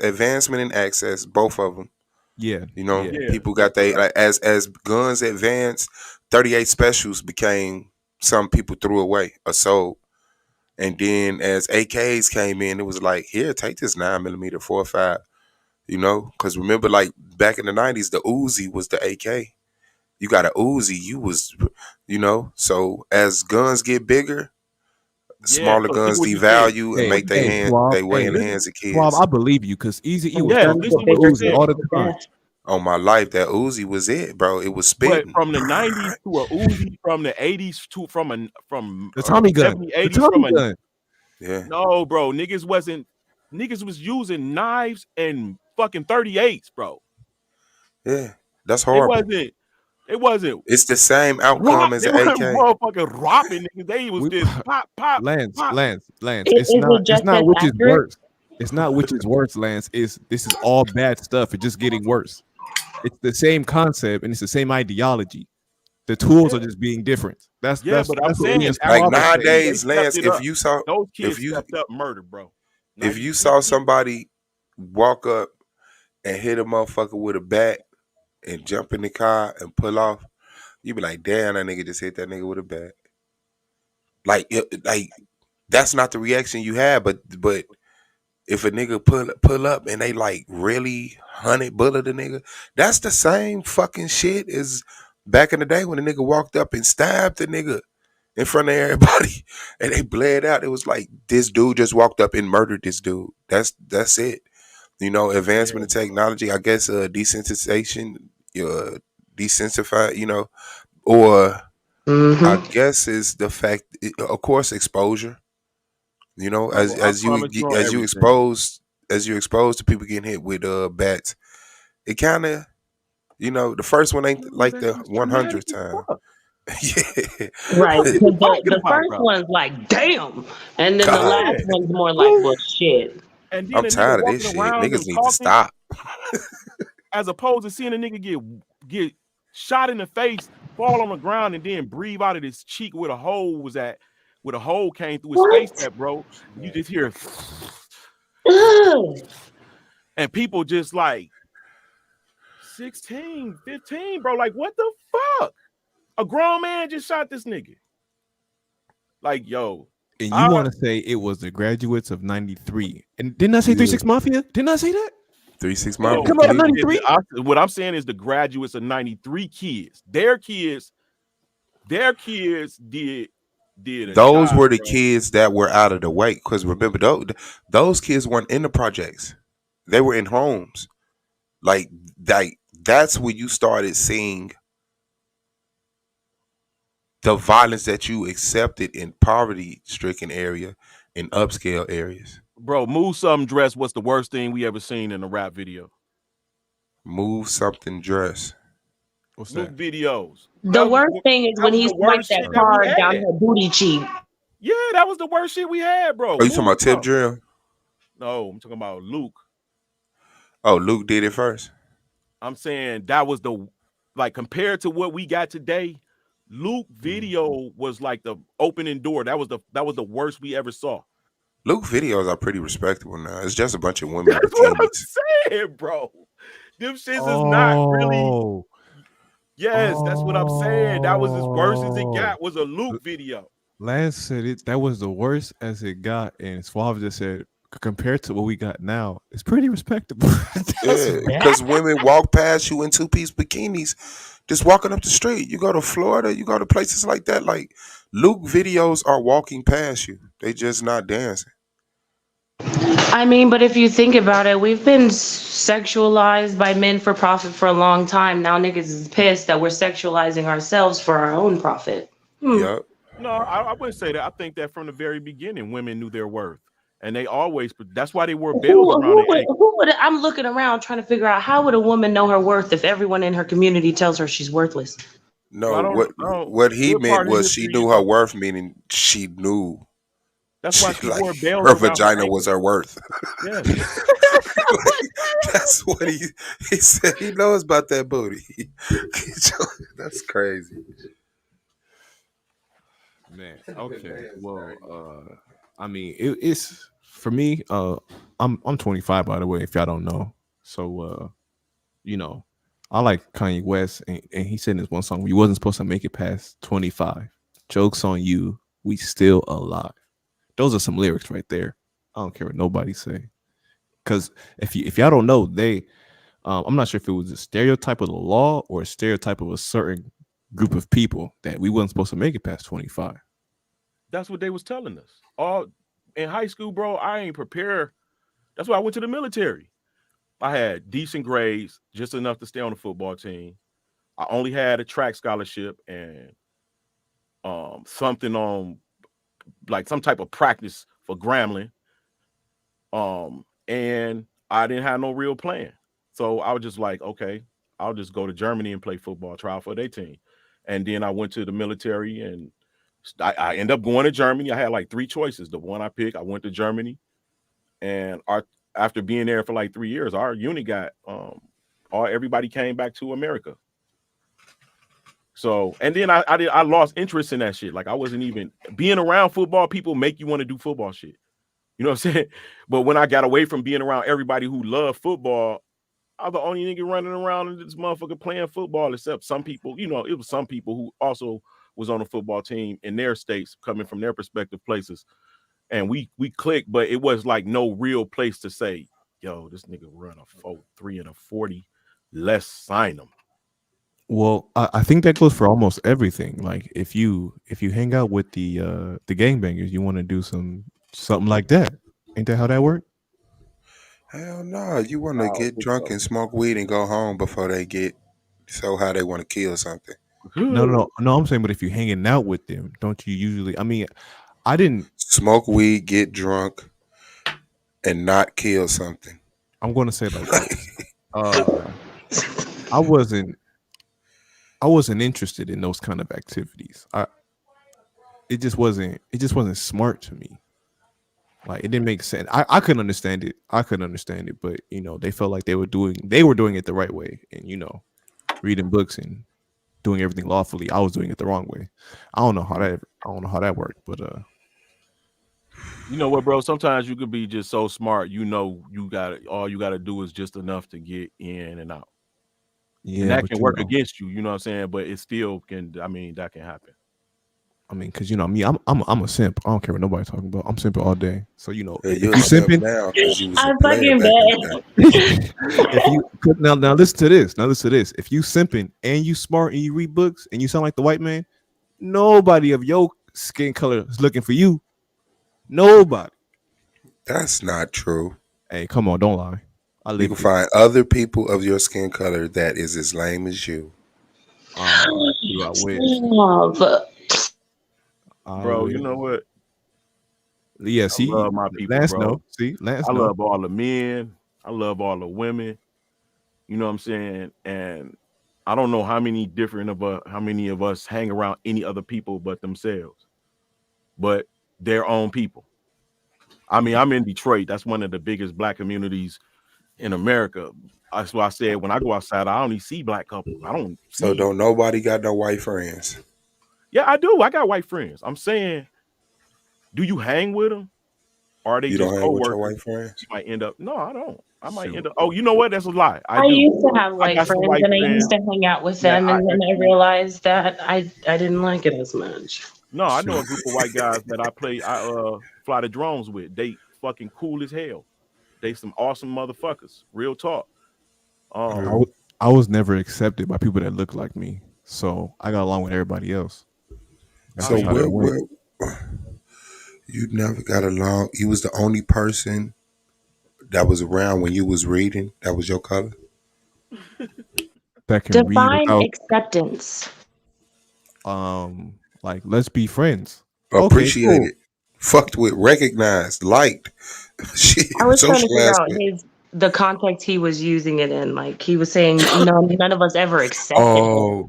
S6: advancement in access, both of them.
S4: Yeah,
S6: You know,
S4: yeah.
S3: Yeah,
S6: people got they like, as guns advanced, 38 specials became some people threw away or sold. And then as AKs came in, it was like, here, take this 9mm 4.5. You know, because remember, like back in the 90s, the Uzi was the AK. You got a Uzi, you was, you know. So as guns get bigger,
S3: yeah.
S6: smaller
S3: So look
S6: guns
S3: what you said.
S6: devalue and
S3: Look what
S6: make
S3: you
S6: they
S3: said.
S6: hand
S4: Suave.
S6: they way
S4: Hey,
S6: in the
S3: Listen,
S6: hands of
S4: Suave,
S6: kids.
S4: I believe you because Easy E was
S3: yes.
S4: telling
S3: Listen
S4: us
S3: to
S4: the
S3: what you
S4: Uzi
S3: said.
S4: all the time.
S6: On my life, that Uzi was it, bro. It was
S3: But
S6: spitting.
S3: from the '90s to a Uzi, from the '80s to from
S4: The Tommy gun.
S3: 70s,
S4: The
S3: 80s,
S4: Tommy gun.
S6: Yeah,
S3: no, bro. Niggas was using knives and fucking 38s, bro.
S6: yeah. That's
S3: It
S6: horrible.
S3: wasn't. It wasn't
S6: It's the same outcome
S3: rock.
S6: as
S3: They
S6: an
S3: weren't
S6: AK.
S3: motherfucking robbing niggas. They was
S4: We
S3: just pop, pop,
S4: Lance,
S3: pop.
S4: Lance, Lance.
S7: Is it
S4: It's
S7: just
S4: not
S7: as
S4: which is
S7: accurate?
S4: worse. It's not which is worse, Lance. Is this is all bad stuff. It's just getting worse. It's the same concept and it's the same ideology. The tools
S3: Yeah,
S4: are just being different. That's
S3: yeah.
S4: that's
S3: But I'm
S4: that's what me
S3: saying
S4: and
S3: after
S6: Like
S4: Suave are saying.
S3: they
S6: nowadays,
S3: stepped
S6: Lance,
S3: it up. Those
S6: if
S3: kids
S6: you
S3: stepped up murder, bro.
S6: if you
S3: 93
S6: saw
S3: kids.
S6: somebody walk up and hit a motherfucker with a bat and jump in the car and pull off, you be like, damn, that nigga just hit that nigga with a bat. Like that's not the reaction you have, but if a nigga pull up and they like really 100 bullet a nigga, that's the same fucking shit as back in the day when a nigga walked up and stabbed the nigga in front of everybody and they bled out. It was like this dude just walked up and murdered this dude. That's it. You know,
S3: Yeah,
S6: advancement in technology, I guess desensitization, desensify, you know, or I
S7: Mm-hmm.
S6: guess is the fact, of course, exposure. You know,
S3: bro. I promise you on
S6: as you
S3: everything.
S6: expose to people getting hit with bats, it kind of, you know, the first one ain't like the
S3: It's traumatic
S6: 100th
S3: as
S6: time.
S3: fuck.
S6: Yeah,
S3: What
S7: Right.
S3: fuck is you
S7: Because
S3: talking
S7: the
S3: about,
S7: first
S3: bro?
S7: one's like, damn. And then the
S6: God,
S7: last
S3: Yeah.
S7: one's more like, well, shit.
S3: And then
S6: I'm
S3: a nigga
S6: tired of this
S3: walking
S6: shit.
S3: around
S6: Niggas
S3: and
S6: need to
S3: talking,
S6: stop.
S3: as opposed to seeing a nigga get shot in the face, fall on the ground, and then breathe out of his cheek where the hole was at, where the hole came through his face
S7: What?
S3: at, bro. You just hear
S7: Ugh.
S3: and people just like 16, 15, bro. Like, what the fuck? A grown man just shot this nigga. Like, yo,
S4: And you
S3: I
S4: want to say it was the graduates of '93? And didn't I say
S6: Yeah,
S4: 3 6 Mafia? Didn't I say that?
S6: 3-6
S4: Didn't it
S3: no,
S6: Mafia
S4: come out in
S6: Cleveland.
S4: '93?
S3: what I'm saying is the graduates of 93 kids. Their kids did a
S6: Those
S3: job,
S6: were the
S3: bro.
S6: kids that were out of the way. Because remember, those kids weren't in the projects; they were in homes. Like that's when you started seeing the violence that you accepted in poverty-stricken area, in upscale areas.
S3: Bro, Move Something Dress was the worst thing we ever seen in a rap video.
S6: Move something dress.
S4: What's
S3: Luke
S4: that?
S3: videos.
S7: The worst thing is
S3: That
S7: when
S3: was
S7: he
S3: the
S7: swiped
S3: worst
S7: that
S3: shit that we
S7: card down
S3: had.
S7: her booty cheek.
S3: Yeah, that was the worst shit we had, bro.
S6: Oh, you talking
S3: Move
S6: about Tip
S3: Something.
S6: Drill?
S3: No, I'm talking about Luke.
S6: Oh, Luke did it first.
S3: I'm saying that was the like compared to what we got today. Luke video was like the opening door. That was the worst we ever saw.
S6: Luke videos are pretty respectable now. It's just a bunch of women
S3: That's what I'm
S6: bikinis.
S3: saying, bro. Them shits is not really.
S4: Oh,
S3: Yes, that's what I'm saying. That was as worst as it
S4: oh.
S3: got. Was a Luke video.
S4: Lance said it. That was the worst as it got, and Suave just said compared to what we got now, it's pretty respectable. That's
S6: Yeah,
S4: bad.
S6: because women walk past you in 2-piece bikinis, just walking up the street. You go to Florida, you go to places like that. Like Luke videos are walking past you. They just not dancing.
S7: I mean, but if you think about it, we've been sexualized by men for profit for a long time. Now niggas is pissed that we're sexualizing ourselves for our own profit.
S6: Yep.
S3: No, I wouldn't say that. I think that from the very beginning, women knew their worth, and they always. That's why they wore bells around their ankle.
S7: Who would? I'm looking around trying to figure out how would a woman know her worth if everyone in her community tells her she's worthless.
S3: Well,
S6: No,
S3: I don't.
S6: what he
S3: What
S6: meant
S3: part of
S6: was she
S3: history you
S6: knew her
S3: talking?
S6: worth, meaning she knew
S3: That's why
S6: she
S3: she
S6: like
S3: wore bells
S6: her
S3: around her
S6: vagina was
S3: ankle.
S6: her worth.
S3: Yes.
S6: That's what he said. He knows about that booty. That's crazy.
S4: Man, okay. Well, I mean, it's for me. I'm 25 by the way. If y'all don't know, so you know, I like Kanye West, and he said in this one song, "We wasn't supposed to make it past 25. Jokes on you. We still alive." Those are some lyrics right there. I don't care what nobody say. Because if y'all don't know, I'm not sure if it was a stereotype of the law or a stereotype of a certain group of people that we wasn't supposed to make it past 25.
S3: That's what they was telling us. All in high school, bro. I ain't prepared. That's why I went to the military. I had decent grades, just enough to stay on the football team. I only had a track scholarship and something on like some type of practice for Grambling. And I didn't have no real plan. So I was just like, okay, I'll just go to Germany and play football, try out for their team. And then I went to the military and I ended up going to Germany. I had like three choices. The one I picked, I went to Germany. And after being there for like 3 years, our unit got everybody came back to America. So and then I lost interest in that shit. Like I wasn't even being around football. People make you want to do football shit. You know what I'm saying? But when I got away from being around everybody who loved football, I was the only nigga running around in this motherfucker playing football, except some people, it was some people who also was on a football team in their states coming from their respective places. And we clicked, but it was like no real place to say, yo, this nigga run a 4.3 and a 40. Let's sign him.
S4: Well, I think that goes for almost everything. Like if you hang out with the gangbangers, you want to do something like that. Ain't that how that work?
S6: Hell no. You want to
S11: I don't
S6: get
S11: think
S6: drunk
S11: so.
S6: and smoke weed and go home before they get so how they want to kill something.
S4: No, no, no, no. I'm saying, but if you're hanging out with them, don't you usually? I mean, I didn't.
S6: Smoke weed, get drunk, and not kill something.
S4: I'm going to say it like this. I wasn't. I wasn't interested in those kind of activities. It just wasn't. It just wasn't smart to me. Like it didn't make sense. I couldn't understand it. I couldn't understand it, but they felt like they were doing it the right way, and reading books and doing everything lawfully. I was doing it the wrong way. I don't know how that worked, but
S3: You know what, bro? Sometimes you could be just so smart, all you gotta do is just enough to get in and out. And
S4: yeah,
S3: that
S4: but
S3: can work against you, you know what I'm saying? But it still can, I mean, that can happen.
S4: I mean, because me, I'm a simp. I don't care what nobody's talking about. I'm simping all day. So
S6: Yeah,
S4: if
S6: you're a
S4: you
S6: simp
S4: simping,
S6: now because you was a
S7: I'm
S6: player
S7: fucking
S6: back in the day.
S7: bad.
S4: if you now listen to this. Now listen to this. If you simping and you smart and you read books and you sound like the white man, nobody of your skin color is looking for you. Nobody.
S6: That's not true.
S4: Hey, come on, don't lie. I
S6: You can
S4: lived it.
S6: find other people of your skin color that is as lame as you.
S4: Dude, I wish.
S7: Stop.
S4: I
S3: Bro, you
S4: wish.
S3: know what?
S4: Yeah,
S3: I
S4: see,
S3: love my people,
S4: Lance
S3: bro.
S4: know. See, Lance
S3: I
S4: know.
S3: love all the men. I love all the women. You know what I'm saying? And I don't know how many of us hang around any other people but themselves, but their own people. I mean, I'm in Detroit. That's one of the biggest black communities in America. That's why I said when I go outside, I only see black couples. I don't
S6: So
S3: see.
S6: don't nobody got no white friends.
S3: Yeah, I do. I got white friends. I'm saying, do you hang with them? Or are they
S6: You
S3: just
S6: don't hang with your
S3: coworkers?
S6: white friends?
S3: You might end up. No, I don't. I might
S4: Shoot.
S3: end up. Oh, you know what? That's a lie. I
S7: I
S3: do.
S7: used to have
S3: I
S7: white
S3: got some
S7: friends
S3: white
S7: and I used
S3: friends
S7: to hang out with
S3: that
S7: them
S3: I
S7: and then I
S3: actually.
S7: realized that I didn't like it as much.
S3: No, I know
S4: Shoot.
S3: a group of white guys that I fly the drones with. They fucking cool as hell. They some awesome motherfuckers. Real talk.
S4: I
S3: Um,
S4: was, I was never accepted by people that look like me, so I got along with everybody else. That's
S3: I
S6: So
S4: just how
S3: mean,
S4: that went.
S6: You never got along. You was the only person that was around when you was reading. That was your color.
S4: That can read
S7: Define
S4: without
S7: acceptance.
S4: like let's be friends. Okay, cool.
S6: Appreciated, fucked with, recognized, liked, shit,
S7: I was trying to figure
S6: socialized
S7: out
S6: with.
S7: the context he was using it in. Like he was saying, none of us ever accepted him.
S6: Oh,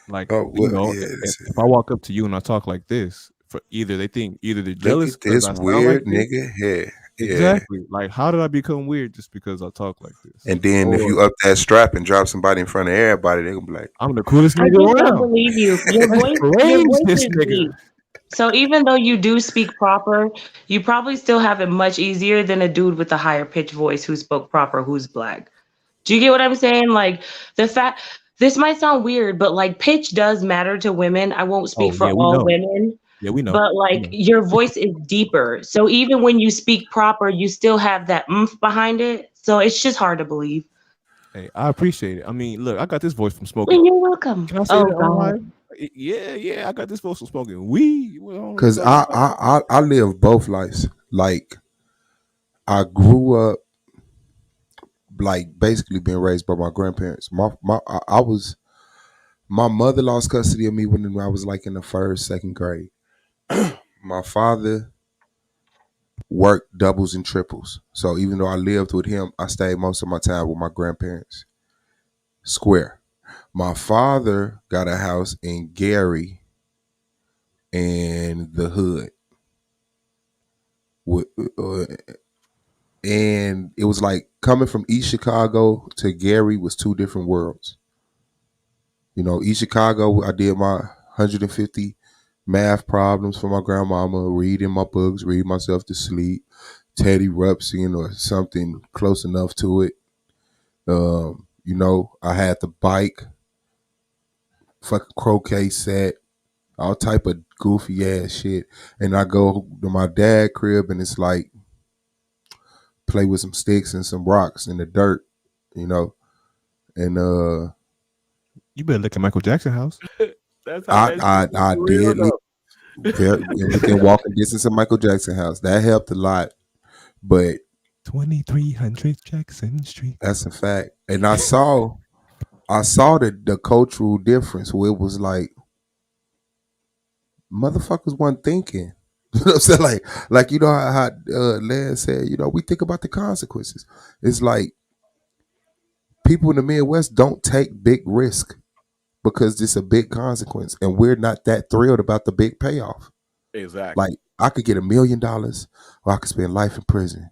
S4: Like,
S6: oh,
S4: you
S6: well,
S4: know,
S6: yeah.
S4: if I walk up to you and I talk like this, for either they think either they're
S6: Look
S4: jealous
S6: at
S4: because
S6: this
S4: I sound like
S6: weird
S4: this.
S6: nigga here. Yeah.
S4: Exactly. Like, how did I become weird just because I talk like this?
S6: And then if
S4: Or
S6: you up that strap and drop somebody in front of everybody, they gonna be like,
S4: I'm the coolest
S7: I
S4: nigga
S7: just don't
S4: around.
S7: believe you.
S4: Let's
S7: Your
S4: praise
S7: voice
S4: this
S7: is
S4: nigga.
S7: deep. So even though you do speak proper, you probably still have it much easier than a dude with a higher pitched voice who spoke proper, who's black. Do you get what I'm saying? Like the fact this might sound weird, but like pitch does matter to women. I won't speak
S4: Oh
S7: for
S4: yeah, we
S7: all
S4: know.
S7: women,
S4: Yeah, we know.
S7: but
S4: We
S7: like
S4: know.
S7: your voice is deeper. So even when you speak proper, you still have that oomph behind it. So it's just hard to believe.
S4: Hey, I appreciate it. I mean, look, I got this voice from smoking.
S7: Well, you're welcome.
S4: Can I say
S7: Oh
S4: that
S7: God.
S4: online? Yeah, yeah, I got this voice from smoking weed. Well,
S6: cause I live both lives. Like I grew up like basically being raised by my grandparents. I was my mother lost custody of me when I was like in the first, second grade. My father worked doubles and triples. So even though I lived with him, I stayed most of my time with my grandparents. Square. My father got a house in Gary and the hood. With, uh, and it was like coming from East Chicago to Gary was two different worlds. You know, East Chicago, I did my 150 math problems for my grandmama, reading my books, read myself to sleep, Teddy Ruxpin or something close enough to it. You know, I had the bike, fucking croquet set, all type of goofy ass shit. And I go to my dad crib and it's like play with some sticks and some rocks in the dirt, you know. And
S4: you better look at Michael Jackson house.
S3: That's how that shit be
S6: I
S3: for real
S6: did live
S3: though.
S6: very within walking distance of Michael Jackson house. That helped a lot. But
S4: 2300 Jackson Street.
S6: that's a fact. And I saw the cultural difference where it was like motherfuckers weren't thinking. You know what I'm saying? Like you know how Lan said, you know, we think about the consequences. It's like people in the Midwest don't take big risk because it's a big consequence, and we're not that thrilled about the big payoff.
S3: Exactly.
S6: Like I could get $1,000,000, or I could spend life in prison.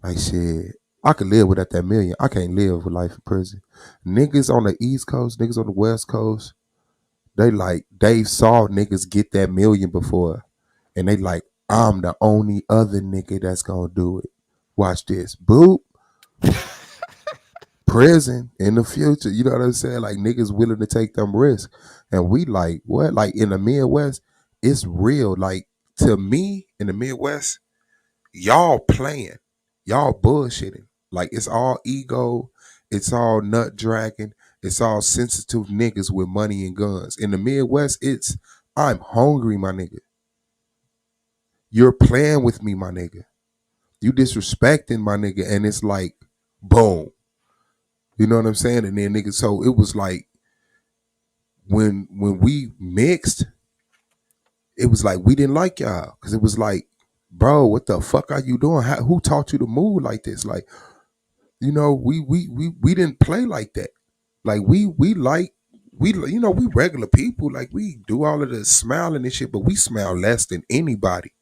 S6: Like shit, I could live without that million. I can't live with life in prison. Niggas on the East Coast, niggas on the West Coast, they saw niggas get that million before, and they like, I'm the only other nigga that's gonna do it. Watch this, boop, prison in the future. You know what I'm saying? Like niggas willing to take them risks, and we like what? Like in the Midwest, it's real. Like to me in the Midwest, y'all playing, y'all bullshitting. Like it's all ego, it's all nut dragging, it's all sensitive niggas with money and guns. In the Midwest, it's I'm hungry, my nigga. You're playing with me, my nigga. You disrespecting my nigga, and it's like, boom. You know what I'm saying? And then niggas, so it was like when we mixed, it was like we didn't like y'all because it was like, bro, what the fuck are you doing? Who taught you to move like this? Like, you know, we didn't play like that. Like we like you know we regular people. Like we do all of the smiling and shit, but we smile less than anybody.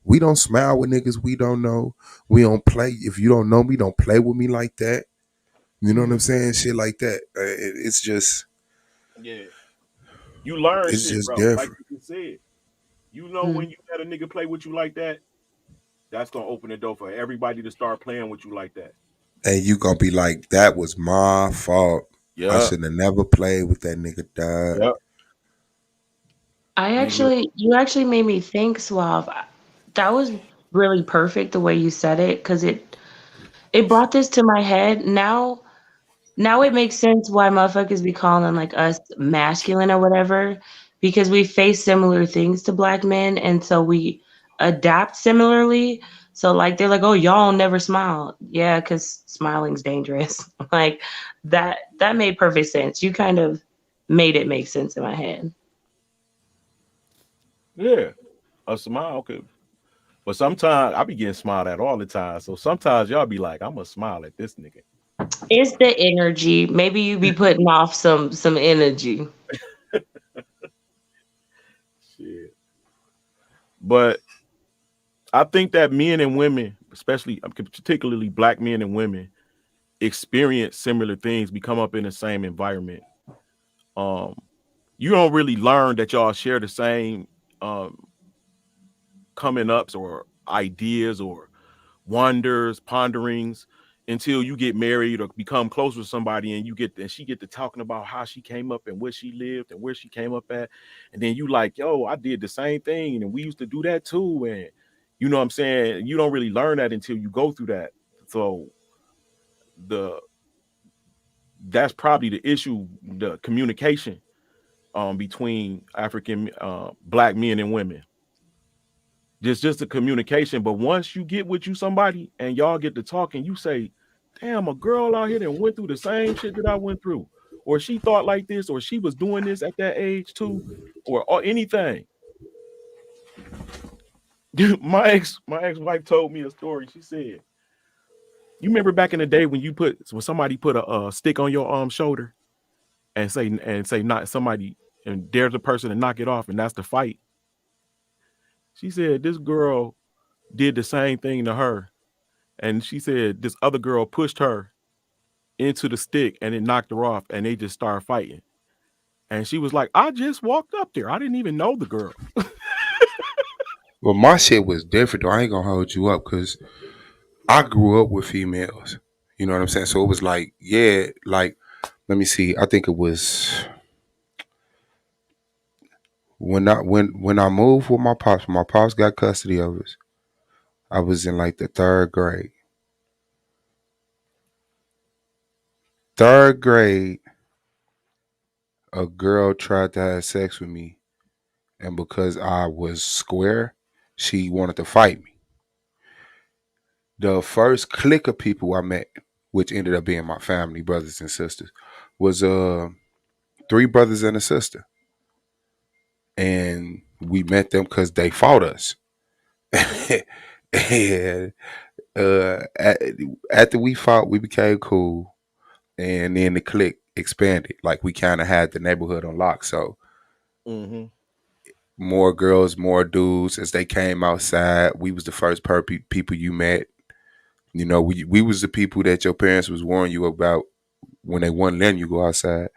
S6: We don't smile with niggas we don't know. We don't play. If you don't know me, don't play with me like that. You know what I'm saying? Shit like that. It's just
S3: Yeah. You learn
S6: it's
S3: shit,
S6: just
S3: bro. Like
S6: different.
S3: you just said. You know
S7: Mm.
S3: when you let a nigga play with you like that, that's gonna open the door for everybody to start playing with you like that.
S6: And you gonna be like, that was my fault. I
S3: Yeah.
S6: shouldn't have never played with that nigga, dog.
S3: Yeah. Nigga.
S7: You actually made me think, Suave. That was really perfect the way you said it, because it brought this to my head. Now it makes sense why motherfuckers be calling like us masculine or whatever. because we face similar things to black men, and so we adapt similarly. So like they're like, oh, y'all never smile. Yeah, because smiling's dangerous. Like that made perfect sense. You kind of made it make sense in my head.
S3: Yeah, a smile could. But sometimes I be getting smiled at all the time. So sometimes y'all be like, I'm gonna smile at this nigga.
S7: It's the energy. Maybe you be putting off some energy.
S3: Shit. But I think that men and women, especially particularly black men and women, experience similar things. We come up in the same environment. Um, you don't really learn that y'all share the same um coming ups or ideas or wonders, ponderings until you get married or become close with somebody and she get to talking about how she came up and where she lived and where she came up at. And then you like, yo, I did the same thing and we used to do that too. And you know what I'm saying? You don't really learn that until you go through that. So the that's probably the issue, the communication between African black men and women. Just the communication. But once you get with you somebody and y'all get to talking, you say, damn, a girl out here that went through the same shit that I went through. Or she thought like this, or she was doing this at that age too, or anything. My ex wife told me a story. She said, "You remember back in the day when somebody put a stick on your shoulder and say not somebody and dares a person to knock it off, and that's the fight." She said this girl did the same thing to her, and she said this other girl pushed her into the stick and it knocked her off, and they just started fighting. And she was like, I just walked up there. I didn't even know the girl.
S12: Well, my shit was different though. I ain't gonna hold you up because I grew up with females. You know what I'm saying? So it was like, yeah, like let me see. I think it was when I moved with my pops. My pops got custody of us. I was in like the third grade. Third grade, a girl tried to have sex with me, and because I was square, she wanted to fight me. The first clique of people I met, which ended up being my family, brothers and sisters, was three brothers and a sister, and we met them because they fought us. And uh, a- after we fought, we became cool, and then the clique expanded. Like we kind of had the neighborhood on lock, so
S3: Mm-hmm.
S12: more girls, more dudes. As they came outside, we was the first people you met. You know, we was the people that your parents was warning you about when they wouldn't letting you go outside.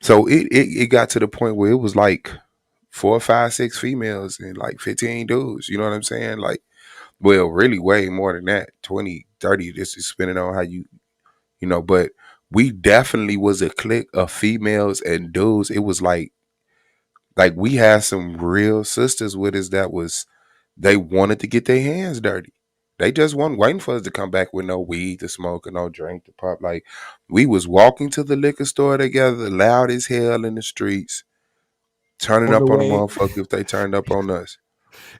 S12: So it got to the point where it was like 4, 5, 6 females and like 15 dudes. You know what I'm saying? Like, well, really way more than that. 20, 30. This is depending on how you know, but we definitely was a clique of females and dudes. It was like we had some real sisters with us that was they wanted to get their hands dirty. They just wasn't waiting for us to come back with no weed to smoke or no drink to pop. Like we was walking to the liquor store together, loud as hell in the streets, turning
S4: On the
S12: up on the
S4: way
S12: motherfucker if they turned up on us.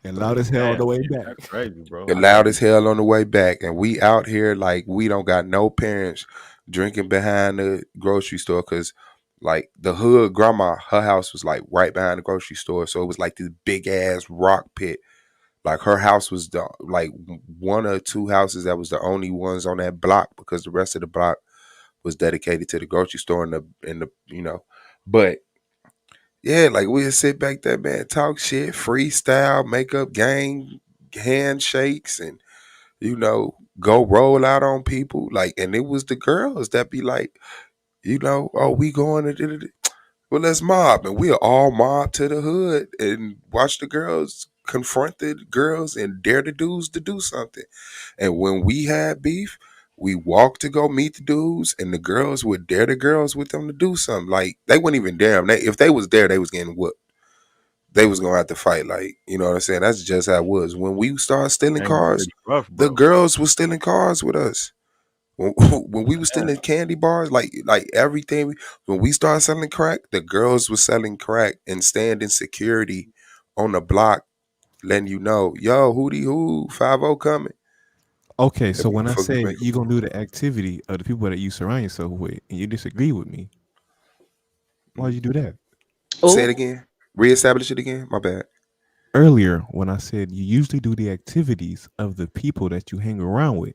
S4: and loud as hell on
S3: Damn,
S4: the way back.
S3: that's crazy, bro.
S12: And loud as hell on the way back. And we out here like we don't got no parents drinking behind the grocery store because like the hood grandma, her house was like right behind the grocery store. So it was like this big ass rock pit. Like her house was the like one or two houses that was the only ones on that block because the rest of the block was dedicated to the grocery store and the you know. But yeah, like we'd sit back there, man, talk shit, freestyle, make up gang handshakes and go roll out on people. Like, and it was the girls that be like, oh, we going to well, let's mob, and we'll all mob to the hood and watch the girls confront the girls and dare the dudes to do something. And when we had beef, we walked to go meet the dudes, and the girls would dare the girls with them to do something. Like they wouldn't even dare them. If they was there, they was getting whooped. They was gonna have to fight. Like you know what I'm saying. That's just how it was. When we started stealing
S3: Damn, that's
S12: cars,
S3: pretty rough,
S12: the
S3: bro.
S12: girls was stealing cars with us.
S6: When we was still in candy bars, like everything. When we started selling crack, the girls was selling crack and standing security on the block, letting you know, yo, who 50 coming.
S4: Okay,
S6: That
S4: so when I
S6: motherfucker was
S4: said
S6: making
S4: you're gonna do the activity of the people that you surround yourself with, and you disagree with me, why'd you do that?
S6: Say it
S21: Oh,
S6: again. Reestablish it again. My bad.
S4: Earlier, when I said you usually do the activities of the people that you hang around with,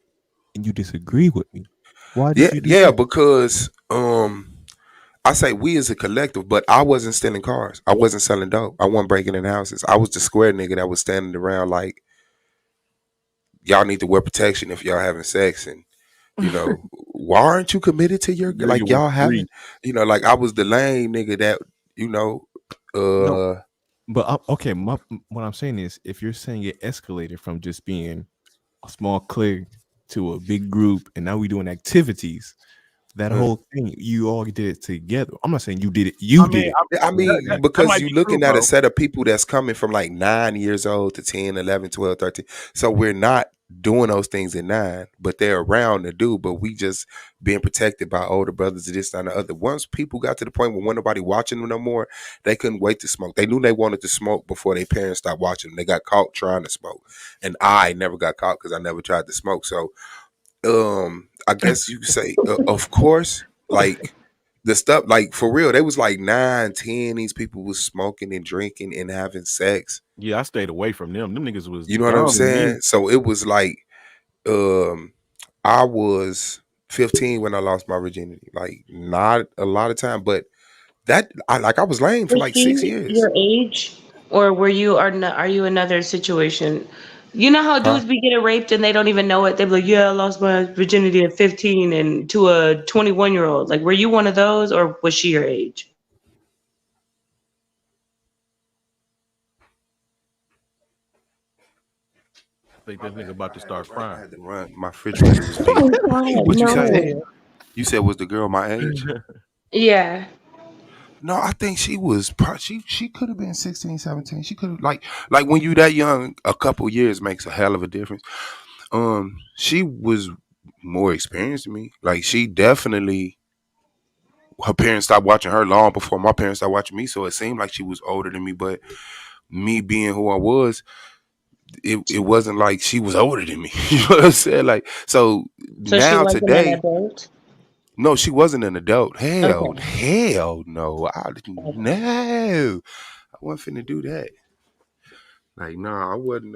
S4: and you disagree with me, why
S6: Yeah,
S4: did you do
S6: yeah,
S4: that?
S6: because I say we as a collective, but I wasn't stealing cars. I wasn't selling dope. I wasn't breaking in houses. I was the square nigga that was standing around like y'all need to wear protection if y'all having sex and why aren't you committed to your
S3: There you
S6: like
S3: were
S6: y'all
S3: free.
S6: having like I was the lame nigga that you know
S4: No,
S6: uh
S4: but okay. What I'm saying is, if you're saying it escalated from just being a small clique to a big group, and now we doing activities, that
S6: uh,
S4: whole thing, you all did it together. I'm not saying you did it.
S3: I
S4: You
S3: mean,
S4: did it.
S6: I
S3: that,
S6: mean,
S3: that, that
S6: because
S3: might
S6: you
S3: be true,
S6: looking at a
S3: bro.
S6: set of people that's coming from like 9 years old to 10, 11, 12, 13. So we're not doing those things at 9, but they're around to do, but we just being protected by older brothers and this and the other. Once people got to the point where nobody watching them no more, they couldn't wait to smoke. They knew they wanted to smoke before their parents stopped watching them. They got caught trying to smoke. And I never got caught because I never tried to smoke. So I guess you could say of course, like the stuff like for real, they was like 9, 10. These people was smoking and drinking and having sex.
S3: Yeah, I stayed away from them. Them niggas was
S6: You know what I'm
S3: dumb to me.
S6: saying? So it was like um I was 15 when I lost my virginity. Like not a lot of time, but I was lame for
S7: Was
S6: like 6 years.
S7: your age, or were you are you another situation? You know how
S6: Huh?
S7: dudes be getting raped and they don't even know it. They be like, "Yeah, I lost my virginity at 15 and to a 21-year-old." Like, were you one of those, or was she your age?
S3: I think this nigga about to start
S6: I
S3: crying.
S6: had to run. My refrigerator was beeping.
S7: Oh God,
S6: What you say?
S7: no.
S6: You said was the girl my age?
S7: Yeah.
S6: No, I think she was she could have been 16, 17. She could have like when you that young, a couple years makes a hell of a difference. She was more experienced than me. Like she definitely her parents stopped watching her long before my parents started watching me. So it seemed like she was older than me, but me being who I was, it wasn't like she was older than me. You know what I'm saying? Like so
S7: So she
S6: now
S7: wasn't an
S6: today,
S7: adult.
S6: no, she wasn't an adult. Hell,
S7: Okay.
S6: hell no. No. I wasn't finna do that. Like, nah, I wasn't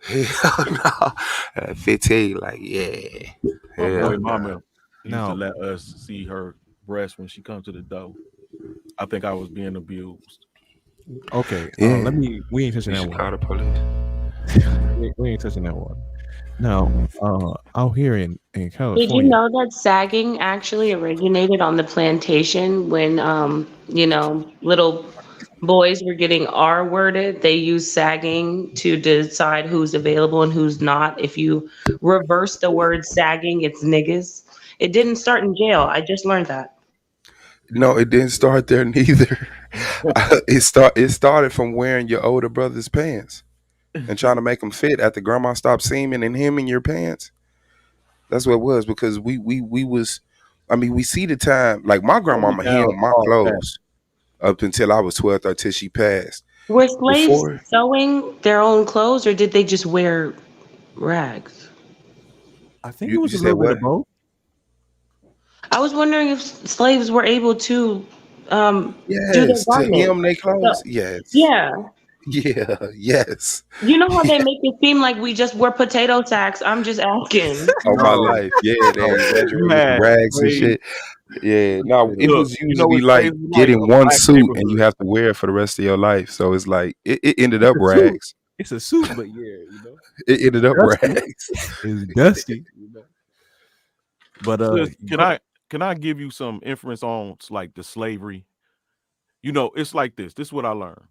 S6: hell no. 15, like, yeah.
S3: My
S6: Hell
S3: boy
S6: nah.
S3: mama used to
S4: Now,
S3: let us see her breast when she come to the door. I think I was being abused.
S4: okay.
S6: Yeah.
S4: Let me. We ain't touching
S6: You
S4: that
S6: should
S4: one.
S6: call the police.
S4: We ain't touching that one. Now, out here in
S7: Did you
S4: California,
S7: know that sagging actually originated on the plantation when, little boys were getting R worded? They used sagging to decide who's available and who's not. If you reverse the word sagging, it's niggas. It didn't start in jail. I just learned that.
S6: No, it didn't start there neither. It started from wearing your older brother's pants and trying to make them fit after grandma stopped seaming and hemming your pants. That's what it was because we was I mean, we see the time like my
S3: Hold me
S6: grandmama
S3: down,
S6: hemmed my
S3: all that.
S6: clothes up until I was 12 or till she passed.
S7: Were slaves
S6: Before
S7: sewing their own clothes or did they just wear rags?
S4: I think it was
S6: you
S4: a
S6: said
S4: little bit
S6: what?
S4: of both.
S7: I was wondering if slaves were able to do their
S6: Yes, to
S7: garments.
S6: hem their
S7: So,
S6: clothes. Yes.
S7: yeah.
S6: Yeah, yes.
S7: You know how they make it seem like we just wear potato sacks? I'm just asking.
S6: All my
S3: No,
S6: life. Yeah, they
S3: no. You
S6: exaggerate with the
S3: had
S6: rags and
S3: slaves.
S6: shit. Yeah. No, it
S3: Look,
S6: was
S3: you know
S6: usually
S3: what
S6: like
S3: slaves were like?
S6: getting
S3: A
S6: one
S3: black
S6: suit and you
S3: neighborhood.
S6: have to wear it for the rest of your life. So it's like it ended
S4: It's
S6: up
S4: a suit.
S6: rags.
S4: It's a suit, but yeah,
S6: It ended
S4: it's
S6: up
S4: dusty.
S6: rags.
S4: It's dusty. But
S3: Sis, can I give you some inference on like the slavery? It's like this. This is what I learned.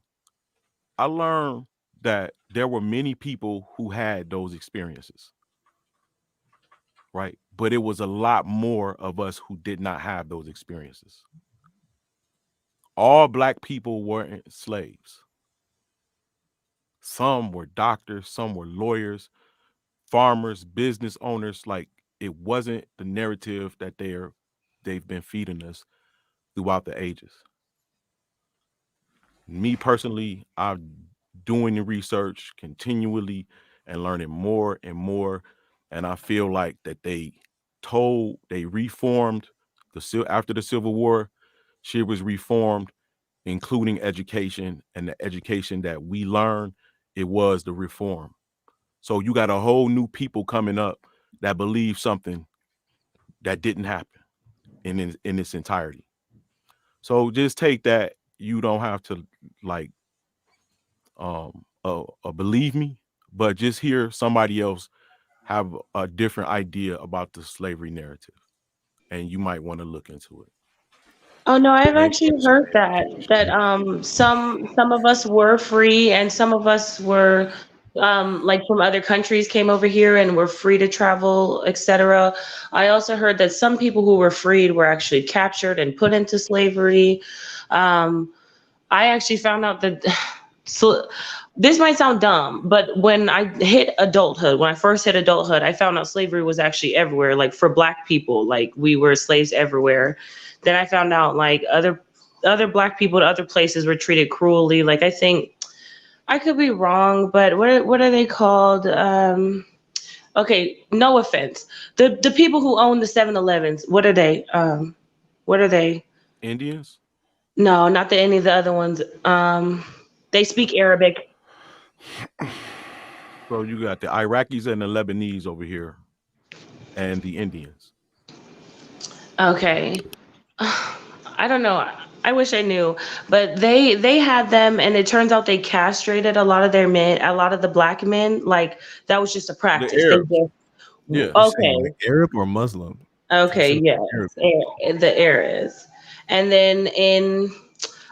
S3: I learned that there were many people who had those experiences, right? But it was a lot more of us who did not have those experiences. All black people weren't slaves. Some were doctors, some were lawyers, farmers, business owners. Like, it wasn't the narrative that they've been feeding us throughout the ages. Me personally, I'm doing the research continually and learning more and more, and I feel like that they reformed after the Civil War. Shit was reformed, including education, and the education that we learned, it was the reform. So you got a whole new people coming up that believe something that didn't happen in its entirety. So just take that. You don't have to like believe me, but just hear somebody else have a different idea about the slavery narrative, and you might want to look into it.
S7: Oh no, I've
S3: Next
S7: actually
S3: question.
S7: heard that some of us were free and some of us were like from other countries came over here and were free to travel, etc. I also heard that some people who were freed were actually captured and put into slavery. Um, I actually found out that so this might sound dumb, but when I hit adulthood, when I first hit adulthood, I found out slavery was actually everywhere. Like for black people, like we were slaves everywhere. Then I found out like other black people in other places were treated cruelly. Like I think I could be wrong, but what are they called? Okay, no offense. The people who own the 7-Elevens, what are they? What are they?
S3: Indians.
S7: No, not any of the other ones. They speak Arabic.
S3: So you got the Iraqis and the Lebanese over here, and the Indians.
S7: Okay. I don't know. I wish I knew, but they had them, and it turns out they castrated a lot of their men, a lot of the black men. Like that was just a
S3: The
S7: practice. They
S3: Arabs.
S7: just
S3: Yeah.
S4: You saying like
S7: okay,
S4: Arab or Muslim?
S7: okay,
S4: Specific
S7: yes,
S4: Arab.
S7: the eras, and then in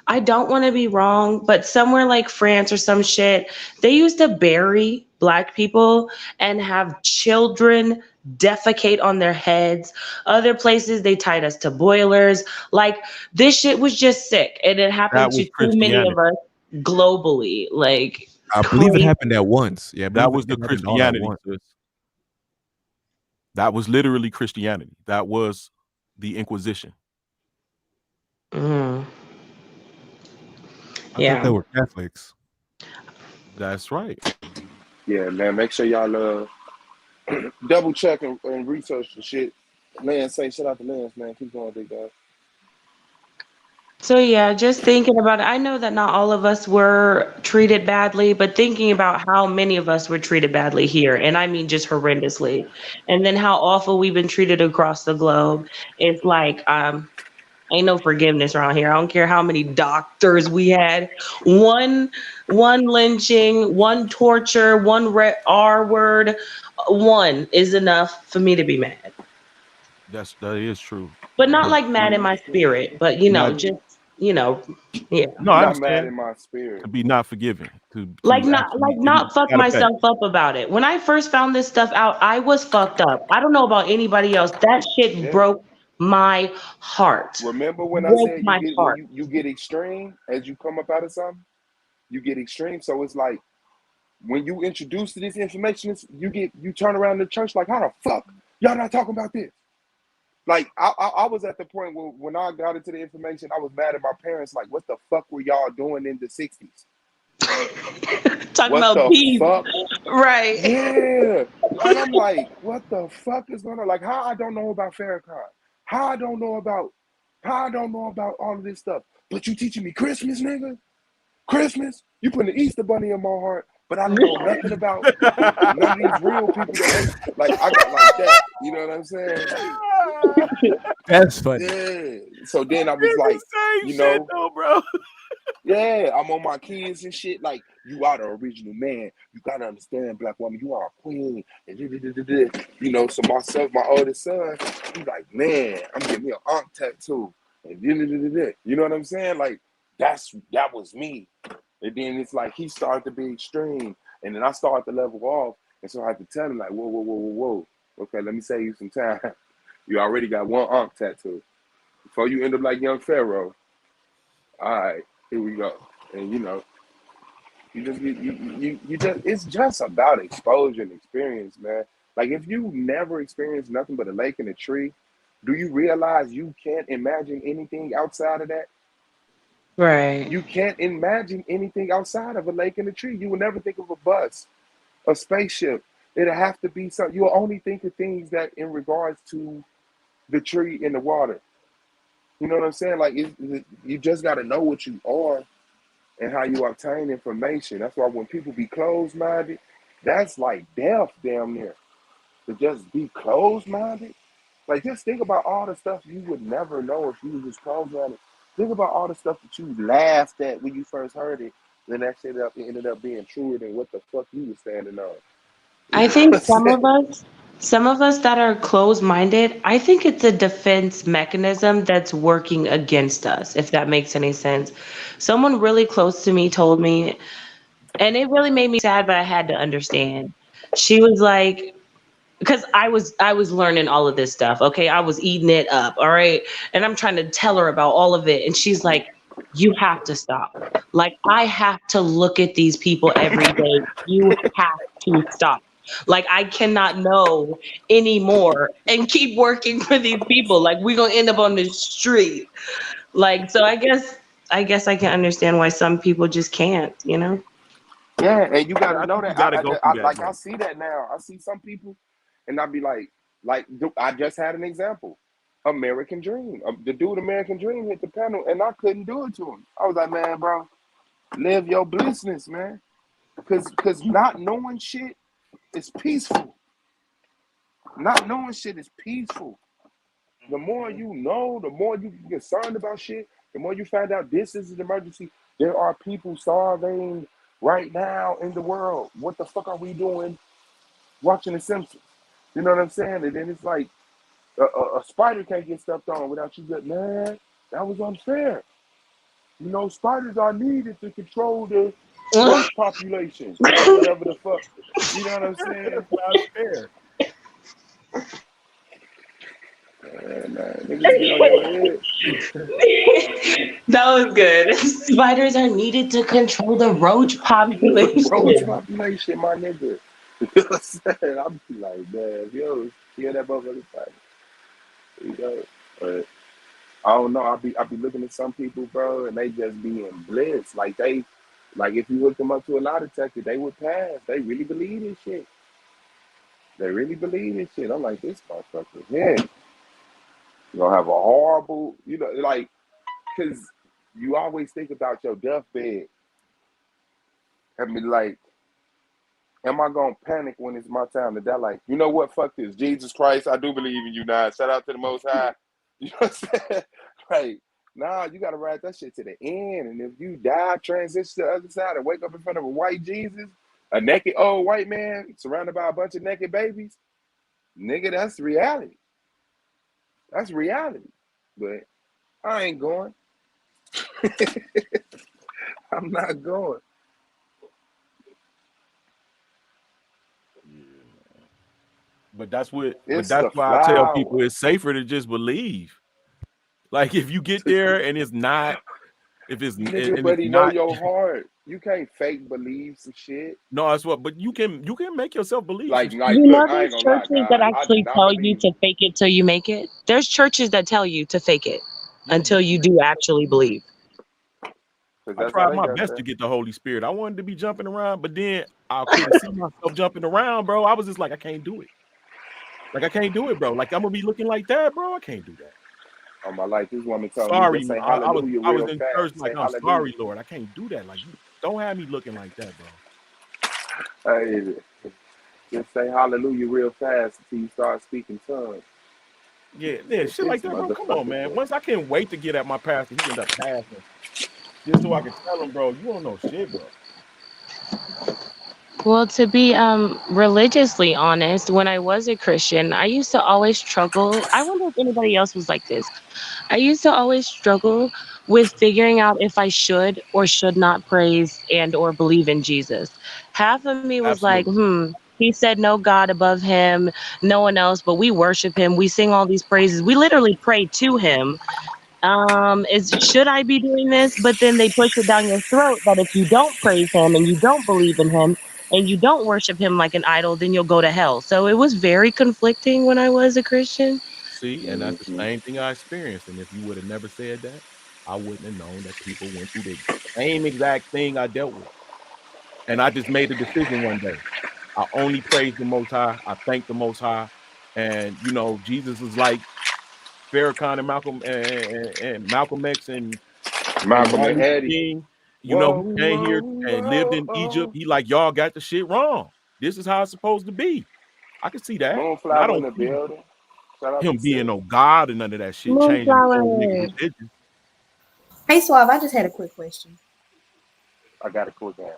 S7: I don't want to be wrong, but somewhere like France or some shit, they used to bury black people and have children defecate on their heads. Other places, they tied us to boilers. Like, this shit was just sick. And it happened
S3: That
S7: to
S3: was
S7: too many of
S3: Christianity.
S7: us globally. Like,
S4: I believe it
S7: crazy.
S4: happened at once. Yeah, I
S3: That
S4: believe
S3: was the
S4: it happened all at
S3: Christianity,
S4: once.
S3: sis. That was literally Christianity. That was the Inquisition.
S7: Mm,
S4: I thought they
S7: yeah.
S4: were Catholics.
S3: That's right.
S12: Yeah, man. Make sure y'all double check and research the shit. Lance, say shout out to Lance, man. Keep going, big guy.
S7: So yeah, just thinking about it, I know that not all of us were treated badly, but thinking about how many of us were treated badly here, and I mean just horrendously, and then how awful we've been treated across the globe. It's like ain't no forgiveness around here. I don't care how many doctors we had. One one lynching, one torture, R word, one is enough for me to be mad.
S3: That is true.
S7: But not
S3: But
S7: like mad in my spirit, but
S3: not
S7: just you know, yeah.
S3: no, I
S12: Not mad
S3: understand.
S12: in my spirit.
S3: To be not forgiven. To
S7: Like
S3: actually
S7: not fuck
S3: matter of fact,
S7: myself up about it. When I first found this stuff out, I was fucked up. I don't know about anybody else. That shit
S12: Yeah.
S7: broke my heart.
S12: Remember when I
S7: Broke
S12: said you
S7: my
S12: get when
S7: heart.
S12: you get extreme as you come up out of something? You get extreme. So it's like when you introduce to this information, you turn around the church like, how the fuck y'all not talking about this? Like I was at the point where when I got into the information, I was mad at my parents. Like, what the fuck were y'all doing in the '60s?
S7: Talking
S12: What
S7: about
S12: the
S7: peace.
S12: fuck?
S7: Right.
S12: Yeah. Like I'm like, what the fuck is going on? Like how I don't know about Farrakhan. How I don't know about all of this stuff. But you teaching me Christmas, nigga? Christmas? You putting the Easter bunny in my heart, but I don't know nothing about none of these real people that hate. Like I got like that. You know what I'm saying?
S4: That's funny.
S12: Yeah. So then I was
S3: it's
S12: like,
S3: the same
S12: you
S3: shit
S12: know,
S3: though, bro.
S12: yeah, I'm on my kids and shit. Like, you are the original man. You gotta understand, black woman, you are a queen. And you know, so myself, my oldest son, he's like, man, I'm getting me an aunt tattoo. And you know what I'm saying? Like, that was me. And then it's like he started to be extreme. And then I started to level off. And so I had to tell him, like, whoa. Okay, let me save you some time. You already got one aunt tattoo. Before you end up like young Pharaoh, all right, here we go. And you know,
S10: You just it's just about exposure and experience, man. Like if you never experienced nothing but a lake and a tree, do you realize you can't imagine anything outside of that?
S7: Right.
S10: You can't imagine anything outside of a lake and a tree. You will never think of a bus, a spaceship. It'll have to be something. You'll only think of things that in regards to the tree and the water. You know what I'm saying? Like you just got to know what you are and how you obtain information. That's why when people be closed minded, that's like death damn near. To just be closed minded. Like just think about all the stuff you would never know if you was just closed minded. Think about all the stuff that you laughed at when you first heard it. Then that shit ended up being truer than what the fuck you was standing on. You
S7: I
S10: know
S7: think
S10: what I'm saying?
S7: some of us that are closed-minded, I think it's a defense mechanism that's working against us, if that makes any sense. Someone really close to me told me, and it really made me sad, but I had to understand. She was like, because I was learning all of this stuff. Okay, I was eating it up. All right, and I'm trying to tell her about all of it, and she's like, "You have to stop. Like I have to look at these people every day. You have to stop. Like I cannot know anymore and keep working for these people. Like we're gonna end up on the street. Like so. I guess I can understand why some people just can't. You know.
S10: Yeah, and you
S3: Yeah,
S10: gotta
S3: I
S10: know
S3: think you
S10: that.
S3: got to go through that,
S10: Like I
S3: bro.
S10: see that now. I see some people, and I be like I just had an example. American Dream. The dude American Dream hit the panel, and I couldn't do it to him. I was like, man, bro, live your blissness, man. Cause not knowing shit is peaceful. Not knowing shit is peaceful. The more you know, the more you get concerned about shit, the more you find out this is an emergency. There are people starving right now in the world. What the fuck are we doing watching The Simpsons? You know what I'm saying? And then it's like a spider can't get stuffed on without you get man. That was unfair. You know, spiders are needed to control the roach population or whatever the fuck. You know what I'm saying?
S3: That's not fair.
S10: Man, niggas get on your head.
S7: That was good. Spiders are needed to control the roach
S10: Roach
S7: population.
S10: population, my nigga. You know what I'm saying? I'm like, man, yo, kill that motherfucker fight. You know, but I don't know. I be looking at some people, bro, and they just be in bliss. Like if you hook them up to a lie detector, they would pass. They really believe this shit. They really believe this shit. I'm like, this motherfucker, yeah. You gonna have a horrible, like, cause you always think about your deathbed. I mean, like, am I gonna panic when it's my time to die? Like, you know what? Fuck this. Jesus Christ, I do believe in you now. Shout out to the Most High. You know what I'm saying? Like, nah, you gotta ride that shit to the end. And if you die, transition to the other side, and wake up in front of a white Jesus, a naked old white man surrounded by a bunch of naked babies, nigga, that's reality. That's reality. But I ain't going. I'm not going.
S3: Yeah. But
S10: It's
S3: that's
S10: the
S3: why I tell people
S10: flower.
S3: it's safer to just believe. Like if you get there and it's not, if it's and
S10: Nigga,
S3: it's
S10: but he know
S3: not,
S10: your heart. You can't fake believe some shit.
S3: no, that's what. But you can make yourself believe some
S10: Like,
S7: You
S10: look,
S7: know
S10: I ain't
S7: there's
S10: gonna lie,
S7: churches that
S10: God. I do
S7: actually
S10: not
S7: tell you
S10: believe
S7: to
S10: it.
S7: fake it till you make it. There's churches that tell you to fake it
S3: yeah, you
S7: until you
S3: can.
S7: do actually believe.
S10: Cause
S3: I
S10: that's how
S3: tried
S10: they
S3: my
S10: got
S3: best to
S10: there.
S3: get the Holy Spirit. I wanted to be jumping around, but then I couldn't see myself jumping around, bro. I was just like, I can't do it. Like I can't do it, bro. Like I'm gonna be looking like that, bro. I can't do that.
S10: On my life, this woman told me
S3: Sorry,
S10: just say
S3: I was
S10: hallelujah
S3: I was
S10: real
S3: in church
S10: fast.
S3: like
S10: Say
S3: I'm
S10: hallelujah.
S3: sorry, Lord. I can't do that. Like you don't have me looking like that, bro.
S10: Hey, just say hallelujah real fast until you start speaking tongues.
S3: Yeah,
S10: But
S3: shit
S10: this
S3: like that, bro. Come on,
S10: motherfucker,
S3: man.
S10: boy.
S3: Once I can't wait to get at my pastor, he end up passing. Just so I can tell him, bro, you don't know shit, bro.
S7: Well, to be religiously honest, when I was a Christian, I used to always struggle. I wonder if anybody else was like this. I used to always struggle with figuring out if I should or should not praise and or believe in Jesus. Half of me was like,
S3: Absolutely.
S7: he said no God above him, no one else, but we worship him. We sing all these praises. We literally pray to him. Is should I be doing this? But then they push it down your throat that if you don't praise him and you don't believe in him and you don't worship him like an idol, then you'll go to hell. So it was very conflicting when I was a Christian.
S3: See, and that's the
S10: Mm-hmm.
S3: same thing I experienced. And if you would have never said that, I wouldn't have known that people went through the same exact thing I dealt with. And I just made a decision one day. I only praise the Most High. I thank the Most High. And Jesus is like Farrakhan and Malcolm X and
S10: Malcolm and
S3: Martin Luther
S10: Eddie.
S3: King,
S10: Whoa,
S3: who came
S10: whoa,
S3: here and lived
S10: whoa,
S3: in Egypt.
S10: oh.
S3: He like, y'all got the shit wrong. This is how it's supposed to be. I can see that. And I
S10: Moonflower in
S3: don't
S10: the
S3: see
S10: building. Shout out
S3: him
S10: to
S3: being
S10: sis.
S3: no God and none of that shit, changing the whole nigga
S7: Moonflower.
S3: religion.
S18: Hey, Suave, I just had a quick question.
S10: I got a quick answer.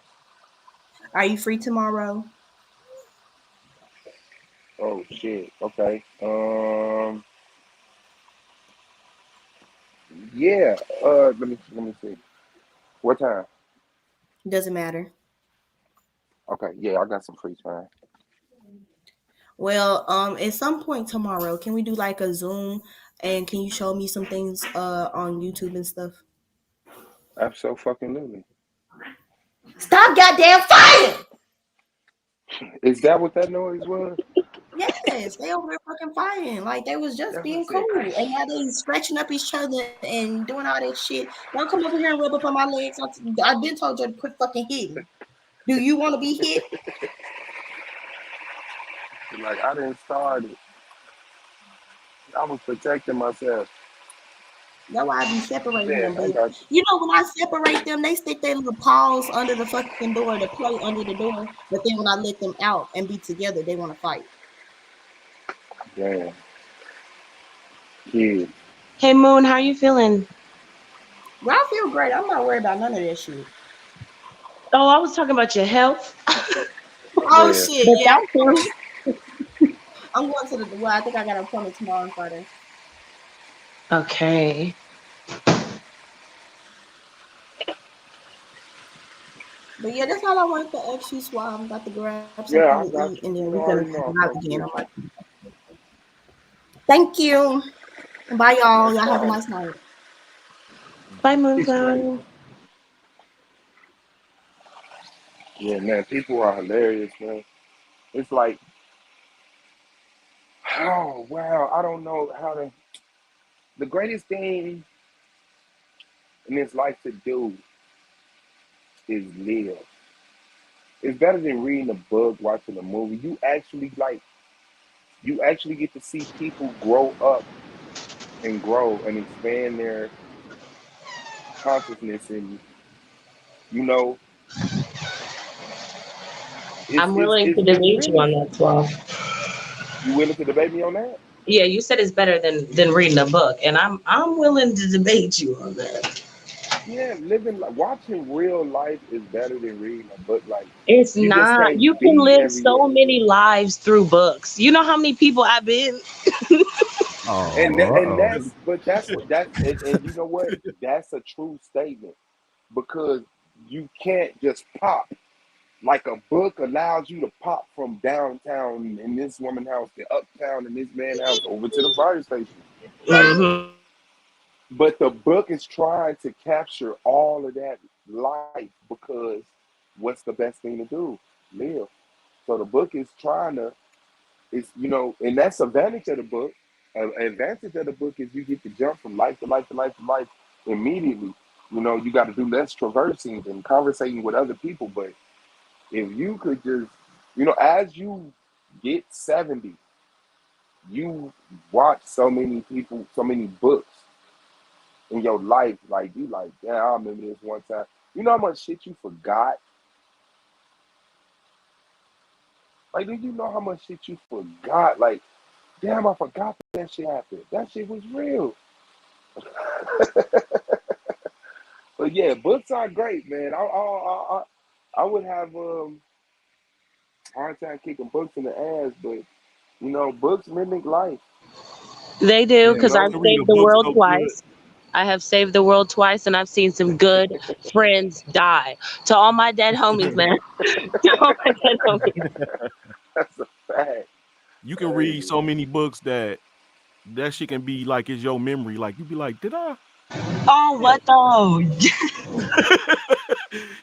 S18: Are you free tomorrow?
S10: Oh shit. Okay. Yeah. Let me see. What time?
S18: Doesn't matter.
S10: Okay. Yeah, I got some free time.
S18: Well, at some point tomorrow, can we do like a Zoom and can you show me some things on YouTube and stuff?
S10: Absolutely.
S18: Stop goddamn fighting!
S10: Is that what that noise was?
S18: Yes, they over there fucking fighting. Like they was just
S10: That's what I
S18: being
S10: said.
S18: cool. And now they scratching up each other and doing all that shit. Don't come over here and rub up on my legs. I've been told you to quit fucking hitting. Do you want to be hit?
S10: Like I didn't start it. I was protecting myself.
S18: That's why I be separating
S10: Yeah,
S18: them.
S10: I
S18: But
S10: got
S18: you know, when I separate them, they stick their little paws under the fucking door to play under the door. But then when I let them out and be together, they want to fight.
S10: you. Damn. Kid.
S7: Hey Moon, how you feeling?
S18: But I feel great. I'm not worried about none of that shit.
S7: Oh, I was talking about your health.
S18: Oh
S10: Yeah.
S18: shit,
S7: But
S18: yeah.
S7: that's it.
S18: I'm going to the well, I think I got an appointment tomorrow on Friday.
S7: Okay.
S18: But yeah, that's all I wanted to ask you, Swab. I'm about to grab something to
S10: Yeah, I
S18: eat
S10: got
S18: and
S10: you.
S18: then we're
S10: You
S18: gonna
S10: already
S18: hang
S10: know I
S18: out
S10: fuck
S18: again.
S10: with
S18: I'm
S10: you.
S18: like, thank you. Bye y'all.
S10: No
S18: Y'all have a
S10: problem.
S18: nice night.
S7: Bye,
S10: Peace, lady.
S7: Moonflower.
S10: Yeah, man. People are hilarious, man. It's like, oh wow, I don't know how to. The greatest thing in this life to do is live. It's better than reading a book, watching a movie. You actually get to see people grow up and grow and expand their consciousness, and you know,
S7: I'm willing to
S10: it's
S7: debate you
S10: really
S7: on that, Swab.
S10: you willing to debate me on that?
S7: Yeah, you said it's better than reading a book, and I'm willing to debate you on that.
S10: Yeah, living like watching real life is better than reading a book. Like
S7: It's
S10: you just
S7: not. You
S10: can't
S7: can
S10: be
S7: live so
S10: everywhere.
S7: many lives through books. You know how many people I've been.
S10: And that's but that's what that's and you know what? That's a true statement because you can't just pop. Like a book allows you to pop from downtown in this woman house to uptown in this man house over to the fire station, right?
S7: Hmm.
S10: But the book is trying to capture all of that life because what's the best thing to do? Live. So the book is trying to, it's and that's the advantage of the book. An advantage of the book is you get to jump from life to life to life to life immediately. You got to do less traversing and conversating with other people. But if you could just, as you get 70, you watch so many people, so many books in your life, like you like, yeah, I remember this one time. You know how much shit you forgot? Like, did you know how much shit you forgot? Like, damn, I forgot that shit happened. That shit was real. But yeah, books are great, man. I would have hard time kicking books in the ass, but books mimic life.
S7: They do,
S3: Yeah,
S10: You
S7: because
S3: you
S7: I've
S10: know,
S3: can read a
S7: saved the
S3: book
S7: world
S3: so good.
S7: twice. I have saved the world twice, and I've seen some good friends die. To all my dead homies, man. To all my dead homies.
S10: that's a fact.
S3: You can read
S10: Hey,
S3: so many books that shit can be like it's your memory. Like you be like, did I?
S7: Oh, what though?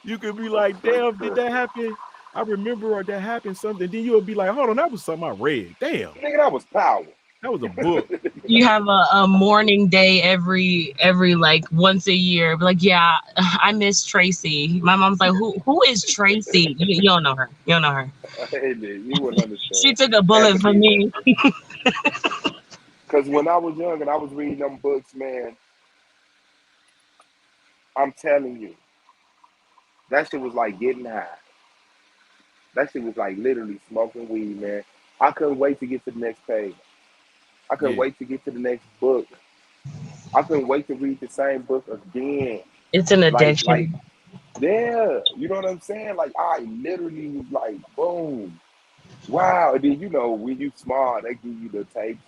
S3: You could be like, damn, did that happen? I remember or that happened something. Then you'll be like, hold on, that was something I read. Damn,
S10: Nigga, that was power.
S3: that was a book.
S7: You have a morning day every like once a year. Be like, yeah, I miss Tracy. My mom's like, who is Tracy? You don't know her. You don't know her.
S10: Hey, nigga, you wouldn't
S7: She
S10: understand.
S7: took a
S10: Had
S7: bullet
S10: to
S7: for
S10: be there.
S7: me.
S10: Cause when I was young and I was reading them books, man, I'm telling you, that shit was like getting high. That shit was like literally smoking weed, man. I couldn't wait to get to the next page. I couldn't
S3: Yeah,
S10: wait to get to the next book. I couldn't wait to read the same book again.
S7: It's an
S10: Like,
S7: addiction.
S10: yeah, you know what I'm saying? Like, I literally was like, boom, wow. And then, when you smart, they give you the tapes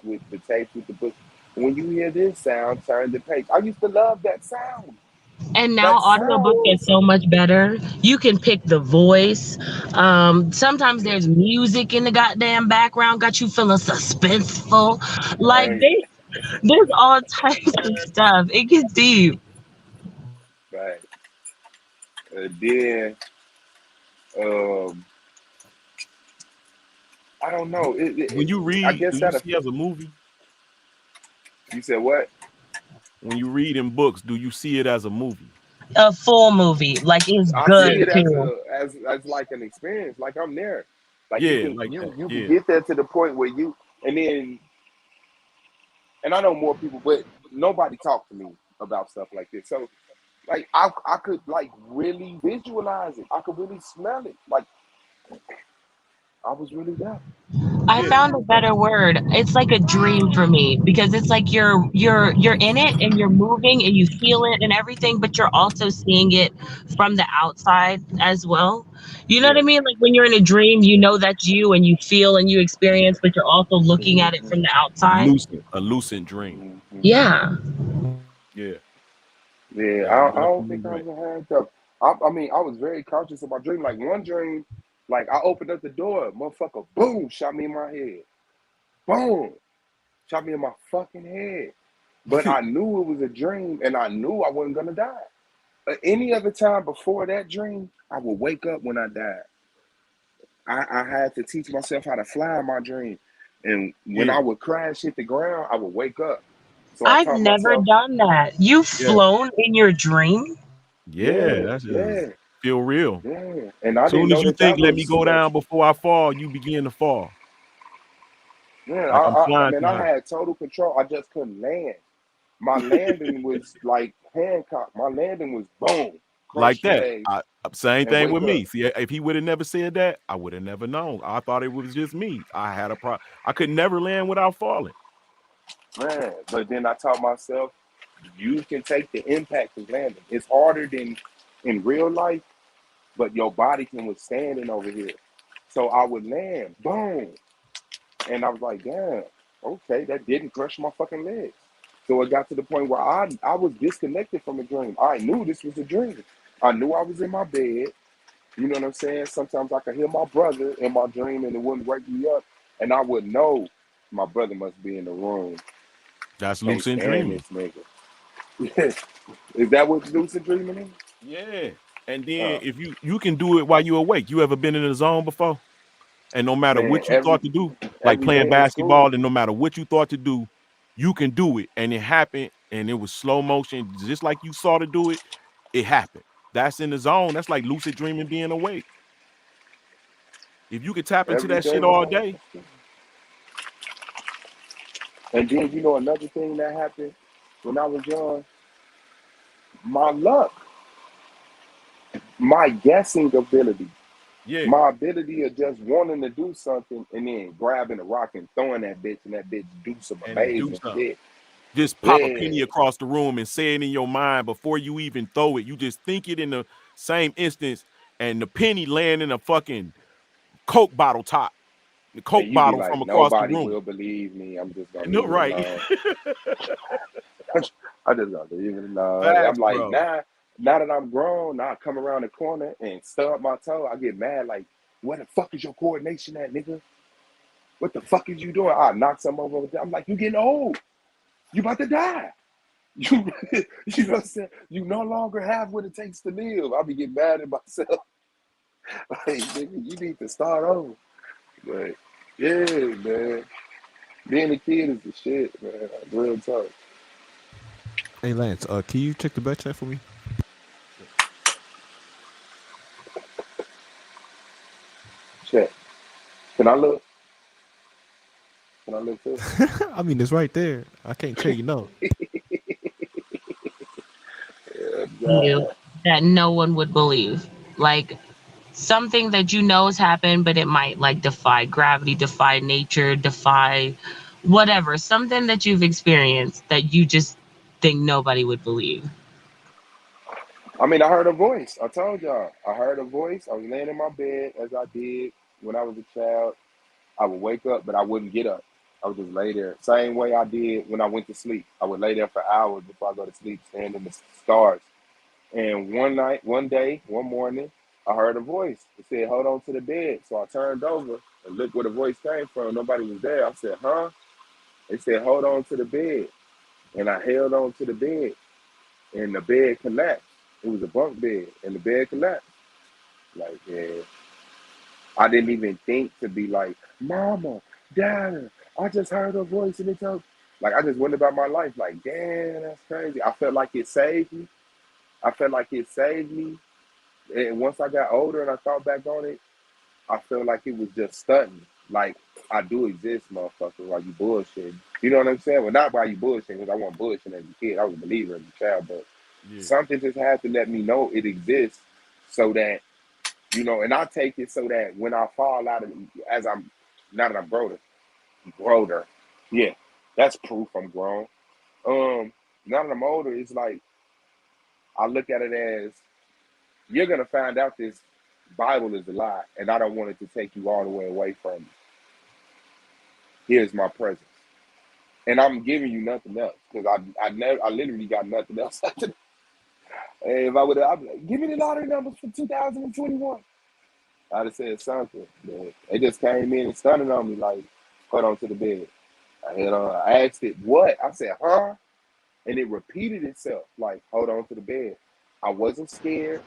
S10: with the book. When you hear this sound, turn the page. I used to love that sound.
S7: And now
S10: That
S7: audiobook
S10: sound.
S7: is so much better. You can pick the voice. Sometimes there's music in the goddamn background, got you feeling suspenseful. Like
S10: Right,
S7: there's all types of stuff. It gets deep.
S10: right. And then, um, I don't know.
S3: when you
S10: I
S3: read, do
S10: guess
S3: you
S10: that
S3: see as a movie?
S10: you said what?
S3: When you read in books, do you see it as a movie?
S7: A full movie, like it's
S10: I
S7: good
S10: see
S3: Yeah,
S10: it as
S7: too.
S10: as like an experience. Like I'm there. Like you
S3: yeah,
S10: can
S3: like
S10: you
S3: that.
S10: you can
S3: Yeah,
S10: get there to the point where and I know more people, but nobody talked to me about stuff like this. So like I could like really visualize it. I could really smell it. Like I was really there.
S7: I
S3: yeah,
S7: found a better word. It's like a dream for me because it's like you're in it and you're moving and you feel it and everything, but you're also seeing it from the outside as well. You know what I
S3: yeah.
S7: mean? Like when you're in a dream, you know that's you and you feel and you experience, but you're also looking at it from the outside.
S3: A lucid dream.
S10: Mhm.
S7: Yeah.
S3: Yeah,
S10: Yeah,
S3: yeah.
S10: I
S3: You're
S10: don't
S3: absolutely
S10: think I
S3: right.
S10: ever had that. I mean, I was very conscious of my dream. Like one dream, like I opened up the door, motherfucker, boom, shot me in my head. Boom, shot me in my fucking head. But I knew it was a dream, and I knew I wasn't gonna die. Any other time before that dream, I would wake up when I died. I had to teach myself how to fly in my dream, and when
S3: Yeah,
S10: I would crash, hit the ground, I would wake up. So I
S7: I've
S10: taught
S7: never
S10: myself,
S7: done that. You've
S3: yeah,
S7: flown in your dream?
S3: yeah.
S10: yeah,
S3: That's just
S10: yeah,
S3: feel real.
S10: yeah, and I didn't
S3: Soon as
S10: know
S3: you
S10: that
S3: think, let me
S10: was
S3: go down
S10: special.
S3: before I fall, you begin to fall.
S10: Yeah,
S3: Like I'm
S10: I
S3: flying
S10: mean,
S3: too
S10: I
S3: high.
S10: had total control. I just couldn't land. My landing was like Hancock. My landing was boom,
S3: Like
S10: crush your
S3: that.
S10: legs
S3: Same
S10: and
S3: thing
S10: wake
S3: with
S10: up.
S3: me. See, if he would have never said that, I would have never known. I thought it was just me. I had a problem. I could never land without falling.
S10: Man, but then I taught myself you can take the impact of landing. It's harder than in real life, but your body can withstand it over here. So I would land, boom, and I was like, damn, okay, that didn't crush my fucking legs. So it got to the point where I was disconnected from a dream. I knew this was a dream. I knew I was in my bed. You know what I'm saying? Sometimes I could hear my brother in my dream and it wouldn't wake me up. And I would know my brother must be in the room.
S3: That's
S10: Can't
S3: lucid
S10: stand
S3: dreaming.
S10: this nigga. Is that what lucid dreaming is?
S3: Yeah. And then
S10: Uh,
S3: if you can do it while you're awake. You ever been in the zone before? And no matter
S10: man,
S3: what you thought to do, like
S10: every
S3: playing
S10: day in school.
S3: basketball, and no matter what you thought to do, you can do it. And it happened, and it was slow motion, just like you saw to do it, it happened. That's in the zone. That's like lucid dreaming being awake. If you could tap into
S10: Every
S3: that
S10: day
S3: shit
S10: when
S3: all
S10: I went
S3: day,
S10: to school. And then another thing that happened when I was young, my luck, my guessing ability,
S3: yeah,
S10: my ability of just wanting to do something and then grabbing a rock and throwing that bitch and that bitch do some
S3: and it do
S10: amazing
S3: something.
S10: shit.
S3: Just pop a penny
S10: Yeah.
S3: across the room and say it in your mind before you even throw it. You just think it in the same instance, and the penny land in a fucking Coke bottle top, the
S10: And
S3: Coke
S10: you be
S3: bottle
S10: like,
S3: from across the
S10: nobody
S3: room.
S10: will believe me. I'm just gonna
S3: No,
S10: leave it
S3: right.
S10: alone. I just gonna leave it alone. I'm
S3: Facts,
S10: like,
S3: bro.
S10: now that I'm grown, now I come around the corner and stub my toe. I get mad, like, where the fuck is your coordination at, nigga? What the fuck is you doing? I knock something over there. I'm like, you getting old. You about to die. You you know what I'm saying? You no longer have what it takes to live. I be getting mad at myself. Like, nigga, you need to start over. But yeah, man. Being a kid is the shit, man. Real talk.
S4: Hey Lance, can you check the back chat for me?
S10: Check. Can I look? Can I look too?
S4: I mean, it's right there. I can't tell you no.
S7: You that no one would believe. Like something that you know has happened, but it might like defy gravity, defy nature, defy whatever. Something that you've experienced that you just think nobody would believe.
S10: I mean, I heard a voice. I told y'all. I heard a voice. I was laying in my bed as I did when I was a child. I would wake up, but I wouldn't get up. I would just lay there. Same way I did when I went to sleep. I would lay there for hours before I go to sleep, staring in the stars. And one day, one morning, I heard a voice. It said, "Hold on to the bed." So I turned over and looked where the voice came from. Nobody was there. I said, "Huh?" It said, "Hold on to the bed." And I held on to the bed, and the bed collapsed. It was a bunk bed, and the bed collapsed. Like, yeah. I didn't even think to be like, "Mama, Dad, I just heard a voice and it told." Like, I just went about my life like, damn, that's crazy. I felt like it saved me. I felt like it saved me. And once I got older and I thought back on it, I felt like it was just stunting. Like, I do exist, motherfucker, while you bullshitting. You know what I'm saying? Well, not while you bullshitting, because I wasn't bullshitting as a kid. I was a believer as a child, but
S3: Yeah.
S10: something just had to let me know it exists so that, you know, and I take it so that when I fall out of, as I'm, now that I'm growder, yeah, that's proof I'm grown. Now that I'm older, it's like, I look at it as, you're going to find out this Bible is a lie, and I don't want it to take you all the way away from me. Here's my presence. And I'm giving you nothing else because I literally got nothing else after that. Hey, if I would have, like, give me the lottery numbers for 2021. I'd have said something. But they just came in and stunning on me like, hold on to the bed. I asked it, what? I said, huh? And it repeated itself like, hold on to the bed. I wasn't scared.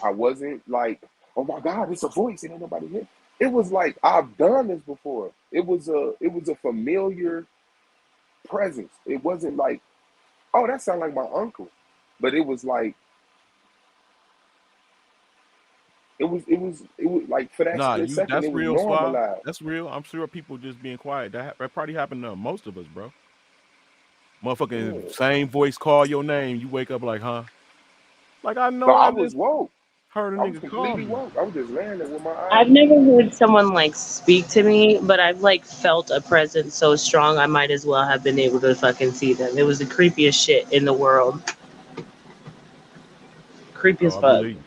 S10: I wasn't like, oh my God, it's a voice and ain't nobody here. It was like, I've done this before. It was a familiar presence. It wasn't like, oh, that sounds like my uncle. But it was like, it was like for that
S3: Nah,
S10: split
S3: you
S10: second,
S3: that's
S10: it was
S3: real, Suave.
S10: normalized.
S3: That's real. I'm sure people just being quiet. That probably happened to most of us, bro. Motherfucking
S10: Yeah.
S3: same voice call your name. You wake up like, huh? Like I
S10: But
S3: know
S10: I
S3: I
S10: was
S3: just
S10: woke.
S3: heard a
S10: I was
S3: nigga call
S10: completely
S3: me.
S10: woke. I was just laying there with my eyes
S7: I've never
S10: closed.
S7: heard someone like speak to me, but I've like felt a presence so strong I might as well have been able to fucking see them. It was the creepiest shit in the world. Creepy as
S3: Oh, I
S7: fuck.
S3: believe.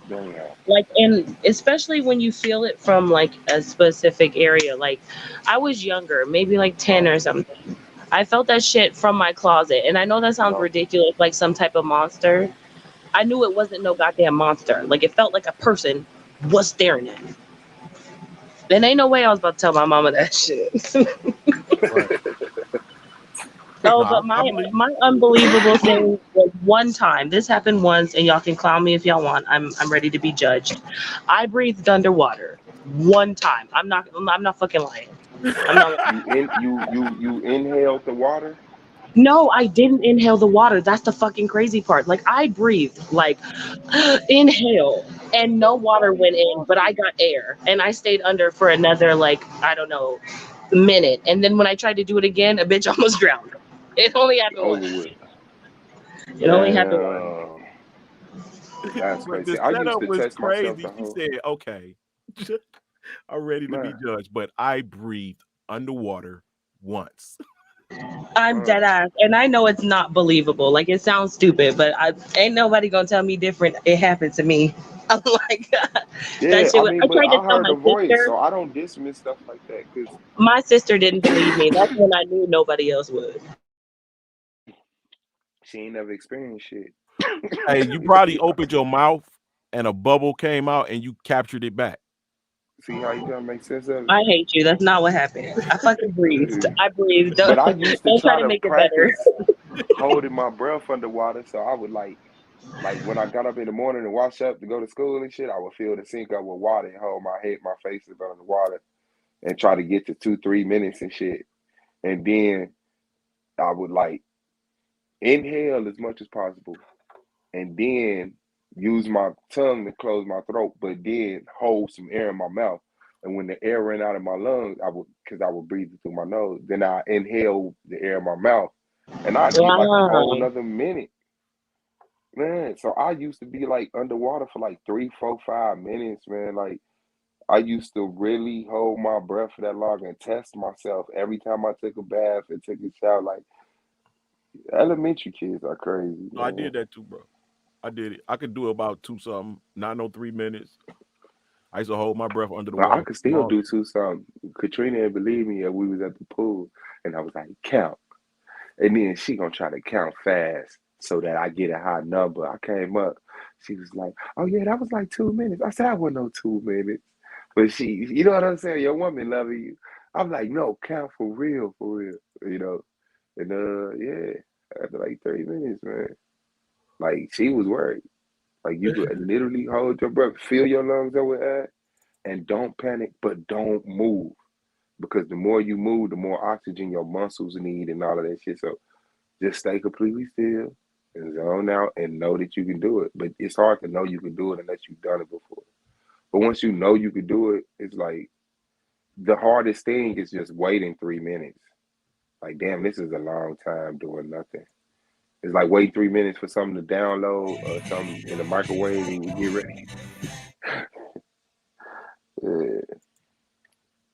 S10: Damn.
S7: Like, and especially when you feel it from like a specific area. Like I was younger, maybe like 10
S10: No,
S7: or something. I felt that shit from my closet. And I know that sounds
S10: no.
S7: ridiculous, like some type of monster. I knew it wasn't no goddamn monster. Like it felt like a person was staring at me. And ain't no way I was about to tell my mama that shit.
S3: Right.
S7: Oh,
S3: No,
S7: but
S3: I believe.
S7: my unbelievable thing was one time. This happened once, and y'all can clown me if y'all want. I'm ready to be judged. I breathed underwater one time. I'm not fucking lying. I'm not.
S10: You inhaled the water.
S7: No, I didn't inhale the water. That's the fucking crazy part. Like I breathed, like inhale, and no water went in, but I got air, and I stayed under for another like I don't know minute. And then when I tried to do it again, a bitch almost drowned. It only happened
S10: Over
S7: once.
S10: with.
S7: It only happened once.
S10: Damn. That's
S3: But
S10: crazy.
S3: the
S10: I used
S3: setup
S10: to
S3: was
S10: test myself
S3: crazy.
S10: the
S3: She
S10: whole
S3: said, "Okay, I'm ready to be
S10: man.
S3: judged," but I breathed underwater once.
S7: I'm dead ass, and I know it's not believable. Like it sounds stupid, but I ain't nobody gonna tell me different. It happened to me. I'm like that
S10: Yeah,
S7: shit.
S10: I mean,
S7: I
S10: but
S7: tried to
S10: I
S7: tell
S10: heard
S7: my
S10: the voice,
S7: sister.
S10: so I don't dismiss stuff like that because
S7: My sister didn't believe me. That's when I knew nobody else would.
S10: she ain't never experienced shit.
S3: Hey, you probably opened your mouth and a bubble came out and you captured it back.
S10: See how you trying to make sense of it?
S7: I hate you. That's not what happened. I fucking breathed. I breathed.
S10: But
S7: Don't,
S10: I used to
S7: don't try
S10: try
S7: to
S10: to
S7: make it better.
S10: practice holding my breath underwater, so I would like when I got up in the morning and wash up to go to school and shit, I would fill the sink up with water and hold my head, my face up under the water and try to get to 2-3 minutes and shit. And then I would like inhale as much as possible and then use my tongue to close my throat, but then hold some air in my mouth. And when the air ran out of my lungs, because I would breathe it through my nose, then I inhale the air in my mouth. And I'd get like a whole
S7: Wow.
S10: nother minute. Man, so I used to be like underwater for like 3, 4, 5 minutes, man. Like I used to really hold my breath for that long and test myself every time I took a bath and took a shower. Like elementary kids are crazy,
S3: No, I
S10: man.
S3: did that too, bro. I did it. I could do about two something, not no 3 minutes. I used to hold my breath under the
S10: But I
S3: water
S10: could
S3: for
S10: still
S3: long.
S10: do two something. Katrina had believed me and we was at the pool and I was like, count. And then she gonna try to count fast so that I get a high number. I came up. She was like, "Oh yeah, that was like 2 minutes." I said, "I wasn't no 2 minutes," but she, you know what I'm saying? Your woman loving you. I'm like, "No, count for real," you know. And yeah, after like 3 minutes, man, like she was worried. Like you could literally hold your breath, fill your lungs up with air, and don't panic, but don't move because the more you move, the more oxygen your muscles need and all of that shit. So just stay completely still and zone out and know that you can do it. But it's hard to know you can do it unless you've done it before. But once you know you can do it, it's like the hardest thing is just waiting 3 minutes. Like, damn, this is a long time doing nothing. It's like wait 3 minutes for something to download or something in the microwave and we get ready.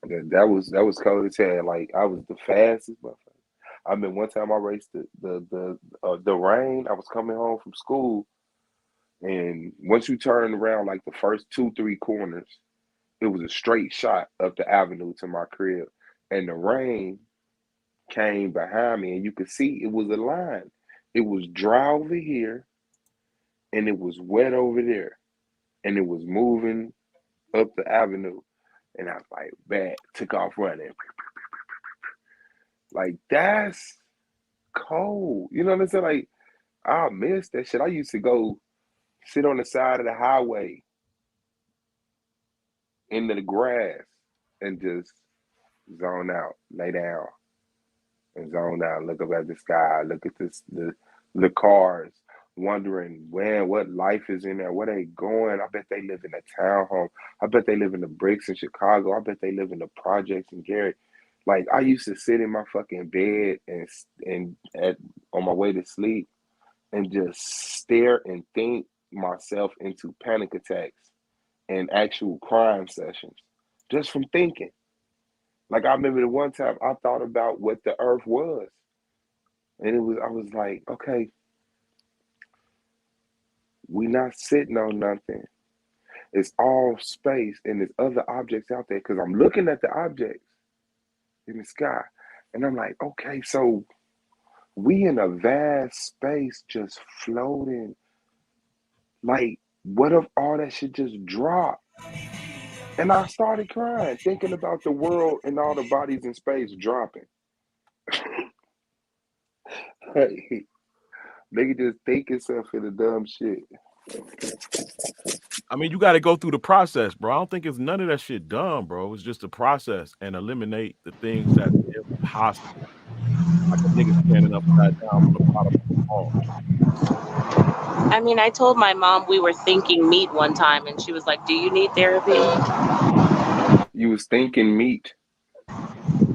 S10: Yeah, that was cold as hell. Like I was the fastest motherfucker. I mean, one time I raced the rain. I was coming home from school. And once you turn around like the first 2, 3 corners, it was a straight shot up the avenue to my crib. And the rain came behind me, and you could see it was a line. It was dry over here, and it was wet over there, and it was moving up the avenue. And I was like, bad, took off running. Like, that's cold. You know what I'm saying? Like, I miss that shit. I used to go sit on the side of the highway into the grass and just zone out, lay down, and zone out. Look up at the sky. Look at the cars. Wondering what life is in there. Where they going? I bet they live in a townhome. I bet they live in the bricks in Chicago. I bet they live in the projects in Gary. Like I used to sit in my fucking bed and at on my way to sleep and just stare and think myself into panic attacks and actual crime sessions just from thinking. Like I remember the one time I thought about what the earth was. And I was like, okay, we not sitting on nothing. It's all space and there's other objects out there because I'm looking at the objects in the sky. And I'm like, okay, so we in a vast space just floating. Like, what if all that shit just dropped? And I started crying, thinking about the world and all the bodies in space dropping. Hey, they can just think itself in the dumb shit.
S3: I mean, you got to go through the process, bro. I don't think it's none of that shit dumb, bro. It's just a process and eliminate the things that's impossible. Like a nigga standing upside down on the bottom of the ball.
S7: I mean, I told my mom we were thinking meat one time, and she was like, "Do you need therapy?"
S10: You was thinking meat.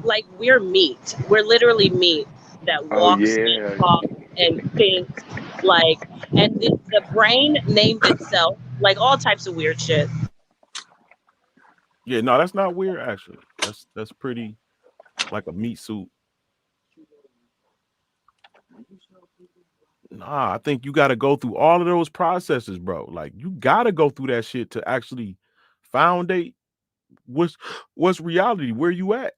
S7: Like we're meat. We're literally meat that
S10: Oh
S7: walks and
S10: yeah.
S7: talks and thinks. Like, and the brain named itself. Like all types of weird shit.
S3: Yeah, no, that's not weird actually. That's pretty like a meat suit. Nah, I think you got to go through all of those processes, bro. Like you got to go through that shit to actually foundate what's reality, where you at.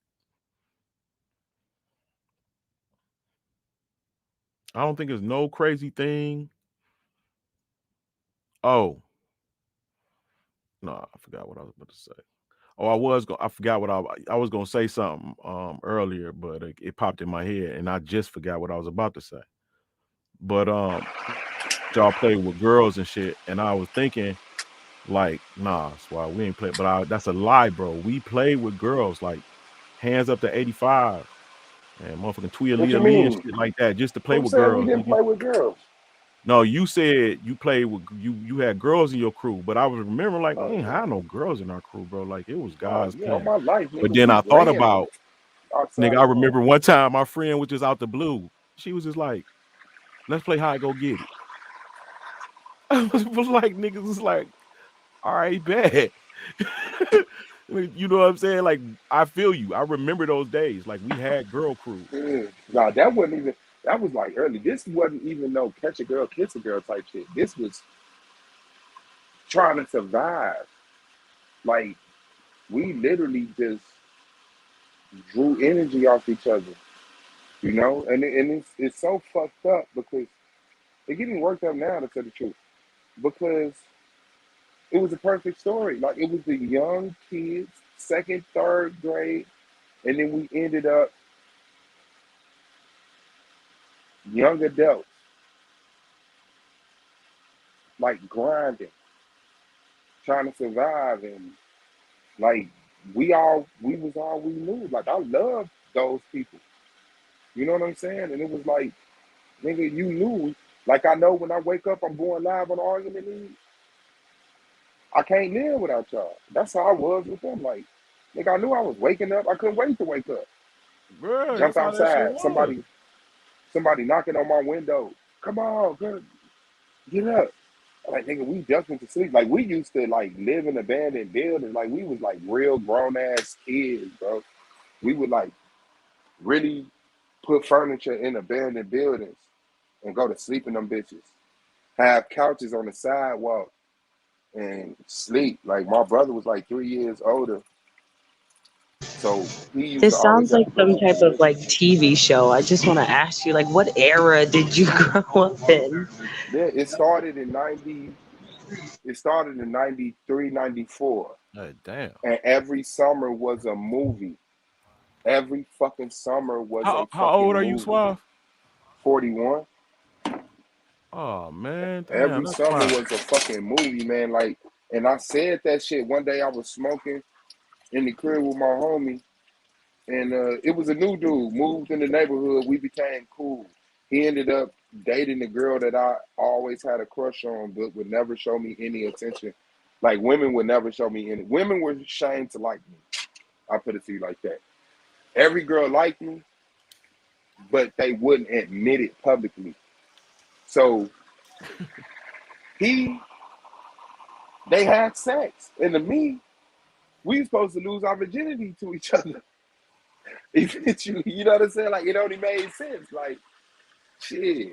S3: I don't think there's no crazy thing. Oh, no, I forgot what I was about to say. Oh, I forgot what I was gonna say something earlier, but it popped in my head, and I just forgot what I was about to say. But y'all play with girls and shit, and I was thinking like, nah, Swag, we ain't play. But that's a lie, bro. We play with girls, like hands up to 85 and motherfucking Tweet
S10: What you
S3: Leah Lee and
S10: mean?
S3: shit like that, just to play
S10: Who
S3: with
S10: said we
S3: girls,
S10: didn't
S3: nigga.
S10: play with girls?
S3: No, you said you played with you had girls in your crew, but I was remembering like we
S10: Oh
S3: ain't
S10: yeah.
S3: had no girls in our crew, bro. Like it was
S10: Oh
S3: guys
S10: yeah, all
S3: playing.
S10: my life,
S3: But
S10: nigga,
S3: then
S10: we
S3: I thought
S10: ran
S3: about nigga.
S10: outside
S3: I
S10: the home.
S3: remember one time my friend was just out the blue. She was just like, "Let's play hide go get it." I was like, niggas was like, "All right, bet." You know what I'm saying? Like I feel you. I remember those days. Like we had girl crews.
S10: Yeah. Nah, that wasn't even. That was like early. This wasn't even no catch a girl, kiss a girl type shit. This was trying to survive. Like we literally just drew energy off each other, you know. And it's so fucked up because it getting worked up now to tell the truth because it was a perfect story. Like it was the young kids, second, third grade, and then we ended up young adults, like grinding, trying to survive, and like we was all we knew. Like I loved those people. You know what I'm saying? And it was like, nigga, you knew. Like I know when I wake up, I'm going live on Argument League. I can't live without y'all. That's how I was with them. Like, nigga, I knew I was waking up. I couldn't wait to wake up.
S3: Bro,
S10: Jump
S3: that's how that shit
S10: outside.
S3: was.
S10: Somebody knocking on my window. Come on, girl, get up. Like, nigga, we just went to sleep. Like, we used to like live in abandoned buildings. Like, we was like real grown ass kids, bro. We would like really put furniture in abandoned buildings and go to sleep in them bitches. Have couches on the sidewalk and sleep. Like my brother was like 3 years older, so he used to
S7: This
S10: always
S7: sounds
S10: have
S7: like
S10: to put
S7: some
S10: us to
S7: type of
S10: bed.
S7: like TV show. I just want to ask you, like, what era did you grow up in?
S10: Yeah, it started in 90. It started in 93, 94,
S3: Damn.
S10: and every summer was a movie. Every fucking summer was a
S3: How old
S10: fucking
S3: are you,
S10: movie.
S3: Suave?
S10: 41.
S3: Oh man, damn,
S10: Every
S3: that's
S10: summer
S3: fine.
S10: was a fucking movie, man. Like, and I said that shit one day. I was smoking in the crib with my homie, and it was a new dude. Moved in the neighborhood. We became cool. He ended up dating the girl that I always had a crush on, but would never show me any attention. Like women would never show me any. Women were ashamed to like me. I put it to you like that. Every girl liked me, but they wouldn't admit it publicly. So he, they had sex, and to me, we were supposed to lose our virginity to each other. Eventually, you know what I'm saying? Like it only made sense. Like shit.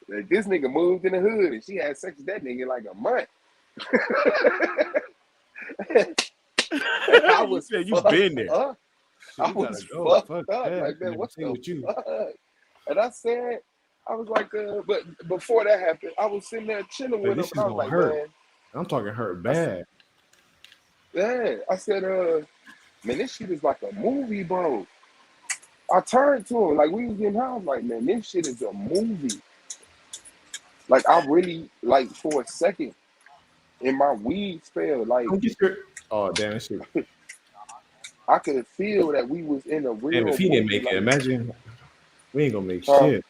S10: Like, this nigga moved in the hood and she had sex with that nigga in like a month. And I
S3: You
S10: was
S3: said you been
S10: fucked
S3: there.
S10: up.
S11: Shit,
S10: I
S11: you gotta
S10: was
S11: go. Fuck
S10: fucked up.
S11: that. I
S10: Like,
S11: can
S10: man,
S11: never
S10: what
S11: stay
S10: the
S11: with you.
S10: fuck? And I said, I was like, but before that happened, I was sitting there chilling
S11: Like
S10: with
S11: this
S10: him, and
S11: shit's
S10: I was
S11: gonna
S10: like,
S11: hurt.
S10: man,
S11: I'm talking hurt
S10: I, s-
S11: bad.
S10: yeah, I said, man, this shit is like a movie, bro. I turned to him, like, we was getting high. I was like, man, this shit is a movie. Like, I really, like, for a second in my weed spell, like,
S11: Don't get scared. Oh damn, that shit.
S10: I could feel that we was in a
S11: Damn, if
S10: real
S11: he didn't
S10: movie.
S11: make it,
S10: Like,
S11: imagine we ain't gonna make
S10: huh?
S11: shit.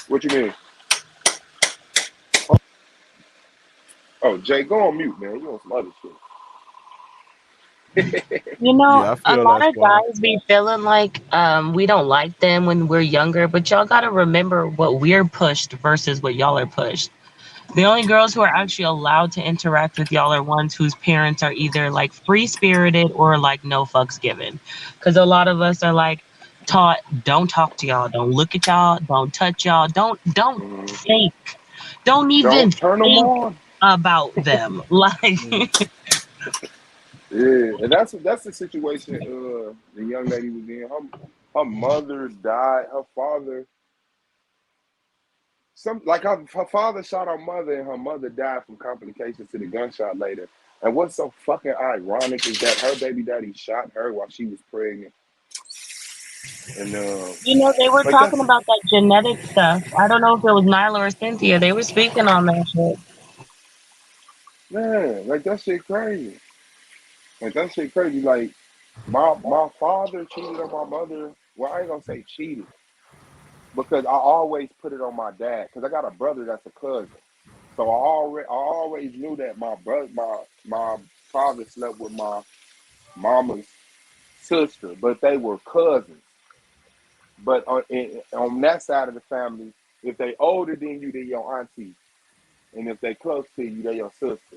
S10: What you mean? Oh, Jay, go on mute, man. You want some other shit?
S7: You know,
S3: Yeah, I
S7: a
S3: feel that,
S7: lot of
S3: Suave.
S7: guys be feeling like we don't like them when we're younger, but y'all got to remember what we're pushed versus what y'all are pushed. The only girls who are actually allowed to interact with y'all are ones whose parents are either like free spirited or like no fucks given. Because a lot of us are like taught, don't talk to y'all, don't look at y'all, don't touch y'all, don't
S10: Mhm.
S7: think, don't even
S10: Don't turn them
S7: think
S10: on.
S7: about them. Like,
S11: Mm.
S10: Yeah, and that's the situation. The young lady was in. Her mother died. Her father, her father shot her mother, and her mother died from complications to the gunshot later. And what's so fucking ironic is that her baby daddy shot her while she was pregnant. And
S7: You know, they were
S10: like
S7: talking
S10: that's
S7: about that genetic stuff. I don't know if it was Nyla or Cynthia. They were speaking on that shit.
S10: man, like that shit crazy. Like that shit crazy. Like my father cheated on my mother. Well, I ain't gonna say cheated because I always put it on my dad because I got a brother that's a cousin. So I always knew that my brother, my father slept with my mama's sister, but they were cousins. But on that side of the family, if they older than you, they're your auntie, and if they close to you, they're your sister.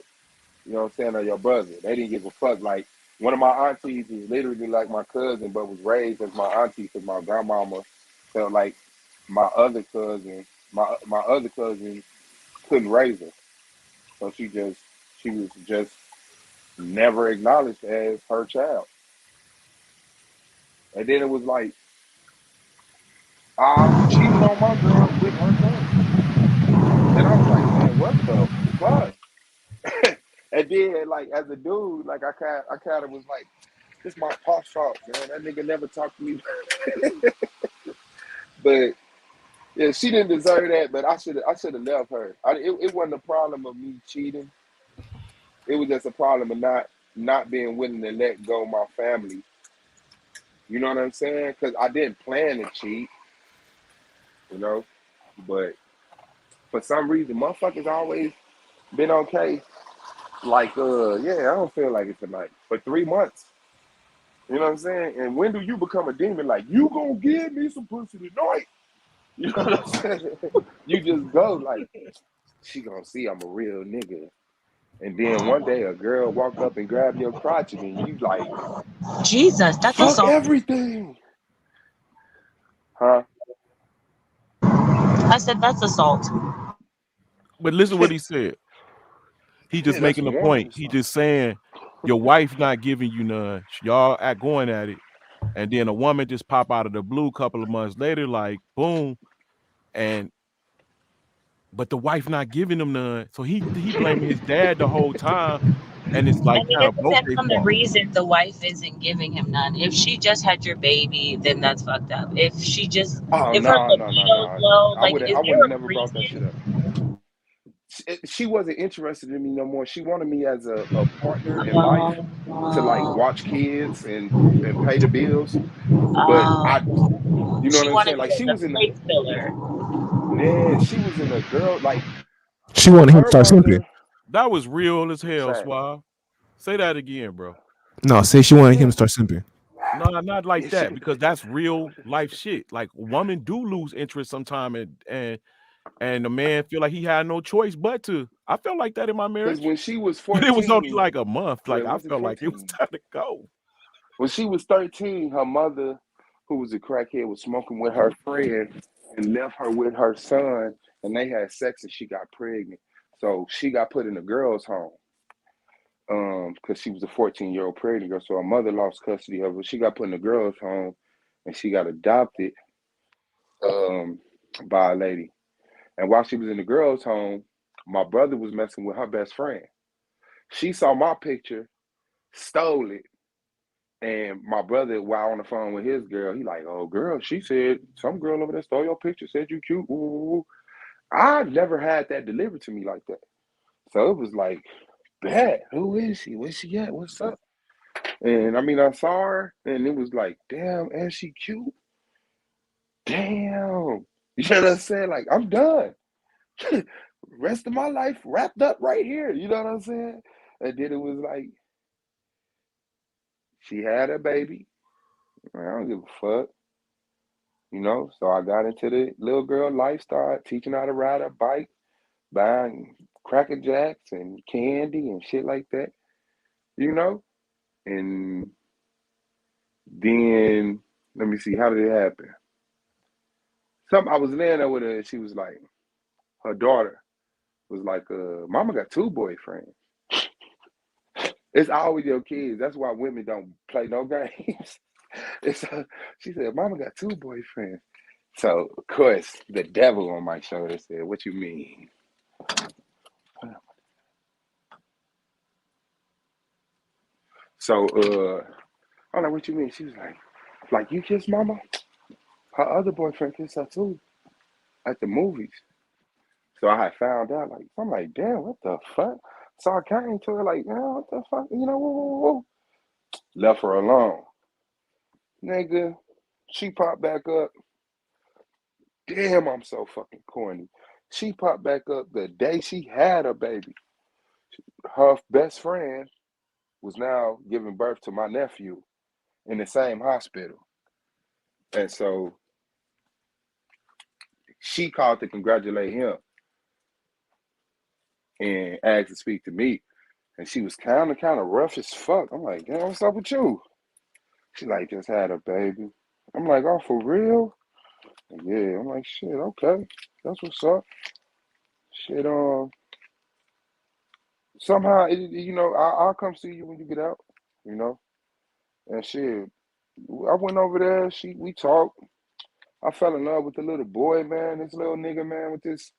S10: You know what I'm saying? Or your brother. They didn't give a fuck. Like one of my aunties is literally like my cousin, but was raised as my auntie because my grandmama felt like my other cousin, my other cousin couldn't raise her, so she was just never acknowledged as her child. And then it was like, you cheated on my girl with her cousin. And I was like, man, what the fuck? And then, like, as a dude, like, I kind of was like, this my pop's fault, man. That nigga never talked to me. But yeah, she didn't deserve that. But I should have left her. It wasn't a problem of me cheating. It was just a problem of not being willing to let go of my family. You know what I'm saying? Because I didn't plan to cheat, you know. But for some reason, motherfuckers always been okay. Like, yeah, I don't feel like it tonight. For 3 months. You know what I'm saying? And when do you become a demon? Like, you gonna give me some pussy tonight? You know what I'm saying? You just go like, she gonna see I'm a real nigga. And then one day a girl walk up and grab your crotch and you like,
S7: Jesus, that's
S10: fuck
S7: assault.
S10: everything. Huh?
S7: I said that's assault.
S3: But listen what he said. He just
S10: Yeah, that's
S3: making a
S10: warranted
S3: point. He
S10: assault.
S3: just saying your wife not giving you none. Y'all at going at it, and then a woman just pop out of the blue a couple of months later, like boom, and but the wife not giving him none. So he blaming his dad the whole time, and it's like
S7: And it
S3: kind of both
S7: depends
S3: their
S7: on the
S3: fault.
S7: reason the wife isn't giving him none. If she just had your baby, then that's fucked up.
S10: Oh
S7: If her
S10: no, no, no,
S7: libido's
S10: no.
S7: low,
S10: I
S7: like,
S10: would
S7: is
S10: I
S7: there
S10: wouldn't
S7: a
S10: have never brought that shit
S7: reason?
S10: up. She wasn't interested in me no more. She wanted me as a partner in life to like watch kids and pay the bills. But you know what
S7: She
S10: I'm
S7: wanted
S10: saying?
S7: you
S10: Like
S7: as a plate filler.
S10: yeah, she was in a girl like
S4: She wanted him to
S10: her
S4: start simping.
S10: mother.
S3: That was real as hell,
S10: Fact.
S3: Suave. Say that again, bro.
S4: No, say she wanted him
S10: Yeah,
S4: to start simping.
S3: No, not like
S10: yeah,
S3: that because that's real life shit. Like women do lose interest sometime, and the man feel like he had no choice but to. I felt like that in my
S10: because
S3: marriage,
S10: when she was
S3: but it was only
S10: 14,
S3: like a month. Like
S10: well,
S3: I
S10: was it
S3: felt like it was
S10: 14?
S3: time to go.
S10: When she was 13, her mother, who was a crackhead, was smoking with her friend and left her with her son, and they had sex and she got pregnant. So she got put in a girl's home. Because she was a 14-year-old pregnant girl. So her mother lost custody of her. She got put in a girl's home and she got adopted um by a lady. And while she was in the girl's home, my brother was messing with her best friend. She saw my picture, stole it, and my brother, while on the phone with his girl, he like, oh girl, she said some girl over there stole your picture, said you cute. Ooh, ooh, ooh. I never had that delivered to me like that. So it was like, bad. Who is she? Where's she at? What's up? And I mean, I saw her, and it was like, damn, and she cute. Damn, you know what I'm saying? Like, I'm done. Rest of my life wrapped up right here. You know what I'm saying? And then it was like, she had a baby. I don't give a fuck. You know, so I got into the little girl lifestyle, teaching her how to ride a bike, buying Cracker Jacks and candy and shit like that, you know? And then, let me see, how did it happen? I was laying there with her and she was like, her daughter was like, mama got two boyfriends. It's always your kids. That's why women don't play no games. She said, mama got two boyfriends. So, of course, the devil on my shoulder said, what you mean? So I'm like, what you mean? She was like you kissed mama? Her other boyfriend kissed her too at the movies. So I had found out, like, I'm like, damn, what the fuck? So I came to her like, man, what the fuck? You know, whoa, whoa, whoa. Left her alone. Nigga, she popped back up. Damn, I'm so fucking corny. She popped back up the day she had a baby. Her best friend was now giving birth to my nephew in the same hospital. And so she called to congratulate him and asked to speak to me. And she was kind of rough as fuck. I'm like, damn, what's up with you? She like, just had a baby. I'm like, oh, for real? Yeah. I'm like, shit, okay. That's what's up. Shit, somehow, you know, I'll come see you when you get out, you know? And shit, I went over there. We talked. I fell in love with the little boy, man. This little nigga, man, with this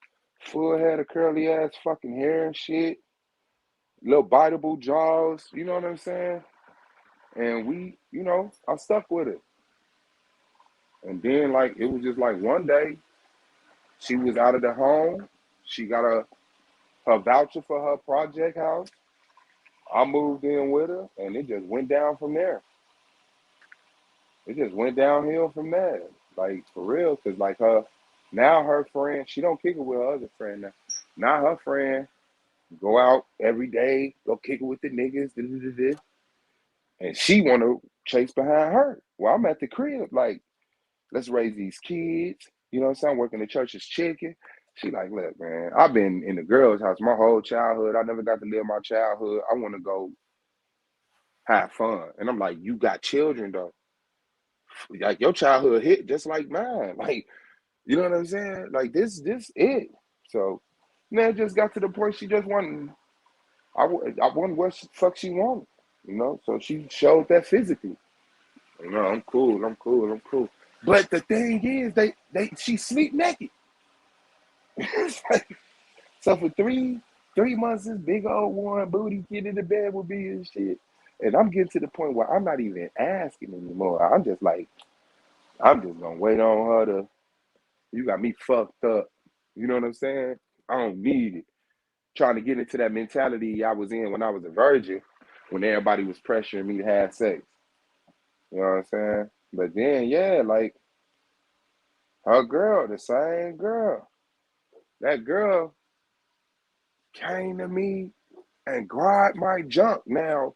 S10: full head of curly ass fucking hair and shit. Little biteable jaws. You know what I'm saying? And we, you know, I stuck with it. And then, like, it was just like one day, she was out of the home. She got her voucher for her project house. I moved in with her, and it just went down from there. It just went downhill from there. Like, for real, because, like, her friend, she don't kick it with her other friend now. Now her friend go out every day, go kick it with the niggas, and she want to chase behind her. Well, I'm at the crib, like, let's raise these kids. You know what I'm saying? I'm working the church's chicken. She like, look, man, I've been in the girls' house my whole childhood. I never got to live my childhood. I want to go have fun. And I'm like, you got children though. Like your childhood hit just like mine. Like, you know what I'm saying? Like this it. So, man, it just got to the point she just wanted. I wanted what the fuck she wanted. You know, so she showed that physically. You know, I'm cool. But the thing is, she sleep naked. So for three months, this big old warm booty get in the bed with me and shit. And I'm getting to the point where I'm not even asking anymore. I'm just like, I'm just gonna wait on her to. You got me fucked up. You know what I'm saying? I don't need it. Trying to get into that mentality I was in when I was a virgin, when everybody was pressuring me to have sex. You know what I'm saying? But then, yeah, like her girl, the same girl. That girl came to me and grabbed my junk. Now,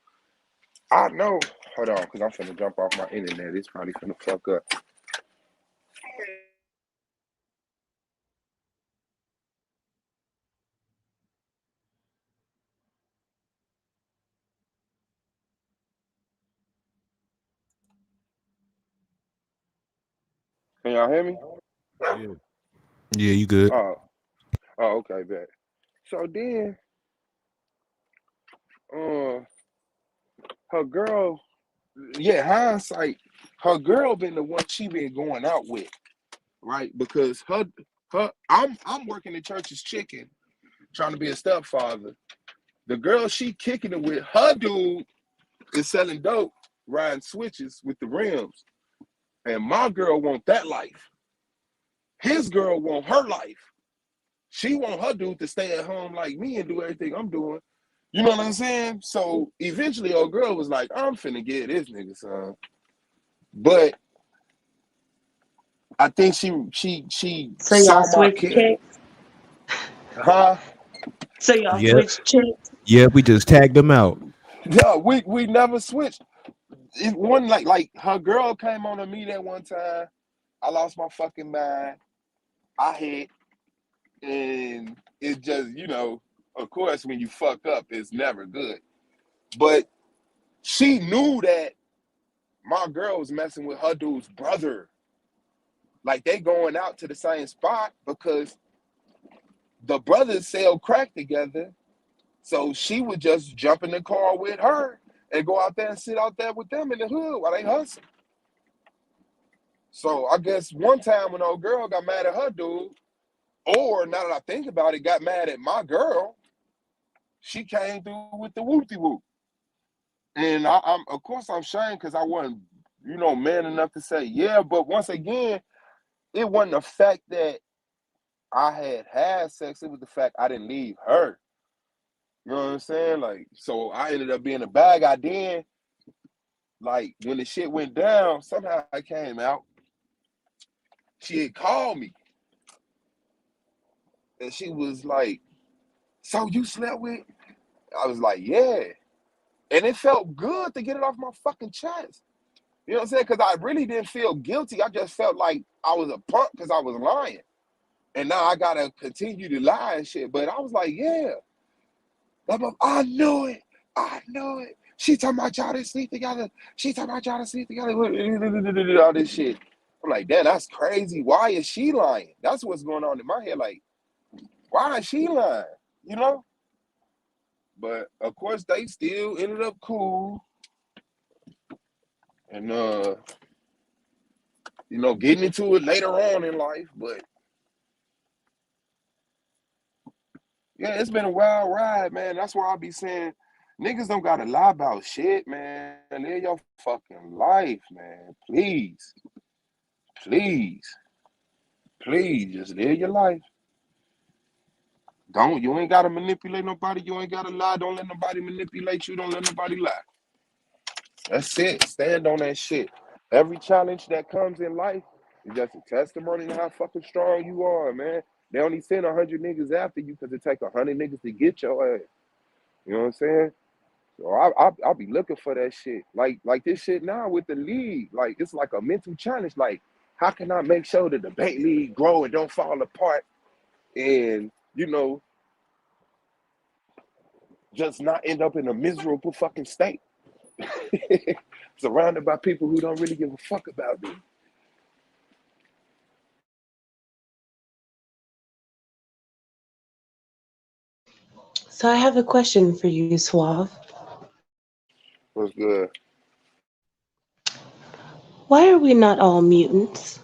S10: I know, hold on, because I'm finna jump off my internet. It's probably finna fuck up. Can y'all hear me?
S4: Yeah. Yeah, you good.
S10: Oh, okay, bet. So then, uh, her girl, yeah, hindsight, her girl been the one she been going out with, right? Because I'm working the church's chicken, trying to be a stepfather. The girl she kicking it with, her dude is selling dope, riding switches with the rims. And my girl want that life. His girl want her life. She want her dude to stay at home like me and do everything I'm doing. You know what I'm saying? So eventually, old girl was like, "I'm finna get this nigga, son." But I think she
S7: So y'all
S10: saw my
S7: switch
S10: kid,
S7: chicks.
S10: huh?
S7: So y'all
S4: Yep.
S7: switch chicks.
S4: Yep, we just tagged them out.
S10: No, we never switched. It one like her girl came on to me that one time. I lost my fucking mind. I hit, and it just of course, when you fuck up, it's never good. But she knew that my girl was messing with her dude's brother. Like they going out to the same spot because the brothers sell crack together. So she would just jump in the car with her and go out there and sit out there with them in the hood while they hustle. So I guess one time when old girl got mad at her dude, or now that I think about it, got mad at my girl, she came through with the whoopty whoop.
S6: And I'm of course I'm ashamed because I wasn't, man enough to say yeah. But once again, it wasn't the fact that I had sex. It was the fact I didn't leave her. You know what I'm saying? Like, so I ended up being a bad guy. Then, like, when the shit went down, somehow I came out. She had called me, and she was like, "So you slept with?" I was like, "Yeah," and it felt good to get it off my fucking chest. You know what I'm saying? Because I really didn't feel guilty. I just felt like I was a punk because I was lying, and now I gotta continue to lie and shit. But I was like, "Yeah." I knew it. I knew it. She talking about y'all to sleep together. She talking about y'all to sleep together. All this shit. I'm like, damn, that's crazy. Why is she lying? That's what's going on in my head. Like, why is she lying? You know? But of course, they still ended up cool. And getting into it later on in life. But yeah, it's been a wild ride, man. That's why I be saying niggas don't gotta lie about shit, man. Live your fucking life, man. Please. Please. Please, just live your life. You ain't gotta manipulate nobody. You ain't gotta lie. Don't let nobody manipulate you. Don't let nobody lie. That's it. Stand on that shit. Every challenge that comes in life is just a testimony to how fucking strong you are, man. They only send 100 niggas after you because it take 100 niggas to get your ass. You know what I'm saying? So I'll be looking for that shit. Like this shit now with the league. Like, it's like a mental challenge. Like, how can I make sure the debate league grow and don't fall apart and, just not end up in a miserable fucking state? Surrounded by people who don't really give a fuck about me.
S7: So I have a question for you, Suave.
S6: What's good?
S7: Why are we not all mutants?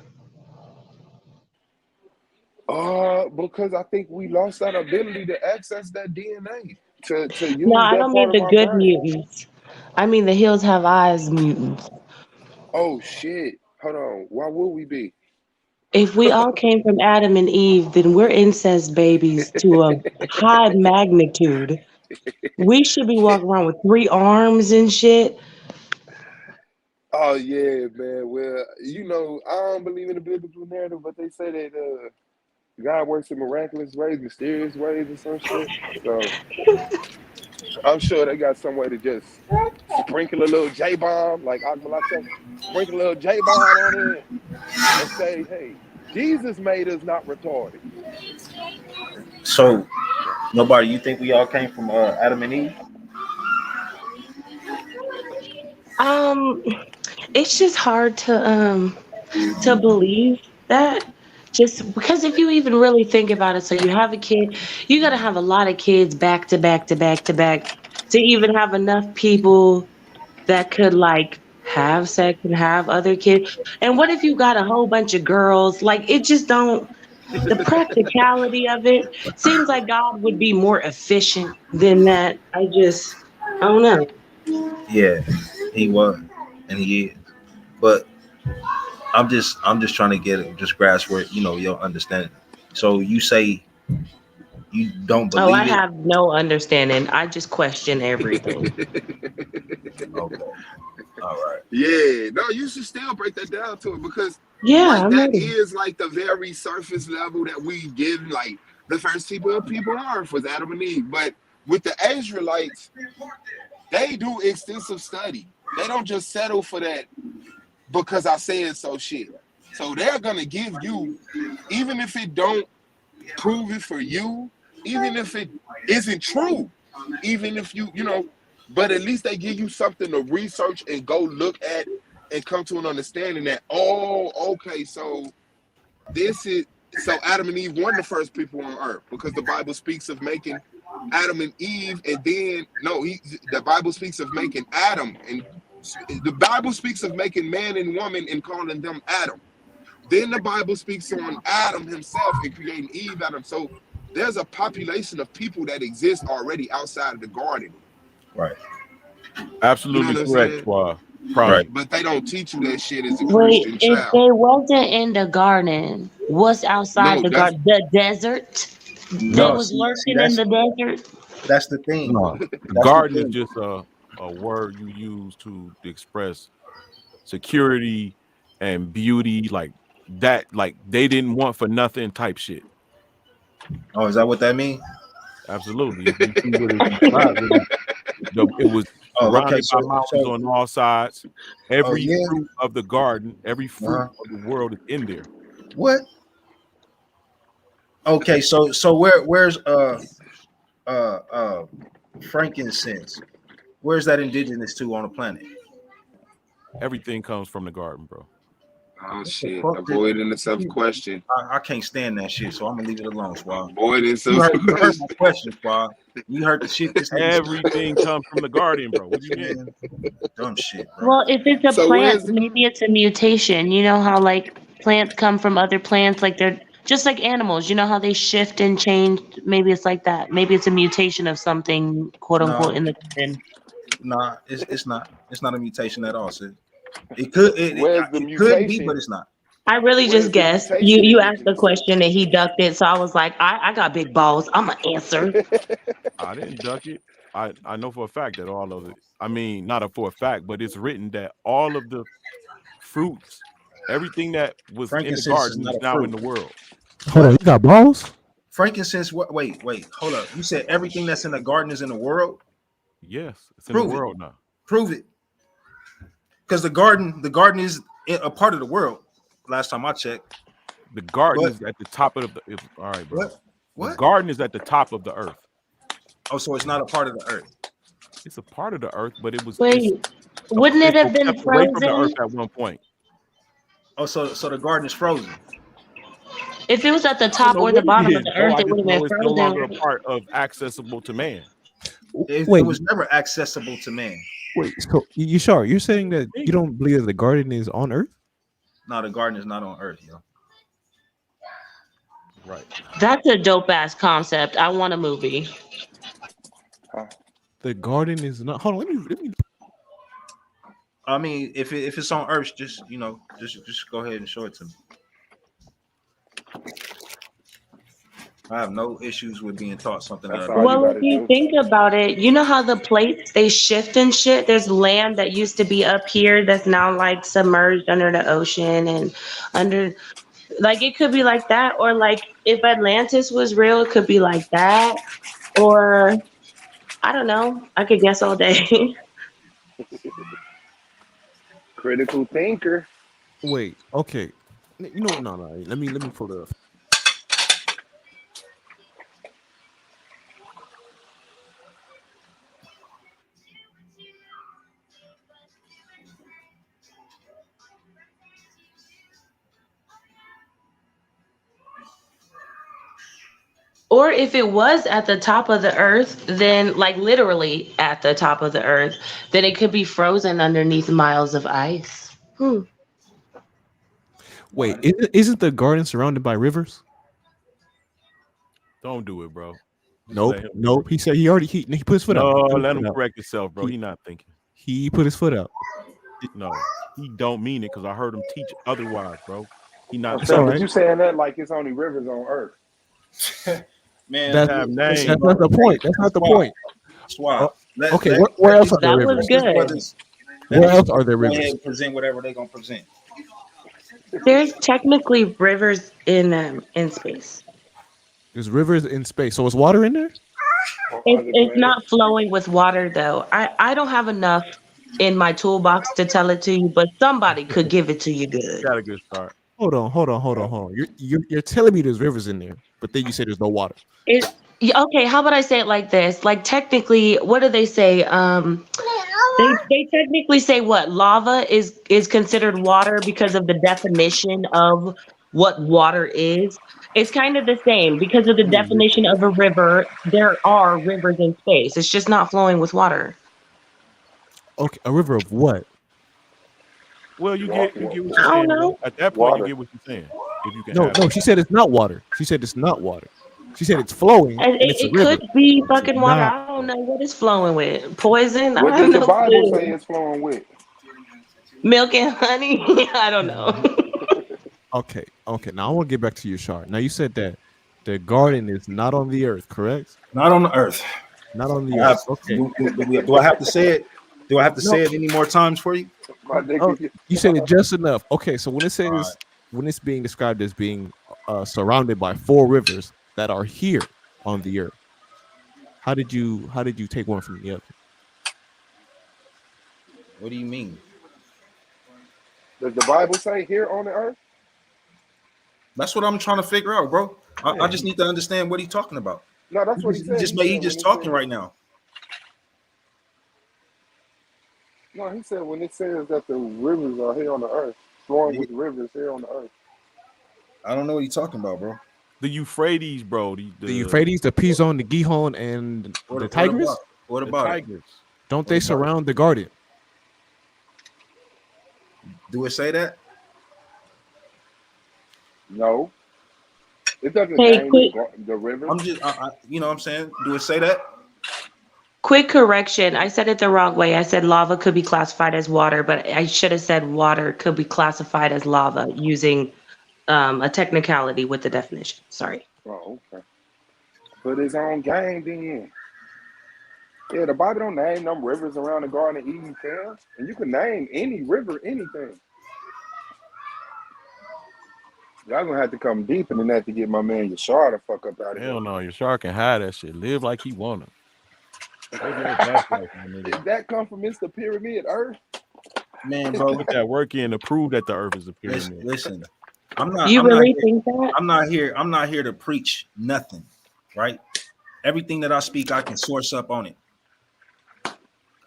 S6: Because I think we lost that ability to access that DNA to
S7: No,
S6: use
S7: I
S6: that
S7: don't mean
S6: part of
S7: the
S6: our
S7: good
S6: brain.
S7: mutants. I mean the hills have eyes mutants.
S6: Oh shit. Hold on. Why would we be?
S7: If we all came from Adam and Eve, then we're incest babies to a high magnitude. We should be walking around with 3 arms and shit.
S6: Oh yeah, man. Well, I don't believe in the biblical narrative, but they say that God works in miraculous ways, mysterious ways, and some shit. So I'm sure they got some way to just sprinkle a little J bomb, like Akmalak say, sprinkle a little J bomb on it and say, "Hey, Jesus made us not retarded."
S2: So nobody, you think we all came from Adam and Eve?
S7: Um, it's just hard to believe that. Just because if you even really think about it, so you have a kid, you gotta have a lot of kids back to back to back to back to even have enough people that could like have sex and have other kids. And what if you got a whole bunch of girls? Like it just don't the practicality of it seems like God would be more efficient than that. I don't know.
S2: Yeah, he was, and he is. But I'm just trying to just grasp where your understanding. So you say you don't
S7: Oh, I
S2: believe it?
S7: have no understanding. I just question everything.
S2: Okay, all right.
S6: Yeah, no, you should still break that down to it because,
S7: Yeah,
S6: like,
S7: I'm
S6: that
S7: ready.
S6: is like the very surface level that we give. Like, the first people on Earth was Adam and Eve, but with the Israelites, they do extensive study. They don't just settle for that because I said so shit. So they're gonna give you, even if it don't prove it for you, even if it isn't true, even if but at least they give you something to research and go look at and come to an understanding that, oh, okay, this is so Adam and Eve weren't the first people on earth because the Bible speaks of making Adam and Eve, and then no, the Bible speaks of making Adam, and the Bible speaks of making man and woman and calling them Adam. Then the Bible speaks on Adam himself and creating Eve Adam. So there's a population of people that exist already outside of the garden.
S2: Right.
S3: Absolutely
S6: what I'm
S3: correct,
S6: saying?
S3: Suave.
S6: But
S3: Proud of
S4: Right.
S3: you.
S6: but they don't teach you that shit as a
S7: Wait,
S6: Christian
S7: if
S6: child.
S7: they wasn't in the garden, what's outside
S6: No,
S7: the
S6: that's
S7: garden? The desert? They
S11: No,
S7: was
S11: see
S7: lurking in the desert?
S11: that's the thing.
S4: No.
S11: That's the
S3: Garden is
S11: thing.
S3: just a word you use to express security and beauty, like that. Like they didn't want for nothing type shit.
S11: Oh, is that what that means?
S3: Absolutely. If you see what it's described, it was
S11: Oh, okay.
S3: surrounded by
S11: So
S3: mountains on all sides.
S11: oh
S3: Every
S11: yeah.
S3: fruit of the garden, every fruit
S11: Uh-huh.
S3: of the world is in there.
S11: What? Okay, so where's uh frankincense? Where's that indigenous to on the planet?
S3: Everything comes from the garden, bro.
S6: oh
S11: What the
S6: shit.
S11: fuck did
S6: Avoiding the self question.
S11: I can't stand that shit, so I'm gonna leave it alone, Swab.
S6: Avoiding
S11: You
S6: self
S11: heard my
S6: question.
S11: question, Swab. You heard the shit this nigga said.
S3: Everything comes from the garden, bro. What do you mean?
S11: Man, dumb shit, bro.
S7: Well, if it's a
S6: So
S7: plant,
S6: where's the
S7: maybe it's a mutation. You know how like plants come from other plants, like they're just like animals. You know how they shift and change? Maybe it's like that. Maybe it's a mutation of something, quote
S11: Nah,
S7: unquote, in the garden.
S11: nah, it's not. It's not a mutation at all, sis. It could
S10: Where's the
S11: it could be, but
S10: mutation?
S11: it's not.
S7: I really just
S10: Where's the
S7: guessed.
S10: mutation
S7: You asked the
S10: indigenous to?
S7: question and he ducked it, so I was like, I got big balls. I'm gonna answer.
S3: I didn't duck it. I know for a fact that all of it. I mean, not a for a fact, but it's written that all of the fruits, everything that was in the
S11: Frankincense is
S3: garden
S11: not
S3: is
S11: a
S3: now in
S11: fruit.
S3: the world.
S4: Hold on,
S11: What?
S4: you got balls?
S11: Frankincense? What? Wait, hold up. You said everything that's in the garden is in the world?
S3: Yes, it's in the
S11: Prove it.
S3: world now.
S11: Prove it. Because the garden is a part of the world. Last time I checked.
S3: The garden
S11: But
S3: is at the top of the. All right, bro.
S11: what?
S3: The
S11: What?
S3: garden is at the top of the earth.
S11: Oh, so it's not a part of the earth.
S3: It's a part of the earth, but it's
S7: Wait, wouldn't it have been
S3: kept away from the earth
S7: frozen?
S3: at one point.
S11: Oh, so the garden is frozen.
S7: If it was at the
S3: I don't
S7: top
S3: know
S7: or the
S3: what it
S7: bottom of
S3: is,
S7: the
S3: bro.
S7: earth,
S3: I
S7: it would
S3: just
S7: have been
S3: know it's no
S7: frozen,
S3: longer a
S7: right?
S3: part of accessible to man.
S11: It
S4: Wait,
S11: was never accessible to man.
S4: wait. So you sure you're saying that you
S3: Me.
S4: don't believe that the garden is on Earth?
S11: No, the garden is not on earth, yo.
S3: Right.
S7: That's a dope ass concept. I want a movie.
S4: The garden is not. Hold on, let me.
S11: I mean, if it's on earth, just just go ahead and show it to me. I have no issues with being taught something that I
S10: That's
S11: don't
S10: all you
S11: know.
S7: Well, if
S10: gotta
S7: you
S10: do.
S7: think about it, you know how the plates they shift and shit. There's land that used to be up here that's now like submerged under the ocean and under like it could be like that, or like if Atlantis was real, it could be like that, or I don't know. I could guess all day.
S10: Critical thinker.
S4: Wait. Okay. You know what? No, no. Let me pull it up.
S7: Or if it was at the top of the earth, then like literally at the top of the earth, then it could be frozen underneath miles of ice.
S4: Wait, isn't the garden surrounded by rivers?
S3: Don't do it, bro. Just
S4: Nope,
S3: let him do it.
S4: nope. He said he already he put his foot out.
S3: No,
S4: He put his
S3: let
S4: foot
S3: him
S4: out.
S3: correct himself, bro.
S4: He
S3: He not thinking.
S4: he put his foot out.
S3: No, he don't mean it because I heard him teach otherwise, bro. He
S10: I'm
S3: not
S4: It's all
S10: saying,
S3: telling
S10: but
S3: you.
S4: right.
S10: you saying that like it's only rivers on Earth.
S11: Man,
S4: That's
S3: Have
S11: listen,
S3: names.
S4: that's not
S11: bro.
S4: the point. That's not the
S11: Swab,
S4: point.
S11: swab.
S4: Oh, okay, where
S11: Let
S4: else
S11: these,
S4: are there
S7: That was
S4: rivers?
S11: these
S7: good.
S11: brothers, let
S4: Where
S11: these
S4: else are
S11: brothers
S4: there
S11: go ahead
S4: rivers?
S11: and present whatever they're gonna present.
S7: There's technically rivers in space.
S4: There's rivers in space. So is water in there?
S10: On other
S7: It's
S10: planets.
S7: not flowing with water though. I don't have enough in my toolbox to tell it to you, but somebody could give it to you good.
S3: Got a good start.
S4: Hold on. You're telling me there's rivers in there, but then you say there's no water.
S7: It yeah, okay, how about I say it like this? Like technically, what do they say? They technically say what lava is considered water because of the definition of what water is. It's kind of the same because of the definition of a river. There are rivers in space. It's just not flowing with water.
S4: Okay, a river of what?
S3: Well, you get what you're
S7: I don't
S3: saying, bro.
S7: know.
S3: At that point, you
S10: Water.
S3: get what you're saying. If you can
S4: No,
S3: have
S4: no.
S3: it.
S4: She said it's not water. She said it's not water. She said it's flowing
S7: And
S4: and it's a
S7: it
S4: river.
S7: could be
S4: It's
S7: fucking water.
S4: not.
S7: I don't don't know what it's flowing with. Poison?
S10: What
S7: I have
S10: does the
S7: no
S10: Bible say
S7: clue.
S10: it's flowing with?
S7: Milk and honey? I don't know.
S4: Okay, okay. Now I want to get back to your chart. Now you said that the garden is not on the earth, correct?
S22: Not on the earth.
S4: Not on the earth. Okay.
S22: Do I have to say it? Do I have to
S4: No.
S22: say it any more times for you?
S10: My
S4: Oh,
S10: nigga,
S4: you said it just enough. Okay, so when it
S22: All right.
S4: says when it's being described as being surrounded by four rivers that are here on the earth, how did you take one from the other?
S22: What do you mean?
S10: does the Bible say here on the earth?
S22: That's what I'm trying to figure out, bro. I
S10: Yeah,
S22: just need to understand what he's talking about.
S10: no, that's what he said.
S22: He just talking right now.
S10: No, he said when it says that the rivers are here on the earth, flowing with rivers here on the earth.
S22: I don't know what he's talking about, bro.
S3: The Euphrates, bro.
S4: The Euphrates, the Pison, the Gihon, and the Tigris.
S22: What
S3: the
S22: about it?
S3: Tigris.
S4: Don't they surround the garden?
S22: Do it say that?
S10: No, it doesn't
S7: Hey,
S10: name
S7: quick,
S10: the river.
S22: I'm just, you know what I'm saying? Do it say that?
S7: quick correction. I said it the wrong way. I said lava could be classified as water, but I should have said water could be classified as lava using a technicality with the definition. Sorry.
S10: Oh, okay. Put his own game then. Yeah, the Bible don't name them rivers around the Garden of Eden, can? And you can name any river, anything. Y'all gonna have to come deeper than that to get my man Yashar the fuck up out of here.
S3: Hell no, Yashar can hide that shit. Live like he wanna. Live your best life, my nigga.
S10: Did that come from Mr. Pyramid Earth?
S22: Man, bro,
S3: Put that work in to prove that the earth is a pyramid.
S22: listen. I'm not
S7: think that?
S22: I'm not here to preach nothing, right? Everything that I speak, I can source up on it.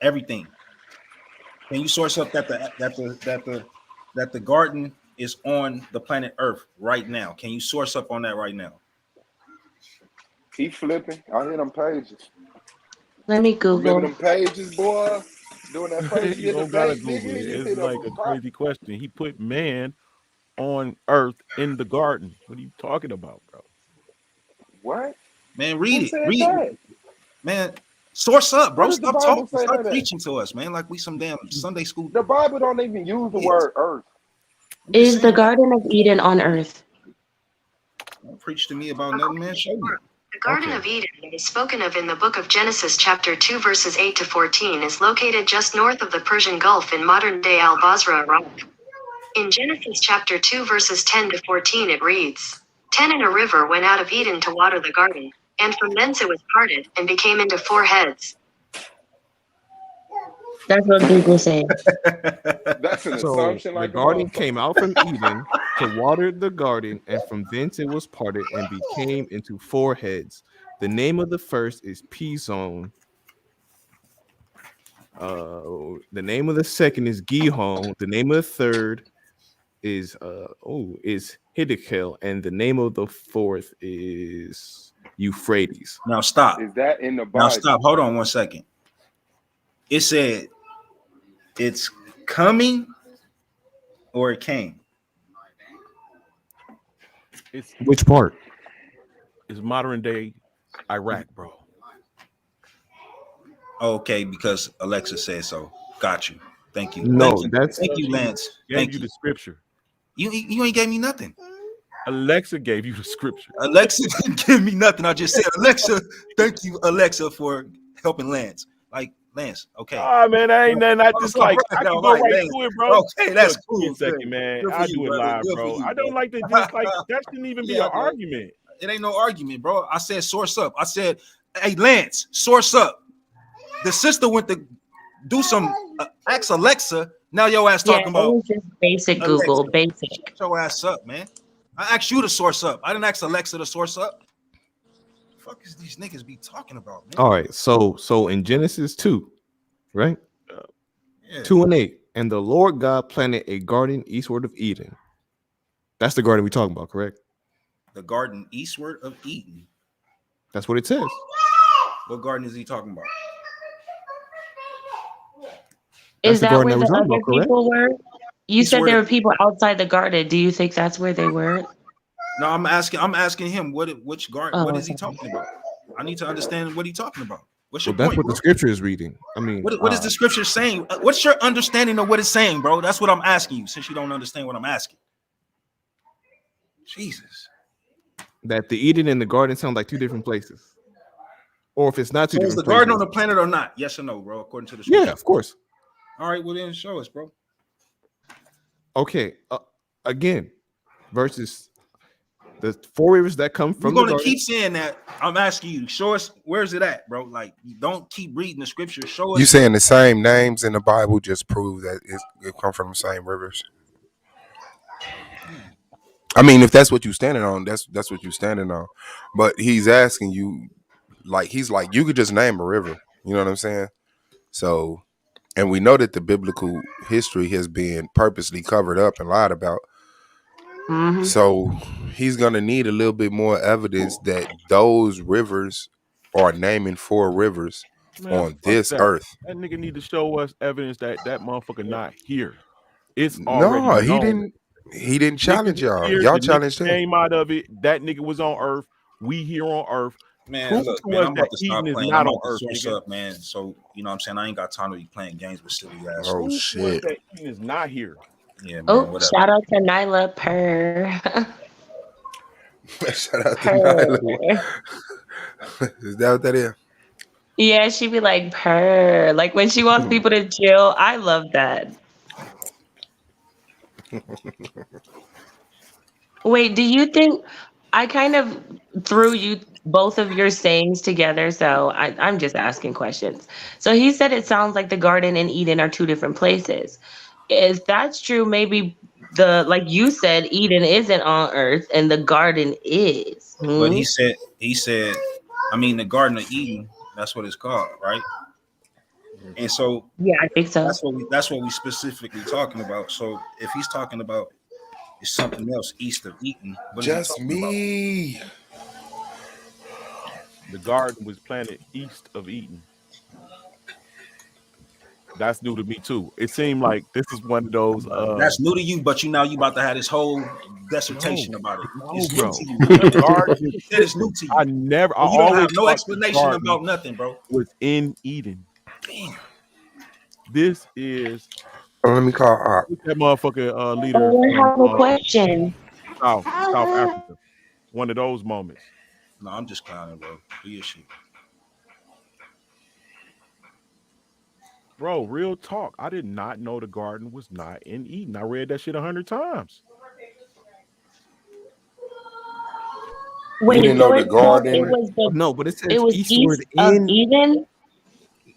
S22: Everything. Can you source up that the garden is on the planet Earth right now? Can you source up on that right now?
S10: Keep flipping. I hear them pages.
S7: Let me
S10: Remember
S7: Google.
S10: them pages, boy? Doing that crazy
S3: You
S10: in the
S3: don't gotta
S10: bank,
S3: Google
S10: nigga.
S3: it.
S10: You
S3: It's
S10: hit
S3: like
S10: up
S3: a
S10: a pop.
S3: crazy question. He put man on earth in the garden. What are you talking about, bro?
S10: What?
S22: Man,
S10: Who
S22: read it.
S10: said
S22: Read
S10: that?
S22: it. Man, source up,
S10: Where
S22: bro.
S10: does the
S22: Stop
S10: Bible
S22: talking.
S10: say
S22: Stop
S10: that at?
S22: preaching to us, man. Like we some damn Sunday school.
S10: The Bible don't even use the
S22: kids.
S10: word earth.
S22: I'm just
S7: Is the
S22: saying,
S7: Garden of Eden on earth?
S22: don't preach to me about nothing, man. Show me.
S8: The Garden of Eden that is spoken of in the book of Genesis chapter 2 verses 8 to 14 is located just north of the Persian Gulf in modern-day Al-Basra, Iraq. In Genesis chapter 2 verses 10 to 14 it reads, 10 and a river went out of Eden to water the garden, and from thence it was parted, and became into 4 heads.
S7: That's what Google said.
S10: That's an
S4: So
S10: assumption
S4: the
S10: like a
S4: garden
S10: motherfucker.
S4: came out from Eden to water the garden, and from thence it was parted and became into 4 heads. The name of the first is Pison. The name of the second is Gihon. The name of the third is Hiddekel, and the name of the fourth is Euphrates.
S22: Now stop.
S10: Is that in the Bible?
S22: Now stop. Hold on 1 second. It said it's coming or it came.
S3: It's
S4: Which part?
S3: It's modern day Iraq, bro.
S22: Okay, because Alexa said so. Got you. Thank you.
S4: No,
S22: Thank you.
S4: that's
S22: Thank you, Lance.
S3: Gave
S22: Thank
S3: you
S22: you.
S3: the scripture.
S22: You ain't gave me nothing.
S3: Alexa gave you the scripture.
S22: Alexa didn't give me nothing. I just said, Alexa, thank you, Alexa, for helping Lance. Like, Lance, okay.
S3: Ah, man, I ain't nothing. I just like I can go right
S22: Lance.
S3: to it, bro.
S22: Okay, that's
S3: Look,
S22: cool.
S3: give me a second,
S22: Good.
S3: man.
S22: Good for
S3: I'll
S22: you,
S3: do it
S22: brother.
S3: live,
S22: Good for
S3: bro.
S22: you,
S3: I don't
S22: bro.
S3: like to just like that shouldn't even be
S22: Yeah,
S3: an
S22: bro.
S3: argument.
S22: It ain't no argument, bro. I said source up. I said, hey, Lance, source up. The sister went to do some ask Alexa. Now your ass
S7: Yeah,
S22: talking
S7: it
S22: about
S7: was just basic
S22: Alexa.
S7: Google, basic.
S22: Shut your ass up, man. I asked you to source up. I didn't ask Alexa to source up. The fuck is these niggas be talking about, man?
S4: All right. So in Genesis 2, right?
S22: Yeah.
S4: 2 and 8, and the Lord God planted a garden eastward of Eden. That's the garden we're talking about, correct?
S22: The garden eastward of Eden.
S4: That's what it says.
S22: What garden is he talking about?
S4: That's
S7: Is
S4: the
S7: that
S4: garden
S7: where
S4: that we're
S7: the
S4: talking
S7: other
S4: about, correct?
S7: people were? You said
S22: Eastward
S7: there
S22: of-
S7: were people outside the garden. Do you think that's where they were?
S22: No, I'm asking him which garden.
S7: Oh,
S22: What is he
S7: okay.
S22: talking about? I need to understand what he's talking about. What's
S4: Well,
S22: your
S4: that's
S22: point,
S4: what
S22: bro?
S4: the scripture is reading. I mean,
S22: What is the scripture saying? What's your understanding of what it's saying, bro? That's what I'm asking you, since you don't understand what I'm asking. Jesus.
S4: that the Eden and the garden sound like two different places. Or if it's not two
S22: So is the
S4: different
S22: garden on
S4: places.
S22: the planet or not? Yes or no, bro? According to the
S4: Yeah,
S22: scripture.
S4: of course.
S22: All right, well then show us, bro.
S4: Okay. Again, versus the four rivers that come
S22: You're
S4: from the
S22: gonna
S4: garden.
S22: keep saying that. I'm asking you, show us where's it at, bro? Like, you don't keep reading the scripture. Show
S6: You
S22: us.
S6: saying the same names in the Bible just prove that it come from the same rivers? I mean, if that's what you're standing on, that's what you're standing on. But he's asking you, like, he's like, you could just name a river. You know what I'm saying? So, and we know that the biblical history has been purposely covered up and lied about.
S7: Mm-hmm.
S6: So he's gonna need a little bit more evidence that those rivers are naming four rivers
S3: Man,
S6: on
S3: fuck
S6: this
S3: that.
S6: earth.
S3: That nigga need to show us evidence that that motherfucker not here. It's already
S6: No, he
S3: known.
S6: didn't. He didn't
S3: Niggas
S6: challenge
S3: is
S6: y'all.
S3: here.
S6: Y'all
S3: The niggas
S6: challenged him.
S3: came out of it. That nigga was on Earth. We here on Earth.
S22: Man,
S3: Prove
S22: look,
S3: to
S22: man,
S3: us
S22: I'm
S3: that
S22: about to
S3: Eden
S22: stop
S3: is
S22: playing. I'm
S3: not on
S22: about to
S3: Earth,
S22: source
S3: nigga.
S22: up, man. So, you know what I'm saying? I ain't got time to be playing games with silly ass.
S6: Oh
S3: Prove to us
S6: shit!
S3: that Eden is not here.
S22: Yeah, man,
S7: Oh,
S22: whatever.
S7: shout out to Nyla Purr.
S6: Shout out to
S7: Purr.
S6: Nyla. Is that what that is?
S7: Yeah, she be like purr. Like when she wants people to chill. I love that. Wait, do you think I kind of threw you both of your sayings together? So I'm just asking questions. So he said it sounds like the garden and Eden are two different places. If that's true, maybe like you said, Eden isn't on Earth and the garden is.
S22: But
S7: Hmm?
S22: he said, I mean, the Garden of Eden. That's what it's called, right? And so
S7: Yeah, I think so.
S22: that's what we specifically talking about. So if he's talking about it's something else east of Eden, what is he
S6: Just
S22: talking about?
S6: me.
S3: The garden was planted east of Eden. That's new to me too. It seemed like this is one of those
S22: That's new to you, but you about to have this whole
S3: no,
S22: dissertation about it.
S3: no,
S22: It's new
S3: bro.
S22: to you, man.
S3: The garden is
S22: You said it's new
S3: different.
S22: to you,
S3: I
S22: and you don't have
S3: always
S22: no
S3: thought the
S22: explanation
S3: garden
S22: about nothing, bro.
S3: was in Eden.
S22: Damn.
S3: This is
S6: Let me call.
S3: what's that motherfucker leader
S7: Oh, I
S3: from
S7: have a question.
S3: South Africa. One of those moments.
S22: No, I'm just clowning, bro. Do your shit.
S3: Bro, real talk. I did not know the garden was not in Eden. I read that shit 100 times.
S6: You
S7: Wait,
S6: didn't
S7: so
S6: know the
S7: it
S6: garden.
S7: was
S4: No, but it
S7: it
S4: says
S7: was
S4: eastward
S7: east of
S4: in.
S7: Eden?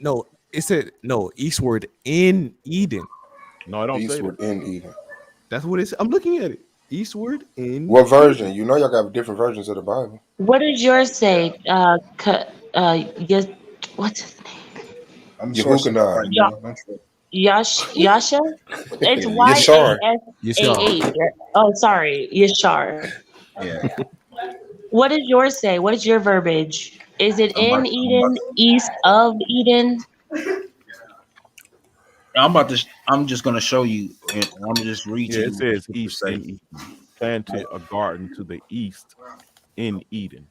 S4: No, it said no eastward in Eden.
S3: No, I don't say that.
S6: Eastward in Eden.
S4: That's what it's. I'm looking at it. Eastward in
S6: What version?
S4: Eden.
S6: You know y'all got different versions of the Bible.
S7: What does yours say? Yes, what's his name?
S22: I'm sourcing up right
S6: Yehukanai.
S7: Ya-
S22: now. Don't trip.
S7: Yasha? It's
S22: Yeah,
S6: Yashar.
S7: YASAH. Oh, sorry, Yashar.
S22: yeah.
S7: What does yours say? What is your verbiage? Is it in
S22: I'm about
S7: Eden, east of Eden?
S22: I'm just gonna show you, and I'm gonna just read
S3: Yeah,
S22: to
S3: it
S22: you what the
S3: says
S22: scriptures
S3: east
S22: say.
S3: in Eden. Planted a garden to the east in Eden.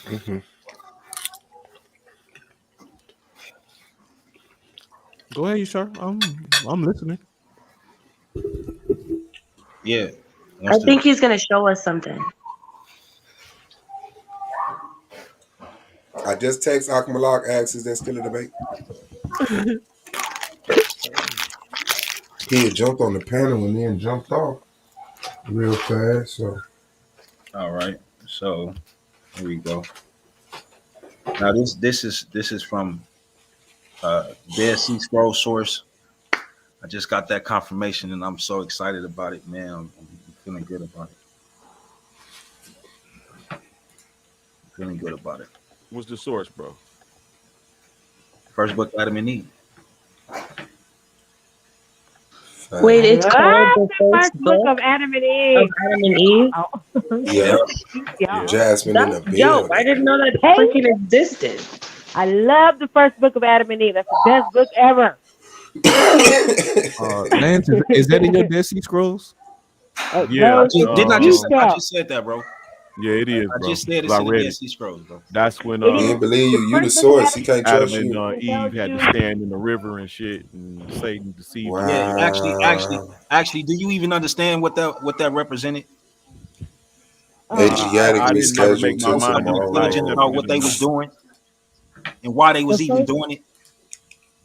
S6: Mm-hmm.
S4: Go ahead, you sir. I'm listening.
S22: Yeah.
S7: I
S22: Once the
S7: think he's gonna show us something.
S6: I just text Akmalak, asks, is there still a debate? He had jumped on the panel and then jumped off real fast. So
S22: all right. So here we go. Now this is from Dead Sea Scroll source. I just got that confirmation and I'm so excited about it, man. I'm feeling good about it. Feeling good about it.
S3: What's the source, bro?
S22: First book, Adam and Eve.
S7: Wait,
S16: I
S7: it's called
S16: love
S7: the
S16: the
S7: first
S16: first book
S7: book
S16: of Adam and
S7: of
S16: Eve.
S7: Adam and Eve.
S16: Oh.
S6: yeah,
S22: Yeah.
S16: Yeah.
S6: Jasmine in
S7: That's
S6: the
S7: dope. I
S6: building.
S7: didn't know that
S16: Hey,
S7: freaking existed.
S16: I love the first book of Adam and Eve. That's the best book ever.
S4: Lance, is that in your Dead Sea Scrolls?
S3: Yeah.
S16: No, it's
S22: Didn't I just
S16: Utah.
S22: said that, bro?
S3: Yeah, it is,
S22: I
S3: bro.
S22: just said
S3: 'Cause
S22: it's
S3: I
S22: in the
S3: read
S22: Dead
S3: it.
S22: Sea Scrolls, bro.
S3: That's when
S6: He ain't believe you. You the source. He can't
S3: Adam
S6: trust
S3: and
S6: you.
S3: Eve had to stand in the river and shit, and Satan deceived them.
S22: Yeah,
S6: Wow.
S22: actually, do you even understand what that represented?
S3: I
S6: Asiatically
S3: didn't never make
S6: scheduled
S3: my
S6: to
S22: So are
S3: mind
S22: you
S3: up till I
S22: intelligent
S3: accepted
S22: about
S3: it
S22: what
S3: or
S22: they
S3: not.
S22: was doing and why they
S14: The
S22: was even
S14: first,
S22: doing it?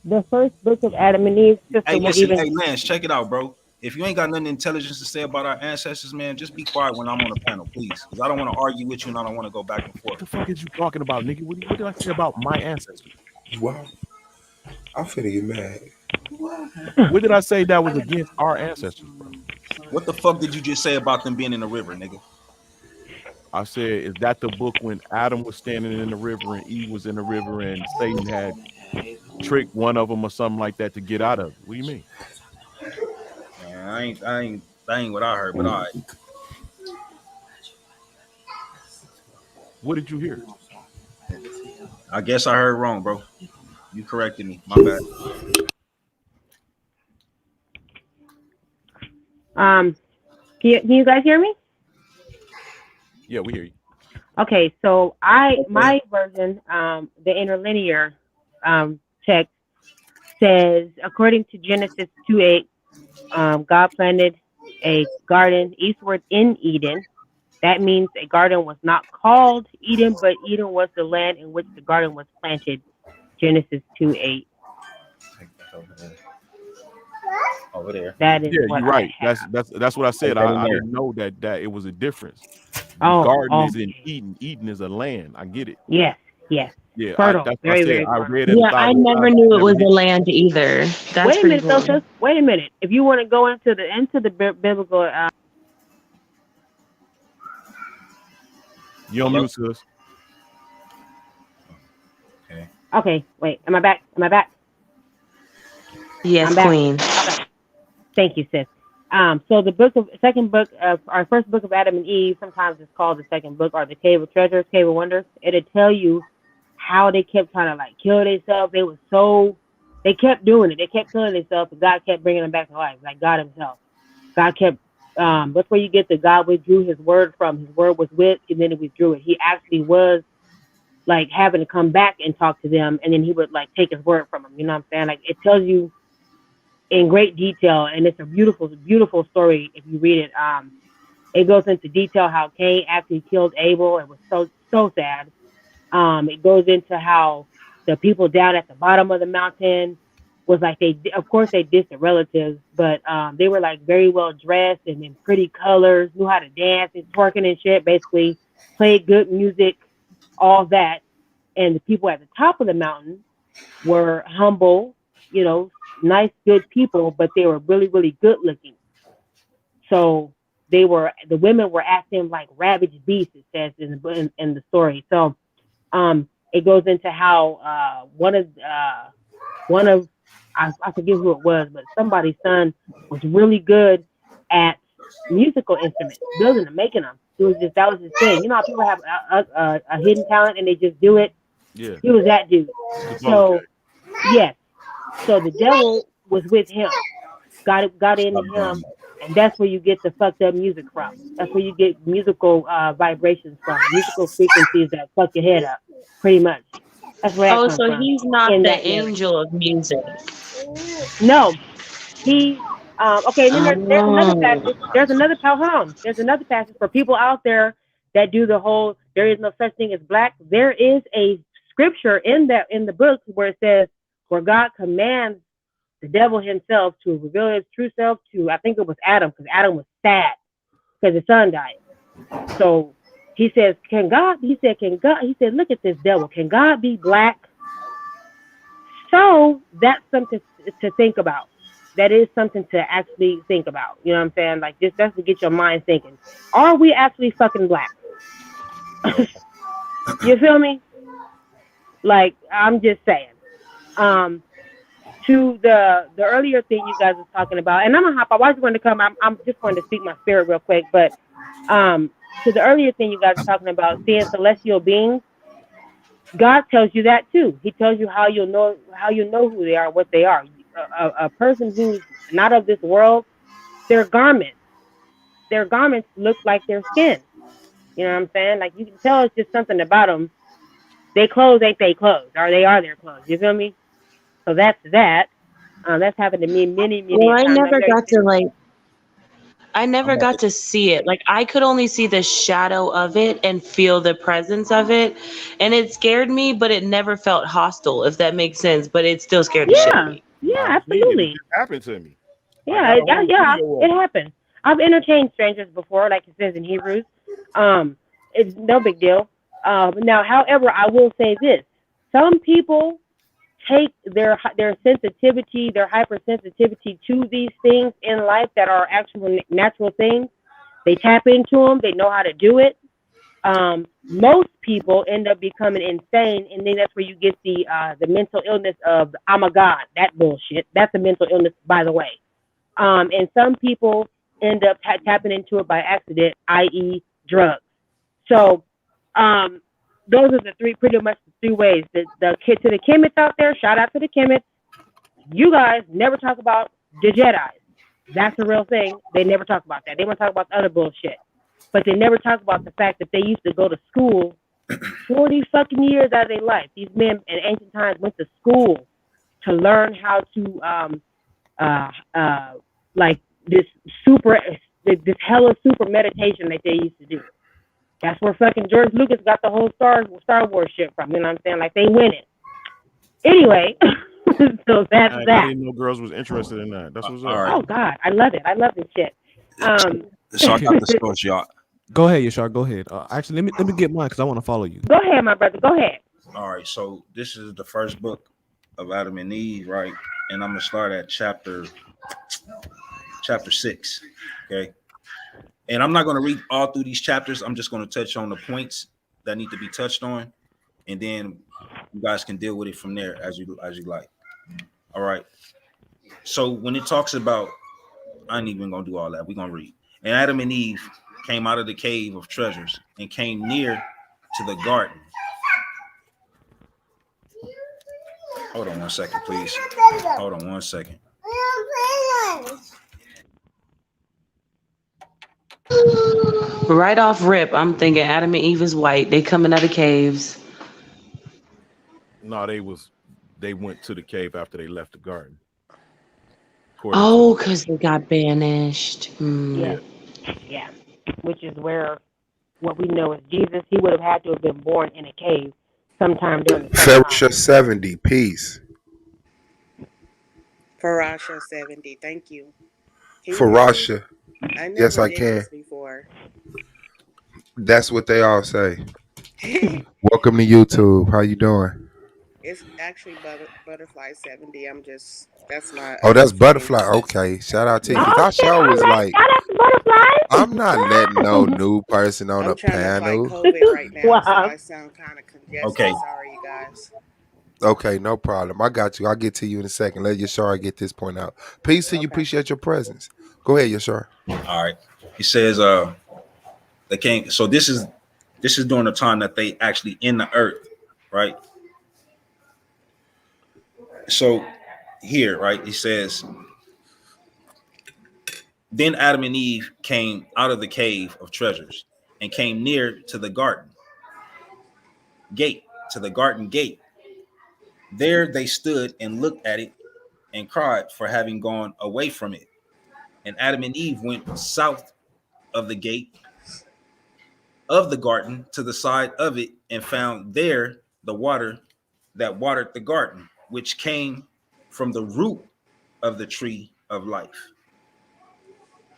S14: the first book of Adam and Eve, sister,
S22: Hey,
S14: will
S22: listen,
S14: even.
S22: hey Lance, check it out, bro. If you ain't got nothing intelligence to say about our ancestors, man, just be quiet when I'm on the panel, please, because I don't want to argue with you and I don't want to go back and
S3: What
S22: forth.
S3: the fuck is you talking about, nigga? What did I say about my ancestors?
S6: Wow. I'm finna get mad.
S3: What did I say that was against our ancestors, bro?
S22: What the fuck did you just say about them being in the river, nigga?
S3: I said, is that the book when Adam was standing in the river and Eve was in the river and Satan had tricked one of them or something like that to get out of it? What do you mean?
S22: Man, that ain't what I heard, but all right.
S3: What did you hear?
S22: I guess I heard wrong, bro. You corrected me. My bad.
S14: Can you guys hear me?
S3: Yeah, we hear you.
S14: Okay, so my version, the interlinear text says, according to Genesis 2:8, God planted a garden eastward in Eden. That means a garden was not called Eden, but Eden was the land in which the garden was planted. Genesis 2:8.
S22: Over there.
S14: That is
S3: Yeah,
S14: what
S3: you're
S14: I
S3: right.
S14: have.
S3: That's what I said. I didn't know that it was a difference. The
S14: Oh,
S3: garden is in
S14: okay.
S3: Eden. Eden is a land. I get it.
S14: Yes, yes.
S3: Yeah,
S14: Fertile.
S3: that's what I
S14: Very,
S3: said.
S14: very
S3: I
S14: fertile.
S3: read it a
S7: Yeah, I
S3: thousand
S7: never
S3: times.
S7: knew it
S3: Never
S7: was a
S3: hit.
S7: land either. That's
S14: Wait a
S7: pretty
S14: minute, though,
S7: cool.
S14: sis. Wait a minute. If you want to go into the biblical,
S3: You on
S22: Hello?
S3: mute, sis.
S22: Okay.
S14: okay. Wait, am I back? Am I back?
S7: Yes,
S14: I'm back.
S7: Queen.
S14: Okay. Thank you, sis. So the second book of our first book of Adam and Eve, sometimes it's called the second book, or the Cave of Treasures, Cave of Wonders. It'll tell you how they kept trying to like kill themselves. They kept doing it. They kept killing themselves, but God kept bringing them back to life, like God Himself. God kept. That's where you get the God withdrew His word from. His word was with, and then He withdrew it. He actually was like having to come back and talk to them, and then He would like take His word from them. You know what I'm saying? Like it tells you in great detail, and it's a beautiful, beautiful story if you read it. It goes into detail how Cain actually killed Abel. It was so sad. It goes into how the people down at the bottom of the mountain was like of course they distant relatives, but they were like very well dressed and in pretty colors, knew how to dance and twerking and shit. Basically, played good music, all that. And the people at the top of the mountain were humble, nice, good people, but they were really, really good looking. So the women were acting like ravaged beasts. It says in the story. So it goes into how one of I forget who it was, but somebody's son was really good at musical instruments, building them, making them. That was his thing. You know how people have a hidden talent and they just do it.
S3: Yeah.
S14: He was that dude.
S3: Okay.
S14: So yes, so the devil was with him, got into
S22: Stop doing
S14: him,
S22: that.
S14: and that's where you get the fucked up music from. That's where you get musical vibrations from, musical frequencies that fuck your head up, pretty much. That's where that
S7: Oh,
S14: comes
S7: so
S14: from
S7: he's not
S14: in
S7: the
S14: that narrative.
S7: angel of music.
S14: No, he. Okay, and then there's another
S7: Oh.
S14: passage. There's another hold on. There's another passage for people out there that do the whole "there is no such thing as black." There is a scripture in the book where it says where God commands the devil himself to reveal his true self to, I think it was Adam, because Adam was sad because his son died. So he says, can God, he said, look at this devil. Can God be black? So that's something to think about. That is something to actually think about. You know what I'm saying? Like this, that's to get your mind thinking. Are we actually fucking black? You feel me? Like, I'm just saying. To the earlier thing you guys was talking about, and I'm gonna hop. I was going to come. I'm just going to speak my spirit real quick, but to the earlier thing you guys were talking about, seeing celestial beings, God tells you that too. He tells you how you'll know who they are, what they are. A person who's not of this world, their garments look like their skin. You know what I'm saying? Like you can tell it's just something about them. They clothes ain't they clothes, or they are their clothes. You feel me? So that's that. That's happened to me many, many
S7: Well,
S14: a
S7: I
S14: times.
S7: never got to like I
S22: I'm
S7: never
S22: about
S7: got
S22: to
S7: to see it. Like I could only see the shadow of it and feel the presence of it. And it scared me, but it never felt hostile, if that makes sense. But it still scared the shit out of
S14: Yeah,
S7: me.
S14: yeah,
S3: I've seen it. It
S14: absolutely.
S3: just happened to me. I
S14: Yeah,
S3: got a whole
S14: yeah,
S3: video
S14: it
S3: of it.
S14: happens. I've entertained strangers before, like it says in Hebrews. It's no big deal. Now, however, I will say this: some people take their sensitivity, their hypersensitivity to these things in life that are actual natural things. They tap into them. They know how to do it. Most people end up becoming insane, and then that's where you get the mental illness of I'm a god. That bullshit. That's a mental illness, by the way. And some people end up tapping into it by accident, i.e., drugs. So, those are the three, pretty much the three ways. The kid to the chemists out there, shout out to the chemists. You guys never talk about the Jedi's. That's a real thing. They never talk about that. They want to talk about the other bullshit, but they never talk about the fact that they used to go to school 40 fucking years out of their life. These men in ancient times went to school to learn how to uh, uh, like this this hella super meditation that they used to do. That's where fucking George Lucas got the whole Star Wars shit from. You know what I'm saying? Like they win it. Anyway, so that's
S3: I
S14: that.
S3: didn't know girls was interested in that. That's what's
S22: all
S3: up.
S22: right.
S14: Oh God, I love it. I love this shit.
S22: So I got the source, y'all.
S4: Go ahead, Yashar. Go ahead. Actually, let me get mine because I want to follow you.
S14: Go ahead, my brother. Go ahead.
S22: All right. So this is the first book of Adam and Eve, right? And I'm gonna start at chapter 6. Okay. And I'm not gonna read all through these chapters. I'm just gonna touch on the points that need to be touched on, and then you guys can deal with it from there as you like. All right. So when it talks about, I ain't even gonna do all that. We're gonna read. And Adam and Eve came out of the cave of treasures and came near to the garden. Hold on one second, please. Hold on one second.
S7: Right off rip, I'm thinking Adam and Eve is white. They coming out of caves.
S3: No, they went to the cave after they left the garden.
S7: Oh, because they got banished.
S14: Yeah, yeah. Which is where what we know is Jesus. He would have had to have been born in a cave sometime during the
S6: Ferrisha 70, peace.
S1: Farasha 70, thank you. Can you hear me?
S6: Farasha,
S1: I
S6: yes,
S1: never
S6: I
S1: did
S6: can.
S1: this before.
S6: That's what they all say. Welcome to YouTube. How you doing?
S1: It's actually Butterfly 70. That's my
S6: Oh, that's
S1: name.
S6: Butterfly. Okay, shout out to you
S1: Yeah.
S6: because our show was like,
S14: shout out to Butterfly.
S6: I'm not letting no new person on
S1: I'm
S6: a
S1: trying to fight
S6: panel.
S1: COVID right now, so I sound kind of congested.
S22: Okay.
S1: Sorry, you guys.
S6: Okay, no problem. I got you. I'll get to you in a second. Let Yashar get this point out. Peace to you. Appreciate your presence. Go ahead, Yashar.
S22: All right. He says they came, so this is during the time that they actually in the earth, right? So here, right, he says, then Adam and Eve came out of the cave of treasures and came near to the garden gate, There they stood and looked at it and cried for having gone away from it. And Adam and Eve went south of the gate of the garden to the side of it and found there the water that watered the garden, which came from the root of the tree of life.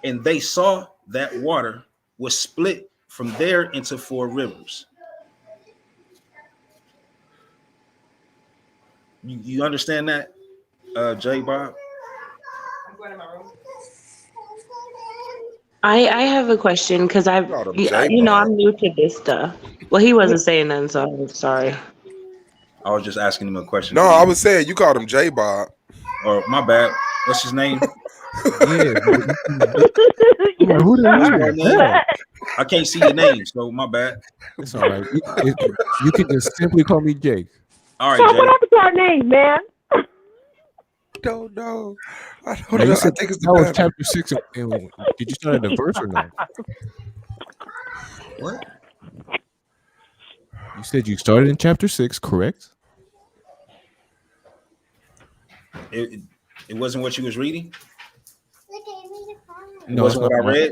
S22: And they saw that water was split from there into 4 rivers. You understand that, J Bob?
S7: I have a question because I'm new to this stuff. Well, he wasn't saying nothing, so I'm sorry.
S22: I was just asking him a question.
S6: No, I was saying you called him J Bob.
S22: Or my bad. What's his name?
S4: Yeah.
S22: Who the name? I can't see your name, so my bad.
S4: It's all right. You can just simply call me Jake.
S22: All right,
S14: What
S22: Jake.
S14: happened to our name, man?
S6: Don't know. I don't
S4: Now,
S6: know.
S4: you
S6: I
S4: said
S6: think it's
S4: that was
S6: the
S4: chapter 6. Did you start at the verse or no?
S22: What?
S4: You said you started in chapter 6, correct?
S22: It wasn't what you was reading. It
S4: No, that's
S22: wasn't
S4: not
S22: what I read.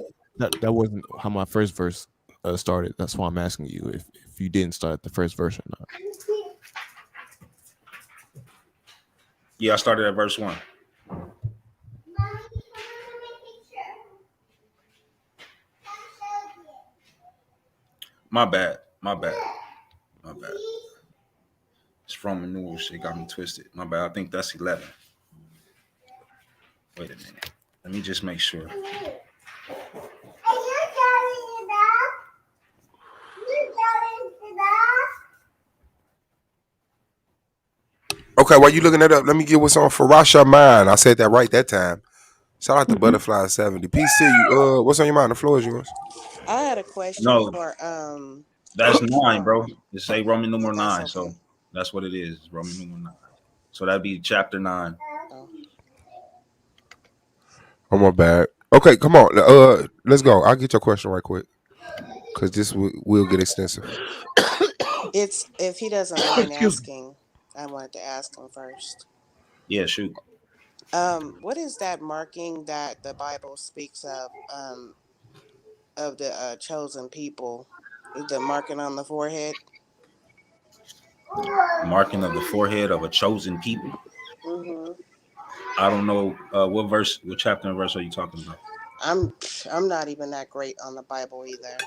S4: that wasn't how my first verse started. That's why I'm asking you if you didn't start the first verse or not.
S22: Yeah, I started at verse 1. My bad. My bad. My bad. It's Roman numeral shit got me twisted. My bad. I think that's 11. Wait a minute. Let me just make sure.
S6: Okay, while you looking that up, let me get what's on for Rasha Mind. I said that right that time. Shout out to Butterfly 70. Peace to you. What's on your mind? The floor is yours.
S1: I had a question
S22: No,
S1: for
S22: that's 9,
S1: oh,
S22: bro. It say Roman numeral
S1: that's
S22: 9, so
S1: okay.
S22: that's what it is. Roman numeral 9. So that'd be chapter 9.
S1: Oh.
S6: Oh my bad. Okay, come on. Let's go. I'll get your question right quick. Cause this will get extensive.
S1: It's if he doesn't mind
S3: Excuse me.
S1: asking, I wanted to ask him first.
S22: Yeah, shoot.
S1: What is that marking that the Bible speaks of the chosen people? Is the marking on the forehead?
S22: Marking of the forehead of a chosen people.
S1: Mm-hmm.
S22: I don't know what verse, what chapter and verse are you talking about?
S1: I'm I'm not even that great on the Bible either.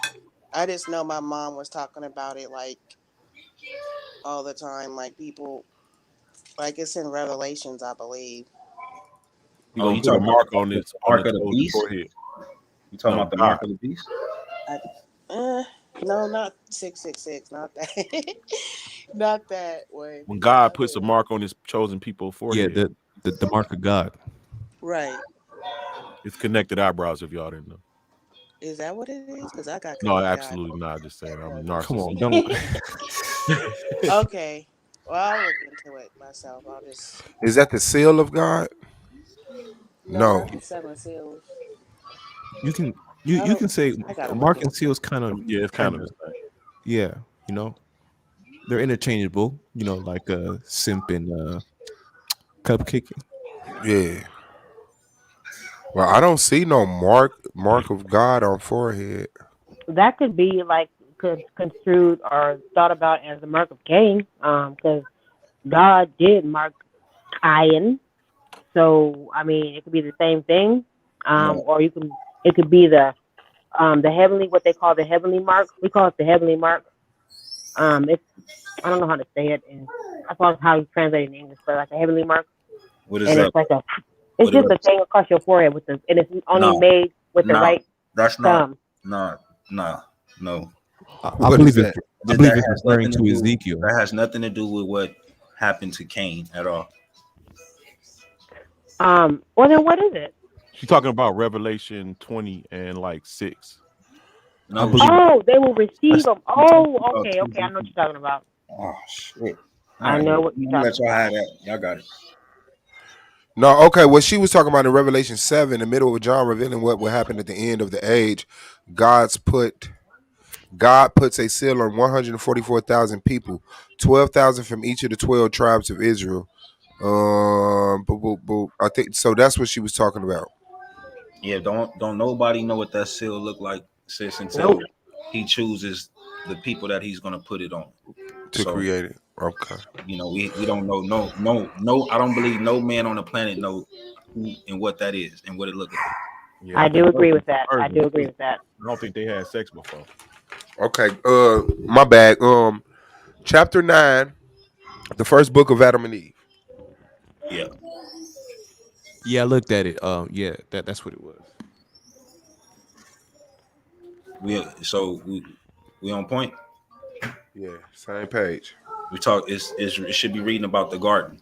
S1: I just know my mom was talking about it like all the time. Like people, like it's in Revelations, I believe.
S3: He
S22: Oh,
S3: gonna
S22: you
S3: put a
S22: talking about
S3: mark
S22: the
S3: on the
S22: mark of the
S3: chosen
S22: beast?
S3: forehead.
S22: You talking
S3: No,
S22: about the
S3: God.
S22: mark of the beast?
S1: I, no, not 666, not that, not that one.
S3: When
S1: The
S3: God
S1: other
S3: puts a
S1: one.
S3: mark on his chosen people
S4: Yeah,
S3: forehead,
S4: the mark of God.
S1: Right.
S3: it's connected eyebrows. If y'all didn't know.
S1: Is that what it is? Because I got
S3: No,
S1: connected eyebrows.
S3: absolutely not. Just saying, I'm a
S4: Come on,
S3: narcissist.
S4: don't.
S1: Okay. Well, I'll look into it myself. I'll just.
S6: Is that the seal of God?
S1: No,
S6: No.
S1: not the seven seals.
S4: You can
S1: I
S4: you
S1: don't.
S4: can say
S1: I gotta look
S4: mark and
S1: into
S4: seal
S1: it.
S4: is kind of
S3: Yeah, it's kind of the same.
S4: yeah, you know they're interchangeable. You know, like simp and cupcake.
S6: Yeah. Well, I don't see no mark of God on forehead.
S14: That could be like construed or thought about as the mark of Cain, because God did mark Cain. So I mean, it could be the same thing,
S22: No.
S14: or you can it could be the heavenly, what they call the heavenly mark. We call it the heavenly mark. It's I don't know how to say it, and I thought how you translate it in English, but like a heavenly mark,
S22: What is
S14: and
S22: that?
S14: it's like it's
S22: What it
S14: just a
S22: was?
S14: thing across your forehead with and it's only
S22: No,
S14: made with the
S22: no,
S14: right
S22: that's not.
S14: thumb.
S22: No, no, no.
S4: I
S6: What is
S4: believe
S6: that?
S4: I
S22: That
S4: believe it's
S22: has
S4: referring
S22: nothing to
S4: to
S22: do.
S4: Ezekiel.
S22: That has nothing to do with what happened to Cain at all.
S14: Well then, what is it?
S3: She's talking about Revelation 20 and like 6.
S4: I
S22: No,
S4: believe.
S14: Oh, they will receive
S22: that's
S14: them.
S22: I'm talking
S14: Oh,
S22: about
S14: okay, okay. I know what
S22: chosen.
S14: you're talking about.
S22: Oh shit! All
S14: I
S22: right,
S14: know what
S22: I'm
S14: you're
S22: gonna let
S14: talking
S22: y'all
S14: about.
S22: have that. Y'all got it.
S6: No, okay. What she was talking about in Revelation 7, in the middle of John revealing what will happen at the end of the age, God puts a seal on 144,000 people, 12,000 from each of the 12 tribes of Israel. I think so. That's what she was talking about
S22: Yeah, don't nobody know what that seal look like, sis, until
S14: Nope.
S22: he chooses the people that he's gonna put it on.
S6: to
S22: So
S6: create it. Okay.
S22: we don't know no. I don't believe no man on the planet know who and what that is and what it look like.
S3: Yeah, I
S14: I
S3: think
S14: do
S3: those
S14: agree
S3: are
S14: with that. I
S3: virgins
S14: do agree
S3: too.
S14: with that.
S3: I don't think they had sex before.
S6: Okay. My bad. Chapter 9, the first book of Adam and Eve.
S22: Yeah,
S4: Yeah, I looked at it. Yeah, that's what it was.
S22: we on point.
S6: Yeah, same page.
S22: We talk. It should be reading about the garden.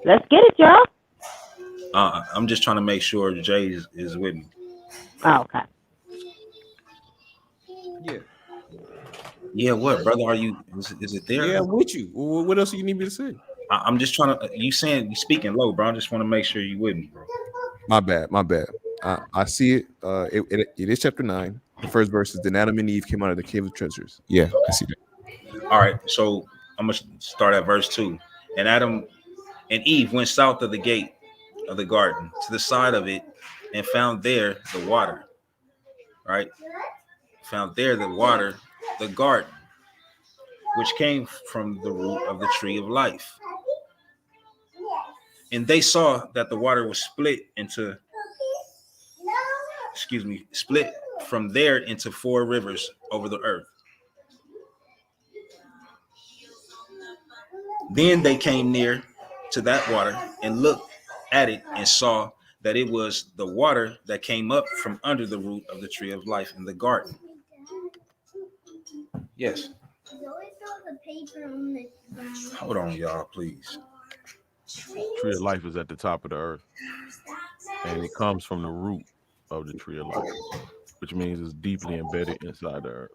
S14: Let's get it, y'all.
S22: I'm just trying to make sure Jay is with me.
S14: Oh, okay.
S4: Yeah,
S22: Yeah, what brother? Are you? Is it there?
S4: yeah, I'm with you. What else do you need me to say?
S22: I'm just trying to. You speaking low, bro. I just want to make sure you with me, bro.
S4: My bad, my bad. I see it. It is chapter 9. The first verse is, then Adam and Eve came out of the cave of treasures. Yeah, I see that.
S22: All right, so I'm gonna start at verse 2. And Adam and Eve went south of the gate of the garden to the side of it, and found there the water. Right, found there the water, the garden, which came from the root of the tree of life. And they saw that the water was split from there into 4 rivers over the earth. Then they came near to that water and looked at it and saw that it was the water that came up from under the root of the tree of life in the garden. Yes. Hold on, y'all, please.
S3: Tree of life is at the top of the earth, and it comes from the root of the tree of life, which means it's deeply embedded inside the earth.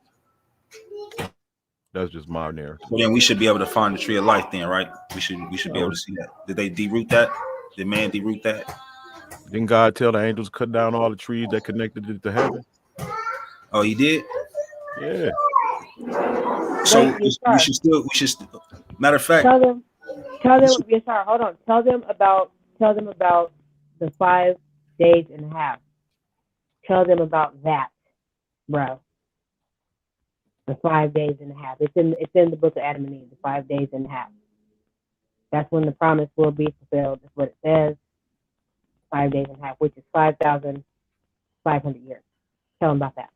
S3: That's just my narrative.
S22: Well, then we should be able to find the tree of life then, right? We should be able to see that. Did they deroot that? Did man deroot that?
S3: Didn't God tell the angels cut down all the trees that connected it to heaven?
S22: Oh, he did?
S3: Yeah.
S22: So we should still matter of fact.
S14: Tell them yes, sir, hold on. Tell them about the 5 days and a half. Tell them about that, bro. The 5 days and a half. It's in the book of Adam and Eve, the 5 days and a half. That's when the promise will be fulfilled. That's what it says. 5 days and a half, which is 5,500 years. Tell them about that.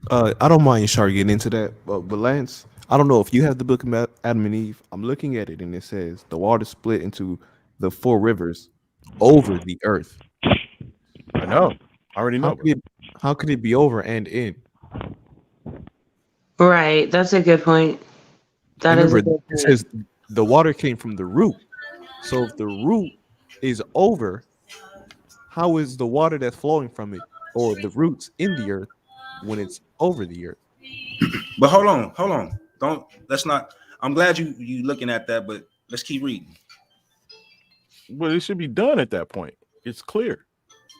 S4: I don't mind Yashar getting into that, but Lance, I don't know if you have the book of Adam and Eve. I'm looking at it and it says the water split into the 4 rivers over the earth.
S3: I know. I already know.
S4: How could it be over and in?
S7: Right. That's a good point.
S4: Remember, it says the water came from the root. So if the root is over, how is the water that's flowing from it or the roots in the earth when it's over the earth?
S22: But hold on. I'm glad you looking at that, but let's keep reading.
S3: Well, it should be done at that point. It's clear.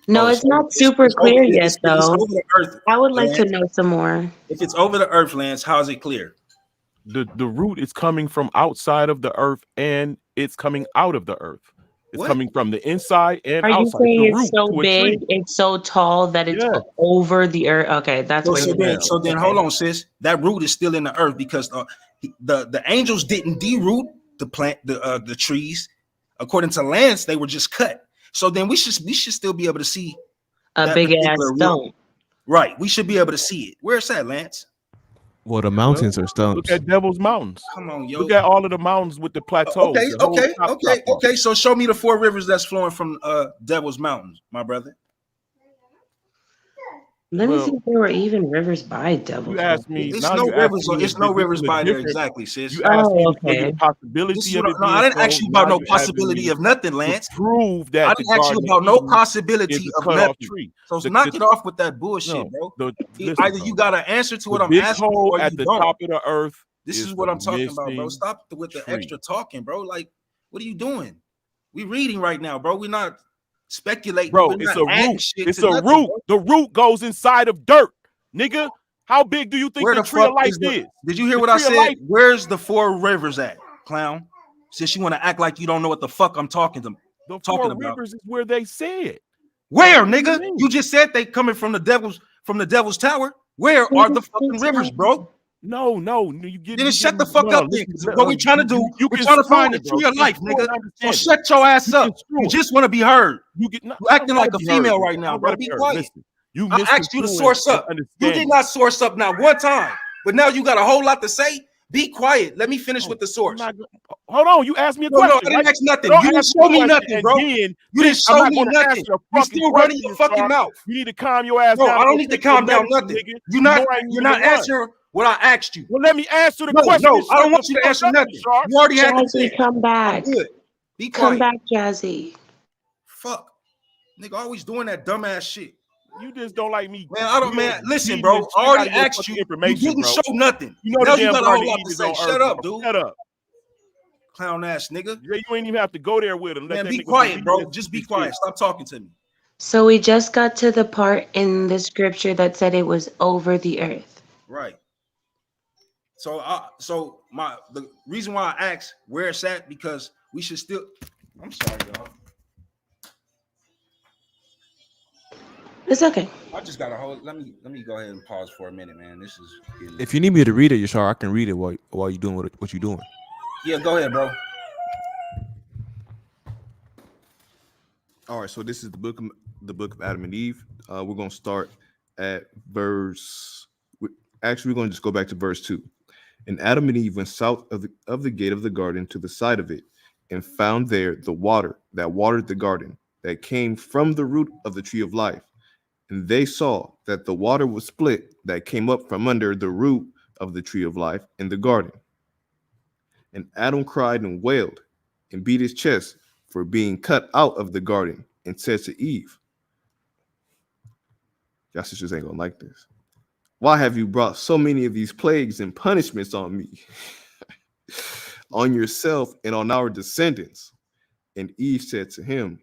S7: No, it's not super clear yet, though.
S22: It's over the earth,
S7: I would like
S22: Lance.
S7: to know some more.
S22: If it's over the earth, Lance, how is it clear?
S3: The root is coming from outside of the earth, and it's coming out of the earth. It's coming from the inside and
S7: Are
S3: outside.
S7: you saying
S3: it's
S7: it's so big, it's so tall that it's over the earth? Okay, that's what you're saying.
S22: So then, hold on, sis. That root is still in the earth because the angels didn't deroot the plant, the trees. According to Lance, they were just cut. So then we should still be able to see
S7: a big ass stone.
S22: Right. We should be able to see it. Where's that, Lance?
S4: Well, the mountains are stones.
S3: Look at Devil's Mountains.
S22: Come on, yo.
S3: Look at all of the mountains with the plateaus.
S22: Okay. So show me the 4 rivers that's flowing from Devil's Mountains, my brother.
S7: Let me see if there were even rivers by Devil's.
S3: You asked me.
S22: It's no rivers. It's no rivers by there exactly, sis.
S3: You asked me the possibility of it.
S22: No, I didn't ask you about no possibility of nothing, Lance.
S3: Prove that
S22: I didn't ask you about no possibility of nothing. So knock it off with that bullshit, bro. Either you got an answer to what I'm asking, or
S3: at
S22: you
S3: the
S22: don't.
S3: Top of the earth.
S22: This is what I'm talking about, bro. Stop with the extra talking, bro. Like, what are you doing? We reading right now, bro. We're not speculating,
S3: bro. It's a root. It's a root. The root goes inside of dirt, nigga. How big do you think the tree of life is?
S22: Did you hear what I said? Where's the 4 rivers at, clown? Since you want to act like you don't know what the fuck I'm talking about.
S3: The 4 rivers is where they said.
S22: Where, nigga? You just said they coming from the devil's tower. Where are the fucking rivers, bro?
S3: No, you get.
S22: Then shut the fuck up, then. What we trying to do? We're trying to find the tree of life, nigga. So shut your ass up. You just want to be heard. You acting like a female right now, bro. Be quiet. I asked you to source up. You did not source up not one time, but now you got a whole lot to say. Be quiet. Let me finish with the source.
S3: Hold on. You asked me a question.
S22: No, I didn't ask nothing. You didn't show me nothing, bro. You didn't show me nothing. You're still running your fucking mouth.
S3: You need to calm your ass
S22: down.
S3: No,
S22: I don't need to calm down nothing. You're not answering what I asked you.
S3: Well, let me answer the question.
S22: No, I don't want you to answer nothing. You already had to say.
S7: Come back.
S22: Good. Be quiet.
S7: Come back, Jazzy.
S22: Fuck. Nigga, always doing that dumbass shit.
S3: You just don't like me.
S22: Man, listen, bro. I already asked you. You didn't show nothing.
S3: You know
S22: now
S3: the
S22: you
S3: damn
S22: got a whole lot
S3: Eve
S22: to
S3: is
S22: say.
S3: on
S22: Shut
S3: Earth,
S22: up,
S3: bro.
S22: dude.
S3: Shut up.
S2: clown ass nigga.
S3: Yeah, you ain't even have to go there with him.
S2: Man, be quiet, bro. Just be quiet. Stop talking to me.
S7: So we just got to the part in the scripture that said it was over the earth.
S2: Right. So the reason why I asked where it's at, because we should still. I'm sorry, y'all.
S7: It's okay.
S2: I just got a whole. Let me go ahead and pause for a minute, man. This is.
S4: If you need me to read it, Yashar, I can read it while you're doing what you're doing.
S2: Yeah, go ahead, bro.
S4: All right, so this is the book of Adam and Eve. We're gonna start at verse. Actually, we're gonna just go back to verse 2. And Adam and Eve went south of the gate of the garden to the side of it, and found there the water that watered the garden, that came from the root of the tree of life. And they saw that the water was split that came up from under the root of the tree of life in the garden. And Adam cried and wailed and beat his chest for being cut out of the garden, and said to Eve, y'all sisters ain't gonna like this. Why have you brought so many of these plagues and punishments on me, on yourself and on our descendants? And Eve said to him,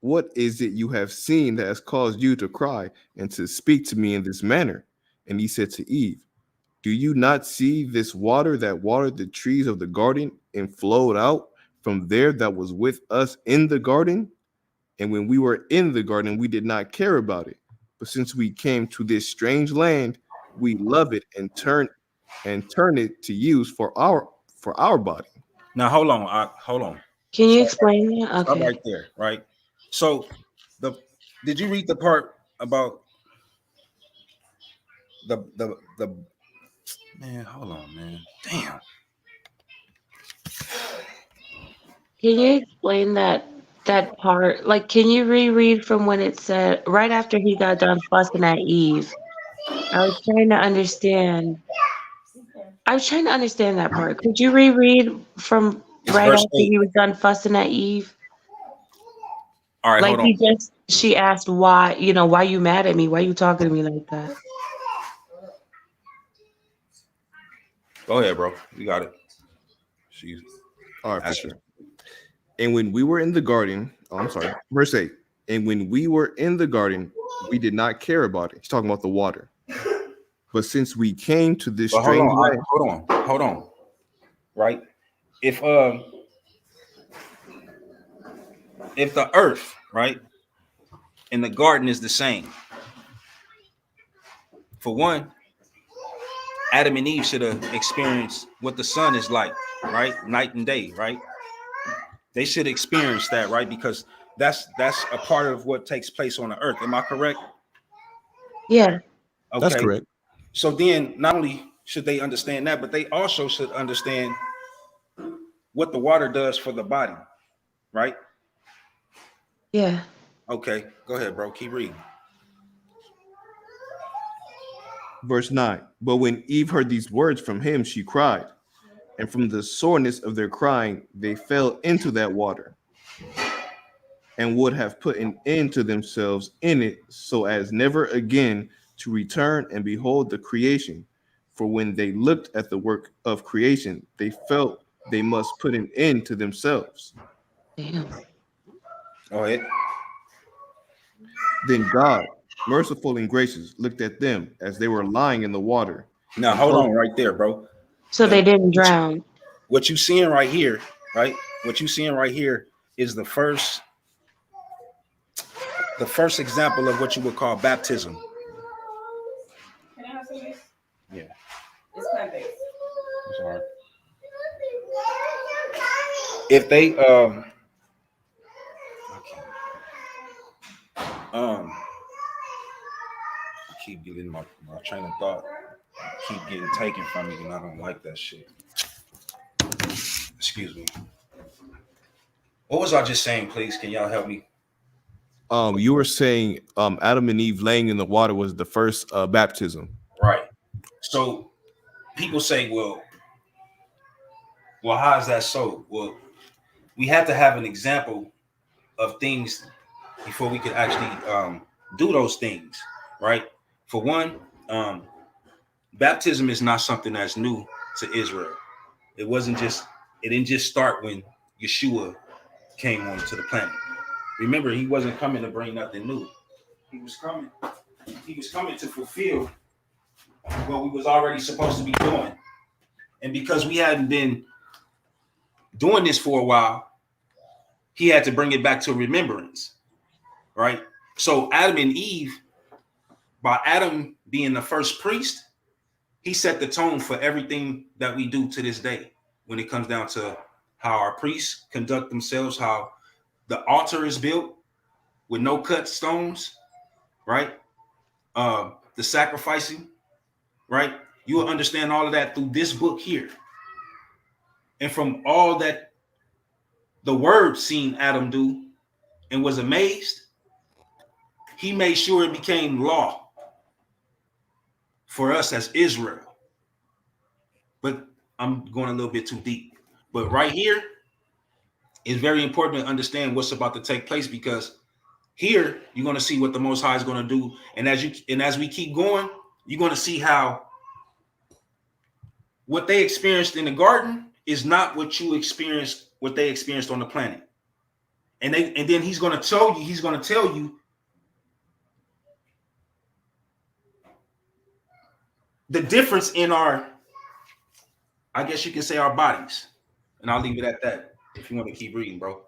S4: what is it you have seen that has caused you to cry and to speak to me in this manner? And he said to Eve, do you not see this water that watered the trees of the garden and flowed out from there that was with us in the garden? And when we were in the garden, we did not care about it. But since we came to this strange land, we love it and turn it to use for our body.
S2: Now hold on.
S7: Can you explain that?
S2: Stop
S7: Okay.
S2: right there, right? So did you read the part about the man? Hold on, man. Damn.
S7: Can you explain that part? Like, can you reread from when it said right after he got done fussing at Eve? I was trying to understand. That part. Could you reread from
S2: It's
S7: right
S2: verse
S7: after
S2: 8.
S7: he was done fussing at Eve?
S2: All right,
S7: Like
S2: hold on.
S7: she asked why, why you mad at me? Why you talking to me like that?
S2: Go ahead, bro. You got it. She's
S4: all right, for sure. And when we were in the garden, verse 8. And when we were in the garden, we did not care about it. He's talking about the water. But since we came to this strange land,
S2: hold on. Right? If the earth, right, and the garden is the same. For one, Adam and Eve should have experienced what the sun is like, right? Night and day, right? They should experience that, right? Because that's a part of what takes place on the earth. Am I correct?
S7: Yeah.
S2: Okay.
S4: That's correct.
S2: So then not only should they understand that, but they also should understand what the water does for the body, right?
S7: Yeah.
S2: Okay, go ahead, bro. Keep reading.
S4: Verse 9. But when Eve heard these words from him, she cried. And from the soreness of their crying, they fell into that water, and would have put an end to themselves in it, so as never again to return and behold the creation. For when they looked at the work of creation, they felt they must put an end to themselves.
S7: Damn.
S2: Go ahead.
S4: Then God, merciful and gracious, looked at them as they were lying in the water.
S2: Now hold on right there, bro.
S7: So they didn't drown.
S2: What you seeing right here, right? What you seeing right here is the first example of what you would call baptism.
S16: Can I have some of this?
S2: Yeah.
S16: It's plant-based.
S2: I'm sorry. If they I keep getting my train of thought keep getting taken from me, and I don't like that shit. Excuse me. What was I just saying, please? Can y'all help me?
S4: You were saying Adam and Eve laying in the water was the first baptism.
S2: Right. So people say, well, how is that so? Well, we have to have an example of things before we could actually do those things, right? For one, baptism is not something that's new to Israel. It wasn't just
S22: It didn't just start when Yeshua came onto the planet. Remember, he wasn't coming to bring nothing new. He was coming to fulfill what we was already supposed to be doing. And because we hadn't been doing this for a while, he had to bring it back to remembrance, right? So Adam and Eve, by Adam being the first priest, he set the tone for everything that we do to this day when it comes down to how our priests conduct themselves, how the altar is built with no cut stones, right? The sacrificing, right? You will understand all of that through this book here. And from all that the word seen Adam do and was amazed, he made sure it became law for us as Israel. But I'm going a little bit too deep. But right here, it's very important to understand what's about to take place, because here you're going to see what the Most High is going to do. And as we keep going, you're going to see how what they experienced in the garden is not what they experienced on the planet. And then he's going to tell you the difference in our, I guess you can say, our bodies. And I'll leave it at that if you want to keep reading, bro.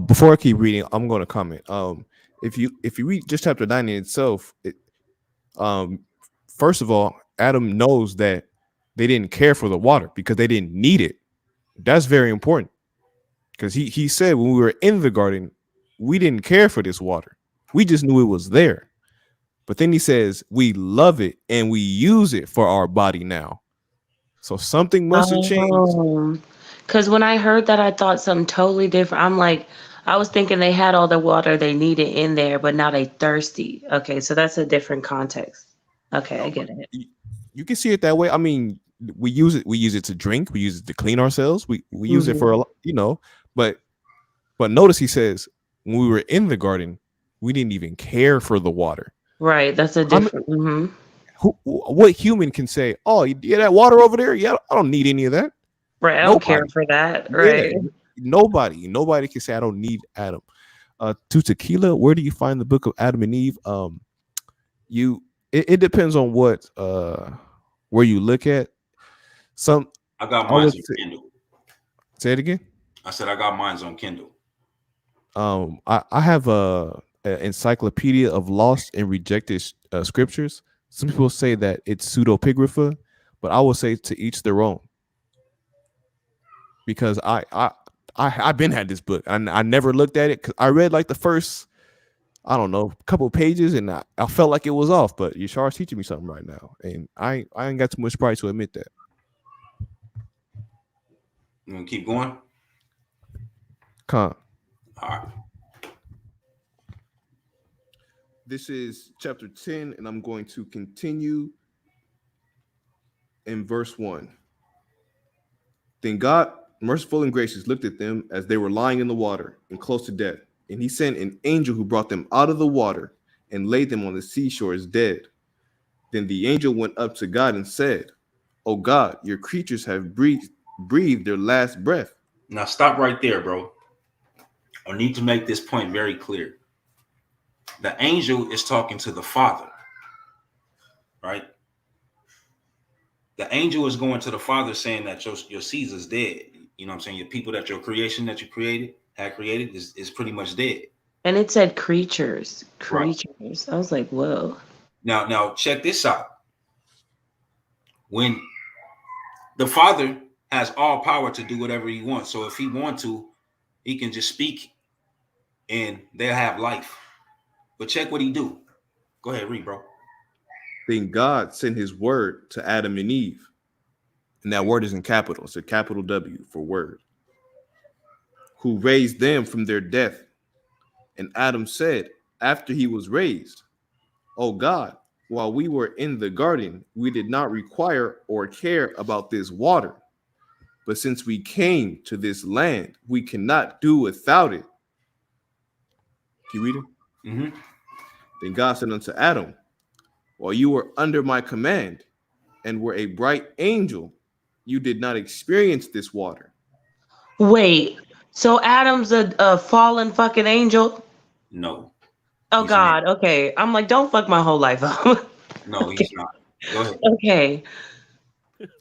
S4: Before I keep reading, I'm going to comment. If you read just chapter 9 in itself, first of all, Adam knows that they didn't care for the water because they didn't need it. That's very important, because he said when we were in the garden, we didn't care for this water. We just knew it was there. But then he says we love it and we use it for our body now. So something must have changed.
S7: Because when I heard that, I thought something totally different. I'm like, I was thinking they had all the water they needed in there, but now they thirsty. Okay, so that's a different context. Okay, I get it.
S4: You can see it that way. I mean, we use it to drink, we use it to clean ourselves, we use it for a lot, but notice he says when we were in the garden, we didn't even care for the water.
S7: Right, that's a different.
S4: What human can say, "Oh, yeah, that water over there? Yeah, I don't need any of that."
S7: Right, I don't care for that. Right.
S4: Yeah, nobody can say I don't need Adam. To Tequila, where do you find the book of Adam and Eve? It depends on what where you look at.
S22: I got mine on Kindle.
S4: Say it again.
S22: I said I got mine on Kindle.
S4: I have a encyclopedia of lost and rejected scriptures. Some people say that it's pseudepigrapha, but I will say to each their own. Because I've been had this book. I never looked at it, because I read like the first, I don't know, couple of pages, and I felt like it was off. But Yashar's teaching me something right now, and I ain't got too much pride to admit that.
S22: You want to keep going?
S4: All
S22: right.
S4: This is chapter 10, and I'm going to continue in verse 1. Then God, merciful and gracious, looked at them as they were lying in the water and close to death. And he sent an angel who brought them out of the water and laid them on the seashore as dead. Then the angel went up to God and said, "Oh God, your creatures have breathed their last breath."
S22: Now stop right there, bro. I need to make this point very clear. The angel is talking to the Father, right? The angel is going to the Father saying that your Caesar's dead. You know what I'm saying? Your people, that your creation that you had created is pretty much dead.
S7: And it said creatures.
S22: Right.
S7: I was like, whoa.
S22: Now check this out. When the Father has all power to do whatever he wants. So if he wants to, he can just speak and they'll have life. But check what he do. Go ahead, read, bro.
S4: Then God sent his word to Adam and Eve. And that word is in capital. It's a capital W for word. Who raised them from their death. And Adam said, after he was raised, "Oh God, while we were in the garden, we did not require or care about this water. But since we came to this land, we cannot do without it." Keep reading.
S22: Mm-hmm.
S4: Then God said unto Adam, "While you were under my command and were a bright angel, you did not experience this water.
S7: Wait, so Adam's a fallen fucking angel?
S22: No,
S7: Oh
S22: he's not.
S7: God, okay. I'm like, don't fuck my whole life up.
S22: No, he's not. Go ahead.
S7: Okay.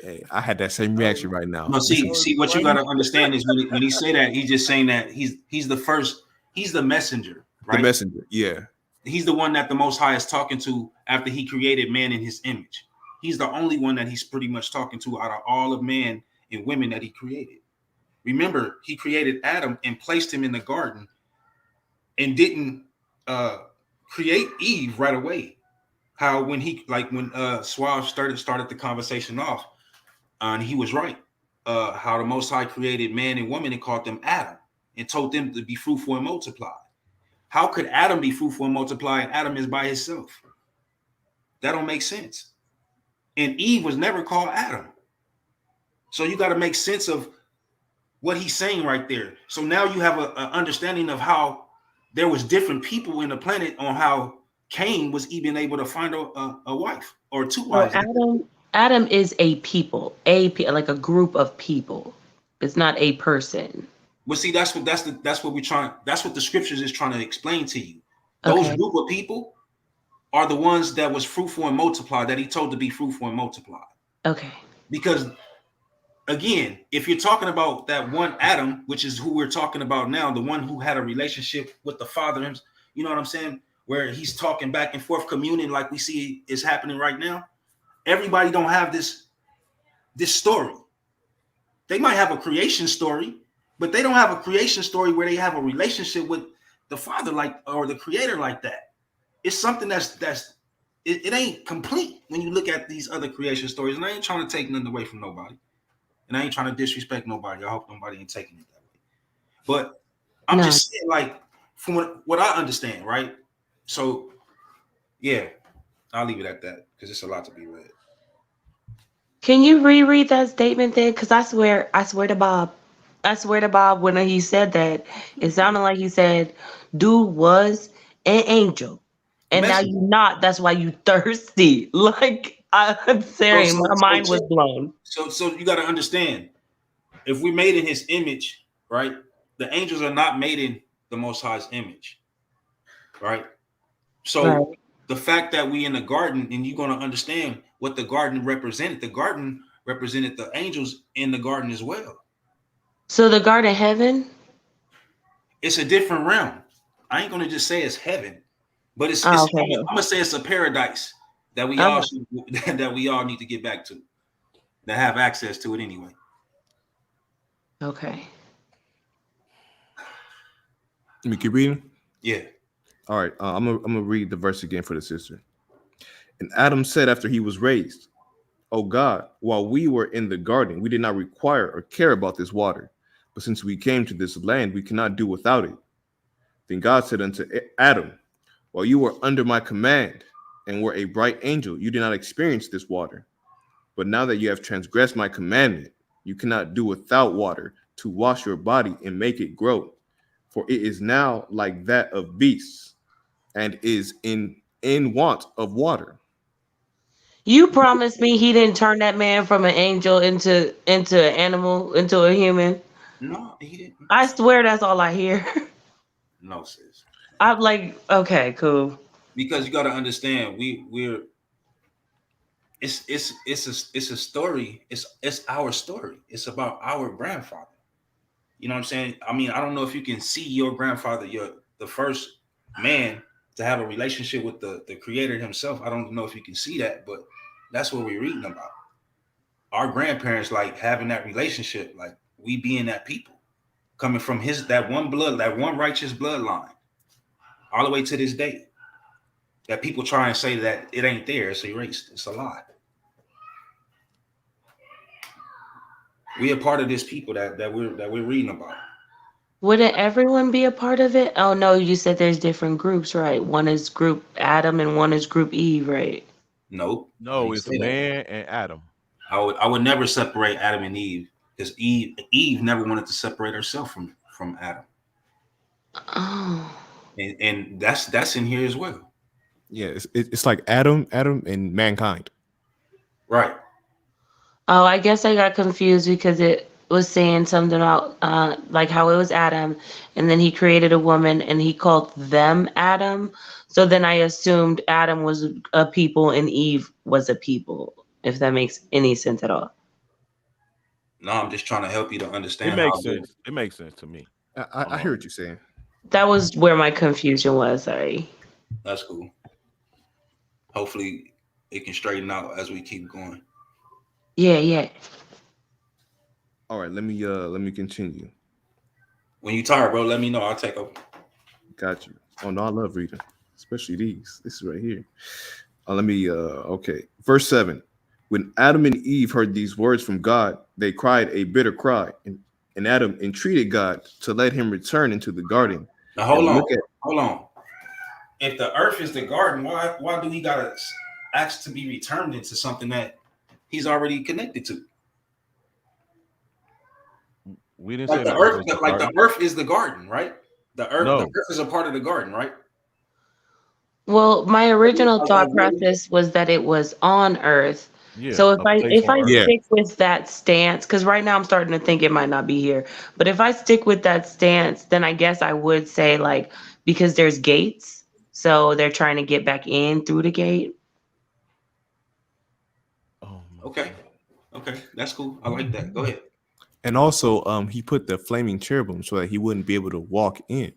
S4: Hey, I had that same reaction right now.
S22: No,
S4: Listen,
S22: see what you got to understand is when he say that, he's just saying that he's the first, he's the messenger,
S4: the
S22: right?
S4: messenger. Yeah.
S22: He's the one that the Most High is talking to after he created man in his image. He's the only one that he's pretty much talking to out of all of man and women that he created. Remember, he created Adam and placed him in the garden and didn't uh, create Eve right away. How when he when Suave started the conversation off, and he was right. How the Most High created man and woman and called them Adam and told them to be fruitful and multiply. How could Adam be fruitful and multiply and Adam is by himself? That don't make sense. And Eve was never called Adam. So you got to make sense of what he's saying right there. So now you have an understanding of how there was different people in the planet on how Cain was even able to find a wife or two
S7: So
S22: wives.
S7: Adam is a people, like a group of people. It's not a person.
S22: Well, see, that's what we're trying. That's what the scriptures is trying to explain to you. Those group of people are the ones that was fruitful and multiply, that he told to be fruitful and multiply.
S7: Okay.
S22: Because again, if you're talking about that one Adam, which is who we're talking about now, the one who had a relationship with the Father, you know what I'm saying? Where he's talking back and forth, communing like we see is happening right now. Everybody don't have this story. They might have a creation story, but they don't have a creation story where they have a relationship with the Father or the Creator like that. It's something it ain't complete when you look at these other creation stories. And I ain't trying to take nothing away from nobody. And I ain't trying to disrespect nobody. I hope nobody ain't taking it that way. But I'm just saying, from what I understand, right? So, yeah, I'll leave it at that because it's a lot to be read.
S7: Can you reread that statement then? Because I swear to Bob. I swear to Bob, when he said that, it sounded like he said, dude was an angel. And now you're not. That's why you thirsty. Like, I'm serious. My mind was blown.
S22: So you got to understand, if we made in his image, right? The angels are not made in the Most High's image, right? So the fact that we in the garden, and you're going to understand what the garden represented. The garden represented the angels in the garden as well.
S7: So the Garden of Heaven?
S22: It's a different realm. I ain't going to just say it's heaven, but I'm going to say it's a paradise that we all that we all need to get back to, that have access to it anyway.
S7: Okay.
S4: Let me keep reading.
S22: Yeah.
S4: All right. I'm gonna read the verse again for the sister. And Adam said after he was raised, "Oh God, while we were in the garden, we did not require or care about this water. But since we came to this land, we cannot do without it. Then God said unto Adam, while you were under my command and were a bright angel, you did not experience this water. But now that you have transgressed my commandment, you cannot do without water to wash your body and make it grow. For it is now like that of beasts and is in want of water."
S7: You promised me he didn't turn that man from an angel into an animal, into a human.
S22: No, he didn't.
S7: I swear that's all I hear.
S22: No, sis.
S7: I'm like, okay, cool.
S22: Because you got to understand, we're it's a story. It's our story. It's about our grandfather. You know what I'm saying? I mean, I don't know if you can see your grandfather, the first man to have a relationship with the Creator himself. I don't know if you can see that, but that's what we're reading about. Our grandparents like having that relationship, like we being that people, coming from that one righteous bloodline, all the way to this day. That people try and say that it ain't there, it's erased. It's a lie. We are part of this people that we're reading about.
S7: Wouldn't everyone be a part of it? Oh no, you said there's different groups, right? One is group Adam and one is group Eve, right?
S22: Nope.
S3: No, it's man and Adam.
S22: I would never separate Adam and Eve because Eve never wanted to separate herself from Adam.
S7: Oh.
S22: And that's in here as well.
S4: Yeah, it's like Adam and mankind.
S22: Right.
S7: Oh, I guess I got confused because was saying something about like how it was Adam, and then he created a woman, and he called them Adam. So then I assumed Adam was a people and Eve was a people, if that makes any sense at all.
S22: No, I'm just trying to help you to
S3: It
S22: understand how.
S3: makes sense. It makes sense to me.
S11: I hear what you're saying.
S7: That was where my confusion was. Sorry.
S22: That's cool. Hopefully, it can straighten out as we keep going.
S7: Yeah, yeah.
S4: All right, let me continue.
S22: When you tired, bro, let me know. I'll take over.
S4: Got you. Oh no, I love reading, especially these. This is right here. Let me. Okay, verse 7. When Adam and Eve heard these words from God, they cried a bitter cry, and Adam entreated God to let him return into the garden
S22: Now
S4: and look at.
S22: hold on. If the earth is the garden, why do he gotta ask to be returned into something that he's already connected to?
S3: We didn't
S22: Like
S3: say
S22: the
S3: the earth
S22: earth,
S3: was the
S22: like the
S3: garden.
S22: earth is the garden, right? The
S3: No.
S22: earth is a part of the garden, right?
S7: Well, my original
S22: Like,
S7: thought
S22: really?
S7: process was that it was on Earth.
S3: Yeah,
S7: So
S3: a place
S7: if
S3: on
S7: I
S3: earth.
S4: Yeah.
S7: stick with that stance, because right now I'm starting to think it might not be here, but if I stick with that stance, then I guess I would say like because there's gates, so they're trying to get back in through the gate.
S3: Oh my
S22: Okay,
S3: god.
S22: okay, that's cool. I like that. Go ahead.
S4: And also, he put the flaming cherubim so that he wouldn't be able to walk in.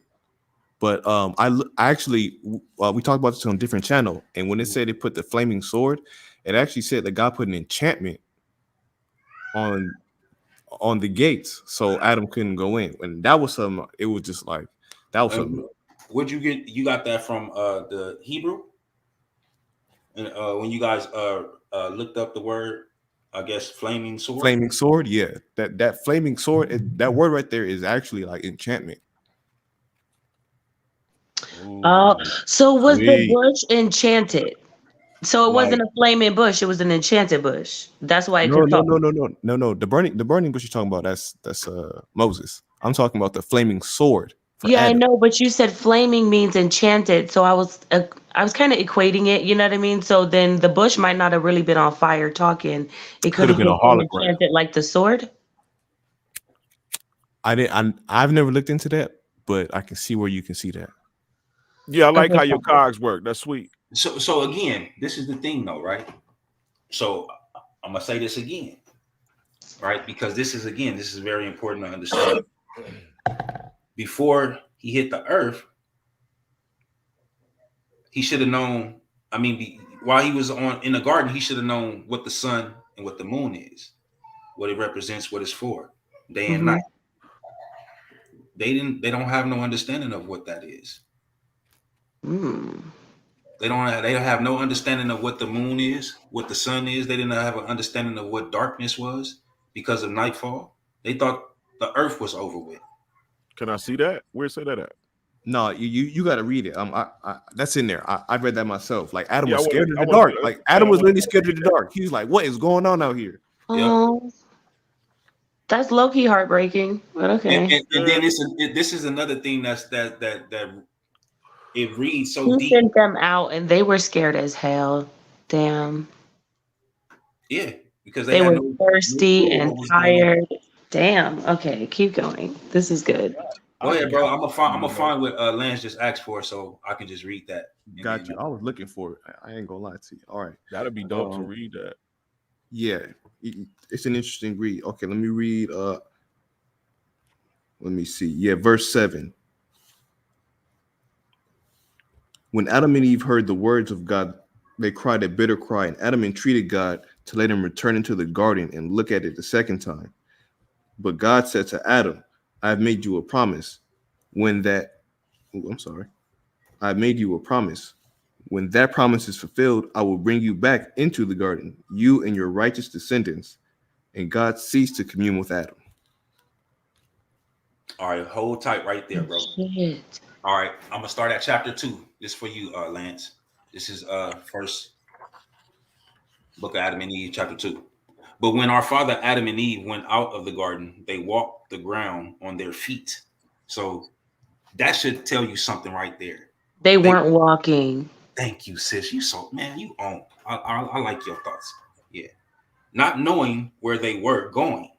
S4: But I actually we talked about this on a different channel, and when it said it put the flaming sword, it actually said that God put an enchantment on the gates so Adam couldn't go in. And that was some. It was just like that was something.
S22: Where'd you get? You got that from the Hebrew? And when you guys looked up the word, I guess flaming sword.
S4: Flaming sword, yeah. That flaming sword, that word right there is actually like enchantment.
S7: Oh, so was the
S4: Sweet.
S7: bush enchanted? So it
S4: Like
S7: wasn't a flaming bush; it was an enchanted bush. That's why it
S4: no,
S7: could
S4: no,
S7: talk.
S4: no, no, no, no, no. The burning bush you're talking about, that's Moses. I'm talking about the flaming sword for
S7: Yeah, I
S4: Adam.
S7: know, but you said flaming means enchanted, so I was kind of equating it, you know what I mean? So then the bush might not have really been on fire talking. It could
S4: Could have
S7: have
S4: been a
S7: just been
S4: hologram.
S7: enchanted like the sword.
S4: I've never looked into that, but I can see where you can see that.
S3: Yeah, I like
S7: Okay,
S3: how your
S7: fine.
S3: cogs work. That's sweet.
S22: So again, this is the thing, though, right? So I'm gonna say this again, right? Because this is very important to understand. Before he hit the earth, he should have known. I mean, while he was in the garden, he should have known what the sun and what the moon is, what it represents, what it's for, day and
S7: Hmm.
S22: night. They don't have no understanding of what that is.
S7: Mm.
S22: They don't have no understanding of what the moon is, what the sun is. They didn't have an understanding of what darkness was because of nightfall. They thought the earth was over with.
S3: Can I see that? Where say that at?
S4: No, you got to read it. I that's in there. I read that myself. Like Adam
S3: Yeah,
S4: was scared of
S3: I
S4: the
S3: want
S4: dark.
S3: to.
S4: Like
S3: Yeah,
S4: Adam
S3: I
S4: was
S3: want
S4: literally
S3: to
S4: scared of
S3: read
S4: the
S3: that.
S4: dark. He was like, "What is going on out here?"
S22: Yep.
S7: Oh, that's low key heartbreaking, but okay.
S22: And then this is another thing that it reads so
S7: He
S22: deep.
S7: sent them out, and they were scared as hell. Damn,
S22: Yeah, because they
S7: they
S22: had
S7: were
S22: no
S7: thirsty
S22: clue of
S7: and
S22: what was going on.
S7: tired. Damn. Okay, keep going. This is good.
S22: Go
S3: I
S22: ahead, bro.
S3: forgot.
S22: I'm gonna find what Lance just asked for, so I can just read that. And
S4: Got
S22: then
S4: you. I was looking for it. I ain't gonna lie to you. All right.
S3: That'd be dope to read that.
S4: Yeah, it's an interesting read. Okay, let me read. Let me see. Yeah, verse 7. When Adam and Eve heard the words of God, they cried a bitter cry, and Adam entreated God to let him return into the garden and look at it the second time. But God said to Adam, I have made you a promise. When that, I'm sorry, I have made you a promise. When that promise is fulfilled, I will bring you back into the garden, you and your righteous descendants. And God ceased to commune with Adam.
S22: all right, hold tight right there, bro.
S7: Shit.
S22: All right, I'm gonna start at chapter 2. This for you, Lance. This is first book of Adam and Eve, chapter 2. But when our father Adam and Eve went out of the garden, they walked the ground on their feet. So that should tell you something right there.
S7: They
S22: They
S7: weren't walking.
S22: Thank you, sis. You so man, you own. I like your thoughts. Yeah, not knowing where they were going,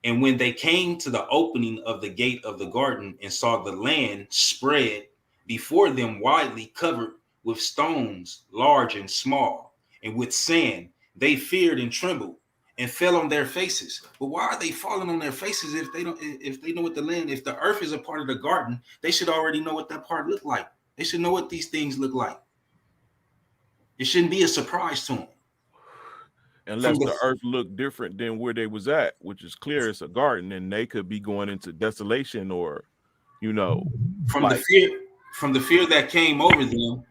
S22: And when they came to the opening of the gate of the garden and saw the land spread before them widely covered with stones, large and small, and with sand, they feared and trembled and fell on their faces. But why are they falling on their faces if they don't? If they know what the land, if the earth is a part of the garden, they should already know what that part looked like. They should know what these things look like. It shouldn't be a surprise to them.
S3: Unless the earth looked different than where they was at, which is clear it's a garden, and they could be going into desolation or,
S22: from the fear that came over them,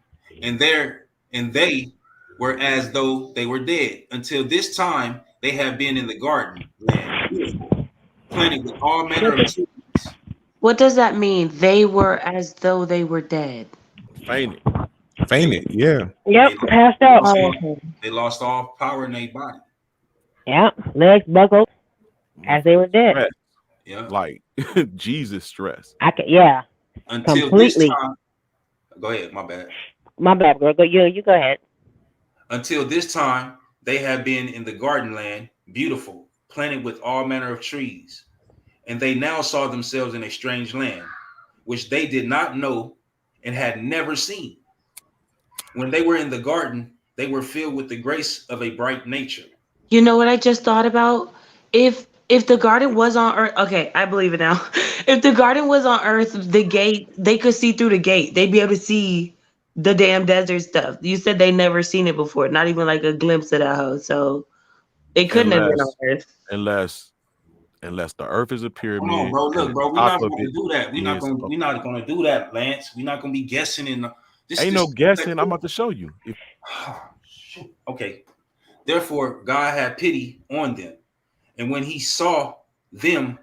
S22: and they were as though they were dead. Until this time, they have been in the garden land, beautiful, planted with all manner of trees.
S7: What does that mean? They were as though they were dead.
S3: Fainted.
S4: Yeah.
S14: Yep, passed out.
S22: They lost all power in their body.
S14: Yeah, legs buckled as they were dead.
S3: Stress.
S22: Yeah,
S3: like Jesus stress.
S14: Yeah.
S22: Until
S14: completely.
S22: This time, go ahead. My bad.
S14: My bad, girl. You go ahead.
S22: Until this time, they have been in the garden land, beautiful, planted with all manner of trees. And they now saw themselves in a strange land, which they did not know and had never seen. When they were in the garden, they were filled with the grace of a bright nature.
S7: You know what I just thought about? If the garden was on earth, okay, I believe it now. If the garden was on earth, the gate, they could see through the gate. They'd be able to see the damn desert stuff. You said they never seen it before, not even like a glimpse of that house. So it couldn't have been on earth.
S3: Unless the earth is a pyramid.
S22: Come on, bro. Look, bro, we're not going to do that. We're
S3: is
S22: not going to do that, Lance. We're not going to be guessing in
S3: Ain't no guessing. I'm about to show you.
S22: Okay. Therefore, God had pity on them. And when he saw them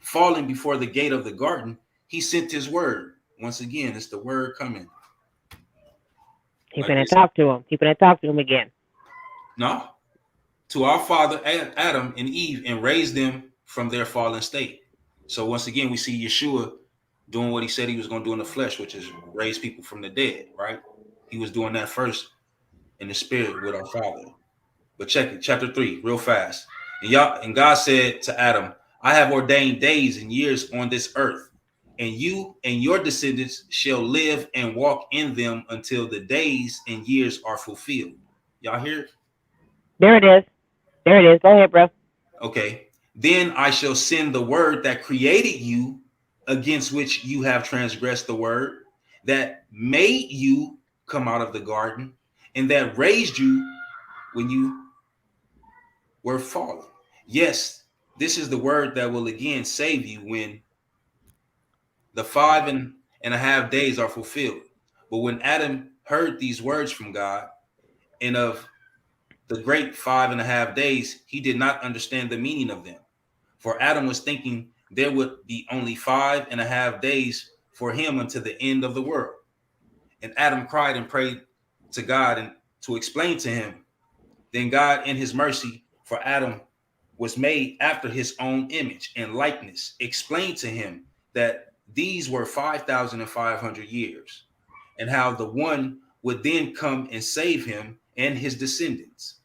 S22: falling before the gate of the garden, he sent his word. Once again, it's the word coming.
S14: He's going to talk to him. He's going to talk to him again.
S22: No. To our father Adam and Eve, and raised them from their fallen state. So once again, we see Yeshua doing what he said he was going to do in the flesh, which is raise people from the dead, right? He was doing that first in the spirit with our Father. But check it, chapter 3, real fast. And God said to Adam, I have ordained days and years on this earth, and you and your descendants shall live and walk in them until the days and years are fulfilled. Y'all hear it?
S14: There it is. There it is. Go ahead, bro.
S22: Okay. Then I shall send the word that created you, against which you have transgressed the word, that made you come out of the garden, and that raised you when you were fallen. Yes, this is the word that will again save you when the 5.5 days are fulfilled. But when Adam heard these words from God, and of the great 5.5 days, he did not understand the meaning of them. For Adam was thinking there would be only 5.5 days for him until the end of the world. And Adam cried and prayed to God and to explain to him. Then God, in his mercy, for Adam was made after his own image and likeness, explained to him that these were 5,500 years, and how the one would then come and save him and his descendants.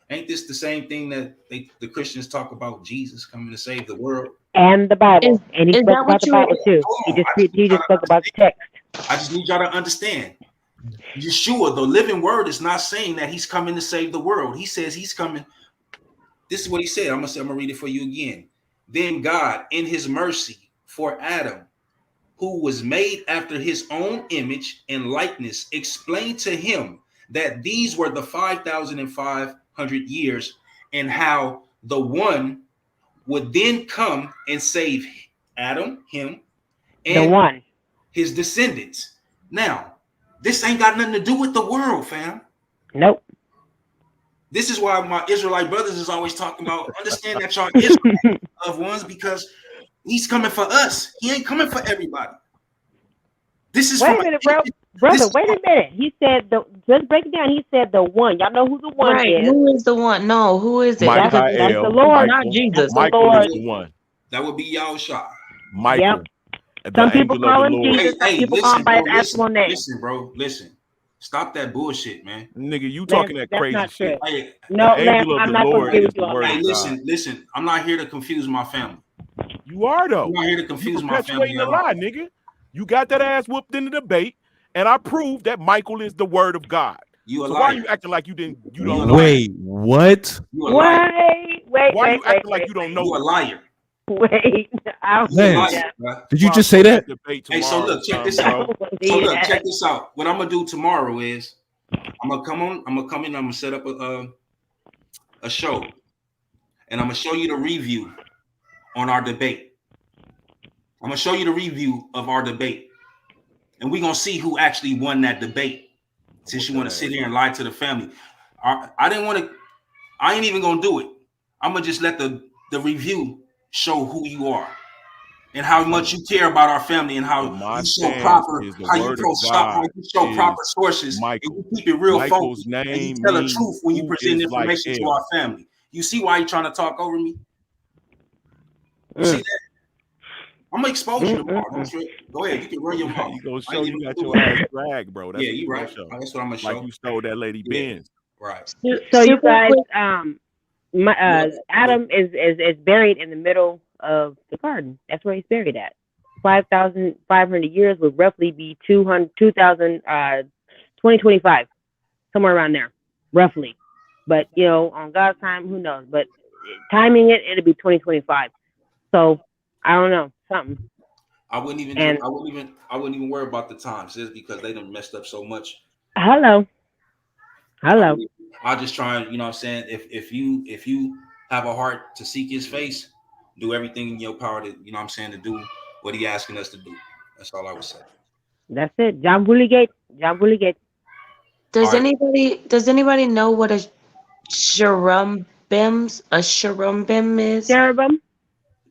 S22: Ain't this the same thing that the Christians talk about, Jesus coming to save the world?
S14: And the Bible. And he spoke about the Bible too. He just spoke about the text.
S22: I just need y'all to understand. Yeshua, the living word, is not saying that he's coming to save the world. He says he's coming. This is what he said. I'm gonna read it for you again. Then God, in his mercy for Adam, who was made after his own image and likeness, explained to him that these were the 5,500 years, and how the one would then come and save Adam, him, and
S14: the one,
S22: his descendants. Now, this ain't got nothing to do with the world, fam.
S14: Nope.
S22: This is why my Israelite brothers is always talking about, understand that y'all Israelite loved ones, because he's coming for us. He ain't coming for everybody. This is
S14: wait a minute, bro. Brother, wait a minute. He said, just break it down. He said the one. Y'all know who the one is.
S7: Who is the one? No, who is it?
S14: That's the Lord.
S7: Not Jesus.
S3: Michael is the one.
S22: That would be Yahushua.
S3: Michael.
S14: Yep. Some people call him Jesus. Some people call him by his actual name.
S22: Listen, bro. Listen. Stop that bullshit, man.
S3: Nigga, you talking that crazy shit.
S22: Hey,
S14: no, Lance, I'm not going to agree with you on that.
S22: Hey, listen. I'm not here to confuse my family.
S3: You are though.
S22: I'm not here to
S3: You
S22: confuse my family
S3: perpetuating the
S22: at all.
S3: lie, nigga. You got that ass whooped in the debate, and I proved that Michael is the word of God.
S22: You a
S3: So why are
S22: liar.
S3: you acting like you didn't? You
S22: You a
S3: don't know
S22: liar.
S3: that?
S4: Wait, what?
S22: You a liar.
S14: Wait,
S3: Why are you acting like you don't know
S22: You a
S3: this?
S22: liar.
S14: wait. I don't
S22: You a
S14: believe
S22: liar,
S4: Lance,
S14: that.
S22: bro.
S4: did you
S3: Bro,
S4: just
S3: I'm
S4: say
S3: doing that
S4: that?
S3: debate
S22: Hey, so
S3: tomorrow,
S22: look, check this
S3: bro.
S22: out. So look, check this out. What I'm gonna do tomorrow is I'm gonna come on. I'm gonna come in. I'm gonna set up a show, and I'm gonna show you the review on our debate. I'm gonna show you the review of our debate, and we're gonna see who actually won that debate. Since you want to sit here and lie to the family, I didn't want to. I ain't even gonna do it. I'm gonna just let the review show who you are and how much you care about our family and
S3: But
S22: how
S3: my
S22: you show
S3: stance
S22: proper,
S3: is the
S22: how you
S3: word of
S22: how
S3: God
S22: you show proper
S3: is
S22: sources and
S3: Michael.
S22: you keep it real
S3: Michael's
S22: focused and you
S3: name
S22: tell the
S3: means
S22: truth when you
S3: who
S22: present
S3: is like
S22: information to our
S3: hell.
S22: family. You see why you trying to talk over me? You see that? I'm gonna expose you tomorrow. Don't trip. Go ahead. You can run your mouth.
S3: You gonna
S22: I
S3: show
S22: ain't
S3: you
S22: even gonna
S3: got
S22: do
S3: your ass
S22: it.
S3: dragged, bro. That's
S22: Yeah,
S3: what you
S22: you
S3: gonna
S22: right.
S3: show.
S22: That's what I'm gonna
S3: Like
S22: show.
S3: you stole that lady
S22: Yeah,
S3: Benz.
S22: right.
S14: So you
S7: Super
S14: guys,
S7: quick.
S14: Adam is buried in the middle of the garden. That's where he's buried at. 5,500 years would roughly be 2025, somewhere around there, roughly. But on God's time, who knows? But timing it'll be 2025. So I don't know, something.
S22: I wouldn't even
S14: And
S22: I wouldn't even worry about the times just because they done messed up so much.
S14: hello.
S22: I just try and, you know what I'm saying, if you have a heart to seek his face, do everything in your power to, you know what I'm saying, to do what he asking us to do. That's all I would say.
S14: That's it. John Bulligate. John Bulligate.
S22: All right.
S7: Does anybody know what a cherubims is?
S14: Cherubim.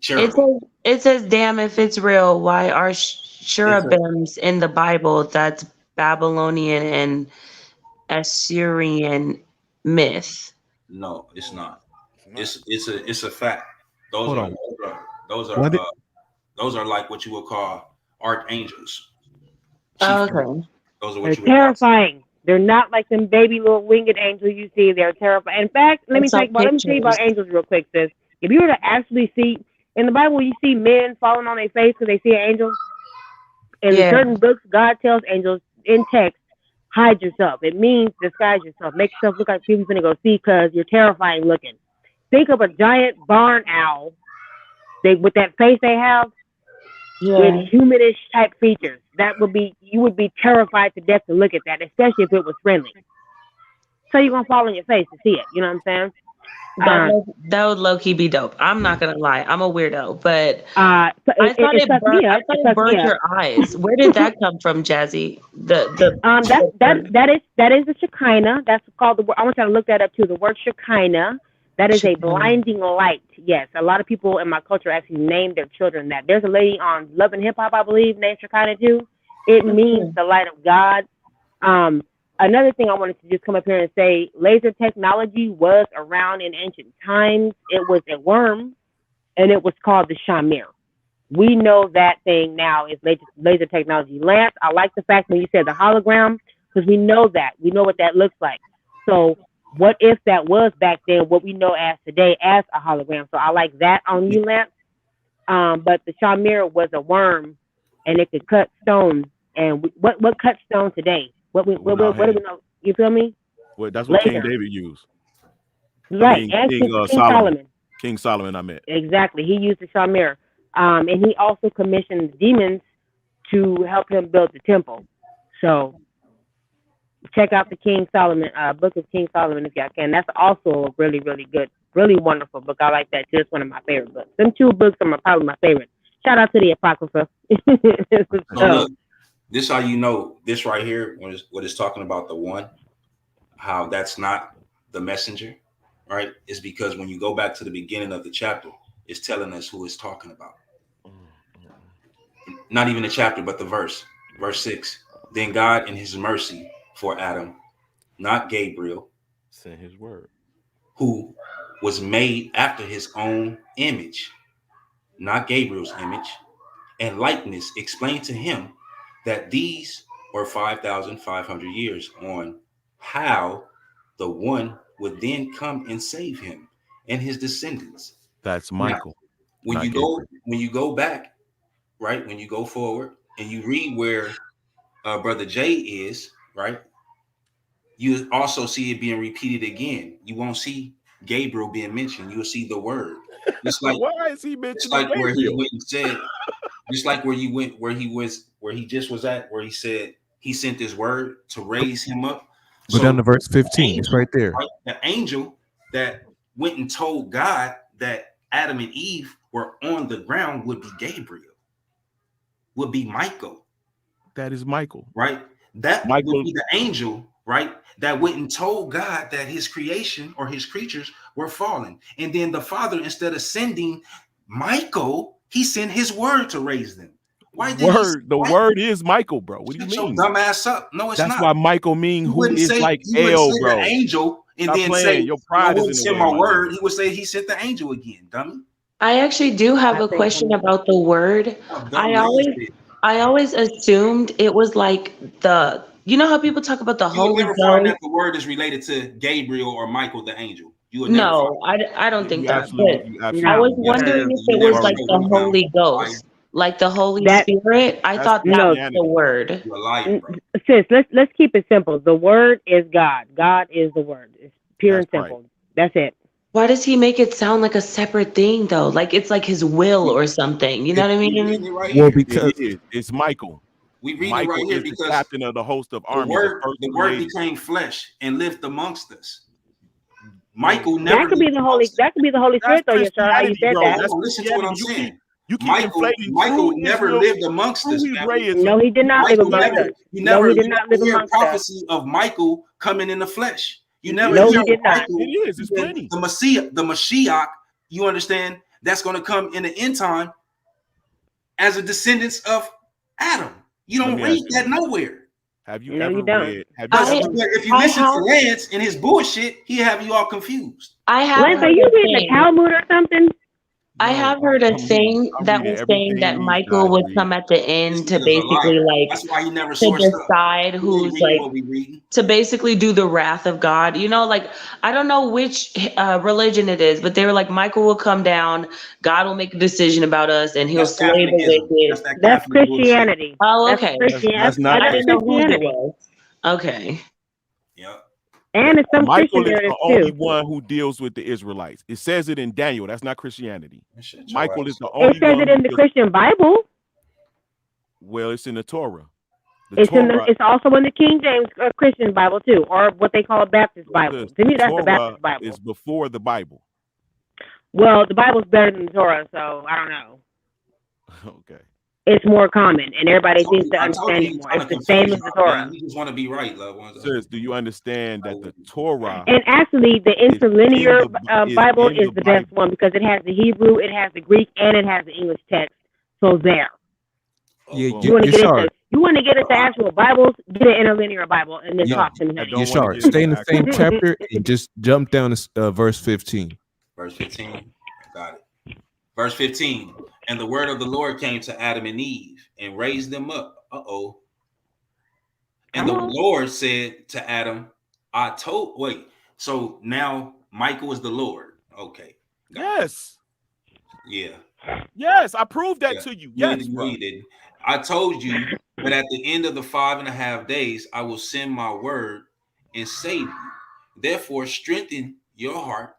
S22: Cherubim.
S7: It says, "Damn, if it's real, why are
S22: It's a
S7: cherubims in the Bible?" That's Babylonian and Assyrian myth.
S22: no, it's not.
S3: It's not.
S22: It's a fact. Those
S4: Hold
S22: are
S4: on.
S22: those are
S4: What?
S22: those are like what you would call archangels, chief.
S7: Oh, okay.
S22: Those are
S14: They're
S22: what you would call.
S14: terrifying. They're not like them baby little winged angels you see. They're terrifying. In fact,
S7: I saw
S14: let me tell you
S7: pictures.
S14: about angels real quick, sis. If you were to actually see in the Bible, you see men falling on their face because they see an angel. In
S7: Yeah.
S14: certain books, God tells angels in text, hide yourself. It means disguise yourself. Make yourself look like people finna go see because you're terrifying looking. Think of a giant barn owl. With that face they have with
S7: Yeah.
S14: humanish type features. You would be terrified to death to look at that, especially if it was friendly. So you're gonna fall on your face to see it. You know what I'm saying?
S7: That would low key be dope. I'm not gonna lie. I'm a weirdo, but
S14: So
S7: I thought
S14: it
S7: it
S14: sucked me
S7: burnt. I
S14: up.
S7: thought
S14: It
S7: it
S14: sucked me
S7: burnt
S14: up.
S7: your eyes. Where did that come from, Jazzy?
S14: That
S7: The burn.
S14: that is the Shekinah. That's called the word. I want you to look that up too. The word Shekinah. That is a
S7: Shekinah.
S14: blinding light. Yes, a lot of people in my culture actually name their children that. There's a lady on Love and Hip Hop, I believe, named Shekinah too. It means
S7: Okay.
S14: the light of God. Um, Another thing I wanted to just come up here and say, laser technology was around in ancient times. It was a worm, and it was called the shamir. We know that thing now is laser technology. Lance, I like the fact when you said the hologram because we know that. We know what that looks like. So what if that was back then what we know as today as a hologram? So I like that on you, Lance. But the shamir was a worm, and it could cut stone. And what cuts stone today?
S3: With our
S14: What do we
S3: hand.
S14: know? You feel me?
S3: Well, that's what King
S14: Laser,
S3: David used. I
S14: right?
S3: mean,
S14: And King
S3: Solomon.
S14: Solomon.
S3: King Solomon, I meant.
S14: Exactly. He used the shamir, and he also commissioned demons to help him build the temple. So check out the King Solomon book of King Solomon if y'all can. That's also a really, really good, really wonderful book. I like that too. It's one of my favorite books. Them two books are probably my favorite. Shout out to the Apocrypha.
S22: So look, this how you know this right here when what it's talking about the one, how that's not the messenger, right? Is because when you go back to the beginning of the chapter, it's telling us who it's talking about. Not even the chapter, but the verse. Verse 6. Then God in his mercy for Adam, not Gabriel,
S3: Send his word.
S22: who was made after his own image, not Gabriel's image, and likeness, explained to him that these were 5,500 years on how the one would then come and save him and his descendants.
S3: That's
S22: Now,
S3: Michael.
S22: when you go back, right? When you go forward and you read where Brother Jay is, right? You also see it being repeated again. You won't see Gabriel being mentioned. You'll see the word. Just like
S3: why is he mentioning
S22: where he
S3: Gabriel?
S22: went and said, just like where he just was at, where he said he sent his word to raise him up.
S4: Go down to verse
S22: the
S4: 15. It's right there.
S22: right? The angel that went and told God that Adam and Eve were on the ground would be Gabriel, would be Michael.
S3: That is Michael.
S22: Right? That
S3: Michael
S22: would be the angel, right? That went and told God that his creation or his creatures were fallen. And then the Father, instead of sending Michael, he sent his word to raise them. Why did
S3: the word is Michael, bro? What do you mean?
S22: Your dumb ass up. No, it's
S3: That's
S22: not.
S3: why Michael mean who is
S22: say,
S3: like
S22: you wouldn't
S3: El,
S22: say
S3: bro.
S22: the angel and
S3: Stop
S22: then
S3: playing.
S22: say,
S3: Your
S22: I
S3: pride is
S22: wouldn't
S3: in the
S22: send
S3: way,
S22: my
S3: my
S22: word.
S3: nigga.
S22: He would say he sent the angel again, dummy.
S7: I actually do have a question about the word. I always assumed it was like you know how people talk about the
S22: You would
S7: Holy
S22: never find that
S7: Ghost?
S22: the word is related to Gabriel or Michael the angel. You would never
S7: No,
S22: find
S7: I don't think
S3: You
S7: that.
S3: absolutely,
S7: But
S3: you
S7: I was
S3: absolutely.
S7: wondering if
S22: You
S7: it
S22: never
S7: was like
S22: show
S7: the
S22: me now.
S7: Holy Ghost, like the Holy
S14: That-
S7: Spirit. I
S3: That's
S7: thought that was
S3: Christianity.
S7: the word.
S22: You're a liar, bro.
S14: Sis, let's keep it simple. The word is God. God is the word. It's pure
S3: That's
S14: and simple. That's it.
S7: Why does he make it sound like a separate thing though? Like it's like his will or something. You know what I
S22: We reading
S7: mean?
S22: it right
S4: Well,
S22: here.
S4: because
S3: It is. It's Michael.
S22: We reading it right
S3: Michael
S22: here
S3: is the
S22: because
S3: captain of the host of armies, the first
S22: the word
S3: created.
S22: became flesh and lived amongst us.
S3: Well,
S22: Michael
S14: That
S22: never
S14: could be
S22: lived
S14: the Holy.
S22: amongst us.
S14: That could be the Holy
S3: That's
S14: Spirit, though. Yes, sir. How you
S3: Christianity,
S14: said
S3: bro.
S14: that?
S3: That's
S22: No, listen to what I'm
S3: Christianity.
S22: saying.
S3: You keep conflating true
S22: Michael never
S3: Israel.
S22: lived amongst us,
S3: True
S22: family.
S3: Hebraism.
S14: No, he did not live
S22: Michael
S14: amongst
S22: never,
S14: us.
S22: you
S14: No,
S22: never,
S14: he
S22: you
S14: did not
S22: never
S14: live
S22: hear
S14: amongst us.
S22: prophecy of Michael coming in the flesh. You
S3: It
S22: never
S3: is.
S14: No,
S22: hear
S14: he did not.
S22: Michael.
S3: It is. It's
S22: being
S3: plenty.
S22: The Mashiach. You understand? That's going to come in the end time as a descendants of Adam. You
S3: Let
S22: don't
S3: me
S22: read
S3: ask you
S22: that
S3: this.
S22: nowhere.
S3: Have you
S14: No,
S3: ever
S14: you don't.
S3: read? Have you
S22: Because
S3: ever?
S22: if you listen to Lance and his bullshit, he have you all confused.
S7: I have
S14: Lance, are
S7: heard
S14: you
S7: a
S14: reading the
S7: thing.
S14: Talmud or something?
S7: I
S3: No,
S7: have heard a
S3: I'm reading.
S7: thing
S3: I'm
S7: that
S3: reading
S7: was saying
S3: everything
S7: that
S3: these
S7: Michael
S3: guys
S7: would
S3: read.
S7: come at the
S22: This
S7: end to
S22: nigga's a
S7: basically
S22: liar.
S7: like
S22: That's why he never
S7: to
S22: sourced up.
S7: decide
S22: He ain't
S7: who's
S22: reading
S7: like
S22: what we reading.
S7: to basically do the wrath of God. You know, like I don't know which religion it is, but they were like Michael will come down, God will make a decision about us, and he'll
S22: That's
S7: slay the
S22: Catholicism. That's
S7: wicked.
S22: that
S14: That's
S22: Catholic bullshit.
S14: Christianity.
S7: Oh,
S14: That's
S7: okay.
S3: That's not
S7: I
S14: That's
S7: didn't know
S3: Christianity.
S7: whose it
S14: Christianity.
S7: was. Okay.
S22: Yep.
S14: And it's some Christian
S3: Michael is the
S14: narratives
S3: only
S14: too.
S3: one who deals with the Israelites. It says it in Daniel. That's not Christianity.
S22: Shut your
S3: Michael is
S22: ass
S3: the
S22: up.
S14: It
S3: only
S14: says
S3: one
S14: it
S3: who
S14: in the
S3: deals.
S14: Christian Bible.
S3: Well, it's in the Torah. The
S14: It's also in the King James Christian Bible too, or what they call a Baptist Bible. To
S3: the
S14: me, that's the
S3: Torah
S14: Baptist Bible.
S3: is before the Bible.
S14: Well, the Bible's better than the Torah, so I don't know.
S3: Okay.
S14: It's more common, and everybody seems to
S22: I told
S14: understand
S22: you
S14: it
S22: he's
S14: more.
S22: trying
S14: It's
S22: to
S14: the same
S22: confuse
S14: as the
S22: y'all,
S14: Torah.
S22: man. You just want to be right, loved ones.
S3: Sis, do you understand that the Torah
S14: And actually, the
S3: is
S14: interlinear
S3: is
S14: Bible
S3: in
S14: is
S3: the
S14: the best
S3: Bible?
S14: one because it has the Hebrew, it has the Greek, and it has the English text. So there.
S4: Yeah,
S14: You want to get
S4: Yashar,
S14: into actual Bibles, get an interlinear Bible, and then talk to me.
S3: I don't want to
S4: Yashar,
S3: get into
S4: stay in the
S3: actual
S4: same chapter and just jump down to verse 15.
S22: Verse 15. Got it. Verse 15. And the word of the Lord came to Adam and Eve and raised them up. Uh-oh. And the Lord said to Adam, so now Michael is the Lord. Okay.
S3: Yes.
S22: Yeah.
S3: Yes, I proved that to you.
S22: No,
S3: Yes, bro.
S22: you didn't. I told you that at the end of the 5.5 days, I will send my word and save you. Therefore, strengthen your heart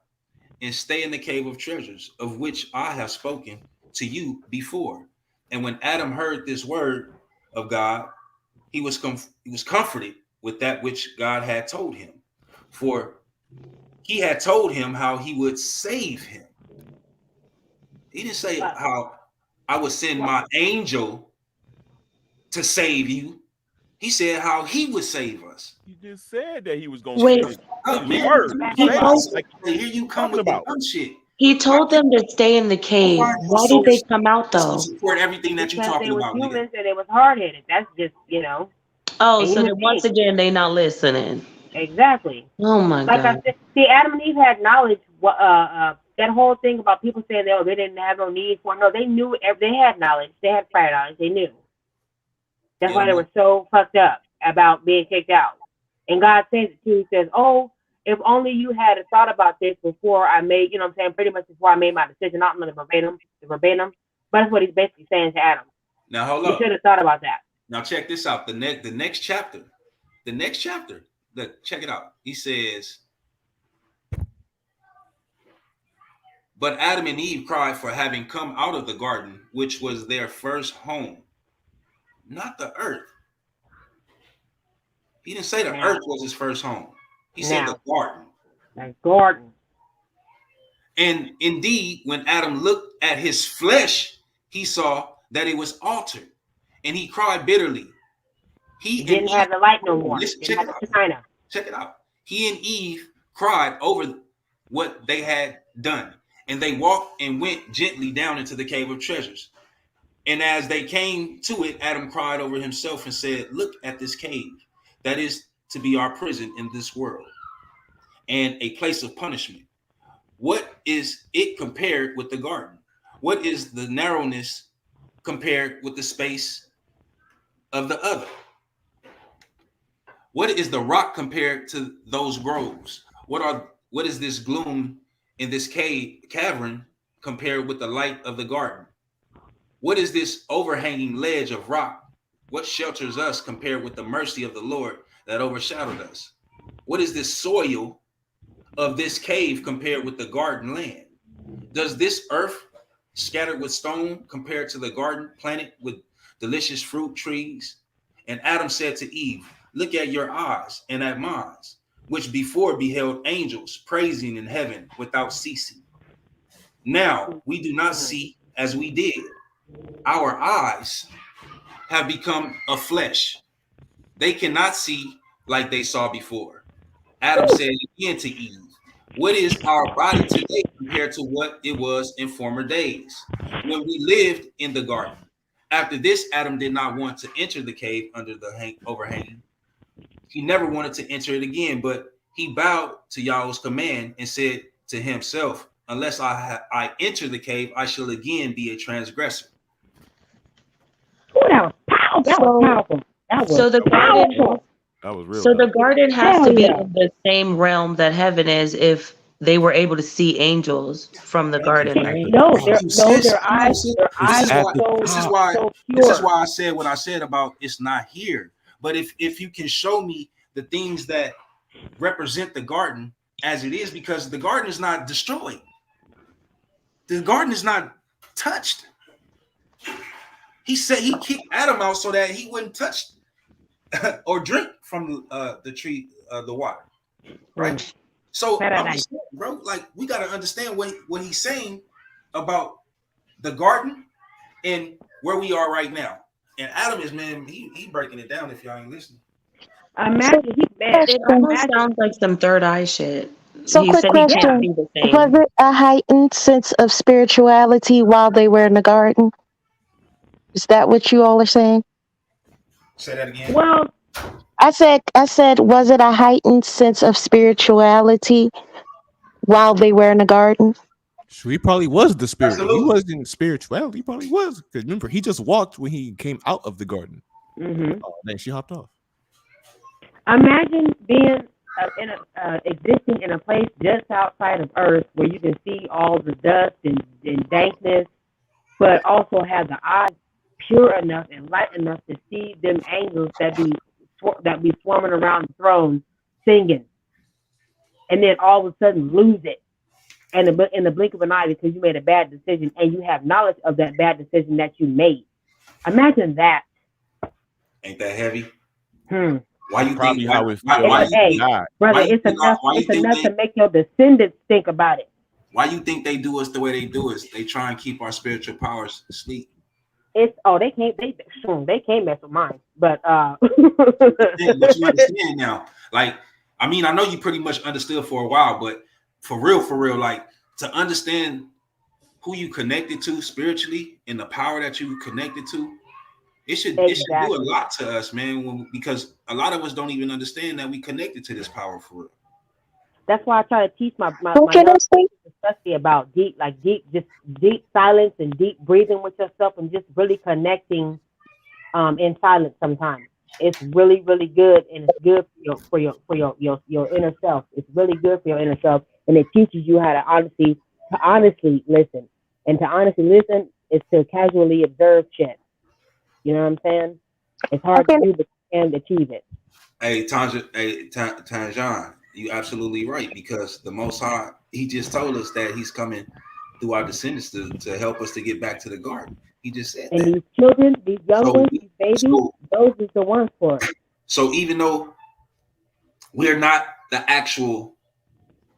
S22: and stay in the cave of treasures, of which I have spoken to you before. And when Adam heard this word of God, he was comforted with that which God had told him, for he had told him how he would save him. He didn't say how I would send my angel to save you. He said how he would save us.
S3: You just said that he was going to
S7: Wait,
S3: send his
S22: Man,
S3: word.
S7: he
S3: Save
S7: told,
S3: us. Like,
S22: here you come
S3: talking
S22: with the
S3: about.
S22: dumb shit.
S7: he told them to stay in the cave. Why did they come out though?
S22: Support everything that you're
S14: Because they
S22: talking
S14: was
S22: about, nigga.
S14: humans and they was hard headed. That's just
S7: Oh,
S14: a
S7: so
S14: human
S7: then once
S14: being.
S7: again they not listening.
S14: Exactly.
S7: Oh my
S14: Like I
S7: God.
S14: said, see, Adam and Eve had knowledge. That whole thing about people saying they didn't have no need for. No, they knew. They had knowledge. They had prior knowledge. They knew. That's why they were so fucked up about being kicked out. And God says it too. He says, "Oh, if only you had thought about this before I made, you know what I'm saying, pretty much before I made my decision, not the verbatim, but that's what he's basically saying to Adam.
S22: Now hold
S14: You
S22: up.
S14: should have thought about that.
S22: Now check this out. The next chapter. Check it out. He says, but Adam and Eve cried for having come out of the garden, which was their first home, not the earth. He didn't say the earth was his first home. He said the garden.
S14: The garden.
S22: And indeed, when Adam looked at his flesh, he saw that it was altered, and he cried bitterly.
S14: He didn't have the light no more.
S22: Check it out. He and Eve cried over what they had done, and they walked and went gently down into the cave of treasures. And as they came to it, Adam cried over himself and said, look at this cave. That is to be our prison in this world, and a place of punishment. What is it compared with the garden? What is the narrowness compared with the space of the other? What is the rock compared to those groves? What is this gloom in this cavern compared with the light of the garden? What is this overhanging ledge of rock? What shelters us compared with the mercy of the Lord that overshadowed us? What is this soil of this cave compared with the garden land? Does this earth scattered with stone compared to the garden planted with delicious fruit trees? And Adam said to Eve, look at your eyes and at mine, which before beheld angels praising in heaven without ceasing. Now we do not see as we did. Our eyes have become of flesh. They cannot see like they saw before. Adam said again to Eve, what is our body today compared to what it was in former days when we lived in the garden? After this, Adam did not want to enter the cave under the overhanging. He never wanted to enter it again, but he bowed to Yahweh's command and said to himself, unless I enter the cave, I shall again be a transgressor.
S14: Oh, that was powerful. That was powerful. That was
S7: so the garden.
S14: powerful.
S4: That was real.
S7: So the garden has to be
S14: yeah.
S7: in the same realm that heaven is if they were able to see angels from the garden, right?
S14: No, their eyes
S22: This is why I said what I said about it's not here. But if you can show me the things that represent the garden as it is, because the garden is not destroyed. The garden is not touched. He said he kicked Adam out so that he wouldn't touch or drink from the tree, the water, right? So I'm just saying, bro, like we got to understand what he's saying about the garden and where we are right now. And Adam is, man, he breaking it down if y'all ain't listening.
S14: Imagine he's mad.
S7: It almost sounds like some third eye shit.
S13: So
S7: He
S13: quick
S7: said he can't
S13: question.
S7: be the same.
S13: Was it a heightened sense of spirituality while they were in the garden? Is that what you all are saying?
S22: Say that again.
S14: Well,
S13: I said, was it a heightened sense of spirituality while they were in the garden?
S4: So he probably was the spirit.
S22: Absolutely.
S4: He wasn't spirituality. He probably was. Because remember, he just walked when he came out of the garden.
S14: Mm-hmm.
S4: Then she hopped off.
S14: Imagine being existing in a place just outside of Earth where you can see all the dust and dankness, but also have the eyes pure enough and light enough to see them angels that be swarming around the throne singing, and then all of a sudden lose it in the blink of an eye because you made a bad decision and you have knowledge of that bad decision that you made. Imagine that.
S22: Ain't that heavy?
S14: Why
S22: you
S4: probably
S22: think?
S4: How it
S14: brother, it's enough to make your descendants think about it.
S22: Why you think they do us the way they do us? They try and keep our spiritual powers asleep.
S14: They can't mess with mine, but
S22: but you understand now. Like, I mean, I know you pretty much understood for a while, but for real, like to understand who you connected to spiritually and the power that you connected to, it should do a lot to us, man. Because a lot of us don't even understand that we connected to this power for real.
S14: That's why I try to teach my young people, especially about deep silence and deep breathing with yourself and just really connecting in silence sometimes. It's really, really good, and it's good for your inner self. It's really good for your inner self, and it teaches you how to honestly listen, and to honestly listen is to casually observe shit. You know what I'm saying? It's
S13: I
S14: hard to
S13: can
S14: do, but you can achieve it.
S22: Tanjan, you absolutely right because the Most High, He just told us that He's coming through our descendants to help us to get back to the garden. He just said
S14: And
S22: that.
S14: these children, these young
S22: So,
S14: ones, these babies,
S22: so,
S14: those is the ones for it.
S22: so even though we're not the actual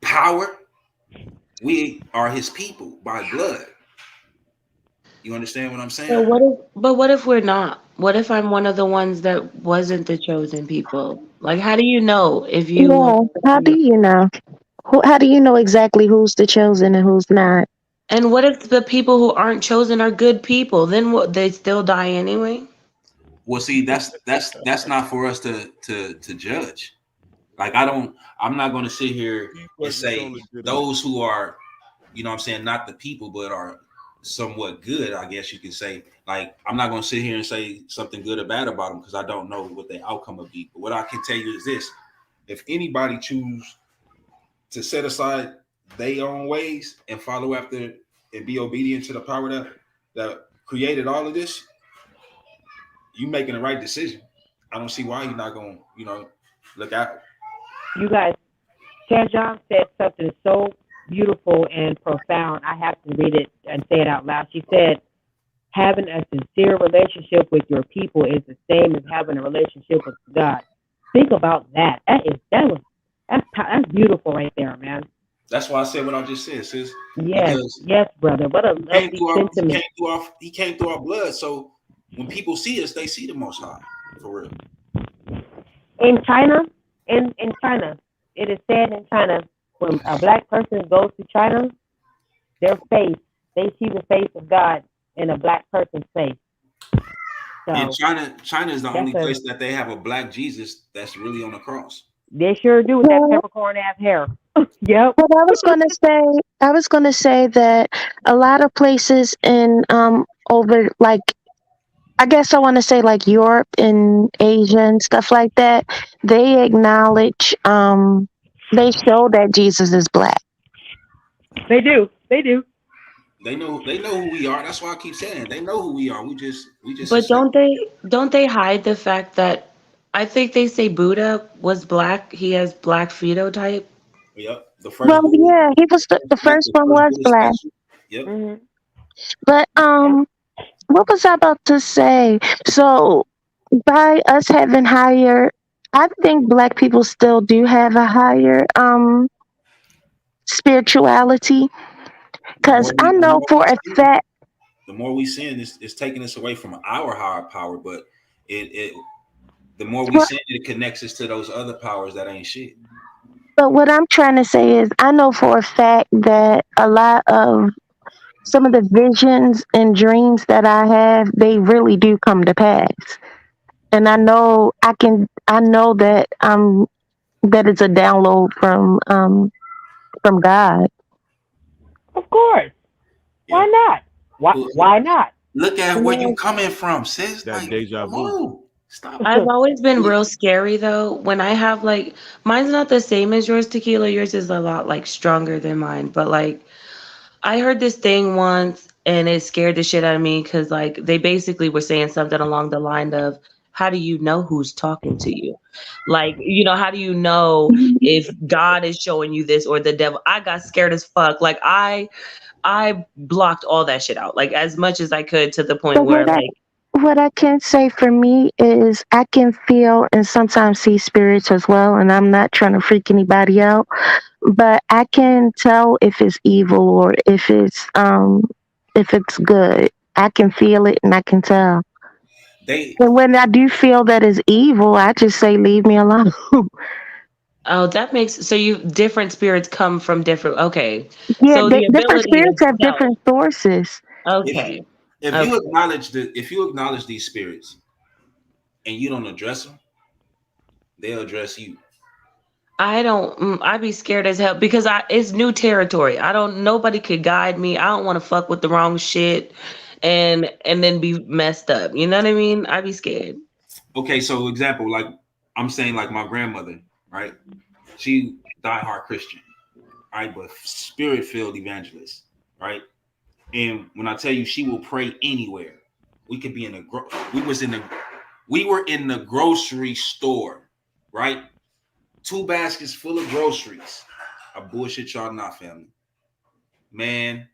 S22: power, we are His people by blood. You understand what I'm saying?
S7: But what if we're not? What if I'm one of the ones that wasn't the chosen people? Like, how do you know if you?
S13: yeah. How do you know? How do you know exactly who's the chosen and who's not?
S7: And what if the people who aren't chosen are good people? Then what? They still die anyway.
S22: Well, see, that's not for us to judge. Like I'm not going to sit here and
S3: Wasn't so
S22: say
S3: legitimate.
S22: those who are, you know what I'm saying, not the people but are somewhat good, I guess you can say. Like I'm not going to sit here and say something good or bad about them because I don't know what the outcome will be. But what I can tell you is this: if anybody choose to set aside their own ways and follow after and be obedient to the power that created all of this, you making the right decision. I don't see why you're not going to, look out.
S14: You guys, Chan John said something so beautiful and profound. I have to read it and say it out loud. She said, having a sincere relationship with your people is the same as having a relationship with God. Think about that. That's beautiful right there, man.
S22: That's why I said what I just said, sis.
S14: Yes,
S22: Because
S14: yes, brother. What a lovely sentiment.
S22: he came through our blood. So when people see us, they see the Most High for real.
S14: In China, in China, it is said in China when a black person goes to China, their face, they see the face of God in a black person's face.
S22: And
S14: So
S22: China is the
S14: that's
S22: only
S14: a
S22: place that they have a black Jesus that's really on the cross.
S14: they sure do with that
S13: Well,
S14: peppercorn ass hair. Yep.
S13: what I was gonna say that a lot of places in over like I guess I want to say like Europe and Asia and stuff like that, they acknowledge they show that Jesus is black.
S14: They do. They do.
S22: They know who we are. That's why I keep saying they know who we are. We just
S7: But
S22: accept.
S7: don't they hide the fact that I think they say Buddha was black. He has black phenotype.
S22: Yep. The first
S13: Well,
S22: Buddha,
S13: yeah, he was the
S22: like
S13: first
S22: the
S13: one
S22: first
S13: was
S22: Buddha
S13: black.
S22: statue. Yep.
S14: Hmm.
S13: But
S14: Yep.
S13: what was I about to say? So by us having higher, I think black people still do have a higher spirituality
S22: The
S13: because
S22: more
S13: I
S22: we the
S13: know
S22: more
S13: for
S22: we
S13: a
S22: sin,
S13: fact.
S22: the more we sin is taking us away from our higher power. But it the more we sin, it connects us to those other powers that ain't shit.
S13: But what I'm trying to say is, I know for a fact that a lot of some of the visions and dreams that I have, they really do come to pass. And I know that that it's a download from God.
S14: Of course. Why
S22: Yep.
S14: not? Why
S22: Look
S14: why not?
S22: look at
S7: You
S22: where you
S7: know,
S22: coming from, sis.
S3: That
S22: Like,
S3: deja
S22: come
S3: vu.
S22: on, stop.
S7: I've always been real scary though. When I have like mine's not the same as yours, tequila. Yours is a lot like stronger than mine. But like I heard this thing once and it scared the shit out of me because like they basically were saying something along the line of how do you know who's talking to you? Like, how do you know if God is showing you this or the devil? I got scared as fuck. Like I blocked all that shit out, like as much as I could to the point
S13: But
S7: where like
S13: what I can say for me is I can feel and sometimes see spirits as well, and I'm not trying to freak anybody out, but I can tell if it's evil or if it's good. I can feel it and I can tell.
S22: They
S13: And when I do feel that it's evil, I just say leave me alone.
S7: oh, that makes so you different spirits come from different okay.
S13: Yeah,
S7: So the
S13: different
S7: ability to
S13: spirits have
S7: tell.
S13: different sources.
S22: if
S7: Okay.
S22: you if you
S7: Okay.
S22: acknowledge these spirits and you don't address them, they'll address you.
S7: I don't. I'd be scared as hell because it's new territory. I don't. Nobody could guide me. I don't want to fuck with the wrong shit, and then be messed up. You know what I mean? I'd be scared.
S22: okay, so example, like I'm saying, like my grandmother, right? She diehard Christian, right? But spirit filled evangelist, right? And when I tell you, she will pray anywhere. We could be in we were in the grocery store, right? 2 baskets full of groceries. I bullshit y'all not, family. Man,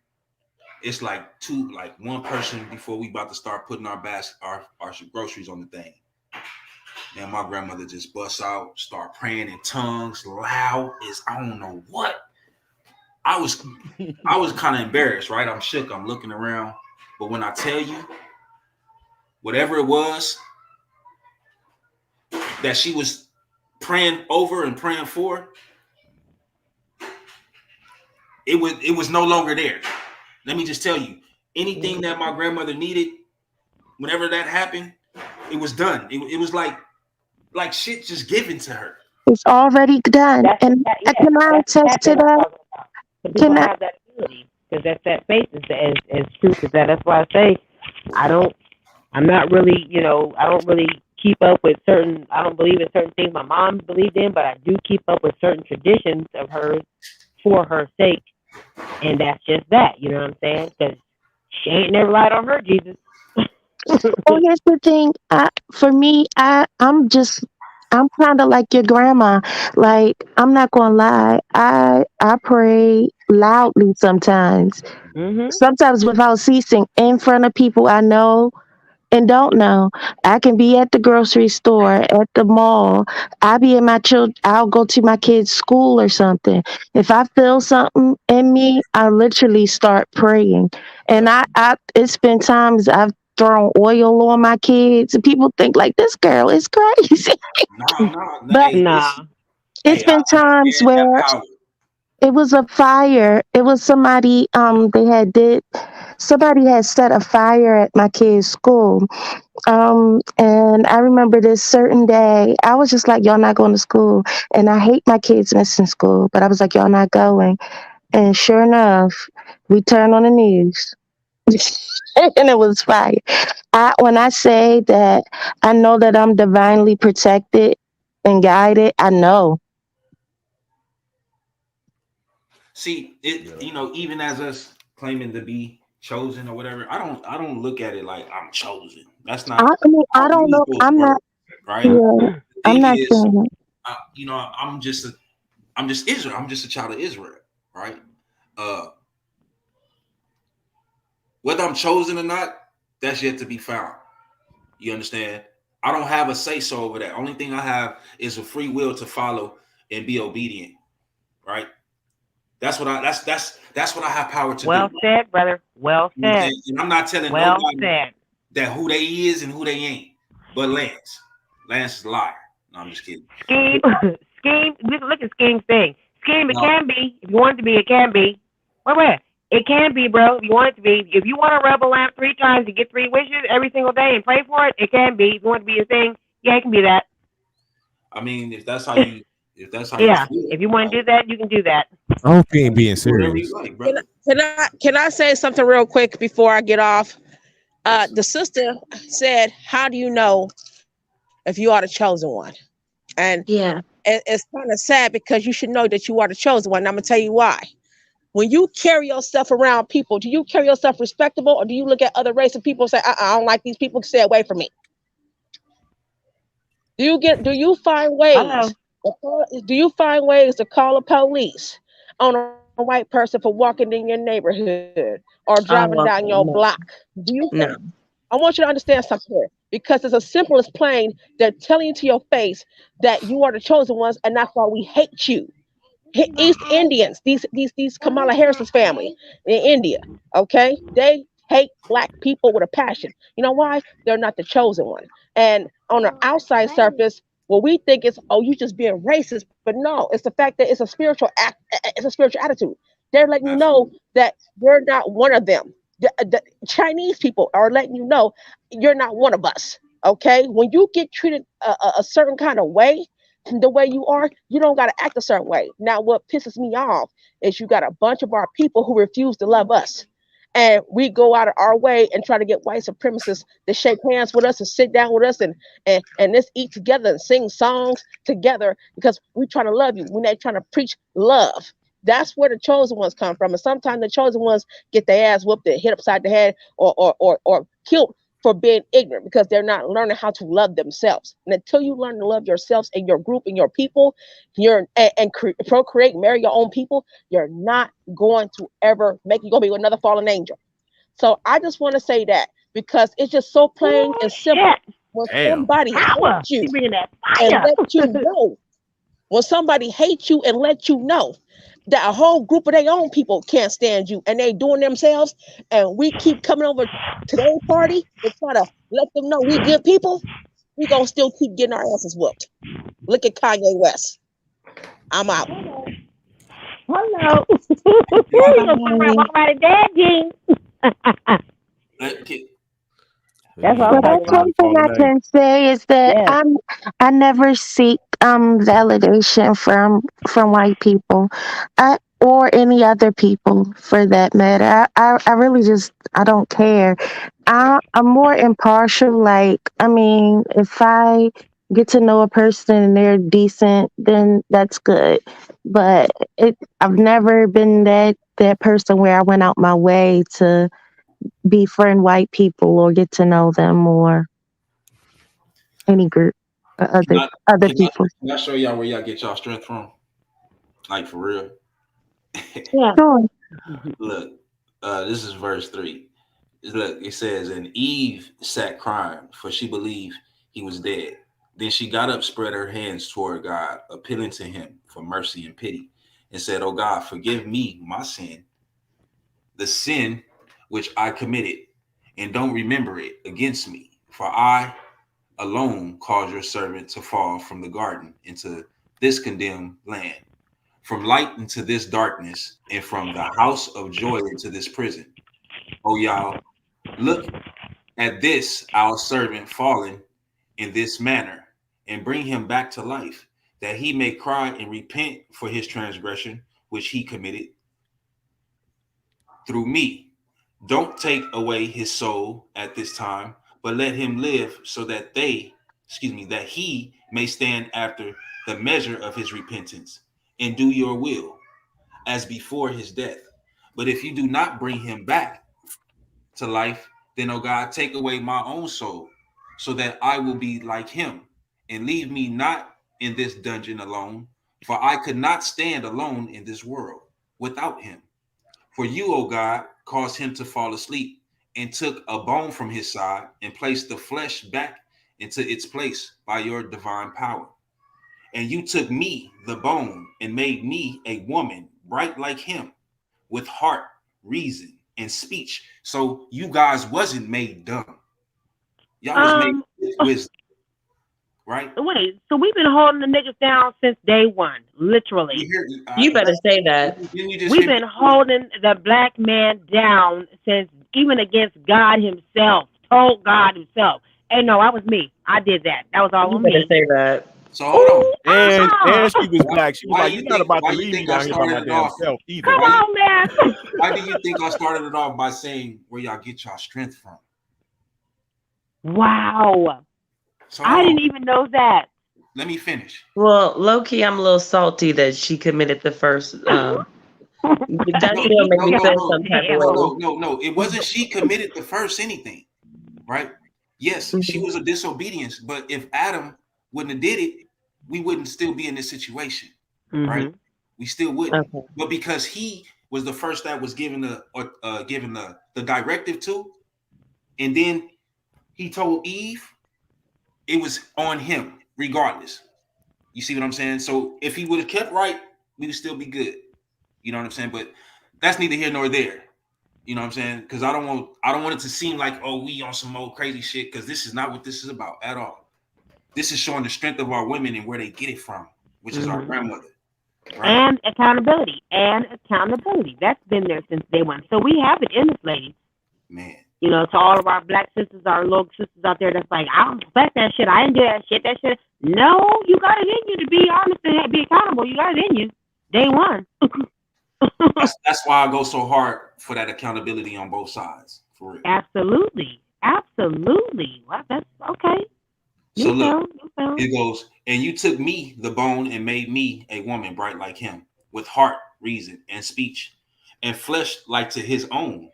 S22: it's like one person before we about to start putting our groceries on the thing. And my grandmother just busts out, start praying in tongues, loud as I don't know what. I was kind of embarrassed, right? I'm shook. I'm looking around. But when I tell you, whatever it was that she was praying over and praying for, it was no longer there. Let me just tell you, anything that my grandmother needed, whenever that happened, it was done. It was like shit just given to her.
S13: It's already done. And can I attest to that?
S14: Some people
S13: Can I?
S14: have that ability because that's that faith is as truth as that. That's why I say I don't. I'm not really, I don't really keep up with certain. I don't believe in certain things my mom believed in, but I do keep up with certain traditions of hers for her sake, and that's just that. You know what I'm saying? Because she ain't never lied on her Jesus.
S13: Well, here's the thing. For me, I'm kind of like your grandma. Like, I'm not gonna lie. I pray loudly sometimes.
S14: Mm-hmm.
S13: Sometimes without ceasing in front of people I know and don't know. I can be at the grocery store, at the mall. I be in my child. I'll go to my kids' school or something. If I feel something in me, I literally start praying. And it's been times I've thrown oil on my kids, and people think like this girl is crazy.
S22: Nah.
S13: But
S22: Hey,
S14: Nah.
S22: listen.
S13: it's
S22: Hey, I
S13: been times
S22: understand that
S13: where
S22: power.
S13: it was a fire. It was somebody. Somebody had set a fire at my kids' school. And I remember this certain day, I was just like, y'all not going to school. And I hate my kids missing school, but I was like, y'all not going. And sure enough, we turned on the news and it was fire. When I say that I know that I'm divinely protected and guided, I know.
S22: See, even as us claiming to be chosen or whatever, I don't look at it like I'm chosen. That's
S13: I,
S22: not
S13: I mean,
S22: I
S13: I
S22: don't
S13: don't
S22: use
S13: know.
S22: those
S13: I'm not,
S22: words, right?
S13: yeah,
S22: The
S13: I'm
S22: thing
S13: not
S22: is,
S13: saying that.
S22: I'm just Israel. I'm just a child of Israel, right? Uh, whether I'm chosen or not, that's yet to be found. You understand? I don't have a say so over that. Only thing I have is a free will to follow and be obedient, right? That's what I have power to do.
S14: Well said, brother. Well
S22: You know what I'm
S14: said.
S22: saying? And I'm not telling
S14: Well
S22: nobody
S14: said.
S22: that who they is and who they ain't. But Lance. Lance is a liar. No, I'm just kidding.
S14: Scheme. Scheme. Look at Scheme's thing. Scheme, it
S22: No,
S14: can be. If you want it to be, it can be. Wait. It can be, bro. If you want it to be. If you want to rub a lamp 3 times and get 3 wishes every single day and pray for it, it can be. If you want it to be a thing, yeah, it can be that.
S22: I mean, if that's how you
S14: Yeah.
S22: feel,
S14: If you want to do that, you can do that.
S4: I hope he ain't being
S22: do whatever you
S4: serious.
S22: like,
S15: Can,
S22: brother.
S15: can I say something real quick before I get off?
S22: Yes.
S15: The sister said, "How do you know if you are the chosen one?" And
S7: Yeah.
S15: it's kind of sad because you should know that you are the chosen one. And I'm gonna tell you why. When you carry yourself around people, do you carry yourself respectable, or do you look at other race of people and say, I don't like these people, stay away from me? Do you find
S14: Hello.
S15: ways? Do you find ways to call the police on a white person for walking in your neighborhood or driving down
S7: Oh,
S15: your
S7: well,
S15: block?
S7: no.
S15: Do you think?
S7: No.
S15: I want you to understand something here because it's as simple as plain. They're telling you to your face that you are the chosen ones, and that's why we hate you. East Indians, these Kamala Harris's family in India, okay? They hate black people with a passion. You know why? They're not the chosen one. And on the outside surface, what we think is, oh, you just being racist, but no, it's the fact that it's a spiritual act. It's a spiritual attitude. They're letting you know
S22: Absolutely.
S15: that you're not one of them. The Chinese people are letting you know you're not one of us. Okay, when you get treated a certain kind of way, the way you are, you don't got to act a certain way. Now, what pisses me off is you got a bunch of our people who refuse to love us. and we go out of our way and try to get white supremacists to shake hands with us and sit down with us and let's eat together and sing songs together because we trying to love you. We're not trying to preach love. That's where the chosen ones come from. And sometimes the chosen ones get their ass whooped and hit upside the head or killed for being ignorant because they're not learning how to love themselves. And until you learn to love yourselves and your group and your people, procreate, marry your own people, you're not going to ever you're going to be another fallen angel. So I just want to say that because it's just so plain and simple. When somebody hates you and let you know, when somebody hates you and let you know that a whole group of their own people can't stand you and they doing themselves, and we keep coming over to their party to try to let them know we good people, we gonna still keep getting our asses whooped. Look at Kanye West. I'm out.
S14: Hello. You gonna come around, walk around in dad jeans. That's what I'm
S13: Well,
S14: talking
S13: that's
S14: about.
S13: one thing I can say is that
S14: Yes.
S13: I never seek validation from white people, or any other people for that matter. I really just I don't care. I'm more impartial. Like, I mean, if I get to know a person and they're decent, then that's good. But I've never been that person where I went out my way to befriend white people or get to know them or any group or
S22: Can I,
S13: other people.
S22: can I show y'all where y'all get y'all strength from? Like for real.
S13: Yeah. Sure.
S22: Look, this is verse 3. Look, it says, and Eve sat crying, for she believed he was dead. Then she got up, spread her hands toward God, appealing to him for mercy and pity, and said, "Oh God, forgive me my sin, the sin which I committed, and don't remember it against me. For I alone caused your servant to fall from the garden into this condemned land, from light into this darkness, and from the house of joy into this prison. Oh, y'all, look at this, our servant fallen in this manner, and bring him back to life, that he may cry and repent for his transgression, which he committed through me. Don't take away his soul at this time, but let him live so that that he may stand after the measure of his repentance and do your will as before his death. But if you do not bring him back to life, then, O God, take away my own soul so that I will be like him, and leave me not in this dungeon alone, for I could not stand alone in this world without him. For you, O God, caused him to fall asleep and took a bone from his side and placed the flesh back into its place by your divine power. And you took me, the bone, and made me a woman bright like him, with heart, reason, and speech. So you guys wasn't made dumb. Y'all was made with wisdom, right?
S14: Wait, so we've been holding the niggas down since day one, literally.
S7: You better say that.
S14: We've been holding the black man down since even against God himself, told God himself. Hey, no, that was me. I did that. That was all
S7: You
S14: on
S7: better
S14: me.
S7: say that.
S22: So hold on.
S3: And she was black. She was
S22: Why
S3: like,
S22: you
S3: "You're not
S22: think?
S3: about
S22: Why
S3: to
S22: you
S3: leave me
S22: think I
S3: down here by my
S22: started it
S3: damn
S22: off?
S3: self either."
S14: Come on, man.
S22: Why do you think I started it off by saying where y'all get y'all strength from?
S14: Wow.
S22: So
S14: I didn't even know that.
S22: let me finish.
S7: Well, low key, I'm a little salty that she committed the first. That still made me feel some type of way.
S22: No. It wasn't she committed the first anything, right? Yes, she was a disobedience, but if Adam wouldn't have did it, we wouldn't still be in this situation, right? We still wouldn't.
S7: Okay.
S22: But because he was the first that was given the directive to, and then he told Eve, it was on him regardless. You see what I'm saying? So if he would have kept right, we would still be good. You know what I'm saying? But that's neither here nor there. You know what I'm saying? Because I don't want it to seem like, oh, we on some old crazy shit, because this is not what this is about at all. This is showing the strength of our women and where they get it from, which is our grandmother. Right?
S14: And accountability. That's been there since day one. So we have it in this lady.
S22: Man.
S14: You know, to all of our black sisters, our little sisters out there that's like, I don't respect that shit. I didn't do that shit. No, you got it in you to be honest and be accountable. You got it in you. Day one.
S22: That's why I go so hard for that accountability on both sides, for real.
S14: Absolutely. Absolutely. Well, that's okay.
S22: So
S14: You
S22: look,
S14: feel, you feel.
S22: it goes, and you took me, the bone, and made me a woman bright like him, with heart, reason, and speech, and flesh like to his own.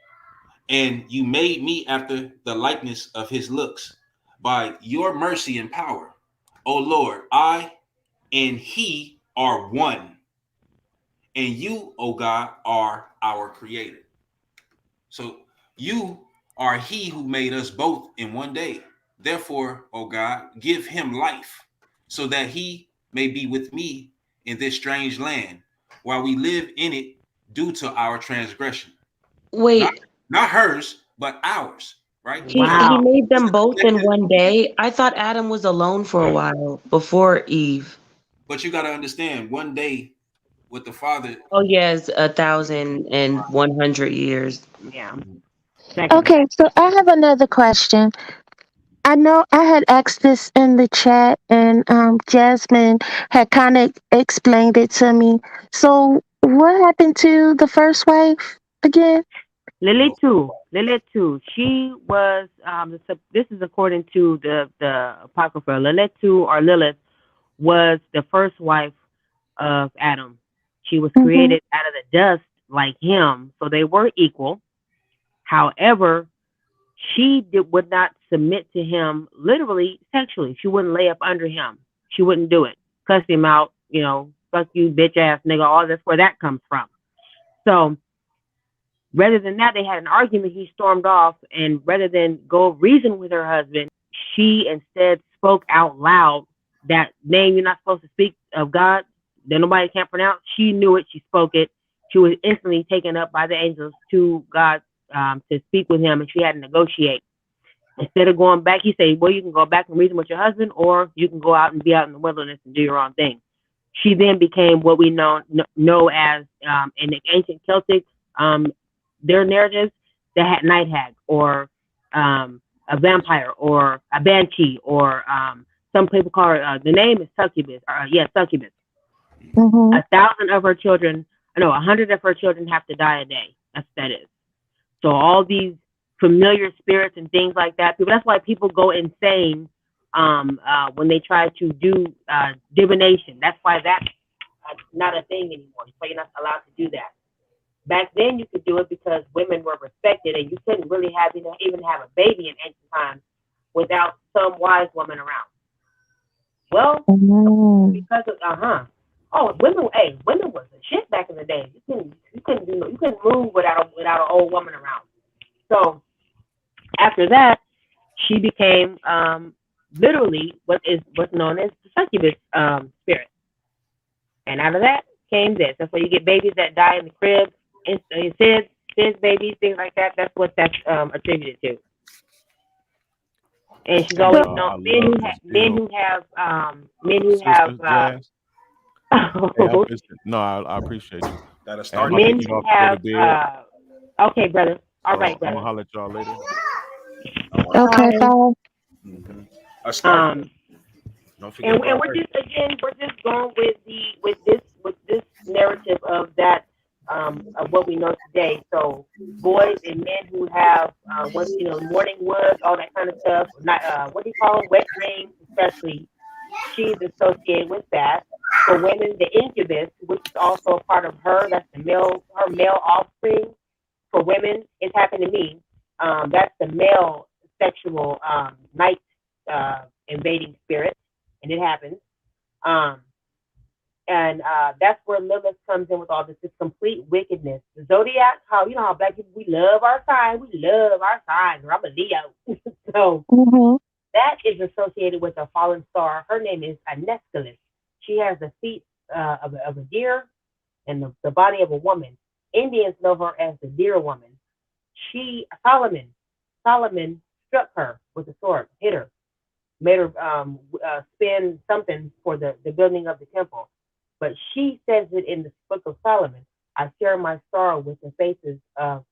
S22: And you made me after the likeness of his looks, by your mercy and power. O Lord, I and he are one, and you, O God, are our creator. So you are he who made us both in one day. Therefore, O God, give him life, so that he may be with me in this strange land, while we live in it due to our transgression. Not
S7: Wait,
S22: not hers, but ours, right?
S7: he
S14: Wow.
S7: made them both in one day? I thought Adam was alone for a while before Eve.
S22: But you got to understand, one day with the Father.
S7: Oh yes, 1,100 years.
S14: Yeah. Second.
S13: Okay, so I have another question. I know I had asked this in the chat, and Jasmine had kind of explained it to me. So, what happened to the first wife again?
S14: Lily too. Lily too. She was this is according to the Apocrypha. Lilith too, or Lilith, was the first wife of Adam. She was
S13: Hmm.
S14: created out of the dust like him, so they were equal. However, would not submit to him literally sexually. She wouldn't lay up under him. She wouldn't do it. Cuss him out, fuck you, bitch ass nigga. All that's where that comes from. So rather than that, they had an argument. He stormed off, and rather than go reason with her husband, she instead spoke out loud that name you're not supposed to speak of God that nobody can pronounce. She knew it. She spoke it. She was instantly taken up by the angels to God to speak with him, and she had to negotiate. Instead of going back, he said, well, you can go back and reason with your husband, or you can go out and be out in the wilderness and do your own thing. She then became what we know as in the ancient Celtic um, their narratives, the night hag, or a vampire, or a banshee, or some people call her, the name is succubus, succubus.
S13: Hmm.
S14: 1,000 of her children, no, 100 of her children have to die a day. That's what that is. So all these familiar spirits and things like that, that's why people go insane when they try to do divination. That's why that's not a thing anymore. So you're not allowed to do that. Back then, you could do it because women were respected, and you couldn't really even have a baby in ancient times without some wise woman around. Well,
S13: Hmm.
S14: because of women was the shit back in the day. You couldn't move without an old woman around. So after that, she became literally what's known as the succubus spirit, and out of that came this. That's why you get babies that die in the crib, and SIDS babies, things like that. That's what that's attributed to. And she's
S3: Hey
S14: always
S3: y'all,
S14: known
S3: I love this bill.
S14: men who have
S3: Sister Jazz. Hey, no, I appreciate you.
S22: That'll
S3: Hey, I'm
S22: start
S3: about to
S14: men
S22: niggas.
S3: get
S14: who
S3: off to go to
S14: have
S3: bed.
S14: okay, brother. All
S3: So
S14: right,
S3: I'm gonna
S14: brother.
S3: holler at y'all later.
S13: Okay,
S14: Bye.
S13: bye.
S22: Mm-hmm. A start.
S14: Um,
S22: Don't forget
S14: and
S22: about
S14: we're
S22: her.
S14: just going with this narrative of that of what we know today. So boys and men who have morning wood, all that kind of stuff. Not what do you call them? Wet dreams, especially. She's associated with that. For women, the incubus, which is also a part of her, that's her male offspring. For women, it's happened to me. That's the male sexual night invading spirit, and it happens. Um, and that's where Lilith comes in with all this complete wickedness. The zodiac, how black people, we love our sign, I'm a Leo. So
S13: Hmm.
S14: that is associated with a fallen star. Her name is Anescalus. She has the feet of a deer and the body of a woman. Indians know her as the deer woman. Solomon struck her with a sword, hit her, made her spend something for the building of the temple. But she says it in the book of Solomon. I share my sorrow with the faces of,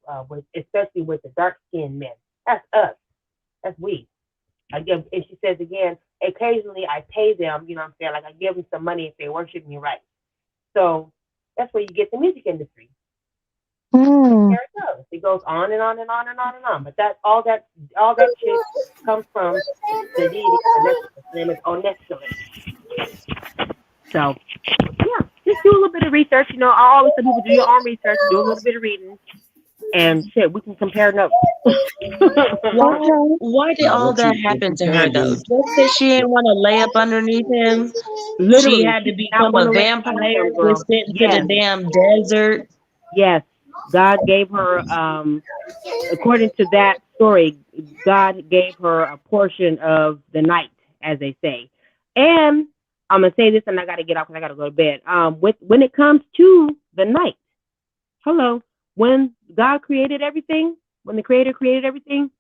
S14: especially with the dark skinned men. That's us. That's we. I give, and she says again, occasionally I pay them, you know what I'm saying? Like I give them some money if they worship me right. So that's where you get the music industry.
S13: Mm.
S14: There it goes. It goes on and on and on and on and on. But all that shit comes from the deity Onesimus. His name is Onesimus. So yeah, just do a little bit of research. I always tell people do your own research, do a little bit of reading, and shit, we can compare notes.
S7: Why?
S13: Okay.
S7: Why did
S11: Now,
S7: all
S11: what
S7: that
S11: you
S7: happen to her
S11: can
S7: though?
S11: do?
S7: Just because she didn't want to lay up underneath him, she
S14: Literally,
S7: had
S14: she
S7: to
S14: did not
S7: become
S14: want
S7: a
S14: to lay underneath
S7: vampire,
S14: him,
S7: get
S14: girl.
S7: sent to the
S14: Yes,
S7: damn desert.
S14: yes. God gave her, according to that story, God gave her a portion of the night, as they say. And I'm gonna say this, and I gotta get off because I gotta go to bed. When it comes to the night, hello, when God created everything, when the Creator created everything,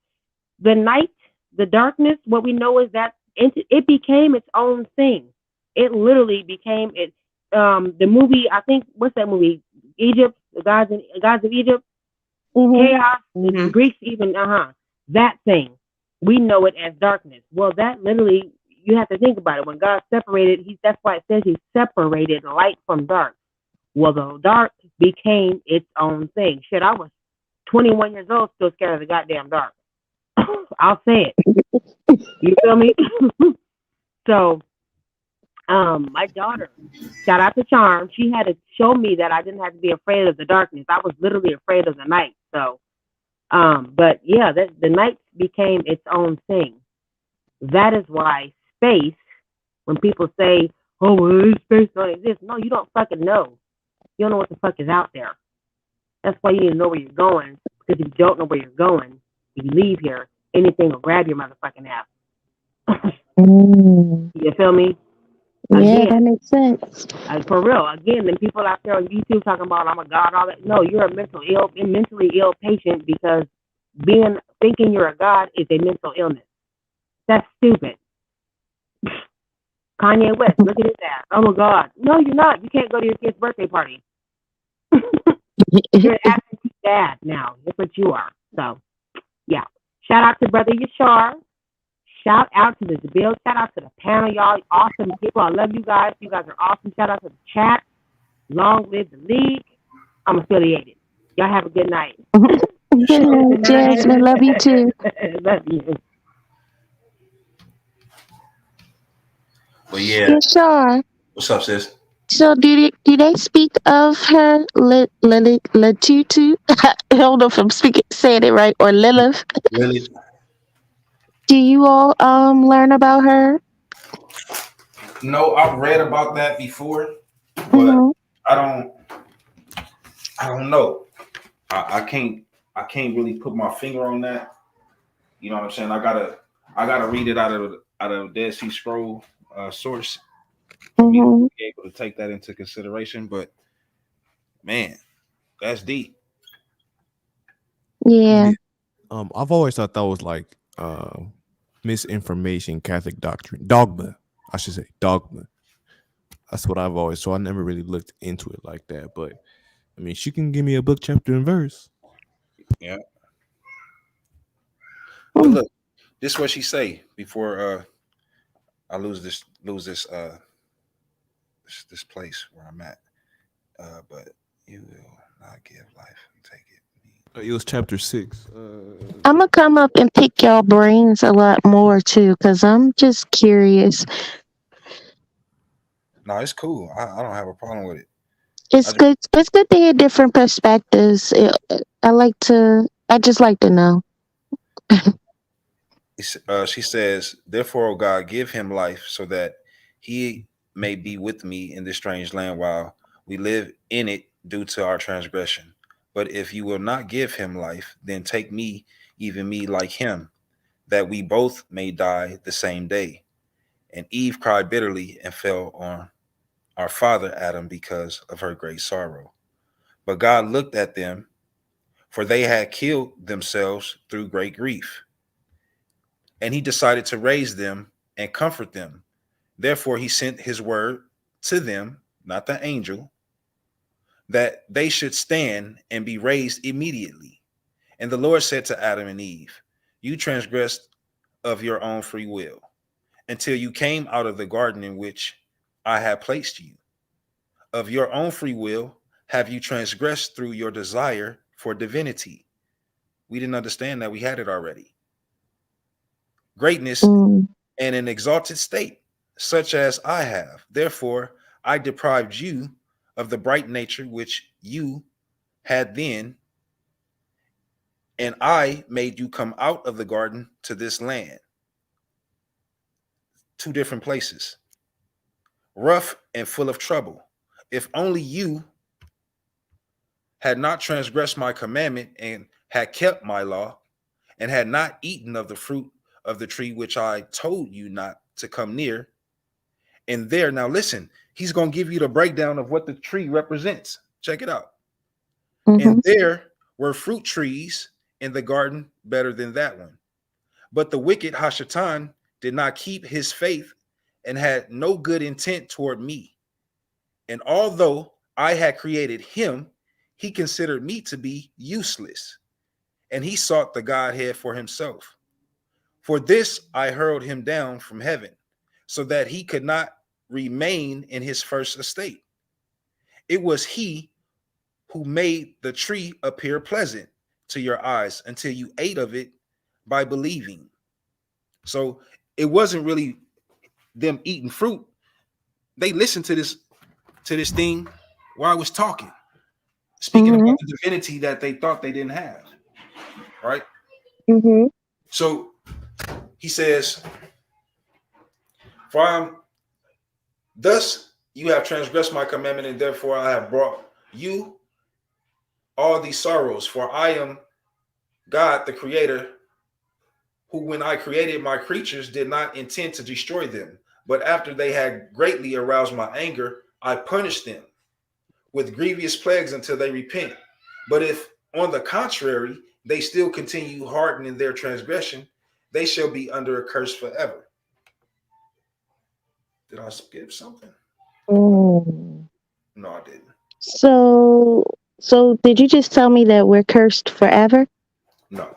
S14: the night, the darkness, what we know is that it became its own thing. It literally became it. The movie, I think, what's that movie? Egypt, the gods of Egypt,
S13: Mhm.
S14: chaos, the
S7: Mm-hmm.
S14: Greeks even, that thing. We know it as darkness. Well, that literally, you have to think about it. When God separated, that's why it says He separated light from dark. Well, the dark became its own thing. Shit, I was 21 years old, still scared of the goddamn dark. I'll say it. You feel me? So, my daughter, shout out to Charm, she had to show me that I didn't have to be afraid of the darkness. I was literally afraid of the night. So, but yeah, the night became its own thing. That is why space, when people say, "Oh, well, space don't exist," no, you don't fucking know. You don't know what the fuck is out there. That's why you need to know where you're going. Because if you don't know where you're going, if you leave here, anything will grab your motherfucking ass.
S13: Mm.
S14: You feel me?
S13: Yeah,
S14: Again,
S13: that makes sense.
S14: for real. Again, then people out there on YouTube talking about I'm a god, all that. No, you're a mentally ill patient because thinking you're a god is a mental illness. That's stupid. Kanye West, look at his ass. Oh my God. No, you're not. You can't go to your kid's birthday party. You're an absentee dad now. That's what you are. So, yeah. Shout out to Brother Yashar. Shout out to the Bill. Shout out to the panel, y'all. Awesome people. I love you guys. You guys are awesome. Shout out to the chat. Long live the league. I'm affiliated. Y'all have a good night.
S13: Good night, Jasmine. Love you too.
S14: Love you.
S22: But yeah,
S13: Yeah, sure.
S22: what's up, sis?
S13: So, do they speak of her Latutu? I don't know if I'm saying it right, or Lilith.
S22: Really?
S13: Do you all learn about her?
S22: No, I've read about that before, but
S13: Hmm.
S22: I don't. I don't know. I can't really put my finger on that. You know what I'm saying? I gotta read it out of Dead Sea Scroll source for me to
S13: Hmm.
S22: be able to take that into consideration. But man, that's deep.
S13: Yeah.
S4: Yeah. I've always thought that was like misinformation, Catholic doctrine, dogma. I should say dogma. That's what I've always. So I never really looked into it like that. But I mean, she can give me a book, chapter, and verse.
S22: Yeah. But
S13: Hmm.
S22: look, this is what she say before I lose this place where I'm at. But you will not give life and take it.
S4: It was chapter 6.
S13: I'm gonna come up and pick y'all brains a lot more too, cause I'm just curious.
S22: No, it's cool. I don't have a problem with it. I
S13: It's
S22: just
S13: good. It's good to hear different perspectives. I like to. I just like to know.
S22: she says, therefore, O God, give him life so that he may be with me in this strange land while we live in it due to our transgression. But if you will not give him life, then take me, even me like him, that we both may die the same day. And Eve cried bitterly and fell on our father Adam because of her great sorrow. But God looked at them, for they had killed themselves through great grief. And he decided to raise them and comfort them. Therefore, he sent his word to them, not the angel, that they should stand and be raised immediately. And the Lord said to Adam and Eve, you transgressed of your own free will until you came out of the garden in which I had placed you. Of your own free will,
S2: have you transgressed through your desire for divinity? We didn't understand that we had it already. Greatness
S13: Mm.
S2: and an exalted state, such as I have. Therefore, I deprived you of the bright nature which you had then, and I made you come out of the garden to this land. Two different places, rough and full of trouble. If only you had not transgressed my commandment and had kept my law, and had not eaten of the fruit of the tree which I told you not to come near. And there, now listen, he's going to give you the breakdown of what the tree represents. Check it out. And
S13: Mhm.
S2: there were fruit trees in the garden better than that one. But the wicked Hashatan did not keep his faith and had no good intent toward me. And although I had created him, he considered me to be useless, and he sought the Godhead for himself. For this I hurled him down from heaven, so that he could not remain in his first estate. It was he who made the tree appear pleasant to your eyes until you ate of it by believing. So it wasn't really them eating fruit. They listened to this thing while I was talking, speaking about
S13: Mhm.
S2: the divinity that they thought they didn't have. Right?
S13: Mhm.
S2: So he says, For I am thus you have transgressed my commandment, and therefore I have brought you all these sorrows. For I am God, the creator, who, when I created my creatures, did not intend to destroy them. But after they had greatly aroused my anger, I punished them with grievous plagues until they repent. But if, on the contrary, they still continue hardened in their transgression, they shall be under a curse forever. Did I skip something?
S13: Mm.
S2: No, I didn't.
S13: So, so did you just tell me that we're cursed forever?
S2: No.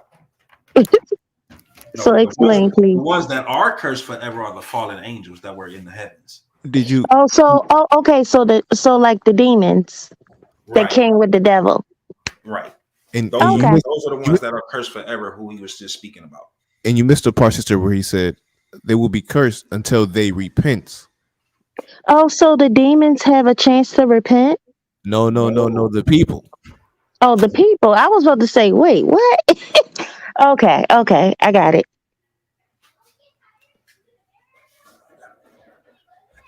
S13: So
S2: No,
S13: explain,
S2: the
S13: please.
S2: ones that are cursed forever are the fallen angels that were in the heavens.
S4: Did you?
S13: Oh, okay. So like the demons that
S2: Right,
S13: came with the devil.
S2: right.
S4: And you
S13: Okay.
S4: missed
S2: Those are the
S4: you
S2: ones
S4: mi-
S2: that are cursed forever, who he was just speaking about.
S4: and you missed the part, sister, where he said they will be cursed until they repent.
S13: Oh, so the demons have a chance to repent?
S4: No, no, no, no.
S2: No.
S4: The people.
S13: Oh, the people. I was about to say, wait, what? Okay, okay, I got it.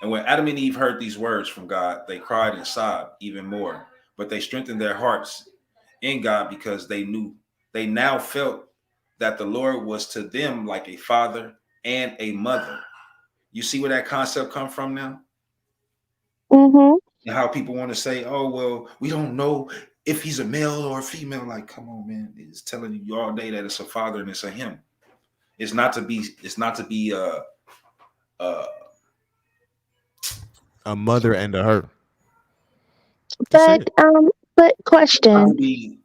S2: And when Adam and Eve heard these words from God, they cried and sobbed even more. But they strengthened their hearts in God because they now felt that the Lord was to them like a father and a mother. You see where that concept come from now?
S13: Mhm.
S2: And how people want to say, "Oh, well, we don't know if he's a male or a female." Like, come on, man! It's telling you all day that it's a father and it's a him. It's not to be. It's not to be. Uh.
S4: A mother and a her. That's
S13: But
S4: it.
S13: but
S2: Not to
S13: question,
S2: be.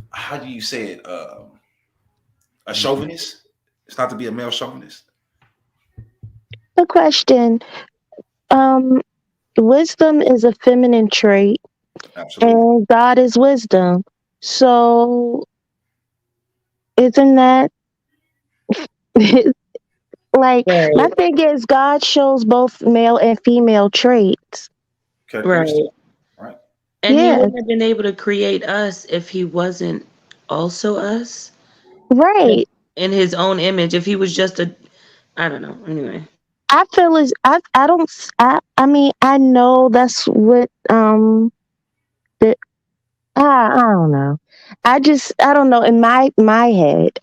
S2: How do you say it? A chauvinist. It's not to be a male chauvinist.
S13: a question. Um, wisdom is a feminine trait,
S2: Absolutely.
S13: and God is wisdom. So isn't that like my
S7: Right.
S13: thing is God shows both male and female traits.
S7: Right.
S2: Characteristics. Right.
S7: And he
S13: Yeah,
S7: wouldn't have been able to create us if he wasn't also us. Like,
S13: right.
S7: in his own image. If he was just a, I don't know. Anyway.
S13: I feel as I don't I mean I know that's what the I don't know. I don't know in my head.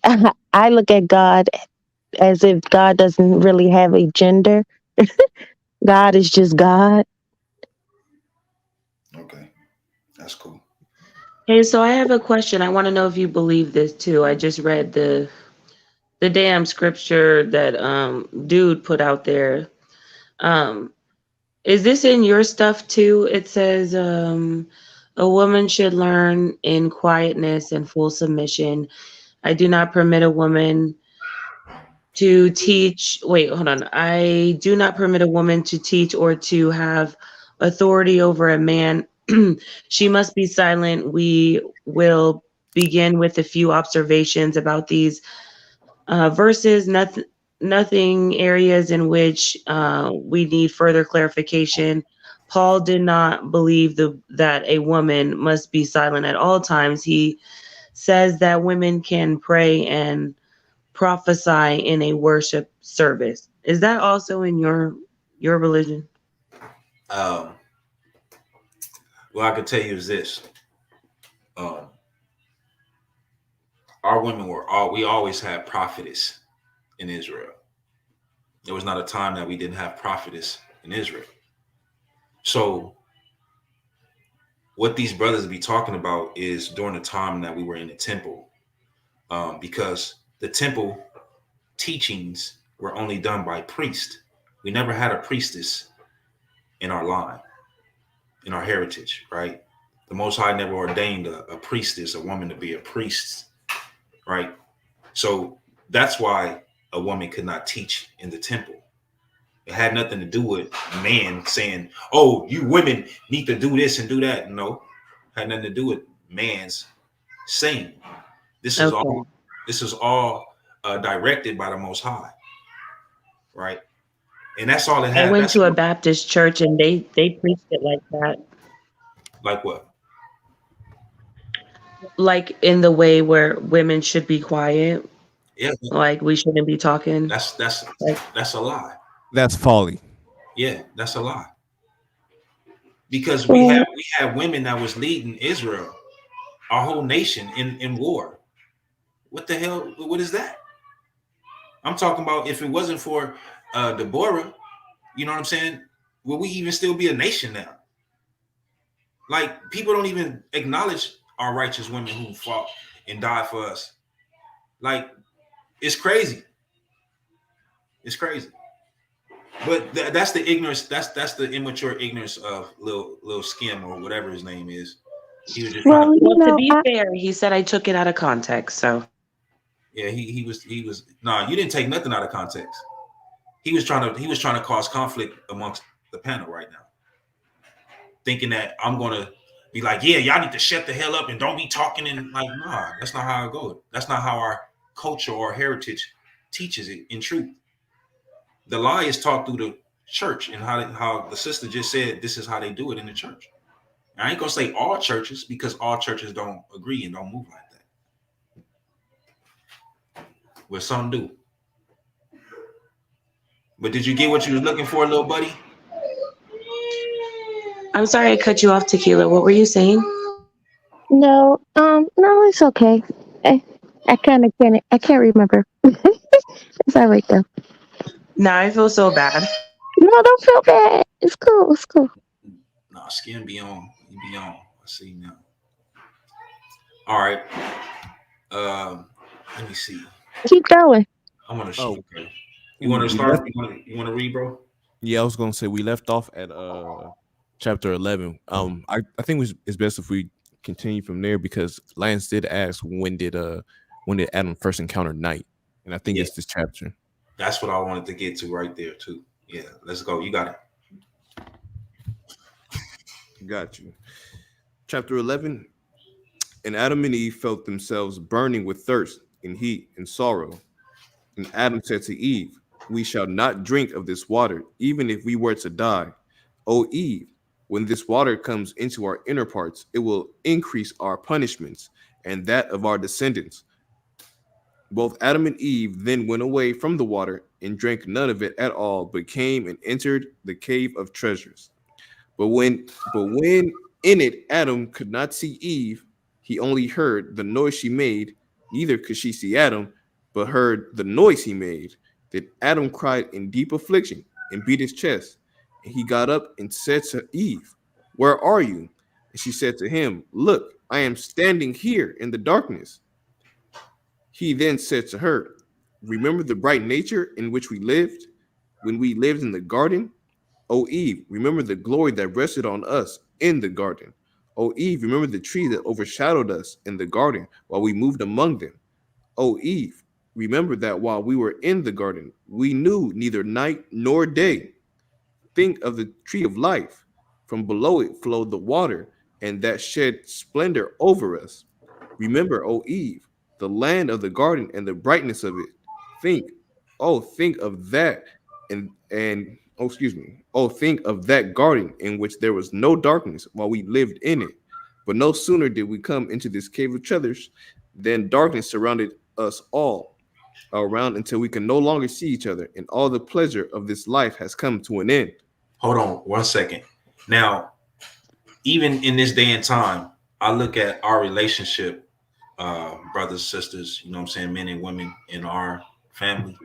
S13: I look at God as if God doesn't really have a gender. God is just God.
S2: Okay. That's cool.
S7: Hey, so I have a question. I want to know if you believe this too. I just read the damn scripture that dude put out there. Um is this in your stuff too? It says a woman should learn in quietness and full submission. I do not permit a woman to teach. Wait, hold on. I do not permit a woman to teach or to have authority over a man She must be silent. We will begin with a few observations about these verses. Nothing areas in which we need further clarification. Paul did not believe that a woman must be silent at all times. He says that women can pray and prophesy in a worship service. Is that also in your religion?
S22: Um, what I can tell you is this: um, our women we always had prophetess in Israel. There was not a time that we didn't have prophetess in Israel. So what these brothers be talking about is during the time that we were in the temple, because the temple teachings were only done by priests. We never had a priestess in our line, in our heritage, right? The Most High never ordained a priestess, a woman to be a priest, right? So that's why a woman could not teach in the temple. It had nothing to do with man saying, "Oh, you women need to do this and do that." No, it had nothing to do with man's saying. This is
S7: Okay.
S22: all. This is all directed by the Most High, right? And that's all it
S7: I
S22: had.
S7: went
S22: That's
S7: to a Baptist church and they preached it like that.
S22: like what?
S7: Like in the way where women should be quiet,
S22: Yeah,
S7: like we shouldn't be talking.
S22: that's that's
S7: Like,
S22: that's a lie.
S4: That's folly.
S22: Yeah, that's a lie. Because
S13: Well,
S22: we had women that was leading Israel, our whole nation in war. What the hell? What is that? I'm talking about if it wasn't for Deborah, you know what I'm saying? Will we even still be a nation now? Like people don't even acknowledge our righteous women who fought and died for us. Like it's crazy. It's crazy. But that's the ignorance. That's the immature ignorance of little Skim or whatever his name is. He was just trying to.
S13: well,
S7: well, to be fair, he said I took it out of context. So
S22: Yeah, he was. Nah, you didn't take nothing out of context. He was trying to cause conflict amongst the panel right now, thinking that I'm gonna be like, yeah, y'all need to shut the hell up and don't be talking and like, nah, that's not how it goes. That's not how our culture or heritage teaches it. In truth, the lie is taught through the church and how the sister just said this is how they do it in the church. I ain't gonna say all churches because all churches don't agree and don't move like that. But some do. But did you get what you was looking for, little buddy?
S7: I'm sorry I cut you off, Tequila. What were you saying?
S13: no, no, it's okay. I, I kind of can't. I can't remember. It's all right though.
S7: Now I feel so bad.
S13: No, don't feel bad. It's cool. It's cool.
S22: Nah, Skin be on. He be on. I see now. All right. Let me see.
S13: Keep going.
S22: I want to shoot.
S4: Oh,
S22: Okay. You want to
S4: we
S22: start?
S4: left.
S22: You want to read, bro?
S4: Yeah, I was gonna say we left off at chapter 11. I think it's best if we continue from there because Lance did ask when did Adam first encounter night, and I think
S22: Yeah,
S4: it's this chapter.
S22: that's what I wanted to get to right there too. Yeah, let's go. You got it.
S4: Got you. Chapter 11. And Adam and Eve felt themselves burning with thirst and heat and sorrow. And Adam said to Eve, "We shall not drink of this water, even if we were to die. O Eve, when this water comes into our inner parts, it will increase our punishments and that of our descendants." Both Adam and Eve then went away from the water and drank none of it at all, but came and entered the cave of treasures. But when in it Adam could not see Eve, he only heard the noise she made, neither could she see Adam, but heard the noise he made. Then Adam cried in deep affliction and beat his chest. And he got up and said to Eve, "Where are you?" And she said to him, "Look, I am standing here in the darkness." He then said to her, "Remember the bright nature in which we lived when we lived in the garden? O Eve, remember the glory that rested on us in the garden. O Eve, remember the tree that overshadowed us in the garden while we moved among them. O Eve, remember that while we were in the garden, we knew neither night nor day. Think of the tree of life. From below it flowed the water, and that shed splendor over us. Remember, O Eve, the land of the garden and the brightness of it. Think, think of that, and oh, excuse me, think of that garden in which there was no darkness while we lived in it. But no sooner did we come into this cave of treasures than darkness surrounded us all around until we can no longer see each other, and all the pleasure of this life has come to an end.
S22: Hold on 1 second. Now, even in this day and time, I look at our relationship, brothers, sisters, you know what I'm saying, men and women in our family,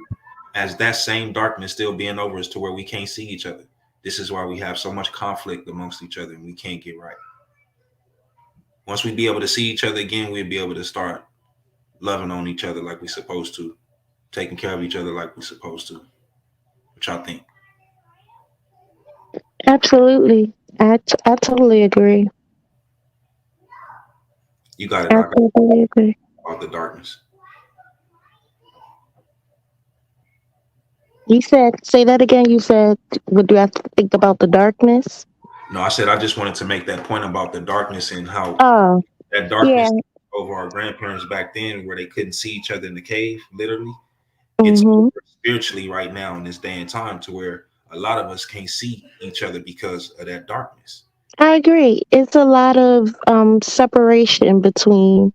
S22: as that same darkness still being over us to where we can't see each other. This is why we have so much conflict amongst each other and we can't get right. Once we be able to see each other again, we'll be able to start loving on each other like we're supposed to, taking care of each other like we're supposed to. Which I think.
S13: Absolutely. I totally agree.
S22: You got it,
S13: I
S22: Doctor,
S13: totally agree.
S22: about the darkness.
S13: You said, say that again. You said, what do I have to think about the darkness?
S22: No, I said I just wanted to make that point about the darkness and how
S13: Oh,
S22: that
S13: yeah.
S22: darkness over our grandparents back then, where they couldn't see each other in the cave, literally. It's
S13: Hmm.
S22: over spiritually right now in this day and time to where a lot of us can't see each other because of that darkness.
S13: I agree. It's a lot of separation between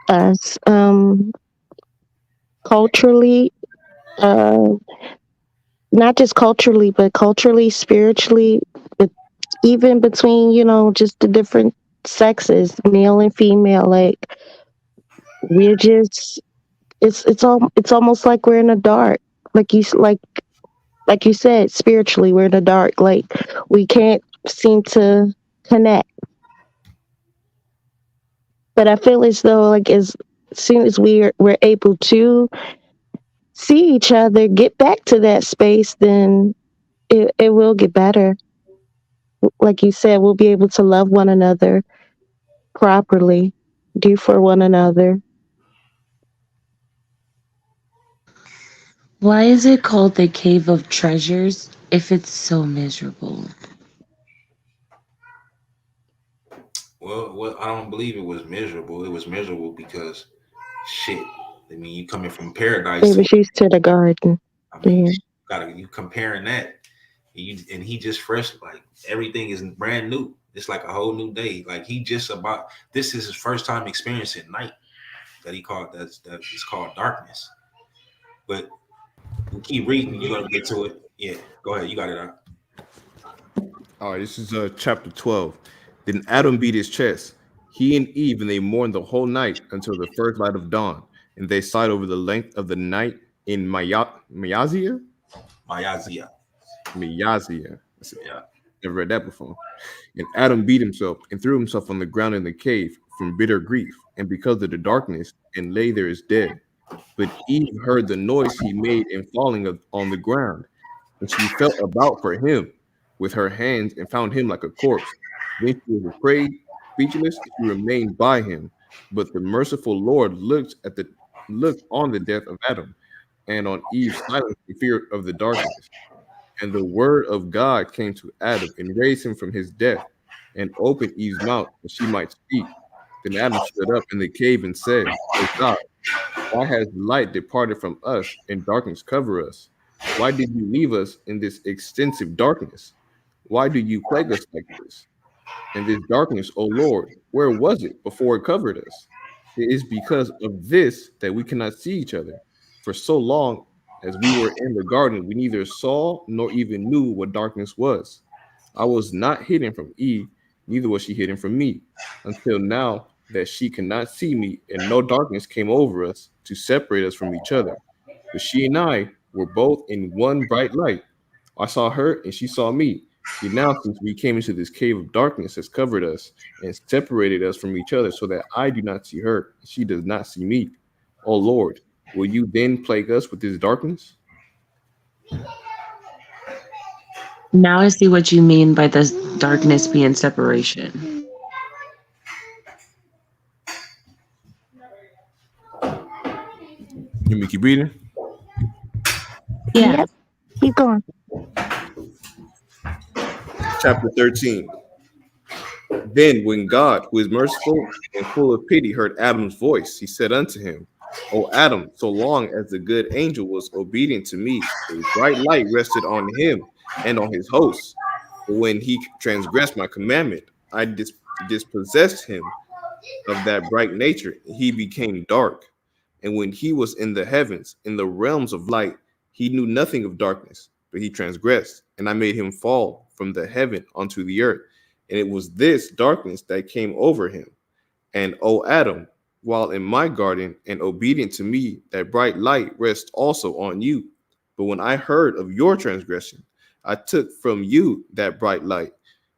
S13: us culturally, uh, not just culturally, but culturally, spiritually, but even between, just the different sexes, male and female. Like, we're just, it's almost like we're in the dark. Like you said, spiritually, we're in the dark. Like, we can't seem to connect. But I feel as though, like, as soon as we're able to see each other, get back to that space, then it will get better. Like you said, we'll be able to love one another properly, do for one another.
S7: Why is it called the Cave of Treasures if it's so miserable?
S22: Well, I don't believe it was miserable. It was miserable because shit. I mean, you coming from paradise
S13: It
S22: to,
S13: was used to the garden.
S22: I mean,
S13: Yeah.
S22: you comparing that, and he just fresh, like everything is brand new. It's like a whole new day. Like he just about this is his first time experiencing night that he called that is called darkness. But we keep reading, you're gonna get to it. Yeah, go ahead. You got it out.
S4: All right, this is chapter 12. Then Adam beat his chest. He and Eve, and they mourned the whole night until the first light of dawn. And they sighed over the length of the night in Myazia?
S22: Mayazia.
S4: Myazia. That's it.
S22: Yeah.
S4: Never read that before. And Adam beat himself and threw himself on the ground in the cave from bitter grief and because of the darkness, and lay there as dead. But Eve heard the noise he made in falling on the ground, and she felt about for him with her hands and found him like a corpse. Then she was afraid, speechless, she remained by him. But the merciful Lord looked on the death of Adam and on Eve's silence in fear of the darkness. And the word of God came to Adam and raised him from his death and opened Eve's mouth that she might speak. Then Adam stood up in the cave and said, O God, why has light departed from us and darkness cover us? Why did you leave us in this extensive darkness? Why do you plague us like this? And this darkness, O Lord, where was it before it covered us? It is because of this that we cannot see each other. For so long as we were in the garden, we neither saw nor even knew what darkness was. I was not hidden from Eve, neither was she hidden from me, until now that she cannot see me, and no darkness came over us to separate us from each other. But she and I were both in one bright light. I saw her, and she saw me. Yet now, since we came into this cave of darkness, has covered us and separated us from each other, so that I do not see her, and she does not see me. O Lord, will you then plague us with this darkness?
S7: Now I see what you mean by the darkness being separation.
S4: You me keep reading?
S7: Yeah.
S13: Yep. Keep going.
S4: Chapter 13. Then, when God, who is merciful and full of pity, heard Adam's voice, he said unto him, O Adam, so long as the good angel was obedient to me, a bright light rested on him and on his hosts. But when he transgressed my commandment, I dispossessed him of that bright nature, he became dark. And when he was in the heavens, in the realms of light, he knew nothing of darkness, but he transgressed, and I made him fall from the heaven onto the earth. And it was this darkness that came over him. And O Adam, while in my garden and obedient to me, that bright light rests also on you. But when I heard of your transgression, I took from you that bright light.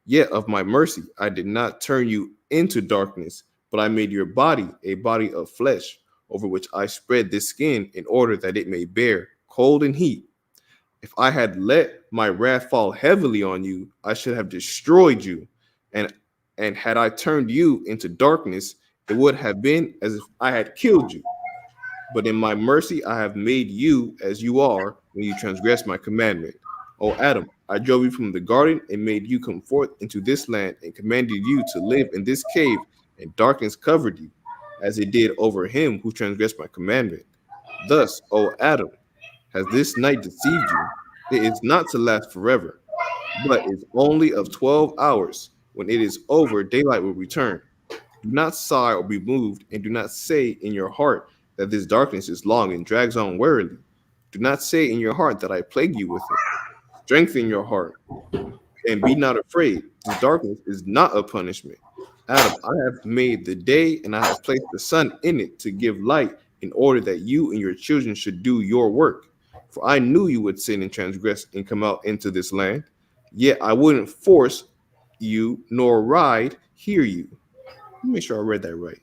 S4: Yet of my mercy, I did not turn you into darkness, but I made your body a body of flesh, over which I spread this skin in order that it may bear cold and heat. If I had let my wrath fall heavily on you, I should have destroyed you. And had I turned you into darkness, it would have been as if I had killed you. But in my mercy, I have made you as you are when you transgress my commandment. O Adam, I drove you from the garden and made you come forth into this land and commanded you to live in this cave, and darkness covered you, as it did over him who transgressed my commandment. Thus, O Adam, has this night deceived you? It is not to last forever, but is only of 12 hours. When it is over, daylight will return. Do not sigh or be moved, and do not say in your heart that this darkness is long and drags on wearily. Do not say in your heart that I plague you with it. Strengthen your heart and be not afraid. This darkness is not a punishment. Adam, I have made the day, and I have placed the sun in it to give light, in order that you and your children should do your work. For I knew you would sin and transgress and come out into this land. Yet I wouldn't force you, nor ride, hear you. Let me make sure I read that right.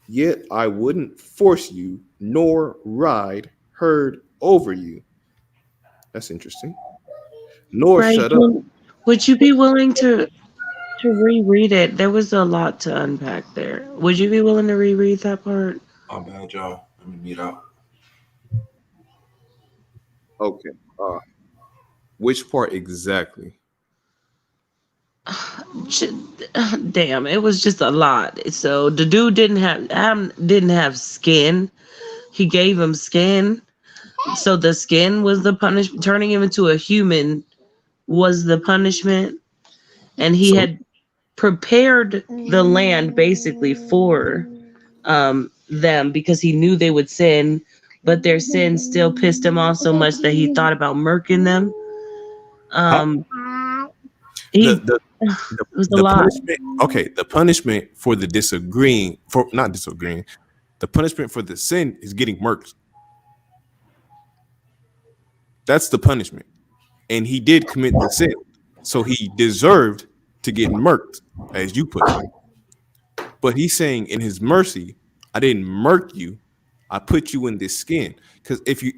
S4: Yet I wouldn't force you, nor ride, herd over you. That's interesting. Nor
S7: Right.
S4: shut up.
S7: Would you be willing to reread it? There was a lot to unpack there. Would you be willing to reread that part?
S22: My bad, y'all. Let me mute out.
S4: Okay. Which part exactly?
S7: Damn, it was just a lot. So the dude didn't have Adam didn't have skin. He gave him skin. So the skin was the punishment. Turning him into a human was the punishment. And he
S4: So
S7: had prepared the land basically for them because he knew they would sin, but their sin still pissed him off so much that he thought about murking them.
S4: huh?
S7: Um,
S4: the
S7: he
S4: the the,
S7: it was a
S4: the
S7: lot.
S4: punishment. Okay, the punishment for the disagreeing, for not disagreeing, the punishment for the sin is getting murked. That's the punishment, and he did commit the sin, so he deserved to get murked, as you put it. But he's saying in his mercy, I didn't murk you, I put you in this skin. Because if you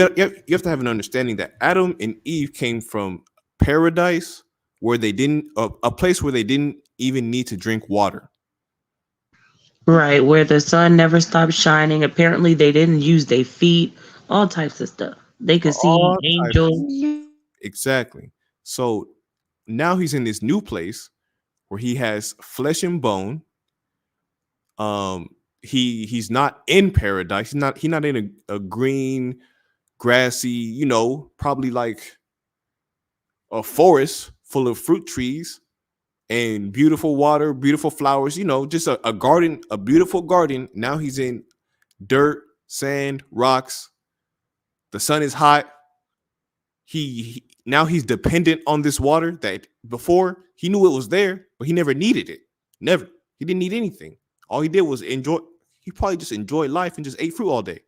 S4: have to have an understanding that Adam and Eve came from paradise, where they didn't a place where they didn't even need to drink water.
S7: Right, where the sun never stopped shining. Apparently, they didn't use their feet, all types of stuff. They could see
S4: All types of
S7: angels.
S4: exactly. So now he's in this new place where he has flesh and bone. He's not in paradise. He's not in a green, grassy, probably like a forest full of fruit trees and beautiful water, beautiful flowers, just a garden, a beautiful garden. Now he's in dirt, sand, rocks. The sun is hot. Now he's dependent on this water that before he knew it was there, but he never needed it. Never. He didn't need anything. All he did was enjoy. He probably just enjoyed life and just ate fruit all day.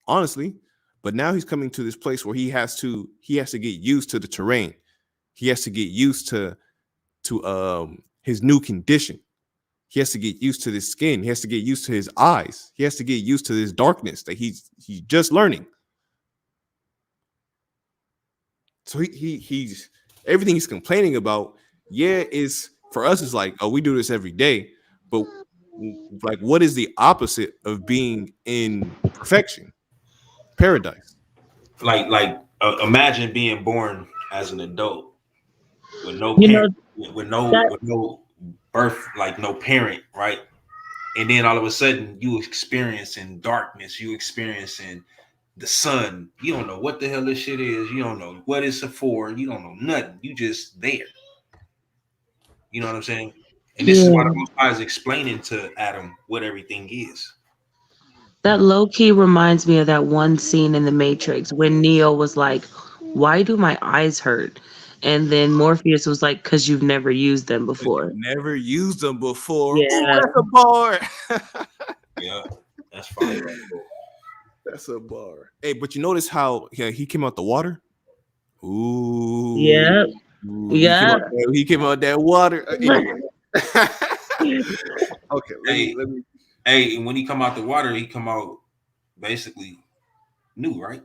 S4: Honestly. But now he's coming to this place where he has to get used to the terrain. He has to get used to his new condition. He has to get used to this skin. He has to get used to his eyes. He has to get used to this darkness that he's just learning. So he's everything he's complaining about. Yeah, is for us is like, oh, we do this every day, but like, what is the opposite of being in perfection, paradise?
S22: Like imagine being born as an adult with no
S7: You know,
S22: parent.
S14: That
S22: with no birth, like no parent, right? And then all of a sudden you experiencing darkness, you experiencing the sun. You don't know what the hell this shit is. You don't know what it's for. You don't know nothing. You just there. You know what I'm saying? And this is why
S7: Yeah.
S22: the Most High is explaining to Adam what everything is.
S7: That low key reminds me of that one scene in The Matrix when Neo was like, "Why do my eyes hurt?" And then Morpheus was like, "Cause you've never used them before."
S4: Never used them before. Ooh,
S7: Yeah.
S4: that's a bar.
S22: Yeah, that's fire right there.
S4: That's a bar. Hey, but you notice how he came out the water? Ooh,
S7: Yep.
S4: he came
S7: Yep.
S4: out. He came out that water. Anyway. Okay,
S22: Hey,
S4: let me.
S22: hey, and when he come out the water, he come out basically new, right?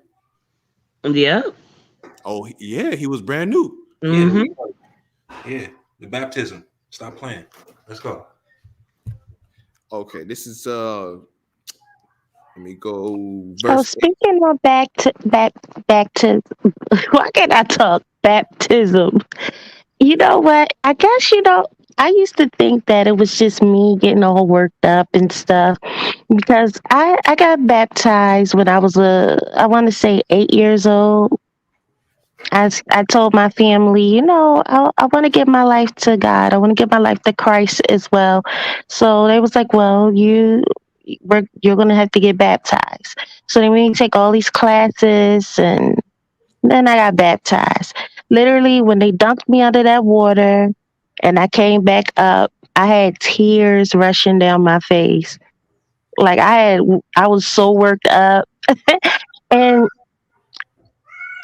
S7: Yep.
S4: Oh yeah, he was brand new.
S22: Yeah,
S7: Mm-hmm.
S22: yeah. The baptism. Stop playing. Let's go.
S4: Okay, this is let me go
S13: So
S4: verse 8.
S13: speaking of back to why can't I talk baptism? You know what? I guess I used to think that it was just me getting all worked up and stuff because I got baptized when I was I want to say 8 years old. I told my family, I want to give my life to God. I want to give my life to Christ as well. So they was like, well, you're gonna have to get baptized. So then we take all these classes, and then I got baptized. Literally, when they dunked me under that water, and I came back up, I had tears rushing down my face. Like I was so worked up, and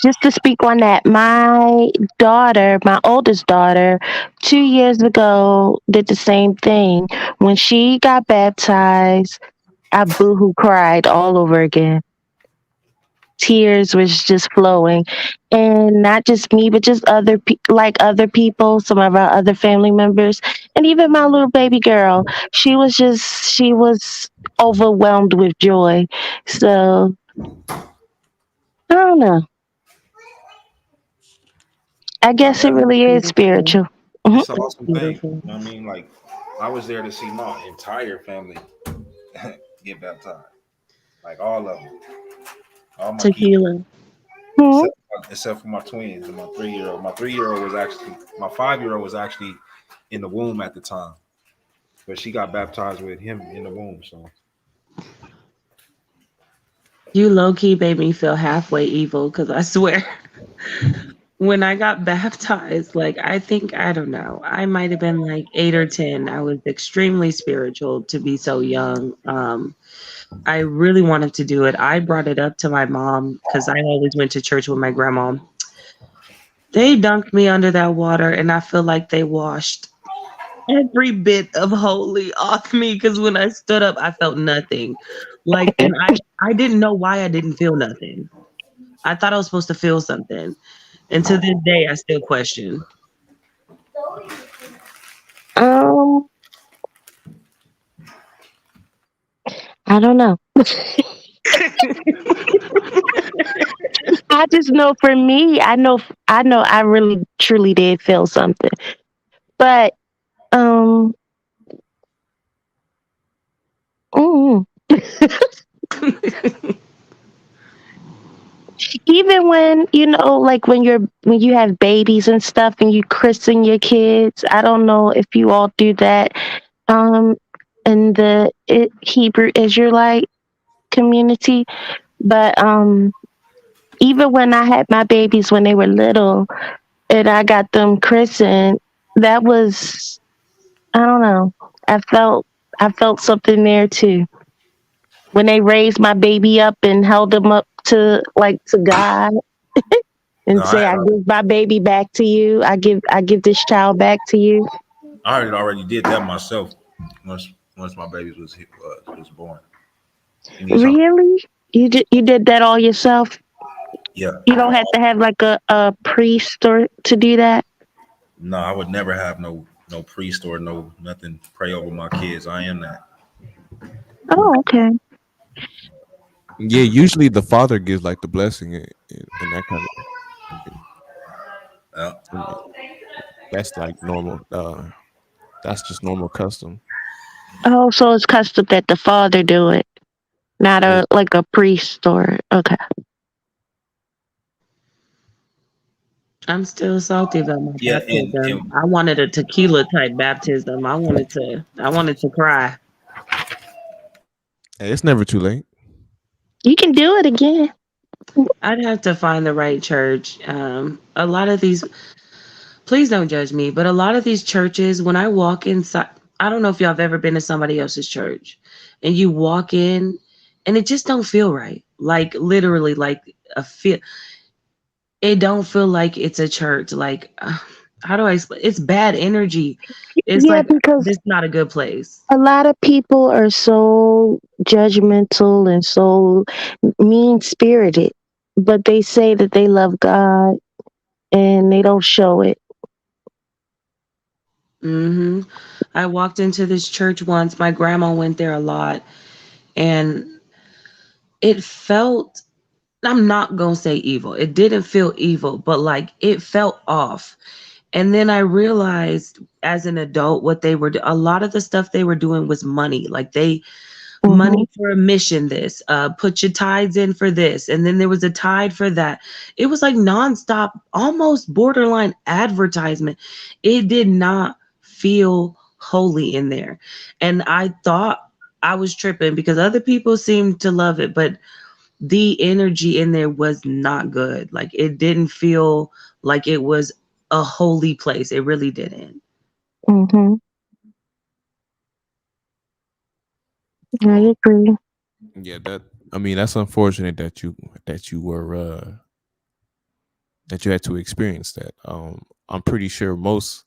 S13: just to speak on that, my daughter, my oldest daughter, 2 years ago did the same thing. When she got baptized, I boohoo cried all over again. Tears was just flowing, and not just me, but just other people, some of our other family members, and even my little baby girl. She was overwhelmed with joy. So I don't know. I
S22: No,
S13: guess it
S22: that's
S13: really is
S7: Beautiful.
S13: spiritual. Mhm.
S22: it's an
S7: That's
S22: awesome thing.
S7: beautiful.
S22: You know what I mean? Like I was there to see my entire family get baptized. Like all of them. All my kids.
S7: Tequila.
S13: Mhm.
S22: Except for my twins and my 3 year old. My 3 year old was actually my 5 year old was actually in the womb at the time. But she got baptized with him in the womb. So
S7: You low key made me feel halfway evil because I swear, when I got baptized, like I think, I don't know, I might have been like 8 or 10. I was extremely spiritual to be so young. I really wanted to do it. I brought it up to my mom because I always went to church with my grandma. They dunked me under that water, and I feel like they washed every bit of holy off me because when I stood up, I felt nothing. Like, and I didn't know why I didn't feel nothing. I thought I was supposed to feel something. And to this day, I still question.
S13: Um, I don't know. I just know for me, I know I really truly did feel something. But um mm, even when, like when you have babies and stuff and you christen your kids, I don't know if you all do that um in the Hebrew Israelite community, but even when I had my babies when they were little and I got them christened, that was, I don't know. I felt I felt something there too. When they raised my baby up and held him up to God
S22: no,
S13: and say, "I give my baby back to you. I give this child back to you."
S22: I already did that myself once my baby was born. And he's on.
S13: Really? You did that all yourself?
S22: Yeah.
S13: You don't have to have like a priest or to do that?
S22: No, I would never have no priest or no nothing pray over my kids. I am that.
S13: Oh, okay.
S4: Yeah, usually the father gives like the blessing and that kind of.
S22: Yeah.
S4: And that's like normal. That's just normal custom.
S13: Oh, so it's custom that the father do it, not
S4: It,
S13: a like a priest or okay.
S7: I'm still salty about my
S22: Yeah, and
S7: baptism. I wanted a tequila type baptism. I wanted to cry.
S4: hey, it's never too late.
S13: You can do it again.
S7: I'd have to find the right church. A lot of these, please don't judge me, but a lot of these churches, when I walk inside, I don't know if y'all have ever been to somebody else's church, and you walk in, and it just don't feel right. Like literally, like a feel. It don't feel like it's a church. Like, how do I explain? It's bad energy. It's
S13: Yeah,
S7: like
S13: because
S7: this not a good place.
S13: a lot of people are so judgmental and so mean spirited, but they say that they love God and they don't show it.
S7: Hmm. I walked into this church once. My grandma went there a lot, and it felt. I'm not gonna say evil. It didn't feel evil, but like it felt off. And then I realized as an adult what they were a lot of the stuff they were doing was money. Like they
S13: Hmm.
S7: money for a mission this, put your tides in for this, and then there was a tide for that. It was like nonstop, almost borderline advertisement. It did not feel holy in there. And I thought I was tripping because other people seemed to love it, but the energy in there was not good. Like it didn't feel like it was a holy place. It really didn't.
S13: Hmm. I
S4: Well,
S13: agree.
S4: yeah, that I mean that's unfortunate that you were that you had to experience that. I'm pretty sure most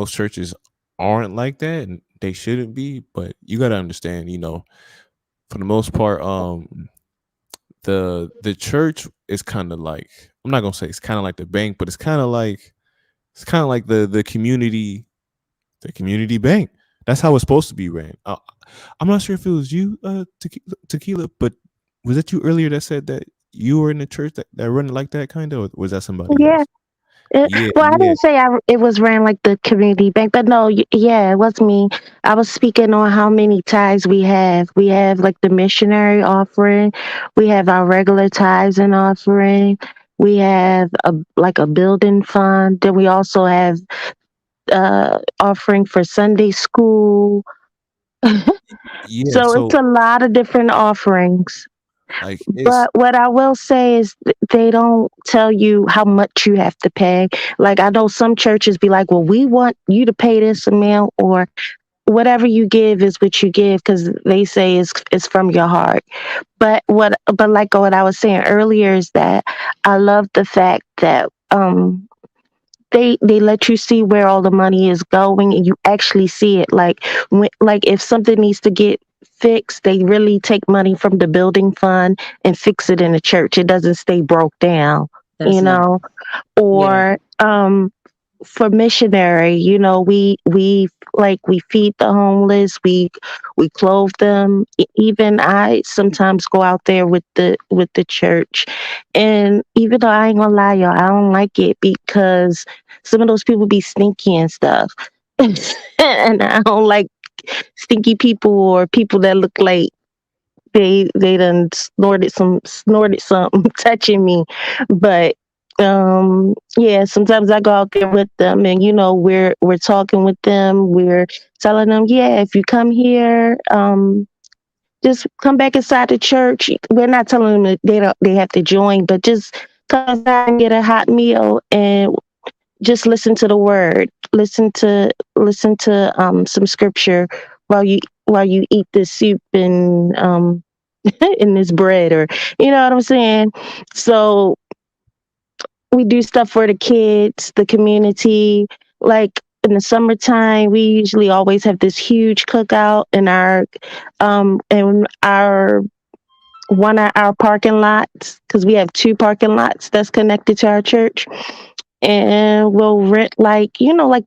S4: churches aren't like that, and they shouldn't be. But you got to understand, for the most part, the church is kind of like, I'm not gonna say it's kind of like the bank, but it's kind of like the community bank. That's how it's supposed to be ran. I'm not sure if it was you, tequila, but was it you earlier that said that you were in the church that run it like that kind of, or was that somebody
S13: Yeah.
S4: else? Yeah,
S13: Well, I
S4: yeah,
S13: didn't say it was ran like the community bank, but no, yeah, it was me. I was speaking on how many tithes we have. We have like the missionary offering, we have our regular tithes and offering, we have a building fund. Then we also have offering for Sunday school.
S4: yeah.
S13: So it's
S4: So
S13: a lot of different offerings.
S4: like it's
S13: But what I will say is they don't tell you how much you have to pay. Like I know some churches be like, "Well, we want you to pay this amount, or whatever you give is what you give," because they say it's from your heart. But like what I was saying earlier is that I love the fact that they let you see where all the money is going and you actually see it. Like like if something needs to get fixed, they really take money from the building fund and fix it in the church. It doesn't stay broke down,
S7: That's
S13: you
S7: nice.
S13: know.
S7: Yeah.
S13: Or for missionary, we like we feed the homeless, we clothe them. Even I sometimes go out there with the church, and even though I ain't gonna lie, y'all, I don't like it because some of those people be stinky and stuff, and I don't like stinky people or people that look like they done snorted something touching me. But yeah, sometimes I go out there with them and we're talking with them, we're telling them, yeah, if you come here, just come back inside the church. We're not telling them that they have to join, but just come inside and get a hot meal and just listen to the word, listen to some scripture while you eat this soup and in this bread, or you know what I'm saying. So we do stuff for the kids, the community. Like in the summertime, we usually always have this huge cookout in our one of our parking lots, because we have two parking lots that's connected to our church, and we'll rent like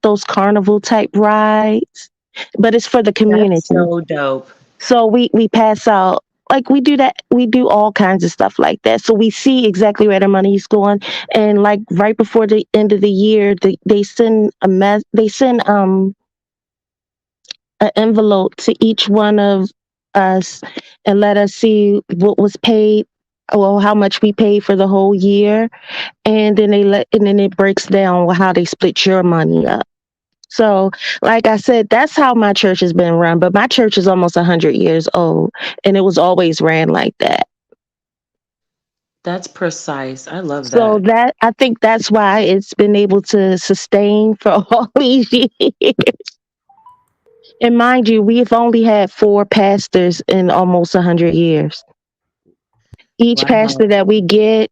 S13: those carnival type rides, but it's for the
S7: That's
S13: community.
S7: so dope.
S13: So we pass out. like we do that. We do all kinds of stuff like that. So we see exactly where the money's going. And like right before the end of the year, they send a mess. They send an envelope to each one of us and let us see what was paid, well, how much we paid for the whole year, and then it breaks down how they split your money up. So, like I said, that's how my church has been run. But my church is almost 100 years old, and it was always ran like that.
S7: That's precise. I love
S13: So
S7: that.
S13: that I think that's why it's been able to sustain for all these years. And mind you, we've only had four pastors in almost 100 years. Each
S7: Wow.
S13: pastor that we get,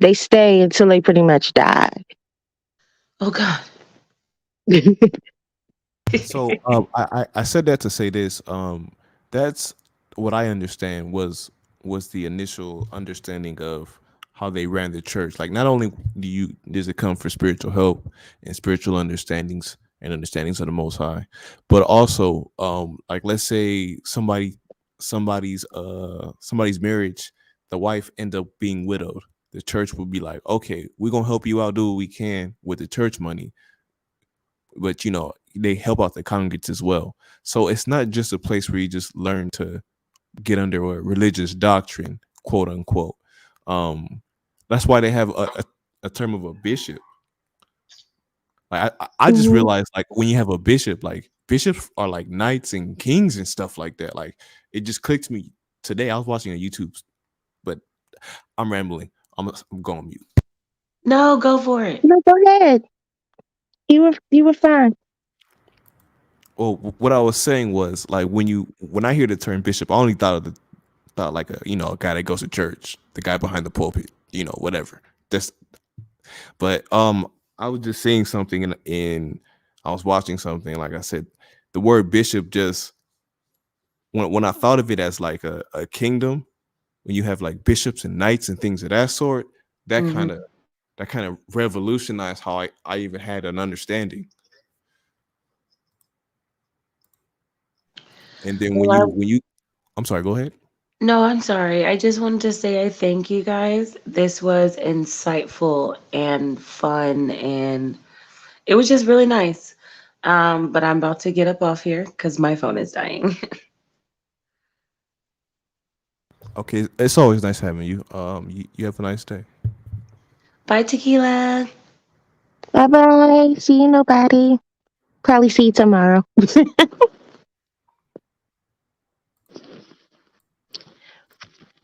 S13: they stay until they pretty much die.
S7: Oh God.
S4: So I said that to say this. That's what I understand was the initial understanding of how they ran the church. Like not only does it come for spiritual help and spiritual understandings and understandings of the Most High, but also like let's say somebody's marriage, the wife end up being widowed. The church would be like, okay, we're gonna help you out, do what we can with the church money, but they help out the congregates as well. So it's not just a place where you just learn to get under a religious doctrine, quote unquote. um that's why they have a term of a bishop. Like I just
S13: Mhm.
S4: realized, like, when you have a bishop, like bishops are like knights and kings and stuff like that. Like it just clicked to me today. I was watching a YouTube, but I'm rambling. I'm going mute.
S7: No, go for it.
S13: No, go ahead. You were fine.
S4: Well, what I was saying was, like, when I hear the term bishop, I only thought like a guy that goes to church, the guy behind the pulpit, whatever. That's but I was just seeing something in I was watching something. Like I said, the word bishop, just when I thought of it as like a kingdom, when you have like bishops and knights and things of that sort, that kind of
S7: Hmm.
S4: that kind of revolutionized how I even had an understanding. And then
S7: Well,
S4: I'm sorry, go ahead.
S7: no, I'm sorry. I just wanted to say I thank you guys. This was insightful and fun, and it was just really nice. But I'm about to get up off here because my phone is dying.
S4: Okay, it's always nice having you. You have a nice day.
S7: Bye, Tequila.
S13: Bye bye. See you, nobody. Probably see you tomorrow.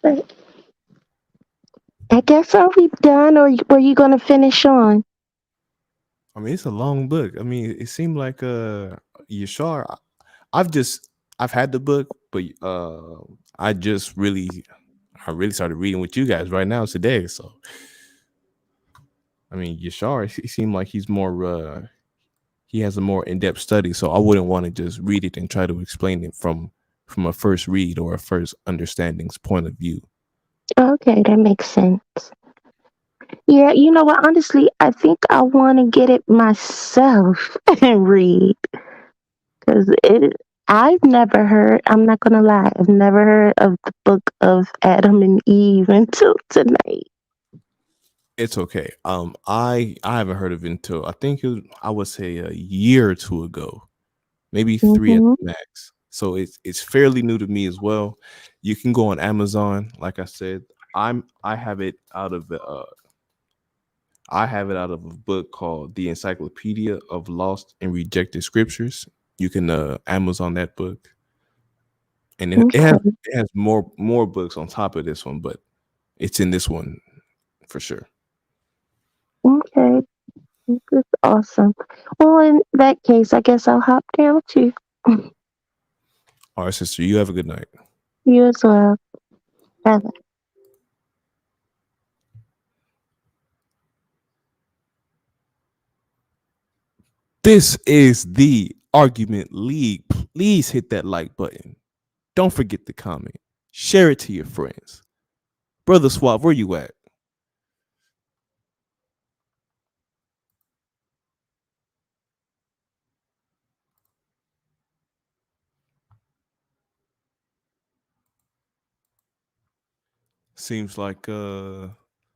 S13: But I guess are we done, or were you gonna finish on?
S4: I mean, it's a long book. I mean, it seemed like Yashar. I've just I've had the book, but I just I really started reading with you guys right now today. So I mean, Yashar, he seemed like he has a more in depth study. So I wouldn't want to just read it and try to explain it from a first read or a first understanding's point of view.
S13: Okay, that makes sense. Yeah, you know what? Honestly, I think I want to get it myself and read because it. I've never heard. I'm not gonna lie. I've never heard of the book of Adam and Eve until tonight.
S4: It's okay. I haven't heard of it until I think I would say a year or two ago, maybe three at
S13: Hmm.
S4: the max. So it's fairly new to me as well. You can go on Amazon. Like I said, I have it out of a book called The Encyclopedia of Lost and Rejected Scriptures. You can Amazon that book, and
S13: Okay.
S4: it has more books on top of this one, but it's in this one for sure.
S13: Okay. That's awesome. Well, in that case, I guess I'll hop down too.
S4: All right, sister, you have a good night.
S13: You as well. Bye.
S4: This is the Argument League. Please hit that like button. Don't forget to comment. Share it to your friends. Brother Swab, where you at? Seems like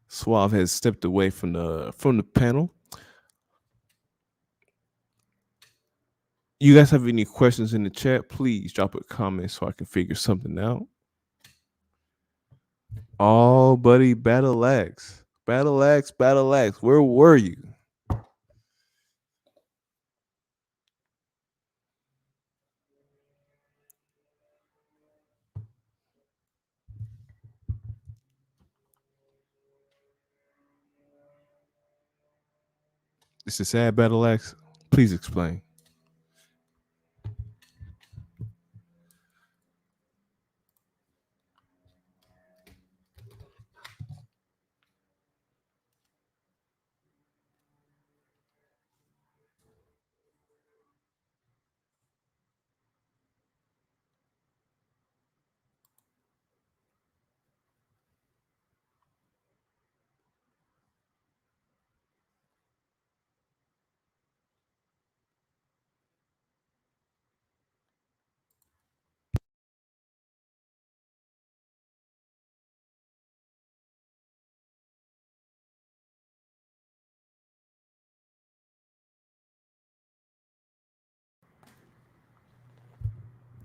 S4: Suave has stepped away from the panel. You guys have any questions in the chat? Please drop a comment so I can figure something out. Oh, buddy, Battle Axe. Battle Axe, Battle Axe. Where were you? This is sad, Battle Axe. Please explain.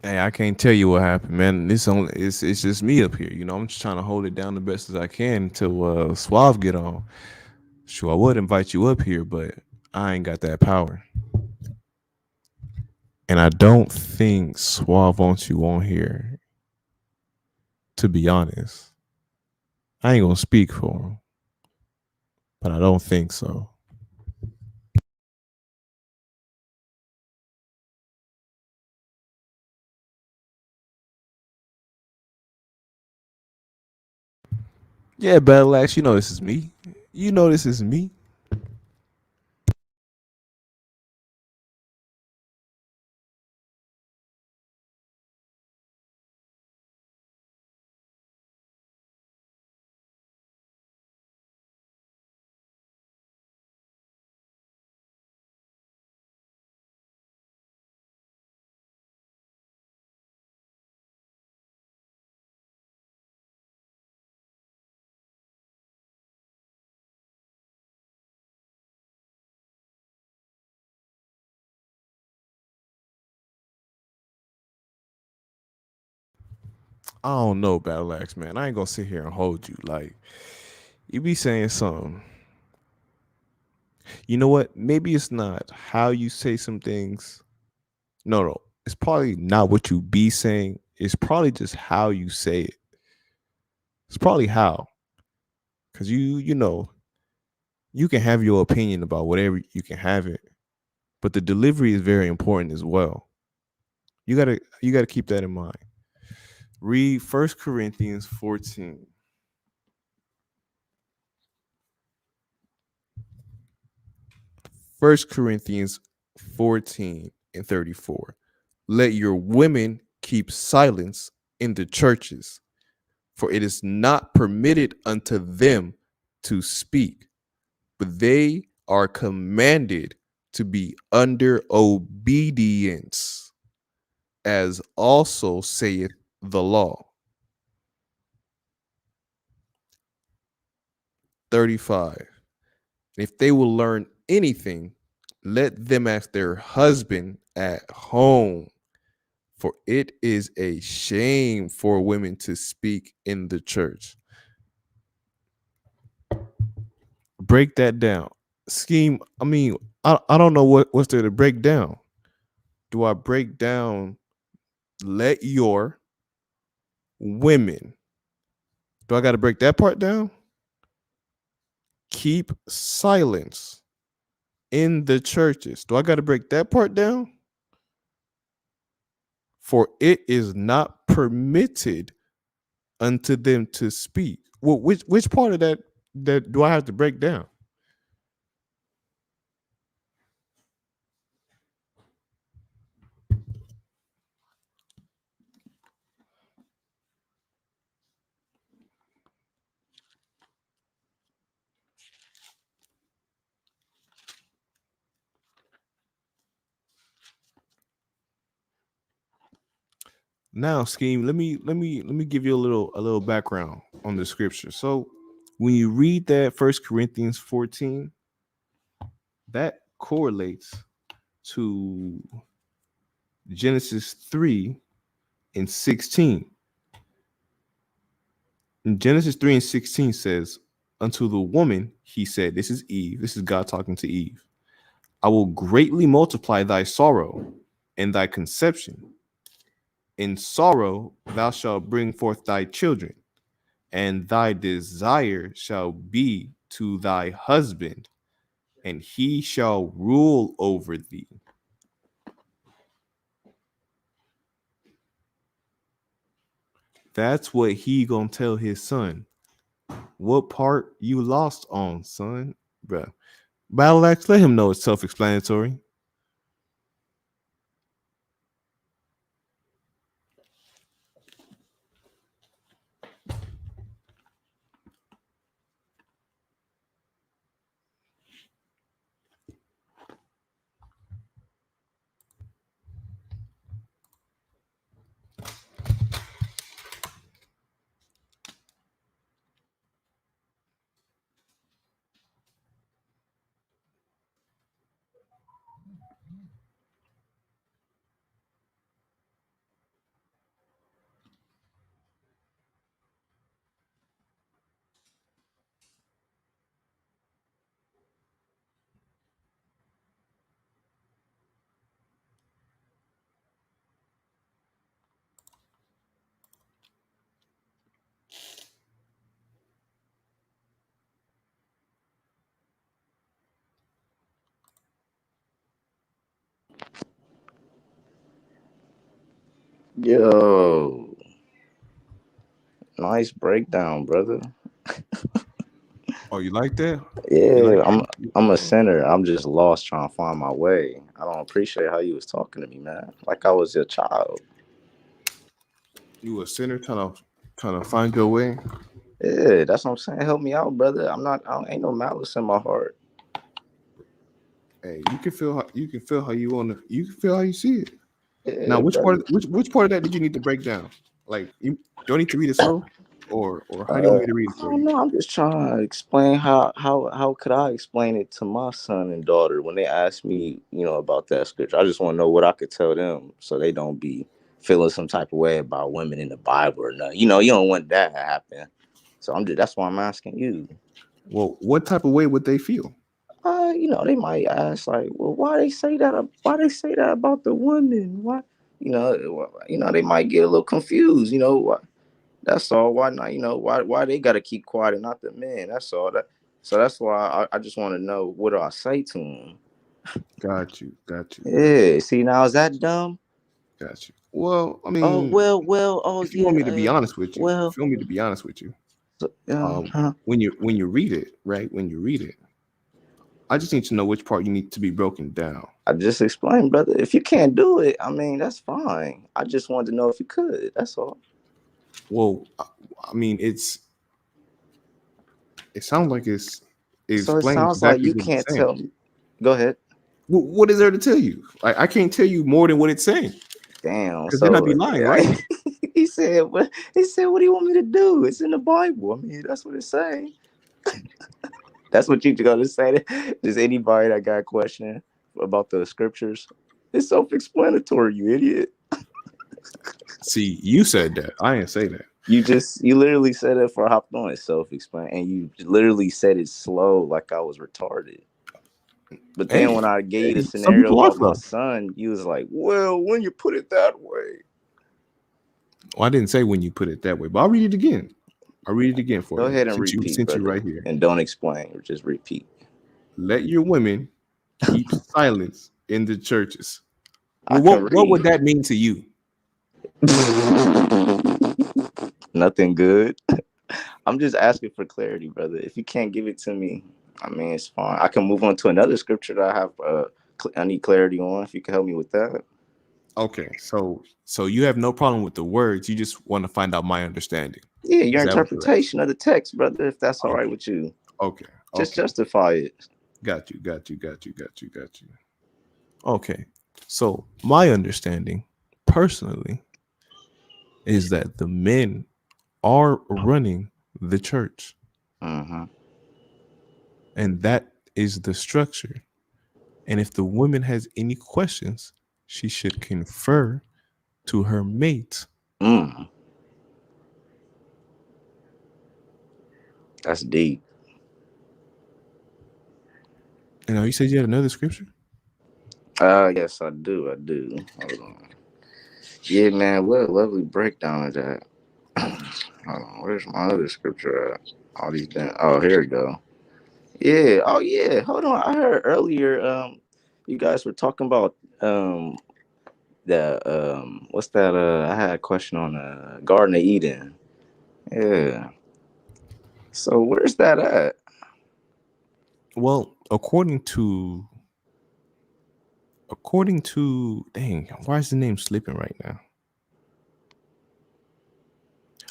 S4: Hey, I can't tell you what happened, man. It's just me up here. You know, I'm just trying to hold it down the best as I can until Suave get on. Sure, I would invite you up here, but I ain't got that power. And I don't think Suave wants you on here, to be honest. I ain't gonna speak for him, but I don't think so. Yeah, Battle Axe, you know this is me. You know this is me. I don't know, Battle Axe, man. I ain't gonna sit here and hold you. Like, you be saying something. You know what? Maybe it's not how you say some things. No. It's probably not what you be saying. It's probably just how you say it. It's probably how. Cause you know, you can have your opinion about whatever you can have it, but the delivery is very important as well. You gotta keep that in mind. Read 1 Corinthians 14. 1 Corinthians 14 and 34. Let your women keep silence in the churches, for it is not permitted unto them to speak, but they are commanded to be under obedience, as also saith the law. 35. If they will learn anything, let them ask their husband at home, for it is a shame for women to speak in the church. Break that down. Scheme, I mean, I don't know what's there to break down. Do I break down let your women? Do I got to break that part down? Keep silence in the churches. Do I got to break that part down? For it is not permitted unto them to speak. Well, which part of that do I have to break down? Now, scheme. Let me give you a little background on the scripture. So when you read that 1 Corinthians 14, that correlates to Genesis 3 and 16. In Genesis 3 and 16 says, unto the woman, he said, this is Eve, this is God talking to Eve, I will greatly multiply thy sorrow and thy conception. In sorrow thou shalt bring forth thy children, and thy desire shall be to thy husband, and he shall rule over thee. That's what he gonna tell his son. What part you lost on, son? Bruh. Battle Axe, let him know it's self-explanatory.
S5: Yo, nice breakdown, brother.
S4: Oh, you like that? You like
S5: Yeah,
S4: that?
S5: I'm a sinner. I'm just lost trying to find my way. I don't appreciate how you was talking to me, man. Like I was your child.
S4: You a sinner trying to find your way?
S5: Yeah, that's what I'm saying. Help me out, brother. Ain't no malice in my heart.
S4: Hey, you can feel how you want to. You can feel how you see it. Now,
S5: Yeah,
S4: which
S5: brother.
S4: part? Which part of that did you need to break down? Like, you don't need to read it slow, or how do you want
S5: Uh,
S4: me to read it
S5: I
S4: for
S5: don't
S4: you?
S5: know. I'm just trying to explain how could I explain it to my son and daughter when they ask me, about that scripture. I just want to know what I could tell them so they don't be feeling some type of way about women in the Bible or nothing. You don't want that to happen. So that's why I'm asking you.
S4: Well, what type of way would they feel?
S5: They might ask like, well, why they say that? Why they say that about the women? Why? They might get a little confused. That's all. Why not? Why they got to keep quiet and not the men? That's all. So that's why I just want to know what do I say to them?
S4: Got you. Got you. Got you.
S5: Yeah. See, now is that dumb?
S4: Got you. Well, I
S5: Oh
S4: mean,
S5: well. Oh
S4: if you want
S5: yeah.
S4: me to be honest with you,
S5: Well.
S4: if you want me to be honest with you,
S5: So,
S4: when you read it, right? When you read it, I just need to know which part you need to be broken down.
S5: I just explained, brother. If you can't do it, I mean that's fine. I just wanted to know if you could. That's all.
S4: Well, I mean, it sounds like it
S5: So it
S4: explains
S5: sounds like
S4: exactly
S5: you
S4: what it's
S5: can't
S4: saying.
S5: tell me. Go ahead.
S4: What is there to tell you? I can't tell you more than what it's saying
S5: Damn.
S4: because then I'd
S5: So
S4: be lying, right?
S5: he said, "What?" He said, "What do you want me to do? It's in the Bible. I mean, that's what it's saying." That's what you gonna say. Does anybody that got a question about the scriptures? It's self-explanatory, you idiot.
S4: See, you said that. I didn't say that.
S5: You literally said it for hopped on. It's self-explanatory, and you literally said it slow, like I was retarded. But then
S4: Hey,
S5: when I gave you the
S4: some
S5: scenario
S4: people are
S5: about my
S4: slow.
S5: son, you was like, "Well, when you put it that way."
S4: Well, I didn't say when you put it that way, but I'll read it again. I'll read it again for
S5: Go
S4: you
S5: ahead and
S4: since you
S5: repeat,
S4: since you're
S5: brother,
S4: right here.
S5: and don't explain or just repeat.
S4: Let your women keep silence in the churches.
S5: I
S4: Well,
S5: can
S4: what would
S5: read.
S4: that mean to you?
S5: Nothing good. I'm just asking for clarity, brother. If you can't give it to me, I mean, it's fine. I can move on to another scripture that I have. I need clarity on. If you can help me with that.
S4: Okay, so you have no problem with the words. You just want to find out my understanding.
S5: Yeah, your
S4: Is that what you're asking?
S5: interpretation of the text, brother. If that's all right
S4: Okay,
S5: with you,
S4: okay,
S5: just
S4: okay.
S5: justify it.
S4: Got you. Got you. Got you. Got you. Got you. Okay. So my understanding, personally, is that the men are running the church.
S5: Mm-hmm.
S4: And that is the structure. And if the woman has any questions, she should confer to her mate.
S5: Mm. That's deep.
S4: You know, you said you had another scripture?
S5: Yes, I do. I do. Hold on. Yeah, man. What a lovely breakdown of that. Hold on. Where's my other scripture at? All these damn. Oh, here we go. Yeah. Oh, yeah. Hold on. I heard earlier. You guys were talking about the what's that? I had a question on Garden of Eden. Yeah. So where's that at?
S4: Well, according to dang, why is the name slipping right now?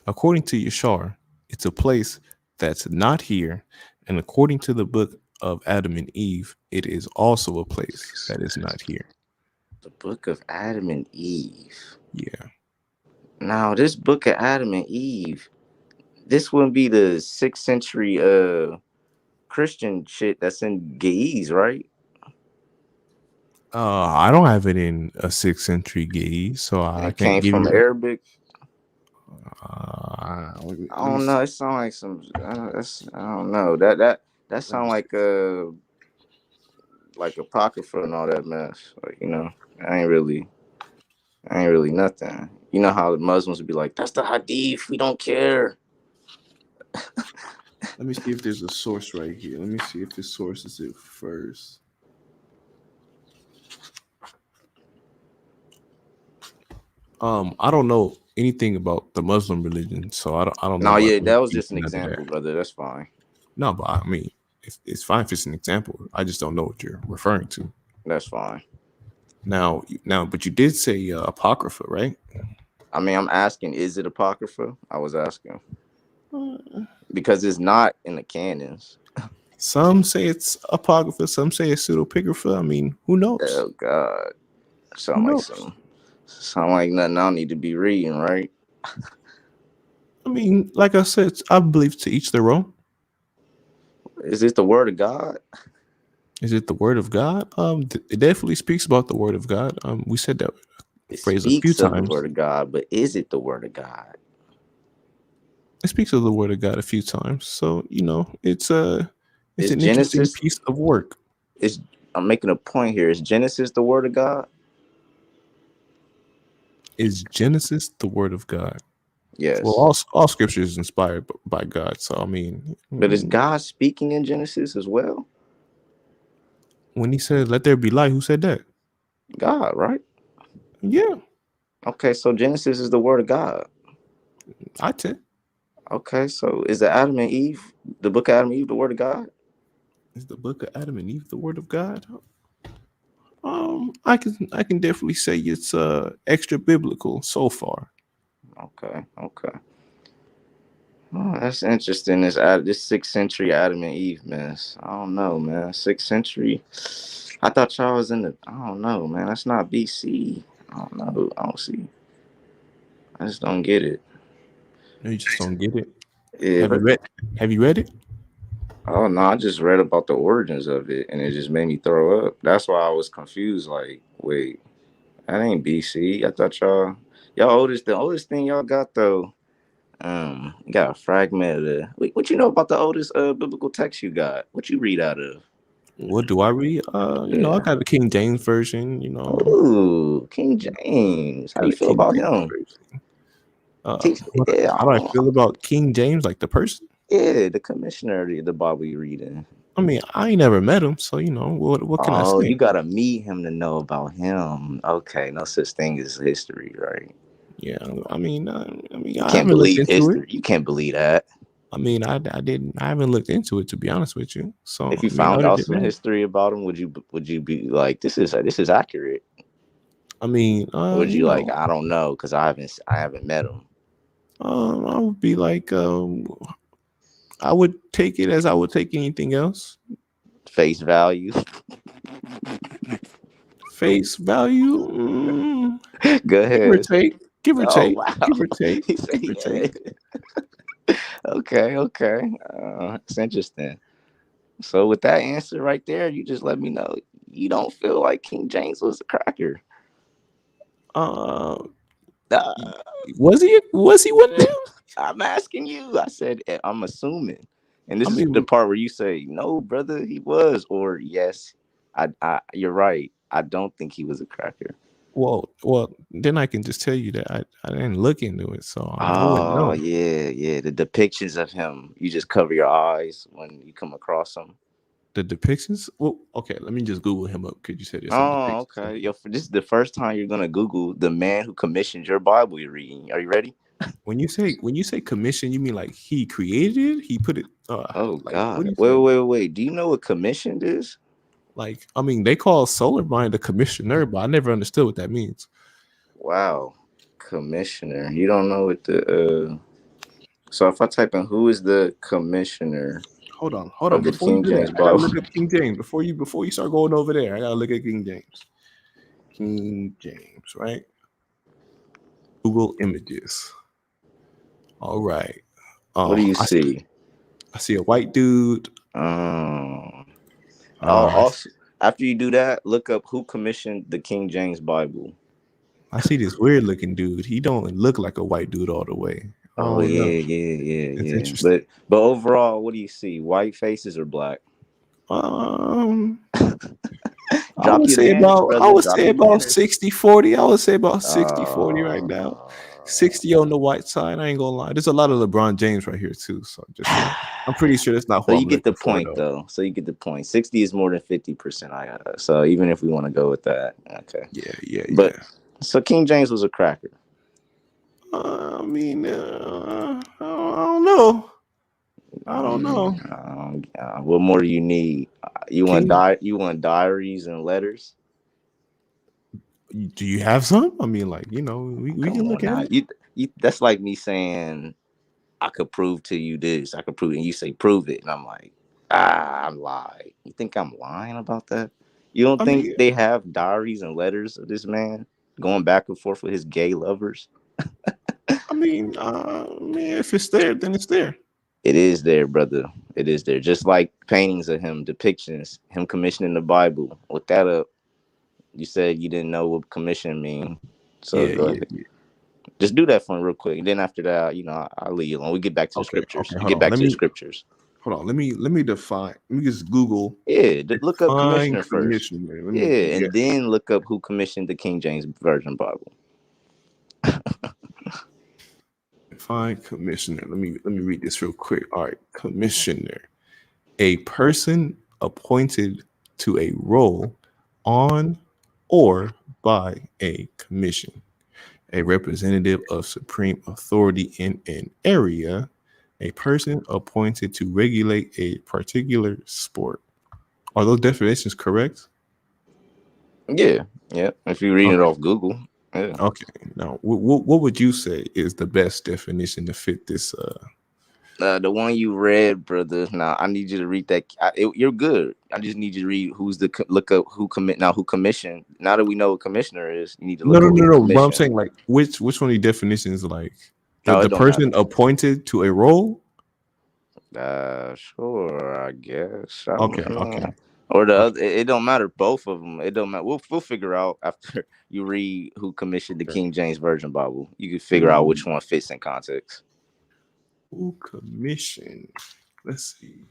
S4: According to Yashar, it's a place that's not here, and according to the book of Adam and Eve, it is also a place that is not here.
S5: The Book of Adam and Eve.
S4: Yeah.
S5: Now, this Book of Adam and Eve, this wouldn't be the 6th century Christian shit that's in Ge'ez, right?
S4: I don't have it in a 6th century gaze, so I
S5: It
S4: can't
S5: came
S4: give
S5: from
S4: you.
S5: Arabic. I
S4: Let me
S5: don't know.
S4: see.
S5: It sounds like some. I don't know. That
S4: Let me
S5: sound
S4: see.
S5: like apocrypha and all that mess. Like I ain't really nothing. You know how the Muslims would be like, "That's the Hadith. We don't care."
S4: Let me see if there's a source right here. Let me see if this source is it first. I don't know anything about the Muslim religion, so I don't know
S5: No,
S4: about
S5: yeah,
S4: the
S5: that was
S4: Hadith
S5: just an
S4: and none of that.
S5: example, brother. That's fine.
S4: No, but I mean, it's fine if it's an example. I just don't know what you're referring to.
S5: That's fine.
S4: Now, but you did say apocrypha, right?
S5: I mean, I'm asking, is it apocrypha? I was asking
S4: Uh,
S5: because it's not in the canons.
S4: Some say it's apocrypha, some say it's pseudepigrapha. I mean, who knows?
S5: Oh God,
S4: Who
S5: sound like
S4: knows?
S5: nothing I don't need to be reading, right?
S4: I mean, like I said, I believe to each their own.
S5: Is it the word of God?
S4: Is it the word of God? It definitely speaks about the word of God. We said that
S5: It
S4: phrase a few
S5: speaks of the
S4: times.
S5: word of God, but is it the word of God?
S4: It speaks of the word of God a few times. So it's
S5: Is
S4: an interesting
S5: Genesis?
S4: piece of work.
S5: Is I'm making a point here. Is Genesis the word of God?
S4: Is Genesis the word of God? Well,
S5: Yes.
S4: all scripture is inspired by God. So I mean,
S5: But is God speaking in Genesis as well?
S4: when he said, "Let there be light," who said that?
S5: God, right?
S4: Yeah,
S5: Okay, so Genesis is the word of God.
S4: I tell.
S5: Okay, so is the Adam and Eve, the book of Adam and Eve, the word of God?
S4: Is the book of Adam and Eve the word of God? I can definitely say it's extra biblical so far.
S5: Okay, okay. Oh, that's interesting. This 6th century Adam and Eve mess. I don't know, man. 6th century. I thought y'all was in the. I don't know, man. That's not BC. I don't know. I don't see. I just don't get it.
S4: You just don't get it.
S5: Yeah.
S4: Have you read? Have you read it?
S5: Oh no, I just read about the origins of it, and it just made me throw up. That's why I was confused. Like, wait, that ain't BC. I thought y'all the oldest thing y'all got though. You got a fragment of the. What you know about the oldest biblical text you got? What you read out of?
S4: What do I read? I
S5: Yeah.
S4: got the King James version.
S5: Ooh, King James. How
S4: Got
S5: you
S4: the
S5: feel
S4: King
S5: about
S4: James
S5: him?
S4: version.
S5: Teach me. Yeah,
S4: How do I feel about King James, like the person?
S5: yeah, the commissioner of the Bible you reading.
S4: I mean, I ain't never met him, so what can I
S5: Oh,
S4: say?
S5: you gotta meet him to know about him. Okay, no such thing as history, right?
S4: Yeah, I mean,
S5: You
S4: I
S5: can't
S4: haven't looked
S5: believe
S4: into it.
S5: history. You can't believe that.
S4: I mean, I didn't. I haven't looked into it, to be honest with you. So
S5: If
S4: I
S5: you
S4: mean,
S5: found
S4: other
S5: out
S4: than
S5: some
S4: that,
S5: history about him, would you be like, this is accurate?
S4: I mean,
S5: Or would you like, I don't know, because I haven't met him.
S4: I would be like, I would take it as I would take anything else.
S5: Face value.
S4: Face value,
S5: Go
S4: give or
S5: ahead.
S4: take, give or
S5: Oh
S4: take,
S5: wow.
S4: give or take,
S5: He said,
S4: give or
S5: yeah.
S4: take.
S5: Okay, okay. It's interesting. So with that answer right there, you just let me know you don't feel like King James was a cracker.
S4: Uh,
S5: Uh,
S4: was he? Was he one of them?
S5: I'm asking you. I said I'm assuming, and this
S4: I
S5: is the
S4: mean,
S5: part where you say no, brother, he was, or yes, you're right. I don't think he was a cracker.
S4: well, then I can just tell you that I didn't look into it, so I wouldn't
S5: Oh
S4: know
S5: yeah, yeah. The depictions of him, you just cover your eyes when you come across him.
S4: the depictions. Well, okay, let me just Google him up. Could you say there's some
S5: Oh,
S4: depictions of
S5: okay.
S4: him?
S5: Yo, this is the first time you're gonna Google the man who commissioned your Bible you're reading. Are you ready?
S4: When you say commission, you mean like he created it? He put it.
S5: Oh
S4: Like what do
S5: God.
S4: you
S5: Wait,
S4: say?
S5: wait, wait. Do you know what commissioned is?
S4: Like I mean, they call Solar Mind a commissioner, but I never understood what that means.
S5: Wow. Commissioner. You don't know what the so if I type in who is the commissioner
S4: Hold on.
S5: of the
S4: Before you
S5: King
S4: do that,
S5: James
S4: I gotta
S5: Bible?
S4: look up King James. Before you start going over there, I gotta look at King James. King James, right? Google Images. All right.
S5: What do
S4: Oh,
S5: you
S4: I see.
S5: see?
S4: I see a white dude.
S5: Um
S4: I
S5: also after you do that, look up who commissioned the King James Bible.
S4: I see this weird looking dude. He don't look like a white dude all the way. I
S5: Oh
S4: don't know.
S5: yeah, yeah, yeah,
S4: It's
S5: yeah.
S4: interesting.
S5: But overall, what do you see? White faces or black?
S4: Um, I
S5: Drop
S4: would
S5: your
S4: say
S5: manners,
S4: about I
S5: brother.
S4: would
S5: Drop
S4: say
S5: your
S4: about
S5: manners.
S4: 60-40. I would say about 60-40 right
S5: Uh,
S4: now. 60 on the white side. I ain't gonna lie. There's a lot of LeBron James right here too. So just saying. I'm pretty sure that's not
S5: so
S4: who
S5: you
S4: I'm
S5: get the
S4: looking for
S5: point
S4: though.
S5: though. So you get the point. 60 is more than 50%. I got so even if we want to go with that, okay.
S4: Yeah, yeah,
S5: But
S4: yeah.
S5: so King James was a cracker.
S4: I mean, I don't know. I don't know.
S5: What more do you need? You want
S4: King,
S5: You want diaries and letters?
S4: do you have some? I mean, like, we
S5: Come
S4: can look
S5: on
S4: at
S5: now.
S4: it.
S5: You that's like me saying I could prove to you this. I could prove it. And you say prove it. And I'm like, I'm lying. You think I'm lying about that? You don't
S4: I
S5: think
S4: mean,
S5: they have diaries and letters of this man going back and forth with his gay lovers?
S4: man, if it's there, then it's there.
S5: It is there, brother. It is there. Just like paintings of him, depictions, him commissioning the Bible. Look that up. You said you didn't know what commission mean. So
S4: Yeah,
S5: go
S4: yeah,
S5: ahead.
S4: yeah.
S5: Just do that for me real quick. And then after that, I'll leave you alone. We get back to the
S4: Okay,
S5: scriptures.
S4: okay.
S5: We
S4: Hold
S5: get
S4: on.
S5: back to the scriptures.
S4: Let me define. Let me just Google
S5: Yeah, look up
S4: define
S5: commissioner first.
S4: commissioner. Let me
S5: Yeah,
S4: yeah.
S5: and then look up who commissioned the King James Version Bible.
S4: Define commissioner. Let me read this real quick. All right, commissioner. A person appointed to a role on or by a commission, a representative of supreme authority in an area, a person appointed to regulate a particular sport. Are those definitions correct?
S5: Yeah, yeah. If you're reading it
S4: Okay.
S5: off Google, yeah.
S4: Okay. Now, what would you say is the best definition to fit this?
S5: The one you read, brother. Now I need you to read that. You're good. I just need you to read look up who commit now who commissioned. Now that we know what commissioner is, you need to
S4: No,
S5: look
S4: no,
S5: up
S4: no,
S5: who
S4: no. But I'm
S5: commissioned.
S4: saying like which one of the definitions like the
S5: No, it
S4: the
S5: don't
S4: person
S5: matter.
S4: appointed to a role.
S5: Sure. I guess. I
S4: Okay,
S5: don't
S4: okay,
S5: know. Or the
S4: okay.
S5: other. It don't matter. Both of them. It don't matter. We'll figure out after you read who commissioned the
S4: Okay.
S5: King James Version Bible. You can figure out
S4: Who
S5: which one fits in context.
S4: who commissioned? Let's see.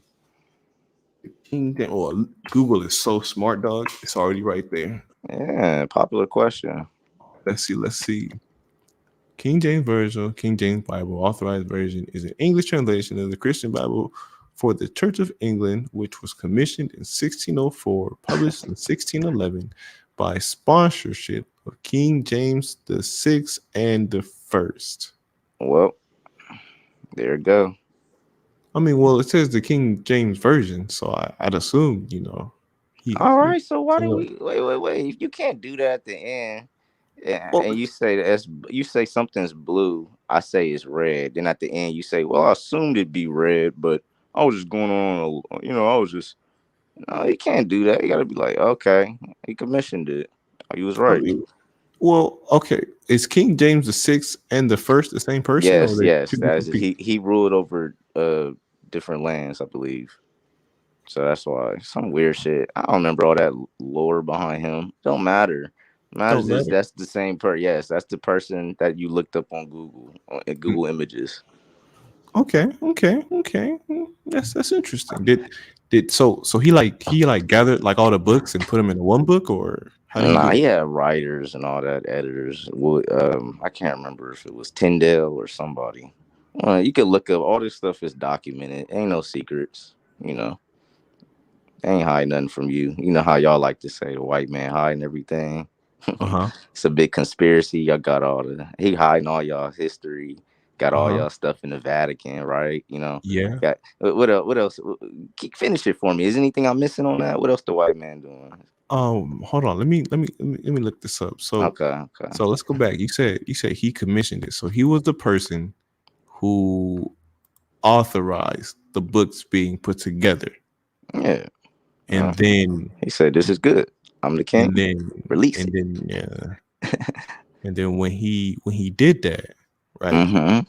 S4: King James. Oh, Google is so smart, dog. It's already right there.
S5: Yeah, popular question.
S4: Let's see. Let's see. King James Version, King James Bible, authorized version is an English translation of the Christian Bible for the Church of England, which was commissioned in 1604, published in 1611 by sponsorship of King James the Sixth and the First.
S5: Well, there you go.
S4: I mean, well, it says the King James Version, so I'd assume,
S5: All
S4: he
S5: right. So why
S4: you
S5: do
S4: know,
S5: we wait? If you can't do that at the end, yeah,
S4: well,
S5: and you say you say something's blue, I say it's red. Then at the end, you say, "Well, I assumed it'd be red, but I was just going on. I was just." No, you can't do that. You got to be like, "Okay, he commissioned it. Oh, you was
S4: I
S5: right."
S4: mean, Well, okay. Is King James the sixth and the first the same person, or are
S5: Yes,
S4: they
S5: yes,
S4: two
S5: that is
S4: different
S5: it.
S4: people?
S5: He ruled over different lands, I believe. So that's why some weird shit. I don't remember all that lore behind him. Don't matter.
S4: Don't
S5: Matters is
S4: matter.
S5: that's the same per. Yes, that's the person that you looked up on Google
S4: Mm.
S5: Google Images.
S4: Okay. That's interesting. Did so he gathered like all the books and put them in one book, or how did he
S5: Nah,
S4: do
S5: he
S4: it?
S5: had writers and all that, editors. I can't remember if it was Tyndale or somebody. You could look up all this stuff is documented. Ain't no secrets. You know, they ain't hide nothing from you. You know how y'all like to say the white man hiding everything.
S4: Uh huh.
S5: It's a big conspiracy. Y'all got he hiding all y'all history. Got
S4: Uh
S5: all
S4: huh.
S5: y'all stuff in the Vatican, right? You know,
S4: Yeah.
S5: got what else? What else? Finish it for me. Is anything I'm missing on that? What else the white man doing?
S4: Hold on. Let me look this up.
S5: Okay, okay.
S4: So let's go back. You said he commissioned it. So he was the person who authorized the books being put together,
S5: Yeah.
S4: and then
S5: He said, "This is good. I'm the king.
S4: and then
S5: Release
S4: and
S5: it."
S4: then yeah, and then when he did that, right?
S5: Mm-hmm.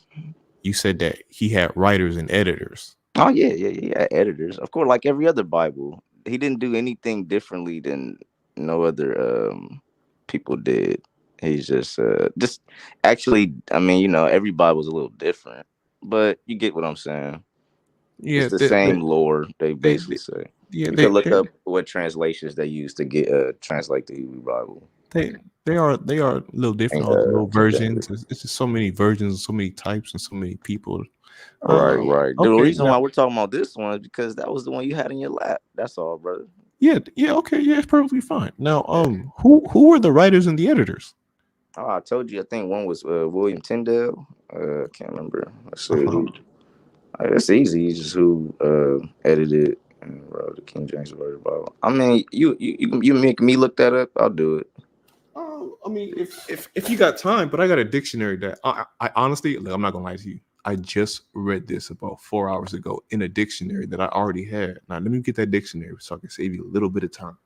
S4: You said that he had writers and editors.
S5: Oh yeah. Editors, of course, like every other Bible. He didn't do anything differently than no other people did. He's just actually. I mean, every Bible's a little different, but you get what I'm saying. It's
S4: Yeah,
S5: the same lore. They
S4: they,
S5: basically
S4: they
S5: say.
S4: yeah
S5: You can look
S4: they
S5: up what translations they use to get translate the Hebrew Bible.
S4: they are a little different, all the little
S5: King James.
S4: versions. It's just so many versions, so many types, and so many people.
S5: Right, right. The
S4: Okay,
S5: reason
S4: now
S5: why we're talking about this one is because that was the one you had in your lap. That's all, brother.
S4: yeah, okay, yeah, it's perfectly fine. Now, who were the writers and the editors?
S5: Oh, I told you. I think one was William Tyndale. I can't remember. Let's
S4: Uh
S5: see
S4: huh.
S5: who. It's easy. It's just who edited and wrote the King James Version Bible. I mean, you make me look that up. I'll do it.
S4: I mean, if you got time, but I got a dictionary that I honestly, look, I'm not gonna lie to you. I just read this about 4 hours ago in a dictionary that I already had. Now let me get that dictionary so I can save you a little bit of time.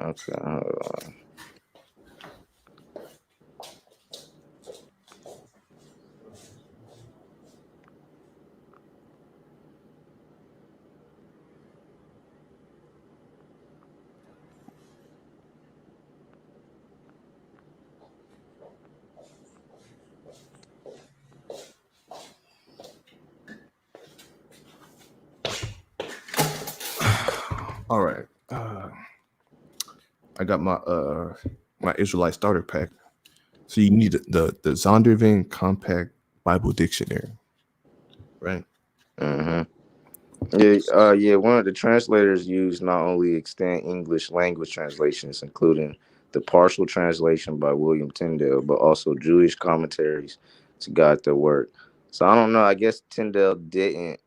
S5: Okay.
S4: All right. I got my Israelite starter pack. So you need the Zondervan Compact Bible Dictionary, right?
S5: Mm-hmm. Yeah. One of the translators used not only extant English language translations, including the partial translation by William Tyndale, but also Jewish commentaries to guide their work. So I don't know. I guess Tyndale didn't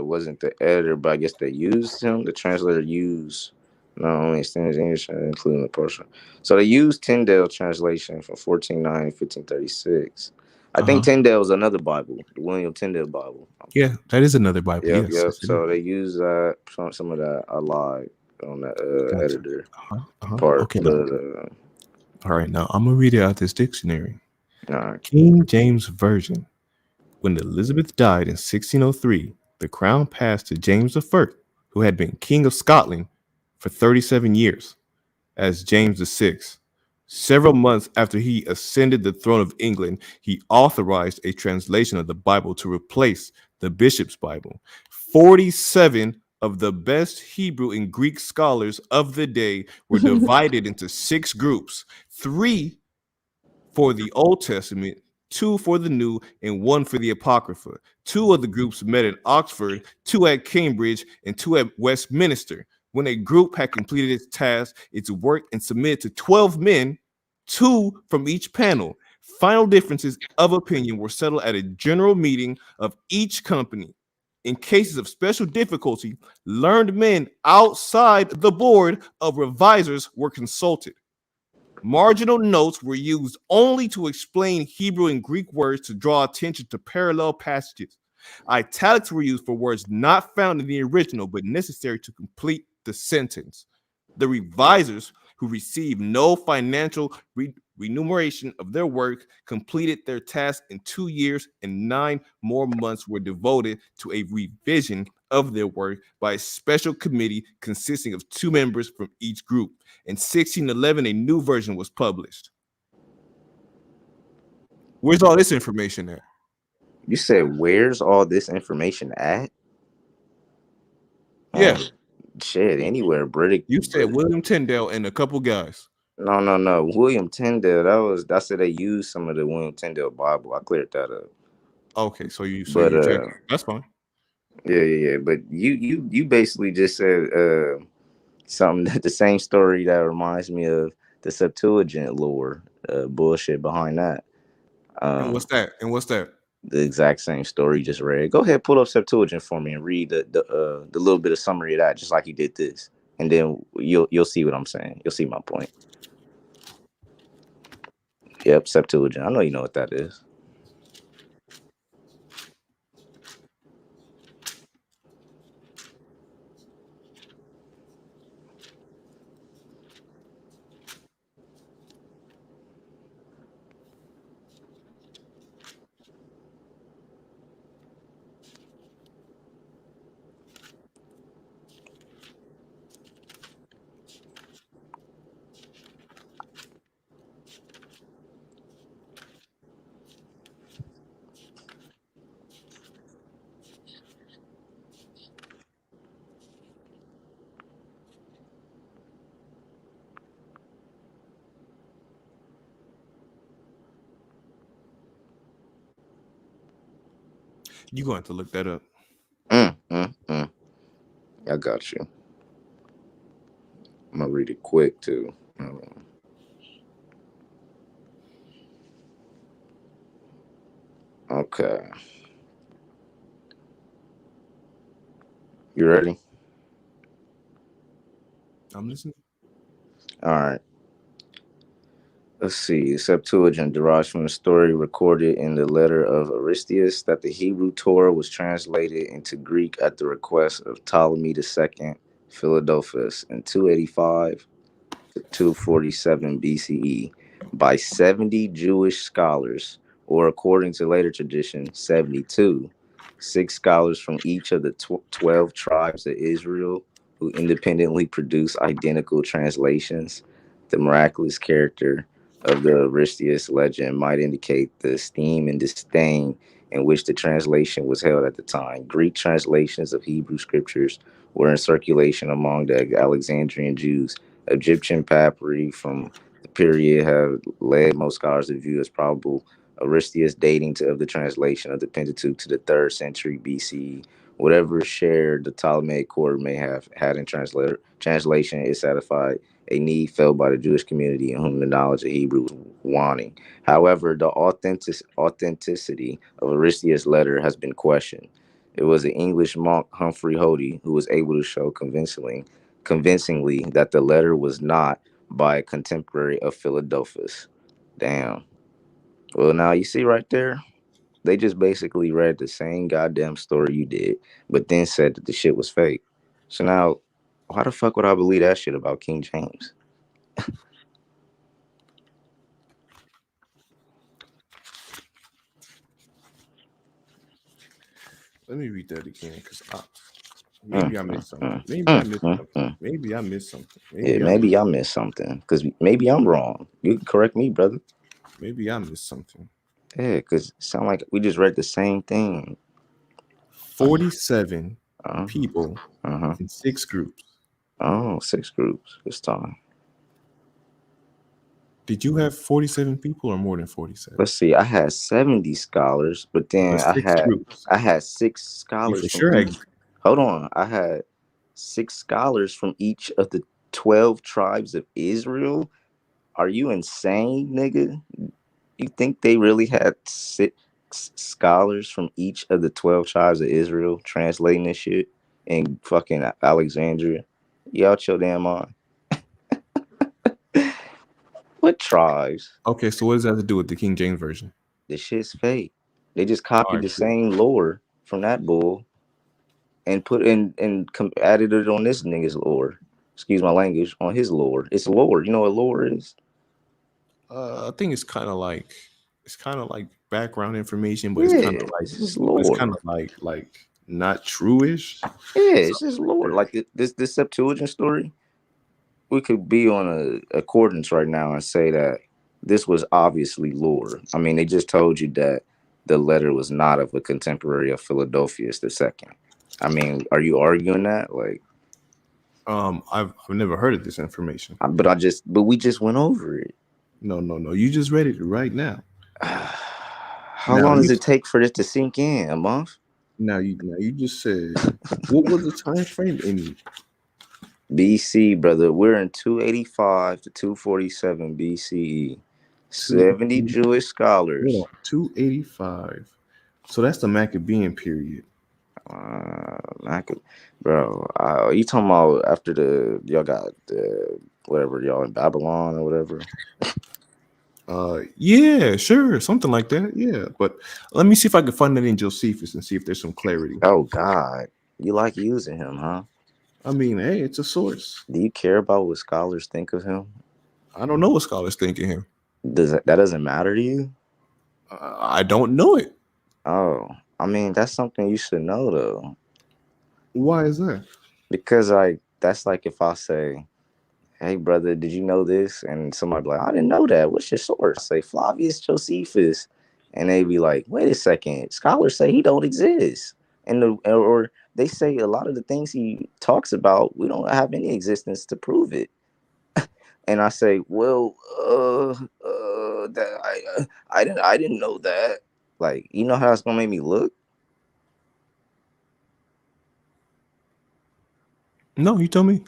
S5: wasn't the editor, but I guess they used him. The translator used not only extended English, including the partial. So they used Tyndale translation from 1490 1536. I
S4: Uh
S5: think
S4: huh.
S5: Tyndale is another Bible, the William Tyndale Bible.
S4: Yeah, that is another Bible.
S5: Yep,
S4: Yes,
S5: yep.
S4: yes, it is.
S5: So they use some of that I lied on the
S4: Gotcha.
S5: editor
S4: Uh-huh.
S5: part,
S4: Okay, now.
S5: but
S4: All right, now I'm gonna read it out this dictionary.
S5: all right.
S4: King James Version. When Elizabeth died in 1603, the crown passed to James I, who had been King of Scotland for 37 years, as James VI. Several months after he ascended the throne of England, he authorized a translation of the Bible to replace the Bishop's Bible. 47 of the best Hebrew and Greek scholars of the day were divided into six groups: three for the Old Testament, two for the New, and one for the Apocrypha. Two of the groups met at Oxford, two at Cambridge, and two at Westminster. When a group had completed its task, its work, and submitted to 12 men, two from each panel, final differences of opinion were settled at a general meeting of each company. In cases of special difficulty, learned men outside the board of revisers were consulted. Marginal notes were used only to explain Hebrew and Greek words to draw attention to parallel passages. Italics were used for words not found in the original but necessary to complete the sentence. The revisers, who received no financial remuneration of their work, completed their task in 2 years, and 9 more months were devoted to a revision of their work by a special committee consisting of 2 members from each group. In 1611, a new version was published. Where's all this information at?
S5: You said, where's all this information at?
S4: Yeah.
S5: Shit, anywhere, British.
S4: You said William Tyndale and a couple guys.
S5: No. William Tyndale. I said they used some of the William Tyndale Bible. I cleared that up.
S4: Okay, so you
S5: But
S4: check. That's fine.
S5: Yeah. But you basically just said something that the same story that reminds me of the Septuagint lore, bullshit behind that.
S4: And what's that?
S5: The exact same story you just read. Go ahead, pull up Septuagint for me and read the little bit of summary of that, just like you did this, and then you'll see what I'm saying. You'll see my point. Yep, Septuagint. I know you know what that is.
S4: You're going to have to look that up.
S5: I got you. I'm gonna read it quick too. Okay. You ready?
S4: I'm listening.
S5: All right. Let's see. Septuagint derives from the story recorded in the letter of Aristeas that the Hebrew Torah was translated into Greek at the request of Ptolemy II Philadelphus in 285 to 247 BCE by 70 Jewish scholars, or according to later tradition, 72, 6 scholars from each of the 12 tribes of Israel who independently produced identical translations. The miraculous character of the Aristeas legend might indicate the esteem and disdain in which the translation was held at the time. Greek translations of Hebrew scriptures were in circulation among the Alexandrian Jews. Egyptian papyri from the period have led most scholars to view as probable Aristeas dating of the translation of the Pentateuch to the 3rd century BCE. Whatever share the Ptolemaic court may have had in translation, it satisfied a need felt by the Jewish community in whom the knowledge of Hebrew was wanting. However, the authenticity of Aristeas' letter has been questioned. It was an English monk, Humphrey Hodie, who was able to show convincingly that the letter was not by a contemporary of Philadelphus. Damn. Well, now you see right there, they just basically read the same goddamn story you did, but then said that the shit was fake. So now, why the fuck would I believe that shit about King James?
S4: Let me read that again because
S5: Mm,
S4: maybe I
S5: mm,
S4: missed something.
S5: mm,
S4: Maybe I
S5: mm,
S4: missed
S5: mm,
S4: something.
S5: mm.
S4: Maybe I missed something.
S5: Yeah, maybe I missed something. Because maybe I'm wrong. You can correct me, brother.
S4: Maybe I missed something.
S5: Yeah, because it sounds like we just read the same thing.
S4: 47
S5: Uh,
S4: people
S5: uh-huh.
S4: in 6 groups.
S5: Oh, 6 groups this time.
S4: Did you have 47 people or more than 47?
S5: Let's see. I had 70 scholars, but then
S4: But 6 groups.
S5: I had six
S4: You
S5: scholars
S4: for
S5: from
S4: sure
S5: each.
S4: had.
S5: Hold on. I had 6 scholars from each of the 12 tribes of Israel. Are you insane, nigga? You think they really had 6 scholars from each of the 12 tribes of Israel translating this shit in fucking Alexandria? You out your damn mind. What tribes?
S4: Okay, so what does that have to do with the King James version?
S5: This shit's fake. They just
S4: All
S5: copied
S4: right,
S5: the
S4: cool.
S5: same lore from that bull and put in and added it on this nigga's lore. Excuse my language, on his lore. It's lore. You know what lore is?
S4: I think it's kind of like background information, but
S5: Yeah, it's just lore.
S4: like not true-ish.
S5: Yeah,
S4: So,
S5: it's just lore. Like this Septuagint story, we could be on a accordance right now and say that this was obviously lore. I mean, they just told you that the letter was not of a contemporary of Philadelphus the second. I mean, are you arguing that? Like,
S4: I've never heard of this information.
S5: but we just went over it.
S4: No. You just read it right now.
S5: How
S4: Now
S5: long
S4: you
S5: does it take for it to sink in? A month?
S4: now you just said what was the time frame in
S5: BC, brother. We're in 285 to 247 BCE. 70 Jewish
S4: hold
S5: scholars.
S4: on 285? So that's the Maccabean period.
S5: Bro, you talking about after y'all got the whatever y'all in Babylon or whatever?
S4: Yeah, sure, something like that. Yeah, but let me see if I can find that in Josephus and see if there's some clarity.
S5: Oh God, you like using him, huh?
S4: I mean, hey, it's a source.
S5: Do you care about what scholars think of him?
S4: I don't know what scholars think of him.
S5: That doesn't matter to you?
S4: I don't know it.
S5: Oh, I mean that's something you should know though.
S4: Why is that?
S5: Because that's like if I say, "Hey brother, did you know this?" And somebody be like, "I didn't know that. What's your source?" Say Flavius Josephus, and they be like, "Wait a second. Scholars say he don't exist," or they say a lot of the things he talks about we don't have any existence to prove it. And I say, "Well, that I didn't know that." Like, you know how it's gonna make me look?
S4: No, you tell me.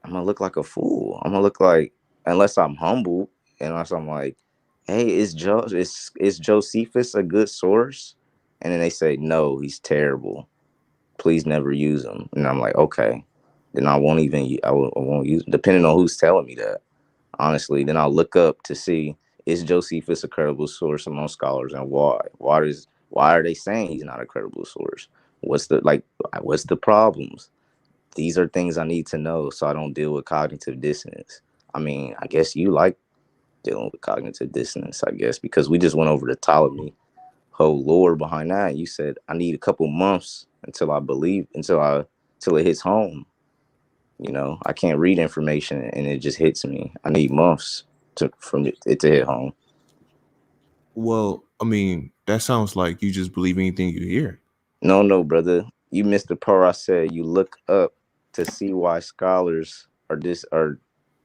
S5: I'm gonna look like a fool. I'm gonna look like, unless I'm humble, unless I'm like, hey, is Josephus a good source? And then they say, no, he's terrible. Please never use him. And I'm like, okay, then I won't use, depending on who's telling me that. Honestly, then I'll look up to see, is Josephus a credible source among scholars, and why? Why are they saying he's not a credible source? What's the problems? These are things I need to know so I don't deal with cognitive dissonance. I mean, I guess you like dealing with cognitive dissonance, I guess, because we just went over the Ptolemy whole lore behind that. You said I need a couple months until I believe, until it hits home. You know, I can't read information and it just hits me. I need months from it to hit home.
S4: Well, I mean, that sounds like you just believe anything you hear.
S5: No, brother. You missed the part I said you look up to see why scholars are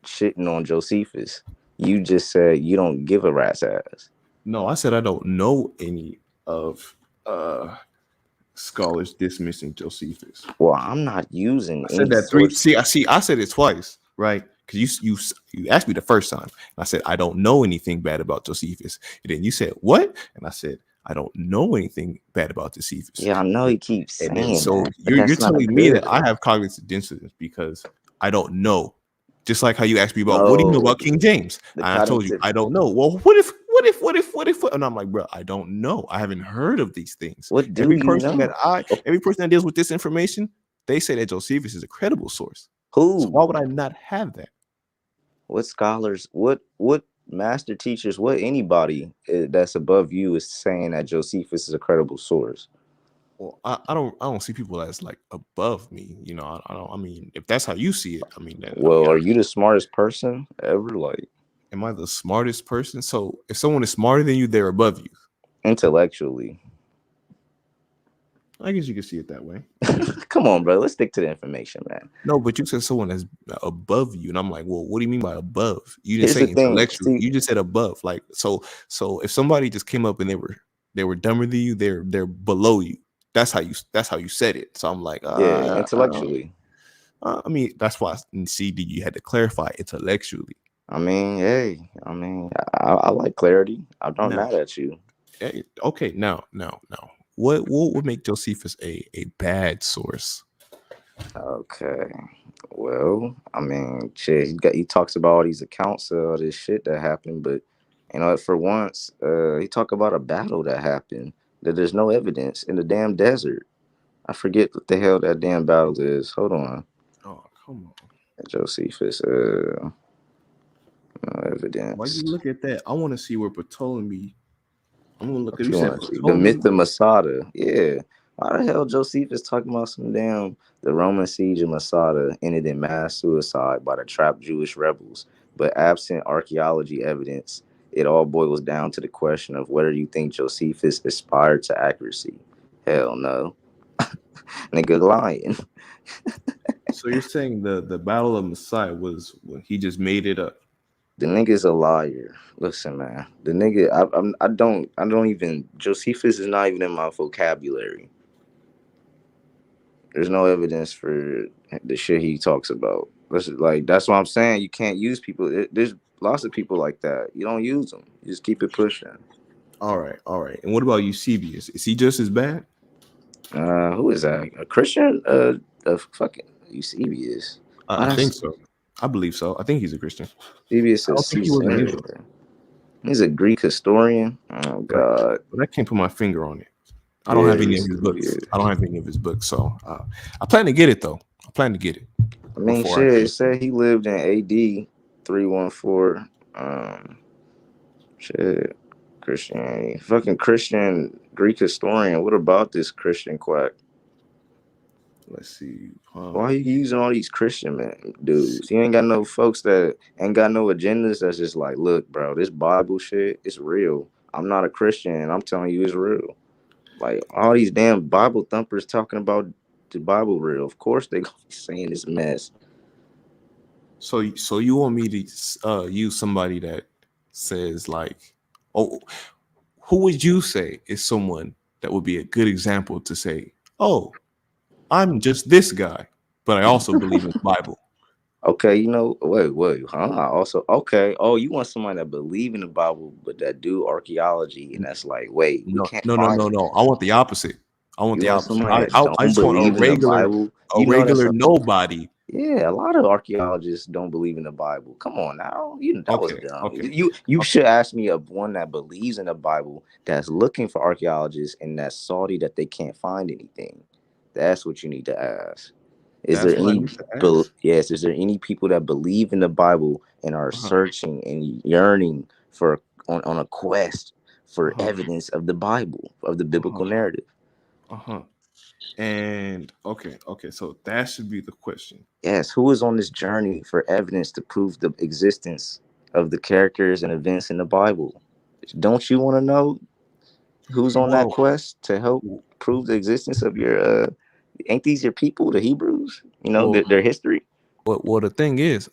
S5: shitting on Josephus. You just said you don't give a rat's ass.
S4: No, I said I don't know any of scholars dismissing Josephus.
S5: Well, I'm not using
S4: I said
S5: any
S4: that three.
S5: source.
S4: See, I said it twice, right? Because you asked me the first time, and I said I don't know anything bad about Josephus, and then you said what, and I said I don't know anything bad about Josephus,
S5: Yeah, I know you keep
S4: and then
S5: saying
S4: so
S5: that, but
S4: you're
S5: that's not
S4: telling me that
S5: good.
S4: I have cognitive dissonance because I don't know. Just like how you asked me about what do you know
S5: No,
S4: about King James,
S5: the
S4: and I told you
S5: cognitive.
S4: I don't know. Well, what if, and I'm like, bro, I don't know. I haven't heard of these things.
S5: What do you know?
S4: Every person that deals with this information, they say that Josephus is a credible source. So
S5: Who?
S4: why would I not have that?
S5: What scholars? What master teachers? What anybody that's above you is saying that Josephus is a credible source?
S4: Well, I don't see people as like above me. You know, I don't. I mean, if that's how you see it, I mean, then, I
S5: Well,
S4: mean,
S5: are you the smartest person ever? Like,
S4: am I the smartest person? So if someone is smarter than you, they're above you.
S5: intellectually.
S4: I guess you can see it that way.
S5: Come on, bro. Let's stick to the information, man.
S4: No, but you said someone that's above you, and I'm like, well, what do you mean by above? You didn't
S5: Here's
S4: say
S5: the thing.
S4: intellectual.
S5: See,
S4: You just said above. Like, so if somebody just came up and they were dumber than you, they're below you. That's how you said it. So I'm like,
S5: yeah, intellectually.
S4: I mean, that's why in CD you had to clarify intellectually.
S5: I mean, hey, I like clarity. I'm not
S4: Now,
S5: mad at you.
S4: okay, now, what would make Josephus a bad source?
S5: Okay. Well, I mean, shit, he talks about all these accounts of all this shit that happened, but you know, for once, he talked about a battle that happened that there's no evidence in the damn desert. I forget what the hell that damn battle is. Hold on.
S4: Oh, come on.
S5: Josephus,
S4: Why
S5: evidence.
S4: you look at that? I want to see where Ptolemy. I'm gonna look at.
S5: What
S4: You
S5: you
S4: said
S5: want to see? The
S4: Ptolemy.
S5: myth of Masada. Yeah. Why the hell Josephus talking about some damn the Roman siege of Masada ended in mass suicide by the trapped Jewish rebels, but absent archaeology evidence, it all boils down to the question of whether you think Josephus aspired to accuracy. Hell no. Nigga lying.
S4: So you're saying the Battle of Messiah was when he just made it up?
S5: The nigga's a liar. Listen, man. The nigga, I don't even. Josephus is not even in my vocabulary. There's no evidence for the shit he talks about. That's what I'm saying. You can't use people. There's lots of people like that. You don't use them. You just keep it pushing.
S4: All right, all right. And what about Eusebius? Is he just as bad?
S5: Who is that? A Christian? A fucking Eusebius. Oh,
S4: I think
S5: that's
S4: so. I believe so. I think he's a Christian.
S5: Eusebius
S4: I
S5: is
S4: don't think he was an
S5: Caesar.
S4: Israelite.
S5: He's a Greek historian. Oh
S4: But
S5: God.
S4: but I can't put my finger on it. I don't
S5: Yeah,
S4: have any of his books. I don't have any of his books. So I plan to get it though. I plan to get it
S5: I mean,
S4: before I
S5: shit. It
S4: finish.
S5: said he lived in AD 314. Shit. Christianity. Fucking Christian Greek historian. What about this Christian quack?
S4: Let's see.
S5: Why you using all these Christian man dudes? You ain't got no folks that ain't got no agendas that's just like, look, bro, this Bible shit, it's real. I'm not a Christian and I'm telling you it's real. Like all these damn Bible thumpers talking about the Bible real. Of course they gonna be saying this mess.
S4: So you want me to use somebody that says like, oh, who would you say is someone that would be a good example to say, oh, I'm just this guy, but I also believe in the Bible.
S5: Okay, wait, huh? I also okay. Oh, you want somebody that believe in the Bible, but that do archaeology, and that's like, wait, we
S4: No,
S5: can't
S4: no, no,
S5: find
S4: no,
S5: it.
S4: no. I want the opposite. I want
S5: You
S4: the
S5: want
S4: opposite.
S5: somebody that
S4: I
S5: don't
S4: just want
S5: believe in the Bible.
S4: a
S5: You know that's
S4: regular
S5: a
S4: nobody.
S5: yeah. A lot of archaeologists don't believe in the Bible. Come on now, that was
S4: Okay,
S5: dumb.
S4: okay,
S5: You
S4: okay.
S5: should ask me of one that believes in the Bible that's looking for archaeologists and that's salty that they can't find anything. That's what you need to ask. Is there
S4: That's what I
S5: any
S4: need to ask.
S5: yes, is there any people that believe in the Bible and are
S4: Uh-huh,
S5: searching and yearning for on a quest for
S4: uh-huh,
S5: evidence of the Bible, of the
S4: uh-huh,
S5: biblical narrative?
S4: uh-huh. And okay, okay. So that should be the question.
S5: Yes, who is on this journey for evidence to prove the existence of the characters and events in the Bible? Don't you want to know who's on that
S4: Well,
S5: quest to help prove the existence of your ain't these your people, the Hebrews?
S4: well,
S5: Their history.
S4: well. The thing is,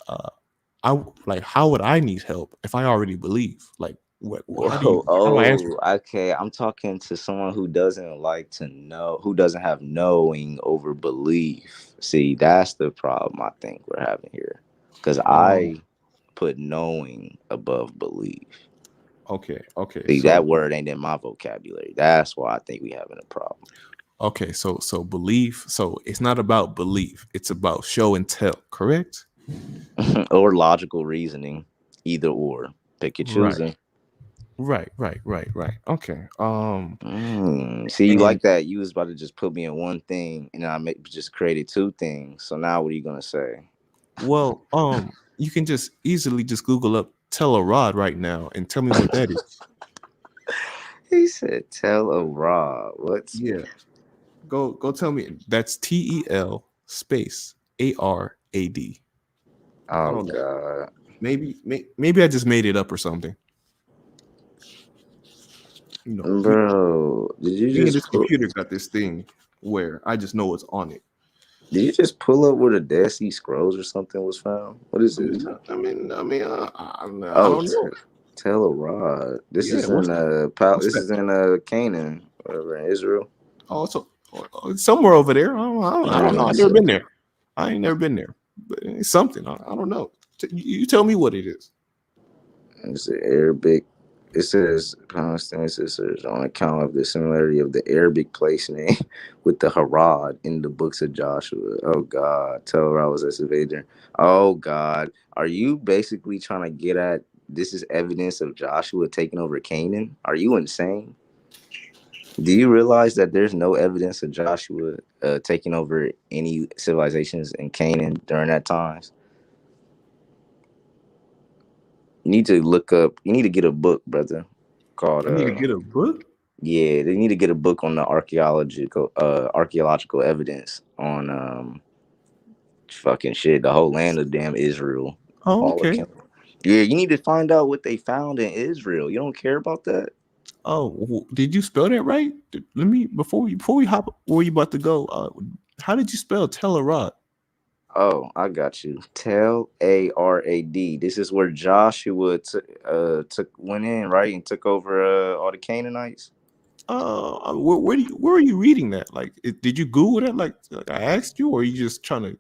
S4: like, how would I need help if I already believe? Like, what? How do you?
S5: Whoa,
S4: How do I answer?
S5: oh, okay. I'm talking to someone who doesn't like to know, who doesn't have knowing over belief. See, that's the problem I think we're having here. Because
S4: Um.
S5: I put knowing above belief.
S4: Okay. Okay.
S5: See, that word ain't in my vocabulary. That's why I think we having a problem.
S4: Okay. So belief. So it's not about belief. It's about show and tell. Correct.
S5: Or logical reasoning, either or. Pick your
S4: Right.
S5: choosing.
S4: Right. Okay.
S5: See, you
S4: And
S5: like that? You was about to just put me in one thing, and just created two things. So now, what are you gonna say?
S4: well, you can just easily just Google up tell a rod right now and tell me what that is.
S5: He said, "Tell a Rob." What's
S4: Yeah. Go tell me. That's TEL space ARAD. I
S5: Oh
S4: don't know.
S5: God,
S4: Maybe I just made it up or something. You know,
S5: bro! Did you
S4: me and
S5: just
S4: this
S5: pull?
S4: computer got this thing where I just know what's on it.
S5: Did you just pull up where the Dead Sea Scrolls or something was found? What is this?
S4: I
S5: Oh,
S4: don't know.
S5: tell a Rod. This
S4: Yeah,
S5: is in
S4: what's
S5: This
S4: that?
S5: is in Canaan, whatever, in Israel.
S4: Also, somewhere over there. I don't know.
S5: Let
S4: I
S5: me
S4: never
S5: see.
S4: been there. I ain't never been there. But it's something. I don't know. You tell me what it is.
S5: It's the Arabic. It says Palestinian sisters on account of the similarity of the Arabic place name with the Harad in the books of Joshua. Oh God, tell her I was a invader. Oh God, are you basically trying to get at this is evidence of Joshua taking over Canaan? Are you insane? Do you realize that there's no evidence of Joshua taking over any civilizations in Canaan during that times? You need to look up. You need to get a book, brother, called
S4: I need to get a book.
S5: Yeah, they need to get a book on the archaeological evidence on fucking shit, the whole land of damn Israel.
S4: Oh,
S5: All of
S4: okay.
S5: Canada. Yeah, you need to find out what they found in Israel. You don't care about that?
S4: Oh, did you spell that right? Let me before we hop where you about to go. How did you spell Telerot?
S5: Oh, I got you. Arad. This is where Joshua went in, right, and took over all the Canaanites.
S4: Where are you reading that? Like, did you Google that? Like I asked you, or are you just trying to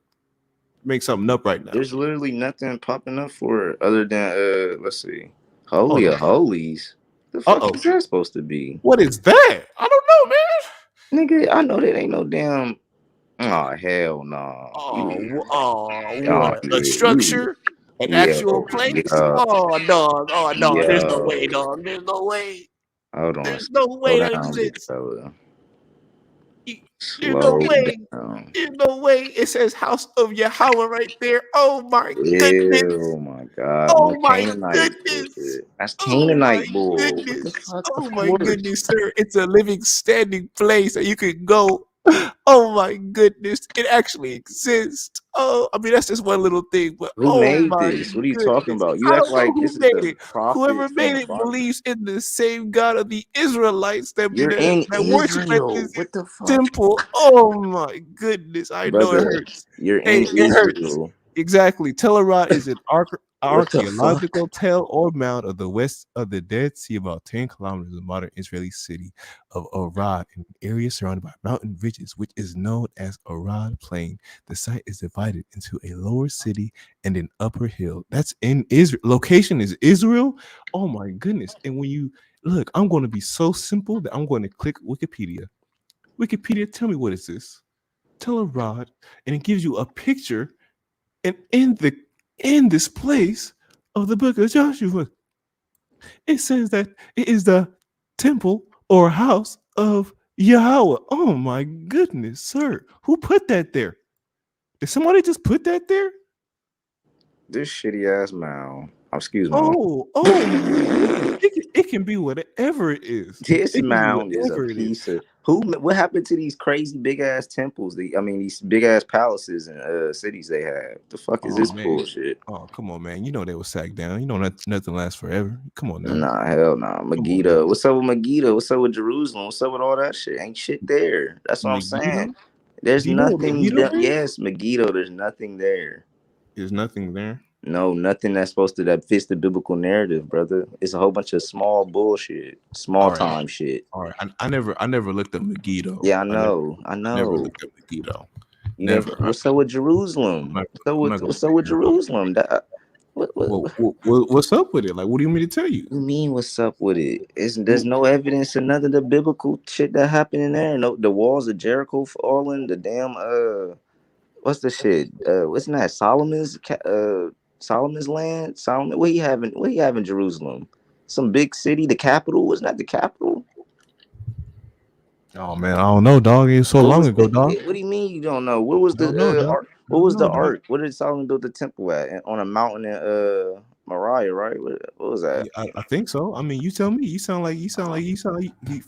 S4: make something up right now?
S5: There's literally nothing popping up for it other than let's see,
S4: Oh,
S5: Holy of Holies. The fuck is that supposed to be?
S4: What is that? I don't know, man.
S5: Nigga, I know that ain't no damn. Oh hell no!
S4: What? A structure? An actual place? Oh, dog. Oh, no. There's no way, dog. There's no way.
S5: Hold on.
S4: There's no way that exists. There's no way. There's no way. It says House of Yahweh right there. Oh my goodness.
S5: Oh my god.
S4: Oh my
S5: Canaanite
S4: goodness.
S5: bullshit. That's
S4: Oh my
S5: Canaanite bull.
S4: goodness.
S5: What the fuck?
S4: Oh my goodness, sir. It's a living, standing place that you could go. Oh my goodness. It actually exists. Oh, I mean, that's just one little thing, but
S5: Who
S4: oh
S5: made
S4: my
S5: this? What are you
S4: goodness.
S5: talking about? You
S4: I
S5: act
S4: don't know
S5: like
S4: who
S5: this is
S4: made
S5: the
S4: it. Whoever
S5: prophets from
S4: made
S5: the
S4: it
S5: Bible.
S4: believes in the same God of the Israelites that
S5: You're in
S4: worship at
S5: Israel.
S4: this
S5: What the fuck?
S4: temple. Oh my goodness. I know it hurts.
S5: You're
S4: Hey,
S5: in
S4: it hurts.
S5: Israel.
S4: Exactly. Telerot is an
S5: What the fuck?
S4: archaeological tell or mound of the west of the Dead Sea, about 10 kilometers of the modern Israeli city of Arad, an area surrounded by mountain ridges, which is known as Arad Plain. The site is divided into a lower city and an upper hill. That's in Israel. Location is Israel. Oh my goodness. And when you look, I'm going to be so simple that I'm going to click Wikipedia. Wikipedia, tell me what is this? Telerod, and it gives you a picture. And in this place of the book of Joshua, it says that it is the temple or house of Yahweh. Oh my goodness, sir. Who put that there? Did somebody just put that there?
S5: This shitty ass mound. Excuse me.
S4: Oh my. It can be whatever it is.
S5: This mound is a piece of what happened to these crazy big ass temples? These big ass palaces and cities they have. The fuck is this bullshit?
S4: Oh, come on, man. You know they were sacked down. You know nothing lasts forever. Come on now.
S5: Nah, hell nah. Megiddo. What's up with Megiddo? What's up with Jerusalem? What's up with all that shit? Ain't shit there. That's what I'm saying. There's nothing. Yes, Megiddo. There's nothing there.
S4: There's nothing there.
S5: No, nothing that fits the biblical narrative, brother. It's a whole bunch of small bullshit, time shit.
S4: All right, I never looked at Megiddo.
S5: Yeah, I know.
S4: Never looked at Megiddo.
S5: Never. What's up with Jerusalem? What's up with Jerusalem?
S4: What's up with it? Like, what do you mean to tell you?
S5: You mean what's up with it? There's no evidence of none of the biblical shit that happened in there. No, the walls of Jericho falling. The damn what's the shit? What's that? Solomon's land. Solomon. What he having? What he have in Jerusalem? Some big city. The capital. Wasn't that the capital?
S4: Oh man, I don't know, dog. It was so long ago, dog.
S5: What do you mean you don't know? What was the ark? What was the ark? What did Solomon build the temple at? On a mountain in Moriah, right? What was that?
S4: I think so. I mean, you tell me. You sound like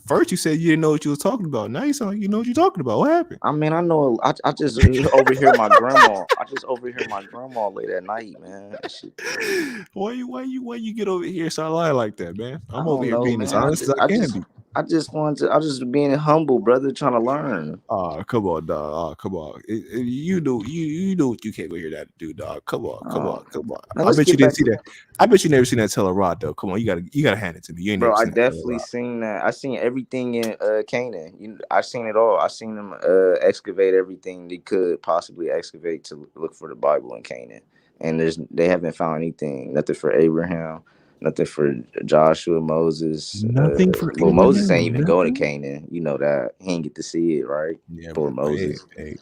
S4: first you said you didn't know what you was talking about. Now you sound like you know what you're talking about. What happened?
S5: I mean, I know. I just overhear my grandma. I just overhear my grandma late at night, man.
S4: Why you get over here so I lie like that, man? I'm over here being as honest as I can be.
S5: I just being humble, brother, trying to learn.
S4: Oh, come on, dog. Oh, come on. You know what you came over here to do, dog. Come on. I bet you didn't see that. I bet you never seen that Telerod though. Come on, you gotta hand it to me. You ain't
S5: Bro,
S4: never
S5: I
S4: seen
S5: definitely seen that. I seen everything in Canaan. I seen it all. I seen them excavate everything they could possibly excavate to look for the Bible in Canaan. And they haven't found anything. Nothing for Abraham. Nothing for Joshua, Moses.
S4: Nothing for
S5: Abraham. Moses ain't even go to Canaan. You know that. He ain't get to see it, right?
S4: Yeah,
S5: for Moses.
S4: Hey,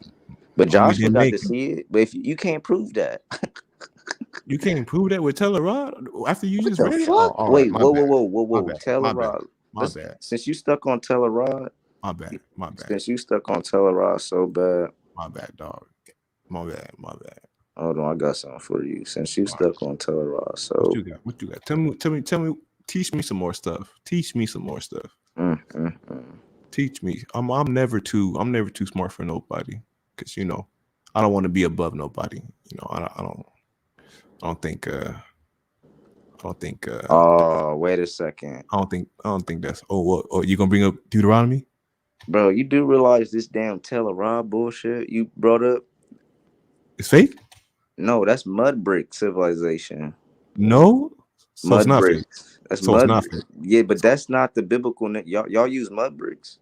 S5: but Joshua got to see it. But if you can't prove that.
S4: You can't prove that with Telerod after you just read it?
S5: Oh, wait, whoa. Telerod.
S4: My bad.
S5: Since you stuck on Telerod.
S4: My bad.
S5: Since you stuck on Telerod so bad.
S4: My bad, dog. My bad.
S5: Hold on, I got something for you. Since you stuck on Torah,
S4: What
S5: so
S4: you got? What you got? Tell me. Teach me some more stuff. Teach me some more stuff.
S5: mm, mm, mm.
S4: Teach me. I'm never too smart for nobody. Cause I don't want to be above nobody. I don't think. I don't think.
S5: Oh, wait a second,
S4: I don't think that's. Oh, what? Oh, you gonna bring up Deuteronomy?
S5: bro. You do realize this damn Torah bullshit you brought up?
S4: It's fake.
S5: No, that's mud brick civilization.
S4: No. So it's
S5: Mud
S4: not fake.
S5: bricks. That's
S4: So it's
S5: mud.
S4: not fake.
S5: Yeah, but that's not the biblical. Y'all use mud bricks.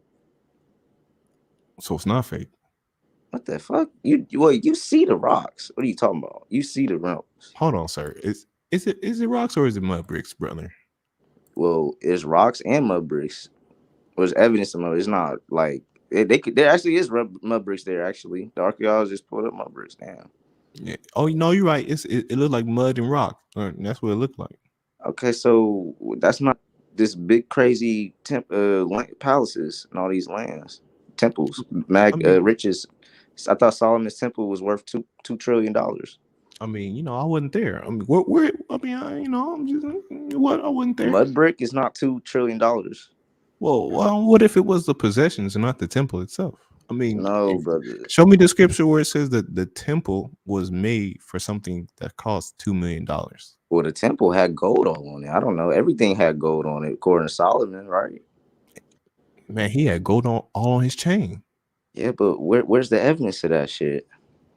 S4: So it's not fake.
S5: What the fuck? You see the rocks. What are you talking about? You see the rocks.
S4: Hold on, sir. Is it rocks or is it mud bricks, brother?
S5: Well, it's rocks and mud bricks. There's evidence of mud. It's not like they could. There actually is mud bricks there. Actually, the archaeologists pulled up mud bricks. Damn.
S4: Yeah. Oh no, you're right. It looked like mud and rock. That's what it looked like.
S5: Okay, so that's not this big crazy palaces and all these lands, temples,
S4: I mean,
S5: riches. I thought Solomon's temple was worth $2 trillion.
S4: I wasn't there. I mean, where? I mean, I'm just what? I wasn't there.
S5: Mud brick is not $2 trillion.
S4: Well, what if it was the possessions and not the temple itself? I mean,
S5: No, brother.
S4: show me the scripture where it says that the temple was made for something that cost $2 million.
S5: Well, the temple had gold all on it. I don't know. Everything had gold on it, according to Solomon, right?
S4: Man, he had gold all on his chain.
S5: Yeah, but where's the evidence of that shit?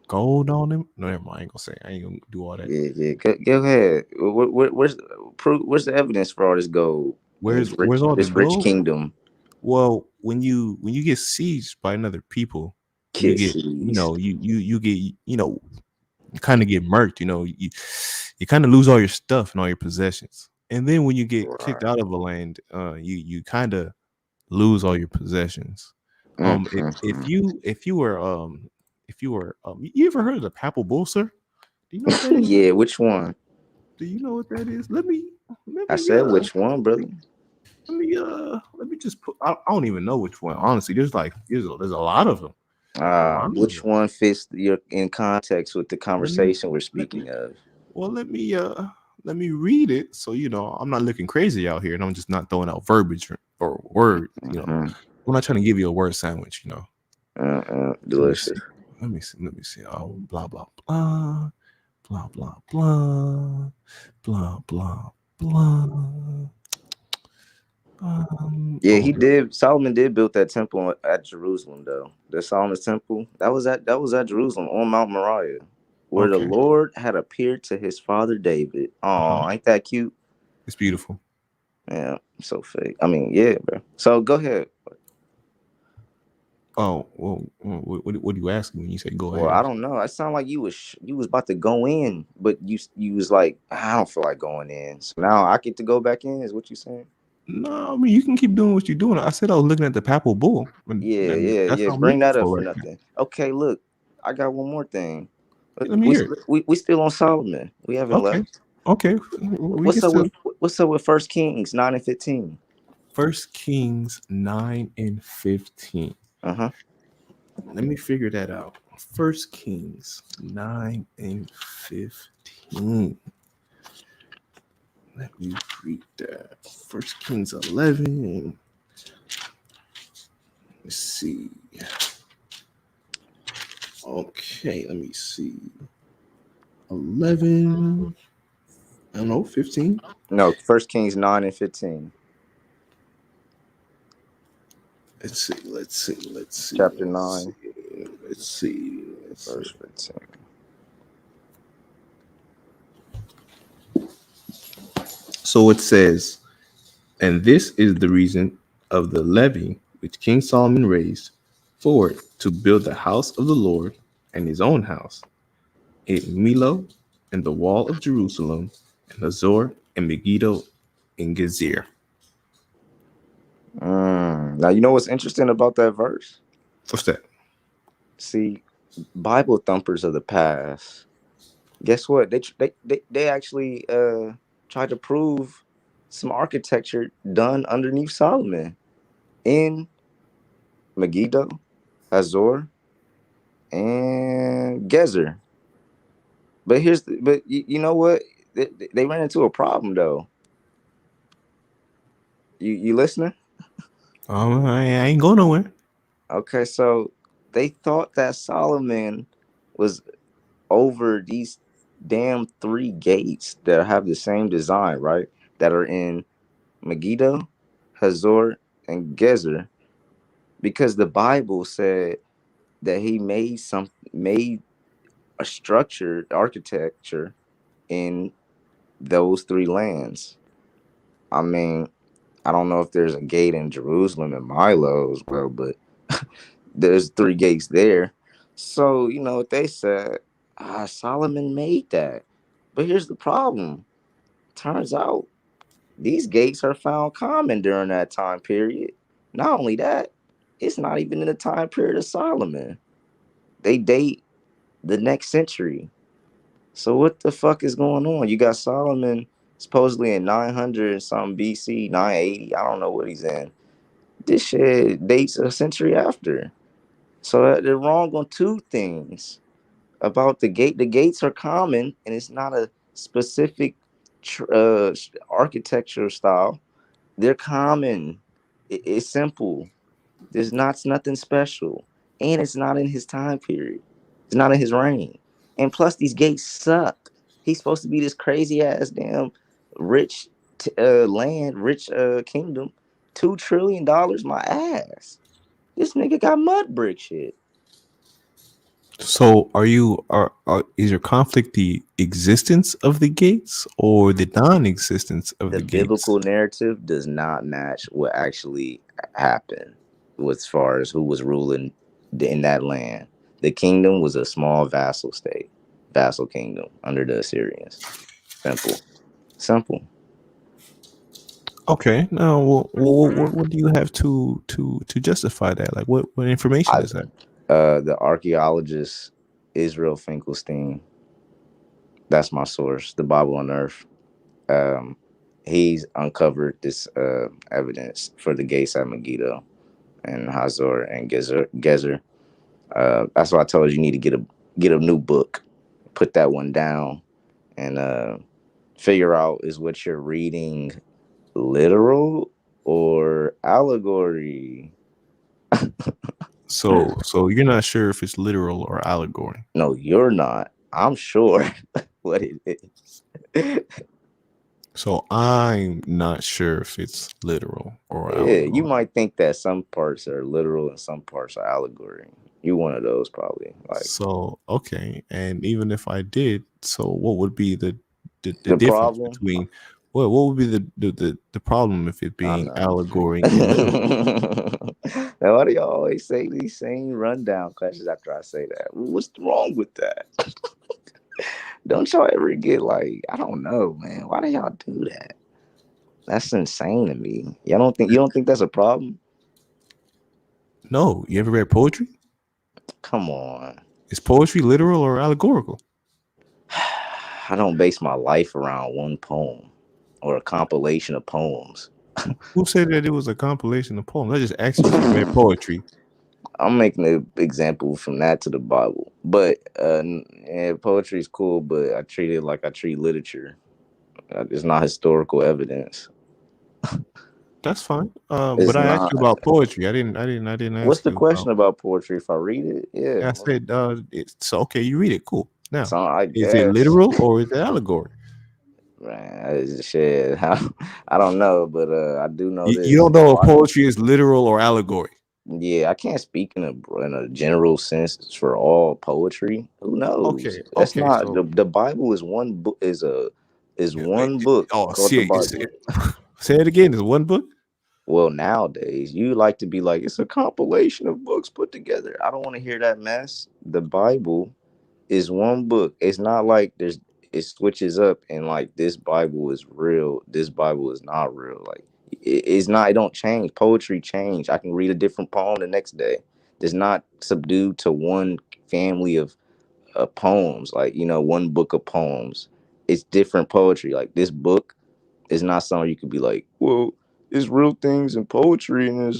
S4: Gold on him? No, never mind. I ain't gonna say. I ain't gonna do all that.
S5: Yeah. Go ahead. Where's the evidence for all this gold?
S4: Where's all the
S5: this rich
S4: gold?
S5: kingdom?
S4: Well, when you get sieged by another people, you get you get you kind of get murked. You kind of lose all your stuff and all your possessions. And then when you get kicked out of a land, you kind of lose all your possessions. If you were you ever heard of the papal bull, sir? Do you know what that is?
S5: Yeah, which one?
S4: Do you know what that is? Let me
S5: I said which one, brother?
S4: Let me just put. I don't even know which one. Honestly, there's a lot of them.
S5: Which one fits in context with the conversation we're speaking of?
S4: Well, let me read it so I'm not looking crazy out here, and I'm just not throwing out verbiage or words. I'm not trying to give you a word sandwich.
S5: Delicious.
S4: Let me see. Oh, blah blah blah, blah blah blah, blah blah blah.
S5: He did. Solomon did build that temple at Jerusalem, though. The Solomon's temple that was at Jerusalem on Mount Moriah, where the Lord had appeared to his father David. Oh, ain't that cute?
S4: It's beautiful.
S5: Yeah, so fake. I mean, yeah, bro. So go ahead.
S4: Oh, well, what are you asking when you say go ahead?
S5: Well, I don't know. It sounded like you was about to go in, but you was like, I don't feel like going in. So now I get to go back in. Is what you saying?
S4: No, I mean you can keep doing what you're doing. I said I was looking at the papal bull.
S5: Yeah. Bring that up for nothing. Okay, look, I got one more thing.
S4: Let me hear it.
S5: We still on Solomon. We haven't left.
S4: Okay.
S5: What's up with 1 Kings 9 and 15?
S4: 1 Kings 9 and 15. Let me figure that out. 1 Kings 9 and 15. Let me read that. 1 Kings 11. Let's see. Okay, let me see. 11. I don't know, 15.
S5: No, 1 Kings 9 and 15.
S4: Let's see.
S5: Chapter 9.
S4: Let's see.
S5: Verse 15.
S4: So it says, and this is the reason of the levy which King Solomon raised for it to build the house of the Lord and his own house, in Milo and the wall of Jerusalem, and Hazor and Megiddo in Gezer.
S5: Now you know what's interesting about that verse?
S4: What's that?
S5: See, Bible thumpers of the past. Guess what? They actually tried to prove some architecture done underneath Solomon in Megiddo, Hazor, and Gezer. But you know what? They ran into a problem though. You listening?
S4: I ain't going nowhere.
S5: Okay, so they thought that Solomon was over these damn three gates that have the same design, right? That are in Megiddo, Hazor, and Gezer, because the Bible said that he made a structured architecture in those three lands. I mean, I don't know if there's a gate in Jerusalem and Milo as well, but there's three gates there. So, you know what they said? Solomon made that. But here's the problem. Turns out these gates are found common during that time period. Not only that, it's not even in the time period of Solomon. They date the next century. So what the fuck is going on? You got Solomon supposedly in 900 and something BC, 980. I don't know what he's in. This shit dates a century after. So they're wrong on two things about the gate. The gates are common, and it's not a specific architecture style. They're common. It's simple. There's not nothing special, and it's not in his time period. It's not in his reign. And plus, these gates suck. He's supposed to be this crazy ass damn rich land, rich kingdom. $2 trillion, my ass. This nigga got mud brick shit.
S4: So is your conflict the existence of the gates or the non-existence of
S5: The
S4: the gates?
S5: biblical narrative does not match what actually happened as far as who was ruling in that land. The kingdom was a small vassal kingdom under the Assyrians. Simple, simple.
S4: Okay. Now, what do you have to justify that? Like, what information
S5: I,
S4: is that?
S5: the archaeologist Israel Finkelstein. That's my source. The Bible on Earth. Um, he's uncovered this evidence for the gates at Megiddo and Hazor and Gezer. That's why I told you need to get a new book, put that one down, and figure out is what you're reading literal or allegory.
S4: So you're not sure if it's literal or allegory.
S5: No, you're not. I'm sure what it is.
S4: So I'm not sure if it's literal or
S5: Yeah, you
S4: allegory.
S5: might think that some parts are literal and some parts are allegory. You one of those probably. Like
S4: So okay, and even if I did, so what would be the
S5: the
S4: difference
S5: problem.
S4: between what would be the problem if it
S5: I
S4: being
S5: know.
S4: allegory and literal?
S5: Now, why do y'all always say these same rundown questions after I say that? What's wrong with that? Don't y'all ever get like, I don't know, man. Why do y'all do that? That's insane to me. You don't think that's a problem?
S4: No, you ever read poetry?
S5: Come on.
S4: Is poetry literal or allegorical?
S5: I don't base my life around one poem or a compilation of poems.
S4: Who said that it was a compilation of poems? I just asked you if you read poetry.
S5: I'm making an example from that to the Bible. But yeah, poetry is cool, but I treat it like I treat literature. It's not historical evidence.
S4: That's fine.
S5: It's
S4: But I asked you
S5: not.
S4: about poetry. I didn't
S5: What's
S4: ask
S5: the
S4: you about.
S5: question about poetry? If I read it, yeah.
S4: I said, it's so okay. You read it, cool. Now,
S5: So I
S4: is it
S5: guess,
S4: literal or is it allegory?
S5: man, it's shit. I don't know, but I do know
S4: You
S5: this.
S4: don't know if poetry is literal or allegory.
S5: Yeah, I can't speak in a general sense for all poetry. Who knows?
S4: Okay,
S5: That's
S4: okay.
S5: not
S4: So,
S5: the Bible is one book is
S4: yeah,
S5: one book
S4: oh,
S5: called the
S4: see,
S5: Bible.
S4: say it again. It's one book.
S5: Well, nowadays you like to be like it's a compilation of books put together. I don't want to hear that mess. The Bible is one book. It's not like it switches up and like this Bible is real, this Bible is not real. Like it's not. It don't change. Poetry change. I can read a different poem the next day. It's not subdued to one family of poems. Like one book of poems. It's different poetry. Like this book is not something you could be like, well, it's real things in poetry and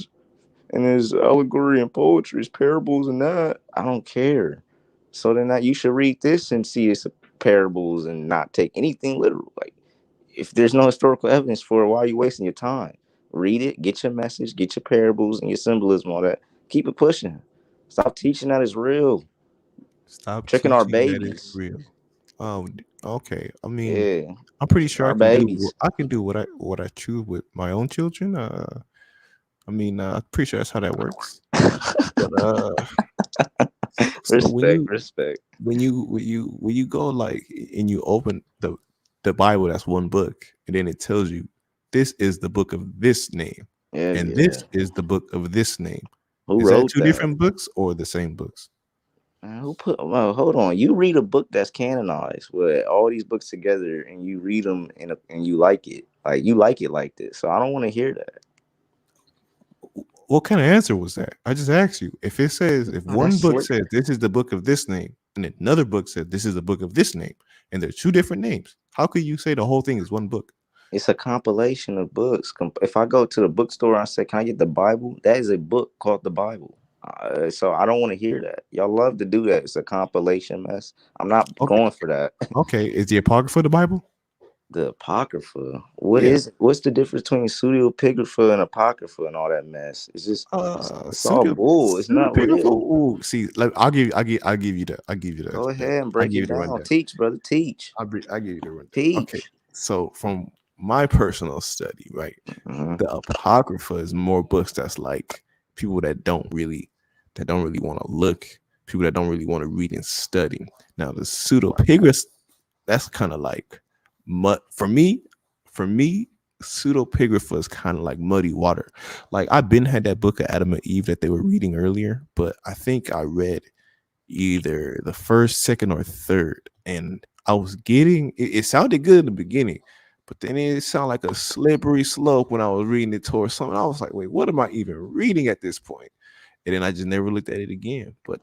S5: there's allegory and poetry, it's parables and that. I don't care. So then that you should read this and see parables and not take anything literal. Like, if there's no historical evidence for it, why are you wasting your time? Read it, get your message, get your parables and your symbolism, all that. Keep it pushing. Stop teaching that it's real.
S4: Stop
S5: Tricking our
S4: teaching that it's
S5: babies.
S4: real. Okay. I mean,
S5: Yeah,
S4: I'm pretty sure
S5: our babies.
S4: I can do what I choose with my own children. I mean, I'm pretty sure that's how that works. But so
S5: Respect, respect.
S4: when you go like and you open the Bible, that's one book, and then it tells you this is the book of this name,
S5: Yeah,
S4: and
S5: yeah.
S4: this is the book of this name.
S5: Who
S4: Is that
S5: wrote
S4: two
S5: that?
S4: different books or the same books?
S5: Man, who put? Well, hold on. You read a book that's canonized with all these books together, and you read them and you like it. Like, you like it like this. So I don't want to hear that.
S4: What kind of answer was that? I just asked you. If it says, if
S5: Oh, that's
S4: one book
S5: slick.
S4: says this is the book of this name, and another book says this is the book of this name, and they're two different names, how could you say the whole thing is one book?
S5: It's a compilation of books. If I go to the bookstore and I say, "Can I get the Bible?" That is a book called the Bible. So I don't want to hear that. Y'all love to do that. It's a compilation mess. I'm not
S4: Okay,
S5: going for that.
S4: okay. Is the Apocrypha the Bible?
S5: The Apocrypha. What
S4: Yeah.
S5: is it? What's the difference between pseudepigrapha and Apocrypha and all that mess? It's just, it's all bull. It's
S4: Pseudo
S5: not
S4: Apocrypha.
S5: real.
S4: Ooh, see, I'll give you the,
S5: Go ahead and
S4: I
S5: break
S4: give
S5: it
S4: you the
S5: down.
S4: rundown.
S5: Teach, brother. Teach.
S4: I give you the rundown. Okay,
S5: Teach.
S4: so from my personal study, right,
S5: Hmm.
S4: the Apocrypha is more books that's like people that don't really want to look, people that don't really want to read and study. Now the pseudepigrapha, that's kind of like mud for me. For me, pseudepigrapha is kind of like muddy water. Like, I've been had that book of Adam and Eve that they were reading earlier, but I think I read either the first, second, or third, and I was getting it sounded good in the beginning, but then it sounded like a slippery slope when I was reading it towards something. I was like, wait, what am I even reading at this point? And then I just never looked at it again. But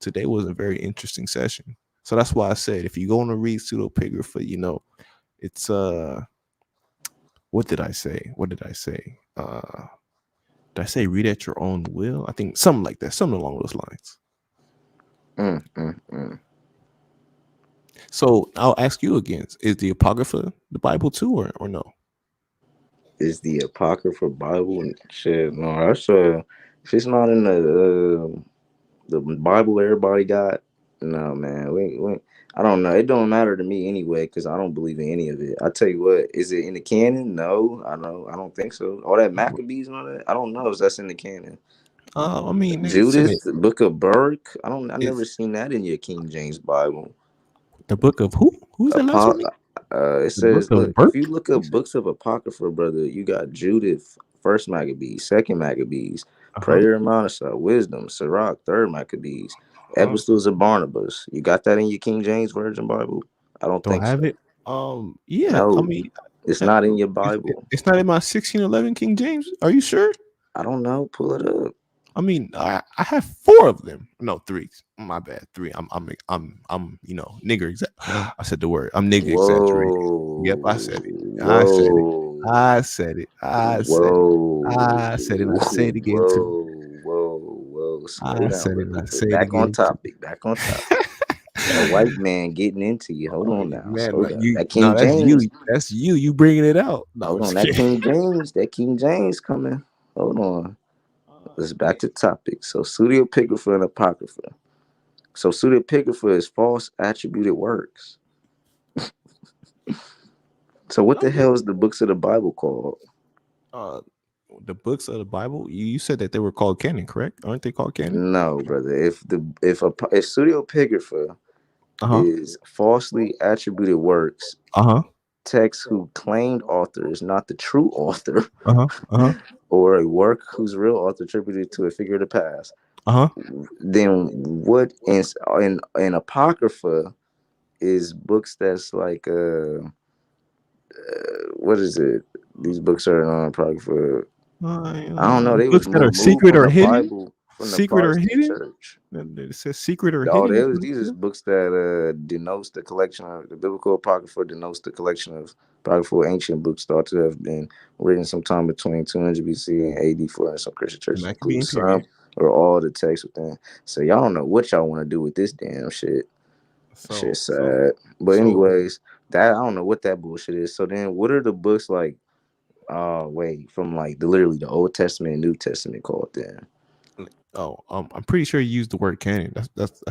S4: today was a very interesting session. So that's why I said, if you go on to read pseudepigrapha, it's what did I say? What did I say? Did I say read at your own will? I think something like that, something along those lines. So I'll ask you again: is the Apocrypha the Bible too, or no?
S5: Is the Apocrypha Bible and shit? No, that's if it's not in the Bible everybody got. No, man. I don't know. It don't matter to me anyway because I don't believe in any of it. I tell you what, is it in the canon? No, I know. I don't think so. All that Maccabees and all that. I don't know if that's in the canon.
S4: I mean, it's in
S5: Judith,
S4: it.
S5: the Book of Burke. I don't. I never
S4: It's
S5: seen that in your King James Bible.
S4: the book of who? Who's the last one?
S5: It
S4: The book
S5: says,
S4: of
S5: look, if you
S4: Burke.
S5: look up books of Apocrypha, brother, you got Judith, First Maccabees, Second Maccabees,
S4: Uh huh.
S5: Prayer and Manasseh, Wisdom, Sirach, Third Maccabees,
S4: Uh-huh.
S5: Epistles of Barnabas. You got that in your King James Version Bible? I don't
S4: Do I
S5: think
S4: have
S5: so.
S4: it? Yeah. I
S5: No,
S4: mean,
S5: it's not in your
S4: it's,
S5: Bible.
S4: it's not in my 1611 King James. Are you sure?
S5: I don't know. Pull it up.
S4: I mean, I have four of them. No, three. My bad. Three. I'm nigger. I said the word. I'm nigger exaggerating. Yep, I
S5: Whoa,
S4: said it. I said it.
S5: whoa,
S4: I said it. I said it.
S5: whoa,
S4: I said it. And I say it again too.
S5: whoa. Slow
S4: I
S5: down,
S4: said it. And
S5: brother.
S4: I say
S5: But
S4: it
S5: back on
S4: again too.
S5: topic. Back on topic. That white man getting into you. Hold
S4: Oh,
S5: on now.
S4: man,
S5: Slow
S4: no,
S5: down.
S4: you
S5: That
S4: no,
S5: King
S4: that's you.
S5: James.
S4: That's you. You bringing it out. No, I'm
S5: Hold on.
S4: just
S5: That
S4: kidding.
S5: King James. That King James coming. Hold on. Let's back to topic. So pseudepigrapha and apocrypha. So pseudepigrapha is false attributed works. So what the
S4: No,
S5: hell is the books of the Bible called?
S4: uh, the books of the Bible. You said that they were called canon, correct? Aren't they called canon?
S5: No, brother. If pseudepigrapha
S4: Uh huh.
S5: is falsely attributed works,
S4: Uh huh.
S5: texts who claimed author is not the true author,
S4: Uh huh. Uh huh.
S5: or a work whose real author attributed to a figure of the past,
S4: Uh huh.
S5: then what in apocrypha is books that's like what is it? These books are apocrypha. I don't know. They was
S4: Books that are
S5: moved
S4: secret
S5: from
S4: or
S5: the
S4: hidden.
S5: Bible from the
S4: Secret or
S5: Protestant
S4: hidden.
S5: church.
S4: It says secret or
S5: Oh,
S4: hidden.
S5: there
S4: That's
S5: was
S4: what it
S5: these is
S4: says.
S5: books that denotes the collection of the biblical apocrypha denotes the collection of apocryphal ancient books thought to have been written sometime between 200 BC and AD for some Christian
S4: The
S5: churches, including
S4: Maccabean
S5: some
S4: period.
S5: or all the texts within. So y'all don't know what y'all want to do with this damn shit. Shit
S3: So
S5: sad. But
S3: so
S5: anyways, that I don't know what that bullshit is. So then what are the books like wait, from like the literally the Old Testament and New Testament called then?
S3: oh, I'm pretty sure you used the word canon. That's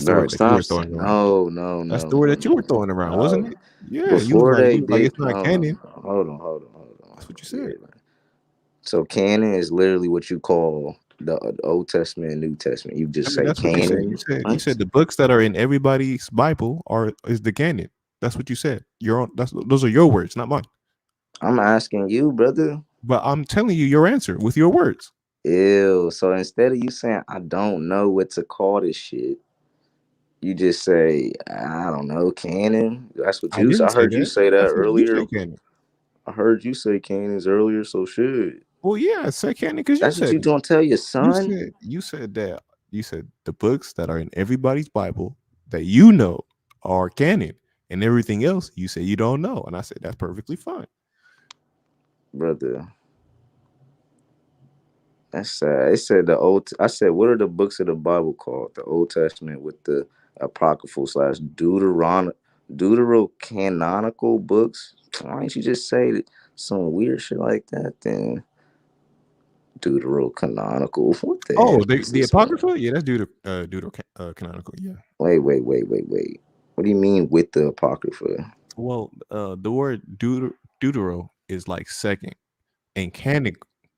S3: the
S5: Bro,
S3: word that you
S5: stop
S3: were throwing around.
S5: no, no,
S3: That's
S5: no,
S3: the word
S5: no,
S3: that you were
S5: no,
S3: throwing around, wasn't
S5: no.
S3: it? Yeah,
S5: Before they
S3: you was like
S5: did
S3: it's not
S5: no,
S3: canon.
S5: hold on.
S3: That's what you
S5: Yeah.
S3: said.
S5: So canon is literally what you call the Old Testament and New Testament. You
S3: I
S5: just
S3: mean,
S5: say
S3: that's what you said.
S5: canon.
S3: You
S5: What?
S3: said the books that are in everybody's Bible are is the canon. That's what you said. Your own. Those are your words, not mine.
S5: I'm asking you, brother.
S3: But I'm telling you your answer with your words.
S5: Ew. So instead of you saying I don't know what to call this shit, you just say I don't know canon. That's what
S3: I
S5: you.
S3: didn't
S5: I
S3: say
S5: heard you
S3: that.
S5: say that
S3: I said you
S5: earlier.
S3: say canon.
S5: I heard you say canons earlier. So shit.
S3: Well, yeah, I said canon because you
S5: That's what
S3: said
S5: you
S3: it.
S5: gonna tell your son,
S3: You said that you said the books that are in everybody's Bible that you know are canon, and everything else you say you don't know. And I said that's perfectly fine.
S5: brother. That's sad. It said the old. I said, what are the books of the Bible called? The Old Testament with the apocryphal slash deuterocanonical books. Why didn't you just say some weird shit like that? Then deuterocanonical. What the
S3: Oh,
S5: heck is
S3: the
S5: this, man?
S3: apocrypha, yeah, that's deuter canonical. Yeah.
S5: Wait. What do you mean with the apocrypha?
S3: Well, the word deutero is like second, and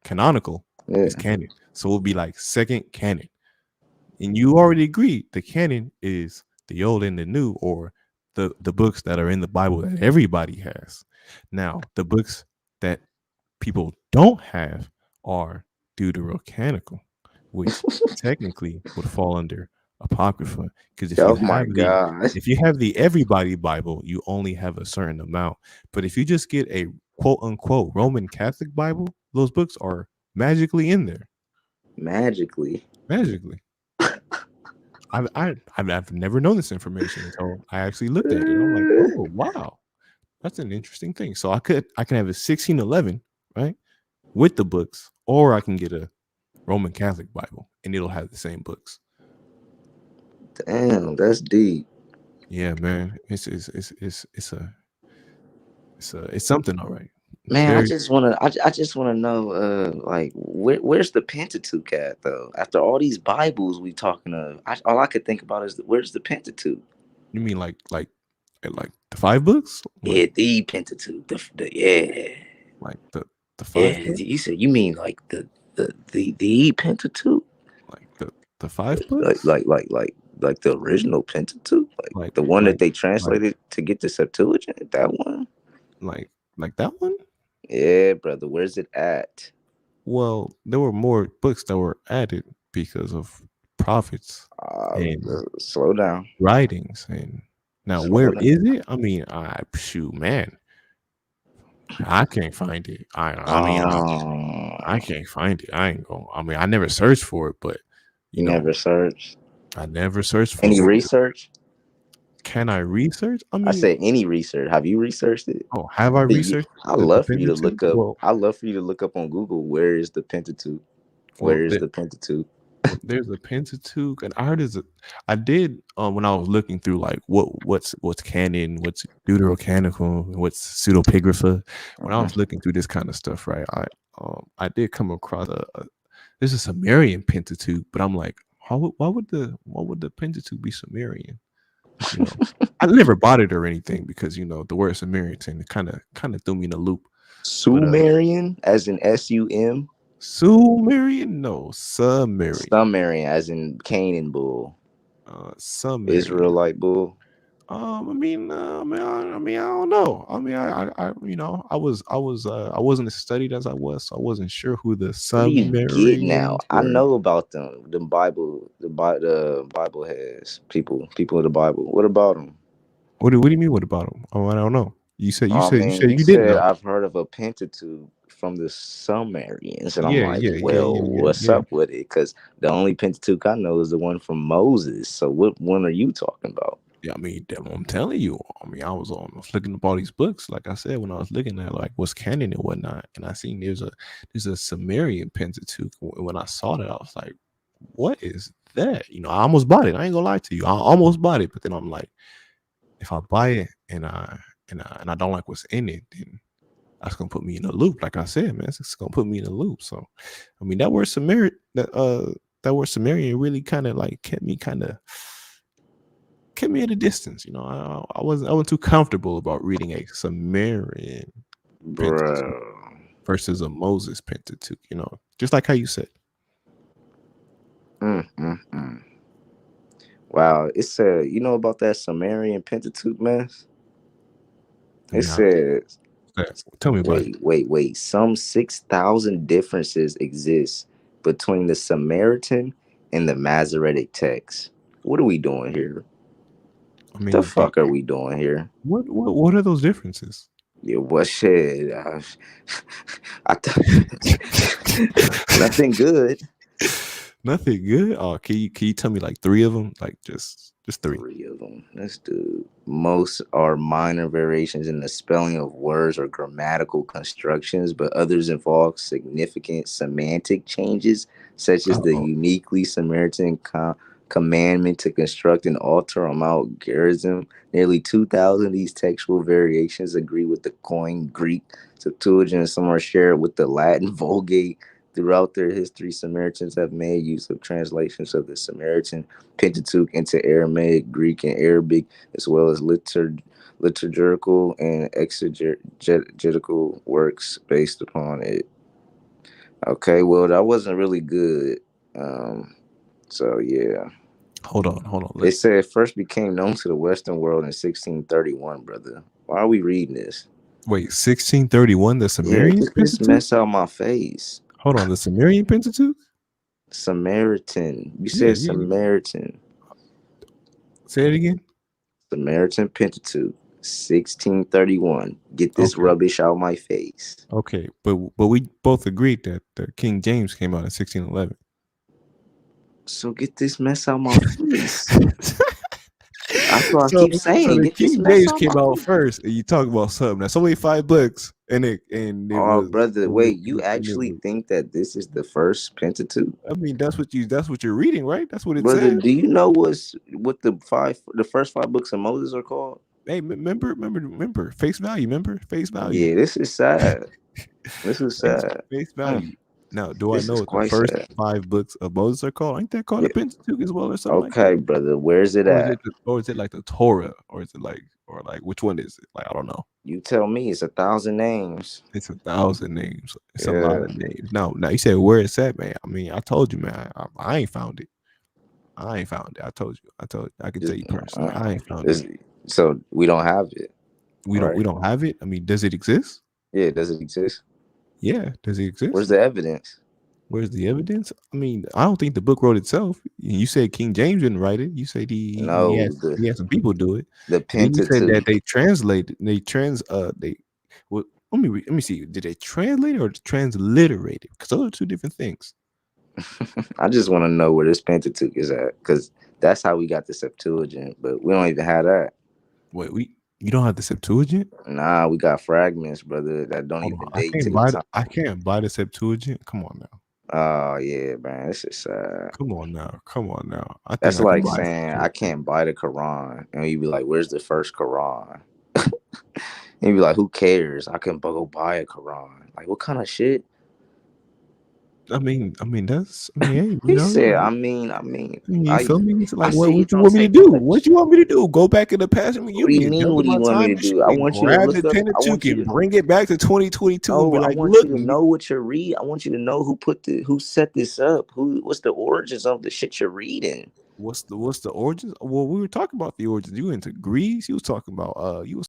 S3: canonical is
S5: Yeah.
S3: canon. So it'll be like second canon. And you already agreed the canon is the old and the new, or the books that are in the Bible that everybody has. Now, the books that people don't have are deuterocanonical, which technically would fall under apocrypha. Because
S5: Oh my god.
S3: if you have the everybody Bible, you only have a certain amount. But if you just get a quote unquote Roman Catholic Bible, those books are magically in there.
S5: Magically.
S3: Magically. I've never known this information until I actually looked at it. I'm like, oh wow, that's an interesting thing. So I can have a 1611, right, with the books, or I can get a Roman Catholic Bible and it'll have the same books.
S5: Damn, that's deep.
S3: Yeah, man, it's something, all right. It's
S5: Man,
S3: very.
S5: I just wanna know, like, where's the Pentateuch at though? After all these Bibles we talking of, all I could think about is where's the Pentateuch?
S3: You mean like the five books,
S5: Yeah, the Pentateuch, yeah,
S3: like the five
S5: yeah.
S3: books,
S5: You said you mean like the Pentateuch,
S3: like the five books,
S5: like the original Pentateuch, like
S3: like
S5: the one that
S3: like
S5: they
S3: like
S5: translated to get the Septuagint, that one.
S3: like like that one.
S5: Yeah, brother, where's it at?
S3: Well, there were more books that were added because of prophets and
S5: Slow down,
S3: writings. And now,
S5: slow
S3: where
S5: down.
S3: is it? I mean, I shoot, man, I can't find it. I
S5: Oh,
S3: can't find it. I ain't going. I mean, I never searched for it, but you
S5: you never
S3: know,
S5: searched
S3: I never searched for
S5: any
S3: it.
S5: research?
S3: Can I research? I
S5: I
S3: mean,
S5: said any research. Have you researched it?
S3: oh, have I researched
S5: I
S3: the
S5: love for you to
S3: Pentateuch?
S5: look up.
S3: Well,
S5: I love for you to look up on Google. Where is the Pentateuch?
S3: well,
S5: Where is the Pentateuch?
S3: well, there's a Pentateuch, and I heard I did when I was looking through like what's canon, what's deuterocanonical, what's pseudepigrapha. When I
S5: Uh-huh.
S3: was looking through this kind of stuff, right, I did come across there's a Sumerian Pentateuch, but I'm like, why would the Pentateuch be Sumerian? You know, I never bought it or anything because the word Sumerian kind of threw me in a loop. But
S5: Sumerian, as in SUM.
S3: Sumerian, no, Sumerian,
S5: Sumerian, as in Canaan bull.
S3: Sumerian.
S5: Israelite bull.
S3: I don't know. I wasn't as studied as I was, so I wasn't sure who the
S5: What do you get now?
S3: Sumerians
S5: I
S3: were.
S5: know about them. The Bible has people of the Bible. What about them?
S3: What do you mean? What about them? Oh, I don't know.
S5: I mean, you
S3: You didn't
S5: said
S3: know.
S5: I've heard of a Pentateuch from the Sumerians, and I'm
S3: Yeah,
S5: like,
S3: yeah, yeah,
S5: well,
S3: yeah, yeah,
S5: what's
S3: yeah.
S5: up with it? Because the only Pentateuch I know is the one from Moses. So what one are you talking about?
S3: Yeah, I mean, I'm telling you. I mean, I was looking up all these books, like I said, when I was looking at like what's canon and whatnot, and I seen there's a Sumerian Pentateuch. When I saw that, I was like, what is that? I almost bought it. I ain't gonna lie to you. I almost bought it, but then I'm like,
S4: if I buy it and I don't like what's in it, then that's gonna put me in a loop. Like I said, man, it's gonna put me in a loop. So, I mean, that word Sumerian really kind of like kept me at a distance. You know, I wasn't too comfortable about reading a Sumerian Pentateuch
S5: bro.
S4: versus a Moses Pentateuch. You know, just like how you said.
S5: Mm, mm, mm. Wow, it said, you know about that Sumerian Pentateuch, man? It
S4: Nah,
S5: says,
S4: tell me about it.
S5: wait. Some 6,000 differences exist between the Samaritan and the Masoretic text. What are we doing here?
S4: I
S5: The
S4: mean,
S5: fuck are we doing here?
S4: what are those differences?
S5: Yeah, what shit? I nothing good.
S4: Nothing good. Oh, can you tell me like three of them? Like just three.
S5: Three of them. Let's do. Most are minor variations in the spelling of words or grammatical constructions, but others involve significant semantic changes, such as the
S4: Uh-oh.
S5: uniquely Samaritan commandment to construct and alter on Mount Gerizim. Nearly 2,000 of these textual variations agree with the Koine Greek Septuagint, and some are shared with the Latin Vulgate. Throughout their history, Samaritans have made use of translations of the Samaritan Pentateuch into Aramaic, Greek, and Arabic, as well as liturgical and exegetical works based upon it. Okay, well, that wasn't really good. So yeah.
S4: Hold on.
S5: It said it first became known to the Western world in 1631, brother. Why are we reading this?
S4: Wait, 1631, the
S5: Yeah,
S4: Sumerian
S5: get this
S4: Pentateuch?
S5: mess out my face.
S4: Hold on, the Sumerian Pentateuch?
S5: Samaritan. You
S4: Yeah,
S5: said
S4: yeah.
S5: Samaritan.
S4: Say it again.
S5: Samaritan Pentateuch, 1631. Get this
S4: Okay.
S5: rubbish out my face.
S4: Okay, but we both agreed that the King James came out in 1611.
S5: So get this mess out my face. That's what I
S4: so
S5: keep
S4: so
S5: saying.
S4: the
S5: Get this
S4: King
S5: mess
S4: James
S5: out my
S4: came out
S5: face.
S4: first, and you talk about something that's only 5 books, and it
S5: Oh,
S4: was
S5: brother,
S4: and it,
S5: wait. You
S4: and it
S5: actually
S4: was.
S5: think that this is the first Pentateuch?
S4: I mean, that's what you're reading, right? That's what it
S5: Brother,
S4: says.
S5: do you know what the first five books of Moses are called?
S4: Hey, remember, face value. Remember, face value.
S5: Yeah, this is sad. This is
S4: face,
S5: sad.
S4: face
S5: Mm,
S4: value. Now, do I
S5: this
S4: know
S5: is
S4: what the
S5: quite
S4: first
S5: sad.
S4: 5 books of Moses are called? Ain't that called
S5: Yeah.
S4: a Pentateuch as well, or something like that?
S5: Okay, brother. Where's it at?
S4: Or is it like the Torah, or is it like, or like which one is it? Like I don't know.
S5: You tell me. It's 1,000 names.
S4: It's 1,000 names. It's a lot
S5: Yeah.
S4: of names. Now you said where it's at, man. I mean, I told you, man. I ain't found it. I ain't found it. I told you. I can tell
S5: Just,
S4: you personally. I ain't found it.
S5: it's, so we don't have it,
S4: We
S5: right?
S4: don't have it. I mean, does it exist?
S5: Yeah. Does it exist?
S4: Yeah. Does it
S5: Where's
S4: exist?
S5: the evidence?
S4: Where's the evidence? I mean, I don't think the book wrote itself. You said King James didn't write it. You said
S5: No,
S4: he had some people do it.
S5: the
S4: And then you said that
S5: Pentateuch.
S4: they translated. They well. Let me see. Did they translate it or transliterate it? Because those are two different things.
S5: I just want to know where this Pentateuch is at, because that's how we got the Septuagint, but we don't even have that.
S4: Wait, you don't have the Septuagint?
S5: Nah, we got fragments, brother, that don't
S4: Hold on,
S5: even date to the time.
S4: I can't buy the Septuagint. Come on now.
S5: Oh yeah, man, this is sad.
S4: Come on now. I think
S5: That's
S4: I can
S5: like
S4: buy a
S5: saying I
S4: Septuagint.
S5: can't buy the Quran, and you be like, "Where's the first Quran?" And you be like, "Who cares? I can go buy a Quran." Like, what kind of shit?
S4: That's. I mean, hey, you
S5: He
S4: know,
S5: said,
S4: you
S5: I,
S4: feel me? It's
S5: I
S4: like,
S5: said, you
S4: what you
S5: don't
S4: want me to
S5: take
S4: do?
S5: much.
S4: What you want me to do? Go back in the past? I mean,
S5: What
S4: give
S5: do you
S4: me a
S5: mean?
S4: double
S5: What do
S4: my
S5: you want me
S4: time
S5: to do? I
S4: and
S5: want you to
S4: grab the
S5: look up. I
S4: Pentateuch
S5: want you
S4: and
S5: to.
S4: bring it back to 2022 and
S5: No,
S4: be
S5: I
S4: like,
S5: want
S4: look,
S5: you to know what you're reading. I want you to know who set this up. What's the origins of the shit you're reading?
S4: what's the origins? Well, we were talking about the origins. You went to Greece. You was talking about you was